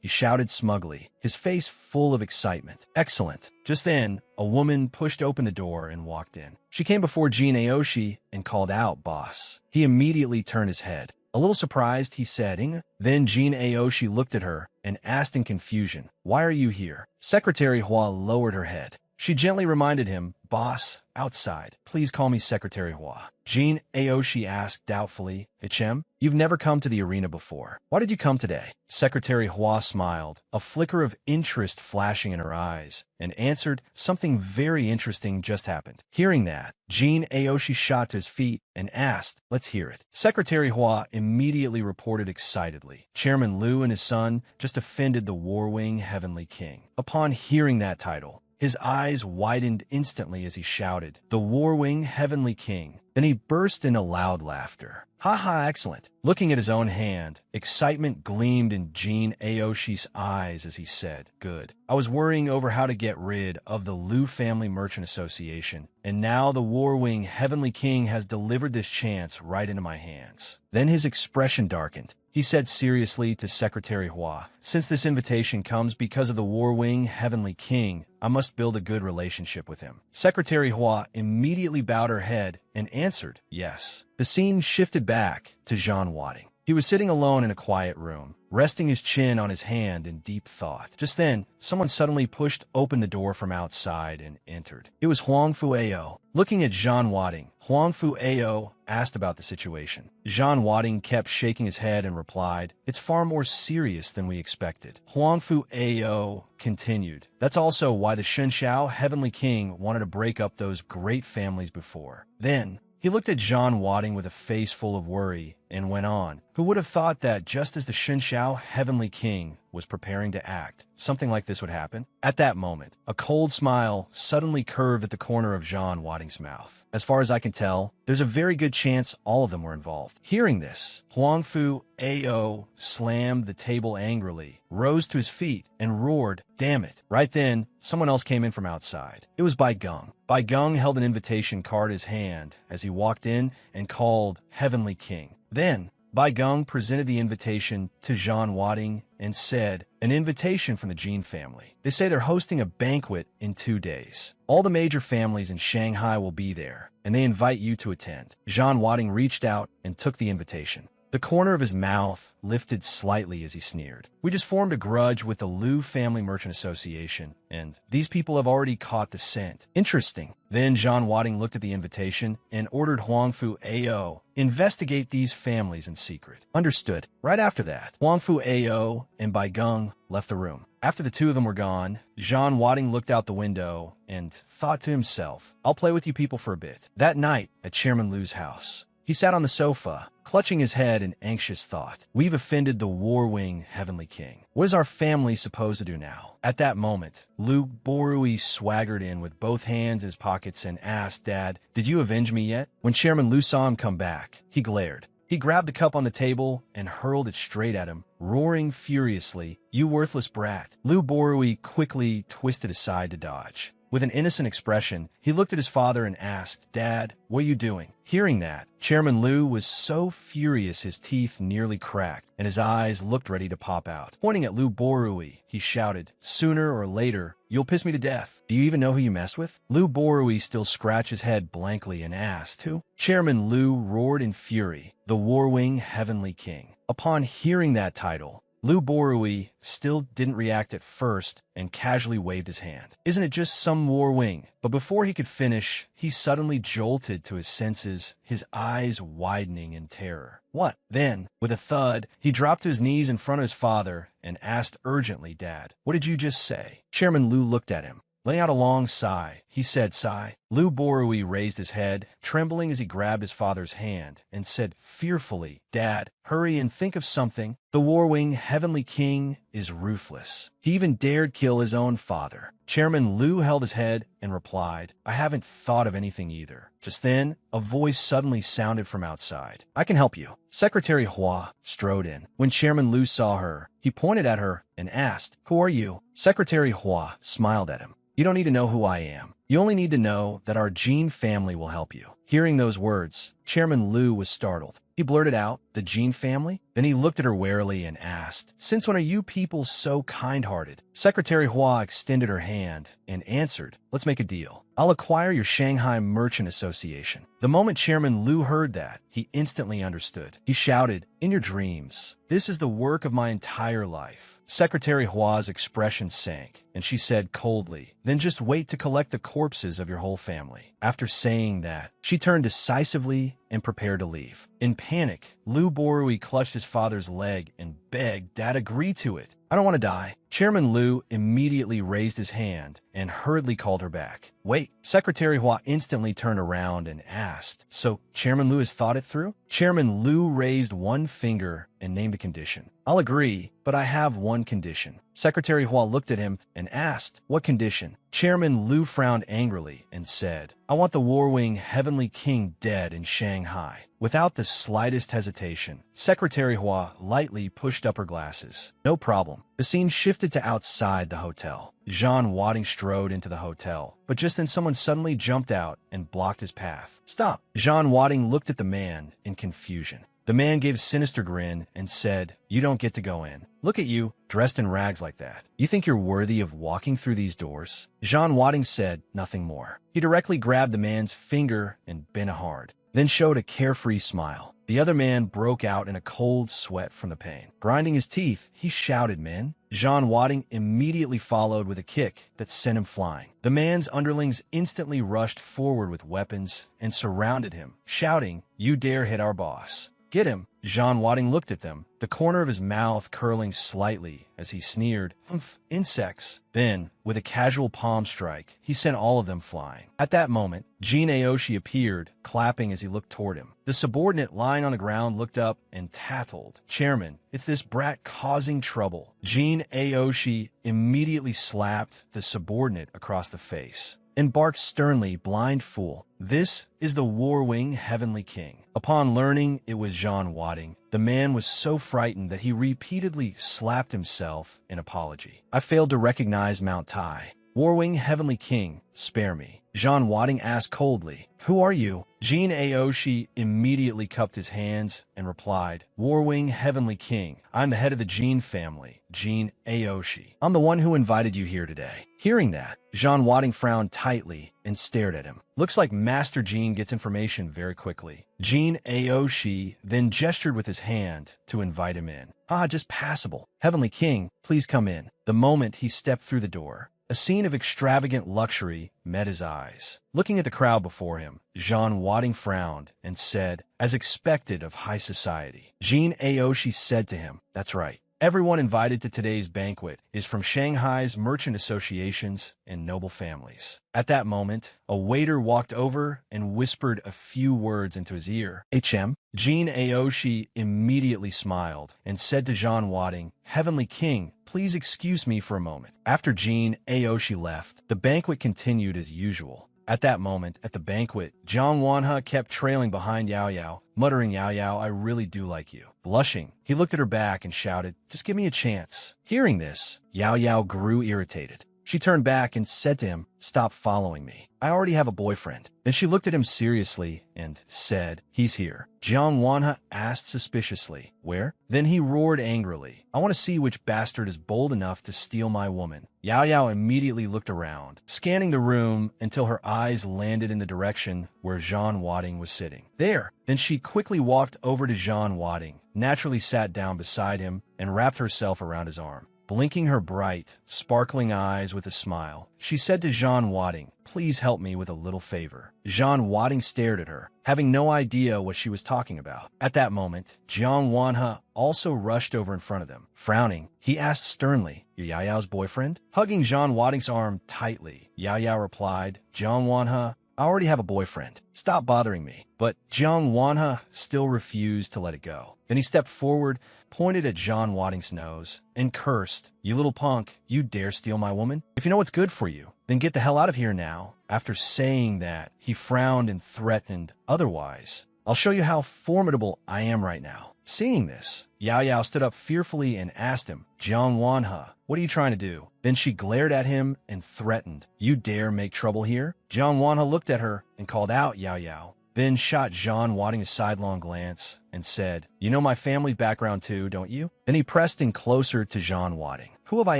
he shouted smugly, his face full of excitement. "Excellent." Just then, a woman pushed open the door and walked in. She came before Jin Aoshi and called out, "Boss." He immediately turned his head. A little surprised, he said, "Inga?" Then Jin Aoshi looked at her and asked in confusion, "Why are you here?" Secretary Hua lowered her head. She gently reminded him, "Boss, outside. Please call me Secretary Hua." Jin Aoshi asked doubtfully, "HM, you've never come to the arena before. Why did you come today?" Secretary Hua smiled, a flicker of interest flashing in her eyes, and answered, "Something very interesting just happened." Hearing that, Jin Aoshi shot to his feet and asked, "Let's hear it." Secretary Hua immediately reported excitedly, "Chairman Liu and his son just offended the Warwing Heavenly King." Upon hearing that title, his eyes widened instantly as he shouted, "The Warwing Heavenly King." Then he burst into loud laughter. "Ha ha, excellent." Looking at his own hand, excitement gleamed in Jin Aoshi's eyes as he said, "Good. I was worrying over how to get rid of the Liu Family Merchant Association, and now the Warwing Heavenly King has delivered this chance right into my hands." Then his expression darkened. He said seriously to Secretary Hua, "Since this invitation comes because of the Warwing Heavenly King, I must build a good relationship with him." Secretary Hua immediately bowed her head and answered, "Yes." The scene shifted back to Jean Wadding. He was sitting alone in a quiet room, resting his chin on his hand in deep thought. Just then, someone suddenly pushed open the door from outside and entered. It was Huangfu Ao. Looking at Zhang Wading, Huangfu Ao asked about the situation. Zhang Wading kept shaking his head and replied, "It's far more serious than we expected." Huangfu Ao continued, "That's also why the Shunxiao Heavenly King wanted to break up those great families before." Then, he looked at Zhang Wading with a face full of worry and went on. Who would have thought that just as the Shunxiao Heavenly King was preparing to act, something like this would happen? At that moment, a cold smile suddenly curved at the corner of Zhang Wading's mouth. As far as I can tell, there's a very good chance all of them were involved. Hearing this, Huangfu Ao slammed the table angrily, rose to his feet, and roared, "Damn it." Right then, someone else came in from outside. It was Bai Geng. Bai Geng held an invitation card in his hand as he walked in and called Heavenly King. Then, Bai Geng presented the invitation to Zhang Wading and said, "An invitation from the Jin family. They say they're hosting a banquet in 2 days. All the major families in Shanghai will be there, and they invite you to attend." Zhang Wading reached out and took the invitation. The corner of his mouth lifted slightly as he sneered. "We just formed a grudge with the Liu Family Merchant Association, and these people have already caught the scent." Interesting. Then Zhang Wading looked at the invitation and ordered Huangfu Ao, "Investigate these families in secret." Understood. Right after that, Huangfu Ao and Bai Geng left the room. After the two of them were gone, Zhang Wading looked out the window and thought to himself, "I'll play with you people for a bit." That night, at Chairman Liu's house, he sat on the sofa, clutching his head in anxious thought. "We've offended the War-Wing Heavenly King. What is our family supposed to do now?" At that moment, Liu Borui swaggered in with both hands in his pockets and asked, "Dad, did you avenge me yet?" When Chairman Liu saw him come back, he glared. He grabbed the cup on the table and hurled it straight at him, roaring furiously, "You worthless brat." Liu Borui quickly twisted aside to dodge. With an innocent expression, he looked at his father and asked, "Dad, what are you doing?" Hearing that, Chairman Liu was so furious his teeth nearly cracked, and his eyes looked ready to pop out. Pointing at Liu Borui, he shouted, "Sooner or later, you'll piss me to death. Do you even know who you mess with?" Liu Borui still scratched his head blankly and asked, "Who?" Chairman Liu roared in fury, "The War-Wing Heavenly King." Upon hearing that title, Liu Borui still didn't react at first and casually waved his hand. "Isn't it just some war wing?" But before he could finish, he suddenly jolted to his senses, his eyes widening in terror. "What?" Then, with a thud, he dropped to his knees in front of his father and asked urgently, "Dad, what did you just say?" Chairman Liu looked at him. Letting out a long sigh, he said, "Sigh." Liu Borui raised his head, trembling as he grabbed his father's hand, and said fearfully, "Dad, hurry and think of something. The War-Wing Heavenly King is ruthless. He even dared kill his own father." Chairman Liu held his head and replied, "I haven't thought of anything either." Just then, a voice suddenly sounded from outside. "I can help you." Secretary Hua strode in. When Chairman Liu saw her, he pointed at her and asked, "Who are you?" Secretary Hua smiled at him. "You don't need to know who I am. You only need to know that our Jin family will help you." Hearing those words, Chairman Liu was startled. He blurted out, "The Jin family?" Then he looked at her warily and asked, "Since when are you people so kind-hearted?" Secretary Hua extended her hand and answered, "Let's make a deal. I'll acquire your Shanghai Merchant Association." The moment Chairman Liu heard that, he instantly understood. He shouted, "In your dreams. This is the work of my entire life." Secretary Hua's expression sank, and she said coldly, "Then just wait to collect the corpses of your whole family." After saying that, she turned decisively and prepared to leave. In panic, Liu Borui clutched his father's leg and begged, "Dad, agree to it. I don't want to die." Chairman Liu immediately raised his hand and hurriedly called her back. "Wait." Secretary Hua instantly turned around and asked, "So Chairman Liu has thought it through?" Chairman Liu raised one finger and named a condition. "I'll agree, but I have one condition." Secretary Hua looked at him and asked, "What condition?" Chairman Liu frowned angrily and said, "I want the War-Wing Heavenly King dead in Shanghai." Without the slightest hesitation, Secretary Hua lightly pushed up her glasses. "No problem." The scene shifted to outside the hotel. Zhang Wading strode into the hotel, but just then someone suddenly jumped out and blocked his path. "Stop!" Zhang Wading looked at the man in confusion. The man gave a sinister grin and said, "You don't get to go in. Look at you, dressed in rags like that. You think you're worthy of walking through these doors?" Zhang Wading said nothing more. He directly grabbed the man's finger and bent it hard. then showed a carefree smile. The other man broke out in a cold sweat from the pain. Grinding his teeth, he shouted, "Men!" Jean Wadding immediately followed with a kick that sent him flying. The man's underlings instantly rushed forward with weapons and surrounded him, shouting, "You dare hit our boss! Get him!" Jean Wadding looked at them, the corner of his mouth curling slightly as he sneered, "Humph, insects." Then, with a casual palm strike, he sent all of them flying. At that moment, Jin Aoshi appeared, clapping as he looked toward him. The subordinate lying on the ground looked up and tattled, "Chairman, it's this brat causing trouble." Jin Aoshi immediately slapped the subordinate across the face and barked sternly, "Blind fool. This is the War-Wing Heavenly King." Upon learning it was Jean Wadding, the man was so frightened that he repeatedly slapped himself in apology. "I failed to recognize Mount Tai. War-Wing Heavenly King, spare me." Jean Wadding asked coldly, "Who are you?" Jin Aoshi immediately cupped his hands and replied, "War-Wing Heavenly King, I'm the head of the Jin family, Jin Aoshi. I'm the one who invited you here today." Hearing that, Jean Wadding frowned tightly and stared at him. Looks like Master Jin gets information very quickly. Jin Aoshi then gestured with his hand to invite him in. Just passable. "Heavenly King, please come in." The moment he stepped through the door, a scene of extravagant luxury met his eyes. Looking at the crowd before him, Jean Wadding frowned and said, as expected of high society. Jin Aoshi said to him, "That's right. Everyone invited to today's banquet is from Shanghai's merchant associations and noble families." At that moment, a waiter walked over and whispered a few words into his ear. "HM?" Jin Aoshi immediately smiled and said to Jean Wadding, "Heavenly King, please excuse me for a moment." After Jin Aoshi left, the banquet continued as usual. At that moment, at the banquet, Jiang Wanhe kept trailing behind Yao Yao, muttering, "Yao Yao, I really do like you." Blushing, he looked at her back and shouted, "Just give me a chance." Hearing this, Yao Yao grew irritated. She turned back and said to him, "Stop following me. I already have a boyfriend." Then she looked at him seriously and said, "He's here." Jiang Wanhe asked suspiciously, "Where?" Then he roared angrily, "I want to see which bastard is bold enough to steal my woman." Yao Yao immediately looked around, scanning the room until her eyes landed in the direction where Jean Wadding was sitting. There! Then she quickly walked over to Jean Wadding, naturally sat down beside him, and wrapped herself around his arm. Blinking her bright, sparkling eyes with a smile, she said to Jean Wadding, "Please help me with a little favor." Jean Wadding stared at her, having no idea what she was talking about. At that moment, Jiang Wanhe also rushed over in front of them. Frowning, he asked sternly, "You're Yao Yao's boyfriend?" Hugging Jean Wadding's arm tightly, Yao Yao replied, "Jiang Wanhe, I already have a boyfriend. Stop bothering me." But Jiang Wanhe still refused to let it go. Then he stepped forward, pointed at Jean Wadding's nose, and cursed, "You little punk, you dare steal my woman? If you know what's good for you, then get the hell out of here now." After saying that, he frowned and threatened, "Otherwise, I'll show you how formidable I am right now." Seeing this, Yao Yao stood up fearfully and asked him, "Jiang Wanhe, what are you trying to do?" Then she glared at him and threatened, "You dare make trouble here?" Jiang Wanhe looked at her and called out Yao Yao, then shot Jean Wadding a sidelong glance and said, "You know my family's background too, don't you?" Then he pressed in closer to Jean Wadding. "Who have I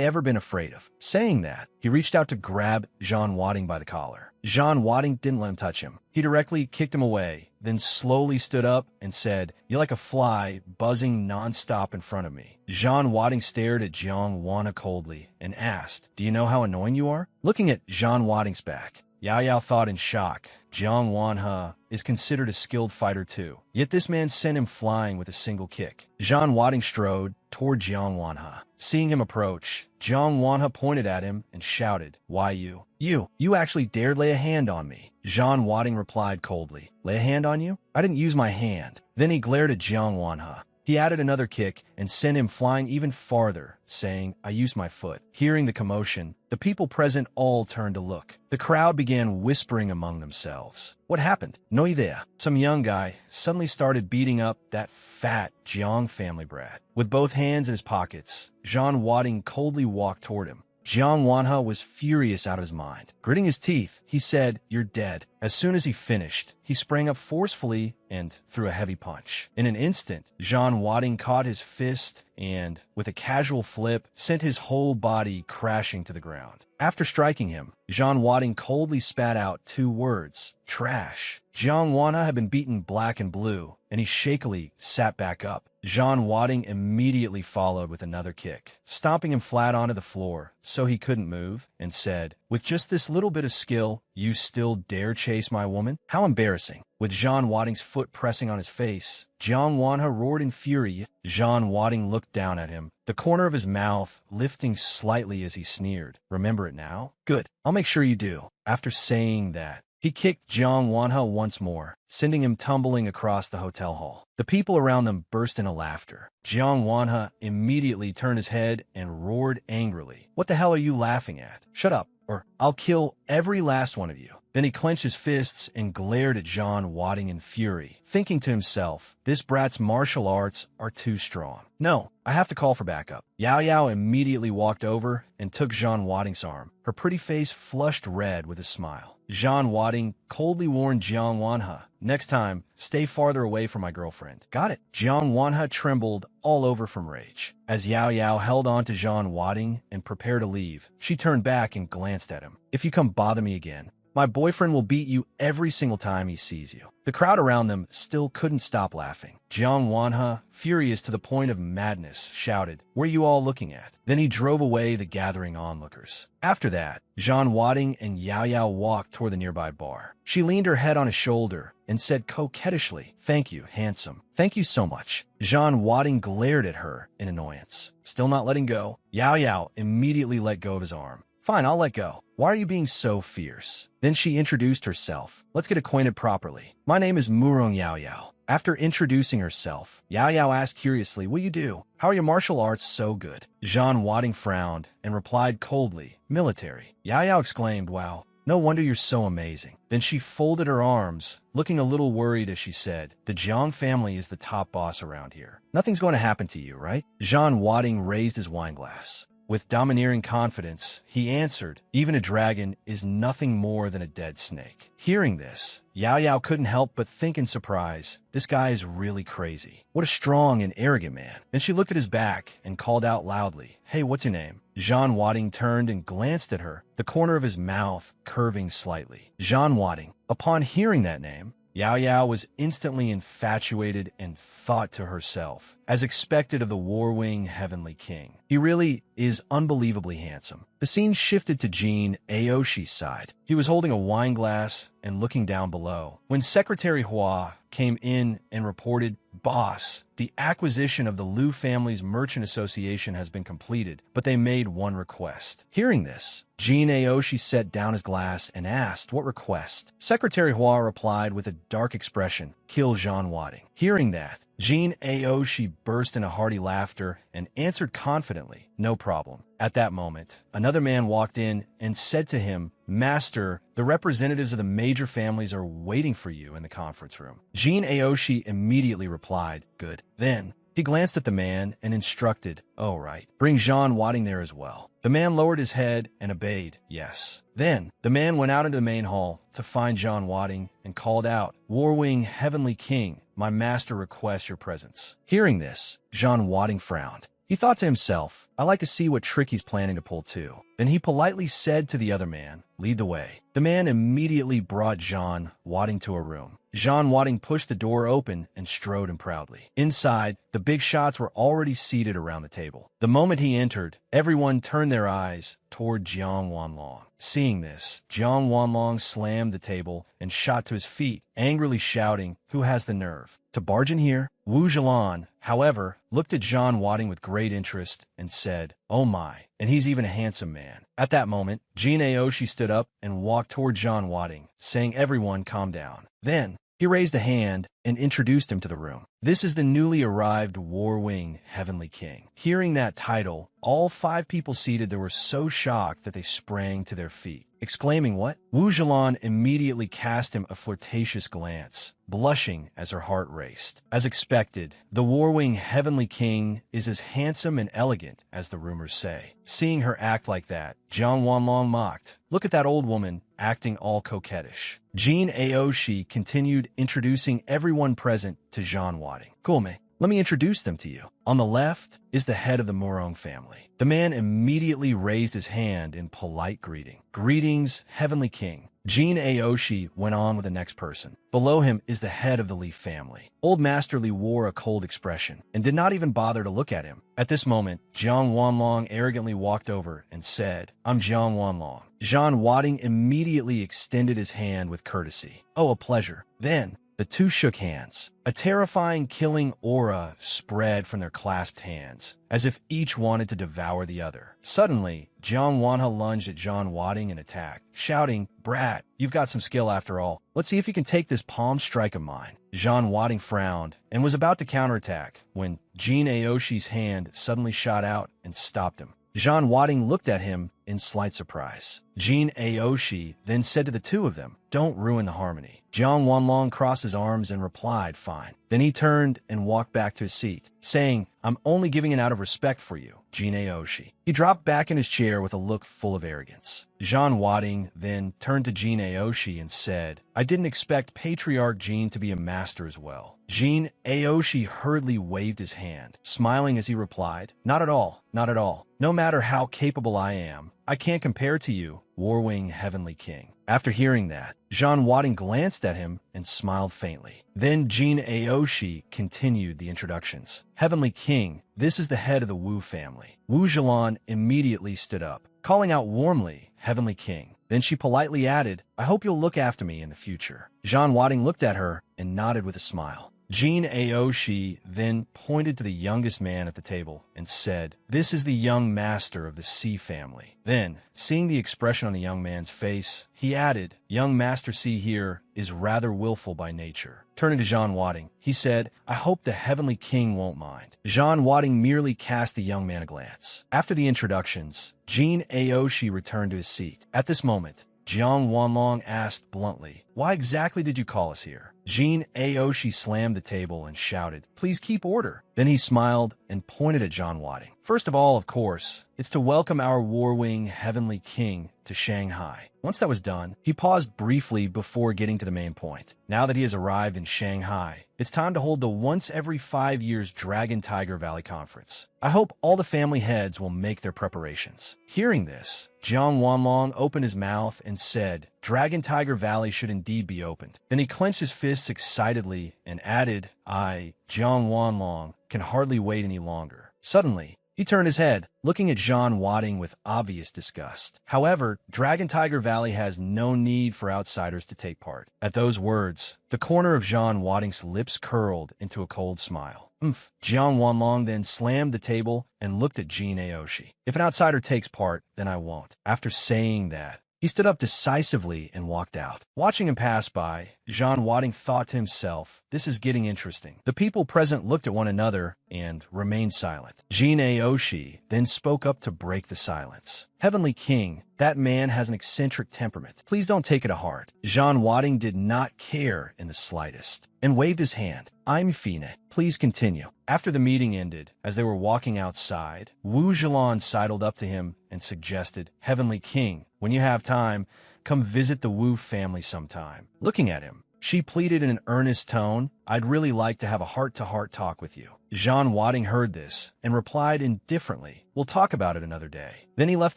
ever been afraid of?" Saying that, he reached out to grab Jean Wadding by the collar. Jean Wadding didn't let him touch him. He directly kicked him away, then slowly stood up and said, "You're like a fly buzzing nonstop in front of me." Jean Wadding stared at Jiang Wanhe coldly and asked, "Do you know how annoying you are?" Looking at Jean Wadding's back, Yao Yao thought in shock, Jiang Wanhe is considered a skilled fighter too. Yet this man sent him flying with a single kick. Jean Wadding strode toward Jiang Wanhe. Seeing him approach, Jiang Wanhe pointed at him and shouted, "Why you? You actually dared lay a hand on me." Jean Wadding replied coldly, "Lay a hand on you? I didn't use my hand." Then he glared at Jiang Wanhe. He added another kick and sent him flying even farther, saying, "I used my foot." Hearing the commotion, the people present all turned to look. The crowd began whispering among themselves. What happened? No idea. Some young guy suddenly started beating up that fat Jiang family brat. With both hands in his pockets, Jean Wadding coldly walked toward him. Jiang Wanhe was furious out of his mind. Gritting his teeth, he said, "You're dead." As soon as he finished, he sprang up forcefully and threw a heavy punch. In an instant, Jean Wadding caught his fist and, with a casual flip, sent his whole body crashing to the ground. After striking him, Jean Wadding coldly spat out 2 words, trash. Jiang Wanha had been beaten black and blue, and he shakily sat back up. Jean Wadding immediately followed with another kick, stomping him flat onto the floor so he couldn't move, and said, "With just this little bit of skill, you still dare chase my woman? How embarrassing." With Jean Wadding's foot pressing on his face, Jiang Wanha roared in fury. Jean Wadding looked down at him, the corner of his mouth lifting slightly as he sneered. "Remember it now? Good. I'll make sure you do." After saying that, he kicked Jiang Wanha once more, sending him tumbling across the hotel hall. The people around them burst into laughter. Jiang Wanha immediately turned his head and roared angrily, "What the hell are you laughing at? Shut up, or I'll kill every last one of you." Then he clenched his fists and glared at Jean Wadding in fury, thinking to himself, this brat's martial arts are too strong. "No, I have to call for backup." Yahello immediately walked over and took Jean Wadding's arm, her pretty face flushed red with a smile. Jean Wadding coldly warned Jiang Wanha, "Next time, stay farther away from my girlfriend." "Got it." Jiang Wanha trembled all over from rage. As Yahello held on to Jean Wadding and prepared to leave, she turned back and glanced at him. "If you come bother me again, my boyfriend will beat you every single time he sees you." The crowd around them still couldn't stop laughing. Jiang Wanha, furious to the point of madness, shouted, "What are you all looking at?" Then he drove away the gathering onlookers. After that, Jean Wadding and Yahello walked toward the nearby bar. She leaned her head on his shoulder and said coquettishly, "Thank you, handsome. Thank you so much." Jean Wadding glared at her in annoyance. Still not letting go, Yahello immediately let go of his arm. "Fine, I'll let go. Why are you being so fierce?" Then she introduced herself. "Let's get acquainted properly. My name is Murong Yahello." After introducing herself, Yahello asked curiously, "What do you do? How are your martial arts so good?" Jean Wadding frowned and replied coldly, "Military." Yahello exclaimed, "Wow, no wonder you're so amazing." Then she folded her arms, looking a little worried as she said, "The Jiang family is the top boss around here. Nothing's going to happen to you, right?" Jean Wadding raised his wineglass. With domineering confidence, he answered, "Even a dragon is nothing more than a dead snake." Hearing this, Yahello couldn't help but think in surprise, this guy is really crazy. What a strong and arrogant man. Then she looked at his back and called out loudly, "Hey, what's your name?" Jean Wadding turned and glanced at her, the corner of his mouth curving slightly. Jean Wadding. Upon hearing that name, Yahello was instantly infatuated and thought to herself, as expected of the war-wing heavenly king, he really is unbelievably handsome. The scene shifted to Jean Aoshi's side. He was holding a wine glass and looking down below, when Secretary Hua came in and reported, "Boss, the acquisition of the Liu family's merchant association has been completed, but they made one request." Hearing this, Jean Aoshi set down his glass and asked, "What request?" Secretary Hua replied with a dark expression, "Kill Jean Wadding." Hearing that, Jean Aoshi burst into hearty laughter and answered confidently, "No problem." At that moment, another man walked in and said to him, "Master, the representatives of the major families are waiting for you in the conference room." Jean Aoshi immediately replied, "Good." Then, he glanced at the man and instructed, "Oh, right. Bring Jean Wadding there as well." The man lowered his head and obeyed, "Yes." Then, the man went out into the main hall to find Jean Wadding and called out, "War-wing Heavenly King, my master requests your presence." Hearing this, Jean Wadding frowned. He thought to himself, "I like to see what trick he's planning to pull too." Then he politely said to the other man, "Lead the way." The man immediately brought Jean Wadding to a room. Jean Wadding pushed the door open and strode in proudly. Inside, the big shots were already seated around the table. The moment he entered, everyone turned their eyes toward Jiang Wanlong. Seeing this, Jiang Wanlong slammed the table and shot to his feet, angrily shouting, "Who has the nerve to barge in here?" Wu Zhilan, however, looked at Jean Wadding with great interest and said, "Oh my, and he's even a handsome man." At that moment, Jean Aoshi stood up and walked toward Jean Wadding, saying, "Everyone calm down." Then, he raised a hand and introduced him to the room. "This is the newly arrived War-wing Heavenly King." Hearing that title, all 5 people seated there were so shocked that they sprang to their feet, exclaiming, "What?" Wu Zhilan immediately cast him a flirtatious glance, blushing as her heart raced. As expected, the War-wing Heavenly King is as handsome and elegant as the rumors say. Seeing her act like that, Jiang Wanlong mocked, "Look at that old woman acting all coquettish. Jean Aoshi continued introducing everyone present to Jean Wadding. Cool, mate. Let me introduce them to you. On the left is the head of the Morong family. The man immediately raised his hand in polite greeting. Greetings, Heavenly King. Jean Aoshi went on with the next person. Below him is the head of the Li family. Old Master Li wore a cold expression and did not even bother to look at him. At this moment, Jiang Wanlong arrogantly walked over and said, I'm Jiang Wanlong. Jean Wadding immediately extended his hand with courtesy. Oh, a pleasure. Then, the two shook hands. A terrifying killing aura spread from their clasped hands, as if each wanted to devour the other. Suddenly, Jiang Wanha lunged at Jean Wadding and attacked, shouting, Brat, you've got some skill after all. Let's see if you can take this palm strike of mine. Jean Wadding frowned and was about to counterattack when Jean Aoshi's hand suddenly shot out and stopped him. Jean Wadding looked at him in slight surprise. Jean Aoshi then said to the two of them, Don't ruin the harmony. Jiang Wanlong crossed his arms and replied, Fine. Then he turned and walked back to his seat, saying, I'm only giving it out of respect for you, Jean Aoshi. He dropped back in his chair with a look full of arrogance. Jean Wadding then turned to Jean Aoshi and said, I didn't expect Patriarch Jean to be a master as well. Jean Aoshi hurriedly waved his hand, smiling as he replied, Not at all, not at all. No matter how capable I am, I can't compare to you, Warwing Heavenly King. After hearing that, Jean Wadding glanced at him and smiled faintly. Then Jean Aoshi continued the introductions. Heavenly King, this is the head of the Wu family. Wu Zhelan immediately stood up, calling out warmly, Heavenly King. Then she politely added, I hope you'll look after me in the future. Jean Wadding looked at her and nodded with a smile. Jean Aoshi then pointed to the youngest man at the table and said, This is the young master of the C family. Then, seeing the expression on the young man's face, he added, Young Master C here is rather willful by nature. Turning to Jean Wadding, he said, I hope the Heavenly King won't mind. Jean Wadding merely cast the young man a glance. After the introductions, Jean Aoshi returned to his seat. At this moment, Jiang Wanlong asked bluntly, Why exactly did you call us here? Jean Aoshi slammed the table and shouted, Please keep order. Then he smiled and pointed at Jean Wadding. First of all, of course, it's to welcome our Warwing Heavenly King to Shanghai. Once that was done, he paused briefly before getting to the main point. Now that he has arrived in Shanghai, it's time to hold the once every 5 years Dragon Tiger Valley Conference. I hope all the family heads will make their preparations. Hearing this, Jiang Wanlong opened his mouth and said, Dragon Tiger Valley should indeed be opened. Then he clenched his fists excitedly and added, I, Jiang Wanlong, can hardly wait any longer. Suddenly, he turned his head, looking at Jean Wadding with obvious disgust. However, Dragon Tiger Valley has no need for outsiders to take part. At those words, the corner of Jean Wadding's lips curled into a cold smile. Jiang Wanlong then slammed the table and looked at Jean Aoshi. If an outsider takes part, then I won't. After saying that, he stood up decisively and walked out. Watching him pass by, Jean Wadding thought to himself, this is getting interesting. The people present looked at one another and remained silent. Jean Aoshi then spoke up to break the silence. Heavenly King, that man has an eccentric temperament. Please don't take it to heart. Jean Wadding did not care in the slightest and waved his hand. I'm Fine. Please continue. After the meeting ended, as they were walking outside, Wu Zhelan sidled up to him and suggested, Heavenly King, when you have time, come visit the Wu family sometime. Looking at him, she pleaded in an earnest tone, I'd really like to have a heart-to-heart talk with you. Jean Wadding heard this and replied indifferently, We'll talk about it another day. Then he left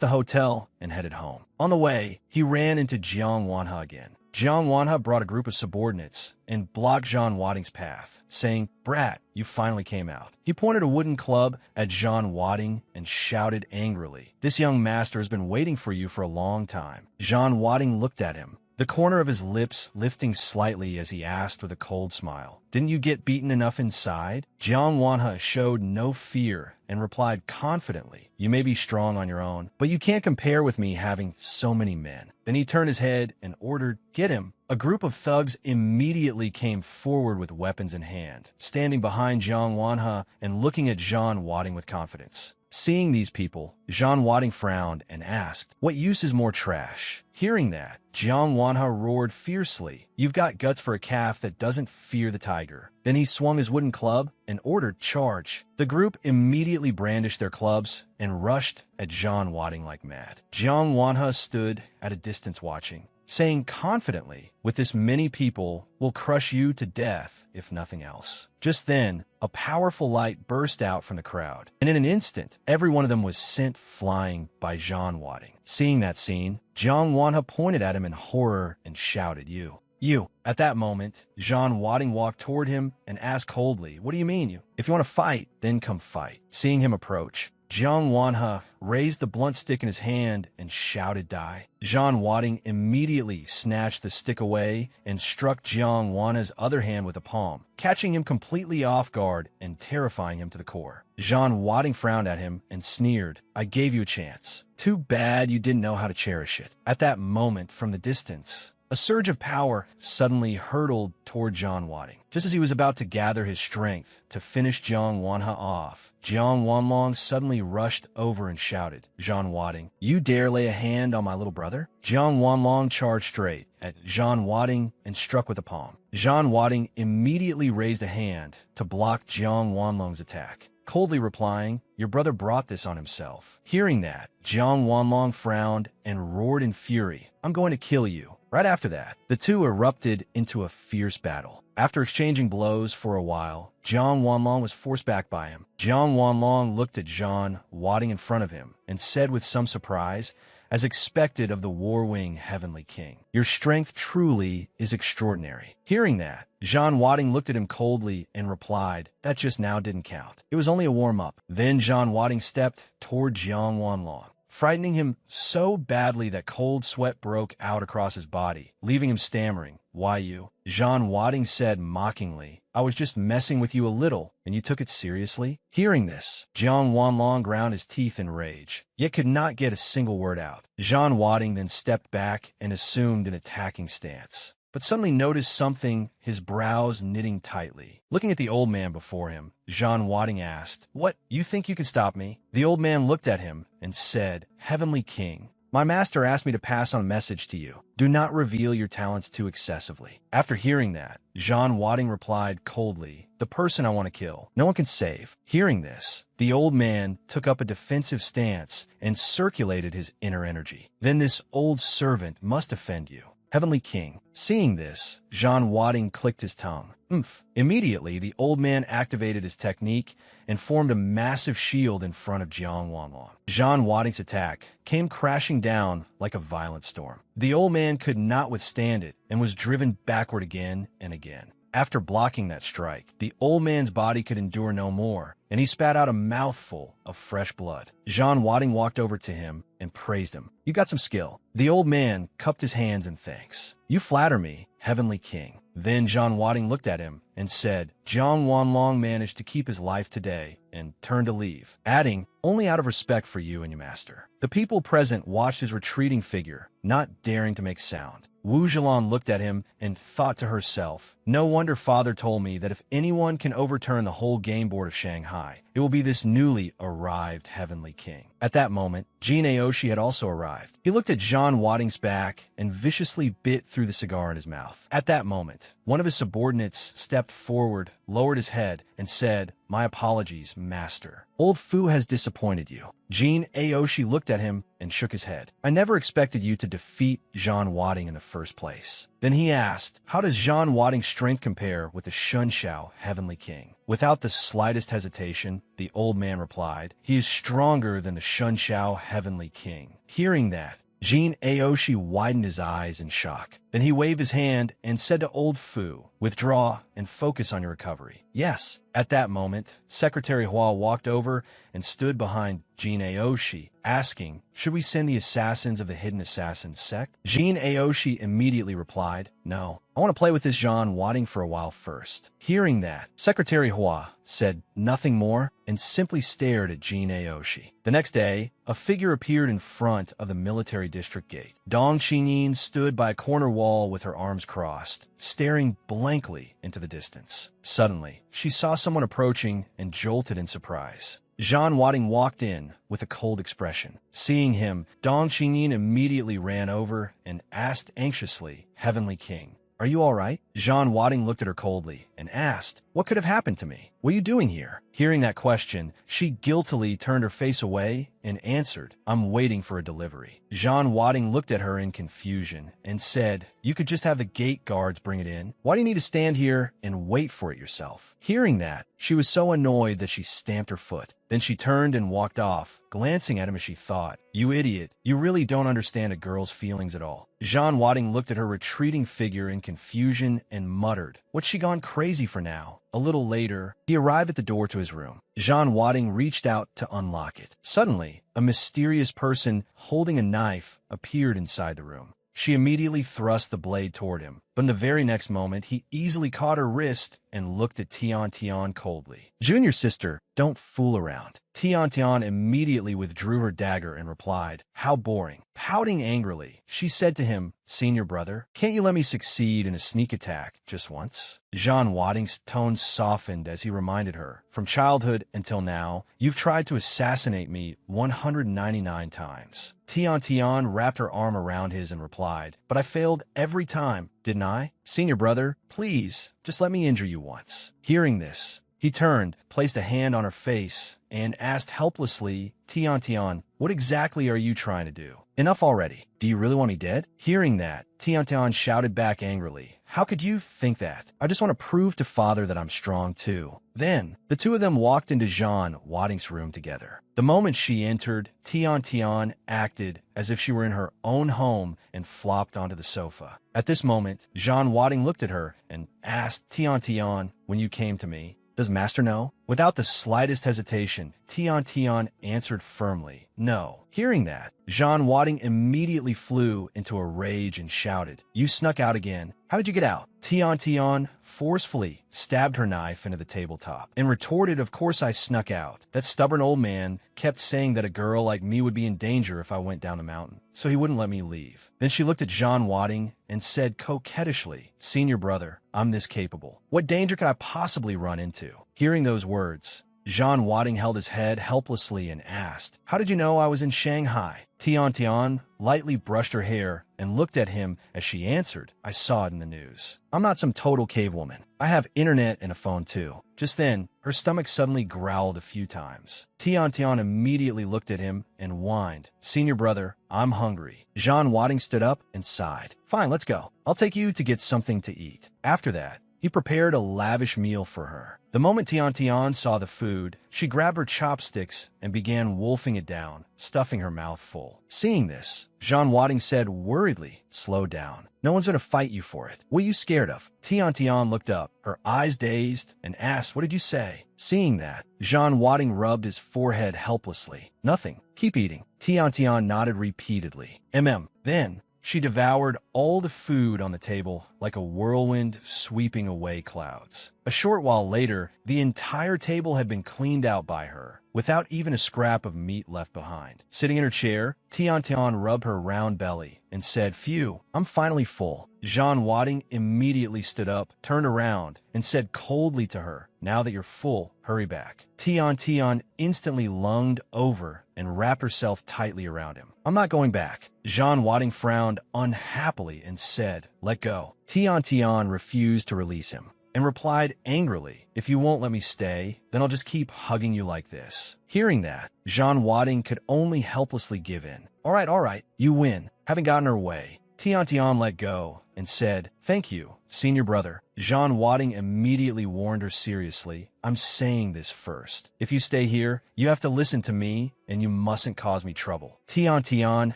the hotel and headed home. On the way, he ran into Jiang Wanha again. Jiang Wanha brought a group of subordinates and blocked Jean Wadding's path, saying, Brat, you finally came out. He pointed a wooden club at Jean Wadding and shouted angrily, This young master has been waiting for you for a long time. Jean Wadding looked at him, the corner of his lips lifting slightly as he asked with a cold smile, Didn't you get beaten enough inside? Jiang Wanha showed no fear and replied confidently, You may be strong on your own, but you can't compare with me having so many men. Then he turned his head and ordered, Get him. A group of thugs immediately came forward with weapons in hand, standing behind Jiang Wanha and looking at Jean Wadding with confidence. Seeing these people, Jean Wadding frowned and asked, What use is more trash? Hearing that, Jiang Wanha roared fiercely, You've got guts for a calf that doesn't fear the tiger. Then he swung his wooden club and ordered charge. The group immediately brandished their clubs and rushed at Jean Wadding like mad. Jiang Wanha stood at a distance watching, saying confidently, "With this many people, we'll crush you to death, if nothing else." Just then, a powerful light burst out from the crowd, and in an instant, every one of them was sent flying by Jean Wadding. Seeing that scene, Jiang Wanha pointed at him in horror and shouted, You. At that moment, Jean Wadding walked toward him and asked coldly, "What do you mean, you? If you want to fight, then come fight." Seeing him approach, Jiang Wanha raised the blunt stick in his hand and shouted, "Die." Jean Wadding immediately snatched the stick away and struck Jiang Wanha's other hand with a palm, catching him completely off guard and terrifying him to the core. Jean Wadding frowned at him and sneered, "I gave you a chance. Too bad you didn't know how to cherish it." At that moment, from the distance, a surge of power suddenly hurtled toward Jean Wadding. Just as he was about to gather his strength to finish Jiang Wanha off, Jiang Wanlong suddenly rushed over and shouted, "Jean Wadding, you dare lay a hand on my little brother?" Jiang Wanlong charged straight at Jean Wadding and struck with a palm. Jean Wadding immediately raised a hand to block Jiang Wanlong's attack, coldly replying, "Your brother brought this on himself." Hearing that, Jiang Wanlong frowned and roared in fury, "I'm going to kill you." Right after that, the two erupted into a fierce battle. After exchanging blows for a while, Jiang Wanlong was forced back by him. Jiang Wanlong looked at Jean Wadding in front of him and said with some surprise, as expected of the war-wing Heavenly King, "Your strength truly is extraordinary." Hearing that, Jean Wadding looked at him coldly and replied, "That just now didn't count. It was only a warm-up." Then Jean Wadding stepped toward Jiang Wanlong, frightening him so badly that cold sweat broke out across his body, leaving him stammering, "Why you?" Jean Wadding said mockingly, "I was just messing with you a little, and you took it seriously?" Hearing this, Jiang Wanlong ground his teeth in rage, yet could not get a single word out. Jean Wadding then stepped back and assumed an attacking stance, but suddenly noticed something, his brows knitting tightly. Looking at the old man before him, Jean Wadding asked, "What, you think you can stop me?" The old man looked at him and said, "Heavenly King, my master asked me to pass on a message to you. Do not reveal your talents too excessively." After hearing that, Jean Wadding replied coldly, "The person I want to kill, no one can save." Hearing this, the old man took up a defensive stance and circulated his inner energy. "Then this old servant must offend you, Heavenly King." Seeing this, Jean Wadding clicked his tongue. "Umph." Immediately, the old man activated his technique and formed a massive shield in front of Jiang Wanlong. Jean Wadding's attack came crashing down like a violent storm. The old man could not withstand it and was driven backward again and again. After blocking that strike, the old man's body could endure no more, and he spat out a mouthful of fresh blood. Jean Wadding walked over to him and praised him. "You got some skill." The old man cupped his hands in thanks. "You flatter me, Heavenly King." Then Jean Wadding looked at him and said, "Jiang Wanlong managed to keep his life today," and turned to leave, adding, "Only out of respect for you and your master." The people present watched his retreating figure, not daring to make sound. Wu Zhilan looked at him and thought to herself, "No wonder father told me that if anyone can overturn the whole game board of Shanghai, it will be this newly arrived Heavenly King." At that moment, Jin Aoshi had also arrived. He looked at Jean Wadding's back and viciously bit through the cigar in his mouth. At that moment, one of his subordinates stepped forward, lowered his head, and said, "My apologies, master. Old Fu has disappointed you." Jin Aoshi looked at him and shook his head. "I never expected you to defeat Jean Wadding in the first place." Then he asked, "How does Jean Wadding's strength compare with the Shunshao Heavenly King?" Without the slightest hesitation, the old man replied, "He is stronger than the Shunshao Heavenly King." Hearing that, Jin Aoshi widened his eyes in shock. Then he waved his hand and said to old Fu, "Withdraw and focus on your recovery." "Yes." At that moment, Secretary Hua walked over and stood behind Jin Aoshi, asking, "Should we send the assassins of the Hidden Assassins sect?" Jin Aoshi immediately replied, "No. I want to play with this Jean Wadding for a while first." Hearing that, Secretary Hua said nothing more and simply stared at Jin Aoshi. The next day, a figure appeared in front of the military district gate. Dong Qingyin stood by a corner wall with her arms crossed, staring blankly into the distance. Suddenly, she saw someone approaching and jolted in surprise. Jean Wadding walked in with a cold expression. Seeing him, Dong Qingyin immediately ran over and asked anxiously, "Heavenly King, are you all right?" Jean Wadding looked at her coldly and asked, "What could have happened to me? What are you doing here?" Hearing that question, she guiltily turned her face away and answered, I'm waiting for a delivery. Jean Wadding looked at her in confusion and said, you could just have the gate guards bring it in. Why do you need to stand here and wait for it yourself? Hearing that, she was so annoyed that she stamped her foot. Then she turned and walked off, glancing at him as she thought, you idiot, you really don't understand a girl's feelings at all. Jean Wadding looked at her retreating figure in confusion and muttered, what's she gone crazy for now? A little later, he arrived at the door to his room. Jean Wadding reached out to unlock it. Suddenly, a mysterious person holding a knife appeared inside the room. She immediately thrust the blade toward him, but in the very next moment, he easily caught her wrist and looked at Tian Tian coldly. Junior sister, don't fool around. Tian Tian immediately withdrew her dagger and replied, how boring. Pouting angrily, she said to him, senior brother, can't you let me succeed in a sneak attack just once? Jean Wadding's tone softened as he reminded her, from childhood until now, you've tried to assassinate me 199 times. Tian Tian wrapped her arm around his and replied, but I failed every time, didn't I? Senior brother, please, just let me injure you once. Hearing this, he turned, placed a hand on her face, and asked helplessly, Tian Tian, what exactly are you trying to do? Enough already. Do you really want me dead? Hearing that, Tian Tian shouted back angrily, how could you think that? I just want to prove to father that I'm strong too. Then, the two of them walked into Jean Wadding's room together. The moment she entered, Tian Tian acted as if she were in her own home and flopped onto the sofa. At this moment, Jean Wadding looked at her and asked, Tian Tian, when you came to me, does master know? Without the slightest hesitation, Tian Tian answered firmly, no. Hearing that, Jean Wadding immediately flew into a rage and shouted, you snuck out again. How did you get out? Tian Tian forcefully stabbed her knife into the tabletop and retorted, of course I snuck out. That stubborn old man kept saying that a girl like me would be in danger if I went down the mountain, so he wouldn't let me leave. Then she looked at Jean Wadding and said coquettishly, senior brother, I'm this capable. What danger could I possibly run into? Hearing those words, Jean Wadding held his head helplessly and asked, how did you know I was in Shanghai? Tian Tian lightly brushed her hair and looked at him as she answered, I saw it in the news. I'm not some total cave woman. I have internet and a phone too. Just then, her stomach suddenly growled a few times. Tian Tian immediately looked at him and whined, senior brother, I'm hungry. Jean Wadding stood up and sighed. Fine, let's go. I'll take you to get something to eat. After that, he prepared a lavish meal for her. The moment Tian Tian saw the food, she grabbed her chopsticks and began wolfing it down, stuffing her mouth full. Seeing this, Jean Wadding said worriedly, slow down. No one's going to fight you for it. What are you scared of? Tian Tian looked up, her eyes dazed, and asked, what did you say? Seeing that, Jean Wadding rubbed his forehead helplessly. Nothing. Keep eating. Tian Tian nodded repeatedly. Then, she devoured all the food on the table like a whirlwind sweeping away clouds. A short while later, the entire table had been cleaned out by her, without even a scrap of meat left behind. Sitting in her chair, Tian Tian rubbed her round belly and said, phew, I'm finally full. Jean Wadding immediately stood up, turned around, and said coldly to her, now that you're full, hurry back. Tian Tian instantly lunged over and wrapped herself tightly around him. I'm not going back. Jean Wadding frowned unhappily and said, let go. Tian Tian refused to release him and replied angrily, if you won't let me stay, then I'll just keep hugging you like this. Hearing that, Jean Wadding could only helplessly give in. All right, you win. Having gotten her way, Tian Tian let go and said, thank you, senior brother. Jean Wadding immediately warned her seriously, I'm saying this first. If you stay here, you have to listen to me, and you mustn't cause me trouble. Tian Tian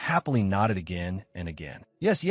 happily nodded again and again. Yes.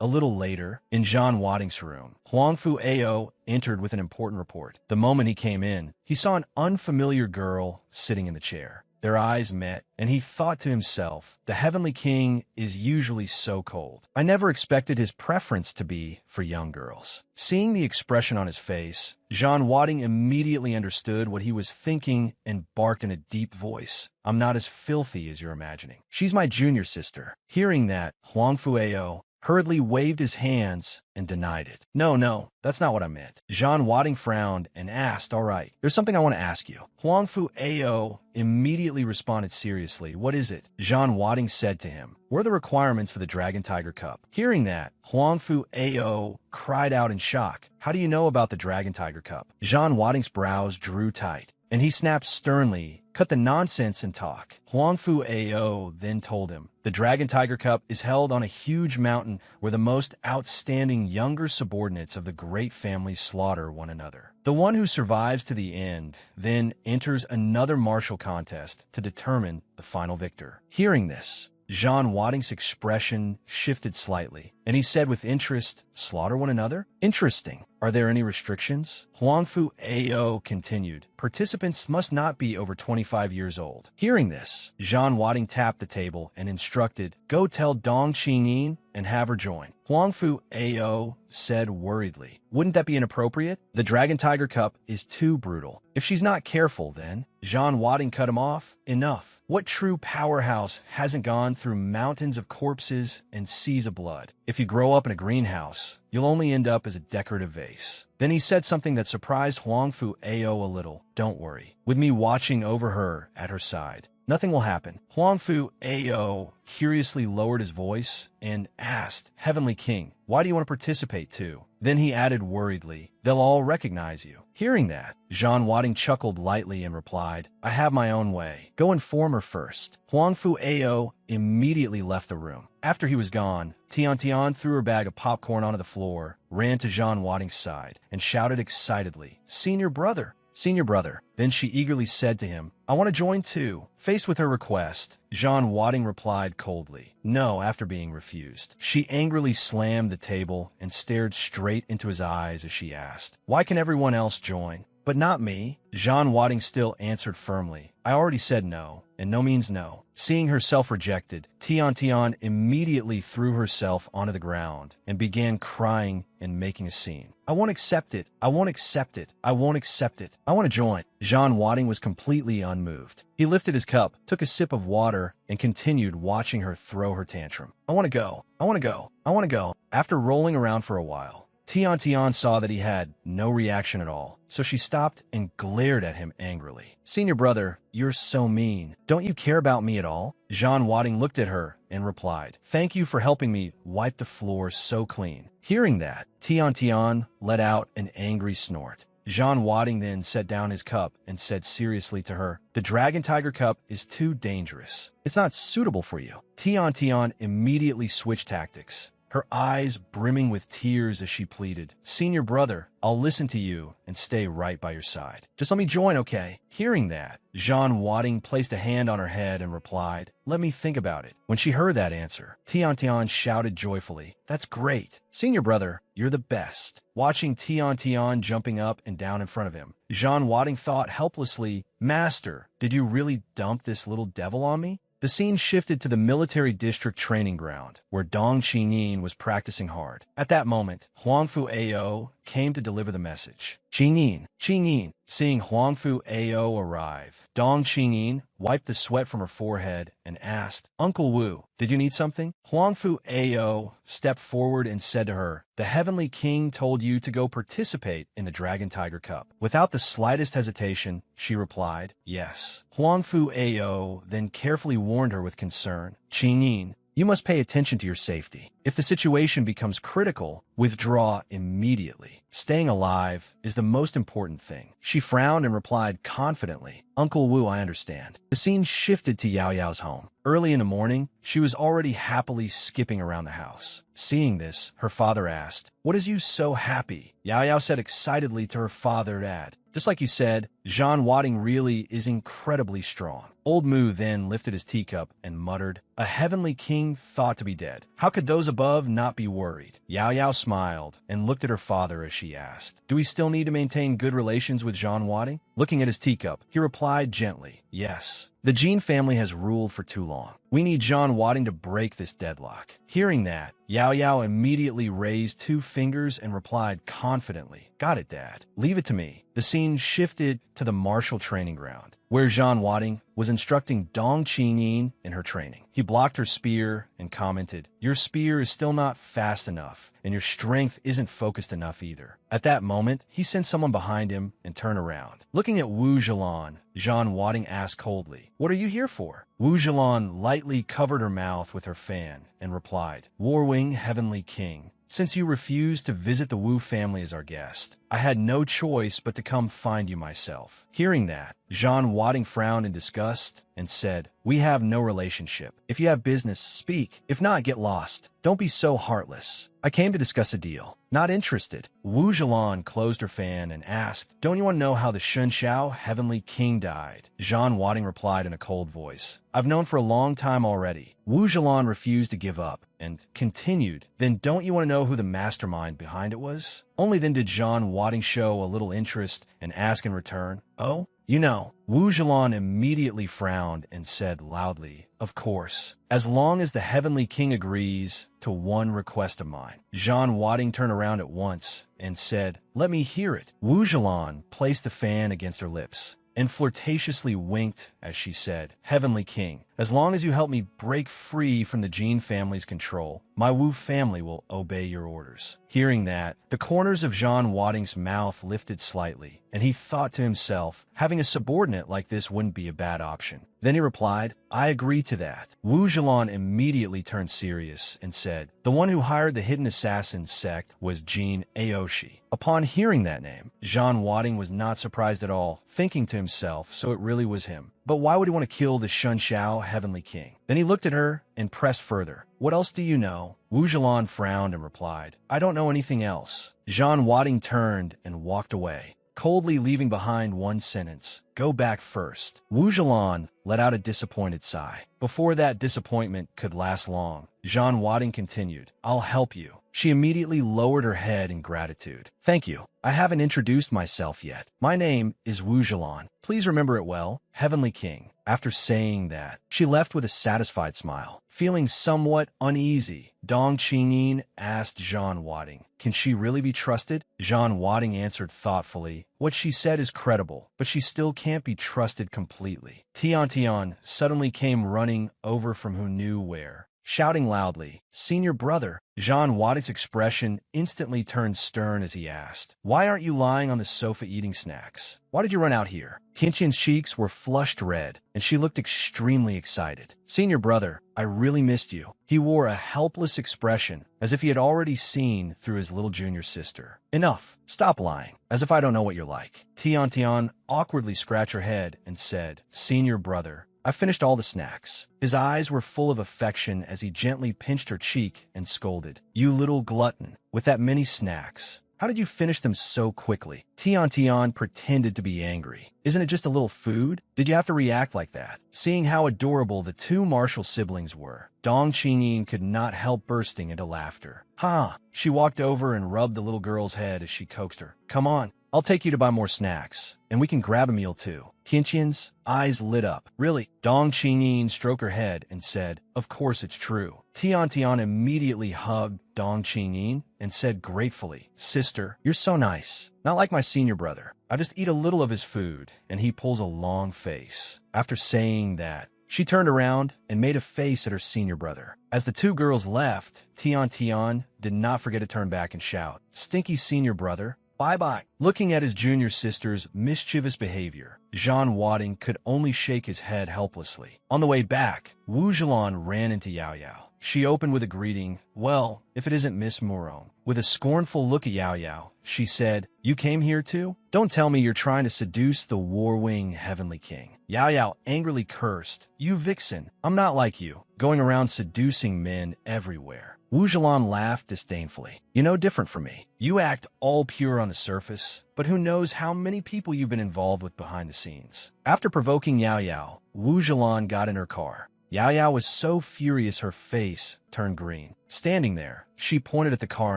A little later, in Jean Wadding's room, Huangfu Ao entered with an important report. The moment he came in, he saw an unfamiliar girl sitting in the chair. Their eyes met, and he thought to himself, the Heavenly King is usually so cold. I never expected his preference to be for young girls. Seeing the expression on his face, Jean Wadding immediately understood what he was thinking and barked in a deep voice. I'm not as filthy as you're imagining. She's my junior sister. Hearing that, Huangfu Ao hurriedly waved his hands and denied it. No, that's not what I meant. Jean Wadding frowned and asked, all right, there's something I want to ask you. Huangfu Ao immediately responded seriously. What is it? Jean Wadding said to him, what are the requirements for the Dragon Tiger Cup? Hearing that, Huangfu Ao cried out in shock. How do you know about the Dragon Tiger Cup? Jean Wadding's brows drew tight. And he snapped sternly, cut the nonsense and talk. Huangfu Ao then told him, the Dragon Tiger Cup is held on a huge mountain where the most outstanding younger subordinates of the great family slaughter one another. The one who survives to the end then enters another martial contest to determine the final victor. Hearing this, Jean Wadding's expression shifted slightly, and he said with interest, slaughter one another? Interesting. Are there any restrictions? Huangfu Ao continued, participants must not be over 25 years old. Hearing this, Jean Wadding tapped the table and instructed, go tell Dong Qingyin and have her join. Huangfu Ao said worriedly, wouldn't that be inappropriate? The Dragon Tiger Cup is too brutal. If she's not careful, then. Jean Wadding cut him off. Enough. What true powerhouse hasn't gone through mountains of corpses and seas of blood? If you grow up in a greenhouse, you'll only end up as a decorative vase. Then he said something that surprised Huangfu Ao a little. Don't worry. With me watching over her at her side, nothing will happen. Huangfu Ao curiously lowered his voice and asked, Heavenly King, why do you want to participate too? Then he added worriedly, they'll all recognize you. Hearing that, Jean Wadding chuckled lightly and replied, I have my own way. Go inform her first. Huangfu Ao immediately left the room. After he was gone, Tian Tian threw her bag of popcorn onto the floor, ran to Jean Wadding's side, and shouted excitedly, Senior brother! Senior brother. Then she eagerly said to him, I want to join too. Faced with her request, Jean Wadding replied coldly, no, after being refused. She angrily slammed the table and stared straight into his eyes as she asked, why can everyone else join, but not me? Jean Wadding still answered firmly, I already said no, and no means no. Seeing herself rejected, Tian Tian immediately threw herself onto the ground and began crying and making a scene. I won't accept it. I won't accept it. I won't accept it. I want to join. Jean Wadding was completely unmoved. He lifted his cup, took a sip of water, and continued watching her throw her tantrum. I want to go. I want to go. I want to go. After rolling around for a while, Tian Tian saw that he had no reaction at all, so she stopped and glared at him angrily. Senior brother, you're so mean. Don't you care about me at all? Jean Wadding looked at her and replied, thank you for helping me wipe the floor so clean. Hearing that, Tian Tian let out an angry snort. Jean Wadding then set down his cup and said seriously to her, the Dragon Tiger Cup is too dangerous. It's not suitable for you. Tian Tian immediately switched tactics, her eyes brimming with tears as she pleaded, Senior brother, I'll listen to you and stay right by your side. Just let me join, okay? Hearing that, Jean Wadding placed a hand on her head and replied, let me think about it. When she heard that answer, Tian Tian shouted joyfully, that's great. Senior brother, you're the best. Watching Tian Tian jumping up and down in front of him, Jean Wadding thought helplessly, Master, did you really dump this little devil on me? The scene shifted to the military district training ground, where Dong Qingyin was practicing hard. At that moment, Huangfu Ao came to deliver the message. Qingyin, Qingyin. Seeing Huangfu Ao arrive, Dong Qingyin wiped the sweat from her forehead and asked, Uncle Wu, did you need something? Huangfu Ao stepped forward and said to her, the Heavenly King told you to go participate in the Dragon Tiger Cup. Without the slightest hesitation, she replied, yes. Huangfu Ao then carefully warned her with concern, Qingyin, you must pay attention to your safety. If the situation becomes critical, withdraw immediately. Staying alive is the most important thing. She frowned and replied confidently, Uncle Wu, I understand. The scene shifted to Yao Yao's home. Early in the morning, she was already happily skipping around the house. Seeing this, her father asked, what is you so happy? Yao Yao said excitedly to her father, Dad, just like you said, Jean Wadding really is incredibly strong. Old Mu then lifted his teacup and muttered, a heavenly king thought to be dead. How could those above not be worried? Yao Yao smiled and looked at her father as she asked, do we still need to maintain good relations with Jean Wadding? Looking at his teacup, he replied gently, yes. The Jean family has ruled for too long. We need Jean Wadding to break this deadlock. Hearing that, Yao Yao immediately raised 2 fingers and replied confidently, got it, Dad. Leave it to me. The scene shifted to the martial training ground, where Jean Wadding was instructing Dong Qingyin in her training. He blocked her spear and commented, your spear is still not fast enough, and your strength isn't focused enough either. At that moment, he sent someone behind him and turned around. Looking at Wu Zhilan, Jean Wadding asked coldly, what are you here for? Wu Zhilan lightly covered her mouth with her fan and replied, Warwing Heavenly King, Since you refused to visit the Wu family as our guest, I had no choice but to come find you myself. Hearing that, Zhan Wading frowned in disgust and said, "We have no relationship. If you have business, speak. If not, get lost. Don't be so heartless. I came to discuss a deal. Not interested." Wu Zhilan closed her fan and asked, "Don't you want to know how the Shun Xiao Heavenly King died?" Zhan Wading replied in a cold voice, "I've known for a long time already." Wu Zhilan refused to give up and continued, "Then don't you want to know who the mastermind behind it was?" Only then did Zhan Wading show a little interest and ask in return, "Oh? You know." Wu Zhilan immediately frowned and said loudly, "Of course, as long as the Heavenly King agrees to one request of mine." Zhan Wading turned around at once and said, "Let me hear it." Wu Zhilan placed the fan against her lips and flirtatiously winked as she said, "Heavenly King, as long as you help me break free from the Jin family's control, my Wu family will obey your orders." Hearing that, the corners of Zhan Wading's mouth lifted slightly, and he thought to himself, having a subordinate like this wouldn't be a bad option. Then he replied, "I agree to that." Wu Zhilan immediately turned serious and said, "The one who hired the hidden assassin sect was Jin Aoshi." Upon hearing that name, Zhan Wading was not surprised at all, thinking to himself, so it really was him. But why would he want to kill the Shun Xiao Heavenly King? Then he looked at her and pressed further, "What else do you know?" Wu Zhilan frowned and replied, "I don't know anything else." Zhan Wading turned and walked away, coldly leaving behind one sentence, "Go back first." Wu Zhilan let out a disappointed sigh. Before that disappointment could last long, Zhan Wading continued, "I'll help you." She immediately lowered her head in gratitude. "Thank you. I haven't introduced myself yet. My name is Wu Zhilan. Please remember it well, Heavenly King." After saying that, she left with a satisfied smile. Feeling somewhat uneasy, Dong Qingyin asked Zhan Wading, "Can she really be trusted?" Zhan Wading answered thoughtfully, "What she said is credible, but she still can't be trusted completely." Tian suddenly came running over from who knew where, shouting loudly, "Senior brother!" Zhan Wading's expression instantly turned stern as he asked, "Why aren't you lying on the sofa eating snacks? Why did you run out here?" Tian's cheeks were flushed red, and she looked extremely excited. "Senior brother, I really missed you." He wore a helpless expression, as if he had already seen through his little junior sister. "Enough. Stop lying, as if I don't know what you're like." Tian awkwardly scratched her head and said, "Senior brother, I finished all the snacks." His eyes were full of affection as he gently pinched her cheek and scolded, "You little glutton, with that many snacks. How did you finish them so quickly?" Tian pretended to be angry. "Isn't it just a little food? Did you have to react like that?" Seeing how adorable the two Marshall siblings were, Dong Qingyin could not help bursting into laughter. "Ha!" She walked over and rubbed the little girl's head as she coaxed her. "Come on, I'll take you to buy more snacks, and we can grab a meal too." Tian's eyes lit up. "Really?" Dong Qingyin stroked her head and said, "Of course it's true." Tian immediately hugged Dong Qingyin and said gratefully, "Sister, you're so nice. Not like my senior brother. I just eat a little of his food, and he pulls a long face." After saying that, she turned around and made a face at her senior brother. As the two girls left, Tian did not forget to turn back and shout, "Stinky senior brother, bye-bye." Looking at his junior sister's mischievous behavior, Zhan Wading could only shake his head helplessly. On the way back, Wu Zhilan ran into Yahello. She opened with a greeting, "Well, if it isn't Miss Moron." With a scornful look at Yahello, she said, "You came here too? Don't tell me you're trying to seduce the War-Wing Heavenly King." Yahello angrily cursed, "You vixen, I'm not like you, going around seducing men everywhere." Wu Zhilan laughed disdainfully. "You're no different from me. You act all pure on the surface, but who knows how many people you've been involved with behind the scenes." After provoking Yahello, Wu Zhilan got in her car. Yahello was so furious her face turned green. Standing there, she pointed at the car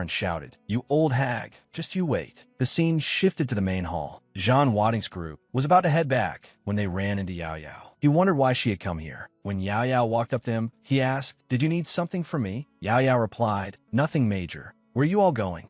and shouted, "You old hag, just you wait." The scene shifted to the main hall. Zhan Wading's group was about to head back when they ran into Yahello. He wondered why she had come here. When Yahello walked up to him, he asked, "Did you need something from me?" Yahello replied, "Nothing major. Where are you all going?"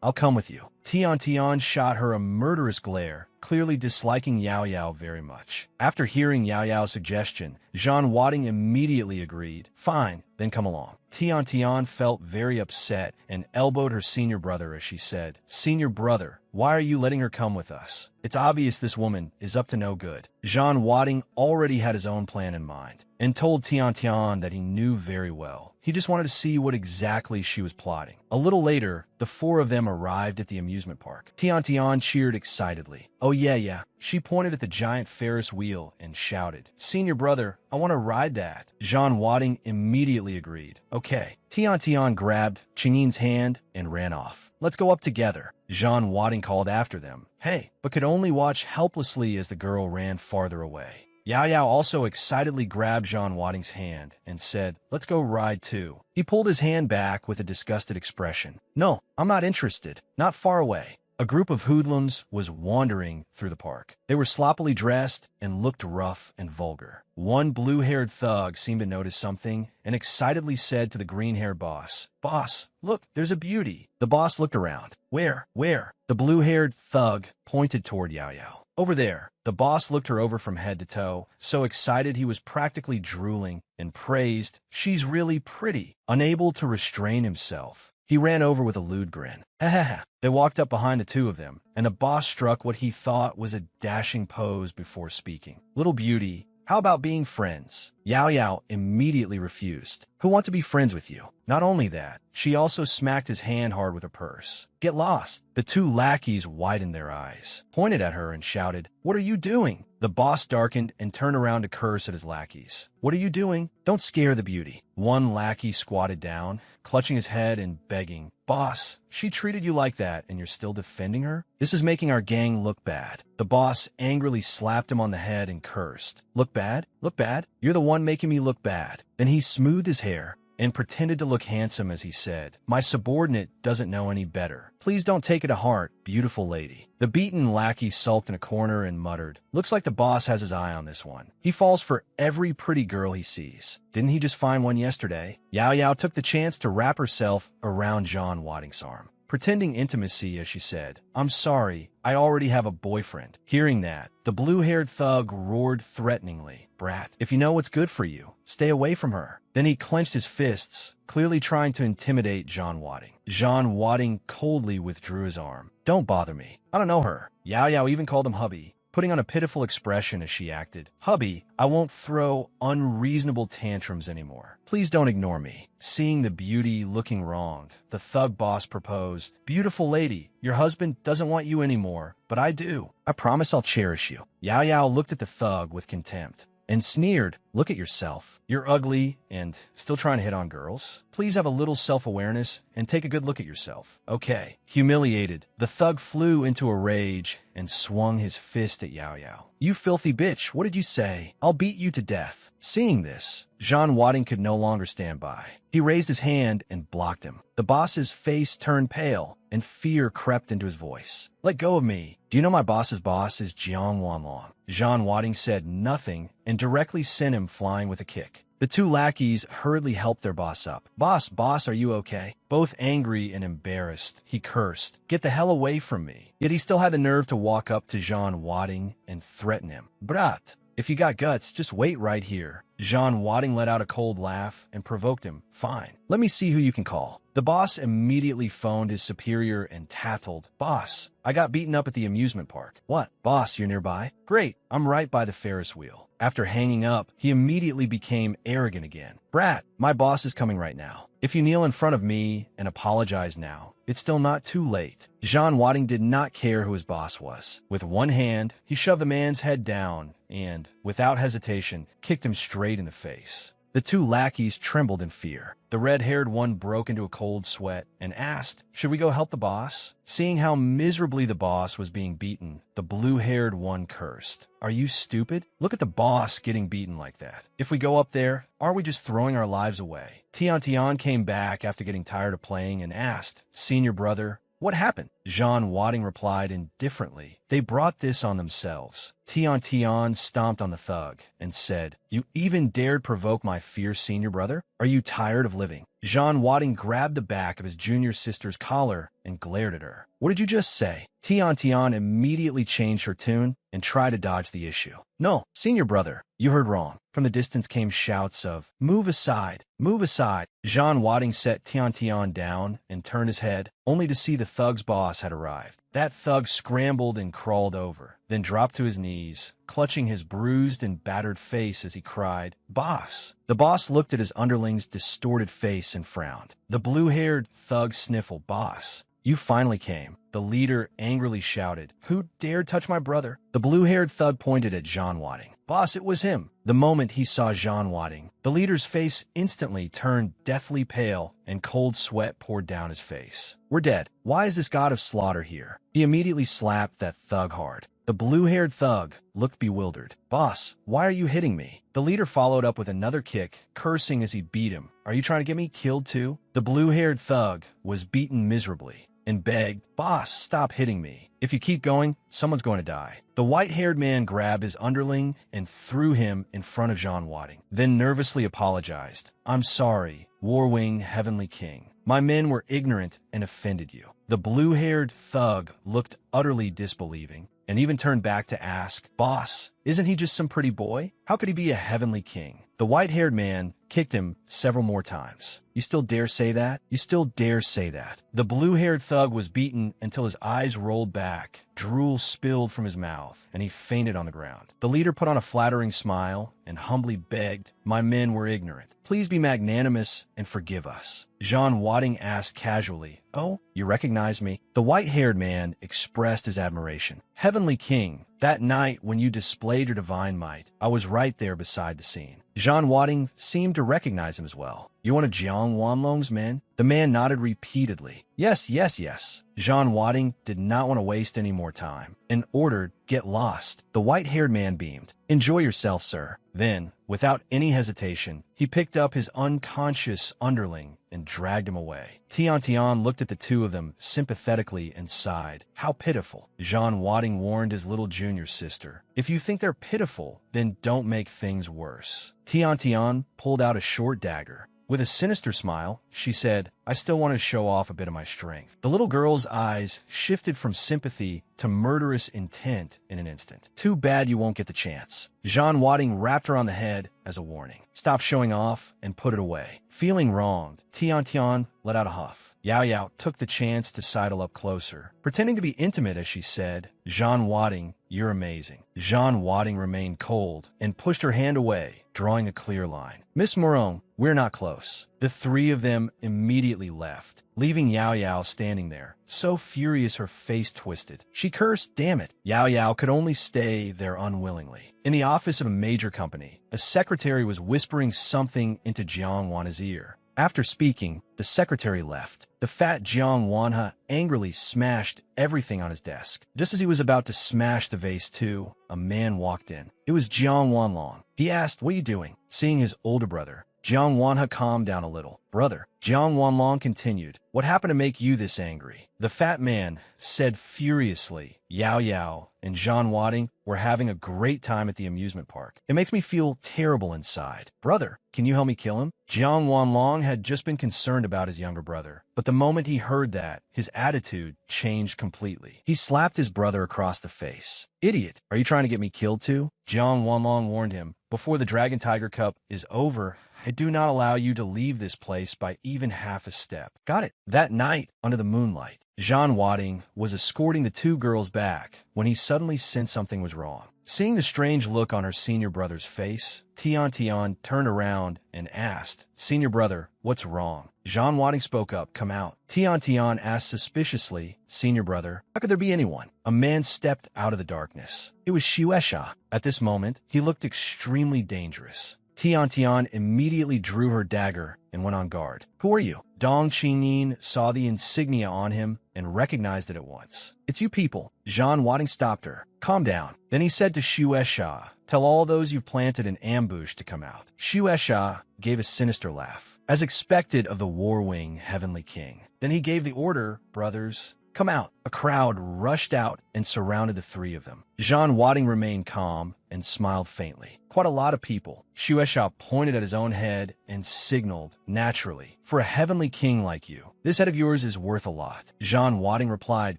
I'll come with you." Tian shot her a murderous glare, clearly disliking Yahello very much. After hearing Yahello's suggestion, Zhan Wading immediately agreed. "Fine, then come along. Tian felt very upset and elbowed her senior brother as she said, "Senior brother, why are you letting her come with us? It's obvious this woman is up to no good." Jean Wadding already had his own plan in mind and told Tian that he knew very well. He just wanted to see what exactly she was plotting. A little later, the four of them arrived at the amusement park. Tian cheered excitedly. "Oh yeah." She pointed at the giant Ferris wheel and shouted, "Senior brother, I want to ride that." Jean Wadding immediately agreed. "Okay." Tian grabbed Chinin's hand and ran off. "Let's go up together." Jean Wadding called after them, "Hey," but could only watch helplessly as the girl ran farther away. Yahello also excitedly grabbed Jean Wadding's hand and said, "Let's go ride too." He pulled his hand back with a disgusted expression. "No, I'm not interested. Not far away." A group of hoodlums was wandering through the park. They were sloppily dressed and looked rough and vulgar. One blue-haired thug seemed to notice something and excitedly said to the green-haired boss, "Boss, look, there's a beauty." The boss looked around. Where? The blue-haired thug pointed toward Yahello. "Over there." The boss looked her over from head to toe, so excited he was practically drooling, and praised, "She's really pretty." Unable to restrain himself, he ran over with a lewd grin. They walked up behind the two of them, and the boss struck what he thought was a dashing pose before speaking. "Little beauty, how about being friends?" Yahello immediately refused. "Who wants to be friends with you?" Not only that, she also smacked his hand hard with her purse. "Get lost." The two lackeys widened their eyes, pointed at her, and shouted, "What are you doing?" The boss darkened and turned around to curse at his lackeys. "What are you doing? Don't scare the beauty." One lackey squatted down, clutching his head and begging, "Boss, she treated you like that and you're still defending her? This is making our gang look bad." The boss angrily slapped him on the head and cursed. Look bad? Look bad? You're the one making me look bad." Then he smoothed his hair and pretended to look handsome as he said, "My subordinate doesn't know any better. Please don't take it to heart, beautiful lady." The beaten lackey sulked in a corner and muttered, "Looks like the boss has his eye on this one. He falls for every pretty girl he sees. Didn't he just find one yesterday?" Yahello took the chance to wrap herself around Jean Wadding's arm, pretending intimacy as she said, "I'm sorry, I already have a boyfriend." Hearing that, the blue-haired thug roared threateningly, "Brat, if you know what's good for you, stay away from her." Then he clenched his fists, clearly trying to intimidate Jean Wadding. Jean Wadding coldly withdrew his arm. "Don't bother me. I don't know her." Yahello even called him hubby, putting on a pitiful expression as she acted. "Hubby, I won't throw unreasonable tantrums anymore. Please don't ignore me." Seeing the beauty looking wronged, the thug boss proposed, "Beautiful lady, your husband doesn't want you anymore, but I do. I promise I'll cherish you." Yahello looked at the thug with contempt and sneered, "Look at yourself. You're ugly and still trying to hit on girls. Please have a little self-awareness and take a good look at yourself." Okay. Humiliated, the thug flew into a rage and swung his fist at Yahello. "You filthy bitch, what did you say? I'll beat you to death." Seeing this, Jean Wadding could no longer stand by. He raised his hand and blocked him. The boss's face turned pale, and fear crept into his voice. "Let go of me. Do you know my boss's boss is Jiang Wanlong?" Jean Wadding said nothing and directly sent him flying with a kick. The two lackeys hurriedly helped their boss up. Boss, are you okay?" Both angry and embarrassed, he cursed, "Get the hell away from me." Yet he still had the nerve to walk up to Jean Wadding and threaten him. "Brat, if you got guts, just wait right here." Jean Wadding let out a cold laugh and provoked him. "Fine, let me see who you can call." The boss immediately phoned his superior and tattled, "Boss, I got beaten up at the amusement park." "What? Boss, you're nearby?" "Great, I'm right by the Ferris wheel." After hanging up, he immediately became arrogant again. "Brat, my boss is coming right now. If you kneel in front of me and apologize now, it's still not too late." Jean Wadding did not care who his boss was. With one hand, he shoved the man's head down and, without hesitation, kicked him straight in the face. The two lackeys trembled in fear. The red-haired one broke into a cold sweat and asked, "Should we go help the boss?" Seeing how miserably the boss was being beaten, the blue-haired one cursed. "Are you stupid? Look at the boss getting beaten like that. If we go up there, aren't we just throwing our lives away?" Tian came back after getting tired of playing and asked, "Senior brother, what happened?" Jean Wading replied indifferently. They brought this on themselves. Tian Tian stomped on the thug and said, "You even dared provoke my fierce senior brother? Are you tired of living?" Jean Wading grabbed the back of his junior sister's collar and glared at her. "What did you just say?" Tian Tian immediately changed her tune and tried to dodge the issue. "No, senior brother, you heard wrong." From the distance came shouts of, "Move aside, move aside." Jean Wading set Tian Tian down and turned his head, only to see the thug's boss had arrived. That thug scrambled and crawled over, then dropped to his knees, clutching his bruised and battered face as he cried, "Boss!" The boss looked at his underling's distorted face and frowned. The blue-haired thug sniffled, "Boss, you finally came." The leader angrily shouted, "Who dared touch my brother?" The blue-haired thug pointed at Jean Wading. "Boss, it was him." The moment he saw Jean Wading, the leader's face instantly turned deathly pale and cold sweat poured down his face. "We're dead. Why is this god of slaughter here?" He immediately slapped that thug hard. The blue-haired thug looked bewildered. "Boss, why are you hitting me?" The leader followed up with another kick, cursing as he beat him. "Are you trying to get me killed too?" The blue-haired thug was beaten miserably and begged, "Boss, stop hitting me. If you keep going, someone's going to die." The white-haired man grabbed his underling and threw him in front of Jean Wading, then nervously apologized. "I'm sorry, Warwing Heavenly King. My men were ignorant and offended you." The blue-haired thug looked utterly disbelieving and even turned back to ask, "Boss, isn't he just some pretty boy? How could he be a heavenly king?" The white-haired man kicked him several more times. "You still dare say that? You still dare say that?" The blue-haired thug was beaten until his eyes rolled back, drool spilled from his mouth, and he fainted on the ground. The leader put on a flattering smile and humbly begged, "My men were ignorant. Please be magnanimous and forgive us." Jean Wading asked casually, "Oh, you recognize me?" The white-haired man expressed his admiration. "Heavenly King, that night when you displayed your divine might, I was right there beside the scene." Jean Wading seemed to recognize him as well. "You one of Jiang Wanlong's men?" The man nodded repeatedly. "Yes, yes, yes." Jean Wading did not want to waste any more time and ordered, "Get lost." The white-haired man beamed. "Enjoy yourself, sir." Then, without any hesitation, he picked up his unconscious underling and dragged him away. Tian Tian looked at the two of them sympathetically and sighed. "How pitiful." Jean Wading warned his little junior sister, "If you think they're pitiful, then don't make things worse." Tian Tian pulled out a short dagger. With a sinister smile, she said, "I still want to show off a bit of my strength." The little girl's eyes shifted from sympathy to murderous intent in an instant. "Too bad you won't get the chance." Jean Wading rapped her on the head as a warning. "Stop showing off and put it away." Feeling wronged, Tian Tian let out a huff. Yao Yao took the chance to sidle up closer. Pretending to be intimate as she said, "Jean Wading, you're amazing." Jean Wading remained cold and pushed her hand away, drawing a clear line. "Miss Moron, we're not close." The three of them immediately left, leaving Yao Yao standing there, so furious her face twisted. She cursed, "Damn it." Yao Yao could only stay there unwillingly. In the office of a major company, a secretary was whispering something into Jiang Wanha's ear. After speaking, the secretary left. The fat Jiang Wanha angrily smashed everything on his desk. Just as he was about to smash the vase too, a man walked in. It was Jiang Wanlong. He asked, "What are you doing?" Seeing his older brother, Jiang Wanha calmed down a little. "Brother," Jiang Wanlong continued, "what happened to make you this angry?" The fat man said furiously, "Yao Yao and Jean Wading were having a great time at the amusement park. It makes me feel terrible inside. Brother, can you help me kill him?" Jiang Wanlong had just been concerned about his younger brother, but the moment he heard that, his attitude changed completely. He slapped his brother across the face. "Idiot, are you trying to get me killed too?" Jiang Wanlong warned him, "Before the Dragon Tiger Cup is over, I do not allow you to leave this place by even half a step." Got it. That night, under the moonlight, Jean Wading was escorting the two girls back when he suddenly sensed something was wrong. Seeing the strange look on her senior brother's face, Tian Tian turned around and asked, "Senior brother, what's wrong?" Jean Wading spoke up, "Come out." Tian Tian asked suspiciously, "Senior brother, how could there be anyone?" A man stepped out of the darkness. It was Shueisha. At this moment, he looked extremely dangerous. Tian Tian immediately drew her dagger and went on guard. "Who are you?" Dong Qingyin saw the insignia on him and recognized it at once. "It's you people." Jean Wading stopped her. "Calm down." Then he said to Shueisha, "Tell all those you've planted an ambush to come out." Shueisha gave a sinister laugh, as expected of the Warwing Heavenly King. Then he gave the order, "Brothers, "Come out." A crowd rushed out and surrounded the three of them. Jean Wadding remained calm and smiled faintly. "Quite a lot of people." Shueisha pointed at his own head and signaled, "Naturally, for a heavenly king like you, this head of yours is worth a lot." Jean Wadding replied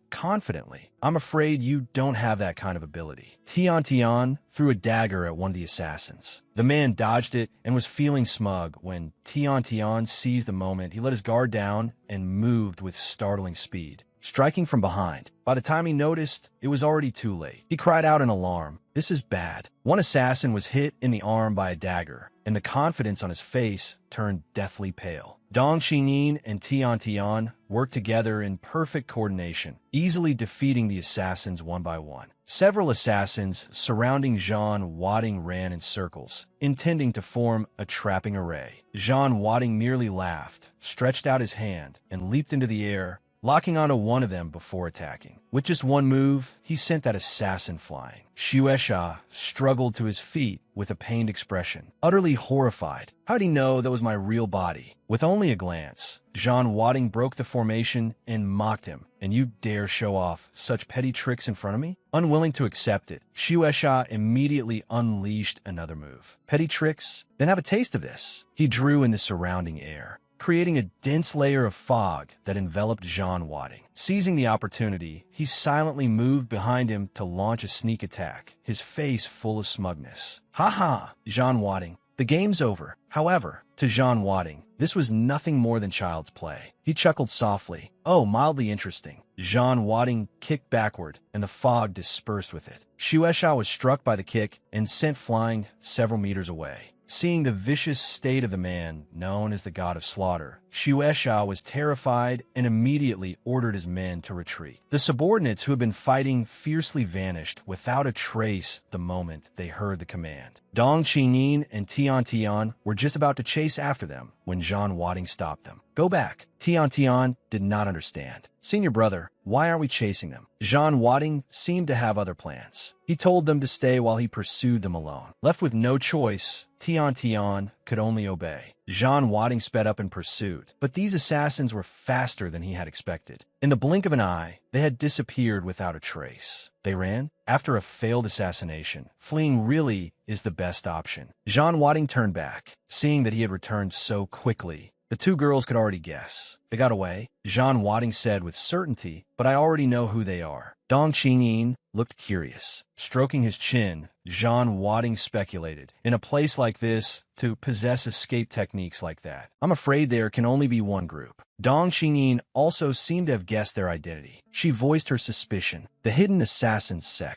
confidently, "I'm afraid you don't have that kind of ability." Tian Tian threw a dagger at one of the assassins. The man dodged it and was feeling smug when Tian Tian seized the moment. He let his guard down and moved with startling speed, striking from behind. By the time he noticed, it was already too late. He cried out in alarm, "This is bad." One assassin was hit in the arm by a dagger, and the confidence on his face turned deathly pale. Dong Xingyin and Tian Tian worked together in perfect coordination, easily defeating the assassins one by one. Several assassins surrounding Jean Wadding ran in circles, intending to form a trapping array. Jean Wadding merely laughed, stretched out his hand, and leaped into the air, locking onto one of them before attacking. With just one move, he sent that assassin flying. Shueisha struggled to his feet with a pained expression, utterly horrified. How'd he know that was my real body? With only a glance, Jean Wadding broke the formation and mocked him. "And you dare show off such petty tricks in front of me?" Unwilling to accept it, Shueisha immediately unleashed another move. "Petty tricks? Then have a taste of this." He drew in the surrounding air, creating a dense layer of fog that enveloped Jean Wadding. Seizing the opportunity, he silently moved behind him to launch a sneak attack, his face full of smugness. "Ha ha, Jean Wadding, the game's over." However, to Jean Wadding, this was nothing more than child's play. He chuckled softly. "Oh, mildly interesting." Jean Wadding kicked backward, and the fog dispersed with it. Shueisha was struck by the kick and sent flying several meters away. Seeing the vicious state of the man known as the God of Slaughter, Shueisha was terrified and immediately ordered his men to retreat. The subordinates who had been fighting fiercely vanished without a trace the moment they heard the command. Dong Xingyin and Tian Tian were just about to chase after them when Jean Wadding stopped them. "Go back." Tian Tian did not understand. "Senior brother, why aren't we chasing them?" Jean Wadding seemed to have other plans. He told them to stay while he pursued them alone. Left with no choice, Tian Tian could only obey. Jean Wadding sped up in pursuit, but these assassins were faster than he had expected. In the blink of an eye, they had disappeared without a trace. They ran? After a failed assassination, fleeing really is the best option. Jean Wadding turned back, seeing that he had returned so quickly. The two girls could already guess. "They got away," Jean Wadding said with certainty, "but I already know who they are." Dong Xingyin looked curious. Stroking his chin, Jean Wadding speculated, "In a place like this, to possess escape techniques like that, I'm afraid there can only be one group." Dong Xingyin also seemed to have guessed their identity. She voiced her suspicion. "The hidden assassin sect."